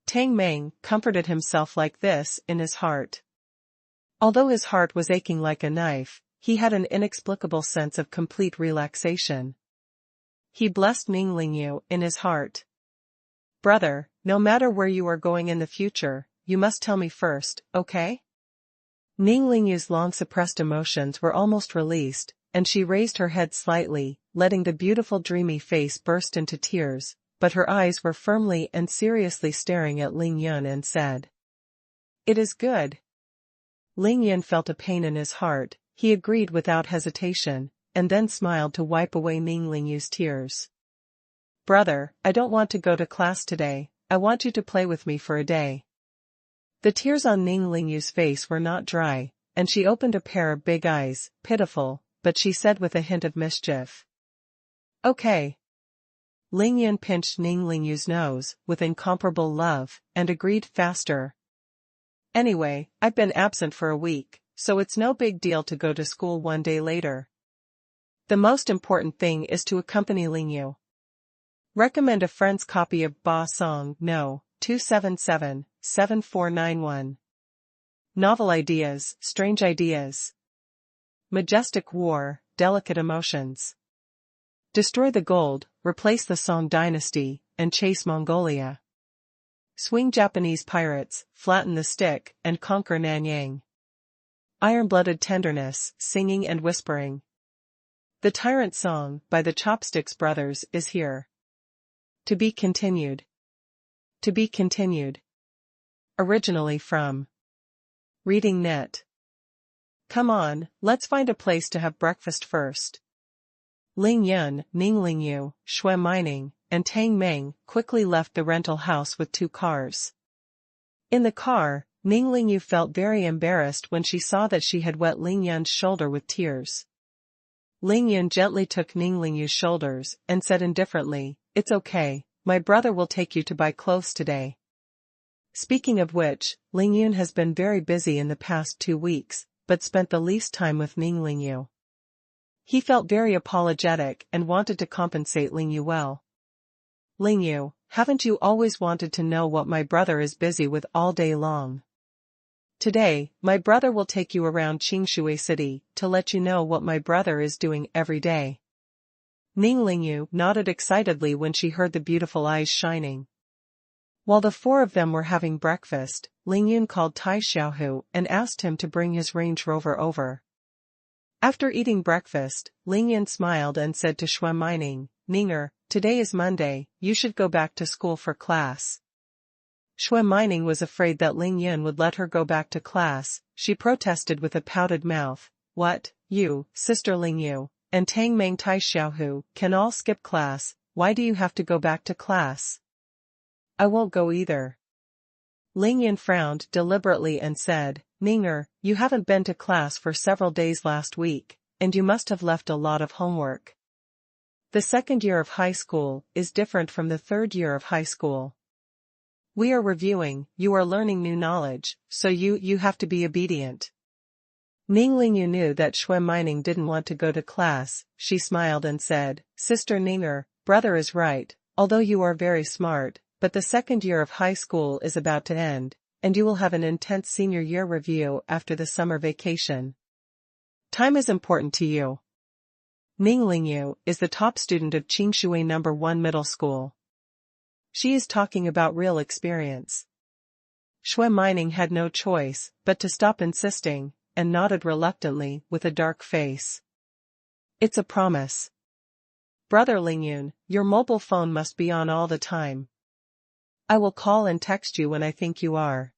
Tang Meng comforted himself like this in his heart. Although his heart was aching like a knife, he had an inexplicable sense of complete relaxation. He blessed Ninglingyu in his heart. Brother, no matter where you are going in the future, you must tell me first, okay? Ninglingyu's long-suppressed emotions were almost released, and she raised her head slightly, letting the beautiful dreamy face burst into tears, but her eyes were firmly and seriously staring at Ling Yun and said, "It is good." Ling Yun felt a pain in his heart. He agreed without hesitation, and then smiled to wipe away Ninglingyu's tears. "Brother, I don't want to go to class today, I want you to play with me for a day." The tears on Ninglingyu's face were not dry, and she opened a pair of big eyes, pitiful, but she said with a hint of mischief, "Okay." Ling Yun pinched Ninglingyu's nose, with incomparable love, and agreed faster. "Anyway, I've been absent for a week, so it's no big deal to go to school one day later. The most important thing is to accompany Lingyu. Recommend a friend's copy of Ba Song No. 277-7491. Novel ideas, strange ideas. Majestic war, delicate emotions. Destroy the gold, replace the Song dynasty, and chase Mongolia. Swing Japanese pirates, flatten the stick, and conquer Nanyang. Iron-blooded tenderness, singing and whispering. The Tyrant Song, by the Chopsticks Brothers, is here. To be continued. To be continued. Originally from Reading Net. Come on, let's find a place to have breakfast first. Ling Yun, Ninglingyu, xuanhuan, and Tang Meng quickly left the rental house with 2 cars. In the car, Ninglingyu felt very embarrassed when she saw that she had wet Ling Yun's shoulder with tears. Ling Yun gently took Ninglingyu's shoulders and said indifferently, "It's okay, my brother will take you to buy clothes today." Speaking of which, Ling Yun has been very busy in the past 2 weeks, but spent the least time with Ninglingyu. He felt very apologetic and wanted to compensate Lingyu well. "Lingyu, haven't you always wanted to know what my brother is busy with all day long? Today, my brother will take you around Qingshui City to let you know what my brother is doing every day." Ninglingyu nodded excitedly when she heard the beautiful eyes shining. While the 4 of them were having breakfast, Ling Yun called Tai Xiaohu and asked him to bring his Range Rover over. After eating breakfast, Ling Yun smiled and said to xuanhuan, "Ninger, today is Monday, you should go back to school for class." Xuanhuan was afraid that Ling Yun would let her go back to class. She protested with a pouted mouth, "What, you, Sister Lingyu, and Tang Meng Tai Xiaohu, can all skip class, why do you have to go back to class?" "I won't go either." Ling Yun frowned deliberately and said, "Ninger, you haven't been to class for several days last week, and you must have left a lot of homework. The 2nd year of high school is different from the 3rd year of high school. We are reviewing, you are learning new knowledge, so you have to be obedient." Ninglingyu knew that xuanhuan didn't want to go to class. She smiled and said, "Sister Ninger, brother is right, although you are very smart, but the 2nd year of high school is about to end, and you will have an intense senior year review after the summer vacation. Time is important to you. Ninglingyu is the top student of Qingshui No. 1 Middle School. She is talking about real experience." Xuanhuan had no choice but to stop insisting, and nodded reluctantly with a dark face. "It's a promise. Brother Lingyun, your mobile phone must be on all the time. I will call and text you when I think you are."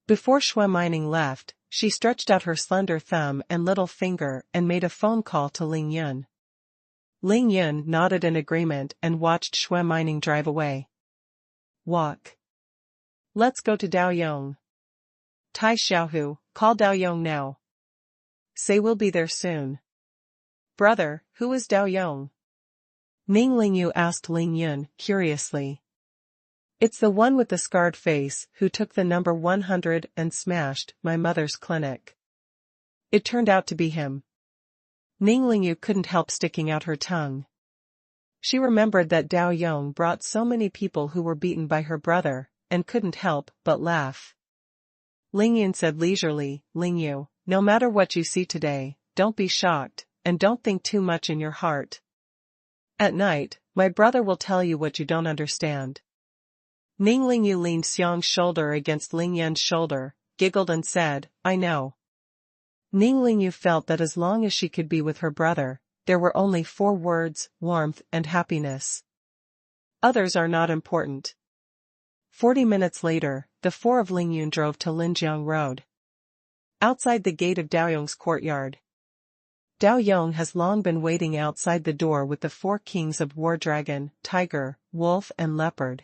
Before xuanhuan left, she stretched out her slender thumb and little finger and made a phone call to Ling Yun. Ling Yun nodded in agreement and watched xuanhuan drive away. "Walk. Let's go to Daoyong. Tai Xiaohu, call Daoyong now. Say we'll be there soon." "Brother, who is Daoyong?" Ninglingyu asked Ling Yun curiously. It's the one with the scarred face who took the number 100 and smashed my mother's clinic. It turned out to be him. Ning Lingyu couldn't help sticking out her tongue. She remembered that Dao Yong brought so many people who were beaten by her brother, and couldn't help but laugh. Ling Yun said leisurely, Lingyu, no matter what you see today, don't be shocked, and don't think too much in your heart. At night, my brother will tell you what you don't understand. Ning Lingyu leaned Xiang's shoulder against Ling Yun's shoulder, giggled and said, I know. Ning Lingyu felt that as long as she could be with her brother, there were only 4 words, warmth and happiness. Others are not important. 40 minutes later, the 4 of Ling Yun drove to Linjiang Road. Outside the gate of Dao Yong's courtyard. Dao Yong has long been waiting outside the door with the 4 kings of War Dragon, Tiger, Wolf and Leopard.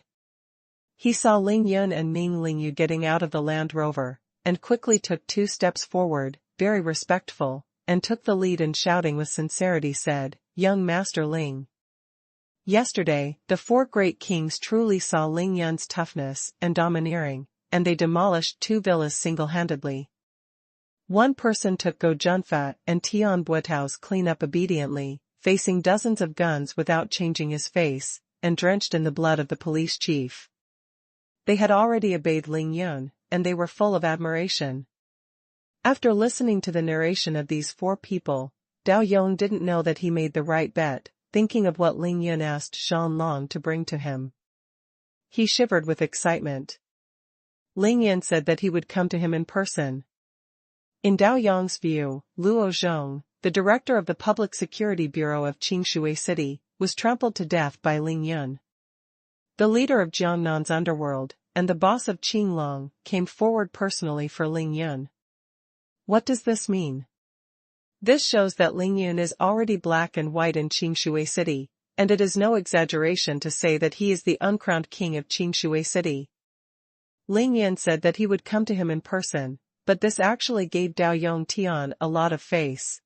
He saw Ling Yun and Ning Lingyu getting out of the Land Rover, and quickly took 2 steps forward, very respectful, and took the lead and shouting with sincerity said, Young Master Ling. Yesterday, the 4 great kings truly saw Ling Yun's toughness and domineering, and they demolished 2 villas single-handedly. One person took Go Junfa and Tian Buetao's clean up obediently, facing dozens of guns without changing his face, and drenched in the blood of the police chief. They had already obeyed Ling Yun, and they were full of admiration. After listening to the narration of these 4 people, Dao Yong didn't know that he made the right bet, thinking of what Ling Yun asked Shan Long to bring to him. He shivered with excitement. Ling Yun said that he would come to him in person. In Dao Yong's view, Luo Zheng, the director of the Public Security Bureau of Qingshui City, was trampled to death by Ling Yun. The leader of Jiangnan's underworld, and the boss of Qinglong, came forward personally for Ling Yun. What does this mean? This shows that Ling Yun is already black and white in Qingshui City, and it is no exaggeration to say that he is the uncrowned king of Qingshui City. Ling Yun said that he would come to him in person, but this actually gave Dao Yong Tian a lot of face.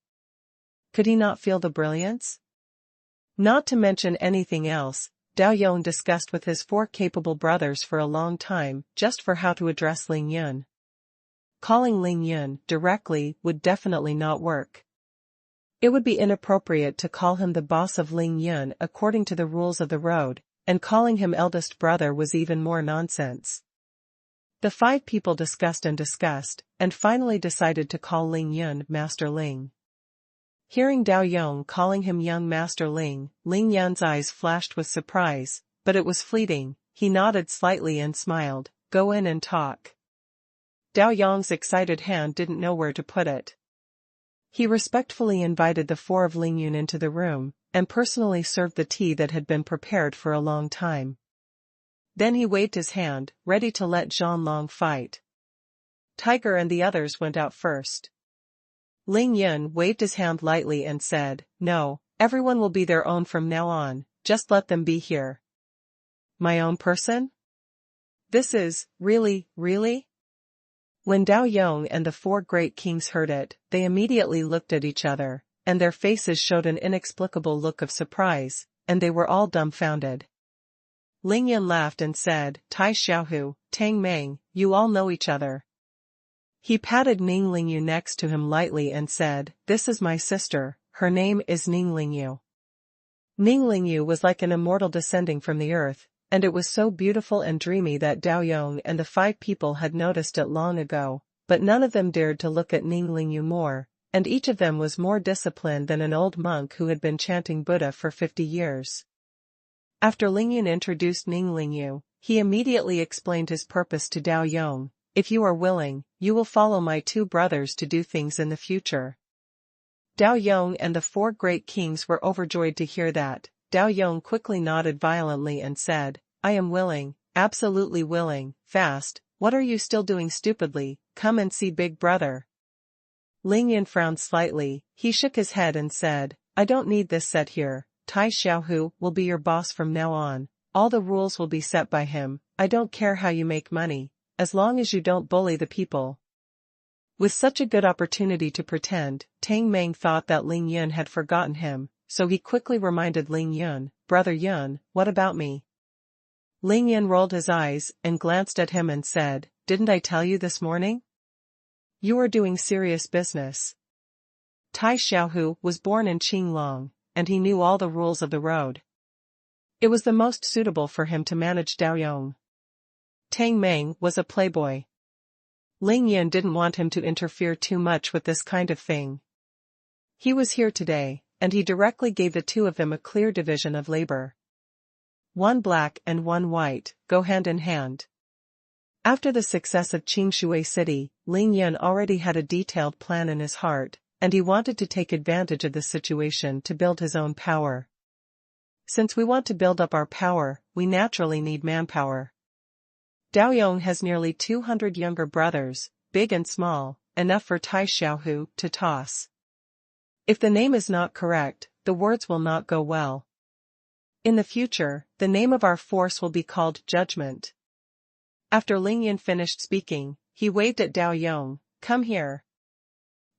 Could he not feel the brilliance? Not to mention anything else, Dao Yong discussed with his 4 capable brothers for a long time just for how to address Ling Yun. Calling Ling Yun directly would definitely not work. It would be inappropriate to call him the boss of Ling Yun according to the rules of the road, and calling him eldest brother was even more nonsense. The 5 people discussed and finally decided to call Ling Yun Master Ling. Hearing Dao Yong calling him young Master Ling, Ling Yun's eyes flashed with surprise, but it was fleeting. He nodded slightly and smiled, go in and talk. Dao Yong's excited hand didn't know where to put it. He respectfully invited the 4 of Ling Yun into the room, and personally served the tea that had been prepared for a long time. Then he waved his hand, ready to let Zhang Long fight. Tiger and the others went out first. Ling Yun waved his hand lightly and said, no, everyone will be their own from now on, just let them be here. My own person? This is, really? When Dao Yong and the 4 great kings heard it, they immediately looked at each other, and their faces showed an inexplicable look of surprise, and they were all dumbfounded. Ling Yun laughed and said, Tai Xiaohu, Tang Meng, you all know each other. He patted Ning Lingyu next to him lightly and said, this is my sister, her name is Ning Lingyu. Ning Lingyu was like an immortal descending from the earth, and it was so beautiful and dreamy that Dao Yong and the 5 people had noticed it long ago, but none of them dared to look at Ning Lingyu more, and each of them was more disciplined than an old monk who had been chanting Buddha for 50 years. After Ling Yun introduced Ning Lingyu, he immediately explained his purpose to Dao Yong. If you are willing, you will follow my 2 brothers to do things in the future. Dao Yong and the 4 great kings were overjoyed to hear that. Dao Yong quickly nodded violently and said, I am willing, absolutely willing, fast, what are you still doing stupidly, come and see big brother. Ling Yun frowned slightly, he shook his head and said, I don't need this set here, Tai Xiaohu will be your boss from now on, all the rules will be set by him, I don't care how you make money, as long as you don't bully the people. With such a good opportunity to pretend, Tang Meng thought that Ling Yun had forgotten him, so he quickly reminded Ling Yun, Brother Yun, what about me? Ling Yan rolled his eyes and glanced at him and said, "Didn't I tell you this morning? You are doing serious business." Tai Xiaohu was born in Qinglong, and he knew all the rules of the road. It was the most suitable for him to manage Daoyong. Tang Meng was a playboy. Ling Yan didn't want him to interfere too much with this kind of thing. He was here today, and he directly gave the two of them a clear division of labor. One black and one white, go hand in hand. After the success of Qingshui City, Ling Yan already had a detailed plan in his heart, and he wanted to take advantage of the situation to build his own power. Since we want to build up our power, we naturally need manpower. Daoyong has nearly 200 younger brothers, big and small, enough for Tai Xiaohu to toss. If the name is not correct, the words will not go well. In the future, the name of our force will be called Judgment. After Ling Yan finished speaking, he waved at Daoyong, "Come here."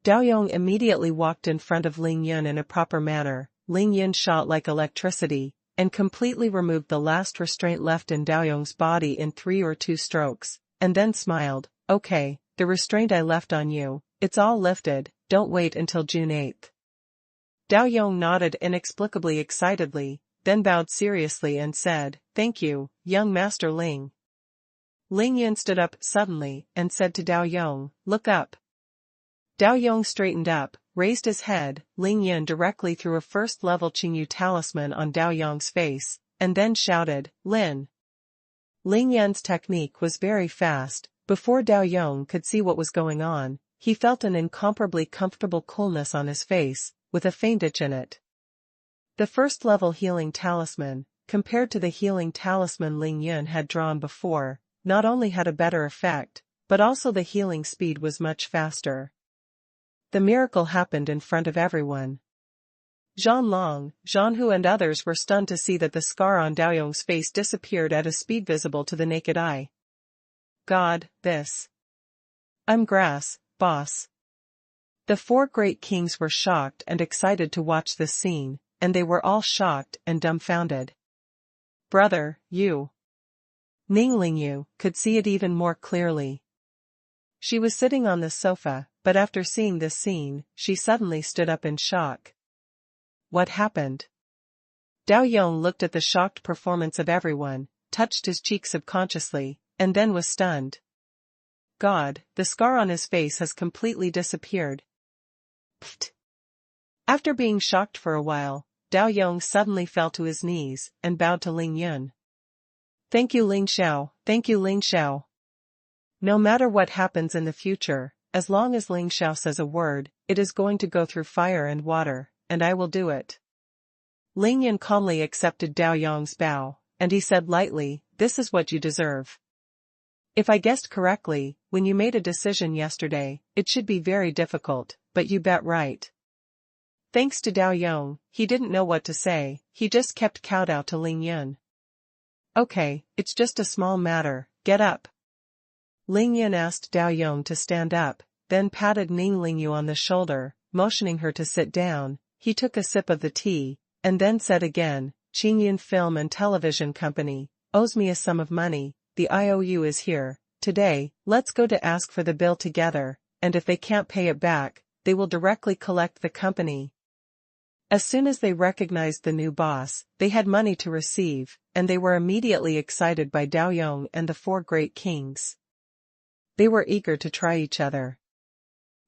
Daoyong immediately walked in front of Ling Yan in a proper manner. Ling Yan shot like electricity, and completely removed the last restraint left in Daoyong's body in 3 or 2 strokes, and then smiled, "Okay, the restraint I left on you, it's all lifted, don't wait until June 8th. Daoyong nodded inexplicably excitedly, then bowed seriously and said, "Thank you, young Master Ling." Ling Yan stood up suddenly and said to Daoyong, "Look up." Daoyong straightened up, raised his head. Ling Yan directly threw a first-level Qingyu talisman on Daoyong's face, and then shouted, "Lin." Ling Yan's technique was very fast. Before Daoyong could see what was going on, he felt an incomparably comfortable coolness on his face, with a faint itch in it. The first-level healing talisman, compared to the healing talisman Ling Yan had drawn before, not only had a better effect, but also the healing speed was much faster. The miracle happened in front of everyone. Zhang, Xuanhuan and others were stunned to see that the scar on Daoyong's face disappeared at a speed visible to the naked eye. God, this. I'm grass, boss. The 4 great kings were shocked and excited to watch this scene, and they were all shocked and dumbfounded. Brother, you. Ningling could see it even more clearly. She was sitting on the sofa, but after seeing this scene, she suddenly stood up in shock. What happened? Daoyong looked at the shocked performance of everyone, touched his cheek subconsciously, and then was stunned. God, the scar on his face has completely disappeared. Pfft. After being shocked for a while, Daoyong suddenly fell to his knees and bowed to Ling Yan. Thank you Ling Xiao, thank you Ling Xiao. No matter what happens in the future, as long as Ling Xiao says a word, it is going to go through fire and water, and I will do it. Ling Yan calmly accepted Daoyong's bow, and he said lightly, "This is what you deserve. If I guessed correctly, when you made a decision yesterday, it should be very difficult, but you bet right." Thanks to Daoyong, he didn't know what to say, he just kept kowtow to Ling Yan. Okay, it's just a small matter, get up. Ling Yan asked Daoyong to stand up, then patted Ningling on the shoulder, motioning her to sit down. He took a sip of the tea, and then said again, Qingyun Film and Television Company owes me a sum of money, the IOU is here, today, let's go to ask for the bill together, and if they can't pay it back, they will directly collect the company. As soon as they recognized the new boss, they had money to receive, and they were immediately excited by Daoyong and the 4 great kings. They were eager to try each other.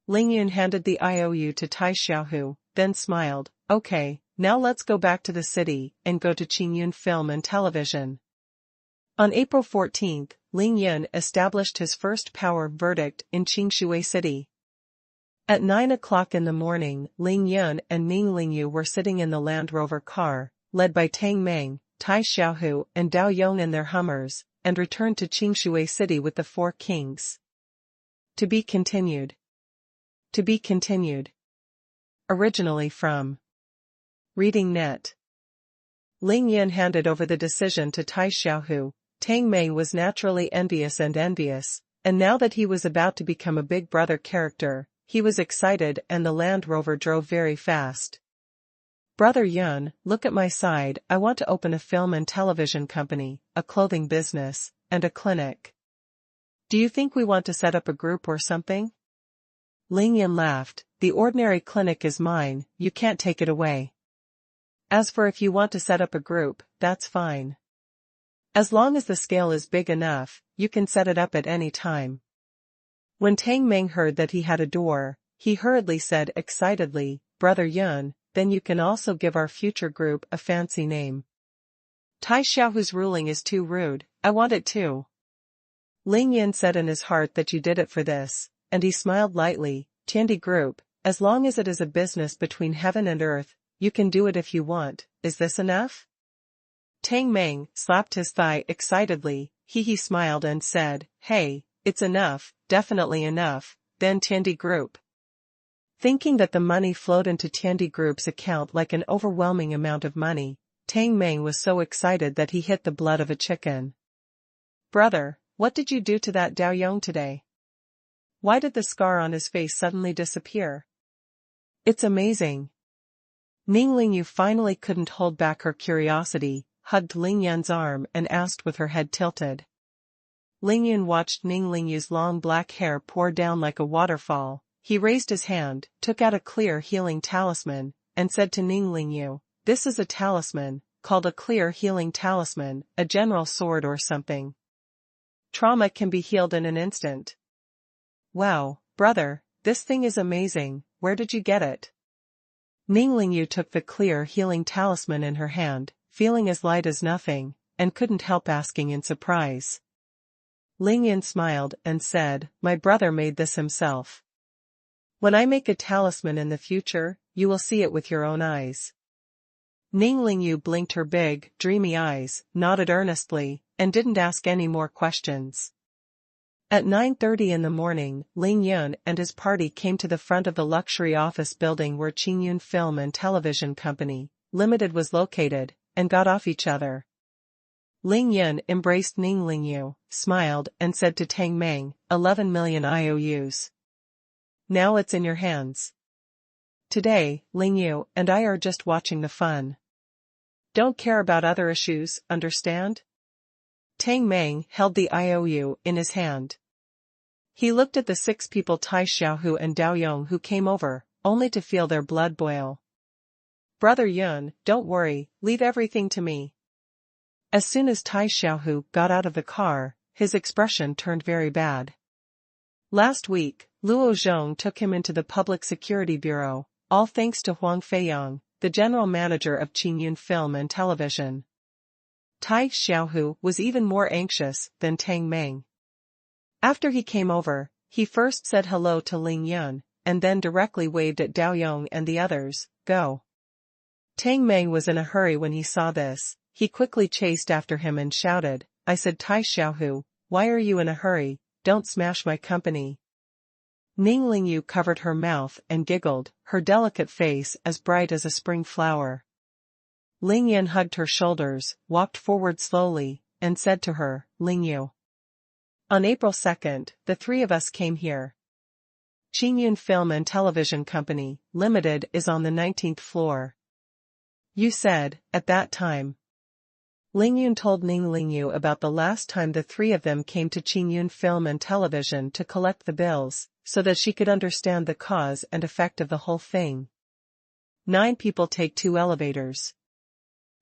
Ling Yan handed the IOU to Tai Xiaohu, then smiled, okay, now let's go back to the city and go to Qingyun Film and Television. On April 14th, Ling Yan established his first power verdict in Qingshui City. At 9 o'clock in the morning, Ling Yan and Ningling were sitting in the Land Rover car, led by Tang Meng, Tai Xiaohu and Daoyong in their Hummers, and returned to Qingshui City with the 4 kings. To be continued. To be continued. Originally from Reading Net. Ling Yan handed over the decision to Tai Xiaohu. Tang Meng was naturally envious, and now that he was about to become a big brother character, he was excited and the Land Rover drove very fast. Brother Yun, look at my side, I want to open a film and television company, a clothing business, and a clinic. Do you think we want to set up a group or something? Ling Yun laughed, the ordinary clinic is mine, you can't take it away. As for if you want to set up a group, that's fine. As long as the scale is big enough, you can set it up at any time. When Tang Meng heard that he had a door, he hurriedly said excitedly, Brother Yun, then you can also give our future group a fancy name. Tai Xiaohu's ruling is too rude, I want it too. Ling Yun said in his heart that you did it for this, and he smiled lightly, Tiandi Group, as long as it is a business between heaven and earth, you can do it if you want, is this enough? Tang Meng slapped his thigh excitedly, he smiled and said, hey, it's enough, definitely enough, then Tiandi Group. Thinking that the money flowed into Tiandi Group's account like an overwhelming amount of money, Tang Meng was so excited that he hit the blood of a chicken. Brother, what did you do to that Dao Yong today? Why did the scar on his face suddenly disappear? It's amazing. Ning Lingyu finally couldn't hold back her curiosity, hugged Ling Yun's arm and asked with her head tilted. Ling Yun watched Ning Lingyu's long black hair pour down like a waterfall. He raised his hand, took out a clear healing talisman, and said to Ning Lingyu, this is a talisman, called a clear healing talisman, a general sword or something. Trauma can be healed in an instant. Wow, brother, this thing is amazing, where did you get it? Ning Lingyu took the clear healing talisman in her hand, feeling as light as nothing, and couldn't help asking in surprise. Ling Yun smiled and said, my brother made this himself. When I make a talisman in the future, you will see it with your own eyes. Ning Lingyu blinked her big, dreamy eyes, nodded earnestly, and didn't ask any more questions. At 9:30 in the morning, Ling Yun and his party came to the front of the luxury office building where Qingyun Film and Television Company, Limited was located, and got off each other. Ling Yun embraced Ning Lingyu, smiled, and said to Tang Meng, 11 million IOUs. Now it's in your hands. Today, Lingyu and I are just watching the fun. Don't care about other issues, understand? Tang Meng held the IOU in his hand. He looked at the 6 people Tai Xiaohu and Dao Yong who came over, only to feel their blood boil. Brother Yun, don't worry, leave everything to me. As soon as Tai Xiaohu got out of the car, his expression turned very bad. Last week, Luo Zheng took him into the Public Security Bureau, all thanks to Huang Feiyang, the general manager of Qingyun Film and Television. Tai Xiaohu was even more anxious than Tang Meng. After he came over, he first said hello to Ling Yun, and then directly waved at Dao Yong and the others, go. Tang Meng was in a hurry when he saw this, he quickly chased after him and shouted, I said Tai Xiaohu, why are you in a hurry, don't smash my company. Ning Lingyu covered her mouth and giggled, her delicate face as bright as a spring flower. Ling Yun hugged her shoulders, walked forward slowly, and said to her, Lingyu. On April 2nd, the 3 of us came here. Qingyun Film and Television Company, Limited is on the 19th floor. You said, at that time. Ling Yun told Ning Lingyu about the last time the 3 of them came to Qingyun Film and Television to collect the bills, so that she could understand the cause and effect of the whole thing. 9 people take 2 elevators.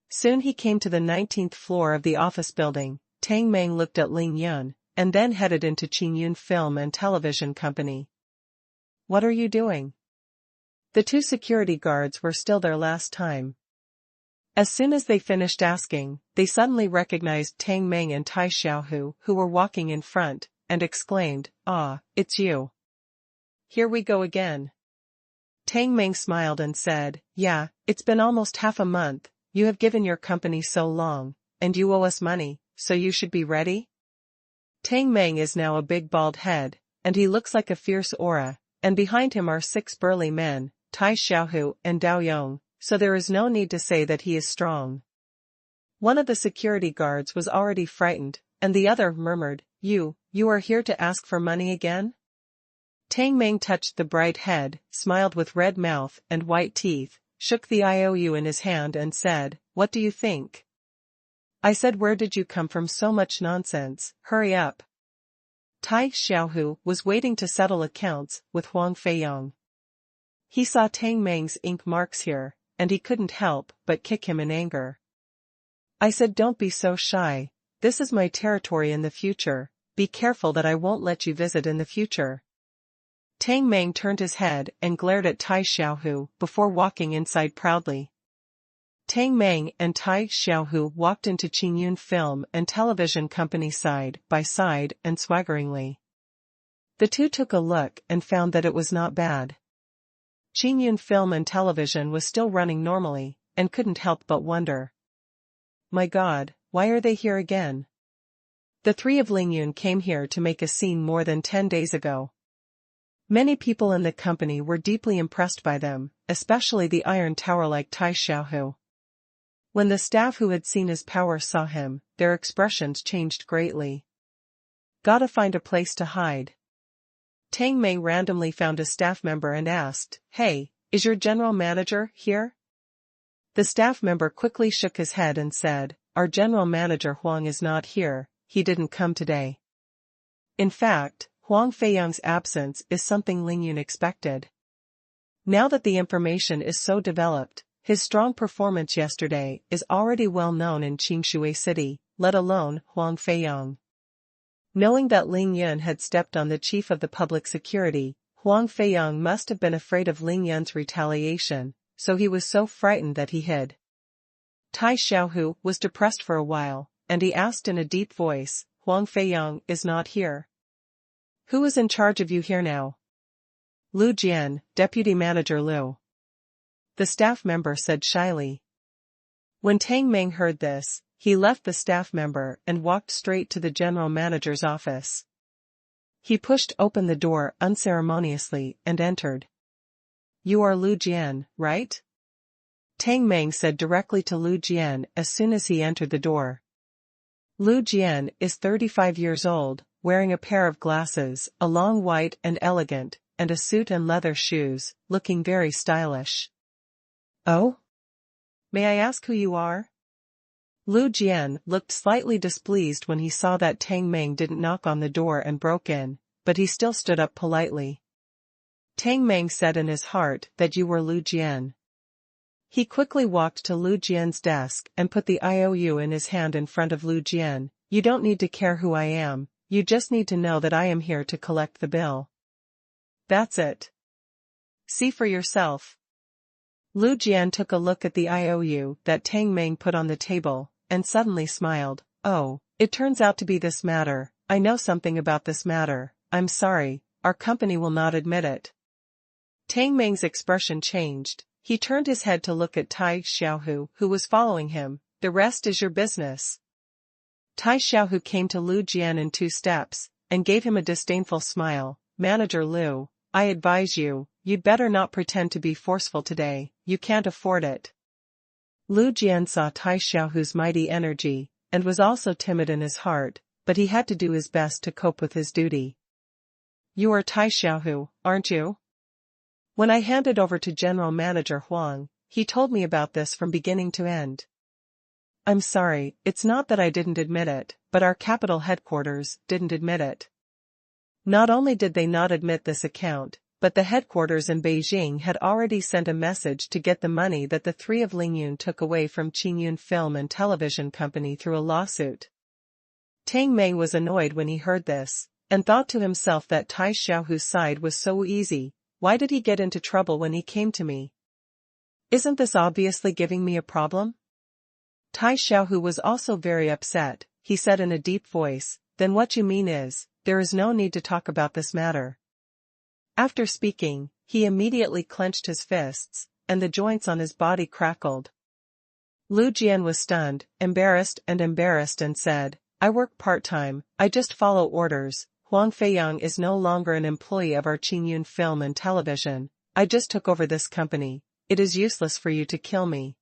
Soon he came to the 19th floor of the office building. Tang Meng looked at Ling Yun, and then headed into Qingyun Film and Television Company. What are you doing? The 2 security guards were still there last time. As soon as they finished asking, they suddenly recognized Tang Meng and Tai Xiaohu who were walking in front, and exclaimed, ah, it's you. Here we go again. Tang Meng smiled and said, yeah, it's been almost half a month, you have given your company so long, and you owe us money, so you should be ready? Tang Meng is now a big bald head, and he looks like a fierce aura, and behind him are 6 burly men, Tai Xiaohu and Dao Yong, so there is no need to say that he is strong. One of the security guards was already frightened, and the other murmured, you are here to ask for money again? Tang Meng touched the bright head, smiled with red mouth and white teeth, shook the IOU in his hand and said, "What do you think?" I said, "Where did you come from? So much nonsense, hurry up." Tai Xiaohu was waiting to settle accounts with Huang Feiyang. He saw Tang Meng's ink marks here, and he couldn't help but kick him in anger. I said, "Don't be so shy, this is my territory in the future, be careful that I won't let you visit in the future." Tang Meng turned his head and glared at Tai Xiaohu before walking inside proudly. Tang Meng and Tai Xiaohu walked into Qingyun Film and Television Company side by side and swaggeringly. The two took a look and found that it was not bad. Qingyun Film and Television was still running normally, and couldn't help but wonder. My God, why are they here again? The three of Lingyun came here to make a scene more than 10 days ago. Many people in the company were deeply impressed by them, especially the Iron Tower-like Tai Xiaohu. When the staff who had seen his power saw him, their expressions changed greatly. Gotta find a place to hide. Tang Mei randomly found a staff member and asked, "Hey, is your general manager here?" The staff member quickly shook his head and said, "Our general manager Huang is not here, he didn't come today." In fact, Huang Feiyang's absence is something Lingyun expected. Now that the information is so developed, his strong performance yesterday is already well known in Qingshui City, let alone Huang Feiyang. Knowing that Lingyun had stepped on the chief of the public security, Huang Feiyang must have been afraid of Lingyun's retaliation, so he was so frightened that he hid. Tai Xiaohu was depressed for a while, and he asked in a deep voice, "Huang Feiyang is not here. Who is in charge of you here now?" "Lu Jian, Deputy Manager Lu." The staff member said shyly. When Tang Meng heard this, he left the staff member and walked straight to the general manager's office. He pushed open the door unceremoniously and entered. "You are Lu Jian, right?" Tang Meng said directly to Lu Jian as soon as he entered the door. Lu Jian is 35 years old, wearing a pair of glasses, a long white and elegant, and a suit and leather shoes, looking very stylish. "Oh? May I ask who you are?" Lu Jian looked slightly displeased when he saw that Tang Meng didn't knock on the door and broke in, but he still stood up politely. Tang Meng said in his heart that you were Lu Jian. He quickly walked to Lu Jian's desk and put the IOU in his hand in front of Lu Jian. "You don't need to care who I am, you just need to know that I am here to collect the bill. That's it. See for yourself." Lu Jian took a look at the IOU that Tang Meng put on the table, and suddenly smiled. "Oh, it turns out to be this matter, I know something about this matter, I'm sorry, our company will not admit it." Tang Meng's expression changed, he turned his head to look at Tai Xiaohu who was following him. "The rest is your business." Tai Xiaohu came to Lu Jian in 2 steps, and gave him a disdainful smile. "Manager Lu, I advise you, you'd better not pretend to be forceful today, you can't afford it." Lu Jian saw Tai Xiaohu's mighty energy, and was also timid in his heart, but he had to do his best to cope with his duty. "You are Tai Xiaohu, aren't you? When I handed over to General Manager Huang, he told me about this from beginning to end." "I'm sorry, it's not that I didn't admit it, but our capital headquarters didn't admit it." Not only did they not admit this account, but the headquarters in Beijing had already sent a message to get the money that the three of Lingyun took away from Qingyun Film and Television Company through a lawsuit. Tang Mei was annoyed when he heard this, and thought to himself that Tai Xiaohu's side was so easy. Why did he get into trouble when he came to me? Isn't this obviously giving me a problem? Tai Xiaohu was also very upset. He said in a deep voice, "Then what you mean is, there is no need to talk about this matter." After speaking, he immediately clenched his fists, and the joints on his body crackled. Lu Jian was stunned, embarrassed and said, "I work part-time, I just follow orders. Huang Feiyang is no longer an employee of our Qingyun Film and Television, I just took over this company, it is useless for you to kill me."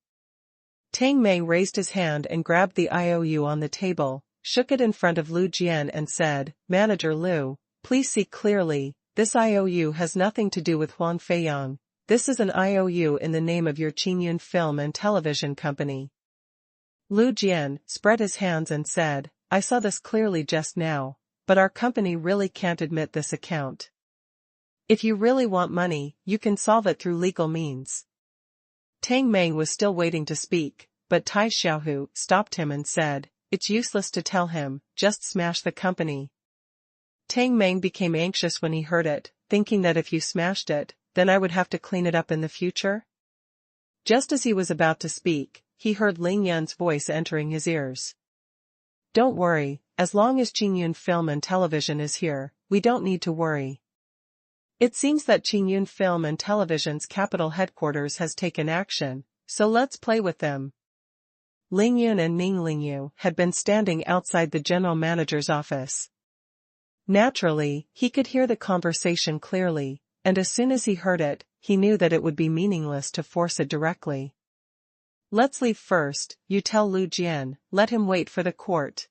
Tang Mei raised his hand and grabbed the IOU on the table, shook it in front of Lu Jian and said, "Manager Lu, please see clearly, this IOU has nothing to do with Huang Feiyang, this is an IOU in the name of your Qingyun Film and Television Company. Lu Jian spread his hands and said, I saw this clearly just now, but our company really can't admit this account. If you really want money, you can solve it through legal means. Tang Meng was still waiting to speak, but Tai Xiaohu stopped him and said, it's useless to tell him, just smash the company. Tang Meng became anxious when he heard it, thinking that if you smashed it, then I would have to clean it up in the future. Just as he was about to speak, he heard Ling Yan's voice entering his ears. Don't worry, as long as Qingyun Film and Television is here, we don't need to worry. It seems that Qingyun Film and Television's capital headquarters has taken action, so let's play with them. Ling Yun and Ning Lingyu had been standing outside the general manager's office. Naturally, he could hear the conversation clearly, and as soon as he heard it, he knew that it would be meaningless to force it directly. Let's leave first, you tell Lu Jian, let him wait for the court.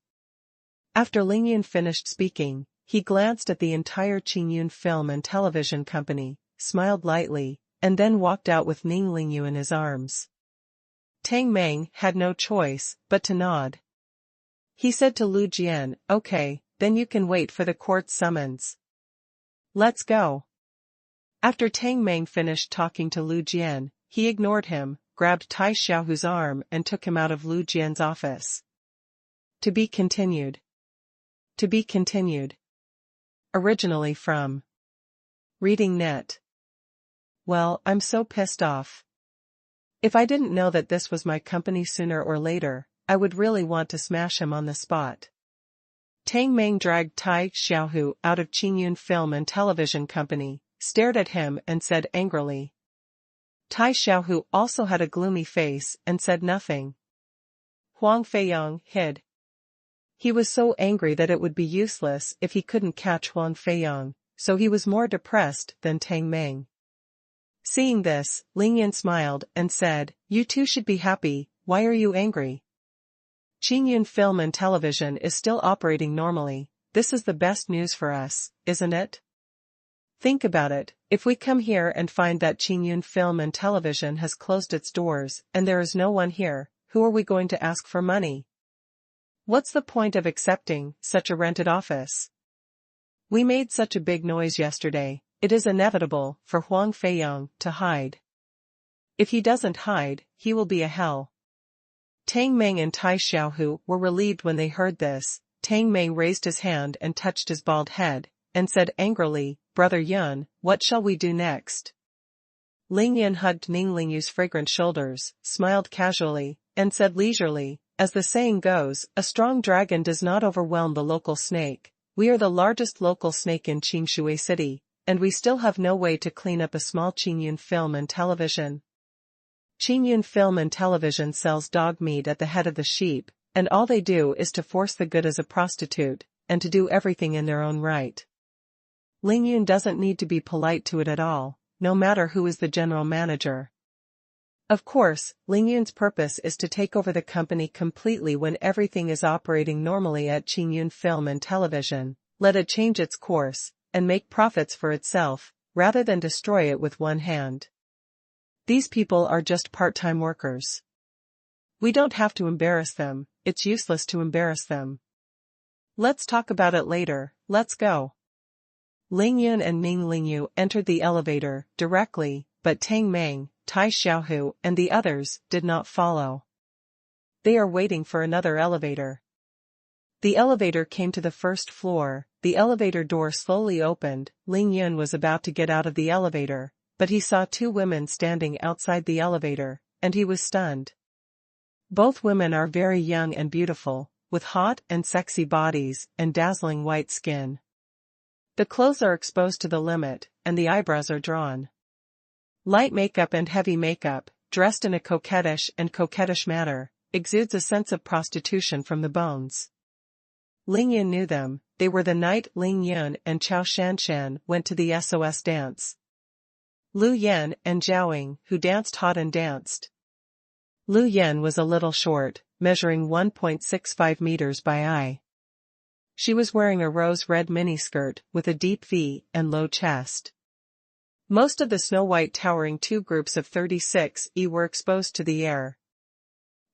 After Ling Yun finished speaking, he glanced at the entire Qingyun Film and Television Company, smiled lightly, and then walked out with Ning Lingyu in his arms. Tang Meng had no choice but to nod. He said to Lu Jian, okay, then you can wait for the court's summons. Let's go. After Tang Meng finished talking to Lu Jian, he ignored him, grabbed Tai Xiaohu's arm and took him out of Lu Jian's office. To be continued. To be continued. Originally from Reading Net. Well, I'm so pissed off. If I didn't know that this was my company sooner or later, I would really want to smash him on the spot. Tang Meng dragged Tai Xiaohu out of Qingyun Film and Television Company, stared at him and said angrily. Tai Xiaohu also had a gloomy face and said nothing. Huang Feiyang hid. He was so angry that it would be useless if he couldn't catch Huang Feiyang, so he was more depressed than Tang Meng. Seeing this, Ling Yan smiled and said, you two should be happy, why are you angry? Qingyun Film and Television is still operating normally, this is the best news for us, isn't it? Think about it, if we come here and find that Qingyun Film and Television has closed its doors and there is no one here, who are we going to ask for money? What's the point of accepting such a rented office? We made such a big noise yesterday, it is inevitable for Huang Feiyang to hide. If he doesn't hide, he will be a hell. Tang Meng and Tai Xiaohu were relieved when they heard this. Tang Meng raised his hand and touched his bald head, and said angrily, Brother Yun, what shall we do next? Ling Yan hugged Ning Lingyu's fragrant shoulders, smiled casually, and said leisurely, as the saying goes, a strong dragon does not overwhelm the local snake. We are the largest local snake in Qingshui City, and we still have no way to clean up a small Qingyun Film and Television. Qingyun Film and Television sells dog meat at the head of the sheep, and all they do is to force the good as a prostitute, and to do everything in their own right. Ling Yun doesn't need to be polite to it at all, no matter who is the general manager. Of course, Ling Yun's purpose is to take over the company completely when everything is operating normally at Qingyun Film and Television, let it change its course, and make profits for itself, rather than destroy it with one hand. These people are just part-time workers. We don't have to embarrass them, it's useless to embarrass them. Let's talk about it later, let's go. Ling Yun and Ning Lingyu entered the elevator directly, but Tang Meng, Tai Xiaohu, and the others did not follow. They are waiting for another elevator. The elevator came to the first floor, the elevator door slowly opened. Ling Yun was about to get out of the elevator, but he saw two women standing outside the elevator, and he was stunned. Both women are very young and beautiful, with hot and sexy bodies and dazzling white skin. The clothes are exposed to the limit, and the eyebrows are drawn. Light makeup and heavy makeup, dressed in a coquettish manner, exudes a sense of prostitution from the bones. Ling Yun knew them, they were the night Ling Yun and Chao Shanshan went to the SOS dance. Lu Yan and Zhao, who danced hot and danced. Lu Yan was a little short, measuring 1.65 meters by eye. She was wearing a rose-red miniskirt with a deep V and low chest. Most of the snow-white towering two groups of 36E were exposed to the air.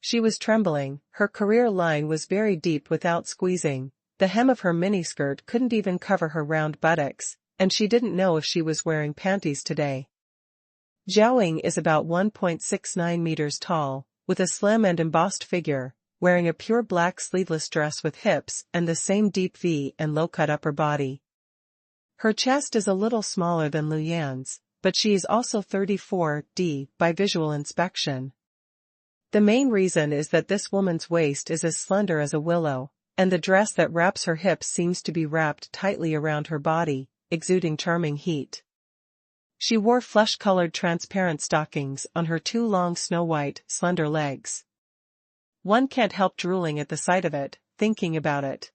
She was trembling, her career line was very deep without squeezing, the hem of her miniskirt couldn't even cover her round buttocks, and she didn't know if she was wearing panties today. Zheng is about 1.69 meters tall, with a slim and embossed figure, wearing a pure black sleeveless dress with hips and the same deep V and low-cut upper body. Her chest is a little smaller than Lu Yan's, but she is also 34D by visual inspection. The main reason is that this woman's waist is as slender as a willow, and the dress that wraps her hips seems to be wrapped tightly around her body, exuding charming heat. She wore flesh-colored transparent stockings on her two long snow-white, slender legs. One can't help drooling at the sight of it, thinking about it.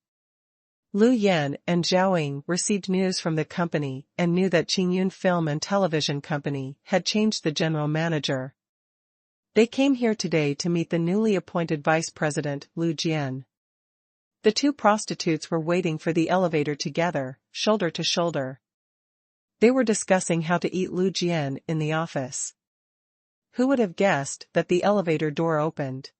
Lu Yan and Zheng received news from the company and knew that Qingyun Film and Television Company had changed the general manager. They came here today to meet the newly appointed vice president, Lu Jian. The two prostitutes were waiting for the elevator together, shoulder to shoulder. They were discussing how to eat Lu Jian in the office. Who would have guessed that the elevator door opened?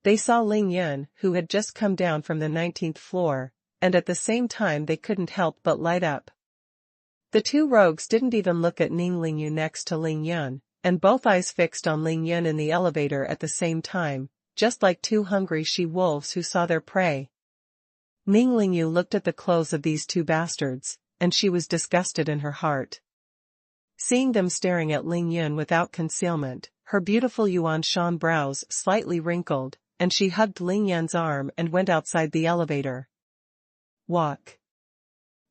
They saw Ling Yun, who had just come down from the 19th floor, and at the same time they couldn't help but light up. The two rogues didn't even look at Ning Lingyu next to Ling Yun, and both eyes fixed on Ling Yun in the elevator at the same time, just like two hungry she-wolves who saw their prey. Ning Lingyu looked at the clothes of these two bastards, and she was disgusted in her heart. Seeing them staring at Ling Yun without concealment, her beautiful xuanhuan brows slightly wrinkled, and she hugged Ling Yun's arm and went outside the elevator. Walk.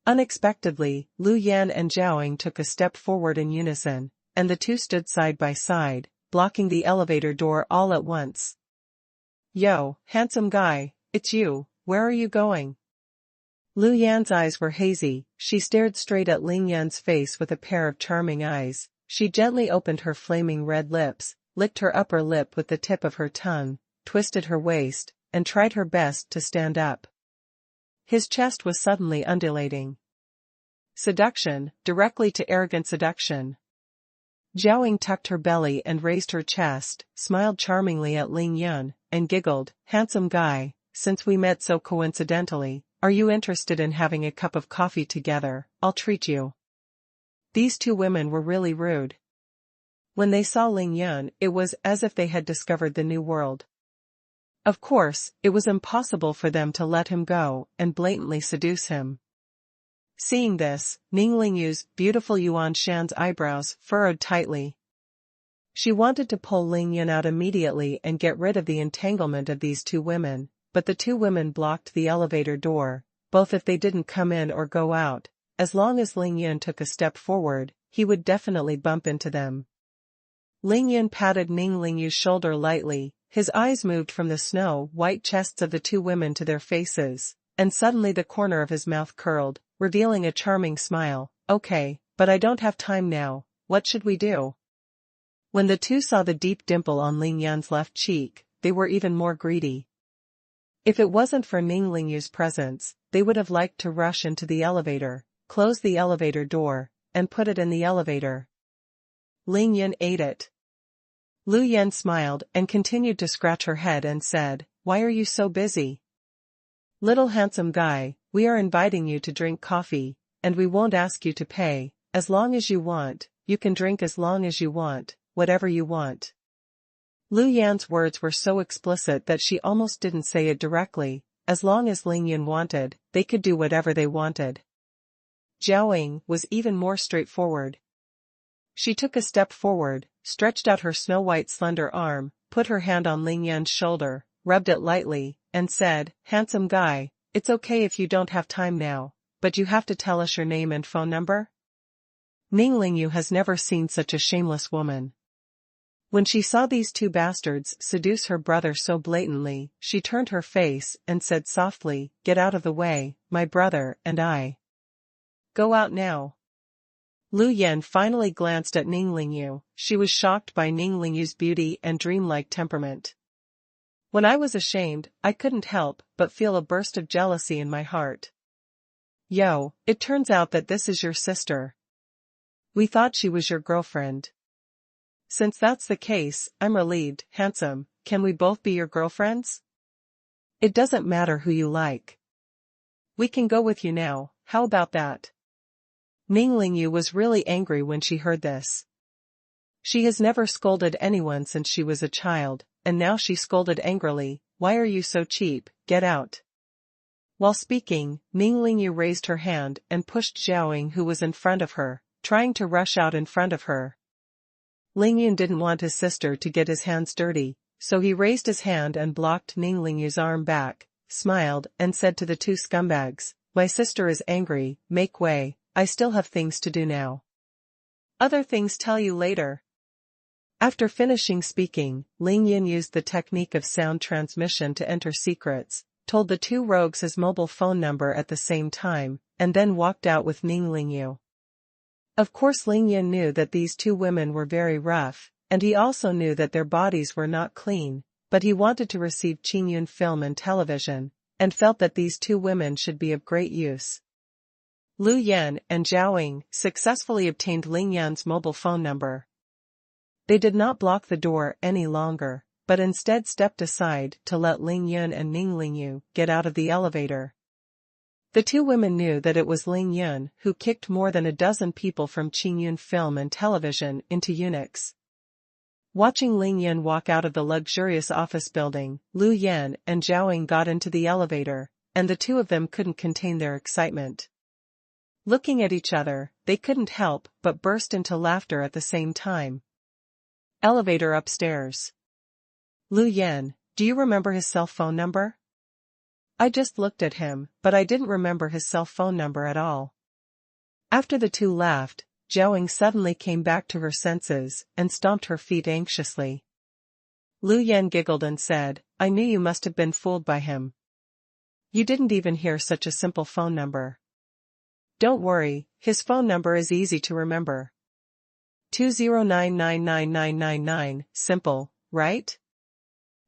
Unexpectedly, Lu Yan and Zheng took a step forward in unison, and the two stood side by side, blocking the elevator door all at once. Yo, handsome guy, it's you, where are you going? Lu Yan's eyes were hazy, she stared straight at Ling Yan's face with a pair of charming eyes, she gently opened her flaming red lips, licked her upper lip with the tip of her tongue, twisted her waist, and tried her best to stand up. His chest was suddenly undulating. Seduction, directly to arrogant seduction. Zheng tucked her belly and raised her chest, smiled charmingly at Ling Yun, and giggled, handsome guy, since we met so coincidentally, are you interested in having a cup of coffee together? I'll treat you. These two women were really rude. When they saw Ling Yun, it was as if they had discovered the new world. Of course, it was impossible for them to let him go and blatantly seduce him. Seeing this, Ning Lingyu's beautiful Yuanshan's eyebrows furrowed tightly. She wanted to pull Ling Yun out immediately and get rid of the entanglement of these two women, but the two women blocked the elevator door, both if they didn't come in or go out. As long as Ling Yun took a step forward, he would definitely bump into them. Ling Yun patted Ning Lingyu's shoulder lightly, his eyes moved from the snow-white chests of the two women to their faces, and suddenly the corner of his mouth curled, revealing a charming smile. Okay, but I don't have time now, what should we do? When the two saw the deep dimple on Ling Yun's left cheek, they were even more greedy. If it wasn't for Ning Lingyu's presence, they would have liked to rush into the elevator, close the elevator door, and put it in the elevator. Ling Yun ate it. Lu Yan smiled and continued to scratch her head and said, why are you so busy? Little handsome guy, we are inviting you to drink coffee, and we won't ask you to pay, as long as you want, you can drink as long as you want, whatever you want. Lu Yan's words were so explicit that she almost didn't say it directly, as long as Ling Yun wanted, they could do whatever they wanted. Zheng was even more straightforward. She took a step forward, stretched out her snow-white slender arm, put her hand on Ling Yun's shoulder, rubbed it lightly, and said, handsome guy, it's okay if you don't have time now, but you have to tell us your name and phone number? Ning Lingyu has never seen such a shameless woman. When she saw these two bastards seduce her brother so blatantly, she turned her face and said softly, get out of the way, my brother and I. Go out now. Lu Yan finally glanced at Ning Lingyu. She was shocked by Ning Lingyu's beauty and dreamlike temperament. When I was ashamed, I couldn't help but feel a burst of jealousy in my heart. Yo, it turns out that this is your sister. We thought she was your girlfriend. Since that's the case, I'm relieved. Handsome, can we both be your girlfriends? It doesn't matter who you like. We can go with you now, how about that? Ning Lingyu was really angry when she heard this. She has never scolded anyone since she was a child, and now she scolded angrily, "Why are you so cheap? Get out." While speaking, Ning Lingyu raised her hand and pushed Zheng, who was in front of her, trying to rush out in front of her. Lingyun didn't want his sister to get his hands dirty, so he raised his hand and blocked Ning Lingyu's arm back, smiled, and said to the two scumbags, "My sister is angry, make way, I still have things to do now. Other things tell you later." After finishing speaking, Lingyun used the technique of sound transmission to enter secrets, told the two rogues his mobile phone number at the same time, and then walked out with Ning Lingyu. Of course Lingyun knew that these two women were very rough, and he also knew that their bodies were not clean, but he wanted to receive Qingyun film and television, and felt that these two women should be of great use. Lu Yan and Zheng successfully obtained Lingyun's mobile phone number. They did not block the door any longer, but instead stepped aside to let Lingyun and Ning Lingyu get out of the elevator. The two women knew that it was Lingyun who kicked more than a dozen people from Qingyun film and television into eunuchs. Watching Lingyun walk out of the luxurious office building, Lu Yan and Zheng got into the elevator, and the two of them couldn't contain their excitement. Looking at each other, they couldn't help but burst into laughter at the same time. Elevator upstairs. Lu Yan, do you remember his cell phone number? I just looked at him, but I didn't remember his cell phone number at all. After the two laughed, Zheng suddenly came back to her senses and stomped her feet anxiously. Lu Yan giggled and said, "I knew you must have been fooled by him. You didn't even hear such a simple phone number." "Don't worry, his phone number is easy to remember. 2099999, simple, right?"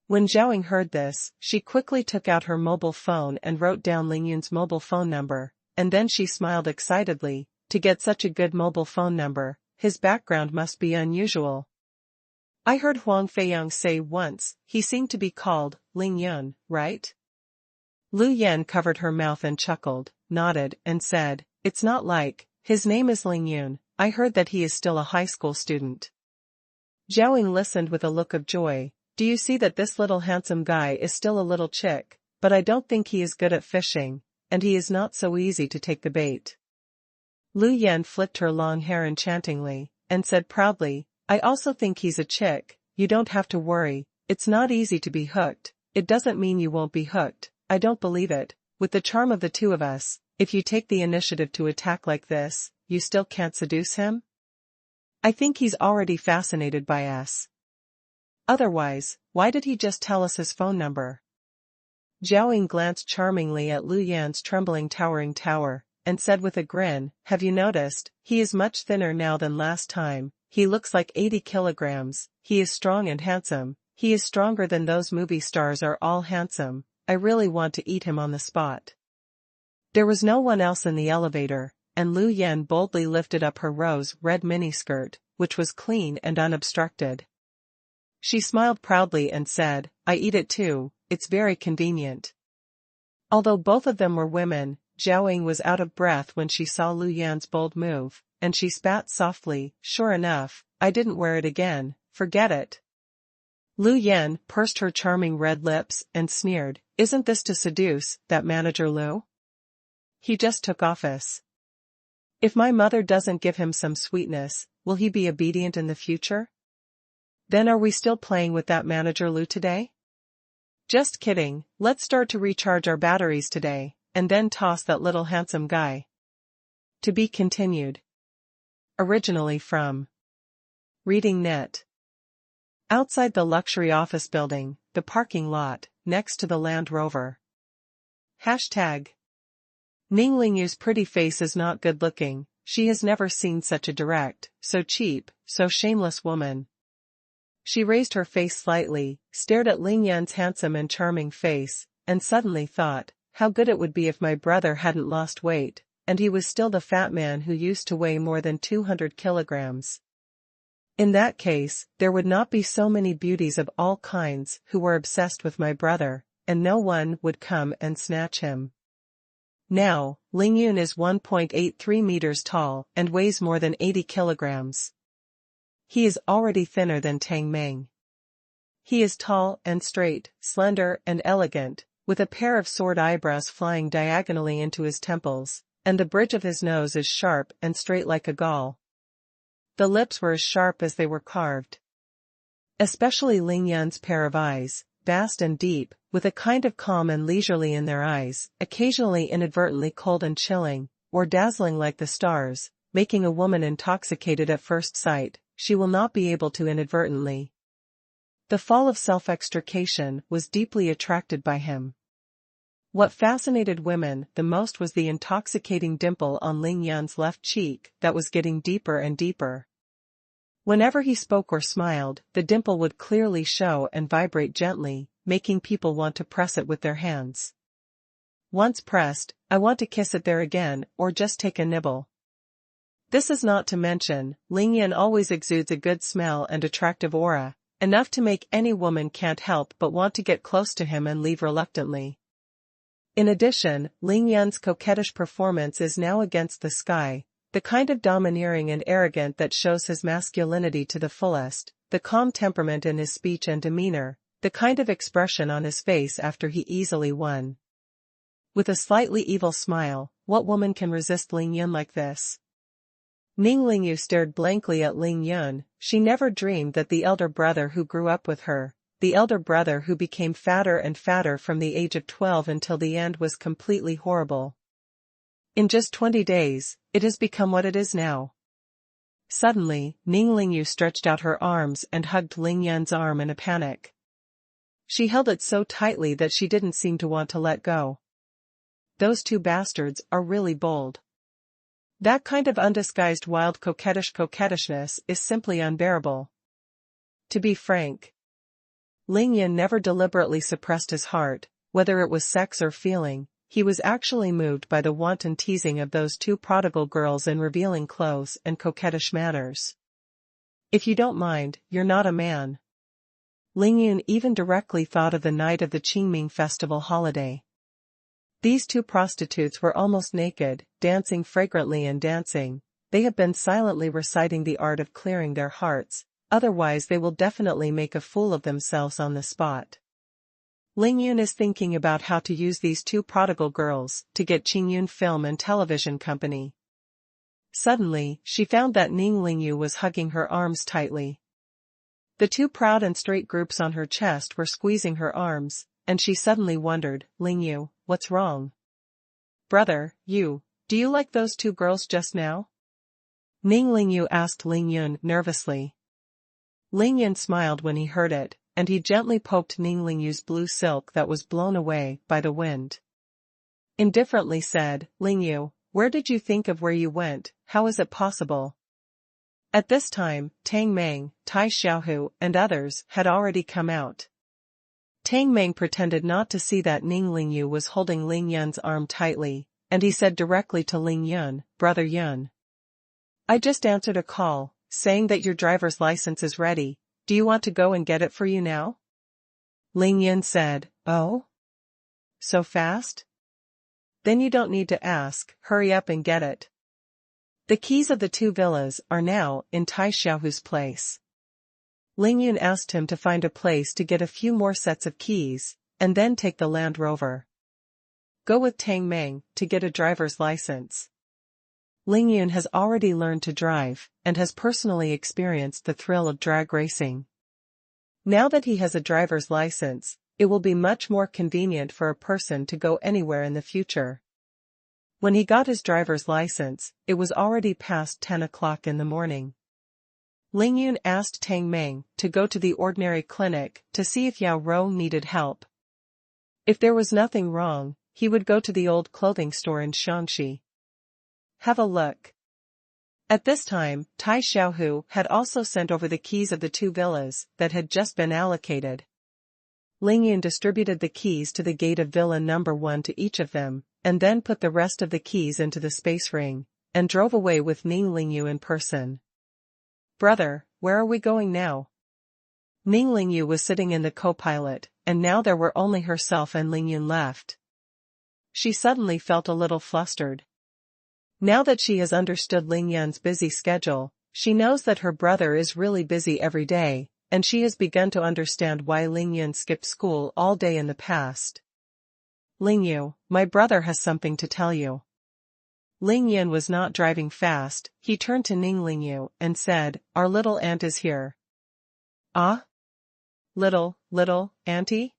When Zheng heard this, she quickly took out her mobile phone and wrote down Lingyun's mobile phone number, and then she smiled excitedly. To get such a good mobile phone number, his background must be unusual. I heard Huang Feiyang say once, he seemed to be called Lingyun, right? Lu Yan covered her mouth and chuckled, nodded, and said, "It's not like, his name is Lingyun, I heard that he is still a high school student." Zheng listened with a look of joy. "Do you see that this little handsome guy is still a little chick, but I don't think he is good at fishing, and he is not so easy to take the bait." Lu Yan flicked her long hair enchantingly, and said proudly, "I also think he's a chick, you don't have to worry, it's not easy to be hooked, it doesn't mean you won't be hooked, I don't believe it, with the charm of the two of us, if you take the initiative to attack like this, you still can't seduce him? I think he's already fascinated by us. Otherwise, why did he just tell us his phone number?" Zheng glanced charmingly at Lu Yan's trembling towering tower, and said with a grin, "Have you noticed, he is much thinner now than last time, he looks like 80 kilograms, he is strong and handsome, he is stronger than those movie stars are all handsome, I really want to eat him on the spot." There was no one else in the elevator, and Lu Yan boldly lifted up her rose-red miniskirt, which was clean and unobstructed. She smiled proudly and said, "I eat it too, it's very convenient." Although both of them were women, Zheng was out of breath when she saw Lu Yan's bold move, and she spat softly, "Sure enough, I didn't wear it again, forget it." Lu Yan pursed her charming red lips and sneered, "Isn't this to seduce that manager Lu? He just took office. If my mother doesn't give him some sweetness, will he be obedient in the future? Then are we still playing with that manager Lu today? Just kidding, let's start to recharge our batteries today, and then toss that little handsome guy." To be continued. Originally from Reading Net. Outside the luxury office building, the parking lot, next to the Land Rover. Hashtag. Ning Lingyu's pretty face is not good looking, she has never seen such a direct, so cheap, so shameless woman. She raised her face slightly, stared at Lingyun's handsome and charming face, and suddenly thought, how good it would be if my brother hadn't lost weight, and he was still the fat man who used to weigh more than 200 kilograms. In that case, there would not be so many beauties of all kinds who were obsessed with my brother, and no one would come and snatch him. Now, Lingyun is 1.83 meters tall and weighs more than 80 kilograms. He is already thinner than Tang Meng. He is tall and straight, slender and elegant, with a pair of sword eyebrows flying diagonally into his temples, and the bridge of his nose is sharp and straight like a gall. The lips were as sharp as they were carved. Especially Lingyun's pair of eyes, vast and deep, with a kind of calm and leisurely in their eyes, occasionally inadvertently cold and chilling, or dazzling like the stars, making a woman intoxicated at first sight. She will not be able to inadvertently. The fall of self-extrication was deeply attracted by him. What fascinated women the most was the intoxicating dimple on Lingyun's left cheek that was getting deeper and deeper. Whenever he spoke or smiled, the dimple would clearly show and vibrate gently, making people want to press it with their hands. Once pressed, I want to kiss it there again or just take a nibble. This is not to mention, Lingyun always exudes a good smell and attractive aura, enough to make any woman can't help but want to get close to him and leave reluctantly. In addition, Lingyun's coquettish performance is now against the sky, the kind of domineering and arrogant that shows his masculinity to the fullest, the calm temperament in his speech and demeanor, the kind of expression on his face after he easily won. With a slightly evil smile, what woman can resist Lingyun like this? Ning Lingyu stared blankly at Lingyun. She never dreamed that the elder brother who grew up with her, the elder brother who became fatter and fatter from the age of 12 until the end, was completely horrible. In just 20 days, it has become what it is now. Suddenly, Ning Lingyu stretched out her arms and hugged Lingyun's arm in a panic. She held it so tightly that she didn't seem to want to let go. Those two bastards are really bold. That kind of undisguised wild coquettishness is simply unbearable. To be frank, Lingyun never deliberately suppressed his heart, whether it was sex or feeling. He was actually moved by the wanton teasing of those two prodigal girls in revealing clothes and coquettish manners. If you don't mind, you're not a man. Lingyun even directly thought of the night of the Qingming festival holiday. These two prostitutes were almost naked, dancing fragrantly and dancing. They have been silently reciting the art of clearing their hearts, otherwise they will definitely make a fool of themselves on the spot. Lingyun is thinking about how to use these two prodigal girls to get Qingyun Film and Television Company. Suddenly, she found that Ning Lingyu was hugging her arms tightly. The two proud and straight groups on her chest were squeezing her arms, and she suddenly wondered, Lingyu, what's wrong? Brother, do you like those two girls just now? Ning Lingyu asked Lingyun nervously. Lingyun smiled when he heard it, and he gently poked Ning Lingyu's blue silk that was blown away by the wind. Indifferently said, Lingyu, where did you think of where you went? How is it possible? At this time, Tang Meng, Tai Xiaohu, and others had already come out. Tang Meng pretended not to see that Ning Lingyu was holding Lingyun's arm tightly, and he said directly to Lingyun, Brother Yun, I just answered a call, saying that your driver's license is ready. Do you want to go and get it for you now? Lingyun said, Oh? So fast? Then you don't need to ask, hurry up and get it. The keys of the two villas are now in Tai Xiaohu's place. Lingyun asked him to find a place to get a few more sets of keys, and then take the Land Rover. Go with Tang Meng to get a driver's license. Lingyun has already learned to drive, and has personally experienced the thrill of drag racing. Now that he has a driver's license, it will be much more convenient for a person to go anywhere in the future. When he got his driver's license, it was already past 10 o'clock in the morning. Lingyun asked Tang Meng to go to the ordinary clinic to see if Yao Rou needed help. If there was nothing wrong, he would go to the old clothing store in Shaanxi. Have a look. At this time, Tai Xiaohu had also sent over the keys of the two villas that had just been allocated. Lingyun distributed the keys to the gate of Villa number 1 to each of them, and then put the rest of the keys into the space ring, and drove away with Ning Lingyu in person. "Brother, where are we going now?" Ning Lingyu was sitting in the co-pilot, and now there were only herself and Lingyun left. She suddenly felt a little flustered. Now that she has understood Lingyun's busy schedule, she knows that her brother is really busy every day, and she has begun to understand why Lingyun skipped school all day in the past. "Lingyu, my brother has something to tell you." Lingyun was not driving fast. He turned to Ning Lingyu and said, "Our little aunt is here." "Ah? Little auntie?"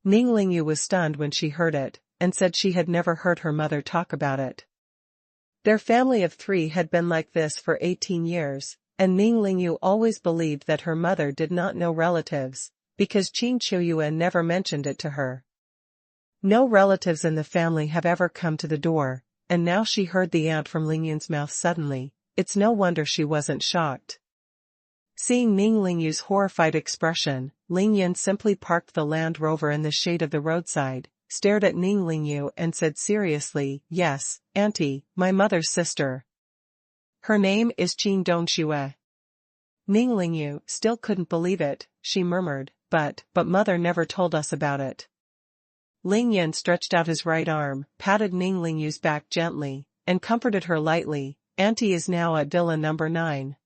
Ning Lingyu was stunned when she heard it, and said she had never heard her mother talk about it. Their family of 3 had been like this for 18 years, and Ning Lingyu always believed that her mother did not know relatives, because Qin Chuyuan never mentioned it to her. No relatives in the family have ever come to the door, and now she heard the aunt from Lingyun's mouth suddenly. It's no wonder she wasn't shocked. Seeing Ning Lingyu's horrified expression, Lingyun simply parked the Land Rover in the shade of the roadside, stared at Ning Lingyu and said seriously, "Yes, auntie, my mother's sister. Her name is Qin Dongxue." Ning Lingyu still couldn't believe it. She murmured, but mother never told us about it." Lingyun stretched out his right arm, patted Ning Lingyu's back gently, and comforted her lightly. "Auntie is now at Villa number 9.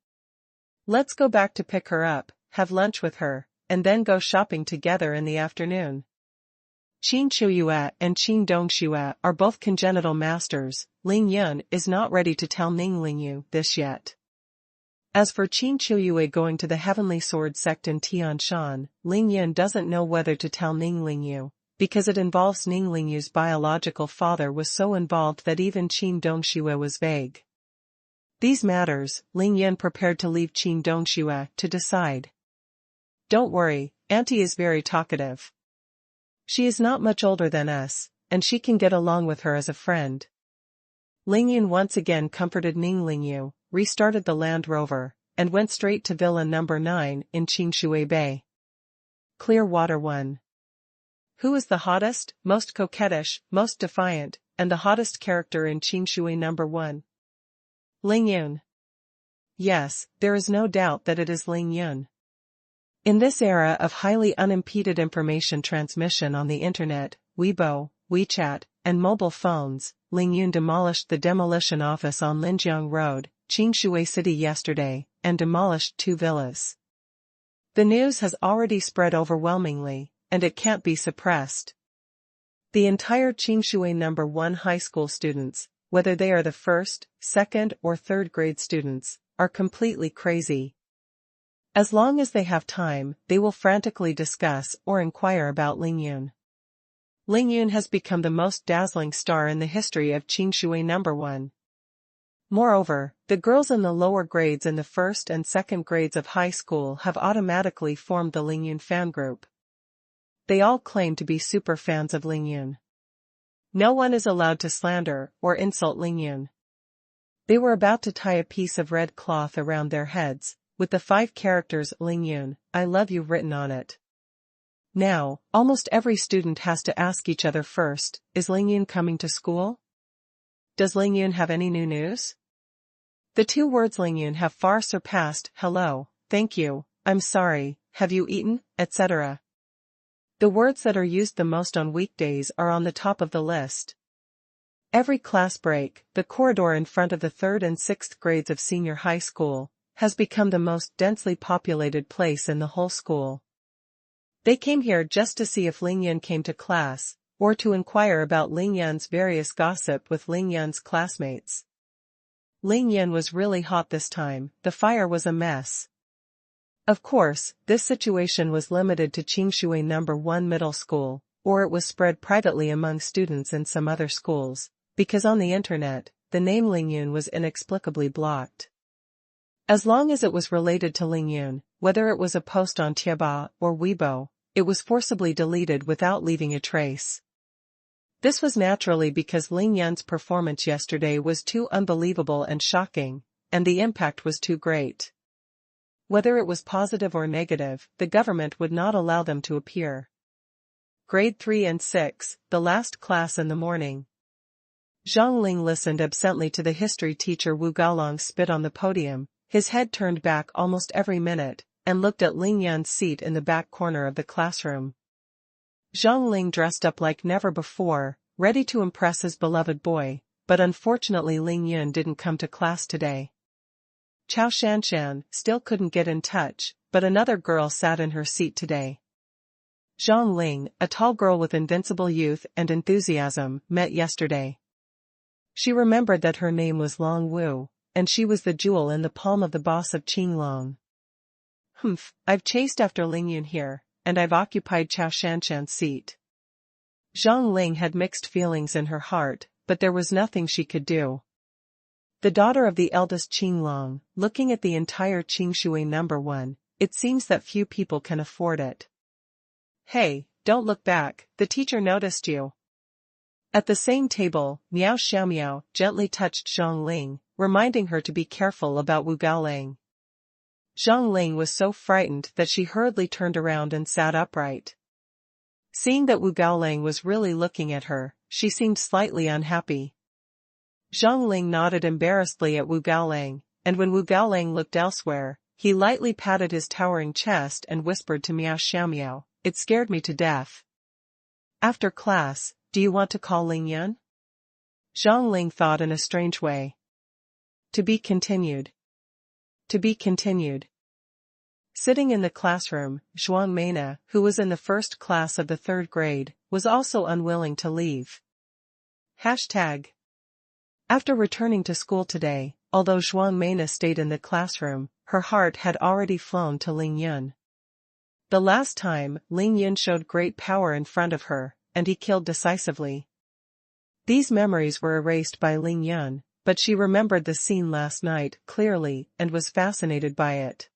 Let's go back to pick her up, have lunch with her, and then go shopping together in the afternoon." Qin Chuyue and Qin Dongxue are both congenital masters. Lingyun is not ready to tell Ning Lingyu this yet. As for Qin Chuyue going to the Heavenly Sword sect in Tianshan, Lingyun doesn't know whether to tell Ning Lingyu, because it involves Ning Lingyu's biological father was so involved that even Qin Dongxue was vague. These matters, Lingyun prepared to leave Qin Dongxue to decide. "Don't worry, auntie is very talkative. She is not much older than us, and she can get along with her as a friend." Lingyun once again comforted Ning Lingyu, restarted the Land Rover, and went straight to Villa number 9 in Qingshui Bay. Clearwater 1. Who is the hottest, most coquettish, most defiant, and the hottest character in Qingshui number 1? Lingyun. Yes, there is no doubt that it is Lingyun. In this era of highly unimpeded information transmission on the internet, Weibo, WeChat, and mobile phones, Lingyun demolished the demolition office on Linjiang Road, Qingshui City yesterday, and demolished 2 villas. The news has already spread overwhelmingly, and it can't be suppressed. The entire Qingshui number 1 high school students, whether they are the 1st, 2nd, or 3rd grade students, are completely crazy. As long as they have time, they will frantically discuss or inquire about Lingyun. Lingyun has become the most dazzling star in the history of Qingshui number 1. Moreover, the girls in the lower grades in the 1st and 2nd grades of high school have automatically formed the Lingyun fan group. They all claim to be super fans of Lingyun. No one is allowed to slander or insult Lingyun. They were about to tie a piece of red cloth around their heads, with the 5 characters Lingyun, I love you written on it. Now, almost every student has to ask each other first, is Lingyun coming to school? Does Lingyun have any new news? The 2 words Lingyun have far surpassed hello, thank you, I'm sorry, have you eaten, etc. The words that are used the most on weekdays are on the top of the list. Every class break, the corridor in front of the 3rd and 6th grades of senior high school has become the most densely populated place in the whole school. They came here just to see if Lingyun came to class, or to inquire about Lingyun's various gossip with Lingyun's classmates. Lingyun was really hot this time. The fire was a mess. Of course, this situation was limited to Qingshui number 1 middle school, or it was spread privately among students in some other schools, because on the internet, the name Lingyun was inexplicably blocked. As long as it was related to Lingyun, whether it was a post on Tieba or Weibo, it was forcibly deleted without leaving a trace. This was naturally because Lingyun's performance yesterday was too unbelievable and shocking, and the impact was too great. Whether it was positive or negative, the government would not allow them to appear. Grade 3 and 6, the last class in the morning. Zhang Ling listened absently to the history teacher Wu Gaolong spit on the podium, his head turned back almost every minute, and looked at Ling Yun's seat in the back corner of the classroom. Zhang Ling dressed up like never before, ready to impress his beloved boy, but unfortunately Ling Yun didn't come to class today. Chao Shanshan still couldn't get in touch, but another girl sat in her seat today. Zhang Ling, a tall girl with invincible youth and enthusiasm, met yesterday. She remembered that her name was Long Wu, and she was the jewel in the palm of the boss of Qinglong. I've chased after Ling Yun here, and I've occupied Chao Shanshan's seat. Zhang Ling had mixed feelings in her heart, but there was nothing she could do. The daughter of the eldest Qinglong, looking at the entire Qingshui number 1, it seems that few people can afford it. Hey, don't look back, the teacher noticed you. At the same table, Miao Xiaomiao gently touched Zhang Ling, reminding her to be careful about Wu Gaolang. Zhang Ling was so frightened that she hurriedly turned around and sat upright. Seeing that Wu Gaolang was really looking at her, she seemed slightly unhappy. Zhang Ling nodded embarrassedly at Wu Gaolang, and when Wu Gaolang looked elsewhere, he lightly patted his towering chest and whispered to Miao Xiaomiao, "It scared me to death." After class, do you want to call Ling Yun? Zhang Ling thought in a strange way. To be continued. To be continued. Sitting in the classroom, Zhuang Meina, who was in the first class of the 3rd grade, was also unwilling to leave. Hashtag. After returning to school today, although Zhuang Meina stayed in the classroom, her heart had already flown to Ling Yun. The last time, Ling Yun showed great power in front of her, and he killed decisively. These memories were erased by Ling Yun, but she remembered the scene last night clearly and was fascinated by it.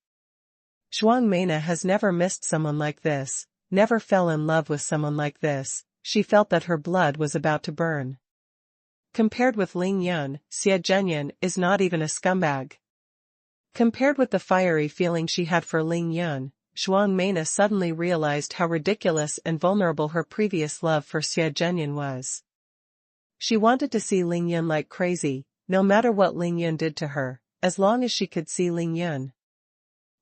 Zhuang Meina has never missed someone like this, never fell in love with someone like this. She felt that her blood was about to burn. Compared with Ling Yun, Xie Zhenyan is not even a scumbag. Compared with the fiery feeling she had for Ling Yun, Zhuang Meina suddenly realized how ridiculous and vulnerable her previous love for Xie Zhenyan was. She wanted to see Ling Yun like crazy, no matter what Ling Yun did to her, as long as she could see Ling Yun.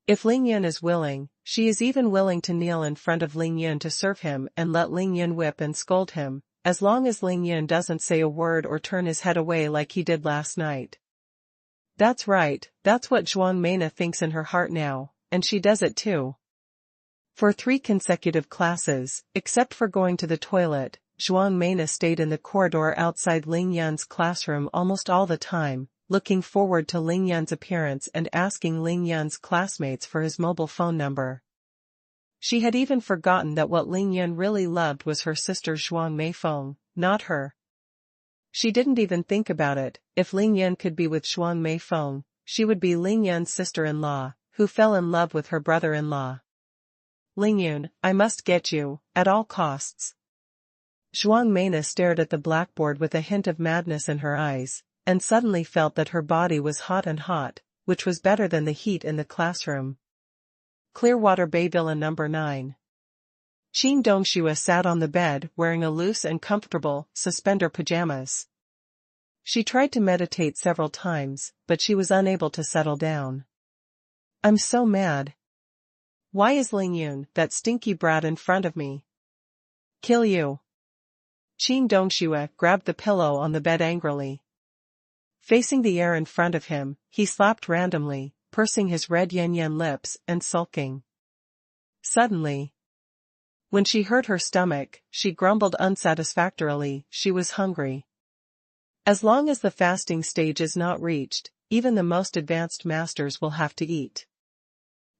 If Ling Yun is willing, she is even willing to kneel in front of Ling Yun to serve him and let Ling Yun whip and scold him, as long as Ling Yun doesn't say a word or turn his head away like he did last night. That's right, that's what Zhuang Meina thinks in her heart now, and she does it too. For 3 consecutive classes, except for going to the toilet, Zhuang Meina stayed in the corridor outside Ling Yun's classroom almost all the time, looking forward to Ling Yun's appearance and asking Ling Yun's classmates for his mobile phone number. She had even forgotten that what Ling Yun really loved was her sister Zhuang Meifeng, not her. She didn't even think about it. If Ling Yun could be with Zhuang Meifeng, she would be Ling Yun's sister-in-law, who fell in love with her brother-in-law. Ling Yun, I must get you, at all costs. Zhuang Meina stared at the blackboard with a hint of madness in her eyes, and suddenly felt that her body was hot and hot, which was better than the heat in the classroom. Clearwater Bay Villa number 9. Qin Dongxue sat on the bed wearing a loose and comfortable suspender pajamas. She tried to meditate several times, but she was unable to settle down. I'm so mad. Why is Ling Yun, that stinky brat, in front of me? Kill you. Qin Dongxue grabbed the pillow on the bed angrily. Facing the air in front of him, he slapped randomly, pursing his red yen lips and sulking. Suddenly, when she hurt her stomach, she grumbled unsatisfactorily. She was hungry. As long as the fasting stage is not reached, even the most advanced masters will have to eat.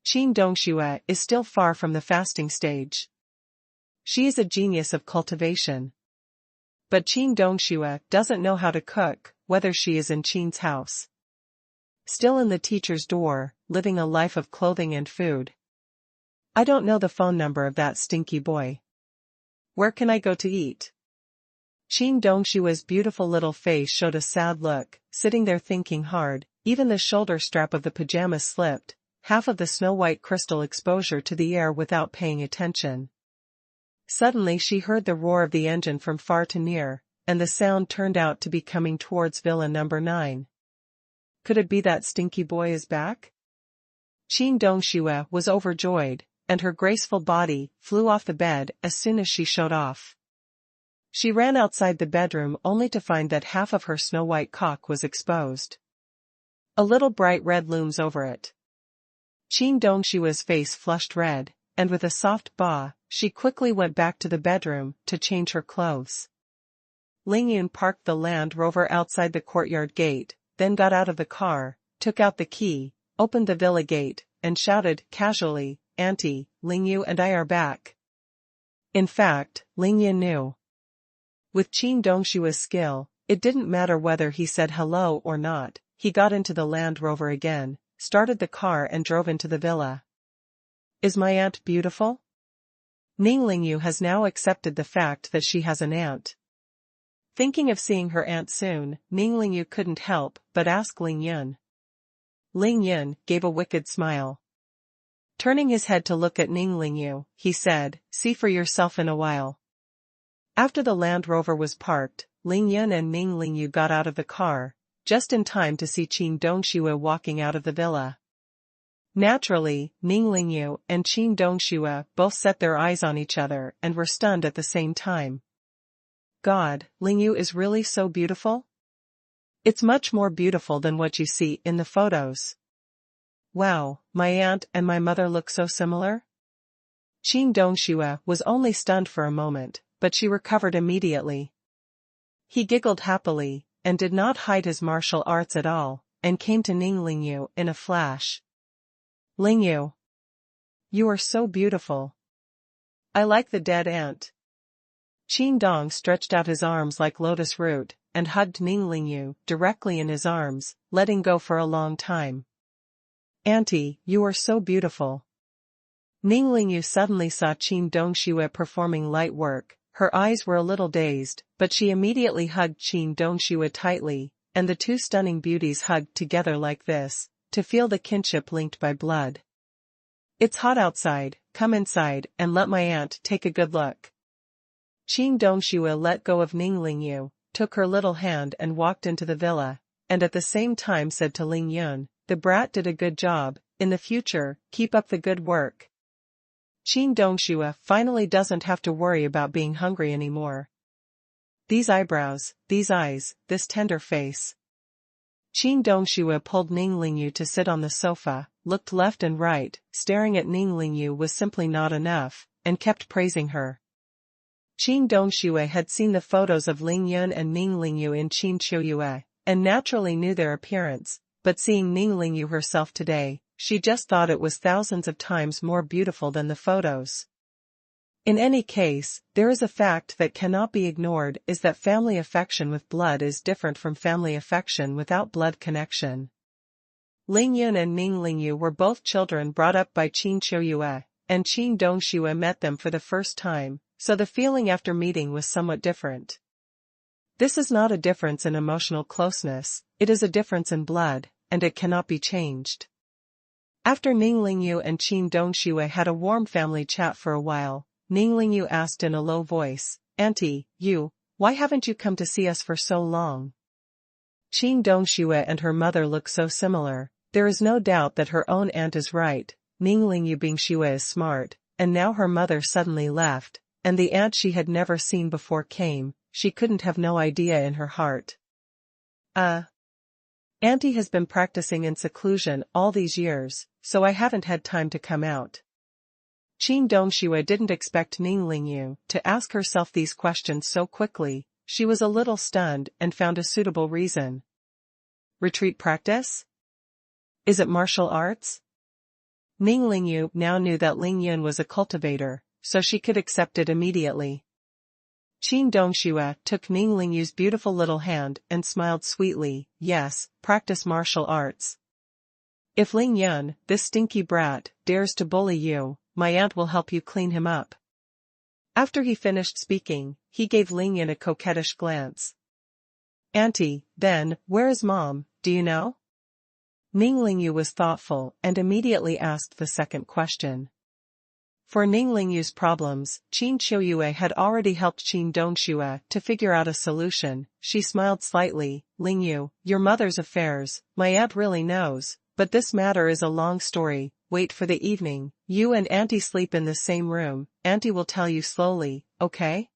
Qin Dongxue is still far from the fasting stage. She is a genius of cultivation. But Qin Dongxue doesn't know how to cook, whether she is in Qin's house. Still in the teacher's door, living a life of clothing and food. I don't know the phone number of that stinky boy. Where can I go to eat? Qin Dongshue's beautiful little face showed a sad look, sitting there thinking hard. Even the shoulder strap of the pajamas slipped, half of the snow-white crystal exposure to the air without paying attention. Suddenly she heard the roar of the engine from far to near, and the sound turned out to be coming towards Villa number 9. Could it be that stinky boy is back? Qin Dongxue was overjoyed, and her graceful body flew off the bed as soon as she showed off. She ran outside the bedroom only to find that half of her snow-white cock was exposed. A little bright red looms over it. Qin Dongshue's face flushed red, and with a soft "bah," she quickly went back to the bedroom to change her clothes. Lingyun parked the Land Rover outside the courtyard gate, then got out of the car, took out the key, opened the villa gate, and shouted casually, "Auntie, Lingyu and I are back." In fact, Lingyun knew. With Qin Dongshue's skill, it didn't matter whether he said hello or not. He got into the Land Rover again, started the car and drove into the villa. Is my aunt beautiful? Ning Lingyu has now accepted the fact that she has an aunt. Thinking of seeing her aunt soon, Ning Lingyu couldn't help but ask Ling Yun. Ling Yun gave a wicked smile. Turning his head to look at Ning Lingyu, he said, "See for yourself in a while." After the Land Rover was parked, Ling Yun and Ning Lingyu got out of the car, just in time to see Qin Dongxue walking out of the villa. Naturally, Ning Lingyu and Qin Dongxue both set their eyes on each other and were stunned at the same time. God, Lingyu is really so beautiful? It's much more beautiful than what you see in the photos. Wow, my aunt and my mother look so similar? Qin Dongxue was only stunned for a moment, but she recovered immediately. He giggled happily, and did not hide his martial arts at all, and came to Ning Lingyu in a flash. Lingyu, you are so beautiful. I like the dead aunt. Qin Dong stretched out his arms like lotus root, and hugged Ning Lingyu directly in his arms, letting go for a long time. Auntie, you are so beautiful. Ning Lingyu suddenly saw Qin Dongxue performing light work. Her eyes were a little dazed, but she immediately hugged Qin Dongxue tightly, and the two stunning beauties hugged together like this, to feel the kinship linked by blood. It's hot outside, come inside and let my aunt take a good look. Qin Dongxue let go of Ning Lingyu, took her little hand and walked into the villa, and at the same time said to Ling Yun, "The brat did a good job, in the future, keep up the good work." Qin Dongxue finally doesn't have to worry about being hungry anymore. These eyebrows, these eyes, this tender face. Qin Dongxue pulled Ning Lingyu to sit on the sofa, looked left and right, staring at Ning Lingyu was simply not enough, and kept praising her. Qin Dongxue had seen the photos of Ling Yun and Ning Lingyu in Qin Qiuyue, and naturally knew their appearance, but seeing Ning Lingyu herself today, she just thought it was thousands of times more beautiful than the photos. In any case, there is a fact that cannot be ignored is that family affection with blood is different from family affection without blood connection. Ling Yun and Ning Lingyu were both children brought up by Qin Qiuyue, and Qin Dongxue met them for the first time, so the feeling after meeting was somewhat different. This is not a difference in emotional closeness, it is a difference in blood, and it cannot be changed. After Ning Lingyu and Qin Dongxue had a warm family chat for a while, Ning Lingyu asked in a low voice, "Auntie, why haven't you come to see us for so long?" Qin Dongxue and her mother look so similar, there is no doubt that her own aunt is right, Ning Lingyu being Xue is smart, and now her mother suddenly left, and the aunt she had never seen before came, she couldn't have no idea in her heart. Auntie has been practicing in seclusion all these years, so I haven't had time to come out. Qin Dongxue didn't expect Ning Lingyu to ask herself these questions so quickly, she was a little stunned and found a suitable reason. Retreat practice? Is it martial arts? Ning Lingyu now knew that Ling Yun was a cultivator, so she could accept it immediately. Qin Dongxue took Ning Lingyu's beautiful little hand and smiled sweetly, "Yes, practice martial arts. If Ling Yun, this stinky brat, dares to bully you, my aunt will help you clean him up." After he finished speaking, he gave Ling Yun a coquettish glance. "Auntie, then, where is Mom, do you know?" Ning Lingyu was thoughtful and immediately asked the second question. For Ning Lingyu's problems, Qin Qiuyue had already helped Qin Dongxue to figure out a solution. She smiled slightly. Lingyu, your mother's affairs, my aunt really knows, but this matter is a long story. Wait for the evening. You and Auntie sleep in the same room. Auntie will tell you slowly, okay?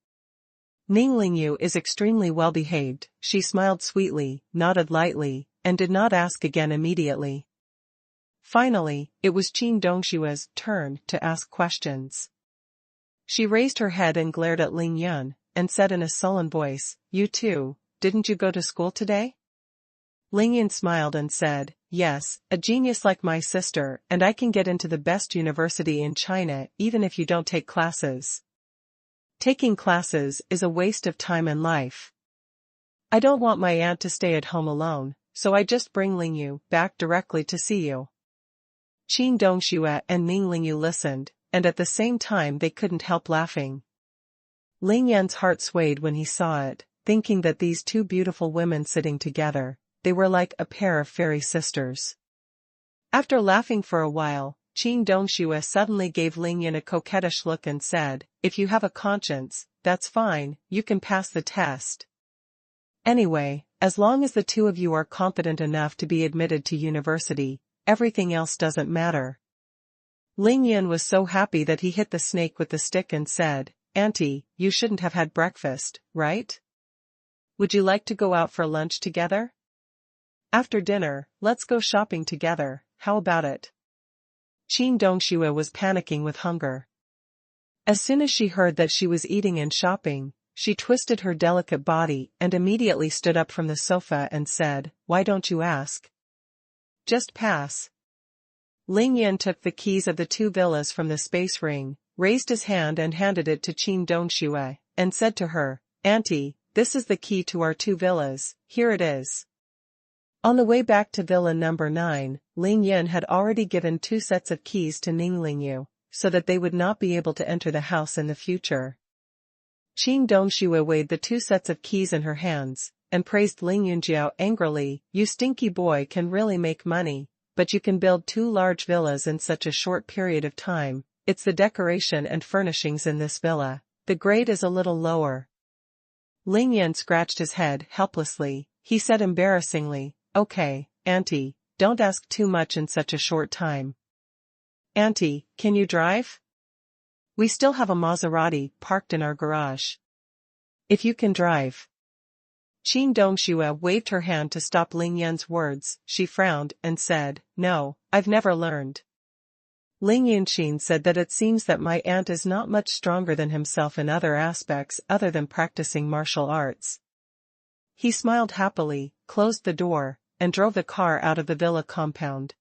Ning Lingyu is extremely well behaved. She smiled sweetly, nodded lightly, and did not ask again immediately. Finally, it was Qin Dongshue's turn to ask questions. She raised her head and glared at Ling Yun, and said in a sullen voice, "You too, didn't you go to school today?" Ling Yun smiled and said, "Yes, a genius like my sister, and I can get into the best university in China even if you don't take classes. Taking classes is a waste of time and life. I don't want my aunt to stay at home alone, so I just bring Lingyu back directly to see you." Qin Dongxue and Ning Lingyu listened, and at the same time they couldn't help laughing. Ling Yan's heart swayed when he saw it, thinking that these two beautiful women sitting together, they were like a pair of fairy sisters. After laughing for a while, Qin Dongxue suddenly gave Ling Yan a coquettish look and said, "If you have a conscience, that's fine, you can pass the test. Anyway, as long as the two of you are competent enough to be admitted to university, everything else doesn't matter." Ling Yan was so happy that he hit the snake with the stick and said, "Auntie, you shouldn't have had breakfast, right? Would you like to go out for lunch together? After dinner, let's go shopping together, how about it?" Qin Dongxue was panicking with hunger. As soon as she heard that she was eating and shopping, she twisted her delicate body and immediately stood up from the sofa and said, "Why don't you ask? Just pass." Ling Yan took the keys of the two villas from the space ring, raised his hand and handed it to Qin Dongxue, and said to her, "Auntie, this is the key to our two villas, here it is." On the way back to Villa number 9, Ling Yan had already given 2 sets of keys to Ning Lingyu, so that they would not be able to enter the house in the future. Qin Dongxue weighed the 2 sets of keys in her hands, and praised Ling Yunjiao angrily, "You stinky boy can really make money, but you can build 2 large villas in such a short period of time. It's the decoration and furnishings in this villa, the grade is a little lower." Ling Yan scratched his head helplessly. He said embarrassingly, "Okay, Auntie, don't ask too much in such a short time. Auntie, can you drive? We still have a Maserati parked in our garage. If you can drive." Qin Dongxue waved her hand to stop Ling Yan's words. She frowned and said, "No, I've never learned." Ling Yunqin said that it seems that my aunt is not much stronger than himself in other aspects other than practicing martial arts. He smiled happily, closed the door, and drove the car out of the villa compound.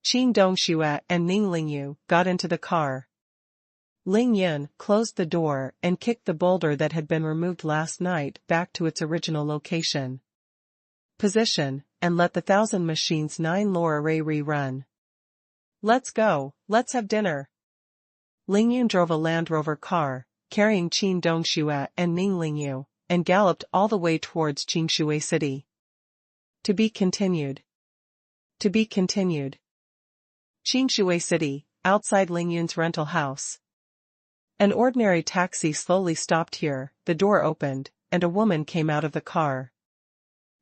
Qin Dongxue and Ning Lingyu got into the car. Ling Yun closed the door and kicked the boulder that had been removed last night back to its original location. Position, and let the 1000 Machines 9 lore array rerun. "Let's go, let's have dinner." Ling Yun drove a Land Rover car, carrying Qin Dongxue and Ning Lingyu, and galloped all the way towards Qingshui City. To be continued. To be continued. Qingshui City, outside Ling Yun's rental house. An ordinary taxi slowly stopped here, the door opened, and a woman came out of the car.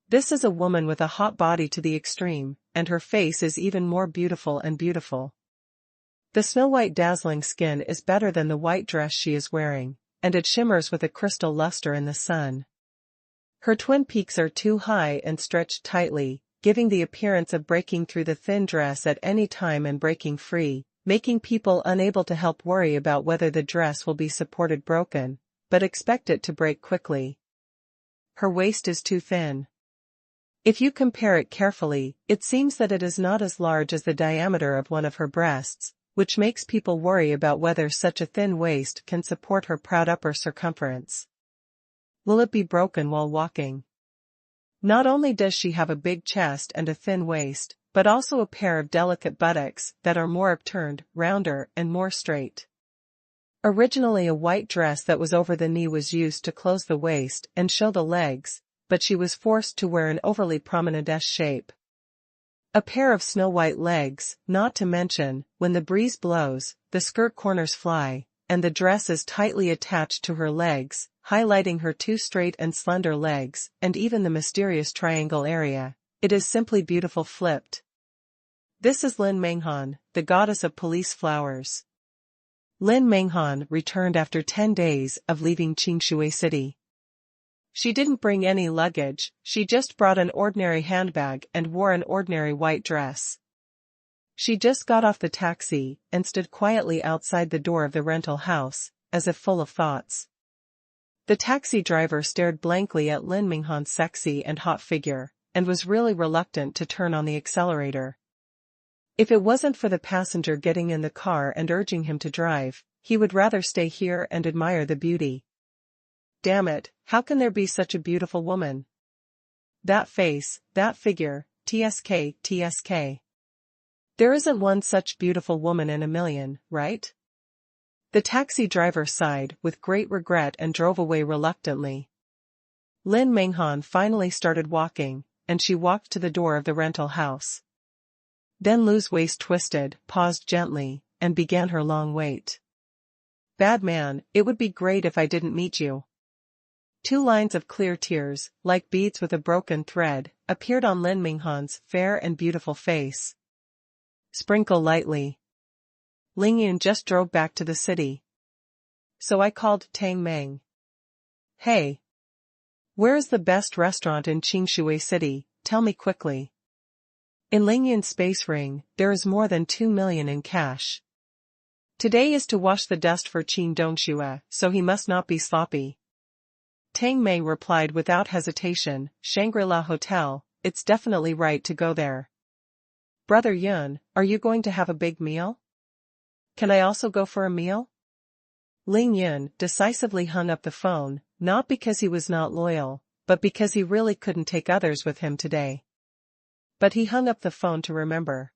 This is a woman with a hot body to the extreme, and her face is even more beautiful and beautiful. The snow-white dazzling skin is better than the white dress she is wearing, and it shimmers with a crystal luster in the sun. Her twin peaks are too high and stretched tightly, giving the appearance of breaking through the thin dress at any time and breaking free, making people unable to help worry about whether the dress will be supported broken, but expect it to break quickly. Her waist is too thin. If you compare it carefully, it seems that it is not as large as the diameter of one of her breasts, which makes people worry about whether such a thin waist can support her proud upper circumference. Will it be broken while walking? Not only does she have a big chest and a thin waist, but also a pair of delicate buttocks that are more upturned, rounder, and more straight. Originally a white dress that was over the knee was used to close the waist and show the legs, but she was forced to wear an overly prominent S shape. A pair of snow-white legs, not to mention, when the breeze blows, the skirt corners fly, and the dress is tightly attached to her legs, highlighting her two straight and slender legs, and even the mysterious triangle area. It is simply beautiful flipped. This is Lin Menghan, the goddess of police flowers. Lin Menghan returned after 10 days of leaving Qingshui City. She didn't bring any luggage, she just brought an ordinary handbag and wore an ordinary white dress. She just got off the taxi and stood quietly outside the door of the rental house, as if full of thoughts. The taxi driver stared blankly at Lin Menghan's sexy and hot figure, and was really reluctant to turn on the accelerator. If it wasn't for the passenger getting in the car and urging him to drive, he would rather stay here and admire the beauty. Damn it, how can there be such a beautiful woman? That face, that figure, TSK, TSK. There isn't one such beautiful woman in a million, right? The taxi driver sighed with great regret and drove away reluctantly. Lin Menghan finally started walking, and she walked to the door of the rental house. Then Lu's waist twisted, paused gently, and began her long wait. Bad man, it would be great if I didn't meet you. 2 lines of clear tears, like beads with a broken thread, appeared on Lin Menghan's fair and beautiful face. Sprinkle lightly. Ling Yun just drove back to the city. So I called Tang Meng. Hey. Where is the best restaurant in Qingshui City? Tell me quickly. In Ling Yun's space ring, there is more than 2 million in cash. Today is to wash the dust for Qin Dongxue, so he must not be sloppy. Tang Mei replied without hesitation, Shangri-La Hotel, it's definitely right to go there. Brother Yun, are you going to have a big meal? Can I also go for a meal? Ling Yun decisively hung up the phone, not because he was not loyal, but because he really couldn't take others with him today. But he hung up the phone to remember.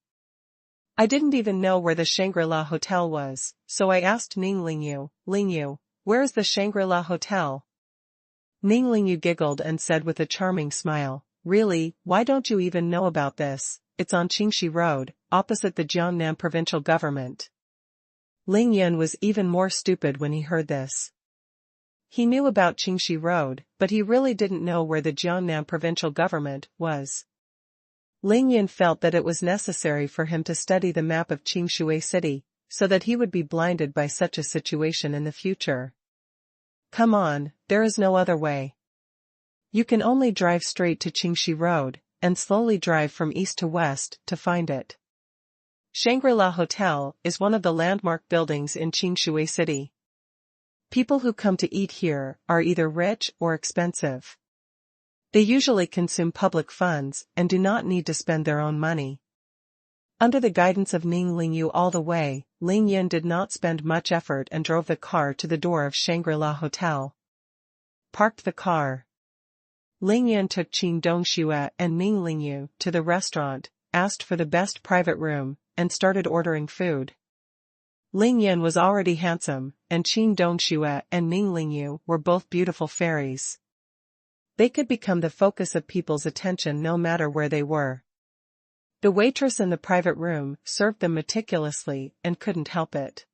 I didn't even know where the Shangri-La Hotel was, so I asked Ling Yu, where is the Shangri-La Hotel? Ning Lingyu giggled and said with a charming smile, really, why don't you even know about this? It's on Qingxi Road, opposite the Jiangnan provincial government. Ling Yun was even more stupid when he heard this. He knew about Qingxi Road, but he really didn't know where the Jiangnan provincial government was. Ling Yun felt that it was necessary for him to study the map of Qingshui City, so that he would be blinded by such a situation in the future. Come on, there is no other way. You can only drive straight to Qingxi Road, and slowly drive from east to west to find it. Shangri-La Hotel is one of the landmark buildings in Qingshui City. People who come to eat here are either rich or expensive. They usually consume public funds and do not need to spend their own money. Under the guidance of Ning Lingyu all the way, Ling Yun did not spend much effort and drove the car to the door of Shangri-La Hotel. Parked the car. Ling Yun took Qin Dongxue and Ning Lingyu to the restaurant, asked for the best private room, and started ordering food. Ling Yun was already handsome, and Qin Dongxue and Ning Lingyu were both beautiful fairies. They could become the focus of people's attention no matter where they were. The waitress in the private room served them meticulously and couldn't help it.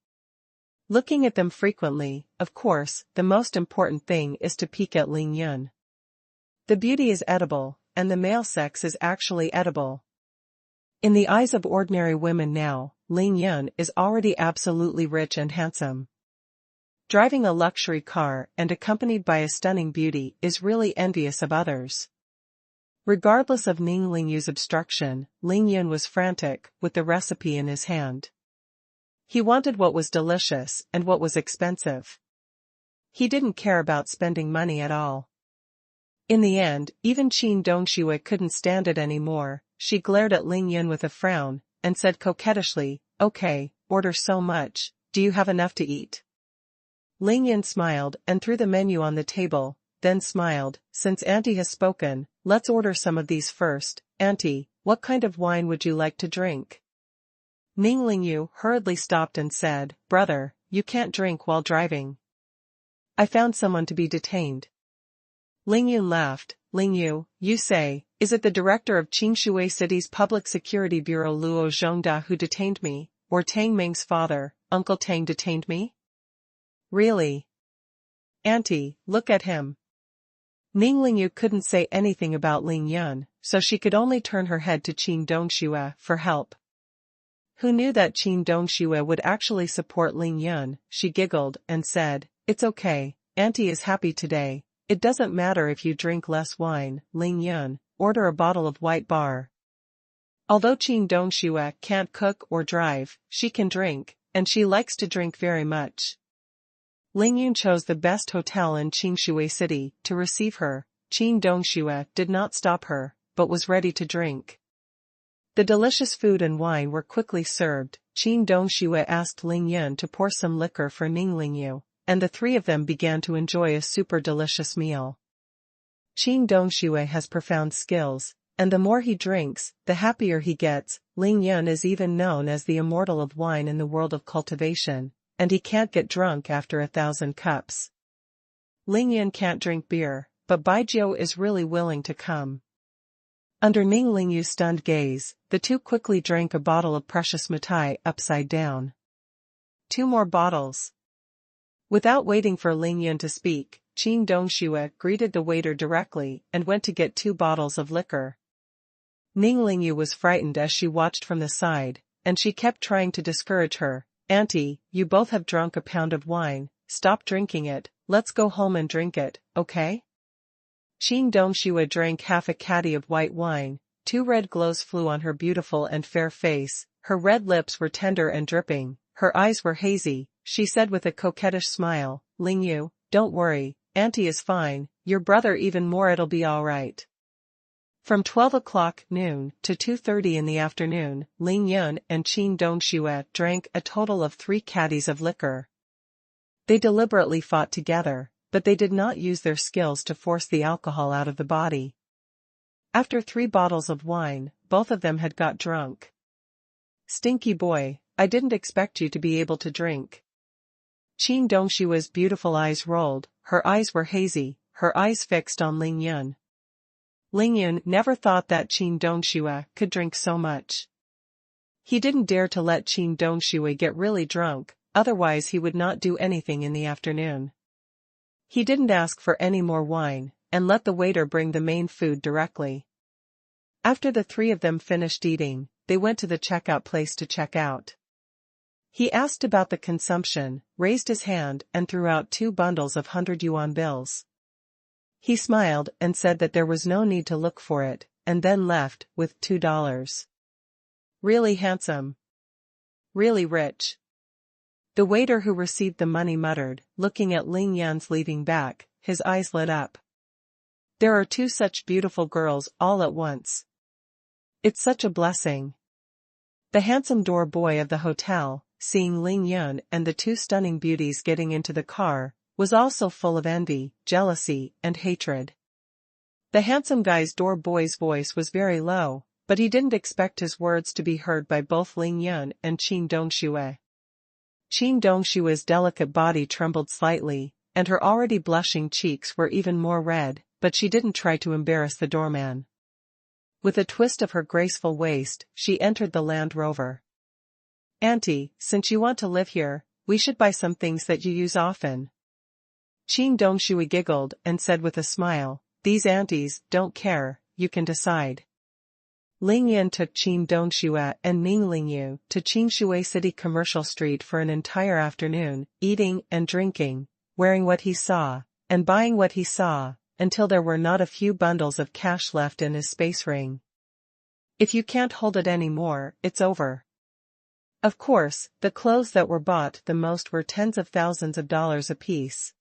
Looking at them frequently, of course, the most important thing is to peek at Ling Yun. The beauty is edible, and the male sex is actually edible. In the eyes of ordinary women now, Ling Yun is already absolutely rich and handsome. Driving a luxury car and accompanied by a stunning beauty is really envious of others. Regardless of Ning Lingyu's obstruction, Ling Yun was frantic, with the recipe in his hand. He wanted what was delicious and what was expensive. He didn't care about spending money at all. In the end, even Qin Dongxue couldn't stand it anymore. She glared at Ling Yun with a frown, and said coquettishly, "Okay, order so much, do you have enough to eat?" Ling Yun smiled and threw the menu on the table, then smiled, "Since Auntie has spoken, let's order some of these first. Auntie, what kind of wine would you like to drink?" Ning Lingyu hurriedly stopped and said, "Brother, you can't drink while driving. I found someone to be detained." Ling Yun laughed, Lingyu, you say, is it the director of Qingshui City's Public Security Bureau Luo Zhengda who detained me, or Tang Ming's father, Uncle Tang detained me? Really? Auntie, look at him. Ning Lingyu couldn't say anything about Ling Yun, so she could only turn her head to Qin Dongxue for help. Who knew that Qin Dongxue would actually support Ling Yun? She giggled and said, it's okay, Auntie is happy today. It doesn't matter if you drink less wine, Ling Yun, order a bottle of white bar. Although Qin Dongxue can't cook or drive, she can drink, and she likes to drink very much. Ling Yun chose the best hotel in Qingshui City to receive her. Qin Dongxue did not stop her, but was ready to drink. The delicious food and wine were quickly served. Qin Dongxue asked Ling Yun to pour some liquor for Ning Lingyu, and the three of them began to enjoy a super delicious meal. Qin Dongxue has profound skills, and the more he drinks, the happier he gets. Ling Yun is even known as the immortal of wine in the world of cultivation, and he can't get drunk after 1,000 cups. Ling Yun can't drink beer, but Baijiu is really willing to come. Under Ning Lingyu's stunned gaze, the two quickly drank a bottle of precious mitai upside down. 2 more bottles. Without waiting for Ling Yun to speak, Qin Dongxue greeted the waiter directly and went to get 2 bottles of liquor. Ning Lingyu was frightened as she watched from the side, and she kept trying to discourage her. Auntie, you both have drunk a pound of wine, stop drinking it, let's go home and drink it, okay? Qin Dongxue drank half a caddy of white wine. 2 red glows flew on her beautiful and fair face, her red lips were tender and dripping, her eyes were hazy. She said with a coquettish smile, Lingyu, don't worry, Auntie is fine, your brother even more, it'll be alright. From 12 o'clock noon to 2:30 in the afternoon, Ling Yun and Qin Dongxue drank a total of 3 caddies of liquor. They deliberately fought together, but they did not use their skills to force the alcohol out of the body. After 3 bottles of wine, both of them had got drunk. Stinky boy, I didn't expect you to be able to drink. Qin Dongshue's beautiful eyes rolled, her eyes were hazy, her eyes fixed on Ling Yun. Ling Yun never thought that Qin Dongxue could drink so much. He didn't dare to let Qin Dongxue get really drunk, otherwise he would not do anything in the afternoon. He didn't ask for any more wine, and let the waiter bring the main food directly. After the 3 of them finished eating, they went to the checkout place to check out. He asked about the consumption, raised his hand and threw out 2 bundles of 100 yuan bills. He smiled and said that there was no need to look for it, and then left with $2. Really handsome. Really rich. The waiter who received the money muttered, looking at Ling Yun's leaving back, his eyes lit up. There are 2 such beautiful girls all at once. It's such a blessing. The handsome door boy of the hotel, seeing Ling Yun and the 2 stunning beauties getting into the car, was also full of envy, jealousy, and hatred. The handsome guy's door boy's voice was very low, but he didn't expect his words to be heard by both Ling Yun and Qin Dongxue. Qin Dongshue's delicate body trembled slightly, and her already blushing cheeks were even more red, but she didn't try to embarrass the doorman. With a twist of her graceful waist, she entered the Land Rover. Auntie, since you want to live here, we should buy some things that you use often. Qin Dongxue giggled and said with a smile, these aunties don't care, you can decide. Ling Yun took Qin Dongxue and Ning Lingyu to Qingshui City Commercial Street for an entire afternoon, eating and drinking, wearing what he saw, and buying what he saw, until there were not a few bundles of cash left in his space ring. If you can't hold it anymore, it's over. Of course, the clothes that were bought the most were tens of thousands of dollars apiece.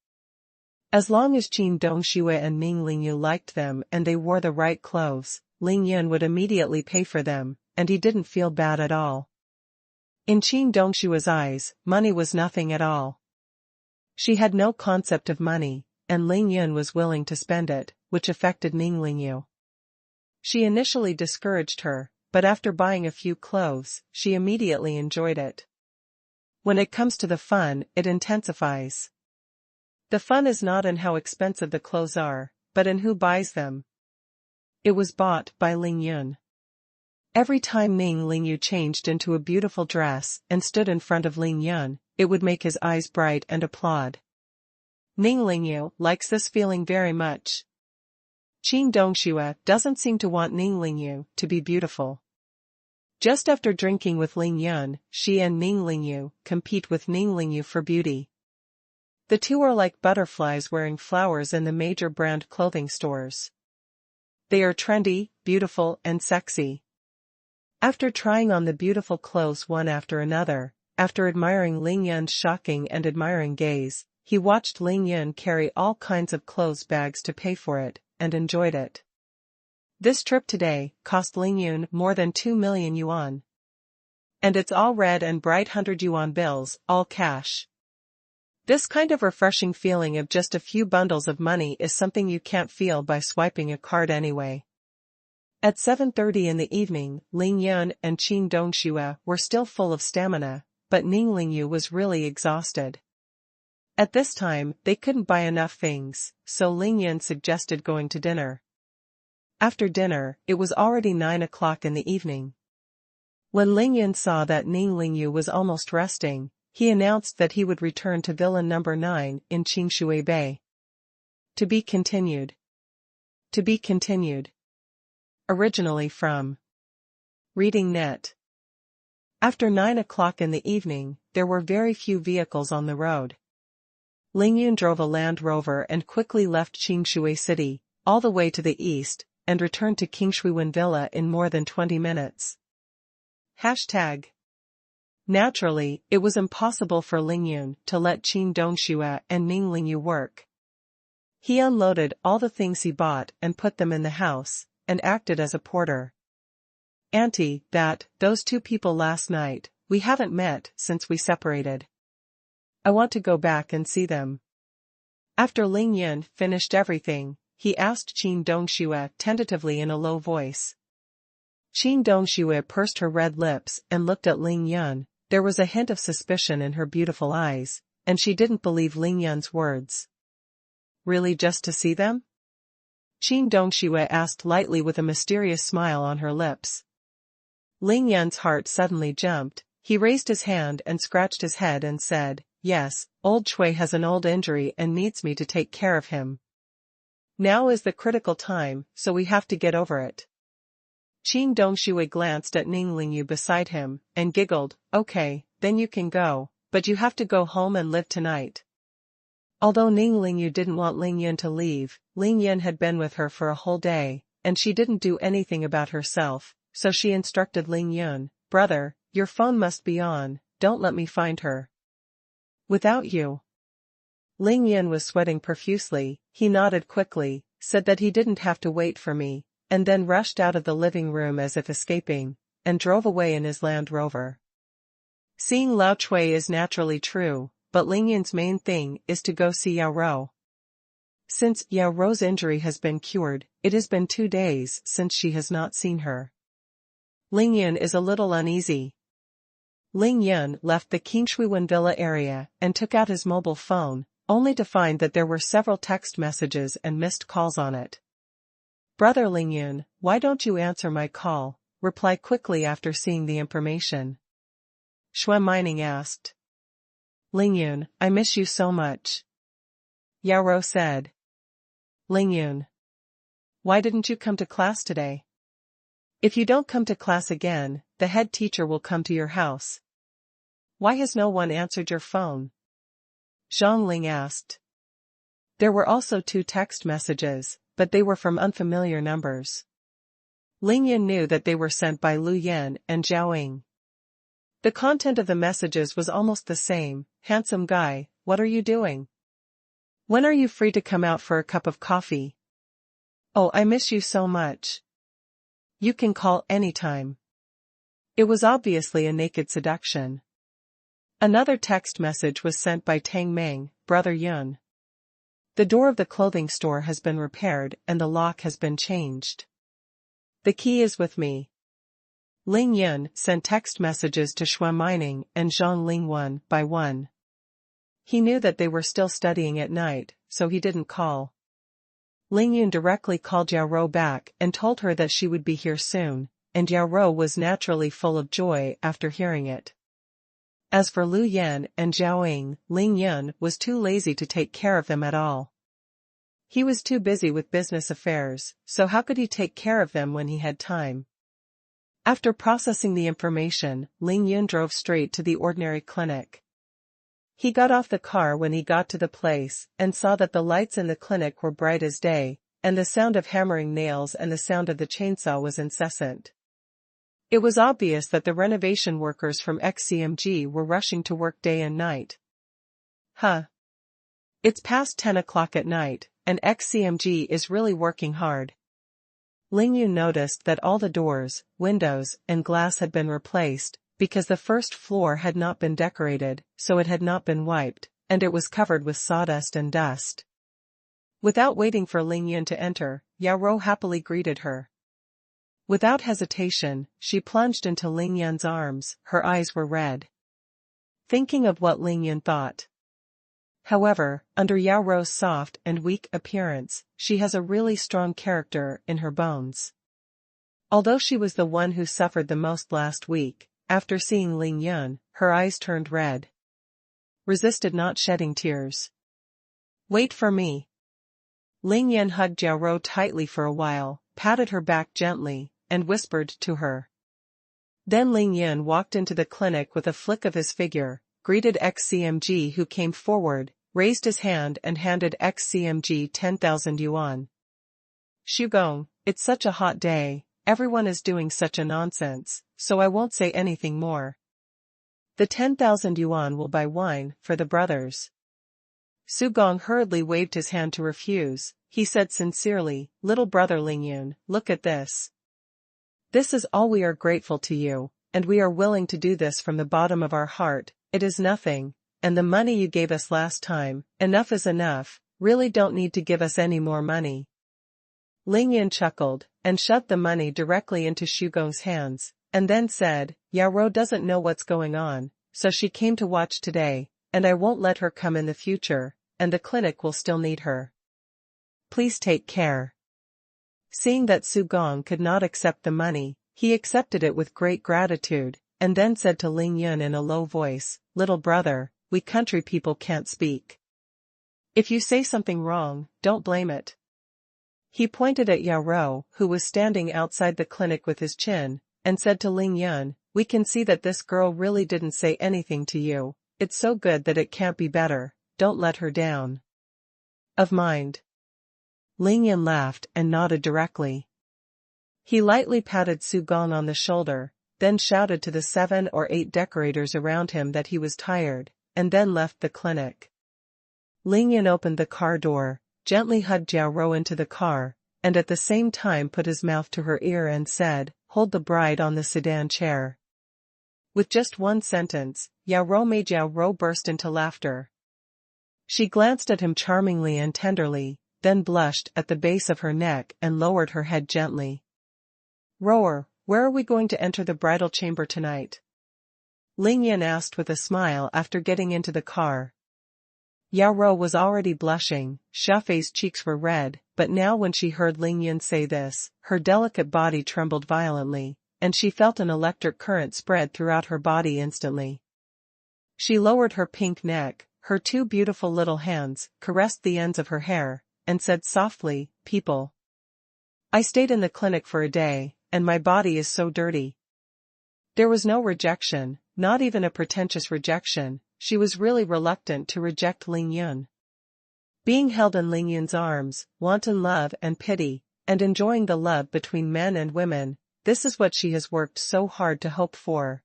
As long as Qin Dongxue and Ning Lingyu liked them and they wore the right clothes, Ling Yun would immediately pay for them, and he didn't feel bad at all. In Qin Dongshue's eyes, money was nothing at all. She had no concept of money, and Ling Yun was willing to spend it, which affected Ning Lingyu. She initially discouraged her, but after buying a few clothes, she immediately enjoyed it. When it comes to the fun, it intensifies. The fun is not in how expensive the clothes are, but in who buys them. It was bought by Ling Yun. Every time Ning Lingyu changed into a beautiful dress and stood in front of Ling Yun, it would make his eyes bright and applaud. Ning Lingyu likes this feeling very much. Qin Dongxue doesn't seem to want Ning Lingyu to be beautiful. Just after drinking with Ling Yun, she and Ning Lingyu compete with Ning Lingyu for beauty. The two are like butterflies wearing flowers in the major brand clothing stores. They are trendy, beautiful, and sexy. After trying on the beautiful clothes one after another, after admiring Ling Yun's shocking and admiring gaze, he watched Ling Yun carry all kinds of clothes bags to pay for it, and enjoyed it. This trip today cost Ling Yun more than 2 million yuan. And it's all red and bright 100 yuan bills, all cash. This kind of refreshing feeling of just a few bundles of money is something you can't feel by swiping a card anyway. At 7:30 in the evening, Ling Yun and Qin Dongxue were still full of stamina, but Ning Lingyu was really exhausted. At this time, they couldn't buy enough things, so Ling Yun suggested going to dinner. After dinner, it was already 9 o'clock in the evening. When Ling Yun saw that Ning Lingyu was almost resting, he announced that he would return to Villa number 9 in Qingshui Bay. To be continued. To be continued. Originally from Reading Net. After 9 o'clock in the evening, there were very few vehicles on the road. Ling Yun drove a Land Rover and quickly left Qingshui City, all the way to the east, and returned to Qingshuiwen Villa in more than 20 minutes. Hashtag. Naturally, it was impossible for Ling Yun to let Qin Dongxue and Ning Lingyu work. He unloaded all the things he bought and put them in the house, and acted as a porter. Auntie, those two people last night, we haven't met since we separated. I want to go back and see them. After Ling Yun finished everything, he asked Qin Dongxue tentatively in a low voice. Qin Dongxue pursed her red lips and looked at Ling Yun. There was a hint of suspicion in her beautiful eyes, and she didn't believe Ling Yun's words. Really, just to see them? Qin Dongxue asked lightly with a mysterious smile on her lips. Ling Yun's heart suddenly jumped. He raised his hand and scratched his head and said, "Yes, old Chui has an old injury and needs me to take care of him. Now is the critical time, so we have to get over it." Qin Dongxue glanced at Ning Lingyu beside him, and giggled, "Okay, then you can go, but you have to go home and live tonight." Although Ning Lingyu didn't want Ling Yun to leave, Ling Yun had been with her for a whole day, and she didn't do anything about herself, so she instructed Ling Yun, "Brother, your phone must be on, don't let me find her. Without you." Ling Yun was sweating profusely. He nodded quickly, said that he didn't have to wait for me, and then rushed out of the living room as if escaping, and drove away in his Land Rover. Seeing Lao Chui is naturally true, but Ling Yun's main thing is to go see Yao Rou. Since Yao Rou's injury has been cured, it has been 2 days since she has not seen her. Ling Yun is a little uneasy. Ling Yun left the Qingshuiwen Villa area and took out his mobile phone, only to find that there were several text messages and missed calls on it. "Brother Ling Yun, why don't you answer my call? Reply quickly after seeing the information." Xuanhuan asked. "Ling Yun, I miss you so much." Yao Rou said. "Ling Yun, why didn't you come to class today? If you don't come to class again, the head teacher will come to your house. Why has no one answered your phone?" Zhang Ling asked. There were also 2 text messages, but they were from unfamiliar numbers. Ling Yun knew that they were sent by Lu Yan and Zhao Ying. The content of the messages was almost the same. "Handsome guy, what are you doing? When are you free to come out for a cup of coffee? Oh, I miss you so much. You can call anytime." It was obviously a naked seduction. Another text message was sent by Tang Meng, "Brother Yun. The door of the clothing store has been repaired and the lock has been changed. The key is with me." Ling Yun sent text messages to Xuanhuan and Zhang Ling one by one. He knew that they were still studying at night, so he didn't call. Ling Yun directly called Yao Rou back and told her that she would be here soon, and Yao Rou was naturally full of joy after hearing it. As for Lu Yan and Zhao Ying, Ling Yun was too lazy to take care of them at all. He was too busy with business affairs, so how could he take care of them when he had time? After processing the information, Ling Yun drove straight to the ordinary clinic. He got off the car when he got to the place and saw that the lights in the clinic were bright as day, and the sound of hammering nails and the sound of the chainsaw was incessant. It was obvious that the renovation workers from XCMG were rushing to work day and night. It's past 10 o'clock at night, and XCMG is really working hard. Ling Yun noticed that all the doors, windows, and glass had been replaced, because the first floor had not been decorated, so it had not been wiped, and it was covered with sawdust and dust. Without waiting for Ling Yun to enter, Yao Rou happily greeted her. Without hesitation, she plunged into Ling Yun's arms, her eyes were red. Thinking of what Ling Yun thought. However, under Yao Rou's soft and weak appearance, she has a really strong character in her bones. Although she was the one who suffered the most last week, after seeing Ling Yun, her eyes turned red. Resisted not shedding tears. Wait for me. Ling Yun hugged Yao Rou tightly for a while, patted her back gently, and whispered to her. Then Ling Yun walked into the clinic with a flick of his figure, greeted XCMG who came forward, raised his hand and handed XCMG 10,000 yuan. Shugong, it's such a hot day, everyone is doing such a nonsense, so I won't say anything more. The 10,000 yuan will buy wine for the brothers. Su Gong hurriedly waved his hand to refuse. He said sincerely, little brother Ling Yun, look at this. This is all we are grateful to you, and we are willing to do this from the bottom of our heart. It is nothing, and the money you gave us last time, enough is enough, really don't need to give us any more money. Ling Yun chuckled, and shoved the money directly into Xu Gong's hands, and then said, Yao Rou doesn't know what's going on, so she came to watch today, and I won't let her come in the future, and the clinic will still need her. Please take care. Seeing that Su Gong could not accept the money, he accepted it with great gratitude, and then said to Ling Yun in a low voice, little brother, we country people can't speak. If you say something wrong, don't blame it. He pointed at Yao Rou, who was standing outside the clinic with his chin, and said to Ling Yun, we can see that this girl really didn't say anything to you, it's so good that it can't be better, don't let her down. Of mind. Ling Yun laughed and nodded directly. He lightly patted Su Gong on the shoulder, then shouted to the 7 or 8 decorators around him that he was tired, and then left the clinic. Ling Yun opened the car door, gently hugged Yao Rou into the car, and at the same time put his mouth to her ear and said, hold the bride on the sedan chair. With just one sentence, Yao Rou made Yao Rou burst into laughter. She glanced at him charmingly and tenderly, then blushed at the base of her neck and lowered her head gently. Rower, where are we going to enter the bridal chamber tonight? Ling Yun asked with a smile after getting into the car. Yao Rou was already blushing, Shafei's cheeks were red, but now when she heard Ling Yun say this, her delicate body trembled violently, and she felt an electric current spread throughout her body instantly. She lowered her pink neck, her 2 beautiful little hands caressed the ends of her hair, and said softly, people. I stayed in the clinic for a day, and my body is so dirty. There was no rejection, not even a pretentious rejection, she was really reluctant to reject Ling Yun. Being held in Ling Yun's arms, wanton love and pity, and enjoying the love between men and women, this is what she has worked so hard to hope for.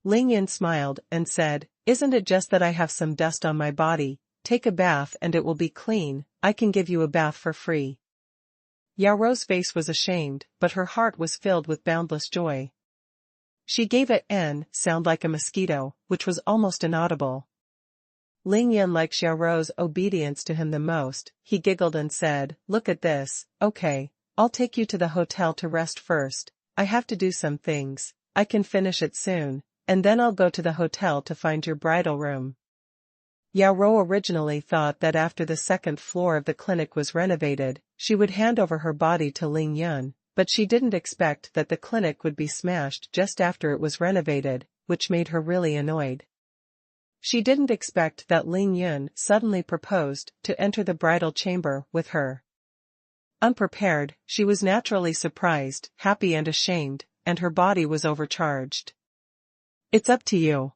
Ling Yun smiled and said, isn't it just that I have some dust on my body, take a bath and it will be clean, I can give you a bath for free. Yao Rou's face was ashamed, but her heart was filled with boundless joy. She gave it an sound like a mosquito, which was almost inaudible. Ling Yun liked Yao Rou's obedience to him the most, he giggled and said, look at this, okay, I'll take you to the hotel to rest first, I have to do some things, I can finish it soon, and then I'll go to the hotel to find your bridal room. Yao Rou originally thought that after the second floor of the clinic was renovated, she would hand over her body to Ling Yun, but she didn't expect that the clinic would be smashed just after it was renovated, which made her really annoyed. She didn't expect that Ling Yun suddenly proposed to enter the bridal chamber with her. Unprepared, she was naturally surprised, happy and ashamed, and her body was overcharged. "It's up to you."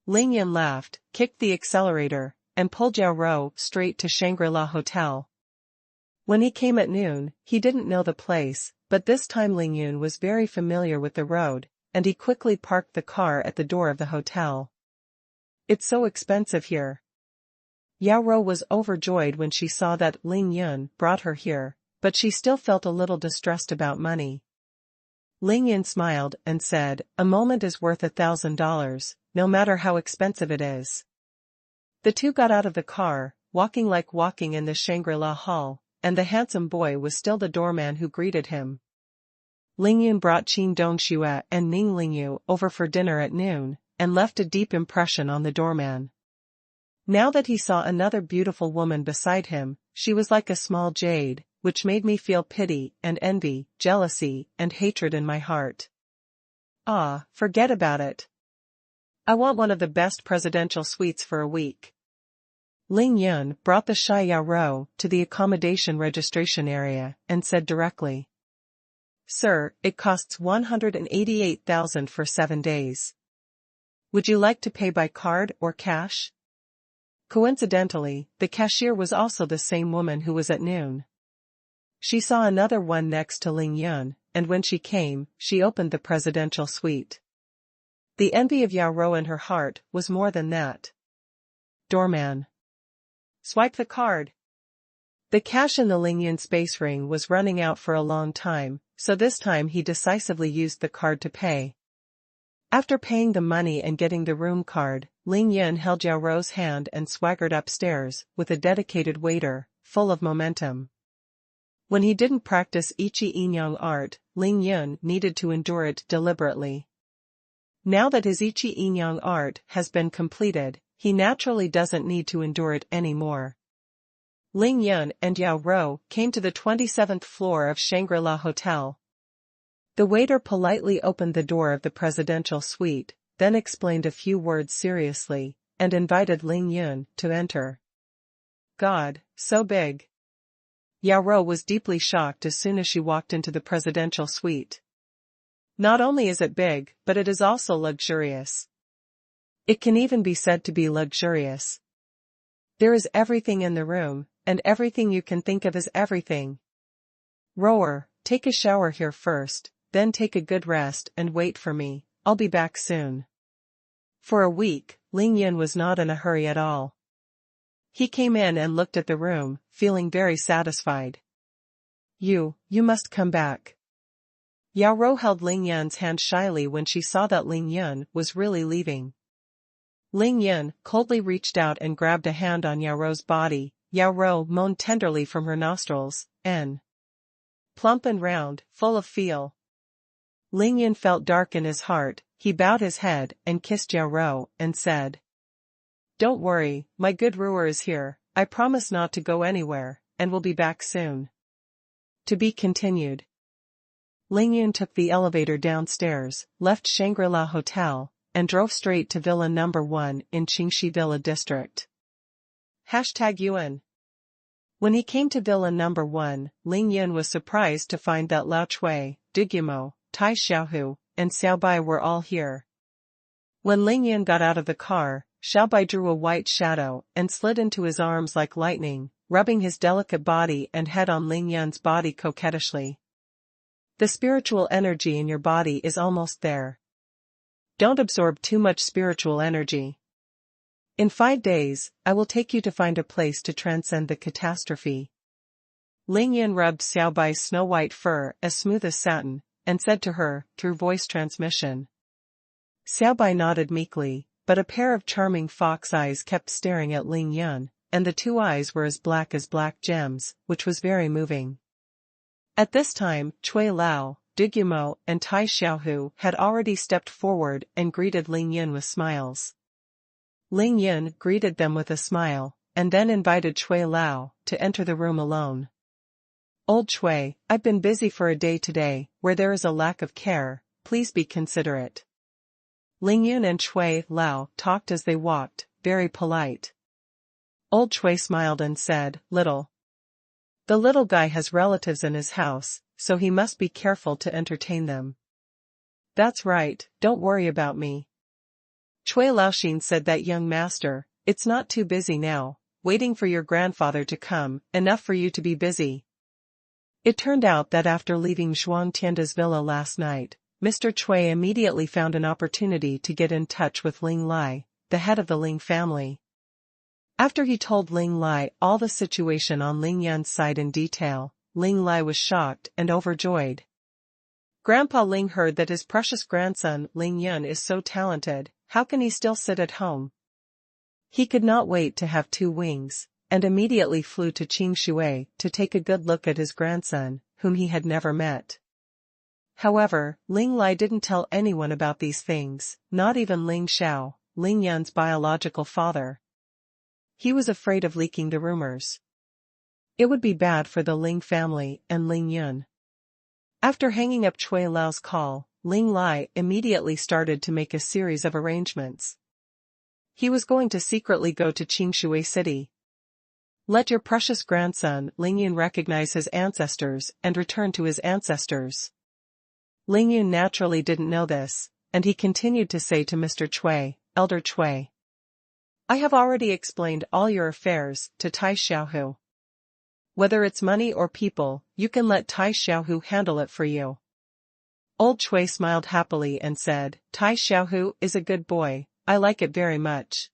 Ling Yun laughed, kicked the accelerator, and pulled Yao Rou straight to Shangri-La Hotel. When he came at noon, he didn't know the place, but this time Ling Yun was very familiar with the road, and he quickly parked the car at the door of the hotel. "It's so expensive here." Yao Rou was overjoyed when she saw that Ling Yun brought her here, but she still felt a little distressed about money. Ling Yun smiled and said, "A moment is worth $1,000, no matter how expensive it is." The two got out of the car, walking in the Shangri-La Hall, and the handsome boy was still the doorman who greeted him. Ling Yun brought Qin Dongxue and Ning Lingyu over for dinner at noon, and left a deep impression on the doorman. Now that he saw another beautiful woman beside him, she was like a small jade, which made me feel pity and envy, jealousy and hatred in my heart. "Ah, forget about it. I want one of the best presidential suites for a week." Ling Yun brought the shy Yao Rou to the accommodation registration area and said directly, "Sir, it costs 188,000 for 7 days. Would you like to pay by card or cash?" Coincidentally, the cashier was also the same woman who was at noon. She saw another one next to Ling Yun, and when she came, she opened the presidential suite. The envy of Yao Rou in her heart was more than that. "Doorman, swipe the card." The cash in the Ling Yun space ring was running out for a long time, so this time he decisively used the card to pay. After paying the money and getting the room card, Ling Yun held Yao Rou's hand and swaggered upstairs, with a dedicated waiter, full of momentum. When he didn't practice Ichi Inyang art, Ling Yun needed to endure it deliberately. Now that his Ichi Inyang art has been completed, he naturally doesn't need to endure it anymore. Ling Yun and Yao Rou came to the 27th floor of Shangri-La Hotel. The waiter politely opened the door of the presidential suite, then explained a few words seriously, and invited Ling Yun to enter. "God, so big." Yao Rou was deeply shocked as soon as she walked into the presidential suite. "Not only is it big, but it is also luxurious. It can even be said to be luxurious. There is everything in the room, and everything you can think of is everything. Rower, take a shower here first, then take a good rest and wait for me, I'll be back soon." For a week, Ling Yun was not in a hurry at all. He came in and looked at the room, feeling very satisfied. You must come back." Yao Rou held Ling Yun's hand shyly when she saw that Ling Yun was really leaving. Ling Yun coldly reached out and grabbed a hand on Yao Rou's body. Yao Rou moaned tenderly from her nostrils, plump and round, full of feel. Ling Yun felt dark in his heart. He bowed his head and kissed Yao Rou and said, "Don't worry, my good Ruer is here. I promise not to go anywhere, and will be back soon." To be continued. Ling Yun took the elevator downstairs, left Shangri-La Hotel, and drove straight to Villa No. 1 in Qingxi Villa District. #Yuan. When he came to Villa No. 1, Ling Yun was surprised to find that Lao Chui, Dugumo, Tai Xiaohu, and Xiaobai were all here. When Ling Yun got out of the car, Xiaobai drew a white shadow and slid into his arms like lightning, rubbing his delicate body and head on Ling Yun's body coquettishly. "The spiritual energy in your body is almost there. Don't absorb too much spiritual energy. In 5 days, I will take you to find a place to transcend the catastrophe." Ling Yun rubbed Xiaobai's snow-white fur as smooth as satin, and said to her, through voice transmission. Xiaobai nodded meekly, but a pair of charming fox eyes kept staring at Ling Yun, and the 2 eyes were as black gems, which was very moving. At this time, Cui Lao, Dugumo, and Tai Xiaohu had already stepped forward and greeted Ling Yun with smiles. Ling Yun greeted them with a smile, and then invited Cui Lao to enter the room alone. Old Cui, I've been busy for a day today, where there is a lack of care, please be considerate. Ling Yun and Cui Lao talked as they walked, very polite. Old Cui smiled and said, "Little. The little guy has relatives in his house, so he must be careful to entertain them." "That's right, don't worry about me." Cui Laoxin said, "That young master, it's not too busy now, waiting for your grandfather to come, enough for you to be busy." It turned out that after leaving Zhuang Tianda's villa last night, Mr. Cui immediately found an opportunity to get in touch with Ling Lai, the head of the Ling family. After he told Ling Lai all the situation on Ling Yun's side in detail, Ling Lai was shocked and overjoyed. Grandpa Ling heard that his precious grandson Ling Yun is so talented, how can he still sit at home? He could not wait to have two wings, and immediately flew to Qingshui to take a good look at his grandson, whom he had never met. However, Ling Lai didn't tell anyone about these things, not even Ling Xiao, Ling Yun's biological father. He was afraid of leaking the rumors. It would be bad for the Ling family and Ling Yun. After hanging up Cui Lao's call, Ling Lai immediately started to make a series of arrangements. He was going to secretly go to Qingshui City. Let your precious grandson Ling Yun recognize his ancestors and return to his ancestors. Ling Yun naturally didn't know this, and he continued to say to Mr. Cui, "Elder Cui, I have already explained all your affairs to Tai Xiaohu. Whether it's money or people, you can let Tai Xiaohu handle it for you." Old Cui smiled happily and said, "Tai Xiaohu is a good boy, I like it very much."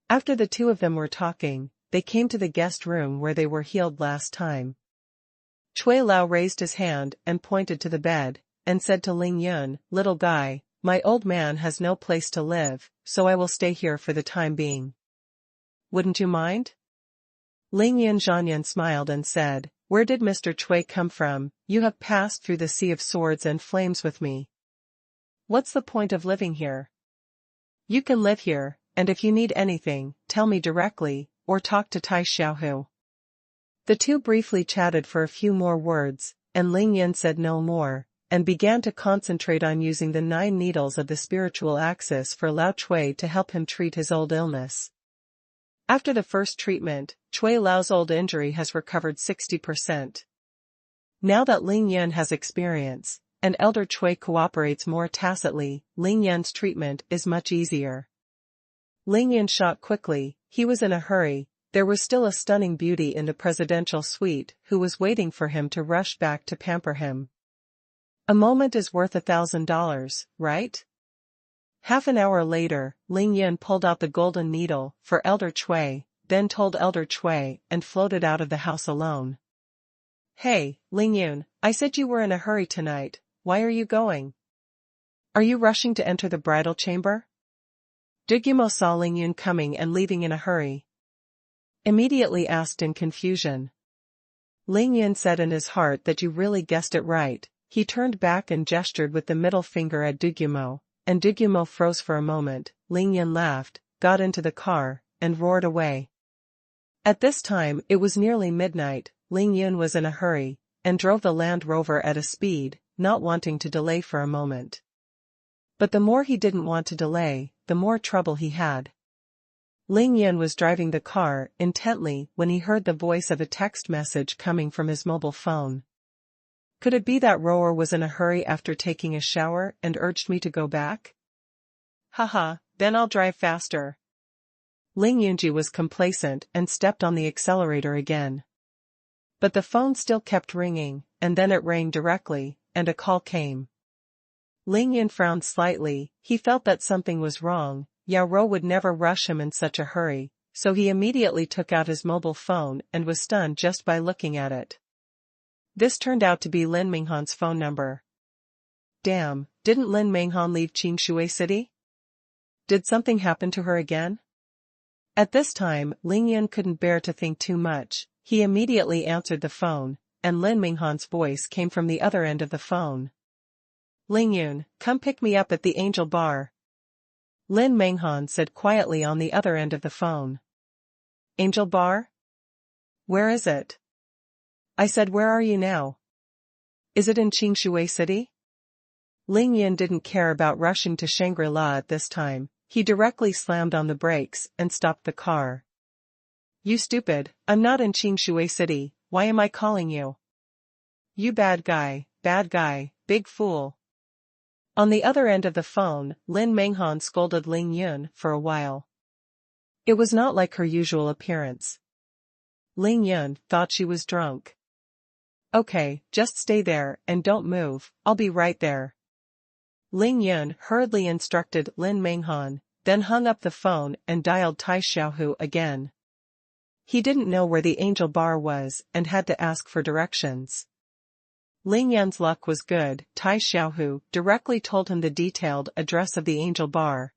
After the two of them were talking, they came to the guest room where they were healed last time. Cui Lao raised his hand and pointed to the bed, and said to Ling Yun, "Little guy, my old man has no place to live, so I will stay here for the time being. Wouldn't you mind?" Ling Yun Zhongyun smiled and said, "Where did Mr. Cui come from? You have passed through the sea of swords and flames with me. What's the point of living here? You can live here, and if you need anything, tell me directly, or talk to Tai Xiaohu." The two briefly chatted for a few more words, and Ling Yun said no more, and began to concentrate on using the 9 needles of the spiritual axis for Lao Cui to help him treat his old illness. After the first treatment, Cui Lao's old injury has recovered 60%. Now that Ling Yun has experience, and Elder Cui cooperates more tacitly, Ling Yun's treatment is much easier. Ling Yun shot quickly, he was in a hurry. There was still a stunning beauty in the presidential suite who was waiting for him to rush back to pamper him. A moment is worth $1,000, right? Half an hour later, Ling Yun pulled out the golden needle for Elder Cui, then told Elder Cui and floated out of the house alone. "Hey, Ling Yun, I said you were in a hurry tonight, why are you going? Are you rushing to enter the bridal chamber?" Dugumo saw Ling Yun coming and leaving in a hurry. Immediately asked in confusion. Ling Yun said in his heart that you really guessed it right. He turned back and gestured with the middle finger at Dugumo, and Dugumo froze for a moment. Ling Yun laughed, got into the car, and roared away. At this time it was nearly midnight. Ling Yun was in a hurry, and drove the Land Rover at a speed, not wanting to delay for a moment. But the more he didn't want to delay, the more trouble he had. Ling Yun was driving the car intently when he heard the voice of a text message coming from his mobile phone. Could it be that rower was in a hurry after taking a shower and urged me to go back? Haha, then I'll drive faster. Ling Yunji was complacent and stepped on the accelerator again. But the phone still kept ringing, and then it rang directly, and a call came. Ling Yun frowned slightly, he felt that something was wrong. Yao Ro would never rush him in such a hurry, so he immediately took out his mobile phone and was stunned just by looking at it. This turned out to be Lin Minghan's phone number. Damn, didn't Lin Minghan leave Qingshui City? Did something happen to her again? At this time, Ling Yun couldn't bear to think too much. He immediately answered the phone, and Lin Minghan's voice came from the other end of the phone. Ling Yun, come pick me up at the Angel Bar. Lin Menghan said quietly on the other end of the phone. Angel Bar? Where is it? I said, where are you now? Is it in Qingshui City? Ling Yun didn't care about rushing to Shangri-La at this time. He directly slammed on the brakes and stopped the car. You stupid, I'm not in Qingshui City, why am I calling you? You bad guy, big fool. On the other end of the phone, Lin Menghan scolded Ling Yun for a while. It was not like her usual appearance. Ling Yun thought she was drunk. Okay, just stay there and don't move, I'll be right there. Ling Yun hurriedly instructed Lin Menghan, then hung up the phone and dialed Tai Xiaohu again. He didn't know where the Angel Bar was and had to ask for directions. Ling Yun's luck was good. Tai Xiaohu directly told him the detailed address of the Angel Bar.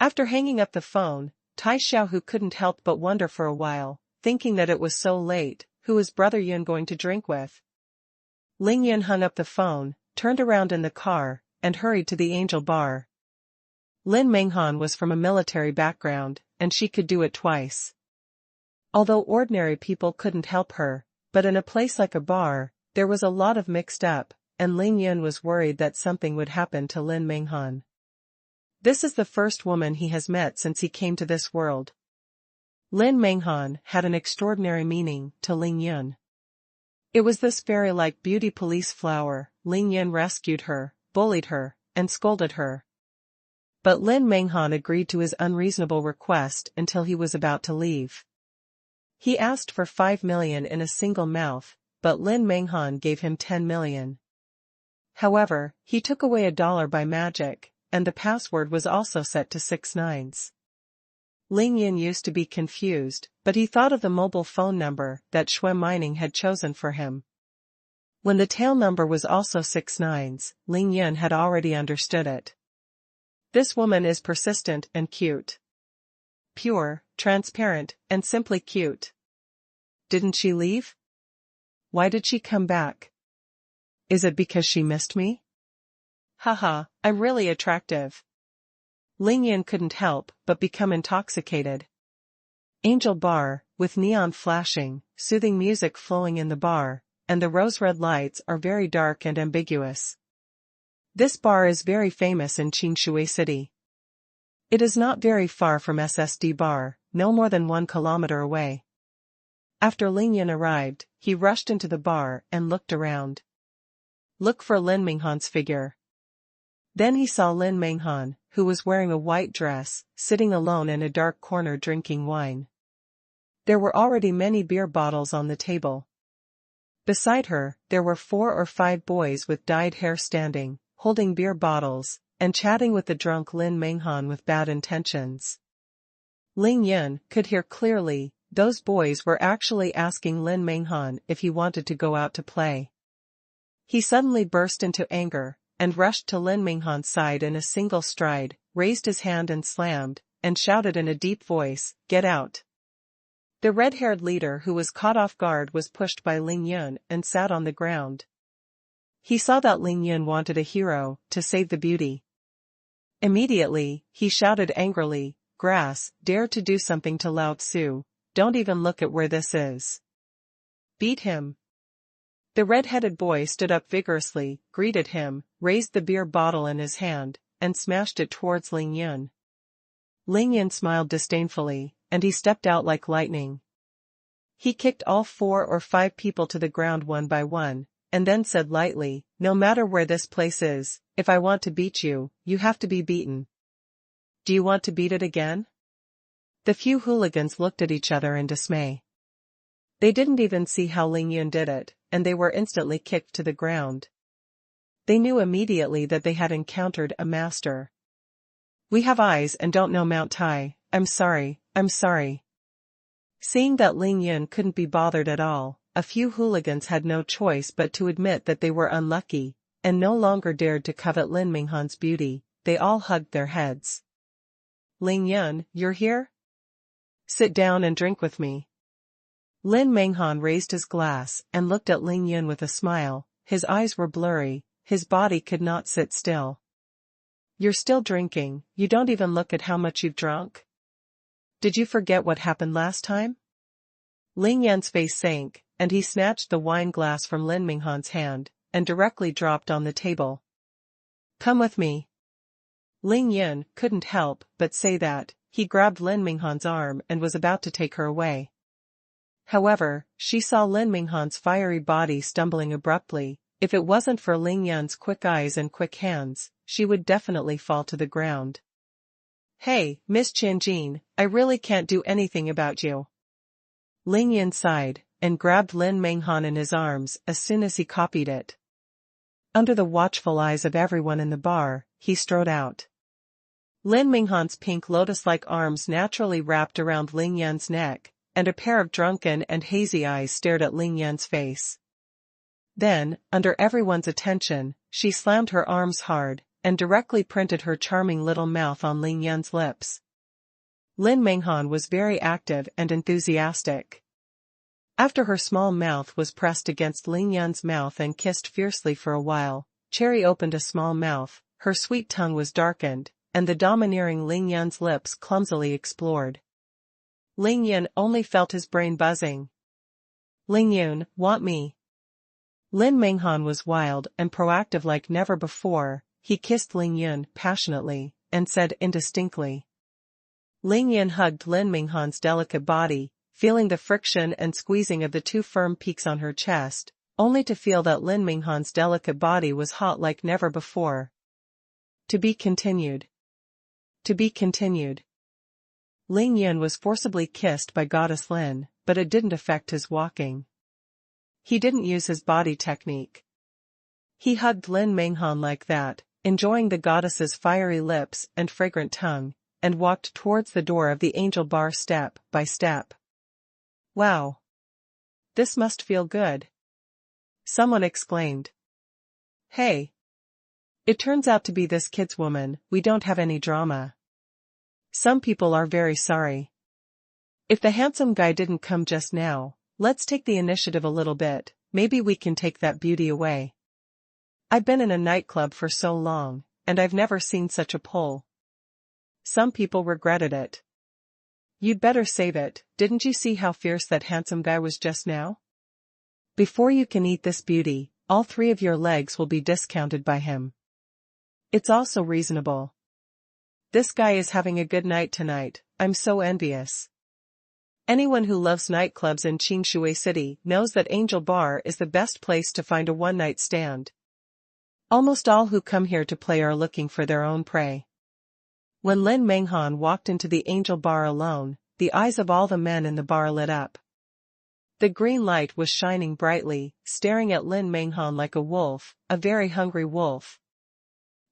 After hanging up the phone, Tai Xiaohu couldn't help but wonder for a while, thinking that it was so late, who was Brother Yun going to drink with? Ling Yun hung up the phone, turned around in the car, and hurried to the Angel Bar. Lin Menghan was from a military background, and she could do it twice. Although ordinary people couldn't help her, but in a place like a bar, there was a lot of mixed up, and Ling Yun was worried that something would happen to Lin Menghan. This is the first woman he has met since he came to this world. Lin Menghan had an extraordinary meaning to Ling Yun. It was this fairy-like beauty police flower. Ling Yun rescued her, bullied her, and scolded her. But Lin Menghan agreed to his unreasonable request until he was about to leave. He asked for 5 million in a single mouth, but Lin Menghan gave him 10 million. However, he took away $1 by magic, and the password was also set to 6 nines. Ling Yun used to be confused, but he thought of the mobile phone number that Shui Mining had chosen for him. When the tail number was also 6 nines, Ling Yun had already understood it. This woman is persistent and cute. Pure, transparent, and simply cute. Didn't she leave? Why did she come back? Is it because she missed me? Haha, I'm really attractive. Ling Yun couldn't help but become intoxicated. Angel Bar, with neon flashing, soothing music flowing in the bar, and the rose-red lights are very dark and ambiguous. This bar is very famous in Qingshui City. It is not very far from SSD Bar, no more than 1 kilometer away. After Ling Yun arrived, he rushed into the bar and looked around. Look for Lin Menghan's figure. Then he saw Lin Menghan, who was wearing a white dress, sitting alone in a dark corner drinking wine. There were already many beer bottles on the table. Beside her, there were 4 or 5 boys with dyed hair standing, holding beer bottles, and chatting with the drunk Lin Menghan with bad intentions. Ling Yun could hear clearly, those boys were actually asking Lin Menghan if he wanted to go out to play. He suddenly burst into anger, and rushed to Lin Menghan's side in a single stride, raised his hand and slammed, and shouted in a deep voice, "Get out!" The red-haired leader who was caught off guard was pushed by Ling Yun and sat on the ground. He saw that Ling Yun wanted a hero to save the beauty. Immediately, he shouted angrily, "Grass, dare to do something to Lao Tzu, don't even look at where this is. Beat him." The red-headed boy stood up vigorously, greeted him, raised the beer bottle in his hand, and smashed it towards Ling Yun. Ling Yun smiled disdainfully, and he stepped out like lightning. He kicked all 4 or 5 people to the ground one by one, and then said lightly, "No matter where this place is, if I want to beat you, you have to be beaten. Do you want to beat it again?" The few hooligans looked at each other in dismay. They didn't even see how Ling Yun did it, and they were instantly kicked to the ground. They knew immediately that they had encountered a master. "We have eyes and don't know Mount Tai, I'm sorry. Seeing that Ling Yun couldn't be bothered at all, a few hooligans had no choice but to admit that they were unlucky, and no longer dared to covet Lin Menghan's beauty. They all hugged their heads. "Ling Yun, you're here? Sit down and drink with me." Lin Menghan raised his glass and looked at Ling Yun with a smile. His eyes were blurry, his body could not sit still. You're still drinking, you don't even look at how much you've drunk? Did you forget what happened last time? Ling Yan's face sank, and he snatched the wine glass from Lin Minghan's hand, and directly dropped on the table. Come with me. Ling Yan couldn't help but say that. He grabbed Lin Minghan's arm and was about to take her away. However, she saw Lin Minghan's fiery body stumbling abruptly. If it wasn't for Ling Yan's quick eyes and quick hands, she would definitely fall to the ground. Hey, Miss Tianjin, I really can't do anything about you. Ling Yan sighed, and grabbed Lin Minghan in his arms as soon as he copied it. Under the watchful eyes of everyone in the bar, he strode out. Lin Minghan's pink lotus-like arms naturally wrapped around Ling Yan's neck, and a pair of drunken and hazy eyes stared at Ling Yan's face. Then, under everyone's attention, she slammed her arms hard, and directly printed her charming little mouth on Ling Yan's lips. Lin Minghan was very active and enthusiastic. After her small mouth was pressed against Ling Yan's mouth and kissed fiercely for a while, Cherry opened a small mouth, her sweet tongue was darkened, and the domineering Ling Yan's lips clumsily explored. Ling Yan only felt his brain buzzing. Ling Yun, want me? Lin Minghan was wild and proactive like never before. He kissed Ling Yun passionately, and said indistinctly. Ling Yun hugged Lin Minghan's delicate body, feeling the friction and squeezing of the two firm peaks on her chest, only to feel that Lin Minghan's delicate body was hot like never before. To be continued. To be continued. Ling Yun was forcibly kissed by Goddess Lin, but it didn't affect his walking. He didn't use his body technique. He hugged Lin Minghan like that, enjoying the goddess's fiery lips and fragrant tongue, and walked towards the door of the angel bar step by step. Wow! This must feel good. Someone exclaimed. Hey! It turns out to be this kid's woman, we don't have any drama. Some people are very sorry. If the handsome guy didn't come just now, let's take the initiative a little bit, maybe we can take that beauty away. I've been in a nightclub for so long, and I've never seen such a pull. Some people regretted it. You'd better save it, didn't you see how fierce that handsome guy was just now? Before you can eat this beauty, all 3 of your legs will be discounted by him. It's also reasonable. This guy is having a good night tonight, I'm so envious. Anyone who loves nightclubs in Qingshui City knows that Angel Bar is the best place to find a one-night stand. Almost all who come here to play are looking for their own prey. When Lin Minghan walked into the Angel Bar alone, the eyes of all the men in the bar lit up. The green light was shining brightly, staring at Lin Minghan like a wolf, a very hungry wolf.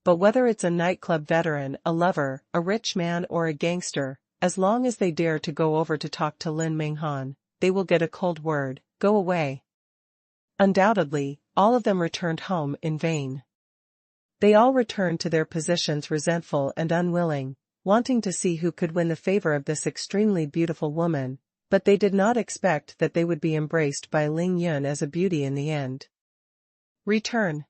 But whether it's a nightclub veteran, a lover, a rich man or a gangster, as long as they dare to go over to talk to Lin Minghan, they will get a cold word, go away. Undoubtedly, all of them returned home in vain. They all returned to their positions resentful and unwilling, wanting to see who could win the favor of this extremely beautiful woman, but they did not expect that they would be embraced by Ling Yun as a beauty in the end. Return.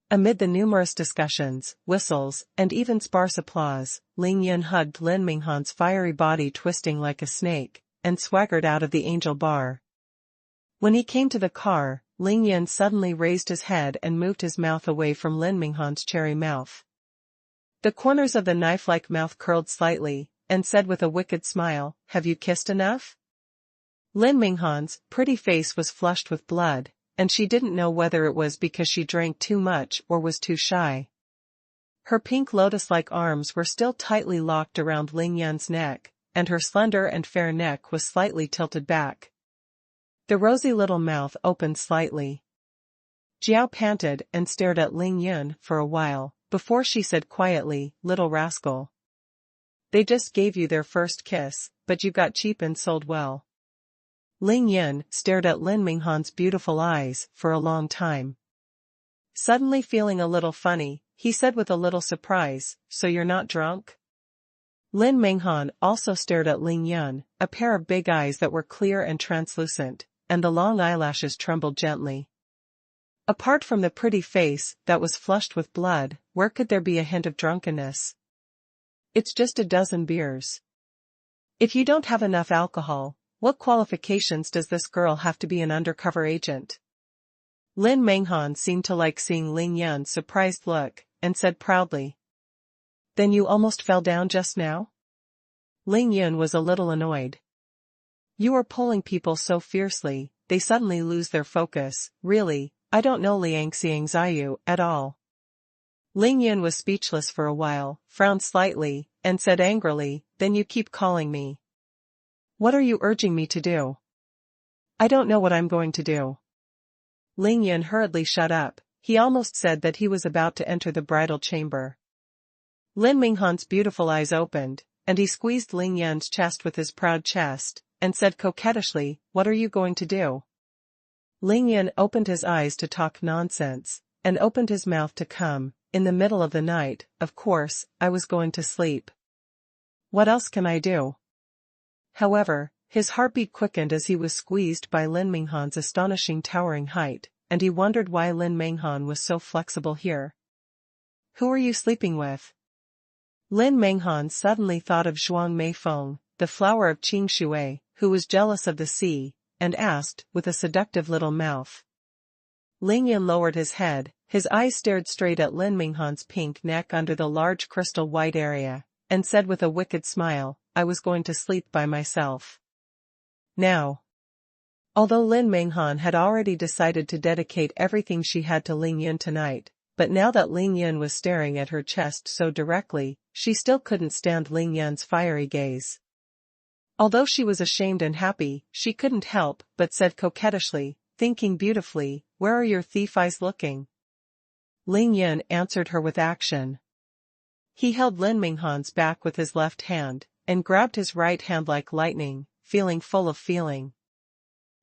Amid the numerous discussions, whistles, and even sparse applause, Ling Yun hugged Lin Minghan's fiery body twisting like a snake, and swaggered out of the Angel Bar. When he came to the car, Ling Yun suddenly raised his head and moved his mouth away from Lin Minghan's cherry mouth. The corners of the knife-like mouth curled slightly, and said with a wicked smile, "Have you kissed enough?" Lin Minghan's pretty face was flushed with blood, and she didn't know whether it was because she drank too much or was too shy. Her pink lotus-like arms were still tightly locked around Ling Yun's neck, and her slender and fair neck was slightly tilted back. The rosy little mouth opened slightly. Jiao panted and stared at Ling Yun for a while, before she said quietly, "Little rascal. They just gave you their first kiss, but you got cheap and sold well." Ling Yun stared at Lin Minghan's beautiful eyes for a long time. Suddenly feeling a little funny, he said with a little surprise, "So you're not drunk?" Lin Minghan also stared at Ling Yun, a pair of big eyes that were clear and translucent, and the long eyelashes trembled gently. Apart from the pretty face that was flushed with blood, where could there be a hint of drunkenness? It's just a dozen beers. If you don't have enough alcohol, what qualifications does this girl have to be an undercover agent? Lin Menghan seemed to like seeing Ling Yun's surprised look, and said proudly. Then you almost fell down just now? Ling Yun was a little annoyed. You are pulling people so fiercely, they suddenly lose their focus. Really, I don't know Liang Xiang Ziyu at all. Ling Yun was speechless for a while, frowned slightly, and said angrily, then you keep calling me. What are you urging me to do? I don't know what I'm going to do. Ling Yun hurriedly shut up. He almost said that he was about to enter the bridal chamber. Lin Minghan's beautiful eyes opened, and he squeezed Ling Yun's chest with his proud chest, and said coquettishly, what are you going to do? Ling Yun opened his eyes to talk nonsense, and opened his mouth to come. In the middle of the night, of course, I was going to sleep. What else can I do? However, his heartbeat quickened as he was squeezed by Lin Minghan's astonishing towering height, and he wondered why Lin Menghan was so flexible here. Who are you sleeping with? Lin Menghan suddenly thought of Zhuang Meifeng, the flower of Qingshui, who was jealous of the sea, and asked, with a seductive little mouth. Ling Yun lowered his head, his eyes stared straight at Lin Minghan's pink neck under the large crystal white area, and said with a wicked smile, I was going to sleep by myself. Now. Although Lin Menghan had already decided to dedicate everything she had to Ling Yun tonight, but now that Ling Yun was staring at her chest so directly, she still couldn't stand Ling Yun's fiery gaze. Although she was ashamed and happy, she couldn't help but said coquettishly, thinking beautifully, where are your thief eyes looking? Ling Yun answered her with action. He held Lin Minghan's back with his left hand, and grabbed his right hand like lightning, feeling full of feeling.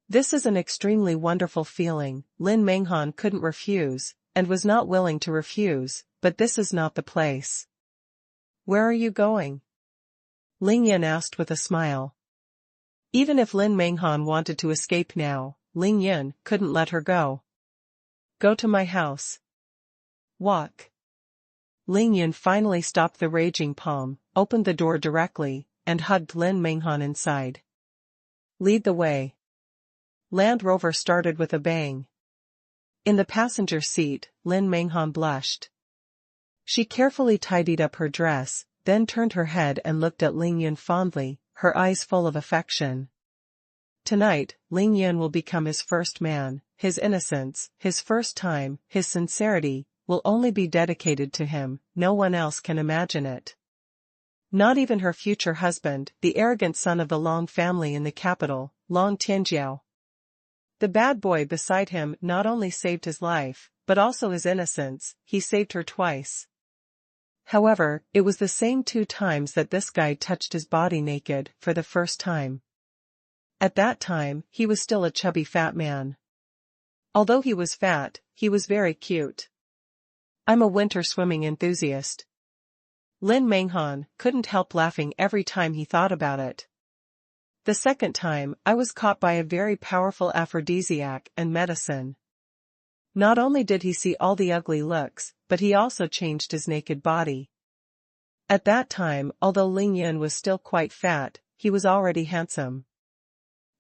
This is an extremely wonderful feeling, Lin Menghan couldn't refuse, and was not willing to refuse, but this is not the place. Where are you going? Ling Yun asked with a smile. Even if Lin Menghan wanted to escape now, Ling Yun couldn't let her go. Go to my house. Walk. Ling Yun finally stopped the raging palm, opened the door directly, and hugged Lin Menghan inside. Lead the way. Land Rover started with a bang. In the passenger seat, Lin Menghan blushed. She carefully tidied up her dress, then turned her head and looked at Ling Yun fondly, her eyes full of affection. Tonight, Ling Yun will become his first man, his innocence, his first time, his sincerity, will only be dedicated to him, no one else can imagine it. Not even her future husband, the arrogant son of the Long family in the capital, Long Tianjiao. The bad boy beside him not only saved his life, but also his innocence, he saved her twice. However, it was the same 2 times that this guy touched his body naked for the first time. At that time, he was still a chubby fat man. Although he was fat, he was very cute. I'm a winter swimming enthusiast. Lin Menghan couldn't help laughing every time he thought about it. The second time, I was caught by a very powerful aphrodisiac and medicine. Not only did he see all the ugly looks, but he also changed his naked body. At that time, although Ling Yun was still quite fat, he was already handsome.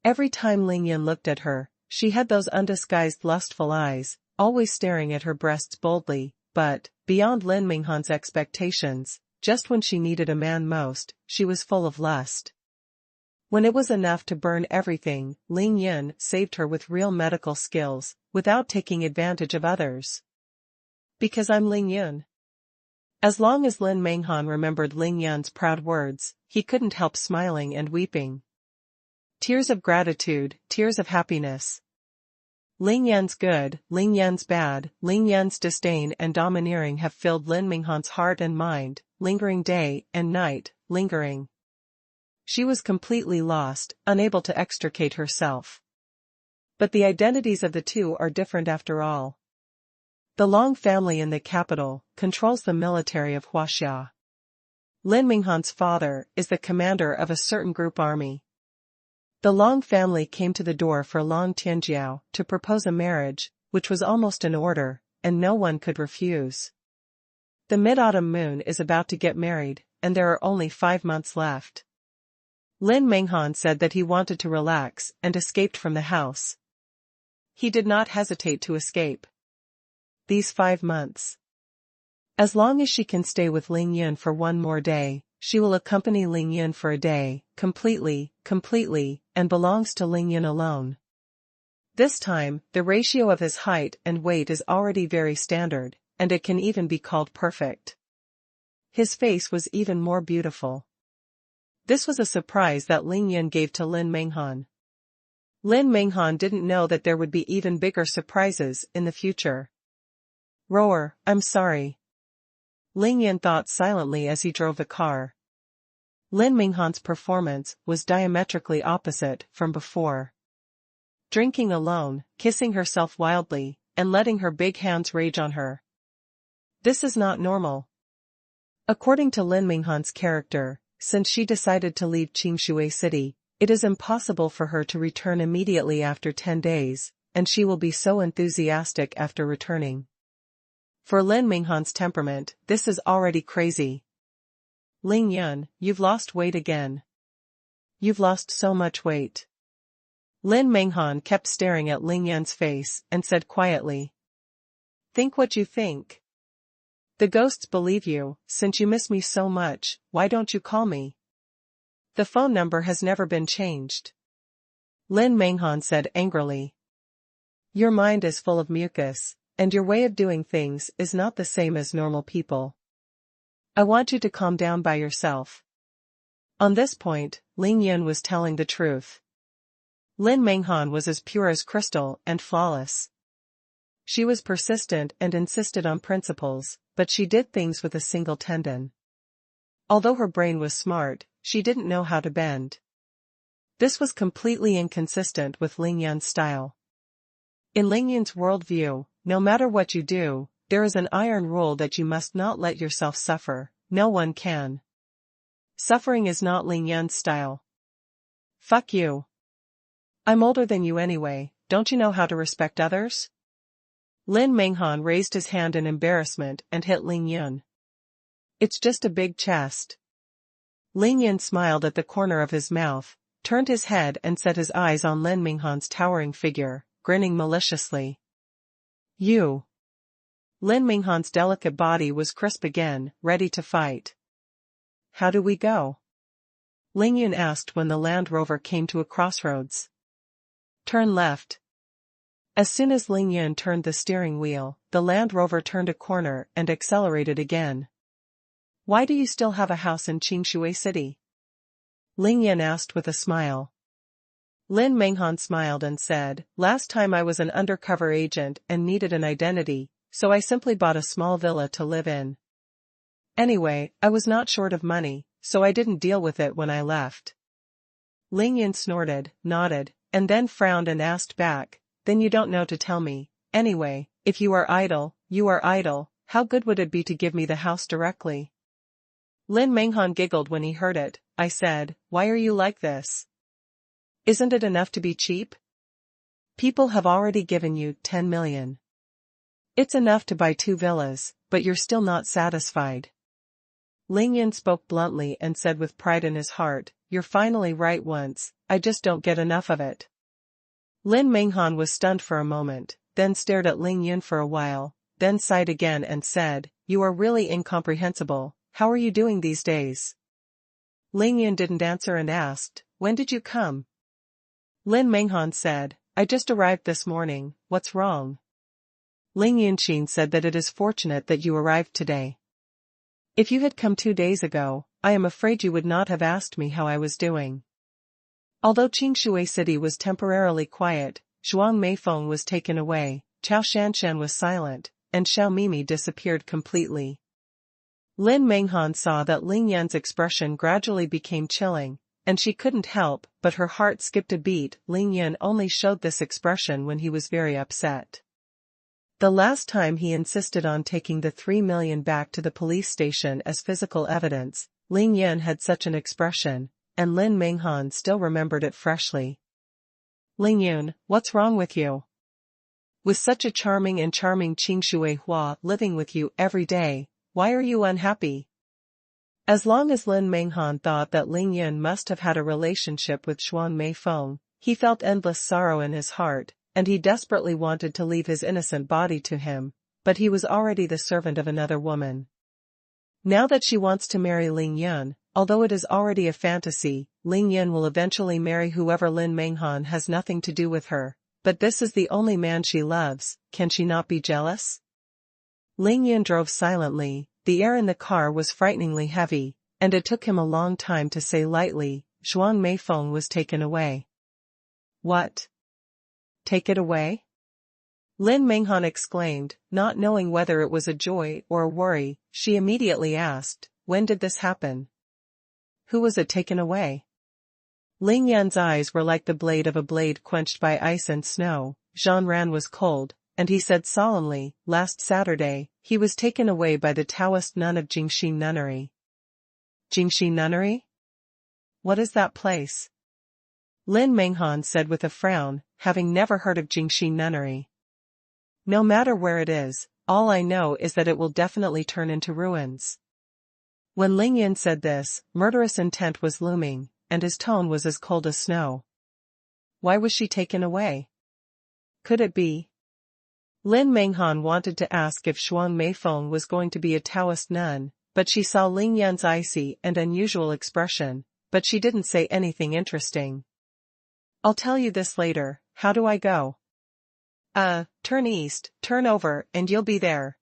Every time Ling Yun looked at her, she had those undisguised lustful eyes, always staring at her breasts boldly, but, beyond Lin Menghan's expectations, just when she needed a man most, she was full of lust. When it was enough to burn everything, Ling Yun saved her with real medical skills, without taking advantage of others. Because I'm Ling Yun. As long as Lin Menghan remembered Ling Yun's proud words, he couldn't help smiling and weeping. Tears of gratitude, tears of happiness. Ling Yun's good, Ling Yun's bad, Ling Yun's disdain and domineering have filled Lin Menghan's heart and mind, lingering day and night, lingering. She was completely lost, unable to extricate herself. But the identities of the two are different after all. The Long family in the capital controls the military of Huaxia. Lin Menghan's father is the commander of a certain group army. The Long family came to the door for Long Tianjiao to propose a marriage, which was almost an order, and no one could refuse. The mid-autumn moon is about to get married, and there are only 5 months left. Lin Menghan said that he wanted to relax and escaped from the house. He did not hesitate to escape. These 5 months. As long as she can stay with Ling Yun for 1 more day, she will accompany Ling Yun for a day, completely, and belongs to Ling Yun alone. This time, the ratio of his height and weight is already very standard, and it can even be called perfect. His face was even more beautiful. This was a surprise that Ling Yun gave to Lin Menghan. Lin Menghan didn't know that there would be even bigger surprises in the future. Roar, I'm sorry. Ling Yun thought silently as he drove the car. Lin Menghan's performance was diametrically opposite from before. Drinking alone, kissing herself wildly, and letting her big hands rage on her. This is not normal. According to Lin Menghan's character, since she decided to leave Qingshui City, it is impossible for her to return immediately after 10 days, and she will be so enthusiastic after returning. For Lin Menghan's temperament, this is already crazy. Ling Yun, you've lost weight again. You've lost so much weight. Lin Menghan kept staring at Ling Yun's face and said quietly. Think what you think. The ghosts believe you, since you miss me so much, why don't you call me? The phone number has never been changed. Lin Menghan said angrily. Your mind is full of mucus, and your way of doing things is not the same as normal people. I want you to calm down by yourself. On this point, Ling Yun was telling the truth. Lin Menghan was as pure as crystal and flawless. She was persistent and insisted on principles, but she did things with a single tendon. Although her brain was smart, she didn't know how to bend. This was completely inconsistent with Ling Yun's style. In Ling Yun's worldview, no matter what you do, there is an iron rule that you must not let yourself suffer. No one can. Suffering is not Ling Yun's style. Fuck you. I'm older than you anyway, don't you know how to respect others? Lin Menghan raised his hand in embarrassment and hit Ling Yun. It's just a big chest. Ling Yun smiled at the corner of his mouth, turned his head and set his eyes on Lin Menghan's towering figure, grinning maliciously. You. Lin Menghan's delicate body was crisp again, ready to fight. How do we go? Ling Yun asked when the Land Rover came to a crossroads. Turn left. As soon as Ling Yun turned the steering wheel, the Land Rover turned a corner and accelerated again. Why do you still have a house in Qingshui City? Ling Yun asked with a smile. Lin Menghan smiled and said, last time I was an undercover agent and needed an identity, so I simply bought a small villa to live in. Anyway, I was not short of money, so I didn't deal with it when I left. Ling Yun snorted, nodded, and then frowned and asked back, then you don't know to tell me. Anyway, if you are idle, how good would it be to give me the house directly? Lin Menghan giggled when he heard it. I said, why are you like this? Isn't it enough to be cheap? People have already given you 10 million. It's enough to buy 2 villas, but you're still not satisfied. Ling Yun spoke bluntly and said with pride in his heart, you're finally right once, I just don't get enough of it. Lin Menghan was stunned for a moment, then stared at Ling Yun for a while, then sighed again and said, you are really incomprehensible, how are you doing these days? Ling Yun didn't answer and asked, when did you come? Lin Menghan said, I just arrived this morning, what's wrong? Ling Yunqin said that it is fortunate that you arrived today. If you had come 2 days ago, I am afraid you would not have asked me how I was doing. Although Qingshui City was temporarily quiet, Zhuang Meifeng was taken away, Chao Shanshan was silent, and Xiao Mimi disappeared completely. Lin Menghan saw that Ling Yun's expression gradually became chilling, and she couldn't help, but her heart skipped a beat. Ling Yun only showed this expression when he was very upset. The last time he insisted on taking the 3 million back to the police station as physical evidence, Ling Yun had such an expression, and Lin Menghan still remembered it freshly. Ling Yun, what's wrong with you? With such a charming xuanhuan living with you every day, why are you unhappy? As long as Lin Menghan thought that Ling Yun must have had a relationship with Xuan Meifeng, he felt endless sorrow in his heart, and he desperately wanted to leave his innocent body to him, but he was already the servant of another woman. Now that she wants to marry Ling Yun, although it is already a fantasy, Ling Yun will eventually marry whoever Lin Menghan has nothing to do with her. But this is the only man she loves, can she not be jealous? Ling Yun drove silently, the air in the car was frighteningly heavy, and it took him a long time to say lightly, Xuan Meifeng was taken away. What? Take it away? Lin Menghan exclaimed, not knowing whether it was a joy or a worry. She immediately asked, when did this happen? Who was it taken away? Ling Yan's eyes were like the blade of a blade quenched by ice and snow. Zhang Ran was cold, and he said solemnly, last Saturday, he was taken away by the Taoist nun of Jingxi Nunnery. Jingxi Nunnery? What is that place? Lin Menghan said with a frown, having never heard of Jingxi Nunnery. No matter where it is, all I know is that it will definitely turn into ruins. When Ling Yan said this, murderous intent was looming, and his tone was as cold as snow. Why was she taken away? Could it be? Lin Menghan wanted to ask if Xuan Meifeng was going to be a Taoist nun, but she saw Ling Yan's icy and unusual expression, but she didn't say anything interesting. I'll tell you this later, how do I go? Turn east, turn over, and you'll be there.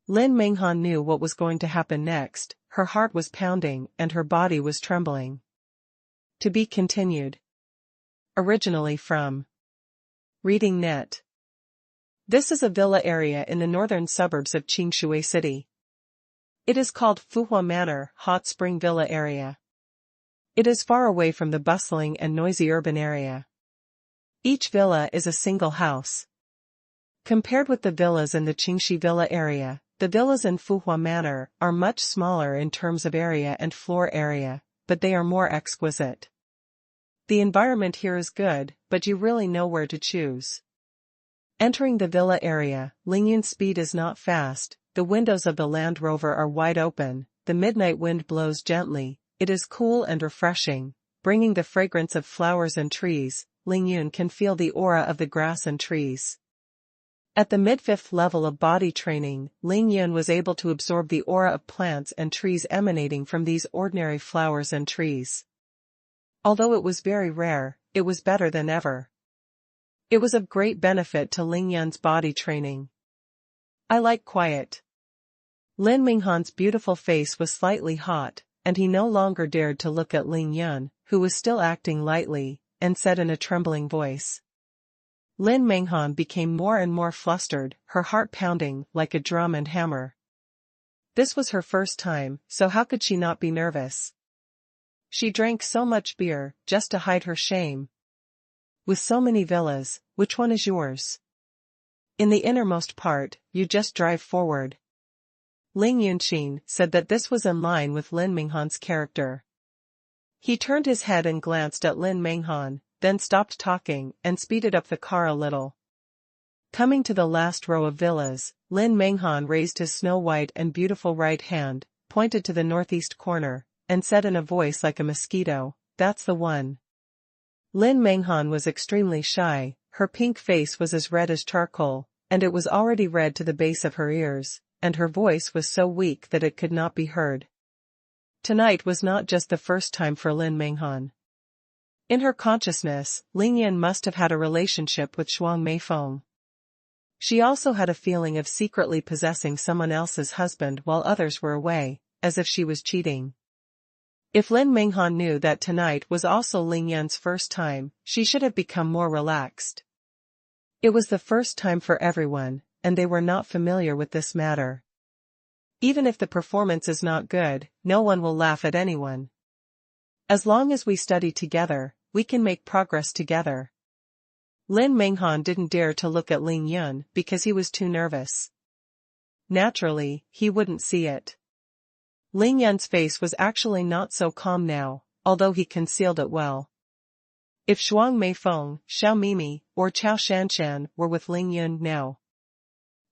Lin Menghan knew what was going to happen next, her heart was pounding and her body was trembling. To be continued. Originally from Reading Net. This is a villa area in the northern suburbs of Qingshui City. It is called Fuhua Manor, Hot Spring Villa Area. It is far away from the bustling and noisy urban area. Each villa is a single house. Compared with the villas in the Qingxi Villa area, the villas in Fuhua Manor are much smaller in terms of area and floor area, but they are more exquisite. The environment here is good, but you really know where to choose. Entering the villa area, Ling Yun's speed is not fast, the windows of the Land Rover are wide open, the midnight wind blows gently, it is cool and refreshing, bringing the fragrance of flowers and trees. Ling Yun can feel the aura of the grass and trees. At the mid-fifth level of body training, Ling Yun was able to absorb the aura of plants and trees emanating from these ordinary flowers and trees. Although it was very rare, it was better than ever. It was of great benefit to Ling Yun's body training. I like quiet. Lin Menghan's beautiful face was slightly hot, and he no longer dared to look at Ling Yun, who was still acting lightly, and said in a trembling voice. Lin Menghan became more and more flustered, her heart pounding like a drum and hammer. This was her first time, so how could she not be nervous? She drank so much beer, just to hide her shame. With so many villas, which one is yours? In the innermost part, you just drive forward. Ling Yunqin said that this was in line with Lin Menghan's character. He turned his head and glanced at Lin Menghan, then stopped talking and speeded up the car a little. Coming to the last row of villas, Lin Menghan raised his snow-white and beautiful right hand, pointed to the northeast corner, and said in a voice like a mosquito, "That's the one." Lin Menghan was extremely shy, her pink face was as red as charcoal, and it was already red to the base of her ears, and her voice was so weak that it could not be heard. Tonight was not just the first time for Lin Menghan. In her consciousness, Ling Yan must have had a relationship with Xuan Meifeng. She also had a feeling of secretly possessing someone else's husband while others were away, as if she was cheating. If Lin Menghan knew that tonight was also Ling Yan's first time, she should have become more relaxed. It was the first time for everyone, and they were not familiar with this matter. Even if the performance is not good, no one will laugh at anyone. As long as we study together, we can make progress together. Lin Menghan didn't dare to look at Ling Yun because he was too nervous. Naturally, he wouldn't see it. Ling Yun's face was actually not so calm now, although he concealed it well. If Shuang Meifeng, Xiao Mimi, or Chao Shanshan were with Ling Yun now,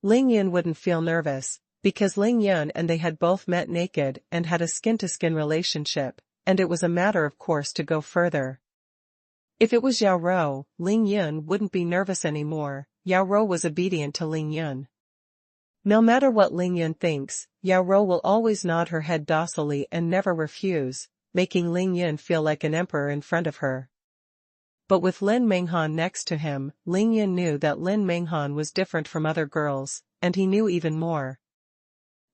Ling Yun wouldn't feel nervous, because Ling Yun and they had both met naked and had a skin-to-skin relationship, and it was a matter of course to go further. If it was Yao Rou, Ling Yun wouldn't be nervous anymore. Yao Rou was obedient to Ling Yun. No matter what Ling Yun thinks, Yao Rou will always nod her head docilely and never refuse, making Ling Yun feel like an emperor in front of her. But with Lin Menghan next to him, Ling Yun knew that Lin Menghan was different from other girls, and he knew even more.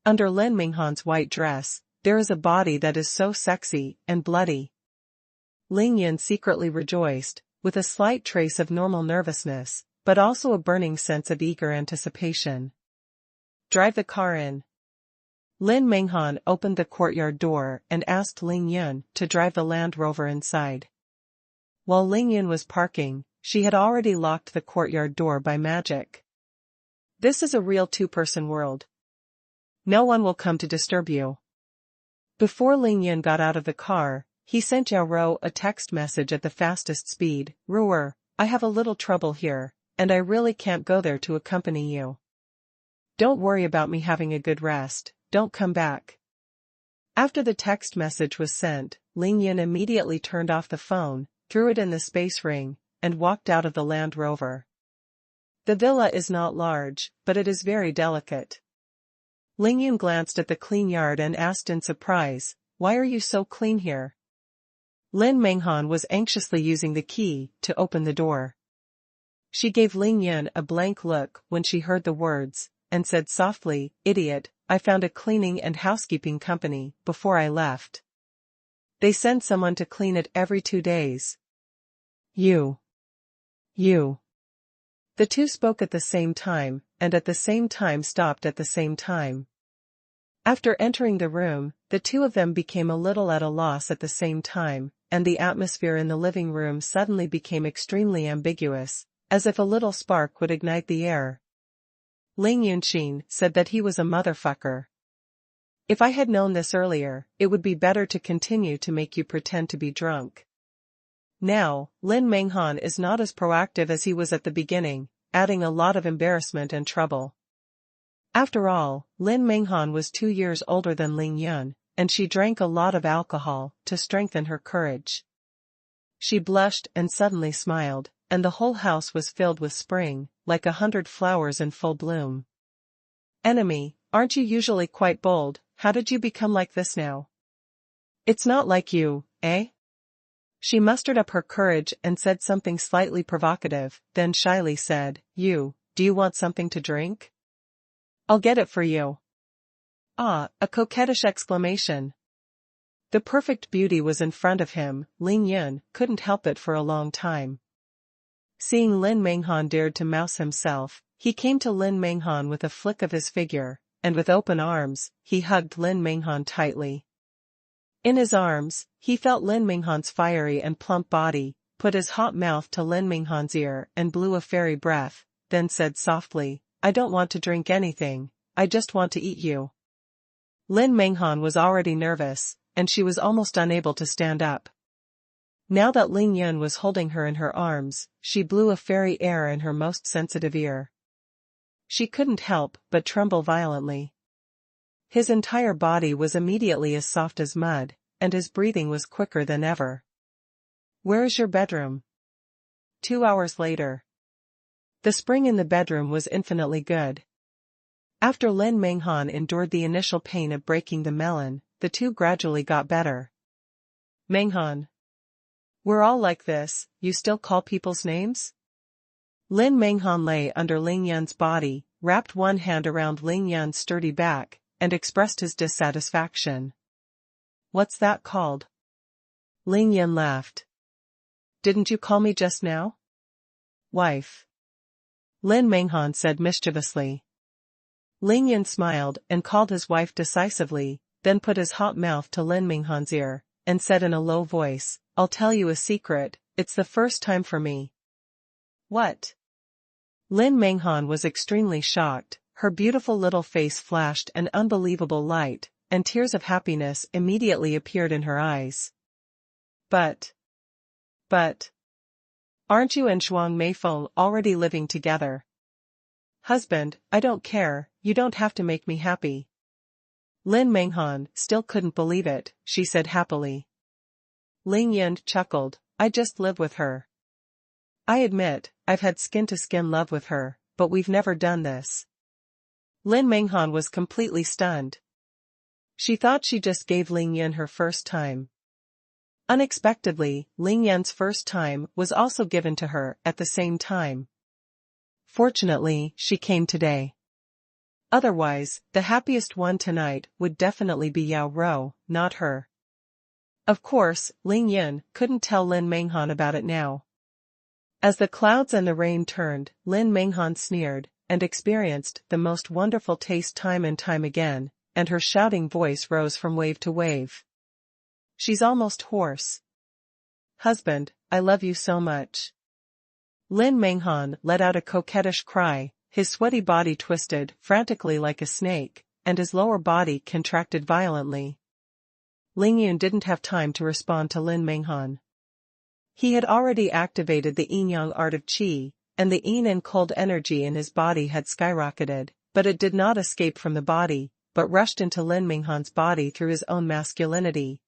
Under Lin Menghan's white dress, there is a body that is so sexy and bloody. Ling Yun secretly rejoiced, with a slight trace of normal nervousness, but also a burning sense of eager anticipation. Drive the car in. Lin Menghan opened the courtyard door and asked Ling Yun to drive the Land Rover inside. While Ling Yun was parking, she had already locked the courtyard door by magic. This is a real two-person world. No one will come to disturb you. Before Ling Yun got out of the car, he sent Yao Rou a text message at the fastest speed. Ruer, I have a little trouble here, and I really can't go there to accompany you. Don't worry about me having a good rest, don't come back. After the text message was sent, Ling Yun immediately turned off the phone, threw it in the space ring, and walked out of the Land Rover. The villa is not large, but it is very delicate. Ling Yun glanced at the clean yard and asked in surprise, why are you so clean here? Lin Menghan was anxiously using the key to open the door. She gave Ling Yun a blank look when she heard the words, and said softly, Idiot, I found a cleaning and housekeeping company before I left. They send someone to clean it every 2 days. You. The two spoke at the same time, and at the same time stopped at the same time. After entering the room, the two of them became a little at a loss at the same time, and the atmosphere in the living room suddenly became extremely ambiguous, as if a little spark would ignite the air. Ling Yunqin said that he was a motherfucker. If I had known this earlier, it would be better to continue to make you pretend to be drunk. Now, Lin Menghan is not as proactive as he was at the beginning, adding a lot of embarrassment and trouble. After all, Lin Menghan was 2 years older than Ling Yun, and she drank a lot of alcohol to strengthen her courage. She blushed and suddenly smiled, and the whole house was filled with spring, like 100 flowers in full bloom. Enemy, aren't you usually quite bold? How did you become like this now? It's not like you, eh? She mustered up her courage and said something slightly provocative, then shyly said, do you want something to drink? I'll get it for you. Ah, a coquettish exclamation. The perfect beauty was in front of him. Ling Yun couldn't help it for a long time. Seeing Lin Menghan dared to mouse himself, he came to Lin Menghan with a flick of his figure, and with open arms, he hugged Lin Menghan tightly. In his arms, he felt Lin Menghan's fiery and plump body, put his hot mouth to Lin Menghan's ear and blew a fairy breath, then said softly, I don't want to drink anything, I just want to eat you. Lin Menghan was already nervous, and she was almost unable to stand up. Now that Ling Yun was holding her in her arms, she blew a fairy air in her most sensitive ear. She couldn't help but tremble violently. His entire body was immediately as soft as mud, and his breathing was quicker than ever. Where is your bedroom? 2 hours later. The spring in the bedroom was infinitely good. After Lin Menghan endured the initial pain of breaking the melon, the two gradually got better. Menghan. We're all like this, you still call people's names? Lin Menghan lay under Ling Yun's body, wrapped one hand around Ling Yun's sturdy back, and expressed his dissatisfaction. What's that called? Ling Yun laughed. Didn't you call me just now? Wife. Lin Menghan said mischievously. Ling Yun smiled and called his wife decisively, then put his hot mouth to Lin Menghan's ear, and said in a low voice, I'll tell you a secret, it's the first time for me. What? Lin Menghan was extremely shocked, her beautiful little face flashed an unbelievable light, and tears of happiness immediately appeared in her eyes. But, Aren't you and Zhuang Meifeng already living together? Husband, I don't care, you don't have to make me happy. Lin Menghan still couldn't believe it, she said happily. Ling Yan chuckled, I just live with her. I admit, I've had skin-to-skin love with her, but we've never done this. Lin Menghan was completely stunned. She thought she just gave Ling Yan her first time. Unexpectedly, Ling Yan's first time was also given to her at the same time. Fortunately, she came today. Otherwise, the happiest one tonight would definitely be Yao Ro, not her. Of course, Ling Yan couldn't tell Lin Menghan about it now. As the clouds and the rain turned, Lin Menghan sneered, and experienced the most wonderful taste time and time again, and her shouting voice rose from wave to wave. She's almost hoarse. Husband, I love you so much. Lin Menghan let out a coquettish cry, his sweaty body twisted frantically like a snake, and his lower body contracted violently. Ling Yun didn't have time to respond to Lin Menghan. He had already activated the yin-yang art of qi, and the yin and cold energy in his body had skyrocketed, but it did not escape from the body, but rushed into Lin Menghan's body through his own masculinity.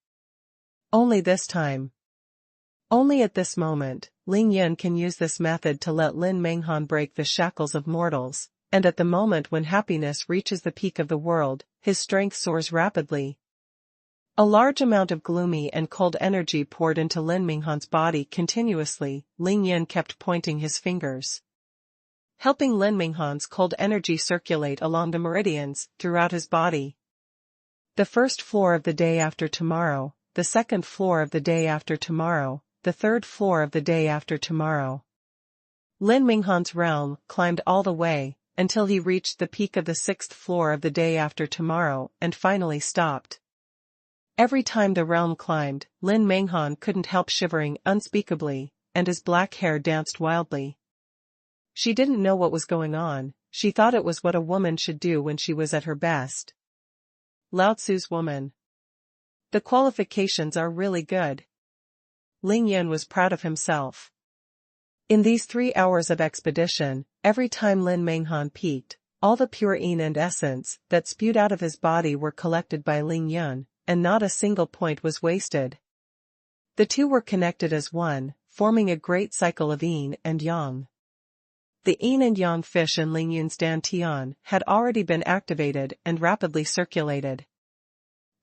Only this time. Only at this moment, Ling Yan can use this method to let Lin Menghan break the shackles of mortals, and at the moment when happiness reaches the peak of the world, his strength soars rapidly. A large amount of gloomy and cold energy poured into Lin Menghan's body continuously. Ling Yan kept pointing his fingers, helping Lin Menghan's cold energy circulate along the meridians throughout his body. The first floor of the day after tomorrow, the second floor of the day after tomorrow, the third floor of the day after tomorrow. Lin Menghan's realm climbed all the way, until he reached the peak of the sixth floor of the day after tomorrow and finally stopped. Every time the realm climbed, Lin Menghan couldn't help shivering unspeakably, and his black hair danced wildly. She didn't know what was going on, she thought it was what a woman should do when she was at her best. Lao Tzu's woman. The qualifications are really good. Ling Yan was proud of himself. In these 3 hours of expedition, every time Lin Menghan peaked, all the pure yin and essence that spewed out of his body were collected by Ling Yan, and not a single point was wasted. The two were connected as one, forming a great cycle of yin and yang. The yin and yang fish in Ling Yan's dantian had already been activated and rapidly circulated.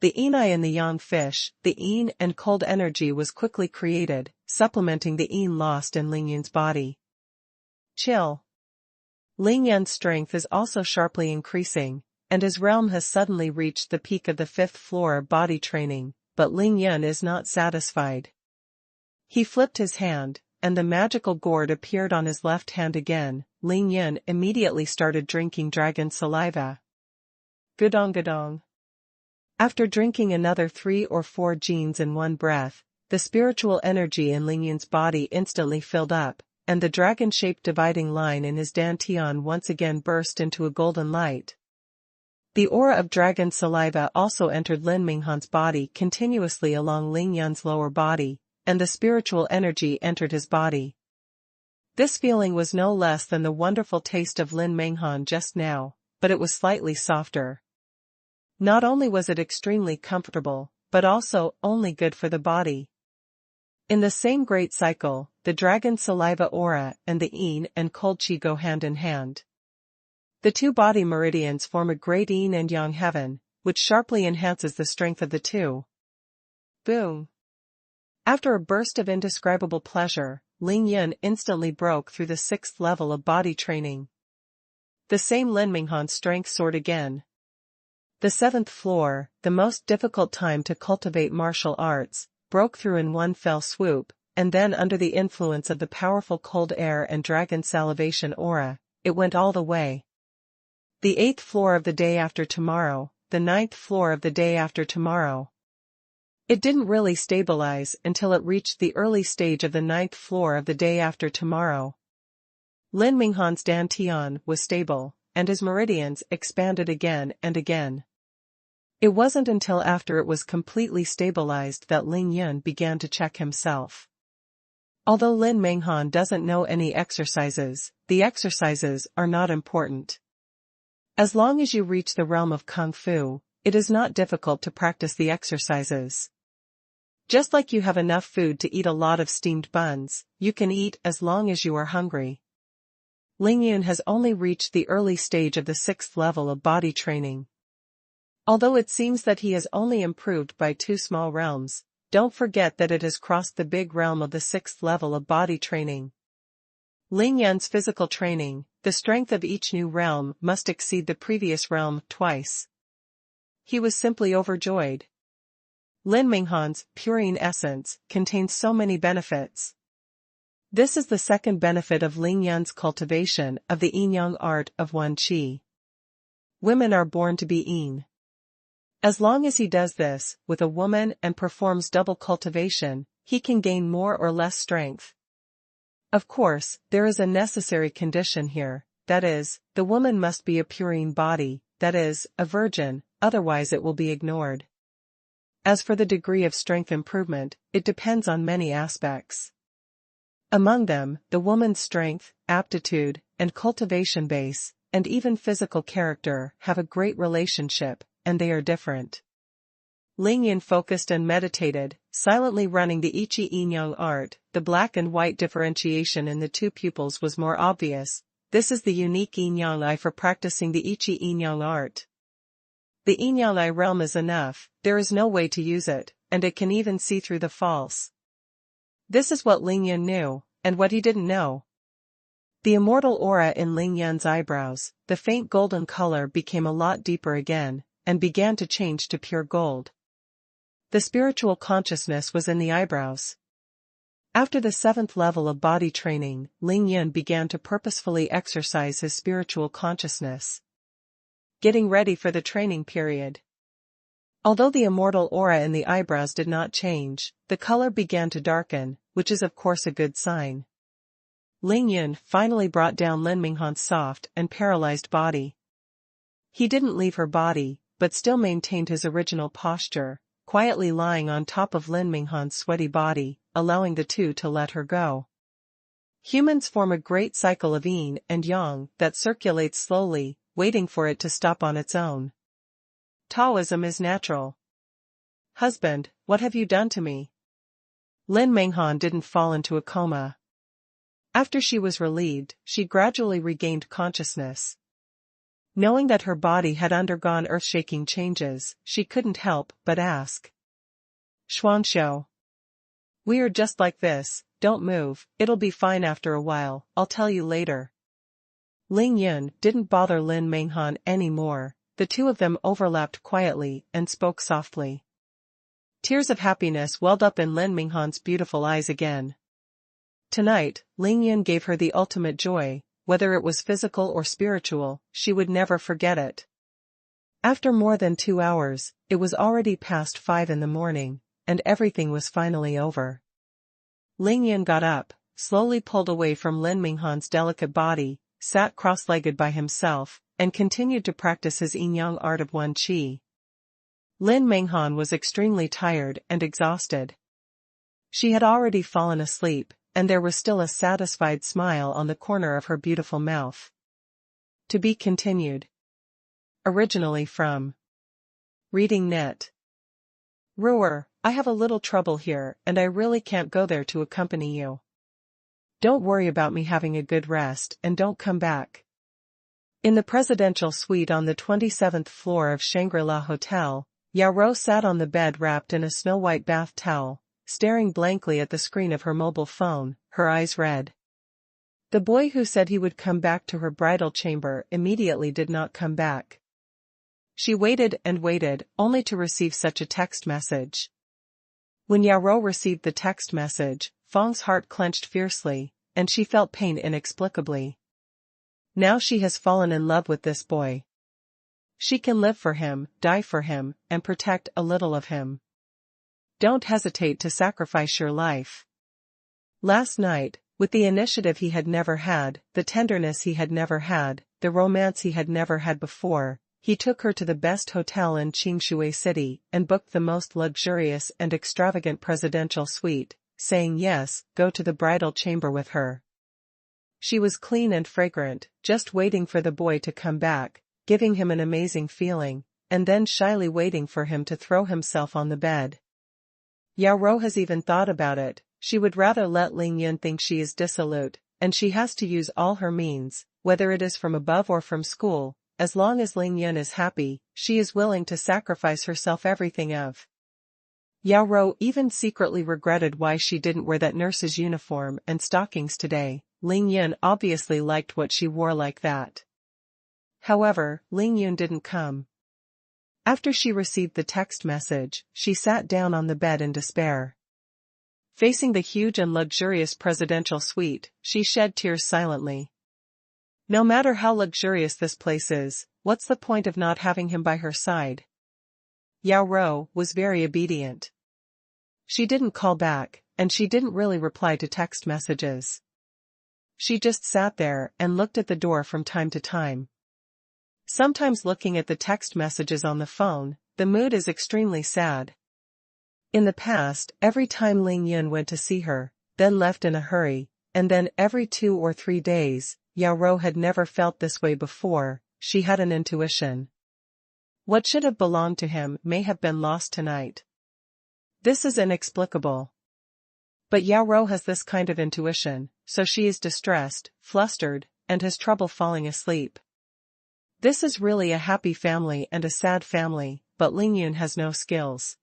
The yin in the yang fish, the yin and cold energy was quickly created, supplementing the yin lost in Ling Yan's body. Chill. Ling Yan's strength is also sharply increasing, and his realm has suddenly reached the peak of the 5th floor of body training, but Ling Yan is not satisfied. He flipped his hand, and the magical gourd appeared on his left hand again. Ling Yan immediately started drinking dragon saliva. Gudong gudong. After drinking another 3 or 4 genes in one breath, the spiritual energy in Ling Yan's body instantly filled up, and the dragon-shaped dividing line in his dantian once again burst into a golden light. The aura of dragon saliva also entered Lin Menghan's body continuously along Ling Yan's lower body, and the spiritual energy entered his body. This feeling was no less than the wonderful taste of Lin Menghan just now, but it was slightly softer. Not only was it extremely comfortable, but also only good for the body. In the same great cycle, the dragon saliva aura and the yin and cold qi go hand in hand. The two body meridians form a great yin and yang heaven, which sharply enhances the strength of the two. Boom! After a burst of indescribable pleasure, Ling Yan instantly broke through the 6th level of body training. The same Lin Menghan's strength soared again. The 7th floor, the most difficult time to cultivate martial arts, broke through in one fell swoop, and then under the influence of the powerful cold air and dragon salivation aura, it went all the way. The 8th floor of the day after tomorrow, the 9th floor of the day after tomorrow. It didn't really stabilize until it reached the early stage of the 9th floor of the day after tomorrow. Lin Menghan's dantian was stable, and his meridians expanded again and again. It wasn't until after it was completely stabilized that Ling Yan began to check himself. Although Lin Menghan doesn't know any exercises, the exercises are not important. As long as you reach the realm of Kung Fu, it is not difficult to practice the exercises. Just like you have enough food to eat a lot of steamed buns, you can eat as long as you are hungry. Lingyun has only reached the early stage of the 6th level of body training. Although it seems that he has only improved by 2 small realms, don't forget that it has crossed the big realm of the 6th level of body training. Lingyun's physical training, the strength of each new realm must exceed the previous realm twice. He was simply overjoyed. Lin Menghan's purine essence contains so many benefits. This is the second benefit of Lingyun's cultivation of the yin-yang art of Wen Qi. Women are born to be yin. As long as he does this with a woman and performs double cultivation, he can gain more or less strength. Of course, there is a necessary condition here, that is, the woman must be a purine body, that is, a virgin, otherwise it will be ignored. As for the degree of strength improvement, it depends on many aspects. Among them, the woman's strength, aptitude, and cultivation base, and even physical character have a great relationship, and they are different. Lingyun focused and meditated, silently running the Ichi yin-yang art. The black and white differentiation in the 2 pupils was more obvious. This is the unique yin-yang eye for practicing the Ichi yin-yang art. The yin-yang eye realm is enough, there is no way to use it, and it can even see through the false. This is what Lingyun knew, and what he didn't know. The immortal aura in Lingyun's eyebrows, the faint golden color became a lot deeper again, and began to change to pure gold. The spiritual consciousness was in the eyebrows. After the 7th level of body training, Lingyun began to purposefully exercise his spiritual consciousness. Getting ready for the training period. Although the immortal aura in the eyebrows did not change, the color began to darken, which is of course a good sign. Lingyun finally brought down Lin Menghan's soft and paralyzed body. He didn't leave her body, but still maintained his original posture, quietly lying on top of Lin Menghan's sweaty body, allowing the 2 to let her go. Humans form a great cycle of yin and yang that circulates slowly, waiting for it to stop on its own. Taoism is natural. Husband, what have you done to me? Lin Menghan didn't fall into a coma. After she was relieved, she gradually regained consciousness. Knowing that her body had undergone earth-shaking changes, she couldn't help but ask. Xuanhuan. We are just like this, don't move, it'll be fine after a while, I'll tell you later. Lingyun didn't bother Lin Menghan anymore, the 2 of them overlapped quietly and spoke softly. Tears of happiness welled up in Lin Menghan's beautiful eyes again. Tonight, Lingyun gave her the ultimate joy, whether it was physical or spiritual, she would never forget it. After more than 2 hours, it was already past 5 in the morning, and everything was finally over. Lingyun got up, slowly pulled away from Lin Menghan's delicate body, sat cross-legged by himself, and continued to practice his yin-yang art of Wen Qi. Lin Menghan was extremely tired and exhausted. She had already fallen asleep, and there was still a satisfied smile on the corner of her beautiful mouth. To be continued. Originally from Reading Net. Ruer, I have a little trouble here and I really can't go there to accompany you. Don't worry about me having a good rest and don't come back. In the presidential suite on the 27th floor of Shangri-La Hotel, Yaro sat on the bed wrapped in a snow-white bath towel, staring blankly at the screen of her mobile phone, her eyes red. The boy who said he would come back to her bridal chamber immediately did not come back. She waited and waited, only to receive such a text message. When Yaro received the text message, Feng's heart clenched fiercely, and she felt pain inexplicably. Now she has fallen in love with this boy. She can live for him, die for him, and protect a little of him. Don't hesitate to sacrifice your life. Last night, with the initiative he had never had, the tenderness he had never had, the romance he had never had before, he took her to the best hotel in Qingshui City and booked the most luxurious and extravagant presidential suite, saying yes, go to the bridal chamber with her. She was clean and fragrant, just waiting for the boy to come back, giving him an amazing feeling, and then shyly waiting for him to throw himself on the bed. Yao Ro has even thought about it. She would rather let Ling Yun think she is dissolute, and she has to use all her means, whether it is from above or from school. As long as Ling Yun is happy, she is willing to sacrifice herself everything of. Yao Ro even secretly regretted why she didn't wear that nurse's uniform and stockings today. Ling Yun obviously liked what she wore like that. However, Ling Yun didn't come. After she received the text message, she sat down on the bed in despair. Facing the huge and luxurious presidential suite, she shed tears silently. No matter how luxurious this place is, what's the point of not having him by her side? Yao Ro was very obedient. She didn't call back, and she didn't really reply to text messages. She just sat there and looked at the door from time to time. Sometimes looking at the text messages on the phone, the mood is extremely sad. In the past, every time Ling Yun went to see her, then left in a hurry, and then every 2 or 3 days, Yao Ro had never felt this way before. She had an intuition. What should have belonged to him may have been lost tonight. This is inexplicable. But Yao Ro has this kind of intuition, so she is distressed, flustered, and has trouble falling asleep. This is really a happy family and a sad family, but Ling Yun has no skills.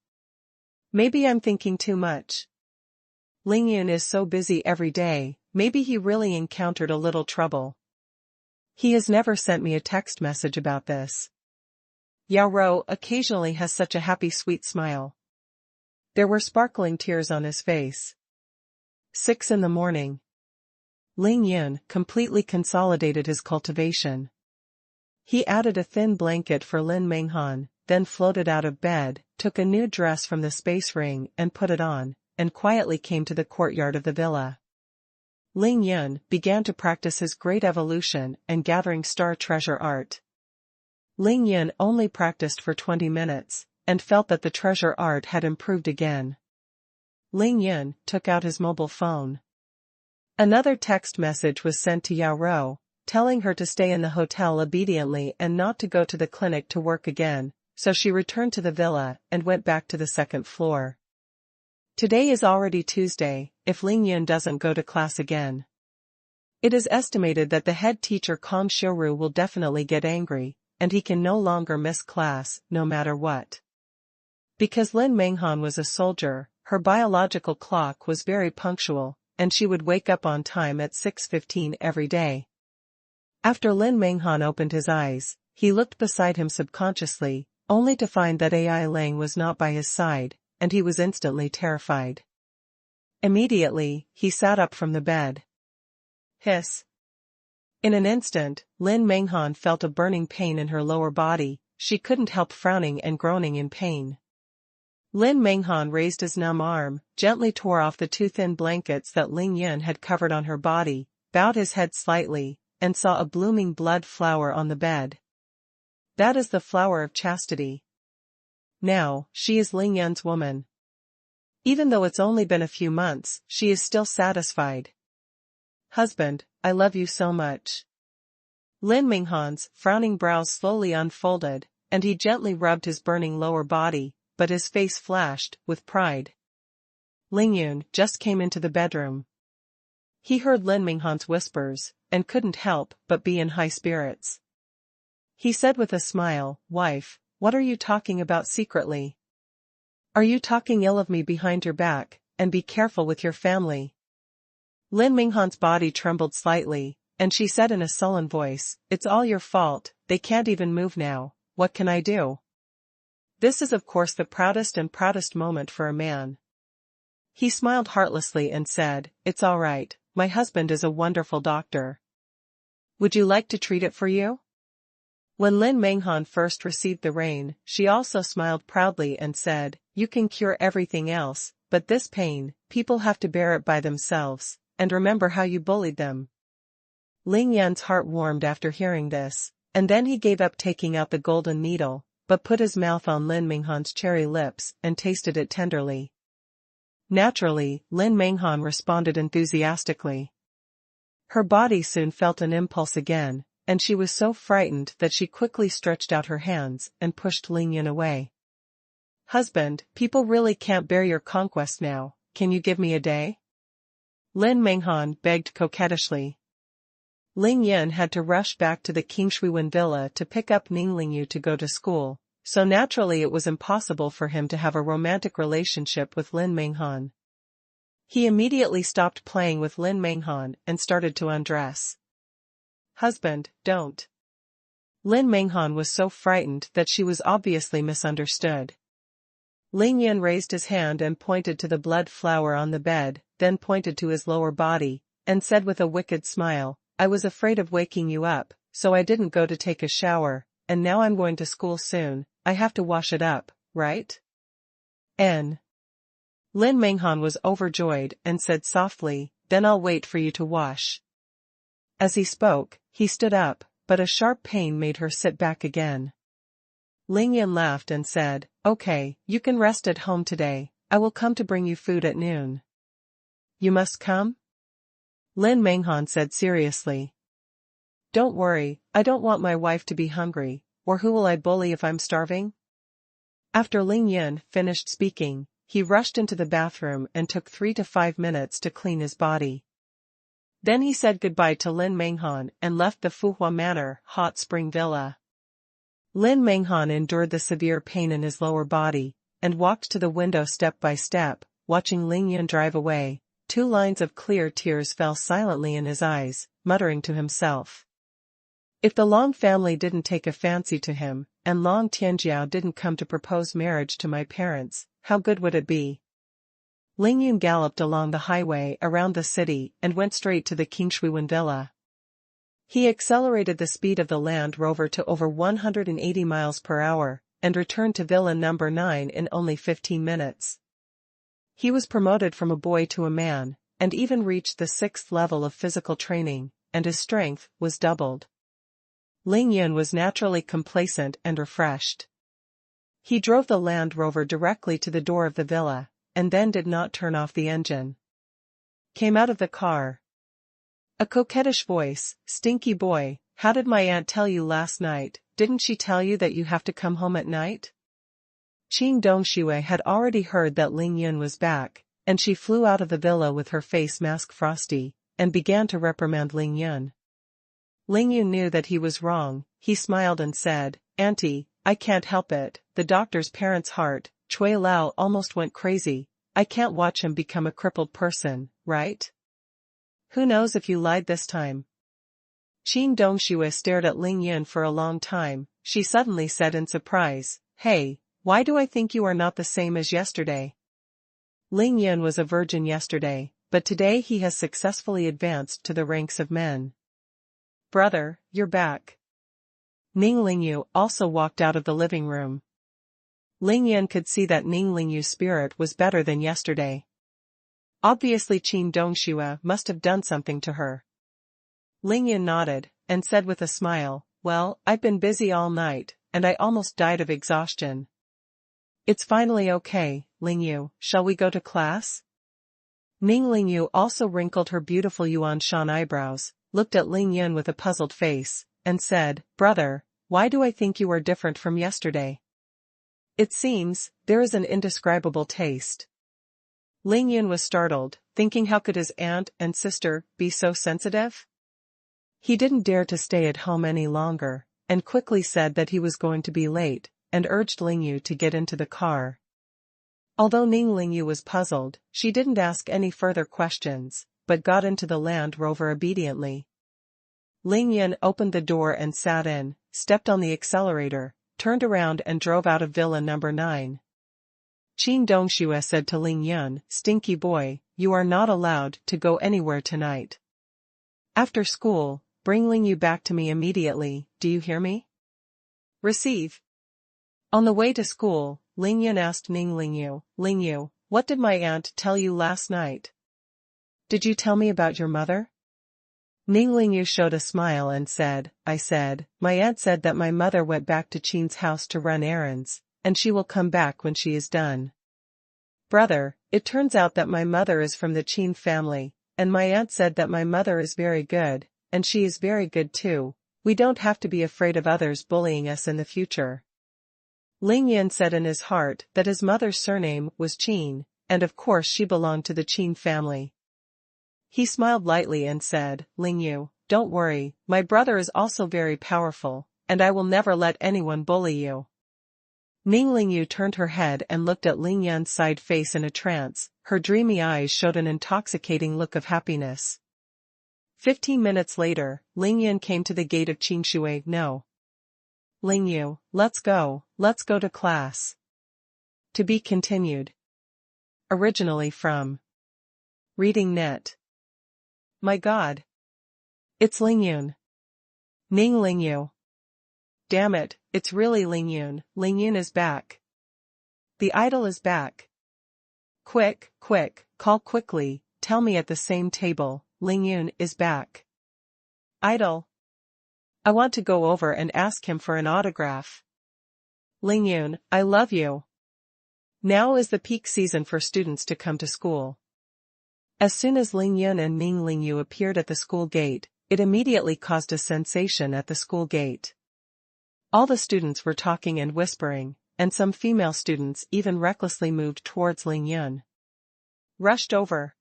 Maybe I'm thinking too much. Ling Yun is so busy every day, maybe he really encountered a little trouble. He has never sent me a text message about this. Yao Ro occasionally has such a happy sweet smile. There were sparkling tears on his face. 6 in the morning. Ling Yun completely consolidated his cultivation. He added a thin blanket for Lin Menghan, then floated out of bed, took a new dress from the space ring and put it on, and quietly came to the courtyard of the villa. Ling Yun began to practice his great evolution and gathering star treasure art. Ling Yun only practiced for 20 minutes, and felt that the treasure art had improved again. Ling Yun took out his mobile phone. Another text message was sent to Yao Ro, telling her to stay in the hotel obediently and not to go to the clinic to work again, so she returned to the villa and went back to the 2nd floor. Today is already Tuesday, if Ling Yun doesn't go to class again. It is estimated that the head teacher Kong Xiuru will definitely get angry, and he can no longer miss class, no matter what. Because Lin Menghan was a soldier, her biological clock was very punctual, and she would wake up on time at 6:15 every day. After Lin Menghan opened his eyes, he looked beside him subconsciously, only to find that Ai Lang was not by his side, and he was instantly terrified. Immediately, he sat up from the bed. Hiss. In an instant, Lin Menghan felt a burning pain in her lower body. She couldn't help frowning and groaning in pain. Lin Menghan raised his numb arm, gently tore off the 2 thin blankets that Ling Yun had covered on her body, bowed his head slightly, and saw a blooming blood flower on the bed. That is the flower of chastity. Now, she is Ling Yun's woman. Even though it's only been a few months, she is still satisfied. Husband, I love you so much. Lin Menghan's frowning brows slowly unfolded, and he gently rubbed his burning lower body, but his face flashed with pride. Ling Yun just came into the bedroom. He heard Lin Menghan's whispers, and couldn't help but be in high spirits. He said with a smile, "Wife, what are you talking about secretly? Are you talking ill of me behind your back? And be careful with your family." Lin Menghan's body trembled slightly, and she said in a sullen voice, "It's all your fault, they can't even move now, what can I do?" This is of course the proudest moment for a man. He smiled heartlessly and said, "It's all right, my husband is a wonderful doctor. Would you like to treat it for you?" When Lin Menghan first received the rain, she also smiled proudly and said, "You can cure everything else, but this pain, people have to bear it by themselves, and remember how you bullied them." Ling Yan's heart warmed after hearing this, and then he gave up taking out the golden needle, but put his mouth on Lin Menghan's cherry lips and tasted it tenderly. Naturally, Lin Menghan responded enthusiastically. Her body soon felt an impulse again, and she was so frightened that she quickly stretched out her hands and pushed Ling Yun away. "Husband, people really can't bear your conquest now, can you give me a day?" Lin Menghan begged coquettishly. Ling Yun had to rush back to the Xuanhuan villa to pick up Ning Lingyu to go to school, so naturally it was impossible for him to have a romantic relationship with Lin Menghan. He immediately stopped playing with Lin Menghan and started to undress. "Husband, don't." Lin Menghan was so frightened that she was obviously misunderstood. Ling Yun raised his hand and pointed to the blood flower on the bed, then pointed to his lower body, and said with a wicked smile, "I was afraid of waking you up, so I didn't go to take a shower, and now I'm going to school soon, I have to wash it up, right?" Lin Menghan was overjoyed and said softly, "Then I'll wait for you to wash." As he spoke, he stood up, but a sharp pain made her sit back again. Ling Yun laughed and said, "Okay, you can rest at home today, I will come to bring you food at noon." "You must come?" Lin Menghan said seriously. "Don't worry, I don't want my wife to be hungry, or who will I bully if I'm starving?" After Ling Yun finished speaking, he rushed into the bathroom and took 3 to 5 minutes to clean his body. Then he said goodbye to Lin Menghan and left the Fuhua Manor hot spring villa. Lin Menghan endured the severe pain in his lower body, and walked to the window step by step, watching Ling Yun drive away. 2 lines of clear tears fell silently in his eyes, muttering to himself. If the Long family didn't take a fancy to him, and Long Tianjiao didn't come to propose marriage to my parents, how good would it be? Ling Yun galloped along the highway around the city and went straight to the Xuanhuan villa. He accelerated the speed of the Land Rover to over 180 miles per hour, and returned to Villa number 9 in only 15 minutes. He was promoted from a boy to a man, and even reached the 6th level of physical training, and his strength was doubled. Ling Yun was naturally complacent and refreshed. He drove the Land Rover directly to the door of the villa, and then did not turn off the engine. Came out of the car. A coquettish voice, "Stinky boy, how did my aunt tell you last night, didn't she tell you that you have to come home at night?" Qing Dongxue had already heard that Ling Yun was back, and she flew out of the villa with her face mask frosty, and began to reprimand Ling Yun. Ling Yun knew that he was wrong, he smiled and said, "Auntie, I can't help it, the doctor's parents' heart, Cui Lao almost went crazy, I can't watch him become a crippled person, right? Who knows if you lied this time?" Qing Dongxue stared at Ling Yun for a long time. She suddenly said in surprise, "Hey, why do I think you are not the same as yesterday?" Ling Yun was a virgin yesterday, but today he has successfully advanced to the ranks of men. "Brother, you're back." Ning Lingyu also walked out of the living room. Ling Yun could see that Ning Lingyu's spirit was better than yesterday. Obviously Qing Dongxue must have done something to her. Ling Yun nodded, and said with a smile, "Well, I've been busy all night, and I almost died of exhaustion." "It's finally okay, Lingyu, shall we go to class?" Ning Lingyu also wrinkled her beautiful Yuanshan eyebrows, looked at Ling Yun with a puzzled face, and said, "Brother, why do I think you are different from yesterday?" "It seems, there is an indescribable taste." Ling Yun was startled, thinking how could his aunt and sister be so sensitive? He didn't dare to stay at home any longer, and quickly said that he was going to be late, and urged Lingyu to get into the car. Although Ning Lingyu was puzzled, she didn't ask any further questions, but got into the Land Rover obediently. Ling Yun opened the door and sat in, stepped on the accelerator, turned around and drove out of Villa number 9. Qing Dongxue said to Ling Yun, "Stinky boy, you are not allowed to go anywhere tonight. After school, bring Lingyu back to me immediately, do you hear me?" Receive. On the way to school, Ling Yun asked Ning Lingyu, "Lingyu, what did my aunt tell you last night? Did you tell me about your mother?" Ning Lingyu showed a smile and said, My aunt said that my mother went back to Qing's house to run errands, and she will come back when she is done." Brother, it turns out that my mother is from the Qin family, and my aunt said that my mother is very good, and she is very good too. We don't have to be afraid of others bullying us in the future. Ling Yan said in his heart that his mother's surname was Qin, and of course she belonged to the Qin family. He smiled lightly and said, Ling Yu, don't worry, my brother is also very powerful, and I will never let anyone bully you. Ning Yu turned her head and looked at Ling Yan's side face in a trance. Her dreamy eyes showed an intoxicating look of happiness. 15 minutes later, Ling Yan came to the gate of Qinshui. No. Ling Yu, let's go to class. To be continued. Originally from Reading Net. My God. It's Ling Yun. Ling Yu. Damn it, it's really Ling Yun. Ling Yun is back. The idol is back. Quick, call quickly, tell me at the same table, Ling Yun is back. Idol. I want to go over and ask him for an autograph. Ling Yun, I love you. Now is the peak season for students to come to school. As soon as Ling Yun and Ling Yu appeared at the school gate, it immediately caused a sensation at the school gate. All the students were talking and whispering, and some female students even recklessly moved towards Ling Yun. Rushed over.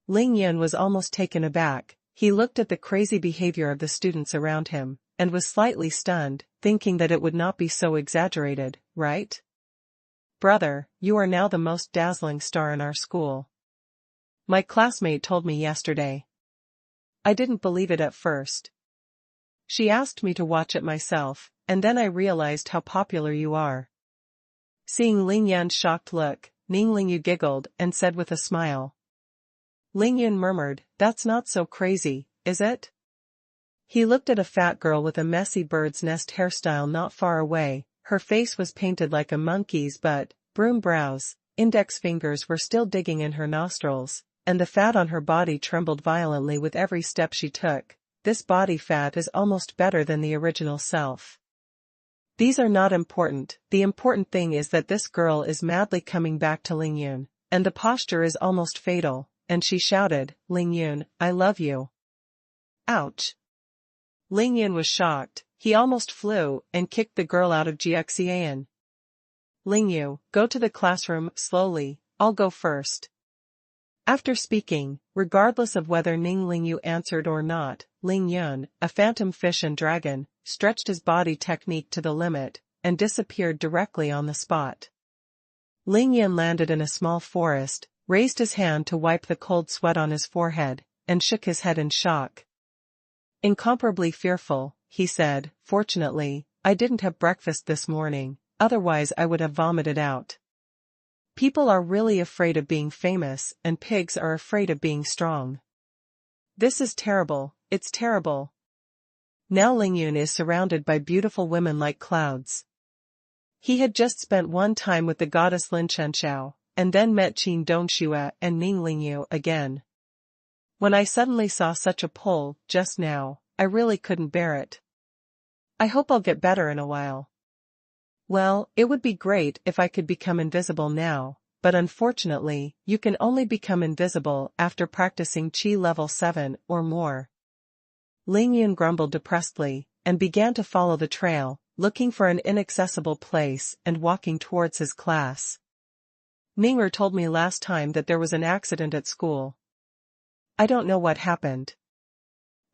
Ling Yun was almost taken aback. He looked at the crazy behavior of the students around him, and was slightly stunned, thinking that it would not be so exaggerated, right? Brother, you are now the most dazzling star in our school. My classmate told me yesterday. I didn't believe it at first. She asked me to watch it myself, and then I realized how popular you are. Seeing Ling Yan's shocked look, Ling Yu giggled and said with a smile. Ling Yun murmured, that's not so crazy, is it? He looked at a fat girl with a messy bird's nest hairstyle not far away. Her face was painted like a monkey's but, broom brows, index fingers were still digging in her nostrils, and the fat on her body trembled violently with every step she took. This body fat is almost better than the original self. These are not important, the important thing is that this girl is madly coming back to Ling Yun, and the posture is almost fatal, and she shouted, Ling Yun, I love you. Ouch. Ling Yun was shocked, he almost flew and kicked the girl out of Jiaxian. Ling Yu, go to the classroom, slowly, I'll go first. After speaking, regardless of whether Ling Yu answered or not, Ling Yun, a phantom fish and dragon, stretched his body technique to the limit, and disappeared directly on the spot. Ling Yun landed in a small forest, raised his hand to wipe the cold sweat on his forehead, and shook his head in shock. Incomparably fearful, he said, fortunately, I didn't have breakfast this morning, otherwise I would have vomited out. People are really afraid of being famous, and pigs are afraid of being strong. This is terrible, it's terrible. Now Ling Yun is surrounded by beautiful women like clouds. He had just spent one time with the goddess Lin Chenxiao, and then met Qin Dongxue and Ning Yu again. When I suddenly saw such a pull, just now, I really couldn't bear it. I hope I'll get better in a while. Well, it would be great if I could become invisible now, but unfortunately, you can only become invisible after practicing Qi level 7 or more. Ling Yun grumbled depressedly, and began to follow the trail, looking for an inaccessible place and walking towards his class. Ninger told me last time that there was an accident at school. I don't know what happened.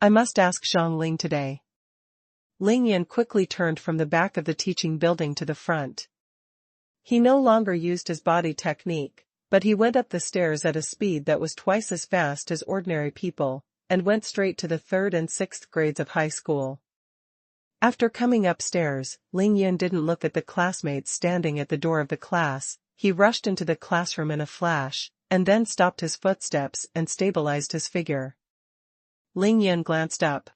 I must ask Zhang Ling today. Ling Yun quickly turned from the back of the teaching building to the front. He no longer used his body technique, but he went up the stairs at a speed that was twice as fast as ordinary people, and went straight to the 3rd and 6th grades of high school. After coming upstairs, Ling Yun didn't look at the classmates standing at the door of the class. He rushed into the classroom in a flash, and then stopped his footsteps and stabilized his figure. Ling Yun glanced up.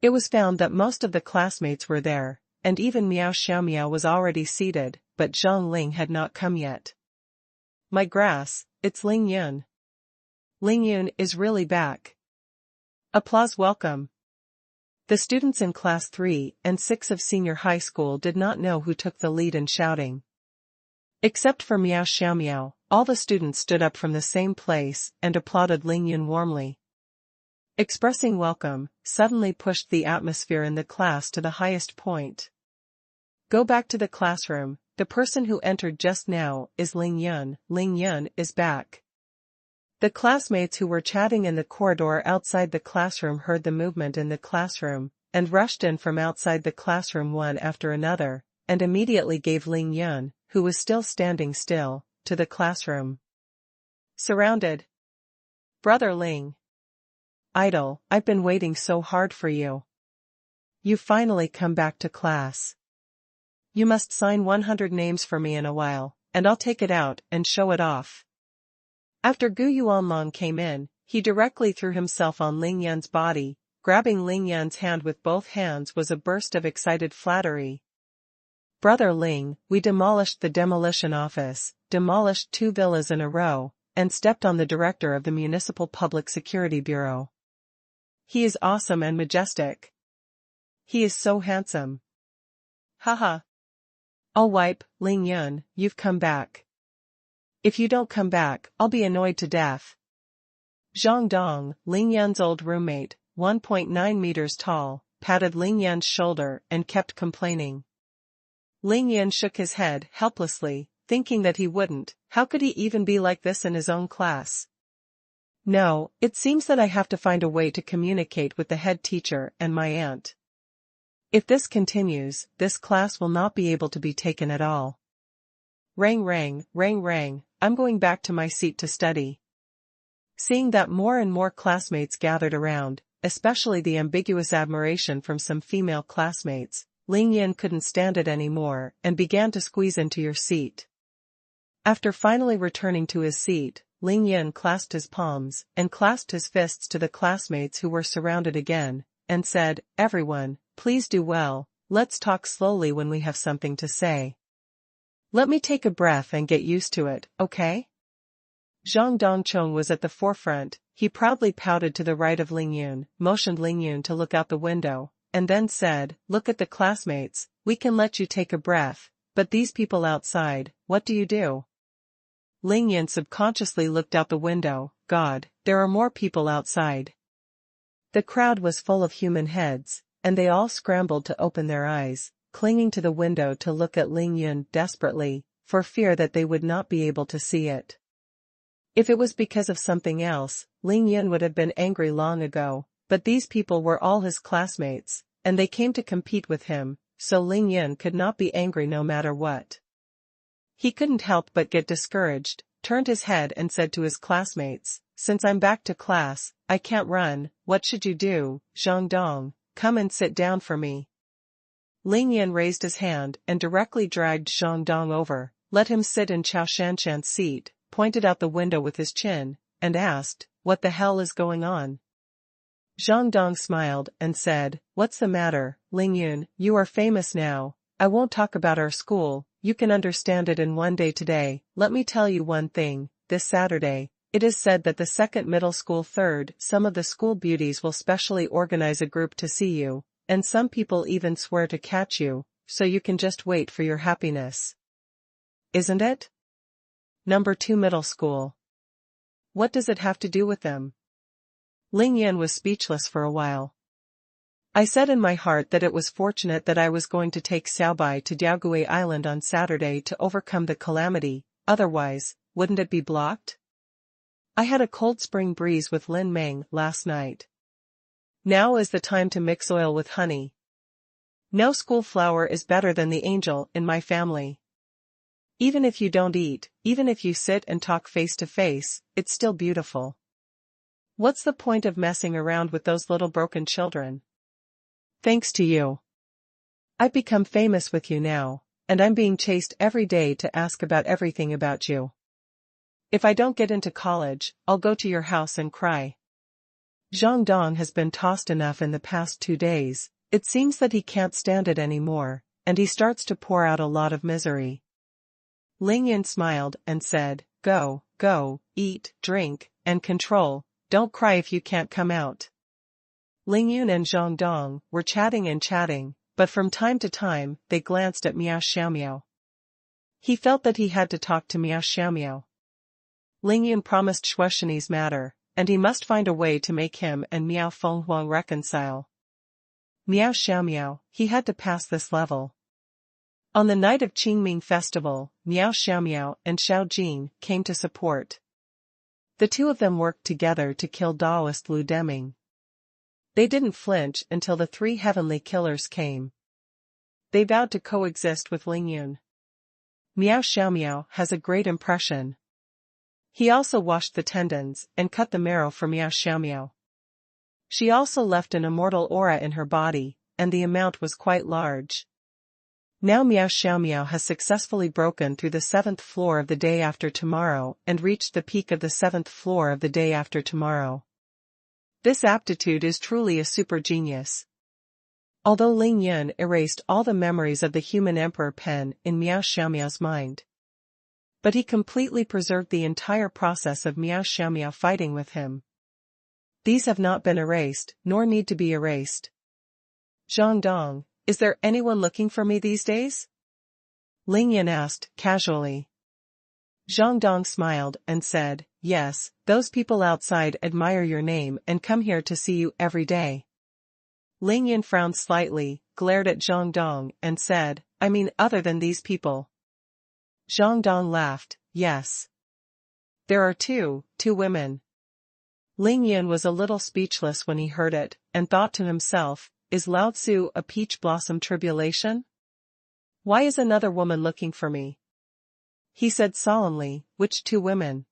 It was found that most of the classmates were there, and even Miao Xiaomiao was already seated, but Zhang Ling had not come yet. My grass, it's Ling Yun. Ling Yun is really back. Applause welcome. The students in class 3 and 6 of senior high school did not know who took the lead in shouting. Except for Miao Xiaomiao, all the students stood up from the same place and applauded Lingyun warmly. Expressing welcome suddenly pushed the atmosphere in the class to the highest point. Go back to the classroom, the person who entered just now is Lingyun. Lingyun is back. The classmates who were chatting in the corridor outside the classroom heard the movement in the classroom, and rushed in from outside the classroom one after another, and immediately gave Lingyun, who was still standing still, to the classroom. Surrounded. Brother Ling. Idol, I've been waiting so hard for you. You finally come back to class. You must sign 100 names for me in a while, and I'll take it out and show it off. After Gu Yuanlong came in, he directly threw himself on Lingyun's body. Grabbing Lingyun's hand with both hands was a burst of excited flattery. Brother Ling, we demolished the demolition office, demolished 2 villas in a row, and stepped on the director of the Municipal Public Security Bureau. He is awesome and majestic. He is so handsome. Haha. I'll wipe, Lingyun, you've come back. If you don't come back, I'll be annoyed to death. Zhang Dong, Lingyun's old roommate, 1.9 meters tall, patted Lingyun's shoulder and kept complaining. Lingyun shook his head helplessly, thinking that he wouldn't. How could he even be like this in his own class? No, it seems that I have to find a way to communicate with the head teacher and my aunt. If this continues, this class will not be able to be taken at all. Rang rang, rang rang, I'm going back to my seat to study. Seeing that more and more classmates gathered around, especially the ambiguous admiration from some female classmates, Lingyun couldn't stand it anymore and began to squeeze into your seat. After finally returning to his seat, Lingyun clasped his palms and clasped his fists to the classmates who were surrounded again, and said, "Everyone, please do well, let's talk slowly when we have something to say. Let me take a breath and get used to it, okay?" Zhang Dongchong was at the forefront. He proudly pouted to the right of Lingyun, motioned Lingyun to look out the window, and then said, "Look at the classmates, we can let you take a breath, but these people outside, what do you do?" Lingyun subconsciously looked out the window. God, there are more people outside. The crowd was full of human heads, and they all scrambled to open their eyes, clinging to the window to look at Lingyun desperately, for fear that they would not be able to see it. If it was because of something else, Lingyun would have been angry long ago, but these people were all his classmates, and they came to compete with him, so Lingyun could not be angry no matter what. He couldn't help but get discouraged, turned his head and said to his classmates, "Since I'm back to class, I can't run, what should you do? Zhang Dong, come and sit down for me." Lingyun raised his hand and directly dragged Zhang Dong over, let him sit in Chao Shanshan's seat, pointed out the window with his chin, and asked, "What the hell is going on?" Zhang Dong smiled and said, "What's the matter, Lingyun, you are famous now, I won't talk about our school, you can understand it in one day today. Let me tell you one thing, this Saturday, it is said that the second middle school third, some of the school beauties will specially organize a group to see you, and some people even swear to catch you, so you can just wait for your happiness. Isn't it? Number 2 middle school. What does it have to do with them?" Lingyun was speechless for a while. "I said in my heart that it was fortunate that I was going to take Xiaobai to Diaogui Island on Saturday to overcome the calamity, otherwise, wouldn't it be blocked? I had a cold spring breeze with Lin Meng last night. Now is the time to mix oil with honey. No school flower is better than the angel in my family. Even if you don't eat, even if you sit and talk face to face, it's still beautiful. What's the point of messing around with those little broken children? Thanks to you. I've become famous with you now, and I'm being chased every day to ask about everything about you. If I don't get into college, I'll go to your house and cry." Zhang Dong has been tossed enough in the past 2 days, it seems that he can't stand it anymore, and he starts to pour out a lot of misery. Lingyun smiled and said, Go, eat, drink, and control, don't cry if you can't come out." Lingyun and Zhang Dong were chatting, but from time to time, they glanced at Miao Xiaomiao. He felt that he had to talk to Miao Xiaomiao. Lingyun promised Shueshini's matter, and he must find a way to make him and Miao Fenghuang reconcile. Miao Xiaomiao, he had to pass this level. On the night of Qingming festival, Miao Xiaomiao and Xiao Jing came to support. The two of them worked together to kill Daoist Lu Deming. They didn't flinch until the three heavenly killers came. They vowed to coexist with Lingyun. Miao Xiaomiao has a great impression. He also washed the tendons and cut the marrow for Miao Xiaomiao. She also left an immortal aura in her body, and the amount was quite large. Now Miao Xiaomiao has successfully broken through the 7th floor of the day after tomorrow and reached the peak of the 7th floor of the day after tomorrow. This aptitude is truly a super genius. Although Lingyun erased all the memories of the human Emperor Pen in Miao Xiaomiao's mind, but he completely preserved the entire process of Miao Xiaomiao fighting with him. These have not been erased, nor need to be erased. Zhang Dong, is there anyone looking for me these days? Lingyun asked, casually. Zhang Dong smiled and said, yes, those people outside admire your name and come here to see you every day. Lingyun frowned slightly, glared at Zhang Dong, and said, I mean other than these people. Zhang Dong laughed, yes. There are two women. Lingyun was a little speechless when he heard it, and thought to himself, is Lao Tzu a peach blossom tribulation? Why is another woman looking for me? He said solemnly, which two women?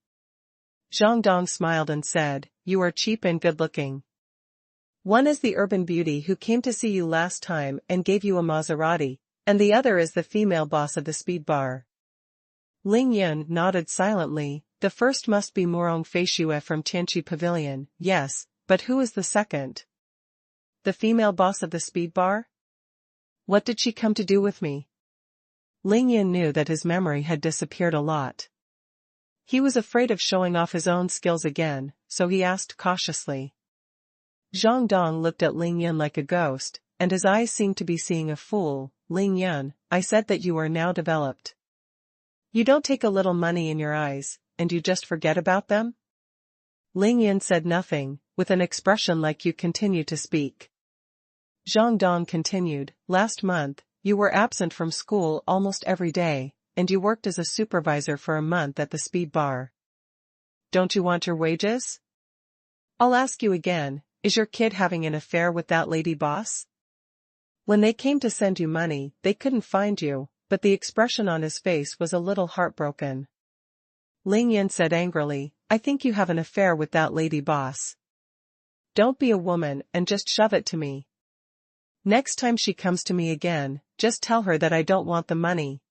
Zhang Dong smiled and said, you are cheap and good-looking. One is the urban beauty who came to see you last time and gave you a Maserati, and the other is the female boss of the speed bar. Lingyun nodded silently. The first must be Morong Feishue from Tianqi Pavilion, yes, but who is the second? The female boss of the speed bar? What did she come to do with me? Lingyun knew that his memory had disappeared a lot. He was afraid of showing off his own skills again, so he asked cautiously. Zhang Dong looked at Lingyun like a ghost, and his eyes seemed to be seeing a fool. Lingyun, I said that you are now developed. You don't take a little money in your eyes, and you just forget about them? Lingyun said nothing, with an expression like you continue to speak. Zhang Dong continued, last month, you were absent from school almost every day, and you worked as a supervisor for a month at the speed bar. Don't you want your wages? I'll ask you again, is your kid having an affair with that lady boss? When they came to send you money, they couldn't find you, but the expression on his face was a little heartbroken. Lingyun said angrily, I think you have an affair with that lady boss. Don't be a woman and just shove it to me. Next time she comes to me again, just tell her that I don't want the money.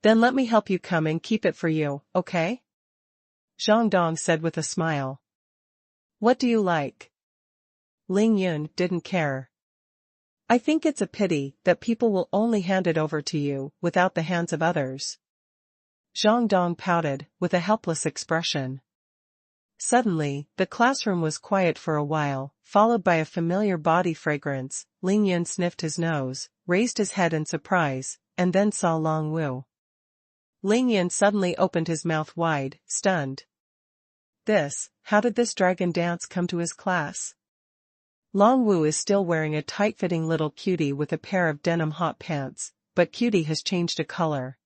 Then let me help you come and keep it for you, okay? Zhang Dong said with a smile. What do you like? Lingyun didn't care. I think it's a pity that people will only hand it over to you without the hands of others. Zhang Dong pouted, with a helpless expression. Suddenly, the classroom was quiet for a while, followed by a familiar body fragrance. Lingyun sniffed his nose, raised his head in surprise, and then saw Long Wu. Lingyun suddenly opened his mouth wide, stunned. How did this dragon dance come to his class? Long Wu is still wearing a tight-fitting little cutie with a pair of denim hot pants, but cutie has changed a color.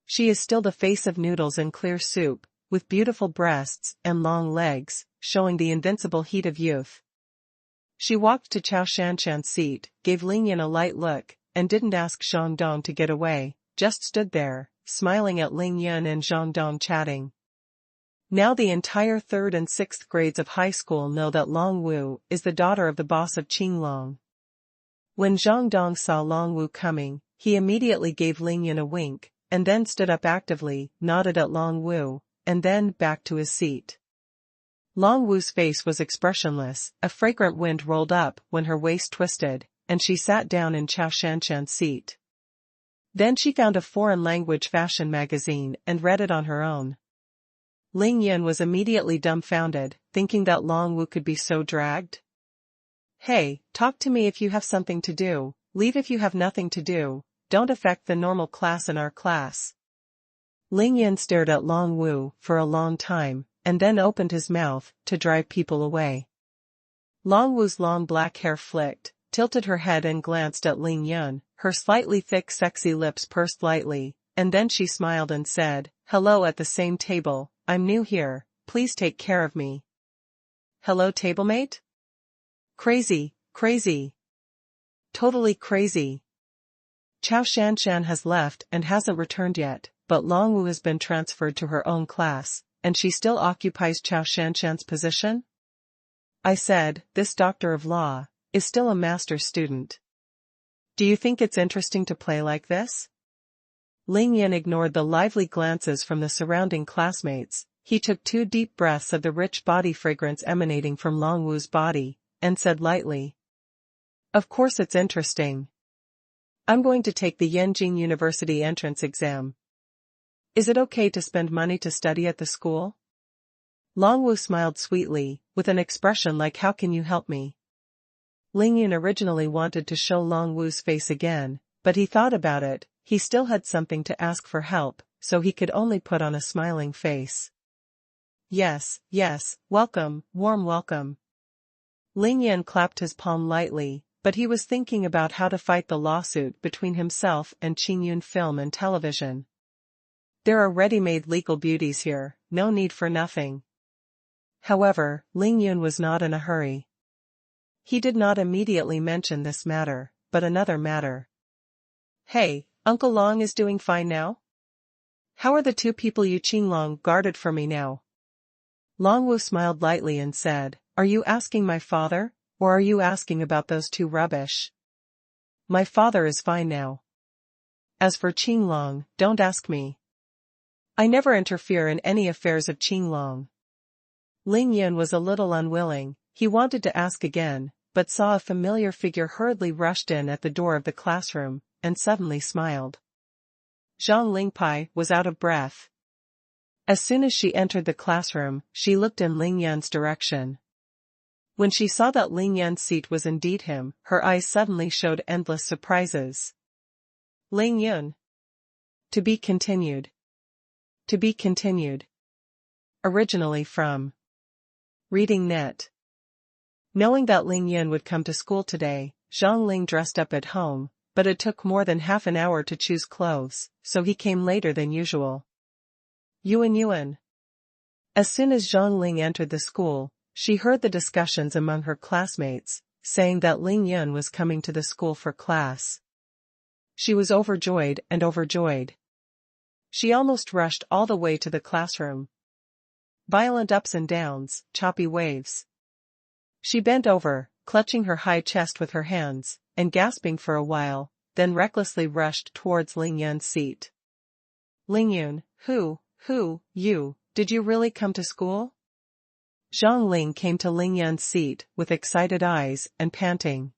She is still the face of noodles and clear soup, with beautiful breasts and long legs, showing the invincible heat of youth. She walked to Chao Shanshan's seat, gave Lingyun a light look, and didn't ask Zhang Dong to get away, just stood there, smiling at Lingyun and Zhang Dong chatting. Now the entire 3rd and 6th grades of high school know that Long Wu is the daughter of the boss of Qinglong. When Zhang Dong saw Long Wu coming, he immediately gave Lingyun a wink, and then stood up actively, nodded at Long Wu, and then back to his seat. Long Wu's face was expressionless. A fragrant wind rolled up when her waist twisted, and she sat down in Chao Shanshan's seat. Then she found a foreign language fashion magazine and read it on her own. Lingyun was immediately dumbfounded, thinking that Long Wu could be so dragged. Hey, talk to me if you have something to do, leave if you have nothing to do, don't affect the normal class in our class. Ling Yan stared at Long Wu for a long time, and then opened his mouth to drive people away. Long Wu's long black hair flicked, tilted her head and glanced at Ling Yan, her slightly thick sexy lips pursed lightly, and then she smiled and said, "Hello at the same table, I'm new here, please take care of me." "Hello tablemate?" "Crazy, crazy. Totally crazy. Chao Shanshan has left and hasn't returned yet, but Long Wu has been transferred to her own class, and she still occupies Chao Shanshan's position?" I said, "This doctor of law is still a master's student. Do you think it's interesting to play like this?" Ling Yan ignored the lively glances from the surrounding classmates. He took 2 deep breaths of the rich body fragrance emanating from Long Wu's body, and said lightly, "Of course it's interesting. I'm going to take the Yanjing University entrance exam. Is it okay to spend money to study at the school?" Long Wu smiled sweetly, with an expression like "How can you help me?" Ling Yan originally wanted to show Long Wu's face again, but he thought about it, he still had something to ask for help, so he could only put on a smiling face. Yes, welcome, warm welcome." Ling Yan clapped his palm lightly, but he was thinking about how to fight the lawsuit between himself and Qingyun Film and Television. There are ready-made legal beauties here, no need for nothing. However, Ling Yun was not in a hurry. He did not immediately mention this matter, but another matter. "Hey, Uncle Long is doing fine now? How are the 2 people you Qinglong guarded for me now?" Long Wu smiled lightly and said, "Are you asking my father, or are you asking about those 2 rubbish? My father is fine now. As for Qinglong, don't ask me. I never interfere in any affairs of Qinglong." Ling Yun was a little unwilling, he wanted to ask again, but saw a familiar figure hurriedly rushed in at the door of the classroom, and suddenly smiled. Zhang Lingpai was out of breath. As soon as she entered the classroom, she looked in Ling Yan's direction. When she saw that Ling Yan's seat was indeed him, her eyes suddenly showed endless surprises. "Ling Yun." To be continued. To be continued. Originally from Reading Net. Knowing that Ling Yan would come to school today, Zhang Ling dressed up at home, but it took more than half an hour to choose clothes, so he came later than usual. Yuan. As soon as Zhang Ling entered the school, she heard the discussions among her classmates, saying that Ling Yan was coming to the school for class. She was overjoyed and overjoyed. She almost rushed all the way to the classroom. Violent ups and downs, choppy waves. She bent over, clutching her high chest with her hands, and gasping for a while, then recklessly rushed towards Ling Yun's seat. "Ling Yun, did you really come to school?" Zhang Ling came to Ling Yun's seat with excited eyes and panting.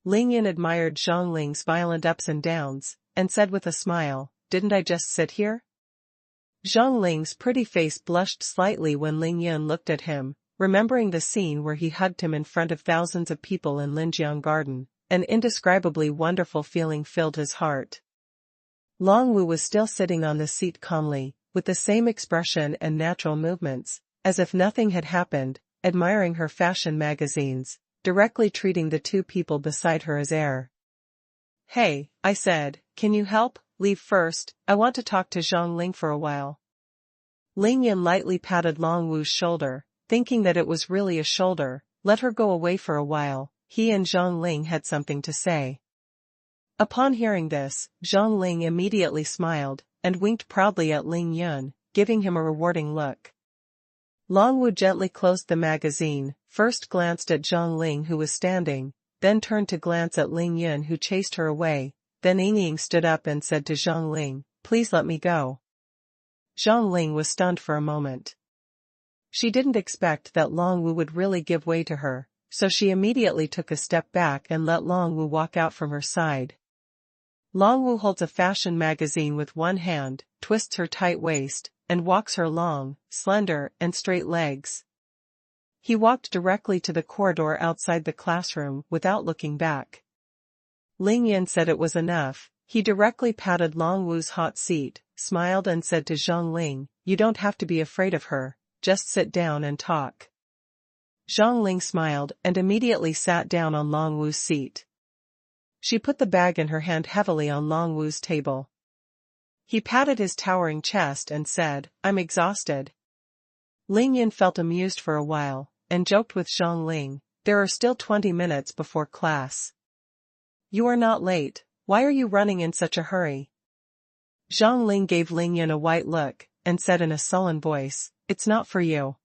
Ling Yun admired Zhang Ling's violent ups and downs, and said with a smile, "Didn't I just sit here?" Zhang Ling's pretty face blushed slightly when Ling Yun looked at him, remembering the scene where he hugged him in front of thousands of people in Linjiang Garden. An indescribably wonderful feeling filled his heart. Long Wu was still sitting on the seat calmly, with the same expression and natural movements, as if nothing had happened, admiring her fashion magazines, directly treating the 2 people beside her as air. "Hey," I said, "can you help? Leave first, I want to talk to Zhang Ling for a while." Ling Yan lightly patted Long Wu's shoulder, thinking that it was really a shoulder, let her go away for a while, he and Zhang Ling had something to say. Upon hearing this, Zhang Ling immediately smiled, and winked proudly at Ling Yun, giving him a rewarding look. Long Wu gently closed the magazine, first glanced at Zhang Ling who was standing, then turned to glance at Ling Yun who chased her away, then Ying stood up and said to Zhang Ling, "Please let me go." Zhang Ling was stunned for a moment. She didn't expect that Long Wu would really give way to her, so she immediately took a step back and let Long Wu walk out from her side. Long Wu holds a fashion magazine with one hand, twists her tight waist, and walks her long, slender, and straight legs. He walked directly to the corridor outside the classroom without looking back. Ling Yan said it was enough, He directly patted Long Wu's hot seat, smiled and said to Zhang Ling, "You don't have to be afraid of her, just sit down and talk." Zhang Ling smiled and immediately sat down on Long Wu's seat. She put the bag in her hand heavily on Long Wu's table. He patted his towering chest and said, "I'm exhausted." Ling Yan felt amused for a while, and joked with Zhang Ling, "There are still 20 minutes before class. You are not late, why are you running in such a hurry?" Zhang Ling gave Ling Yan a white look, and said in a sullen voice, "It's not for you."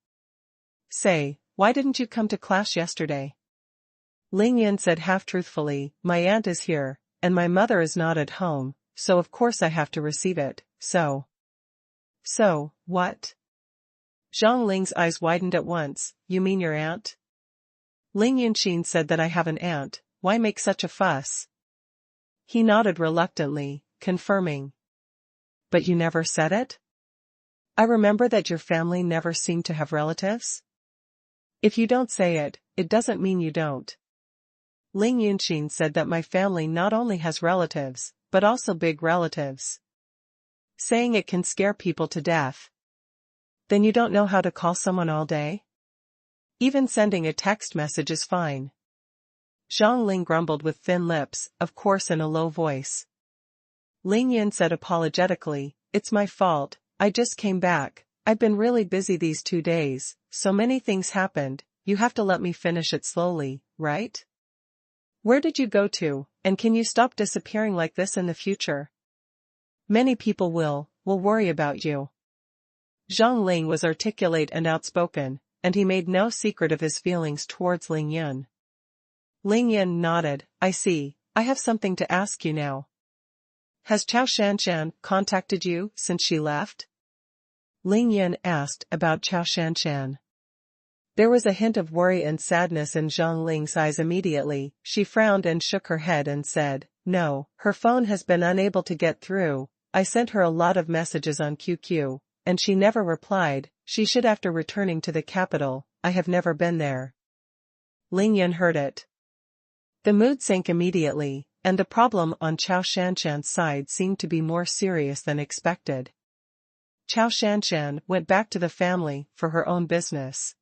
"Say, why didn't you come to class yesterday?" Ling Yan said half-truthfully, "My aunt is here, and my mother is not at home, so of course I have to receive it, so." "So, what?" Zhang Ling's eyes widened at once, "You mean your aunt?" Ling Yanqin said that I have an aunt, why make such a fuss? He nodded reluctantly, confirming. "But you never said it? I remember that your family never seemed to have relatives?" "If you don't say it, it doesn't mean you don't." Ling Yanqin said that my family not only has relatives, but also big relatives. Saying it can scare people to death. Then you don't know how to call someone all day? Even sending a text message is fine. Zhang Ling grumbled with thin lips, of course in a low voice. Ling Yan said apologetically, "It's my fault, I just came back, I've been really busy these 2 days, so many things happened, you have to let me finish it slowly, right? Where did you go to, and can you stop disappearing like this in the future? Many people will worry about you." Zhang Ling was articulate and outspoken, and he made no secret of his feelings towards Ling Yan. Ling Yan nodded, "I see, I have something to ask you now. Has Chao Shanshan contacted you since she left?" Ling Yan asked about Chao Shanshan. There was a hint of worry and sadness in Zhang Ling's eyes immediately. She frowned and shook her head and said, "No, her phone has been unable to get through, I sent her a lot of messages on QQ, and she never replied, she should after returning to the capital, I have never been there." Ling Yan heard it. The mood sank immediately, and the problem on Chao Shanshan's side seemed to be more serious than expected. Chao Shanshan went back to the family for her own business.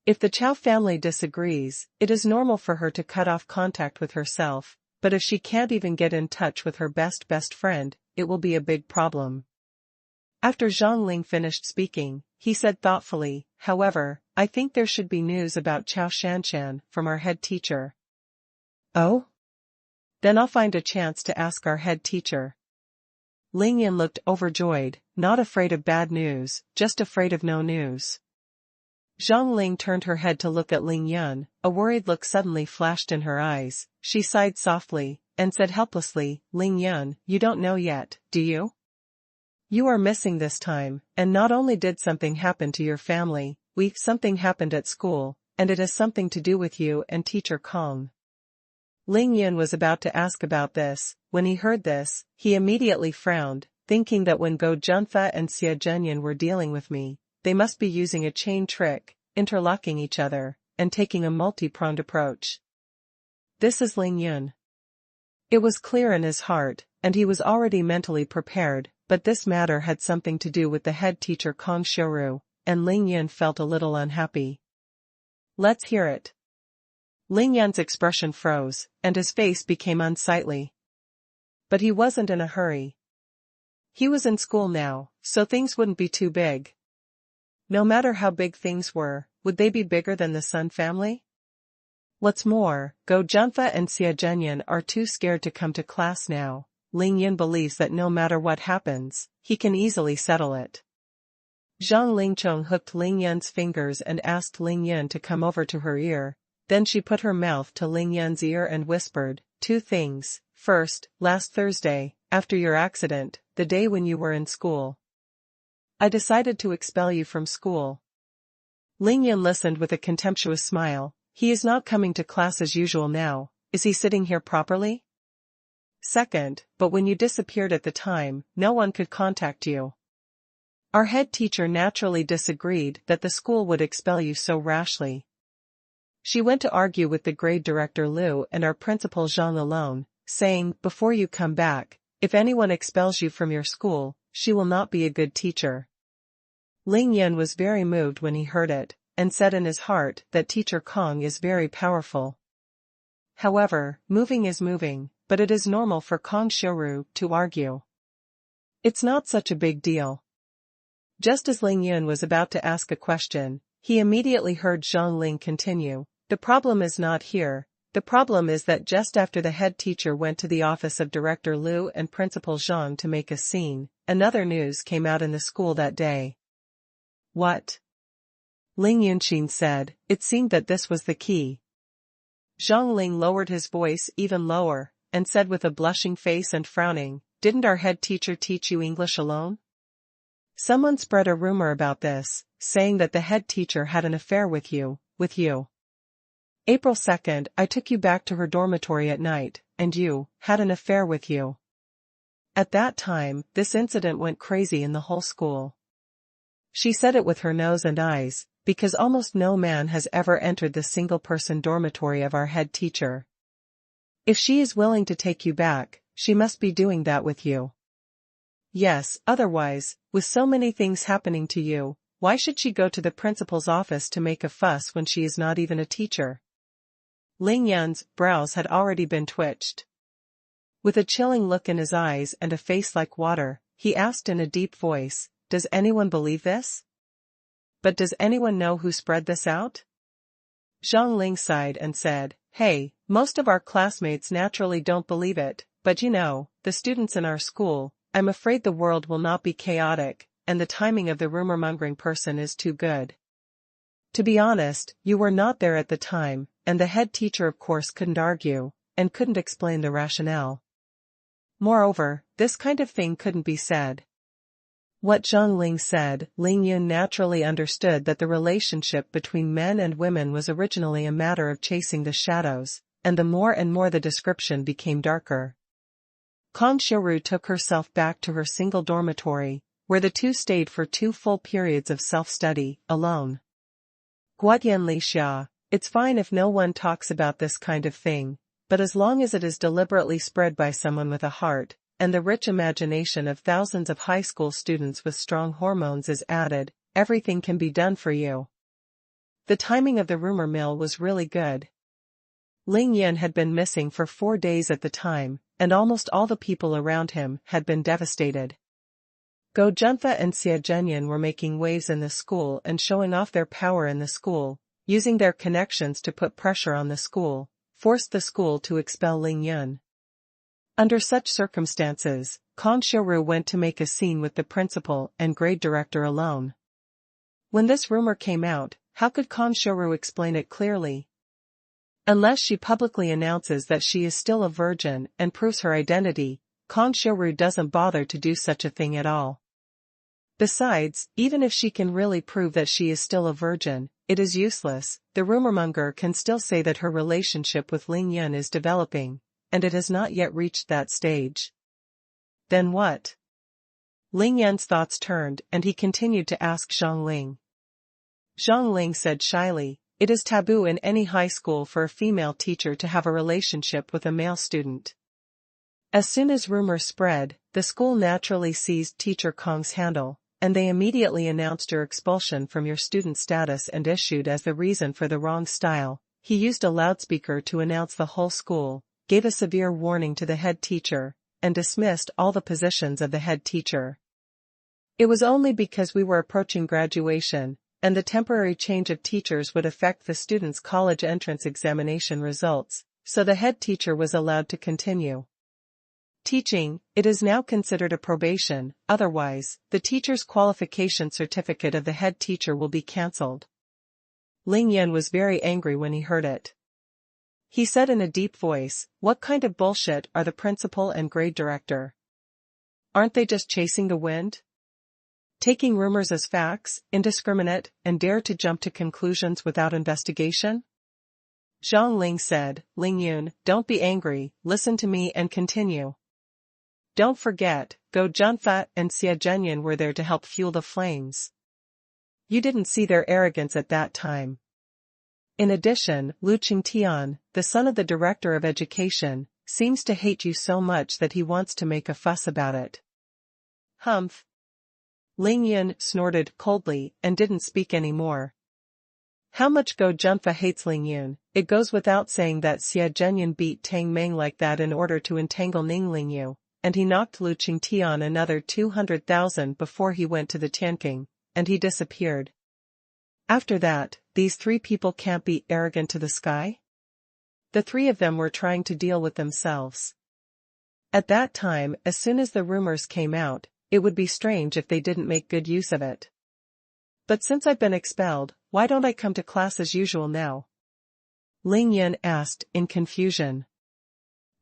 If the Chao family disagrees, it is normal for her to cut off contact with herself, but if she can't even get in touch with her best friend, it will be a big problem. After Zhang Ling finished speaking, he said thoughtfully, "However, I think there should be news about Chao Shanshan from our head teacher." "Oh? Then I'll find a chance to ask our head teacher." Ling Yan looked overjoyed, not afraid of bad news, just afraid of no news. Zhang Ling turned her head to look at Ling Yan, a worried look suddenly flashed in her eyes, she sighed softly, and said helplessly, "Ling Yan, you don't know yet, do you? You are missing this time, and not only did something happen to your family, something happened at school, and it has something to do with you and Teacher Kong." Ling Yan was about to ask about this. When he heard this, he immediately frowned, thinking that when Go Junfa and Xia Zhenyan were dealing with me, they must be using a chain trick, interlocking each other, and taking a multi-pronged approach. This is Ling Yan. It was clear in his heart, and he was already mentally prepared, but this matter had something to do with the head teacher Kong Shiru, and Ling Yan felt a little unhappy. "Let's hear it." Ling Yan's expression froze, and his face became unsightly. But he wasn't in a hurry. He was in school now, so things wouldn't be too big. No matter how big things were, would they be bigger than the Sun family? What's more, Go Junfa and Xia Zhenyan are too scared to come to class now. Ling Yan believes that no matter what happens, he can easily settle it. Zhang Lingchong hooked Ling Yan's fingers and asked Ling Yan to come over to her ear. Then she put her mouth to Ling Yan's ear and whispered, "2 things. First, last Thursday, after your accident, the day when you were in school, I decided to expel you from school." Ling Yan listened with a contemptuous smile. "He is not coming to class as usual now, is he sitting here properly? Second, but when you disappeared at the time, no one could contact you. Our head teacher naturally disagreed that the school would expel you so rashly. She went to argue with the grade director Liu and our principal Zhang alone, saying, "Before you come back, if anyone expels you from your school, she will not be a good teacher." Ling Yun was very moved when he heard it, and said in his heart that Teacher Kong is very powerful. However, moving is moving, but it is normal for Kong Xiuru to argue. It's not such a big deal. Just as Ling Yun was about to ask a question, he immediately heard Zhang Ling continue, "The problem is not here. The problem is that just after the head teacher went to the office of Director Liu and Principal Zhang to make a scene, another news came out in the school that day." "What?" Ling Yunqin said. It seemed that this was the key. Zhang Ling lowered his voice even lower, and said with a blushing face and frowning, "Didn't our head teacher teach you English alone? Someone spread a rumor about this, saying that the head teacher had an affair with you. April 2nd, I took you back to her dormitory at night, and you had an affair with you." At that time, this incident went crazy in the whole school. She said it with her nose and eyes, because almost no man has ever entered the single-person dormitory of our head teacher. If she is willing to take you back, she must be doing that with you. Yes, otherwise, with so many things happening to you, why should she go to the principal's office to make a fuss when she is not even a teacher? Ling Yun's brows had already been twitched. With a chilling look in his eyes and a face like water, he asked in a deep voice, "Does anyone believe this? But does anyone know who spread this out?" Zhang Ling sighed and said, "Hey, most of our classmates naturally don't believe it, but the students in our school, I'm afraid the world will not be chaotic, and the timing of the rumor-mongering person is too good. To be honest, you were not there at the time, and the head teacher of course couldn't argue, and couldn't explain the rationale. Moreover, this kind of thing couldn't be said." What Zhang Ling said, Ling Yun naturally understood that the relationship between men and women was originally a matter of chasing the shadows, and the more the description became darker. Kong Xiuru took herself back to her single dormitory, where the two stayed for 2 full periods of self-study, alone. Guodian Li Xia, it's fine if no one talks about this kind of thing, but as long as it is deliberately spread by someone with a heart, and the rich imagination of thousands of high school students with strong hormones is added, everything can be done for you. The timing of the rumor mill was really good. Ling Yun had been missing for 4 days at the time, and almost all the people around him had been devastated. Go Junfa and Xie Zhenyan were making waves in the school and showing off their power in the school, using their connections to put pressure on the school, forced the school to expel Ling Yun. Under such circumstances, Kong Xiuru went to make a scene with the principal and grade director alone. When this rumor came out, how could Kong Xiuru explain it clearly? Unless she publicly announces that she is still a virgin and proves her identity, Kong Xiuru doesn't bother to do such a thing at all. Besides, even if she can really prove that she is still a virgin, it is useless. The rumormonger can still say that her relationship with Ling Yun is developing, and it has not yet reached that stage. Then what? Ling Yun's thoughts turned and he continued to ask Zhang Ling. Zhang Ling said shyly, "It is taboo in any high school for a female teacher to have a relationship with a male student." As soon as rumors spread, the school naturally seized Teacher Kong's handle, and they immediately announced your expulsion from your student status and issued as the reason for the wrong style. He used a loudspeaker to announce the whole school, gave a severe warning to the head teacher, and dismissed all the positions of the head teacher. It was only because we were approaching graduation, and the temporary change of teachers would affect the students' college entrance examination results, so the head teacher was allowed to continue teaching. It is now considered a probation, otherwise, the teacher's qualification certificate of the head teacher will be cancelled. Ling Yun was very angry when he heard it. He said in a deep voice, "What kind of bullshit are the principal and grade director? Aren't they just chasing the wind? Taking rumors as facts, indiscriminate, and dare to jump to conclusions without investigation?" Zhang Ling said, "Ling Yun, don't be angry, listen to me and continue. Don't forget, Go Junfa and Xie Zhenyan were there to help fuel the flames. You didn't see their arrogance at that time. In addition, Lu Qingtian, the son of the director of education, seems to hate you so much that he wants to make a fuss about it. Humph. Ling Yun snorted coldly and didn't speak any more. How much Go Junfa hates Ling Yun. It goes without saying that Xie Zhenyan beat Tang Meng like that in order to entangle Ning Lingyu, and he knocked Lu Qingtian another 200,000 before he went to the Tianqing, and he disappeared. After that, these three people can't be arrogant to the sky? The three of them were trying to deal with themselves. At that time, as soon as the rumors came out, it would be strange if they didn't make good use of it. But since I've been expelled, why don't I come to class as usual now? Ling Yun asked, in confusion.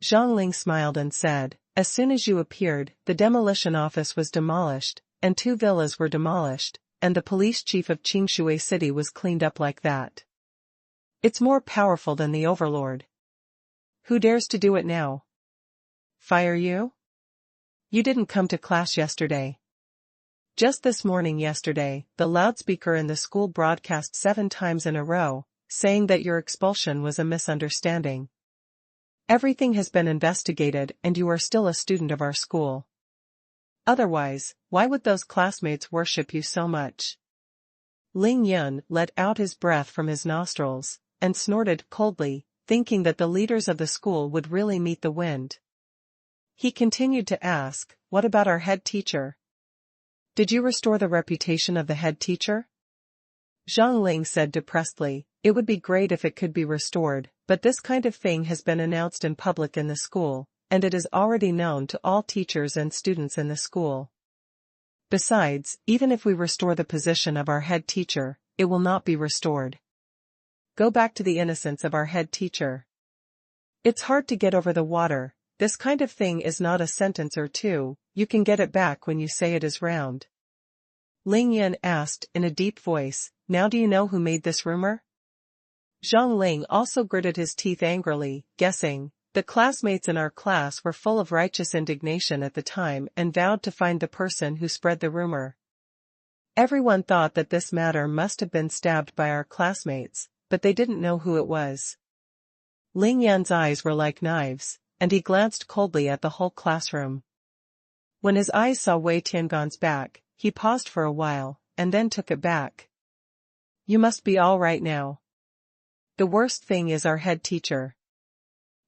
Zhang Ling smiled and said, as soon as you appeared, the demolition office was demolished, and 2 villas were demolished, and the police chief of Qingshui City was cleaned up like that. It's more powerful than the overlord. Who dares to do it now? Fire you? You didn't come to class yesterday. Just this morning yesterday, the loudspeaker in the school broadcast 7 times in a row, saying that your expulsion was a misunderstanding. Everything has been investigated and you are still a student of our school. Otherwise, why would those classmates worship you so much? Ling Yun let out his breath from his nostrils, and snorted coldly, thinking that the leaders of the school would really meet the wind. He continued to ask, what about our head teacher? Did you restore the reputation of the head teacher? Zhang Ling said depressedly, it would be great if it could be restored, but this kind of thing has been announced in public in the school, and it is already known to all teachers and students in the school. Besides, even if we restore the position of our head teacher, it will not be restored. Go back to the innocence of our head teacher. It's hard to get over the water. This kind of thing is not a sentence or two, you can get it back when you say it is round. Ling Yun asked in a deep voice, now do you know who made this rumor? Zhang Ling also gritted his teeth angrily, guessing. The classmates in our class were full of righteous indignation at the time and vowed to find the person who spread the rumor. Everyone thought that this matter must have been stabbed by our classmates, but they didn't know who it was. Ling Yan's eyes were like knives, and he glanced coldly at the whole classroom. When his eyes saw Wei Tiangon's back, he paused for a while, and then took it back. You must be all right now. The worst thing is our head teacher.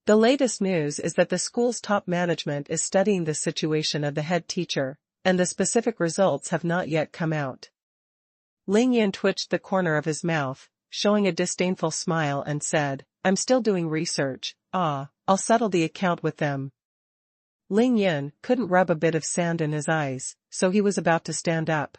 The latest news is that the school's top management is studying the situation of the head teacher, and the specific results have not yet come out. Ling Yan twitched the corner of his mouth, showing a disdainful smile and said, I'm still doing research, I'll settle the account with them. Ling Yan couldn't rub a bit of sand in his eyes, so he was about to stand up.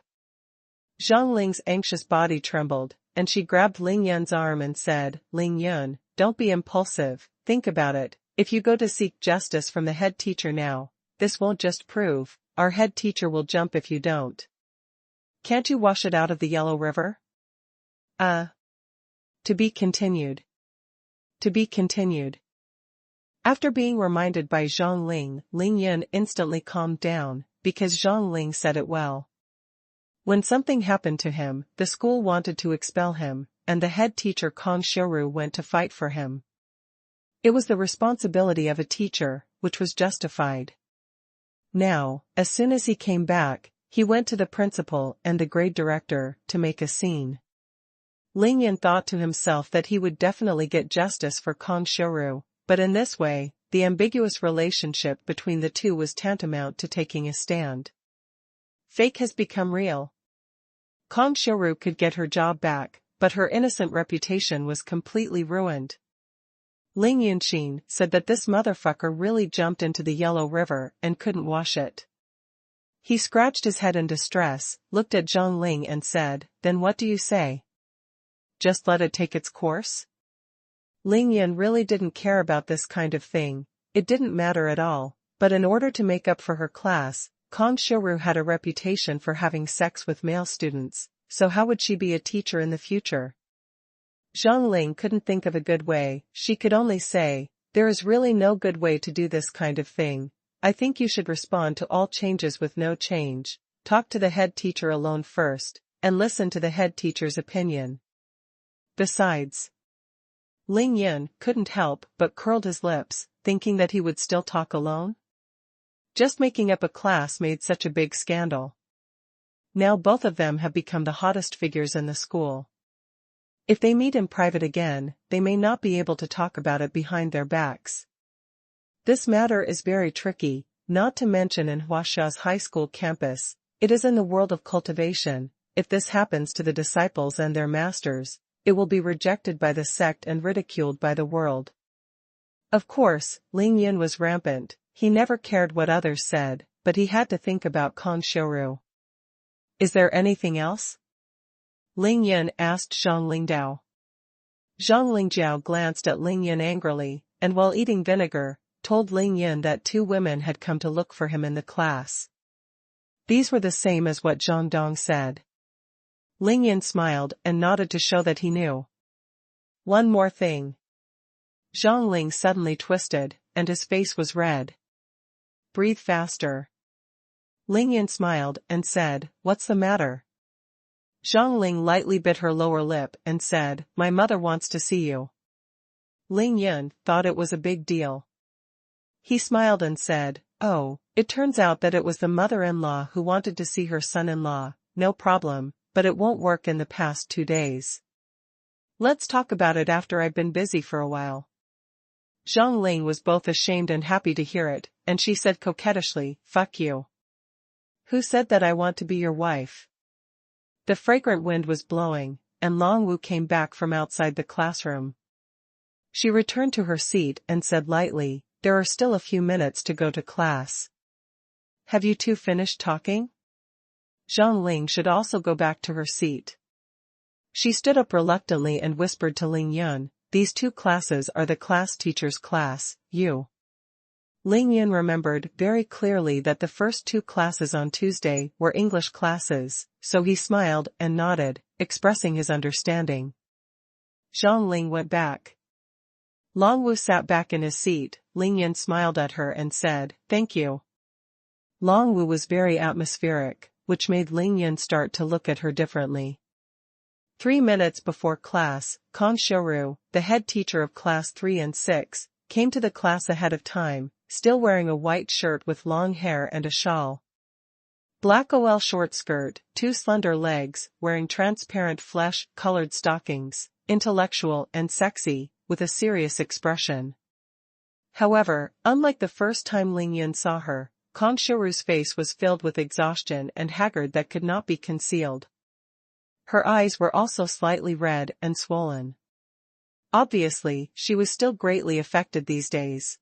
Zhang Ling's anxious body trembled, and she grabbed Ling Yan's arm and said, Ling Yan, don't be impulsive, think about it, if you go to seek justice from the head teacher now, this won't just prove, our head teacher will jump if you don't. Can't you wash it out of the Yellow River? To be continued. To be continued. After being reminded by Zhang Ling, Ling Yan instantly calmed down, because Zhang Ling said it well. When something happened to him, the school wanted to expel him, and the head teacher Kong Xiuru went to fight for him. It was the responsibility of a teacher, which was justified. Now, as soon as he came back, he went to the principal and the grade director to make a scene. Ling Yan thought to himself that he would definitely get justice for Kong Xiuru, but in this way, the ambiguous relationship between the two was tantamount to taking a stand. Fake has become real. Kong Xiuru could get her job back, but her innocent reputation was completely ruined. Ling Yunxin said that this motherfucker really jumped into the Yellow River and couldn't wash it. He scratched his head in distress, looked at Zhang Ling and said, then what do you say? Just let it take its course? Ling Yan really didn't care about this kind of thing, it didn't matter at all, but in order to make up for her class, Kong Xiuru had a reputation for having sex with male students, so how would she be a teacher in the future? Zhang Ling couldn't think of a good way, she could only say, there is really no good way to do this kind of thing, I think you should respond to all changes with no change, talk to the head teacher alone first, and listen to the head teacher's opinion. Besides, Ling Yan couldn't help but curled his lips, thinking that he would still talk alone? Just making up a class made such a big scandal. Now both of them have become the hottest figures in the school. If they meet in private again, they may not be able to talk about it behind their backs. This matter is very tricky, not to mention in Huaxia's high school campus. It is in the world of cultivation. If this happens to the disciples and their masters, it will be rejected by the sect and ridiculed by the world. Of course, Ling Yun was rampant. He never cared what others said, but he had to think about Kong Xiuru. Is there anything else? Ling Yun asked Zhang Lingdao. Zhang Lingjiao glanced at Ling Yun angrily, and while eating vinegar, told Ling Yun that 2 women had come to look for him in the class. These were the same as what Zhang Dong said. Ling Yun smiled and nodded to show that he knew. One more thing. Zhang Ling suddenly twisted, and his face was red. Breathe faster. Ling Yun smiled and said, What's the matter? Zhang Ling lightly bit her lower lip and said, My mother wants to see you. Ling Yun thought it was a big deal. He smiled and said, Oh, it turns out that it was the mother-in-law who wanted to see her son-in-law. No problem, but it won't work in the past 2 days. Let's talk about it after I've been busy for a while. Zhang Ling was both ashamed and happy to hear it, and she said coquettishly, Fuck you. Who said that I want to be your wife? The fragrant wind was blowing, and Long Wu came back from outside the classroom. She returned to her seat and said lightly, There are still a few minutes to go to class. Have you 2 finished talking? Zhang Ling should also go back to her seat. She stood up reluctantly and whispered to Ling Yun, These 2 classes are the class teacher's class, you. Ling Yun remembered very clearly that the first 2 classes on Tuesday were English classes, so he smiled and nodded, expressing his understanding. Zhang Ling went back. Long Wu sat back in his seat. Ling Yun smiled at her and said, Thank you. Long Wu was very atmospheric, which made Ling Yun start to look at her differently. 3 minutes before class, Kong Xiuru, the head teacher of class 3 and 6, came to the class ahead of time, still wearing a white shirt with long hair and a shawl. Black OL short skirt, 2 slender legs, wearing transparent flesh-colored stockings, intellectual and sexy, with a serious expression. However, unlike the first time Ling Yun saw her, Kong Xiuru's face was filled with exhaustion and haggard that could not be concealed. Her eyes were also slightly red and swollen. Obviously, she was still greatly affected these days.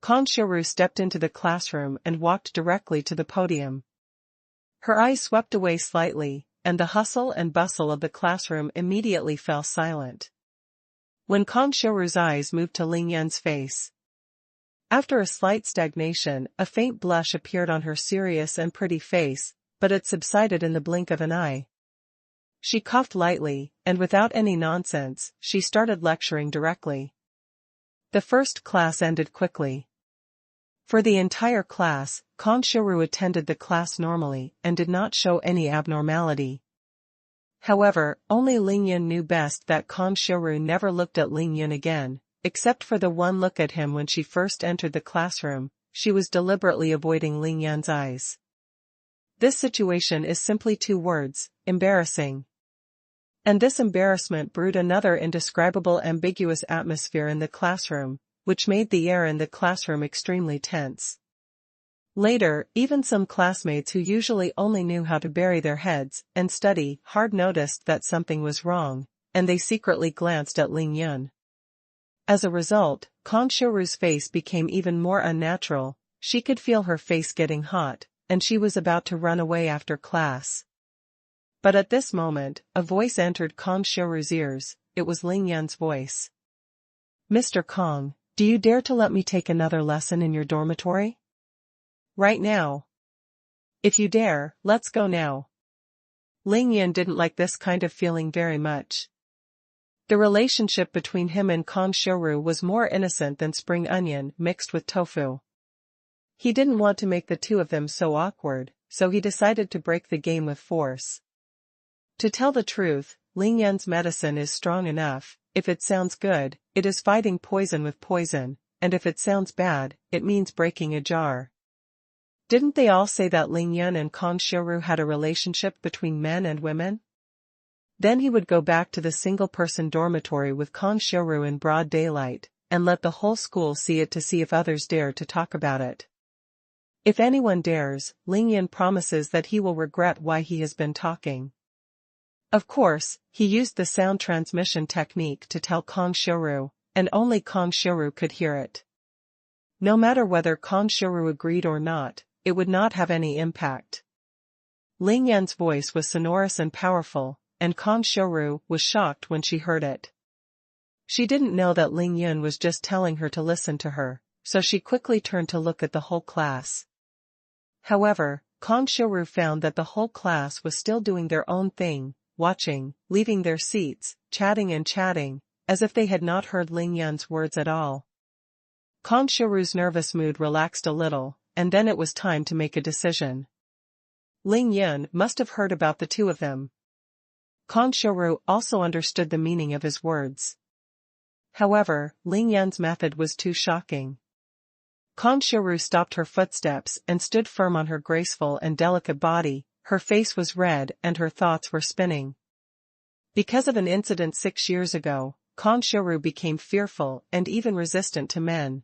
Kong Xiuru stepped into the classroom and walked directly to the podium. Her eyes swept away slightly, and the hustle and bustle of the classroom immediately fell silent. When Kong Xiuru's eyes moved to Ling Yun's face, after a slight stagnation, a faint blush appeared on her serious and pretty face, but it subsided in the blink of an eye. She coughed lightly, and without any nonsense, she started lecturing directly. The first class ended quickly. For the entire class, Kong Xiuru attended the class normally and did not show any abnormality. However, only Ling Yun knew best that Kong Xiuru never looked at Ling Yun again, except for the one look at him when she first entered the classroom. She was deliberately avoiding Ling Yun's eyes. This situation is simply 2 words, embarrassing. And this embarrassment brewed another indescribable ambiguous atmosphere in the classroom, which made the air in the classroom extremely tense. Later, even some classmates who usually only knew how to bury their heads and study hard noticed that something was wrong, and they secretly glanced at Ling Yun. As a result, Kong Xiuru's face became even more unnatural. She could feel her face getting hot, and she was about to run away after class. But at this moment, a voice entered Kong Xiuru's ears. It was Ling Yun's voice. Mr. Kong, do you dare to let me take another lesson in your dormitory? Right now. If you dare, let's go now. Ling Yun didn't like this kind of feeling very much. The relationship between him and Kong Xiuru was more innocent than spring onion mixed with tofu. He didn't want to make the 2 of them so awkward, so he decided to break the game with force. To tell the truth, Ling Yun's medicine is strong enough. If it sounds good, it is fighting poison with poison, and if it sounds bad, it means breaking a jar. Didn't they all say that Ling Yun and Kong Xiuru had a relationship between men and women? Then he would go back to the single-person dormitory with Kong Xiuru in broad daylight, and let the whole school see it to see if others dare to talk about it. If anyone dares, Ling Yun promises that he will regret why he has been talking. Of course, he used the sound transmission technique to tell Kong Xiuru, and only Kong Xiuru could hear it. No matter whether Kong Xiuru agreed or not, it would not have any impact. Ling Yun's voice was sonorous and powerful, and Kong Xiuru was shocked when she heard it. She didn't know that Ling Yun was just telling her to listen to her, so she quickly turned to look at the whole class. However, Kong Xiuru found that the whole class was still doing their own thing, watching, leaving their seats, chatting, as if they had not heard Ling Yun's words at all. Kong Xiuru's nervous mood relaxed a little, and then it was time to make a decision. Ling Yun must have heard about the two of them. Kong Xiuru also understood the meaning of his words. However, Ling Yun's method was too shocking. Kong Xiuru stopped her footsteps and stood firm on her graceful and delicate body. Her face was red and her thoughts were spinning. Because of an incident 6 years ago, Kong Xiuru became fearful and even resistant to men.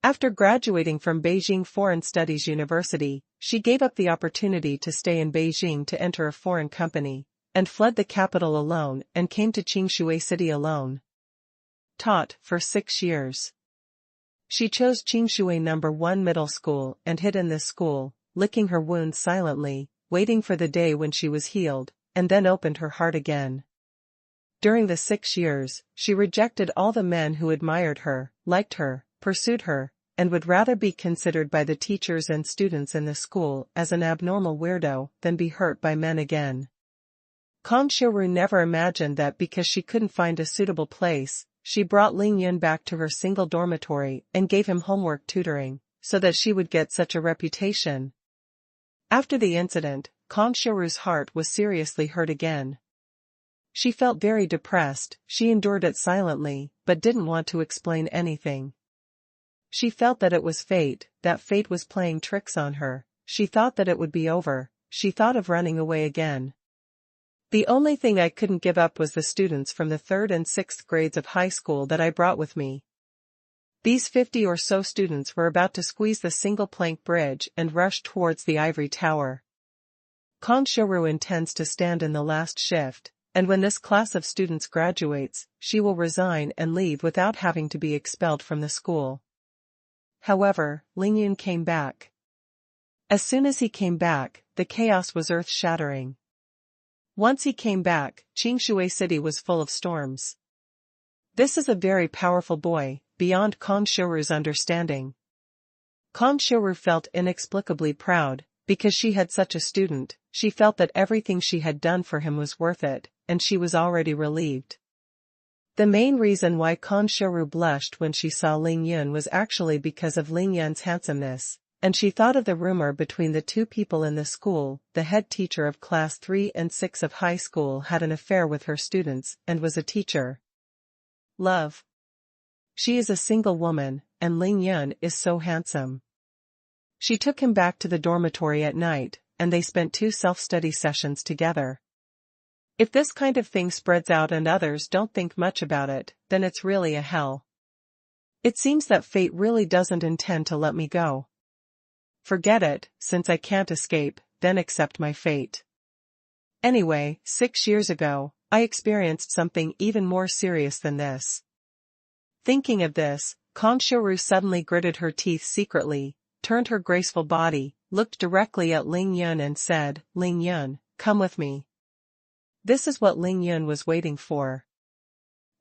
After graduating from Beijing Foreign Studies University, she gave up the opportunity to stay in Beijing to enter a foreign company, and fled the capital alone and came to Qingshui City alone. Taught for 6 years. She chose Qingshui No. 1 Middle School and hid in this school, licking her wounds silently, waiting for the day when she was healed, and then opened her heart again. During the 6 years, she rejected all the men who admired her, liked her, pursued her, and would rather be considered by the teachers and students in the school as an abnormal weirdo than be hurt by men again. Kong Xiuru never imagined that because she couldn't find a suitable place, she brought Ling Yun back to her single dormitory and gave him homework tutoring, so that she would get such a reputation. After the incident, Kong Xiuru's heart was seriously hurt again. She felt very depressed. She endured it silently, but didn't want to explain anything. She felt that it was fate, that fate was playing tricks on her. She thought that it would be over. She thought of running away again. The only thing I couldn't give up was the students from the 3rd and 6th grades of high school that I brought with me. These 50 or so students were about to squeeze the single plank bridge and rush towards the ivory tower. Kong Xiuru intends to stand in the last shift, and when this class of students graduates, she will resign and leave without having to be expelled from the school. However, Ling Yun came back. As soon as he came back, the chaos was earth-shattering. Once he came back, Qingshui City was full of storms. This is a very powerful boy, beyond Kong Xiuru's understanding. Kong Xiuru felt inexplicably proud, because she had such a student. She felt that everything she had done for him was worth it, and she was already relieved. The main reason why Kong Xiuru blushed when she saw Ling Yun was actually because of Ling Yun's handsomeness, and she thought of the rumor between the two people in the school. The head teacher of class 3 and 6 of high school had an affair with her students and was a teacher. Love. She is a single woman, and Ling Yun is so handsome. She took him back to the dormitory at night, and they spent 2 self-study sessions together. If this kind of thing spreads out and others don't think much about it, then it's really a hell. It seems that fate really doesn't intend to let me go. Forget it, since I can't escape, then accept my fate. Anyway, 6 years ago, I experienced something even more serious than this. Thinking of this, Kong Xiuru suddenly gritted her teeth secretly, turned her graceful body, looked directly at Ling Yun and said, "Ling Yun, come with me." This is what Ling Yun was waiting for.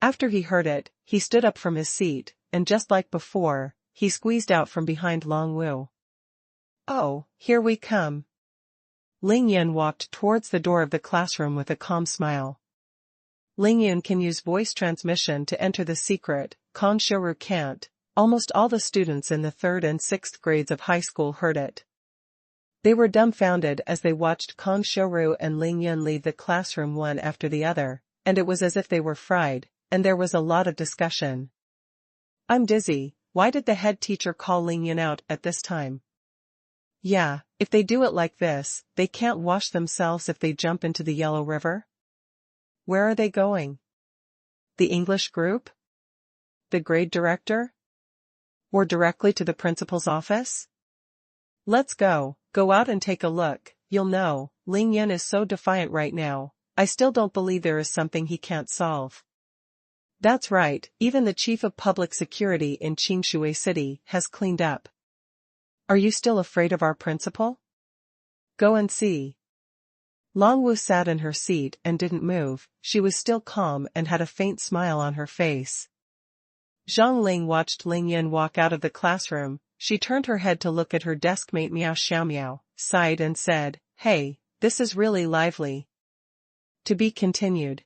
After he heard it, he stood up from his seat, and just like before, he squeezed out from behind Long Wu. "Oh, here we come." Ling Yun walked towards the door of the classroom with a calm smile. Ling Yun can use voice transmission to enter the secret. Kong Xiuru can't. Almost all the students in the 3rd and 6th grades of high school heard it. They were dumbfounded as they watched Kong Xiuru and Ling Yun leave the classroom one after the other, and it was as if they were fried, and there was a lot of discussion. "I'm dizzy," why did the head teacher call Ling Yan out at this time? Yeah, if they do it like this, they can't wash themselves if they jump into the Yellow River? Where are they going? The English group? The grade director? Or directly to the principal's office? Let's go out and take a look, you'll know. Ling Yan is so defiant right now, I still don't believe there is something he can't solve. That's right, even the chief of public security in Qingshui City has cleaned up. Are you still afraid of our principal? Go and see. Longwu sat in her seat and didn't move, she was still calm and had a faint smile on her face. Zhang Ling watched Ling Yan walk out of the classroom. She turned her head to look at her deskmate Miao Xiaomiao, sighed and said, "Hey, this is really lively." To be continued.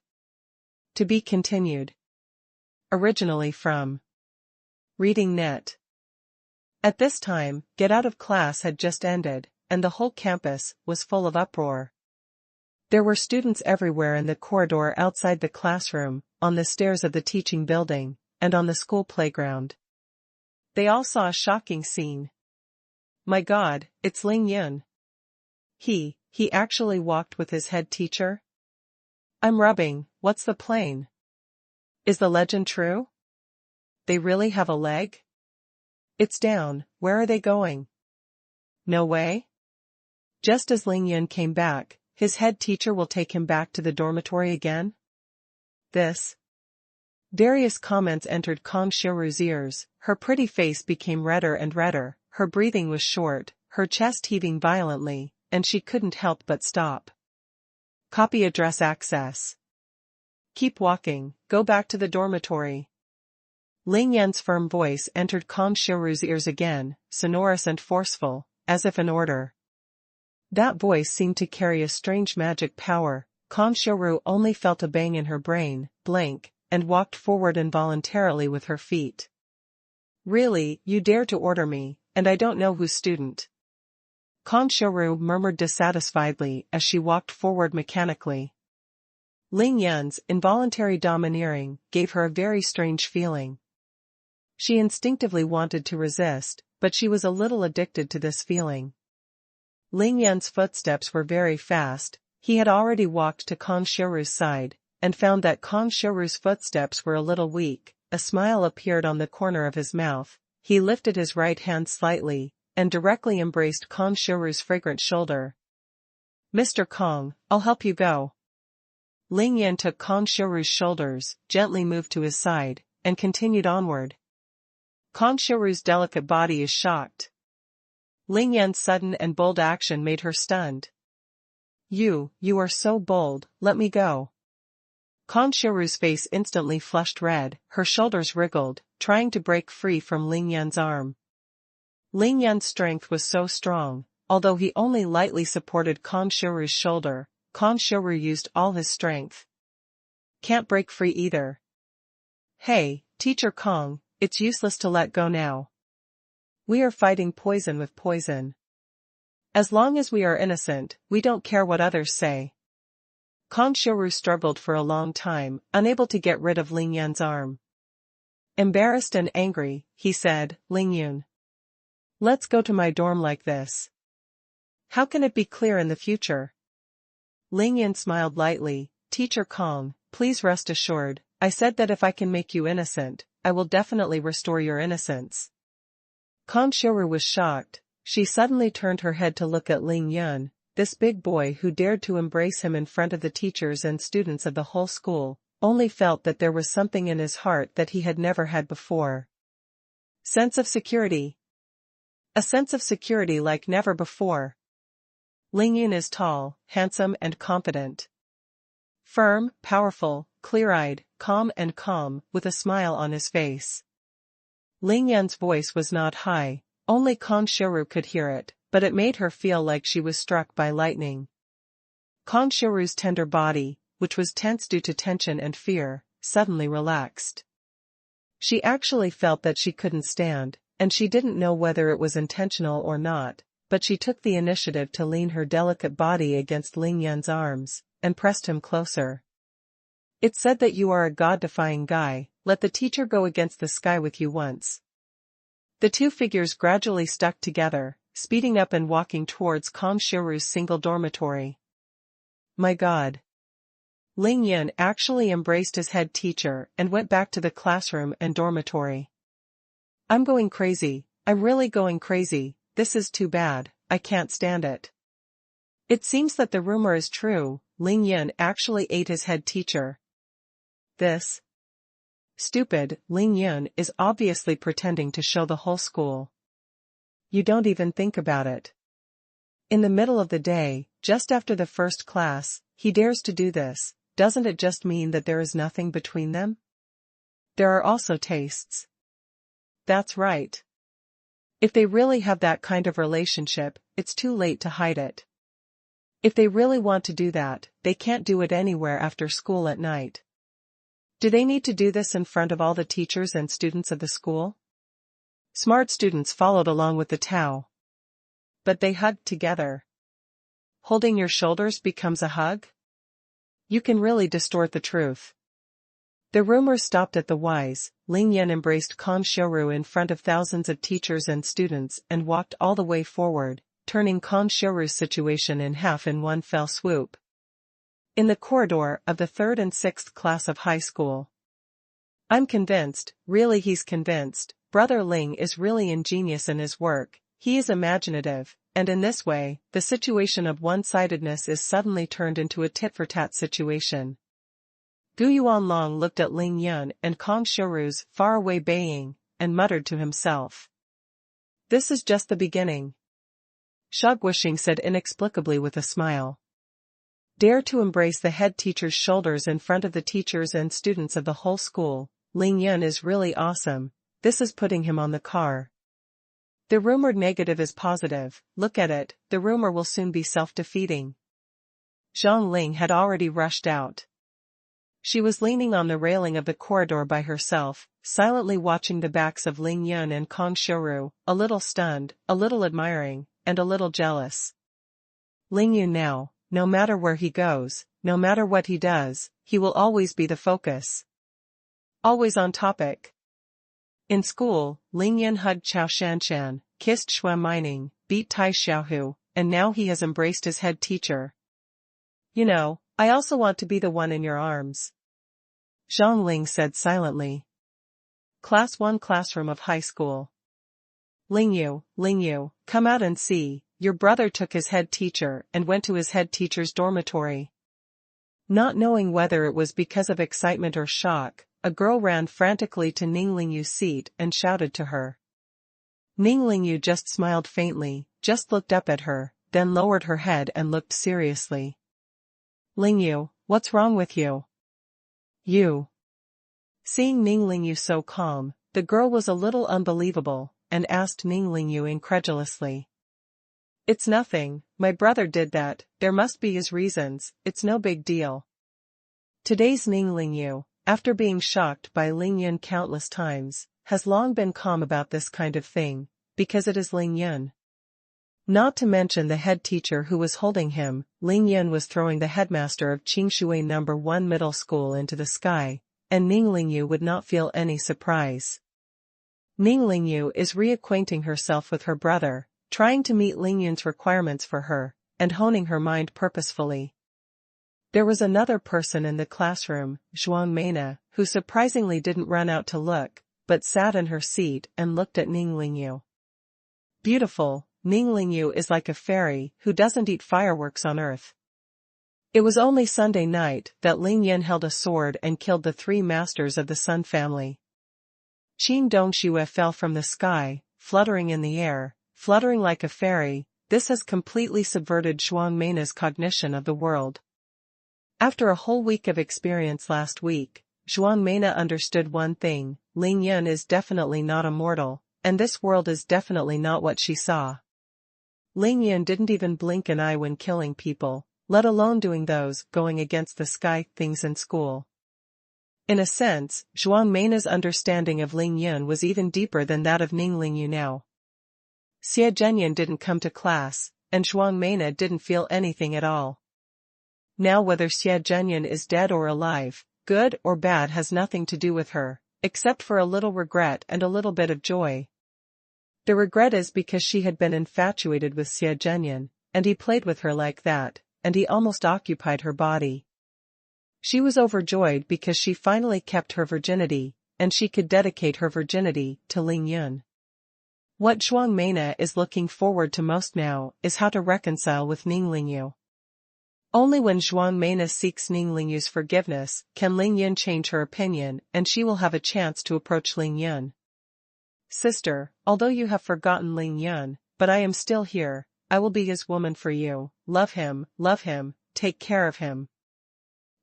To be continued. Originally from Reading Net. At this time, Get Out of Class had just ended, and the whole campus was full of uproar. There were students everywhere in the corridor outside the classroom, on the stairs of the teaching building, and on the school playground. They all saw a shocking scene. My God, it's Ling Yan. He actually walked with his head teacher? I'm rubbing, what's the plane? Is the legend true? They really have a leg? It's down, where are they going? No way? Just as Ling Yan came back, his head teacher will take him back to the dormitory again? This? Various comments entered Kong Xiuru's ears, her pretty face became redder and redder, her breathing was short, her chest heaving violently, and she couldn't help but stop. Copy address access. Keep walking, go back to the dormitory. Ling Yan's firm voice entered Kong Xiuru's ears again, sonorous and forceful, as if an order. That voice seemed to carry a strange magic power. Kong Xiuru only felt a bang in her brain, blank, and walked forward involuntarily with her feet. Really, you dare to order me, and I don't know whose student. Kong Xiuru murmured dissatisfiedly as she walked forward mechanically. Ling Yan's involuntary domineering gave her a very strange feeling. She instinctively wanted to resist, but she was a little addicted to this feeling. Ling Yan's footsteps were very fast. He had already walked to Kong Xiuru's side, and found that Kong Xiuru's footsteps were a little weak. A smile appeared on the corner of his mouth. He lifted his right hand slightly, and directly embraced Kong Xiuru's fragrant shoulder. Mr. Kong, I'll help you go. Ling Yan took Kong Xiuru's shoulders, gently moved to his side, and continued onward. Kong Xiuru's delicate body is shocked. Ling Yan's sudden and bold action made her stunned. You are so bold, let me go. Kong Xiuru's face instantly flushed red, her shoulders wriggled, trying to break free from Ling Yan's arm. Ling Yan's strength was so strong, although he only lightly supported Kong Xiuru's shoulder, Kong Xiuru used all his strength. Can't break free either. Hey, Teacher Kong, it's useless to let go now. We are fighting poison with poison. As long as we are innocent, we don't care what others say. Kong Xiuru struggled for a long time, unable to get rid of Ling Yan's arm. Embarrassed and angry, he said, Ling Yun. Let's go to my dorm like this. How can it be clear in the future? Ling Yan smiled lightly. Teacher Kong, please rest assured, I said that if I can make you innocent, I will definitely restore your innocence. Kong Xiuru was shocked. She suddenly turned her head to look at Ling Yan, this big boy who dared to embrace him in front of the teachers and students of the whole school, only felt that there was something in his heart that he had never had before. Sense of security. A sense of security like never before. Ling Yan is tall, handsome and confident. Firm, powerful, clear-eyed, calm, with a smile on his face. Ling Yan's voice was not high, only Kong Xiuru could hear it, but it made her feel like she was struck by lightning. Kong Xiuru's tender body, which was tense due to tension and fear, suddenly relaxed. She actually felt that she couldn't stand, and she didn't know whether it was intentional or not, but she took the initiative to lean her delicate body against Ling Yan's arms, and pressed him closer. It's said that you are a god-defying guy, let the teacher go against the sky with you once. The two figures gradually stuck together, speeding up and walking towards Kong Shiru's single dormitory. My God. Ling Yun actually embraced his head teacher and went back to the classroom and dormitory. I'm going crazy, I'm really going crazy, this is too bad, I can't stand it. It seems that the rumor is true, Ling Yun actually ate his head teacher. This stupid Ling Yun is obviously pretending to show the whole school. You don't even think about it. In the middle of the day, just after the first class, he dares to do this. Doesn't it just mean that there is nothing between them? There are also tastes. That's right. If they really have that kind of relationship, it's too late to hide it. If they really want to do that, they can't do it anywhere after school at night. Do they need to do this in front of all the teachers and students of the school? Smart students followed along with the Tao. But they hugged together. Holding your shoulders becomes a hug? You can really distort the truth. The rumors stopped at the wise. Ling Yun embraced Kong Shiru in front of thousands of teachers and students and walked all the way forward, turning Kong Shiru's situation in half in one fell swoop. In the corridor of the 3rd and 6th class of high school. I'm convinced, really he's convinced, Brother Ling is really ingenious in his work, he is imaginative, and in this way, the situation of one-sidedness is suddenly turned into a tit-for-tat situation. Gu Yuanlong looked at Ling Yun and Kong Shiru's faraway baying, and muttered to himself. This is just the beginning. Sha Guoxing said inexplicably with a smile. Dare to embrace the head teacher's shoulders in front of the teachers and students of the whole school, Ling Yun is really awesome, this is putting him on the car. The rumored negative is positive, look at it, the rumor will soon be self-defeating. Zhang Ling had already rushed out. She was leaning on the railing of the corridor by herself, silently watching the backs of Ling Yun and Kong Shiru, a little stunned, a little admiring, and a little jealous. Ling Yun now, no matter where he goes, no matter what he does, he will always be the focus. Always on topic. In school, Ling Yun hugged Chao Shanshan, kissed xuanhuan, beat Tai Xiaohu, and now he has embraced his head teacher. You know, I also want to be the one in your arms. Zhang Ling said silently. Class 1 classroom of high school. Ling Yu, come out and see, your brother took his head teacher and went to his head teacher's dormitory. Not knowing whether it was because of excitement or shock, a girl ran frantically to Ning Lingyu's seat and shouted to her. Ning Lingyu just smiled faintly, just looked up at her, then lowered her head and looked seriously. Lingyu, what's wrong with you? You. Seeing Ning Lingyu so calm, the girl was a little unbelievable, and asked Ning Lingyu incredulously. It's nothing, my brother did that, there must be his reasons, it's no big deal. Today's Ning Lingyu, after being shocked by Ling Yun countless times, has long been calm about this kind of thing, because it is Ling Yun. Not to mention the head teacher who was holding him, Ling Yun was throwing the headmaster of Qingshui No. 1 middle school into the sky, and Ning Lingyu would not feel any surprise. Ning Lingyu is reacquainting herself with her brother, trying to meet Ling Yun's requirements for her, and honing her mind purposefully. There was another person in the classroom, xuanhuan, who surprisingly didn't run out to look, but sat in her seat and looked at Ning Lingyu. Beautiful, Ning Lingyu is like a fairy who doesn't eat fireworks on earth. It was only Sunday night that Ling Yun held a sword and killed the 3 masters of the Sun family. Qin Dongxue fell from the sky, fluttering in the air, fluttering like a fairy. This has completely subverted xuanhuan's cognition of the world. After a whole week of experience last week, xuanhuan understood one thing, Ling Yun is definitely not a mortal, and this world is definitely not what she saw. Ling Yun didn't even blink an eye when killing people, let alone doing those going against the sky things in school. In a sense, xuanhuan's understanding of Ling Yun was even deeper than that of Ning Lingyu now. Xie Zhenyan didn't come to class, and xuanhuan didn't feel anything at all. Now whether Xie Zhenyan is dead or alive, good or bad has nothing to do with her, except for a little regret and a little bit of joy. The regret is because she had been infatuated with Zheng, and he played with her like that, and he almost occupied her body. She was overjoyed because she finally kept her virginity, and she could dedicate her virginity to Lingyun. What Zhuang Meina is looking forward to most now is how to reconcile with Ning Lingyu. Only when Zhuang Meina seeks Ning Lingyu's forgiveness can Lingyun change her opinion, and she will have a chance to approach Lingyun. Sister, although you have forgotten Lingyun, but I am still here. I will be his woman for you. Love him, take care of him.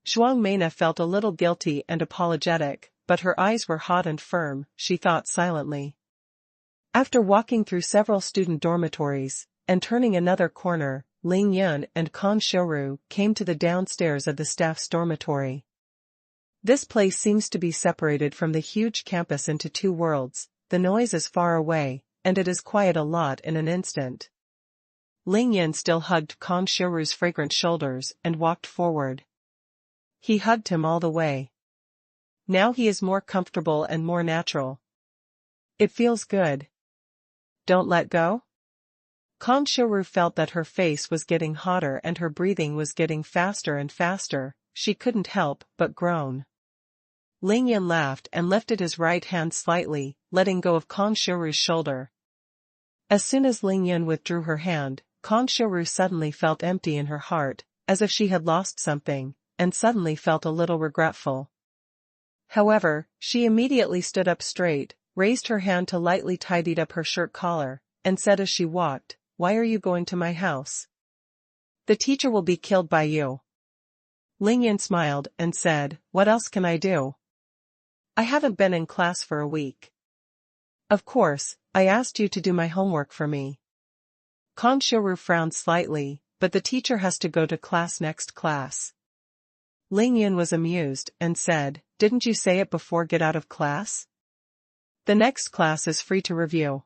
Zhuang Meina felt a little guilty and apologetic, but her eyes were hot and firm, she thought silently. After walking through several student dormitories, and turning another corner, Lingyun and Kan Xiuru came to the downstairs of the staff's dormitory. This place seems to be separated from the huge campus into two worlds, the noise is far away, and it is quiet a lot in an instant. Lingyun still hugged Kan Xiuru's fragrant shoulders and walked forward. He hugged him all the way. Now he is more comfortable and more natural. It feels good. Don't let go? Kan Xiuru felt that her face was getting hotter and her breathing was getting faster and faster, she couldn't help but groan. Lingyun laughed and lifted his right hand slightly, letting go of Kan Xiuru's shoulder. As soon as Lingyun withdrew her hand, Kan Xiuru suddenly felt empty in her heart, as if she had lost something, and suddenly felt a little regretful. However, she immediately stood up straight, raised her hand to lightly tidied up her shirt collar, and said as she walked, "Why are you going to my house? The teacher will be killed by you." Lingyun smiled and said, "What else can I do? I haven't been in class for a week. Of course, I asked you to do my homework for me." Kan Xiuru frowned slightly, "But the teacher has to go to class next class." Lingyun was amused and said, "Didn't you say it before get out of class? The next class is free to review.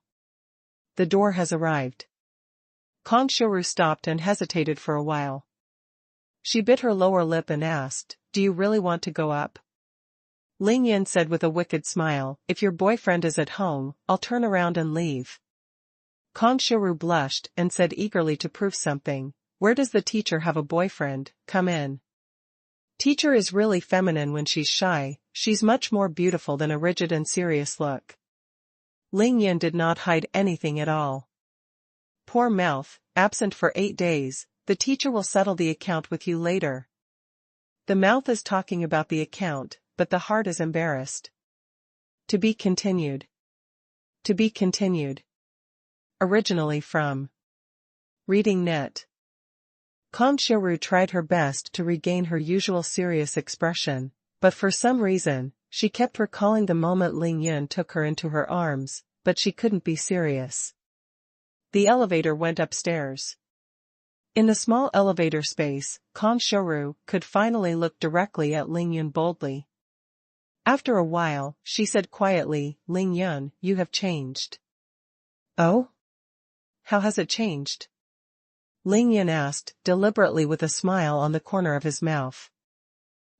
The door has arrived." Kan Xiuru stopped and hesitated for a while. She bit her lower lip and asked, "Do you really want to go up?" Lingyun said with a wicked smile, "If your boyfriend is at home, I'll turn around and leave." Kan Xiuru blushed and said eagerly to prove something, "Where does the teacher have a boyfriend? Come in." Teacher is really feminine when she's shy, she's much more beautiful than a rigid and serious look. Lingyun did not hide anything at all. "Poor mouth, absent for 8 days, the teacher will settle the account with you later." The mouth is talking about the account, but the heart is embarrassed. To be continued. To be continued. Originally from Reading Net. Kan Xiuru tried her best to regain her usual serious expression, but for some reason, she kept recalling the moment Lingyun took her into her arms, but she couldn't be serious. The elevator went upstairs. In the small elevator space, Kan Xiuru could finally look directly at Lingyun boldly. After a while, she said quietly, "Lingyun, you have changed." "Oh? How has it changed?" Lingyun asked, deliberately with a smile on the corner of his mouth.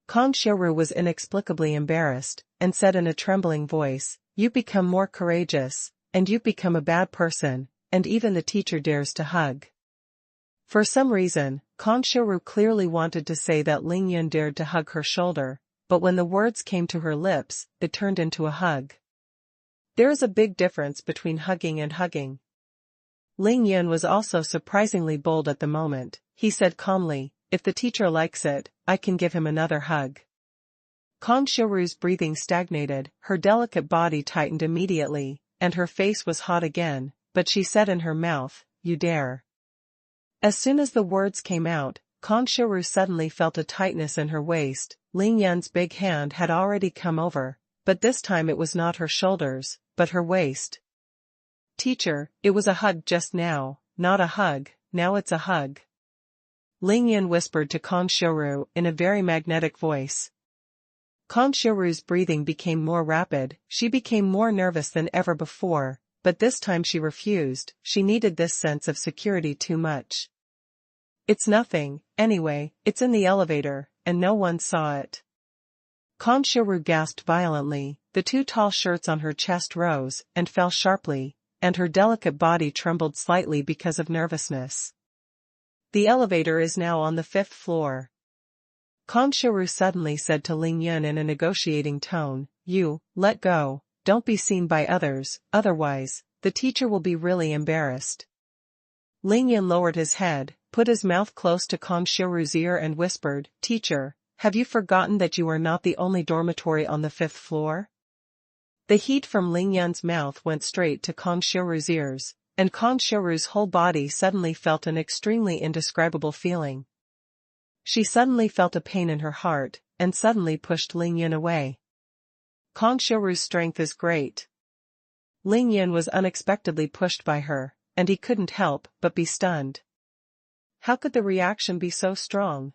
Kan Xiuru was inexplicably embarrassed, and said in a trembling voice, "You've become more courageous, and you've become a bad person, and even the teacher dares to hug." For some reason, Kan Xiuru clearly wanted to say that Lingyun dared to hug her shoulder, but when the words came to her lips, it turned into a hug. There is a big difference between hugging and hugging. Lingyun was also surprisingly bold at the moment. He said calmly, "If the teacher likes it, I can give him another hug." Kan Xiuru's breathing stagnated, her delicate body tightened immediately, and her face was hot again, but she said in her mouth, "You dare." As soon as the words came out, Kan Xiuru suddenly felt a tightness in her waist. Lingyun's big hand had already come over, but this time it was not her shoulders, but her waist. "Teacher, it was a hug just now, not a hug, now it's a hug," Lingyun whispered to Kan Xiuru in a very magnetic voice. Kan Xiuru's breathing became more rapid, she became more nervous than ever before, but this time she refused, she needed this sense of security too much. "It's nothing, anyway, it's in the elevator, and no one saw it." Kan Xiuru gasped violently, the two tall shirts on her chest rose and fell sharply, and her delicate body trembled slightly because of nervousness. The elevator is now on the 5th floor. Conspiracies suddenly said to Ling Yun in a negotiating tone, "You, let go, don't be seen by others, otherwise, the teacher will be really embarrassed." Ling Yun lowered his head, put his mouth close to Conspiracies' ear and whispered, "Teacher, have you forgotten that you are not the only dormitory on the 5th floor?" The heat from Ling Yun's mouth went straight to Conspiracies' ears, and Conspiracies' whole body suddenly felt an extremely indescribable feeling. She suddenly felt a pain in her heart, and suddenly pushed Ling Yun away. Conspiracies' strength is great. Ling Yun was unexpectedly pushed by her, and he couldn't help but be stunned. How could the reaction be so strong?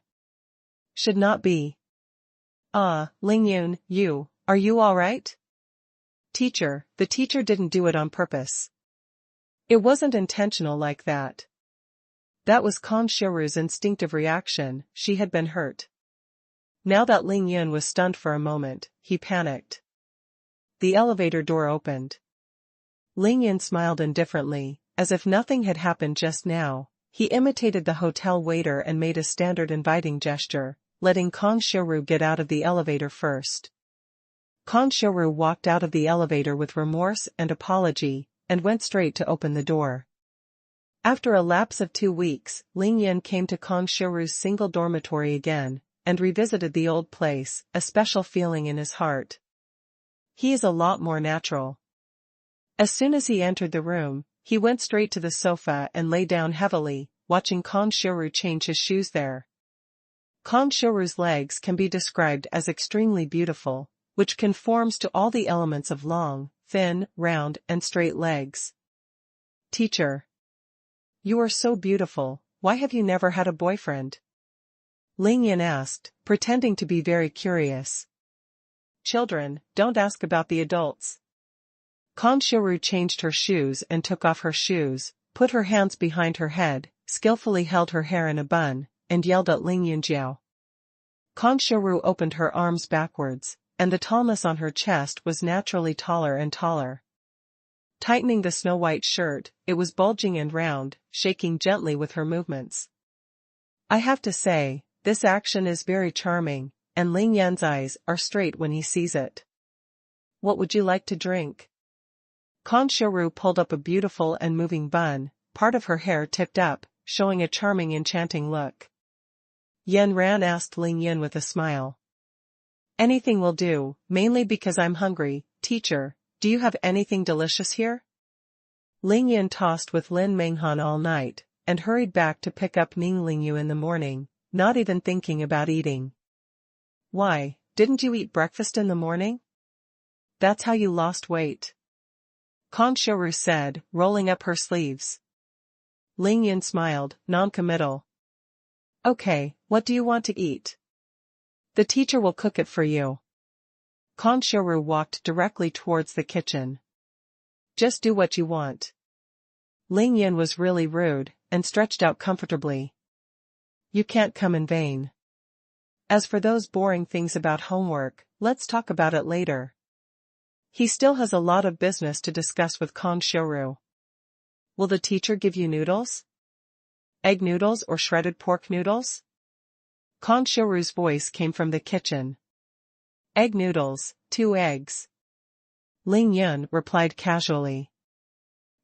Should not be. Ling Yun, are you all right? Teacher, the teacher didn't do it on purpose. It wasn't intentional like that. That was Conspiracies' instinctive reaction, she had been hurt. Now that Ling Yun was stunned for a moment, he panicked. The elevator door opened. Ling Yun smiled indifferently, as if nothing had happened just now. He imitated the hotel waiter and made a standard inviting gesture, letting Conspiracies get out of the elevator first. Conspiracies walked out of the elevator with remorse and apology, and went straight to open the door. After a lapse of 2 weeks, Ling Yun came to Conspiracies' single dormitory again, and revisited the old place, a special feeling in his heart. He is a lot more natural. As soon as he entered the room, he went straight to the sofa and lay down heavily, watching Conspiracies change his shoes there. Conspiracies' legs can be described as extremely beautiful, which conforms to all the elements of long, thin, round, and straight legs. Teacher. You are so beautiful, why have you never had a boyfriend? Ling Yun asked, pretending to be very curious. Children, don't ask about the adults. Conspiracies changed her shoes and took off her shoes, put her hands behind her head, skillfully held her hair in a bun, and yelled at Ling Yun Jiao. Conspiracies opened her arms backwards, and the tallness on her chest was naturally taller and taller. Tightening the snow-white shirt, it was bulging and round, shaking gently with her movements. I have to say, this action is very charming, and Ling Yun's eyes are straight when he sees it. What would you like to drink? Conspiracies pulled up a beautiful and moving bun, part of her hair tipped up, showing a charming enchanting look. Yen Ran asked Ling Yun with a smile. Anything will do, mainly because I'm hungry. Teacher, do you have anything delicious here? Ling Yun tossed with Lin Menghan all night, and hurried back to pick up Ming Lingyu in the morning, not even thinking about eating. Why, didn't you eat breakfast in the morning? That's how you lost weight. Conspiracies said, rolling up her sleeves. Ling Yun smiled, non-committal. Okay, what do you want to eat? The teacher will cook it for you. Conspiracies walked directly towards the kitchen. Just do what you want. Ling Yun was really rude, and stretched out comfortably. You can't come in vain. As for those boring things about homework, let's talk about it later. He still has a lot of business to discuss with Conspiracies. Will the teacher give you noodles? Egg noodles or shredded pork noodles? Conspiracies' voice came from the kitchen. Egg noodles, 2 eggs. Ling Yun replied casually.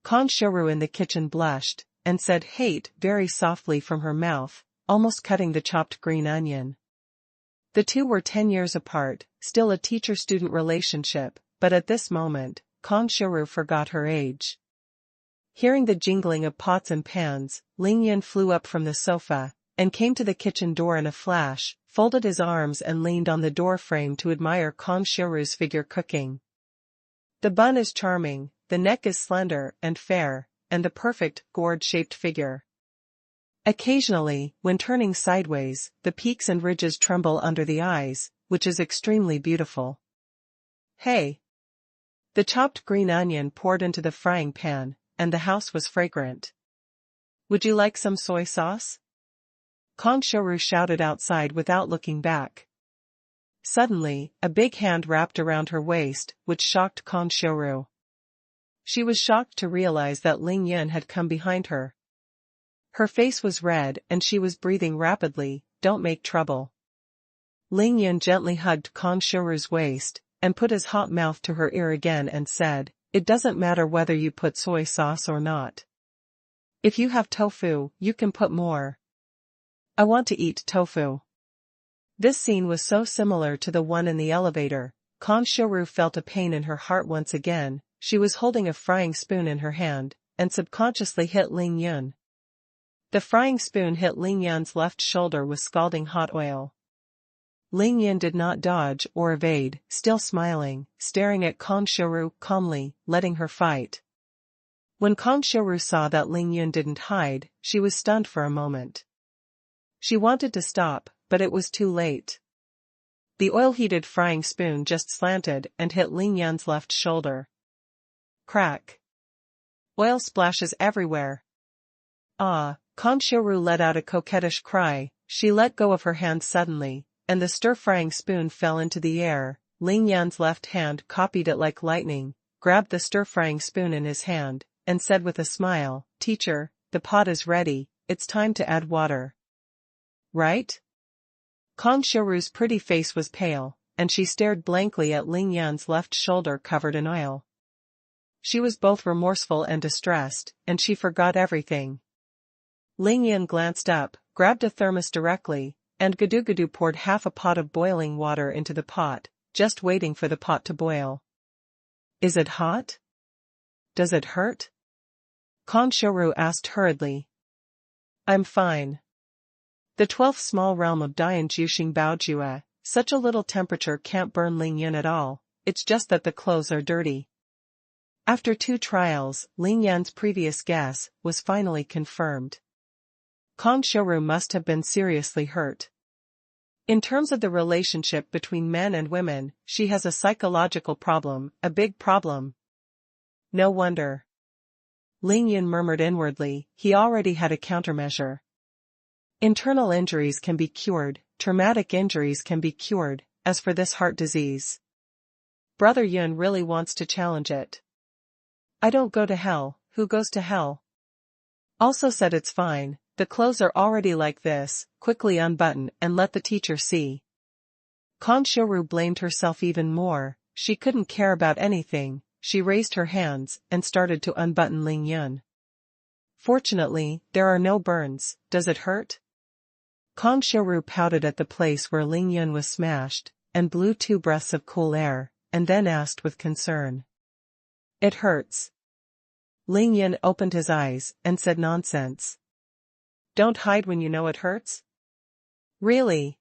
Conspiracies in the kitchen blushed, and said hate very softly from her mouth, almost cutting the chopped green onion. The two were 10 years apart, still a teacher-student relationship, but at this moment, Conspiracies forgot her age. Hearing the jingling of pots and pans, Ling Yun flew up from the sofa, and came to the kitchen door in a flash, folded his arms and leaned on the door frame to admire Conspiracies' figure cooking. The bun is charming, the neck is slender and fair, and the perfect, gourd-shaped figure. Occasionally, when turning sideways, the peaks and ridges tremble under the eyes, which is extremely beautiful. Hey! The chopped green onion poured into the frying pan, and the house was fragrant. Would you like some soy sauce? Conspiracies shouted outside without looking back. Suddenly, a big hand wrapped around her waist, which shocked Conspiracies. She was shocked to realize that Ling Yun had come behind her. Her face was red and she was breathing rapidly. Don't make trouble. Ling Yun gently hugged Kong Shuru's waist, and put his hot mouth to her ear again and said, it doesn't matter whether you put soy sauce or not. If you have tofu, you can put more. I want to eat tofu. This scene was so similar to the one in the elevator. Kong Shuru felt a pain in her heart once again. She was holding a frying spoon in her hand, and subconsciously hit Ling Yun. The frying spoon hit Ling Yun's left shoulder with scalding hot oil. Ling Yun did not dodge or evade, still smiling, staring at Kong Shuru calmly, letting her fight. When Kong Shuru saw that Ling Yun didn't hide, she was stunned for a moment. She wanted to stop, but it was too late. The oil-heated frying spoon just slanted and hit Ling Yun's left shoulder. Crack. Oil splashes everywhere. Ah, Kong Shuru let out a coquettish cry. She let go of her hand suddenly, and the stir-frying spoon fell into the air. Ling Yun's left hand copied it like lightning, grabbed the stir-frying spoon in his hand, and said with a smile, Teacher, the pot is ready, it's time to add water. Right? Kong Shuru's pretty face was pale, and she stared blankly at Ling Yun's left shoulder covered in oil. She was both remorseful and distressed, and she forgot everything. Ling Yun glanced up, grabbed a thermos directly, and Gudu poured half a pot of boiling water into the pot, just waiting for the pot to boil. Is it hot? Does it hurt? Kong Shuru asked hurriedly. I'm fine. The 12th small realm of Dian Juxing Baojue, such a little temperature can't burn Ling Yun at all, it's just that the clothes are dirty. After 2 trials, Ling Yun's previous guess was finally confirmed. Kong Shuru must have been seriously hurt. In terms of the relationship between men and women, she has a psychological problem, a big problem. No wonder. Ling Yun murmured inwardly, he already had a countermeasure. Internal injuries can be cured, traumatic injuries can be cured, as for this heart disease. Brother Yun really wants to challenge it. I don't go to hell, who goes to hell? Also said it's fine, the clothes are already like this, quickly unbutton and let the teacher see. Kong Shuru blamed herself even more, she couldn't care about anything, she raised her hands and started to unbutton Ling Yun. Fortunately, there are no burns, does it hurt? Kong Shuru pouted at the place where Ling Yun was smashed, and blew 2 breaths of cool air, and then asked with concern. It hurts. Ling Yun opened his eyes and said nonsense. Don't hide when you know it hurts? Really?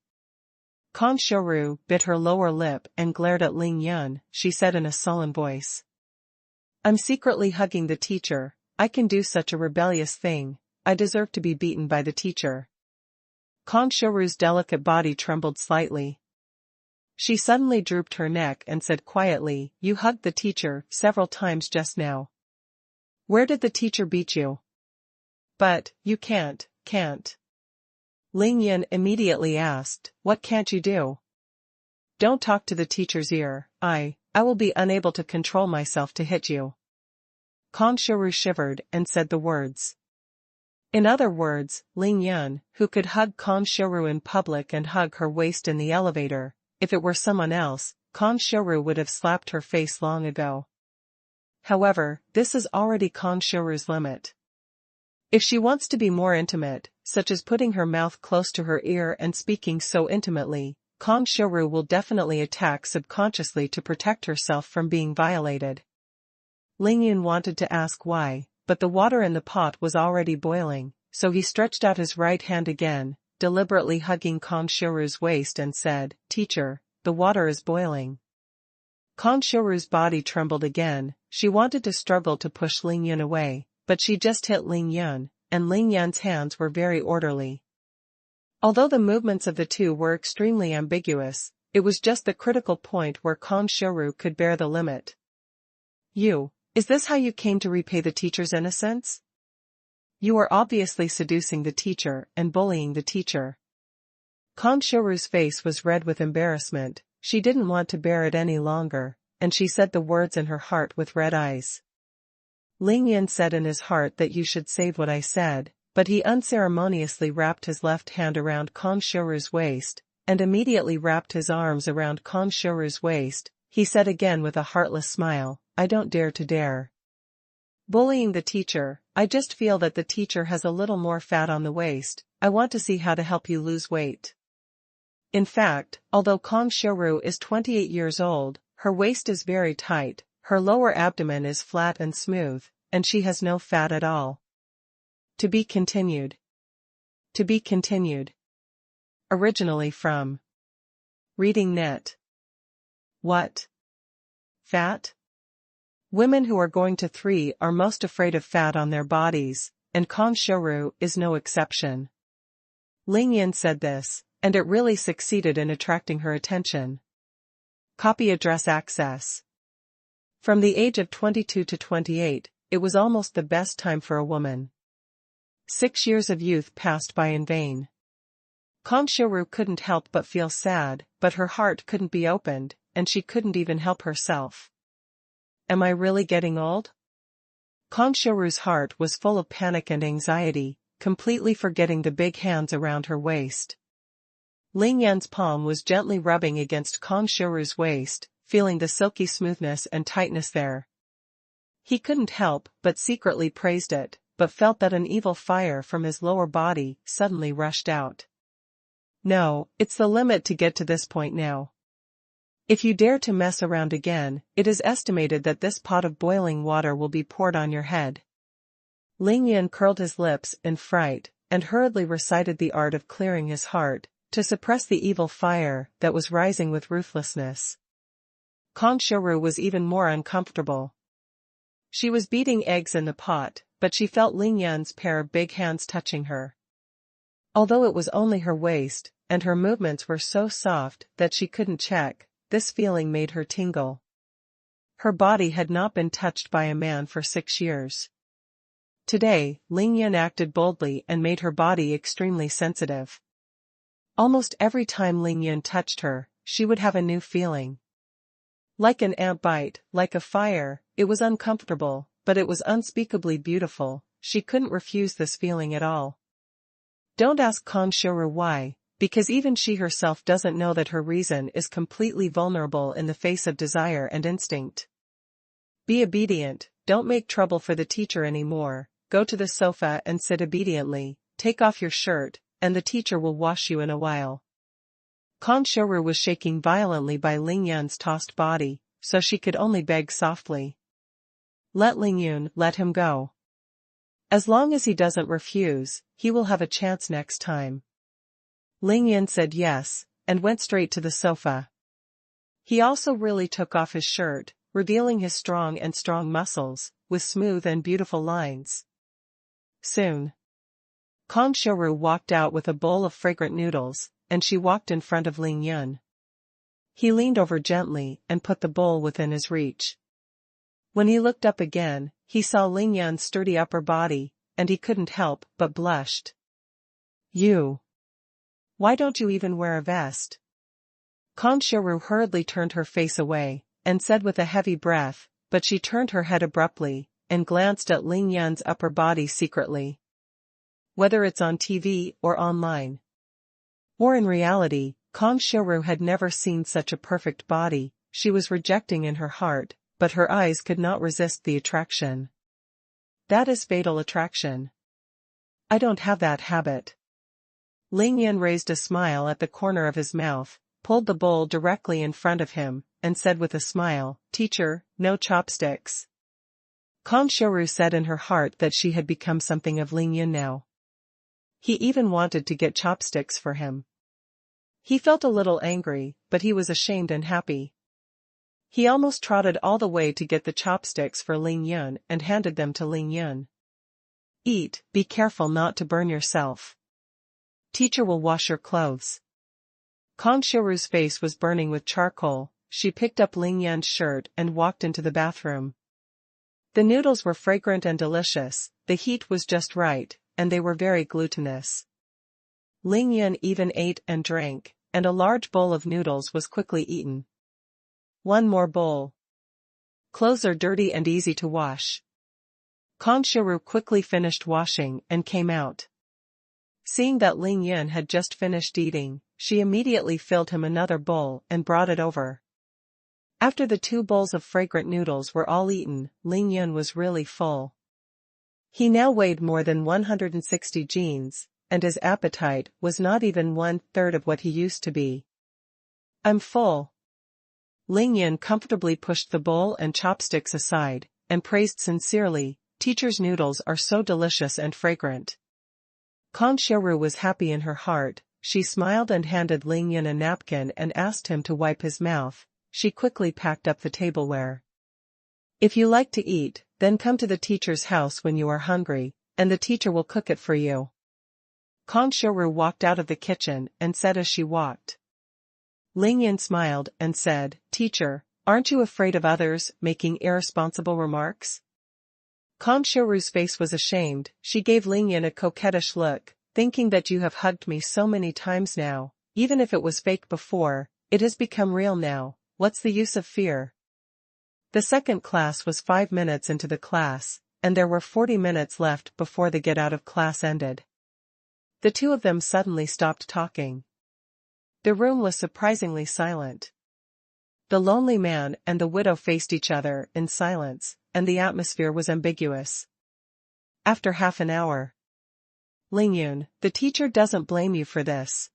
Kong Shuru bit her lower lip and glared at Ling Yun, she said in a sullen voice. I'm secretly hugging the teacher, I can do such a rebellious thing, I deserve to be beaten by the teacher. Kong Shuru's delicate body trembled slightly. She suddenly drooped her neck and said quietly, you hugged the teacher several times just now. Where did the teacher beat you? But, you can't. Ling Yun immediately asked, what can't you do? Don't talk to the teacher's ear, I will be unable to control myself to hit you. Kong Shuru shivered and said the words. In other words, Ling Yun, who could hug Kong Shuru in public and hug her waist in the elevator, if it were someone else, Kong Shuru would have slapped her face long ago. However, this is already Kong Shuru's limit. If she wants to be more intimate, such as putting her mouth close to her ear and speaking so intimately, Kong Shuru will definitely attack subconsciously to protect herself from being violated. Ling Yun wanted to ask why, but the water in the pot was already boiling, so he stretched out his right hand again, deliberately hugging Kong Shuru's waist and said, Teacher, the water is boiling. Kong Shuru's body trembled again, she wanted to struggle to push Ling Yun away, but she just hit Ling Yun, and Ling Yun's hands were very orderly. Although the movements of the two were extremely ambiguous, it was just the critical point where Kong Shuru could bear the limit. Is this how you came to repay the teacher's innocence? You are obviously seducing the teacher and bullying the teacher. Kong Shuru's face was red with embarrassment, she didn't want to bear it any longer, and she said the words in her heart with red eyes. Ling Yan said in his heart that you should save what I said, but he unceremoniously wrapped his left hand around Kong Shiru's waist, and immediately wrapped his arms around Kong Shiru's waist. He said again with a heartless smile, I don't dare to dare. Bullying the teacher, I just feel that the teacher has a little more fat on the waist. I want to see how to help you lose weight. In fact, although Kong Shiru is 28 years old, her waist is very tight, her lower abdomen is flat and smooth, and she has no fat at all. To be continued. To be continued. Originally from Reading Net. What? Fat? Women who are going to 3 are most afraid of fat on their bodies, and Kong Shiru is no exception. Ling Yan said this, and it really succeeded in attracting her attention. Copy address access. From the age of 22 to 28, it was almost the best time for a woman. 6 years of youth passed by in vain. Kong Shiru couldn't help but feel sad, but her heart couldn't be opened, and she couldn't even help herself. Am I really getting old? Kong Shiru's heart was full of panic and anxiety, completely forgetting the big hands around her waist. Ling Yan's palm was gently rubbing against Kong Shiru's waist, feeling the silky smoothness and tightness there. He couldn't help but secretly praised it, but felt that an evil fire from his lower body suddenly rushed out. No, it's the limit to get to this point now. If you dare to mess around again, it is estimated that this pot of boiling water will be poured on your head. Ling Yan curled his lips in fright, and hurriedly recited the art of clearing his heart, to suppress the evil fire that was rising with ruthlessness. Kong Shiru was even more uncomfortable. She was beating eggs in the pot, but she felt Ling Yan's pair of big hands touching her. Although it was only her waist, and her movements were so soft that she couldn't check, this feeling made her tingle. Her body had not been touched by a man for 6 years. Today, Ling Yan acted boldly and made her body extremely sensitive. Almost every time Ling Yan touched her, she would have a new feeling. Like an ant bite, like a fire, it was uncomfortable, but it was unspeakably beautiful. She couldn't refuse this feeling at all. Don't ask Kong Shiru why, because even she herself doesn't know that her reason is completely vulnerable in the face of desire and instinct. Be obedient, don't make trouble for the teacher anymore, go to the sofa and sit obediently, take off your shirt, and the teacher will wash you in a while. Kong Shiru was shaking violently by Ling Yan's tossed body, so she could only beg softly. Let Ling Yun let him go. As long as he doesn't refuse, he will have a chance next time. Ling Yan said yes, and went straight to the sofa. He also really took off his shirt, revealing his strong muscles, with smooth and beautiful lines. Soon, Kong Shiru walked out with a bowl of fragrant noodles, and she walked in front of Ling Yun. He leaned over gently and put the bowl within his reach. When he looked up again, he saw Ling Yun's sturdy upper body, and he couldn't help but blushed. You. Why don't you even wear a vest? Kong Shiru hurriedly turned her face away, and said with a heavy breath, but she turned her head abruptly, and glanced at Ling Yan's upper body secretly. Whether it's on TV or online, or in reality, Kong Shiru had never seen such a perfect body. She was rejecting in her heart, but her eyes could not resist the attraction. That is fatal attraction. I don't have that habit. Ling Yan raised a smile at the corner of his mouth, pulled the bowl directly in front of him, and said with a smile, Teacher, no chopsticks. Kong Shiru said in her heart that she had become something of Ling Yan now. He even wanted to get chopsticks for him. He felt a little angry, but he was ashamed and happy. He almost trotted all the way to get the chopsticks for Ling Yan and handed them to Ling Yan. Eat, be careful not to burn yourself. Teacher will wash your clothes. Kong Shiru's face was burning with charcoal. She picked up Ling Yan's shirt and walked into the bathroom. The noodles were fragrant and delicious, the heat was just right, and they were very glutinous. Ling Yan even ate and drank, and a large bowl of noodles was quickly eaten. One more bowl. Clothes are dirty and easy to wash. Conspiracies quickly finished washing and came out. Seeing that Ling Yun had just finished eating, she immediately filled him another bowl and brought it over. After the 2 bowls of fragrant noodles were all eaten, Ling Yun was really full. He now weighed more than 160 genes, and his appetite was not even 1/3 of what he used to be. "I'm full." Ling Yun comfortably pushed the bowl and chopsticks aside, and praised sincerely, "Teacher's noodles are so delicious and fragrant." Conspiracies was happy in her heart. She smiled and handed Ling Yun a napkin and asked him to wipe his mouth. She quickly packed up the tableware. "If you like to eat, then come to the teacher's house when you are hungry, and the teacher will cook it for you." Conspiracies walked out of the kitchen and said as she walked. Ling Yun smiled and said, "Teacher, aren't you afraid of others making irresponsible remarks?" Conspiracies' face was ashamed. She gave Ling Yun a coquettish look, "Thinking that you have hugged me so many times now, even if it was fake before, it has become real now. What's the use of fear?" The second class was 5 minutes into the class, and there were 40 minutes left before the get out of class ended. The 2 of them suddenly stopped talking. The room was surprisingly silent. The lonely man and the widow faced each other in silence, and the atmosphere was ambiguous. After half an hour, "Ling Yun, the teacher doesn't blame you for this.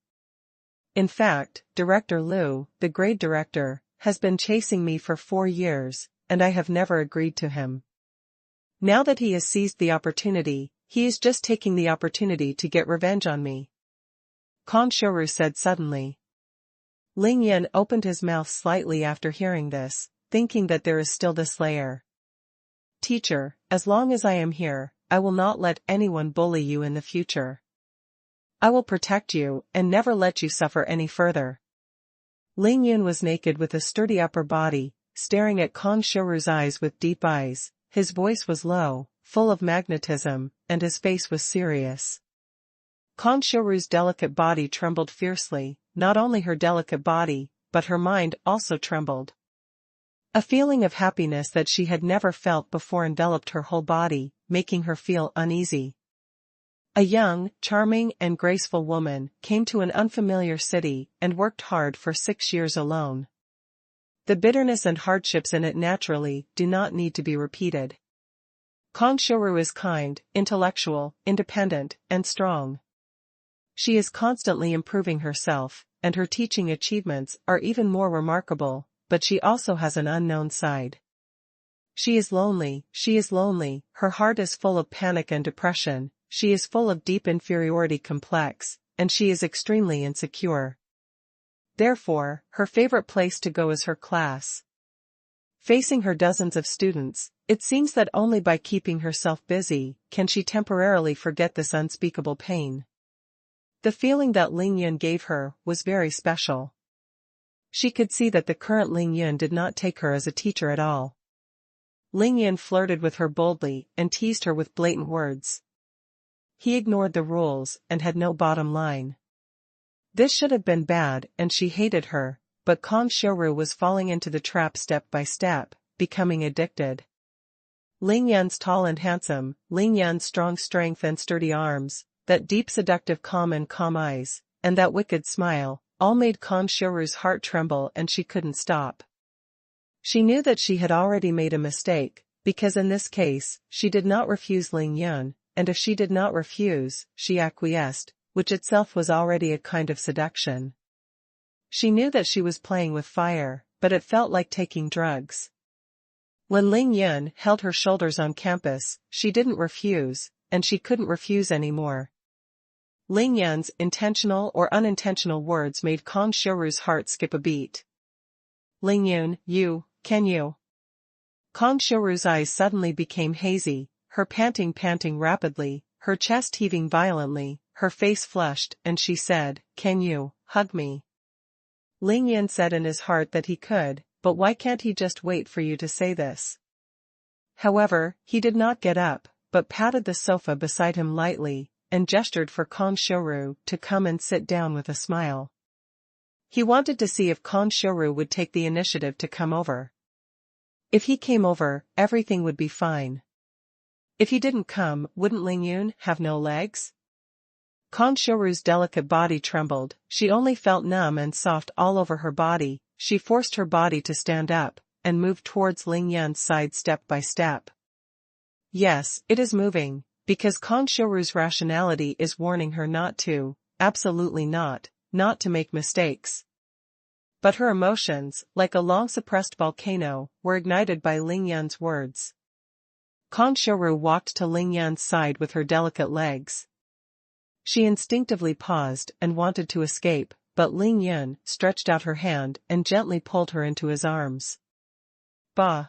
In fact, Director Liu, the grade director, has been chasing me for 4 years, and I have never agreed to him. Now that he has seized the opportunity, he is just taking the opportunity to get revenge on me," Conspiracies said suddenly. Ling Yun opened his mouth slightly after hearing this, thinking that there is still this layer. "Teacher, as long as I am here, I will not let anyone bully you in the future. I will protect you and never let you suffer any further." Ling Yun was naked with a sturdy upper body, staring at Conspiracies' eyes with deep eyes. His voice was low, full of magnetism, and his face was serious. Conspiracies' delicate body trembled fiercely. Not only her delicate body, but her mind also trembled. A feeling of happiness that she had never felt before enveloped her whole body, making her feel uneasy. A young, charming and graceful woman came to an unfamiliar city and worked hard for 6 years alone. The bitterness and hardships in it naturally do not need to be repeated. Conspiracies is kind, intellectual, independent, and strong. She is constantly improving herself, and her teaching achievements are even more remarkable, but she also has an unknown side. She is lonely, her heart is full of panic and depression, she is full of deep inferiority complex, and she is extremely insecure. Therefore, her favorite place to go is her class. Facing her dozens of students, it seems that only by keeping herself busy can she temporarily forget this unspeakable pain. The feeling that Ling Yun gave her was very special. She could see that the current Ling Yun did not take her as a teacher at all. Ling Yun flirted with her boldly and teased her with blatant words. He ignored the rules and had no bottom line. This should have been bad and she hated her, but Conspiracies was falling into the trap step by step, becoming addicted. Ling Yun's tall and handsome, Ling Yun's strong strength and sturdy arms, that deep seductive calm eyes, and that wicked smile, all made Conspiracies' heart tremble and she couldn't stop. She knew that she had already made a mistake, because in this case, she did not refuse Ling Yun, and if she did not refuse, she acquiesced, which itself was already a kind of seduction. She knew that she was playing with fire, but it felt like taking drugs. When Ling Yun held her shoulders on campus, she didn't refuse, and she couldn't refuse anymore. Ling Yun's intentional or unintentional words made Conspiracies' heart skip a beat. "Ling Yun, can you?" Conspiracies' eyes suddenly became hazy, her panting rapidly, her chest heaving violently, her face flushed, and she said, "Can you hug me?" Ling Yun said in his heart that he could, but why can't he just wait for you to say this? However, he did not get up, but patted the sofa beside him lightly, and gestured for Conspiracies to come and sit down with a smile. He wanted to see if Conspiracies would take the initiative to come over. If he came over, everything would be fine. If he didn't come, wouldn't Lingyun have no legs? Konshuru's delicate body trembled, she only felt numb and soft all over her body. She forced her body to stand up, and moved towards Lingyun's side step by step. Yes, it is moving, because Konshuru's rationality is warning her not to, absolutely not to make mistakes. But her emotions, like a long-suppressed volcano, were ignited by Lingyun's words. Konshuru walked to Lingyun's side with her delicate legs. She instinctively paused and wanted to escape, but Lingyun stretched out her hand and gently pulled her into his arms. Bah!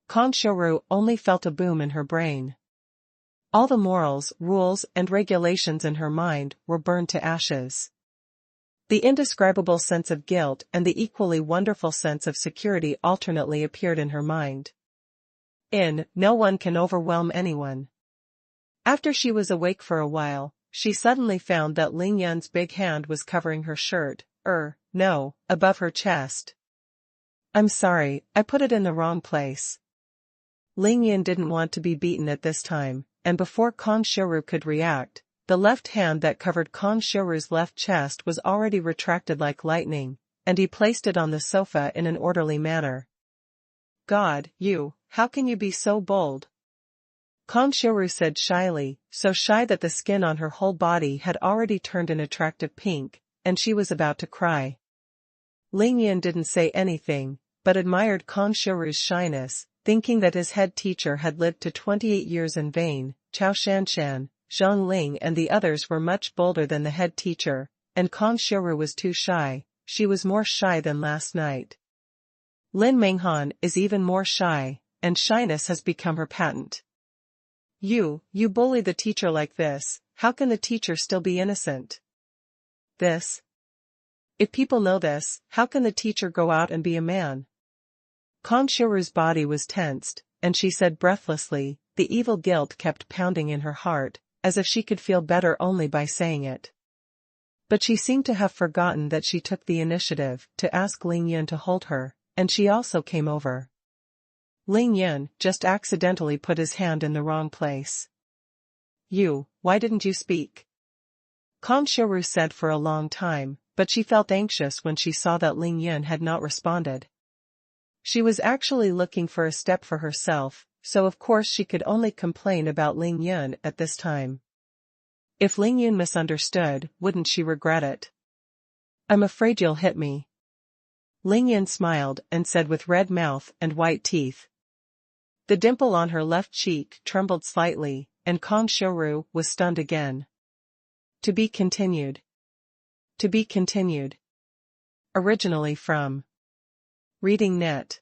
Konshuru only felt a boom in her brain. All the morals, rules, and regulations in her mind were burned to ashes. The indescribable sense of guilt and the equally wonderful sense of security alternately appeared in her mind. No one can overwhelm anyone. After she was awake for a while, she suddenly found that Lingyun's big hand was covering her shirt, no, above her chest. I'm sorry, I put it in the wrong place. Lingyun didn't want to be beaten at this time, and before Konshuru could react, the left hand that covered Konshuru's left chest was already retracted like lightning, and he placed it on the sofa in an orderly manner. God, how can you be so bold? Konshuru said shyly, so shy that the skin on her whole body had already turned an attractive pink, and she was about to cry. Lingyun didn't say anything, but admired Konshuru's shyness, thinking that his head teacher had lived to 28 years in vain. Chao Shanshan, Zheng Ling and the others were much bolder than the head teacher, and Konshuru was too shy. She was more shy than last night. Lin Menghan is even more shy, and shyness has become her patent. You bully the teacher like this, how can the teacher still be innocent? If people know this, how can the teacher go out and be a man? Konshuru's body was tensed, and she said breathlessly, the evil guilt kept pounding in her heart, as if she could feel better only by saying it. But she seemed to have forgotten that she took the initiative to ask Lingyun to hold her, and she also came over. Lingyun just accidentally put his hand in the wrong place. Why didn't you speak? Konshuru said for a long time, but she felt anxious when she saw that Lingyun had not responded. She was actually looking for a step for herself, so of course she could only complain about Lingyun at this time. If Lingyun misunderstood, wouldn't she regret it? I'm afraid you'll hit me. Lingyun smiled and said with red mouth and white teeth. The dimple on her left cheek trembled slightly, and Konshuru was stunned again. To be continued. Originally from Reading Net.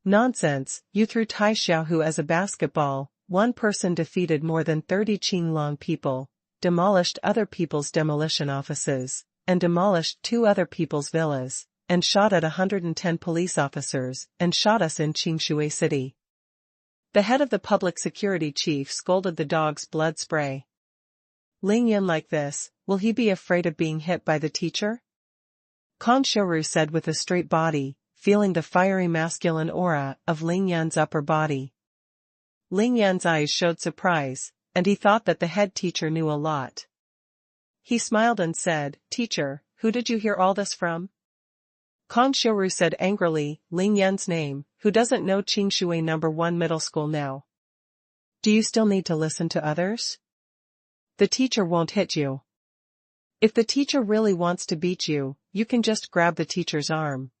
Nonsense, you threw Tai Xiaohu as a basketball. One person defeated more than 30 Qinglong people, demolished other people's demolition offices, and demolished 2 other people's villas, and shot at 110 police officers, and shot us in Qingshui City. The head of the public security chief scolded the dog's blood spray. Lingyun like this, will he be afraid of being hit by the teacher? Konshuru said with a straight body, feeling the fiery masculine aura of Lingyun's upper body. Lingyun's eyes showed surprise, and he thought that the head teacher knew a lot. He smiled and said, Teacher, who did you hear all this from? Konshuru said angrily, Lingyun's name, who doesn't know Qingshui No. 1 middle school now. Do you still need to listen to others? The teacher won't hit you. If the teacher really wants to beat you, you can just grab the teacher's arm.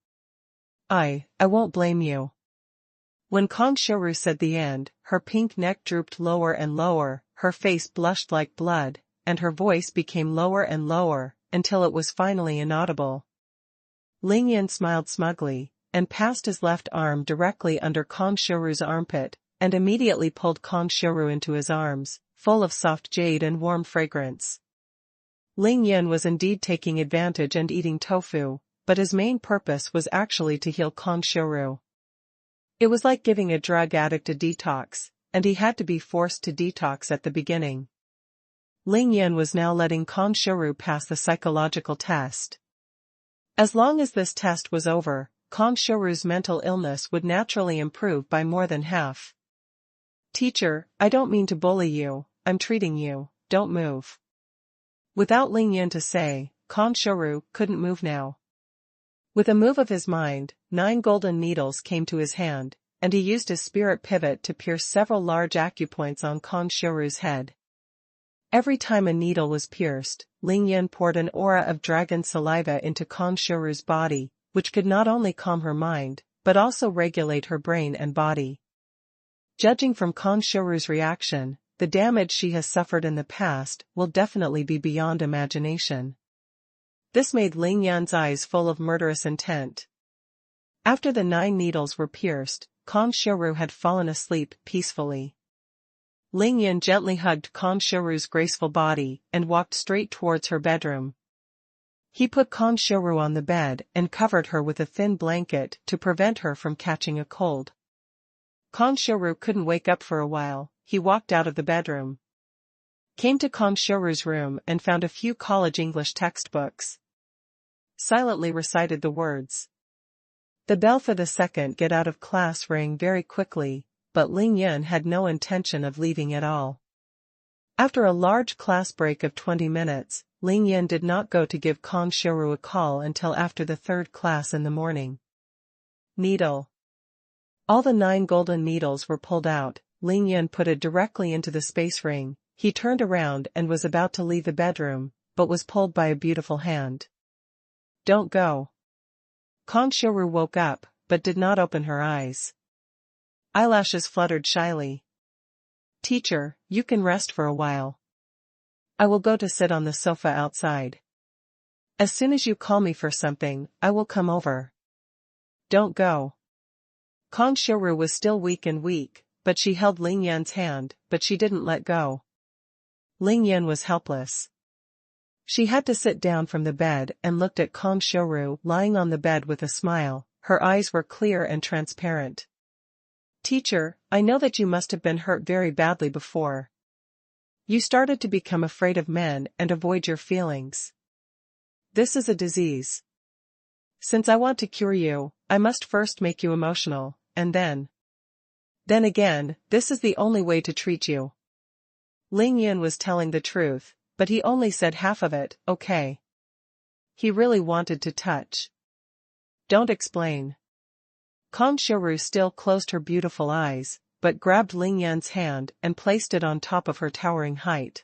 I won't blame you. When Konshuru said the end, her pink neck drooped lower and lower, her face blushed like blood, and her voice became lower and lower, until it was finally inaudible. Lingyun smiled smugly, and passed his left arm directly under Kongshuru's armpit, and immediately pulled Kongshuru into his arms, full of soft jade and warm fragrance. Lingyun was indeed taking advantage and eating tofu, but his main purpose was actually to heal Kongshuru. It was like giving a drug addict a detox, and he had to be forced to detox at the beginning. Lingyun was now letting Kongshuru pass the psychological test. As long as this test was over, Kongshuru's mental illness would naturally improve by more than half. Teacher, I don't mean to bully you, I'm treating you, don't move. Without Ling Yan to say, Kanshuru couldn't move now. With a move of his mind, 9 golden needles came to his hand, and he used his spirit pivot to pierce several large acupoints on Kanshuru's head. Every time a needle was pierced, Ling Yan poured an aura of dragon saliva into Kanshuru's body, which could not only calm her mind, but also regulate her brain and body. Judging from Kanshuru's reaction, the damage she has suffered in the past will definitely be beyond imagination. This made Ling Yan's eyes full of murderous intent. After the 9 needles were pierced, Kanshuru had fallen asleep peacefully. Ling Yan gently hugged Kanshuru's graceful body and walked straight towards her bedroom. He put Kanshuru on the bed and covered her with a thin blanket to prevent her from catching a cold. Kanshuru couldn't wake up for a while. He walked out of the bedroom, came to Kanshuru's room and found a few college English textbooks. Silently recited the words. The bell for the second get out of class rang very quickly, but Ling Yan had no intention of leaving at all. After a large class break of 20 minutes, Ling Yan did not go to give Kanshuru a call until after the 3rd class in the morning. Needle. All the 9 golden needles were pulled out. Ling Yan put it directly into the space ring. He turned around and was about to leave the bedroom, but was pulled by a beautiful hand. Don't go. Kanshuru woke up, but did not open her eyes. Eyelashes fluttered shyly. Teacher, you can rest for a while. I will go to sit on the sofa outside. As soon as you call me for something, I will come over. Don't go. Kanshuru was still weak, but she held Ling Yan's hand, but she didn't let go. Ling Yan was helpless. She had to sit down from the bed and looked at Kanshuru lying on the bed with a smile. Her eyes were clear and transparent. Teacher, I know that you must have been hurt very badly before. You started to become afraid of men and avoid your feelings. This is a disease. Since I want to cure you, I must first make you emotional, and then again, this is the only way to treat you. Ling Yan was telling the truth, but he only said half of it, okay. He really wanted to touch. Don't explain. Kanshuru still closed her beautiful eyes, but grabbed Ling Yan's hand and placed it on top of her towering height.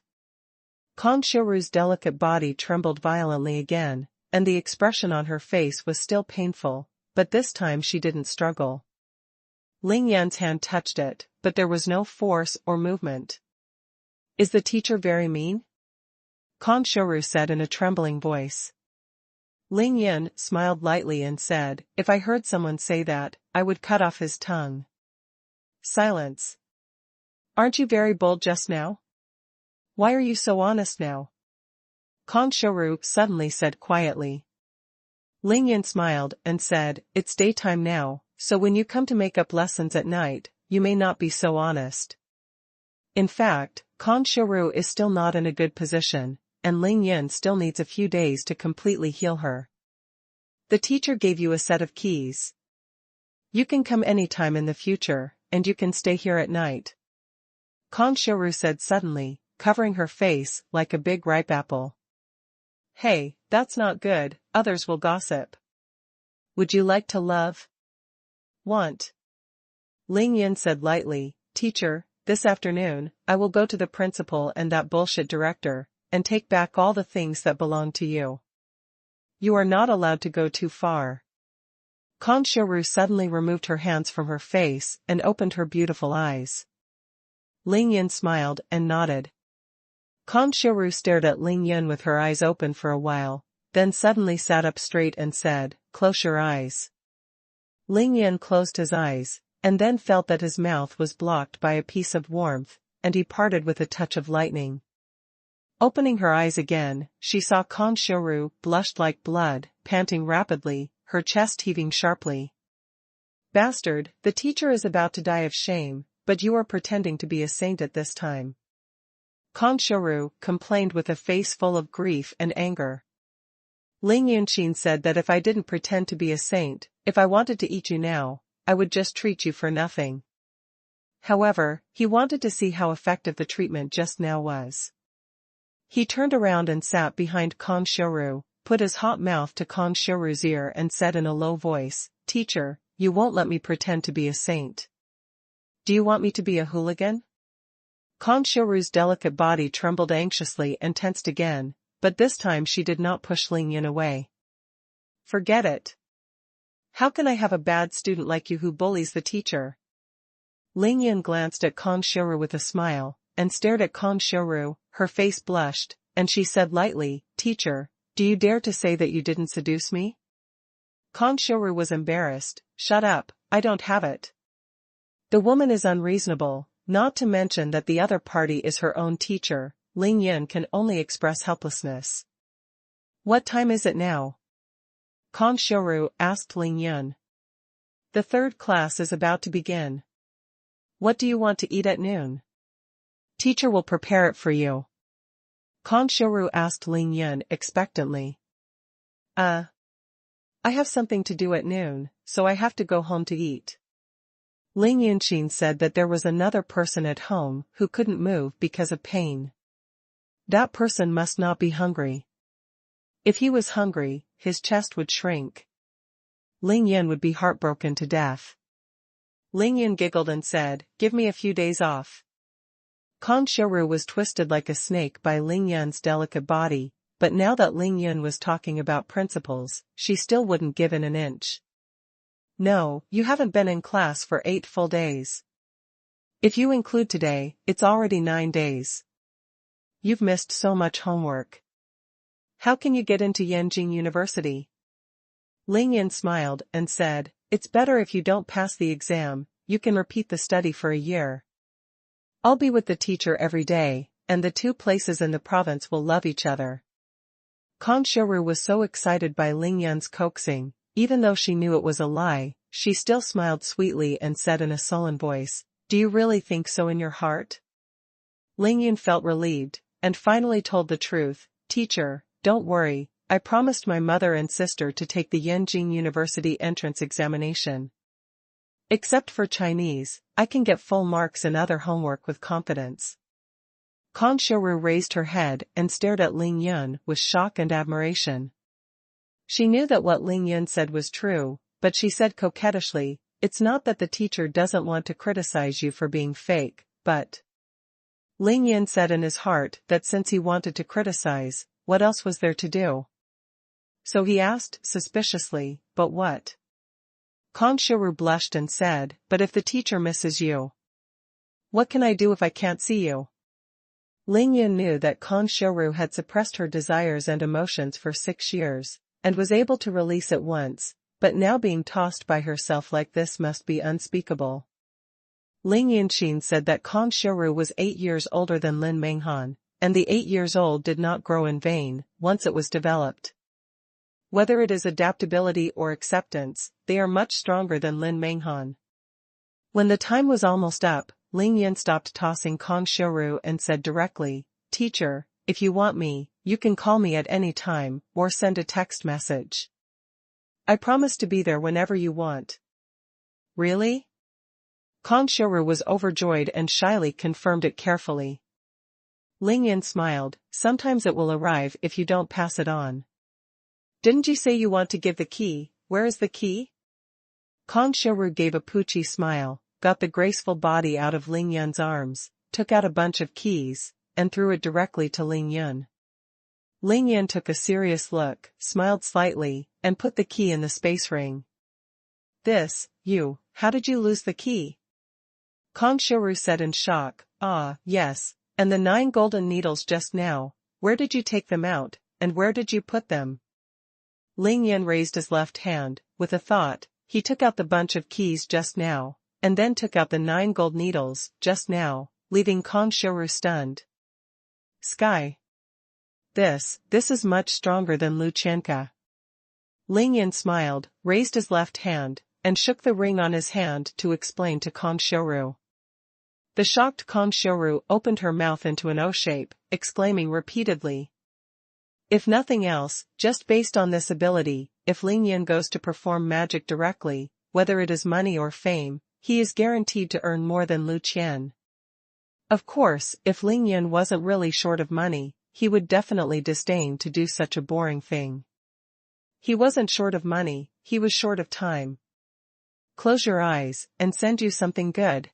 Kanshuru's delicate body trembled violently again, and the expression on her face was still painful, but this time she didn't struggle. Ling Yan's hand touched it, but there was no force or movement. Is the teacher very mean? Kanshuru said in a trembling voice. Ling Yan smiled lightly and said, if I heard someone say that, I would cut off his tongue. Silence. Aren't you very bold just now? Why are you so honest now? Kanshuru suddenly said quietly. Ling Yan smiled and said, it's daytime now, so when you come to make up lessons at night, you may not be so honest. In fact, Kanshuru is still not in a good position, and Ling Yan still needs a few days to completely heal her. The teacher gave you a set of keys. You can come anytime in the future, and you can stay here at night. Kanshuru said suddenly, covering her face like a big ripe apple. Hey, that's not good, others will gossip. Would you like to love? Want? Ling Yan said lightly, teacher, this afternoon, I will go to the principal and that bullshit director, and take back all the things that belong to you. You are not allowed to go too far. Kanshuru suddenly removed her hands from her face and opened her beautiful eyes. Ling Yan smiled and nodded. Kanshuru stared at Ling Yan with her eyes open for a while, then suddenly sat up straight and said, close your eyes. Ling Yan closed his eyes, and then felt that his mouth was blocked by a piece of warmth, and he parted with a touch of lightning. Opening her eyes again, she saw Kanshuru blushed like blood, panting rapidly, her chest heaving sharply. Bastard, the teacher is about to die of shame, but you are pretending to be a saint at this time. Kanshuru complained with a face full of grief and anger. Ling Yunshin said that if I didn't pretend to be a saint, if I wanted to eat you now, I would just treat you for nothing. However, he wanted to see how effective the treatment just now was. He turned around and sat behind Kanshiro, put his hot mouth to Kanshiro's ear and said in a low voice, "Teacher, you won't let me pretend to be a saint. Do you want me to be a hooligan?" Kanshiro's delicate body trembled anxiously and tensed again, but this time she did not push Lingyan away. "Forget it. How can I have a bad student like you who bullies the teacher?" Lingyan glanced at Kanshiro with a smile, and stared at Kanshiro. Her face blushed, and she said lightly, "Teacher, do you dare to say that you didn't seduce me?" Kanshiro was embarrassed. "Shut up, I don't have it." The woman is unreasonable, not to mention that the other party is her own teacher. Lingyan can only express helplessness. "What time is it now?" Kanshiro asked Lingyan. "The third class is about to begin." "What do you want to eat at noon?" "Teacher will prepare it for you." Kanshiro asked Lingyan expectantly. I have something to do at noon, so I have to go home to eat." Lingyan said that there was another person at home who couldn't move because of pain. That person must not be hungry. If he was hungry, his chest would shrink. Lingyan would be heartbroken to death. Lingyan giggled and said, "Give me a few days off." Kanshiro was twisted like a snake by Lingyan's delicate body, but now that Lingyan was talking about principles, she still wouldn't give in an inch. "No, you haven't been in class for 8 full days. If you include today, it's already 9 days. You've missed so much homework. How can you get into Yanjing University?" Lingyan smiled and said, "It's better if you don't pass the exam, you can repeat the study for a year. I'll be with the teacher every day, and the 2 places in the province will love each other." Kanshiro was so excited by Lingyan's coaxing, even though she knew it was a lie, she still smiled sweetly and said in a sullen voice, "Do you really think so in your heart?" Lingyan felt relieved, and finally told the truth, "Teacher, don't worry, I promised my mother and sister to take the Yanjing University entrance examination. Except for Chinese, I can get full marks in other homework with confidence." Kanshiro raised her head and stared at Lingyan with shock and admiration. She knew that what Lingyan said was true, but she said coquettishly, "It's not that the teacher doesn't want to criticize you for being fake, but—" Lingyan said in his heart that since he wanted to criticize, what else was there to do? So he asked suspiciously, "But what?" Kanshiro blushed and said, "But if the teacher misses you? What can I do if I can't see you?" Lingyan knew that Kanshiro had suppressed her desires and emotions for 6 years, and was able to release it once, but now being tossed by herself like this must be unspeakable. Lingyan said that Kanshiro was 8 years older than Lin Menghan, and the 8 years old did not grow in vain, once it was developed. Whether it is adaptability or acceptance, they are much stronger than Lin Menghan. When the time was almost up, Lingyan stopped tossing Kanshiro and said directly, "Teacher, if you want me, you can call me at any time, or send a text message. I promise to be there whenever you want." "Really?" Kanshiro was overjoyed and shyly confirmed it carefully. Lingyan smiled, "Sometimes it will arrive if you don't pass it on." "Didn't you say you want to give the key? Where is the key?" Kanshiro gave a poochy smile, got the graceful body out of Lingyan's arms, took out a bunch of keys, and threw it directly to Lingyan. Lingyan took a serious look, smiled slightly, and put the key in the space ring. How did you lose the key?" Kanshiro said in shock, "Ah, yes, and the 9 golden needles just now, where did you take them out, and where did you put them?" Lingyan raised his left hand, with a thought, he took out the bunch of keys just now, and then took out the 9 gold needles, just now, leaving Kanshiro stunned. "Sky. This is much stronger than Luchenka." Lingyan smiled, raised his left hand, and shook the ring on his hand to explain to Kanshiro. The shocked Kanshiro opened her mouth into an O shape, exclaiming repeatedly. If nothing else, just based on this ability, if Lingyan goes to perform magic directly, whether it is money or fame, he is guaranteed to earn more than Lu Qian. Of course, if Ling Yan wasn't really short of money, he would definitely disdain to do such a boring thing. He wasn't short of money, he was short of time. Close your eyes, and send you something good.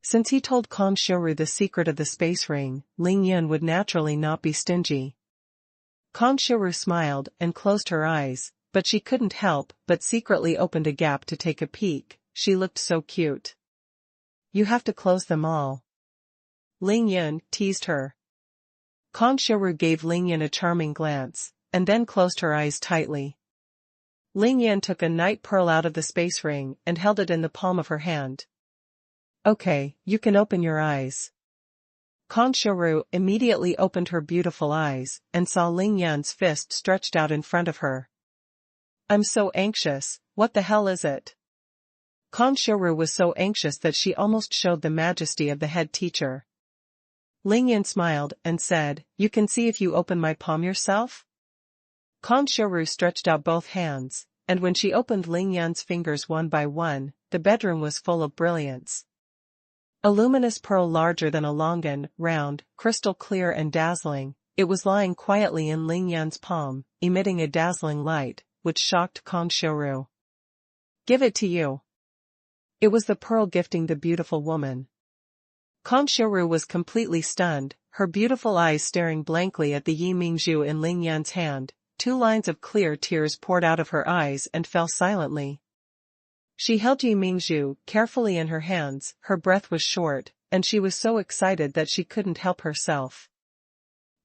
Since he told Kong Xiuru the secret of the space ring, Ling Yan would naturally not be stingy. Kong Xiuru smiled and closed her eyes, but she couldn't help but secretly opened a gap to take a peek. She looked so cute. You have to close them all. Ling Yan teased her. Kong Xiuru gave Ling Yan a charming glance, and then closed her eyes tightly. Ling Yan took a night pearl out of the space ring and held it in the palm of her hand. Okay, you can open your eyes. Kong Xiuru immediately opened her beautiful eyes and saw Ling Yan's fist stretched out in front of her. I'm so anxious, what the hell is it? Kong Xiuru was so anxious that she almost showed the majesty of the head teacher. Ling Yan smiled and said, you can see if you open my palm yourself? Kong Xiuru stretched out both hands, and when she opened Ling Yan's fingers one by one, the bedroom was full of brilliance. A luminous pearl larger than a longan, round, crystal clear and dazzling, it was lying quietly in Ling Yan's palm, emitting a dazzling light, which shocked Kong Xiuru. Give it to you. It was the pearl gifting the beautiful woman. Kong Xiuru was completely stunned, her beautiful eyes staring blankly at the Yi Mingzhu in Ling Yan's hand. 2 lines of clear tears poured out of her eyes and fell silently. She held Yi Mingzhu carefully in her hands, her breath was short, and she was so excited that she couldn't help herself.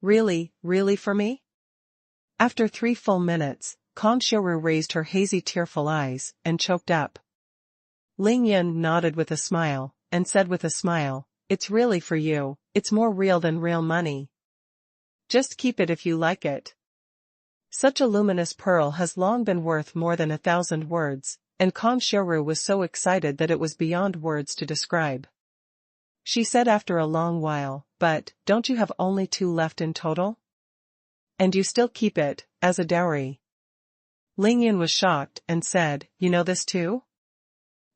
Really, really for me? After 3 full minutes, Kong Xiuru raised her hazy tearful eyes, and choked up. Ling Yan nodded with a smile, and said with a smile, it's really for you, it's more real than real money. Just keep it if you like it. Such a luminous pearl has long been worth more than 1,000 words, and Kong Xiuru was so excited that it was beyond words to describe. She said after a long while, but, don't you have only 2 left in total? And you still keep it, as a dowry? Ling Yan was shocked and said, you know this too?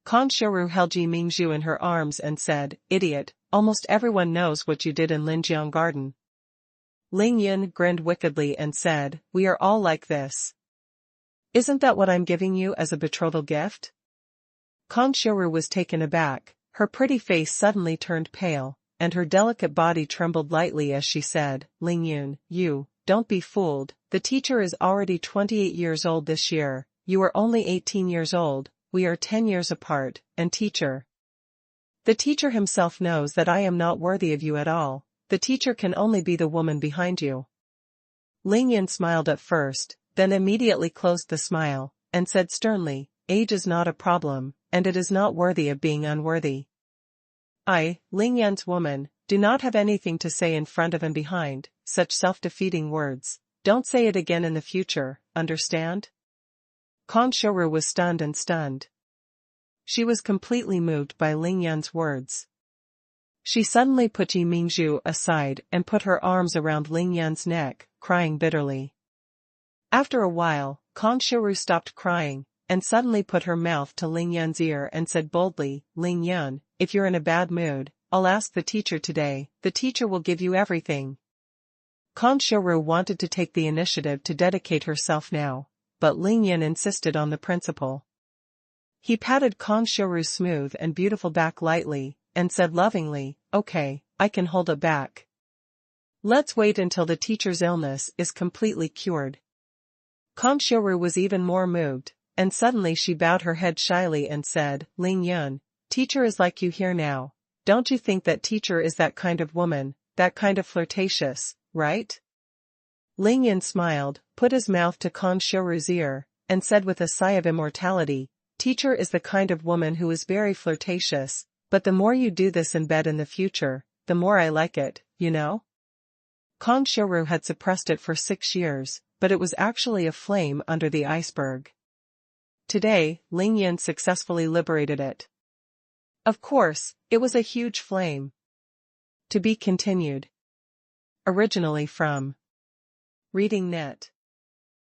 Kong Xiuru held Yi Mingzhu in her arms and said, idiot, almost everyone knows what you did in Linjiang Garden. Ling Yan grinned wickedly and said, we are all like this. Isn't that what I'm giving you as a betrothal gift? Kong Xiuru was taken aback, her pretty face suddenly turned pale, and her delicate body trembled lightly as she said, Ling Yan, you, don't be fooled, the teacher is already 28 years old this year, you are only 18 years old, we are 10 years apart, and teacher. The teacher himself knows that I am not worthy of you at all. The teacher can only be the woman behind you. Ling Yan smiled at first, then immediately closed the smile, and said sternly, age is not a problem, and it is not worthy of being unworthy. I, Ling Yan's woman, do not have anything to say in front of and behind, such self-defeating words. Don't say it again in the future, understand? Kong Xiuru was stunned. She was completely moved by Ling Yan's words. She suddenly put Yi Mingzhu aside and put her arms around Ling Yan's neck, crying bitterly. After a while, Kong Xiuru stopped crying, and suddenly put her mouth to Ling Yan's ear and said boldly, Ling Yan, if you're in a bad mood, I'll ask the teacher today, the teacher will give you everything. Kong Xiuru wanted to take the initiative to dedicate herself now, but Ling Yan insisted on the principle. He patted Kong Xiuru's smooth and beautiful back lightly, and said lovingly, okay, I can hold it back. Let's wait until the teacher's illness is completely cured. Kong Xiuru was even more moved, and suddenly she bowed her head shyly and said, Ling Yan, teacher is like you here now. Don't you think that teacher is that kind of woman, that kind of flirtatious, right? Ling Yan smiled, put his mouth to Kong Xiuru's ear, and said with a sigh of immortality, teacher is the kind of woman who is very flirtatious, but the more you do this in bed in the future, the more I like it, you know? Kong Xiuru had suppressed it for 6 years, but it was actually a flame under the iceberg. Today, Ling Yan successfully liberated it. Of course, it was a huge flame. To be continued. Originally from Reading Net.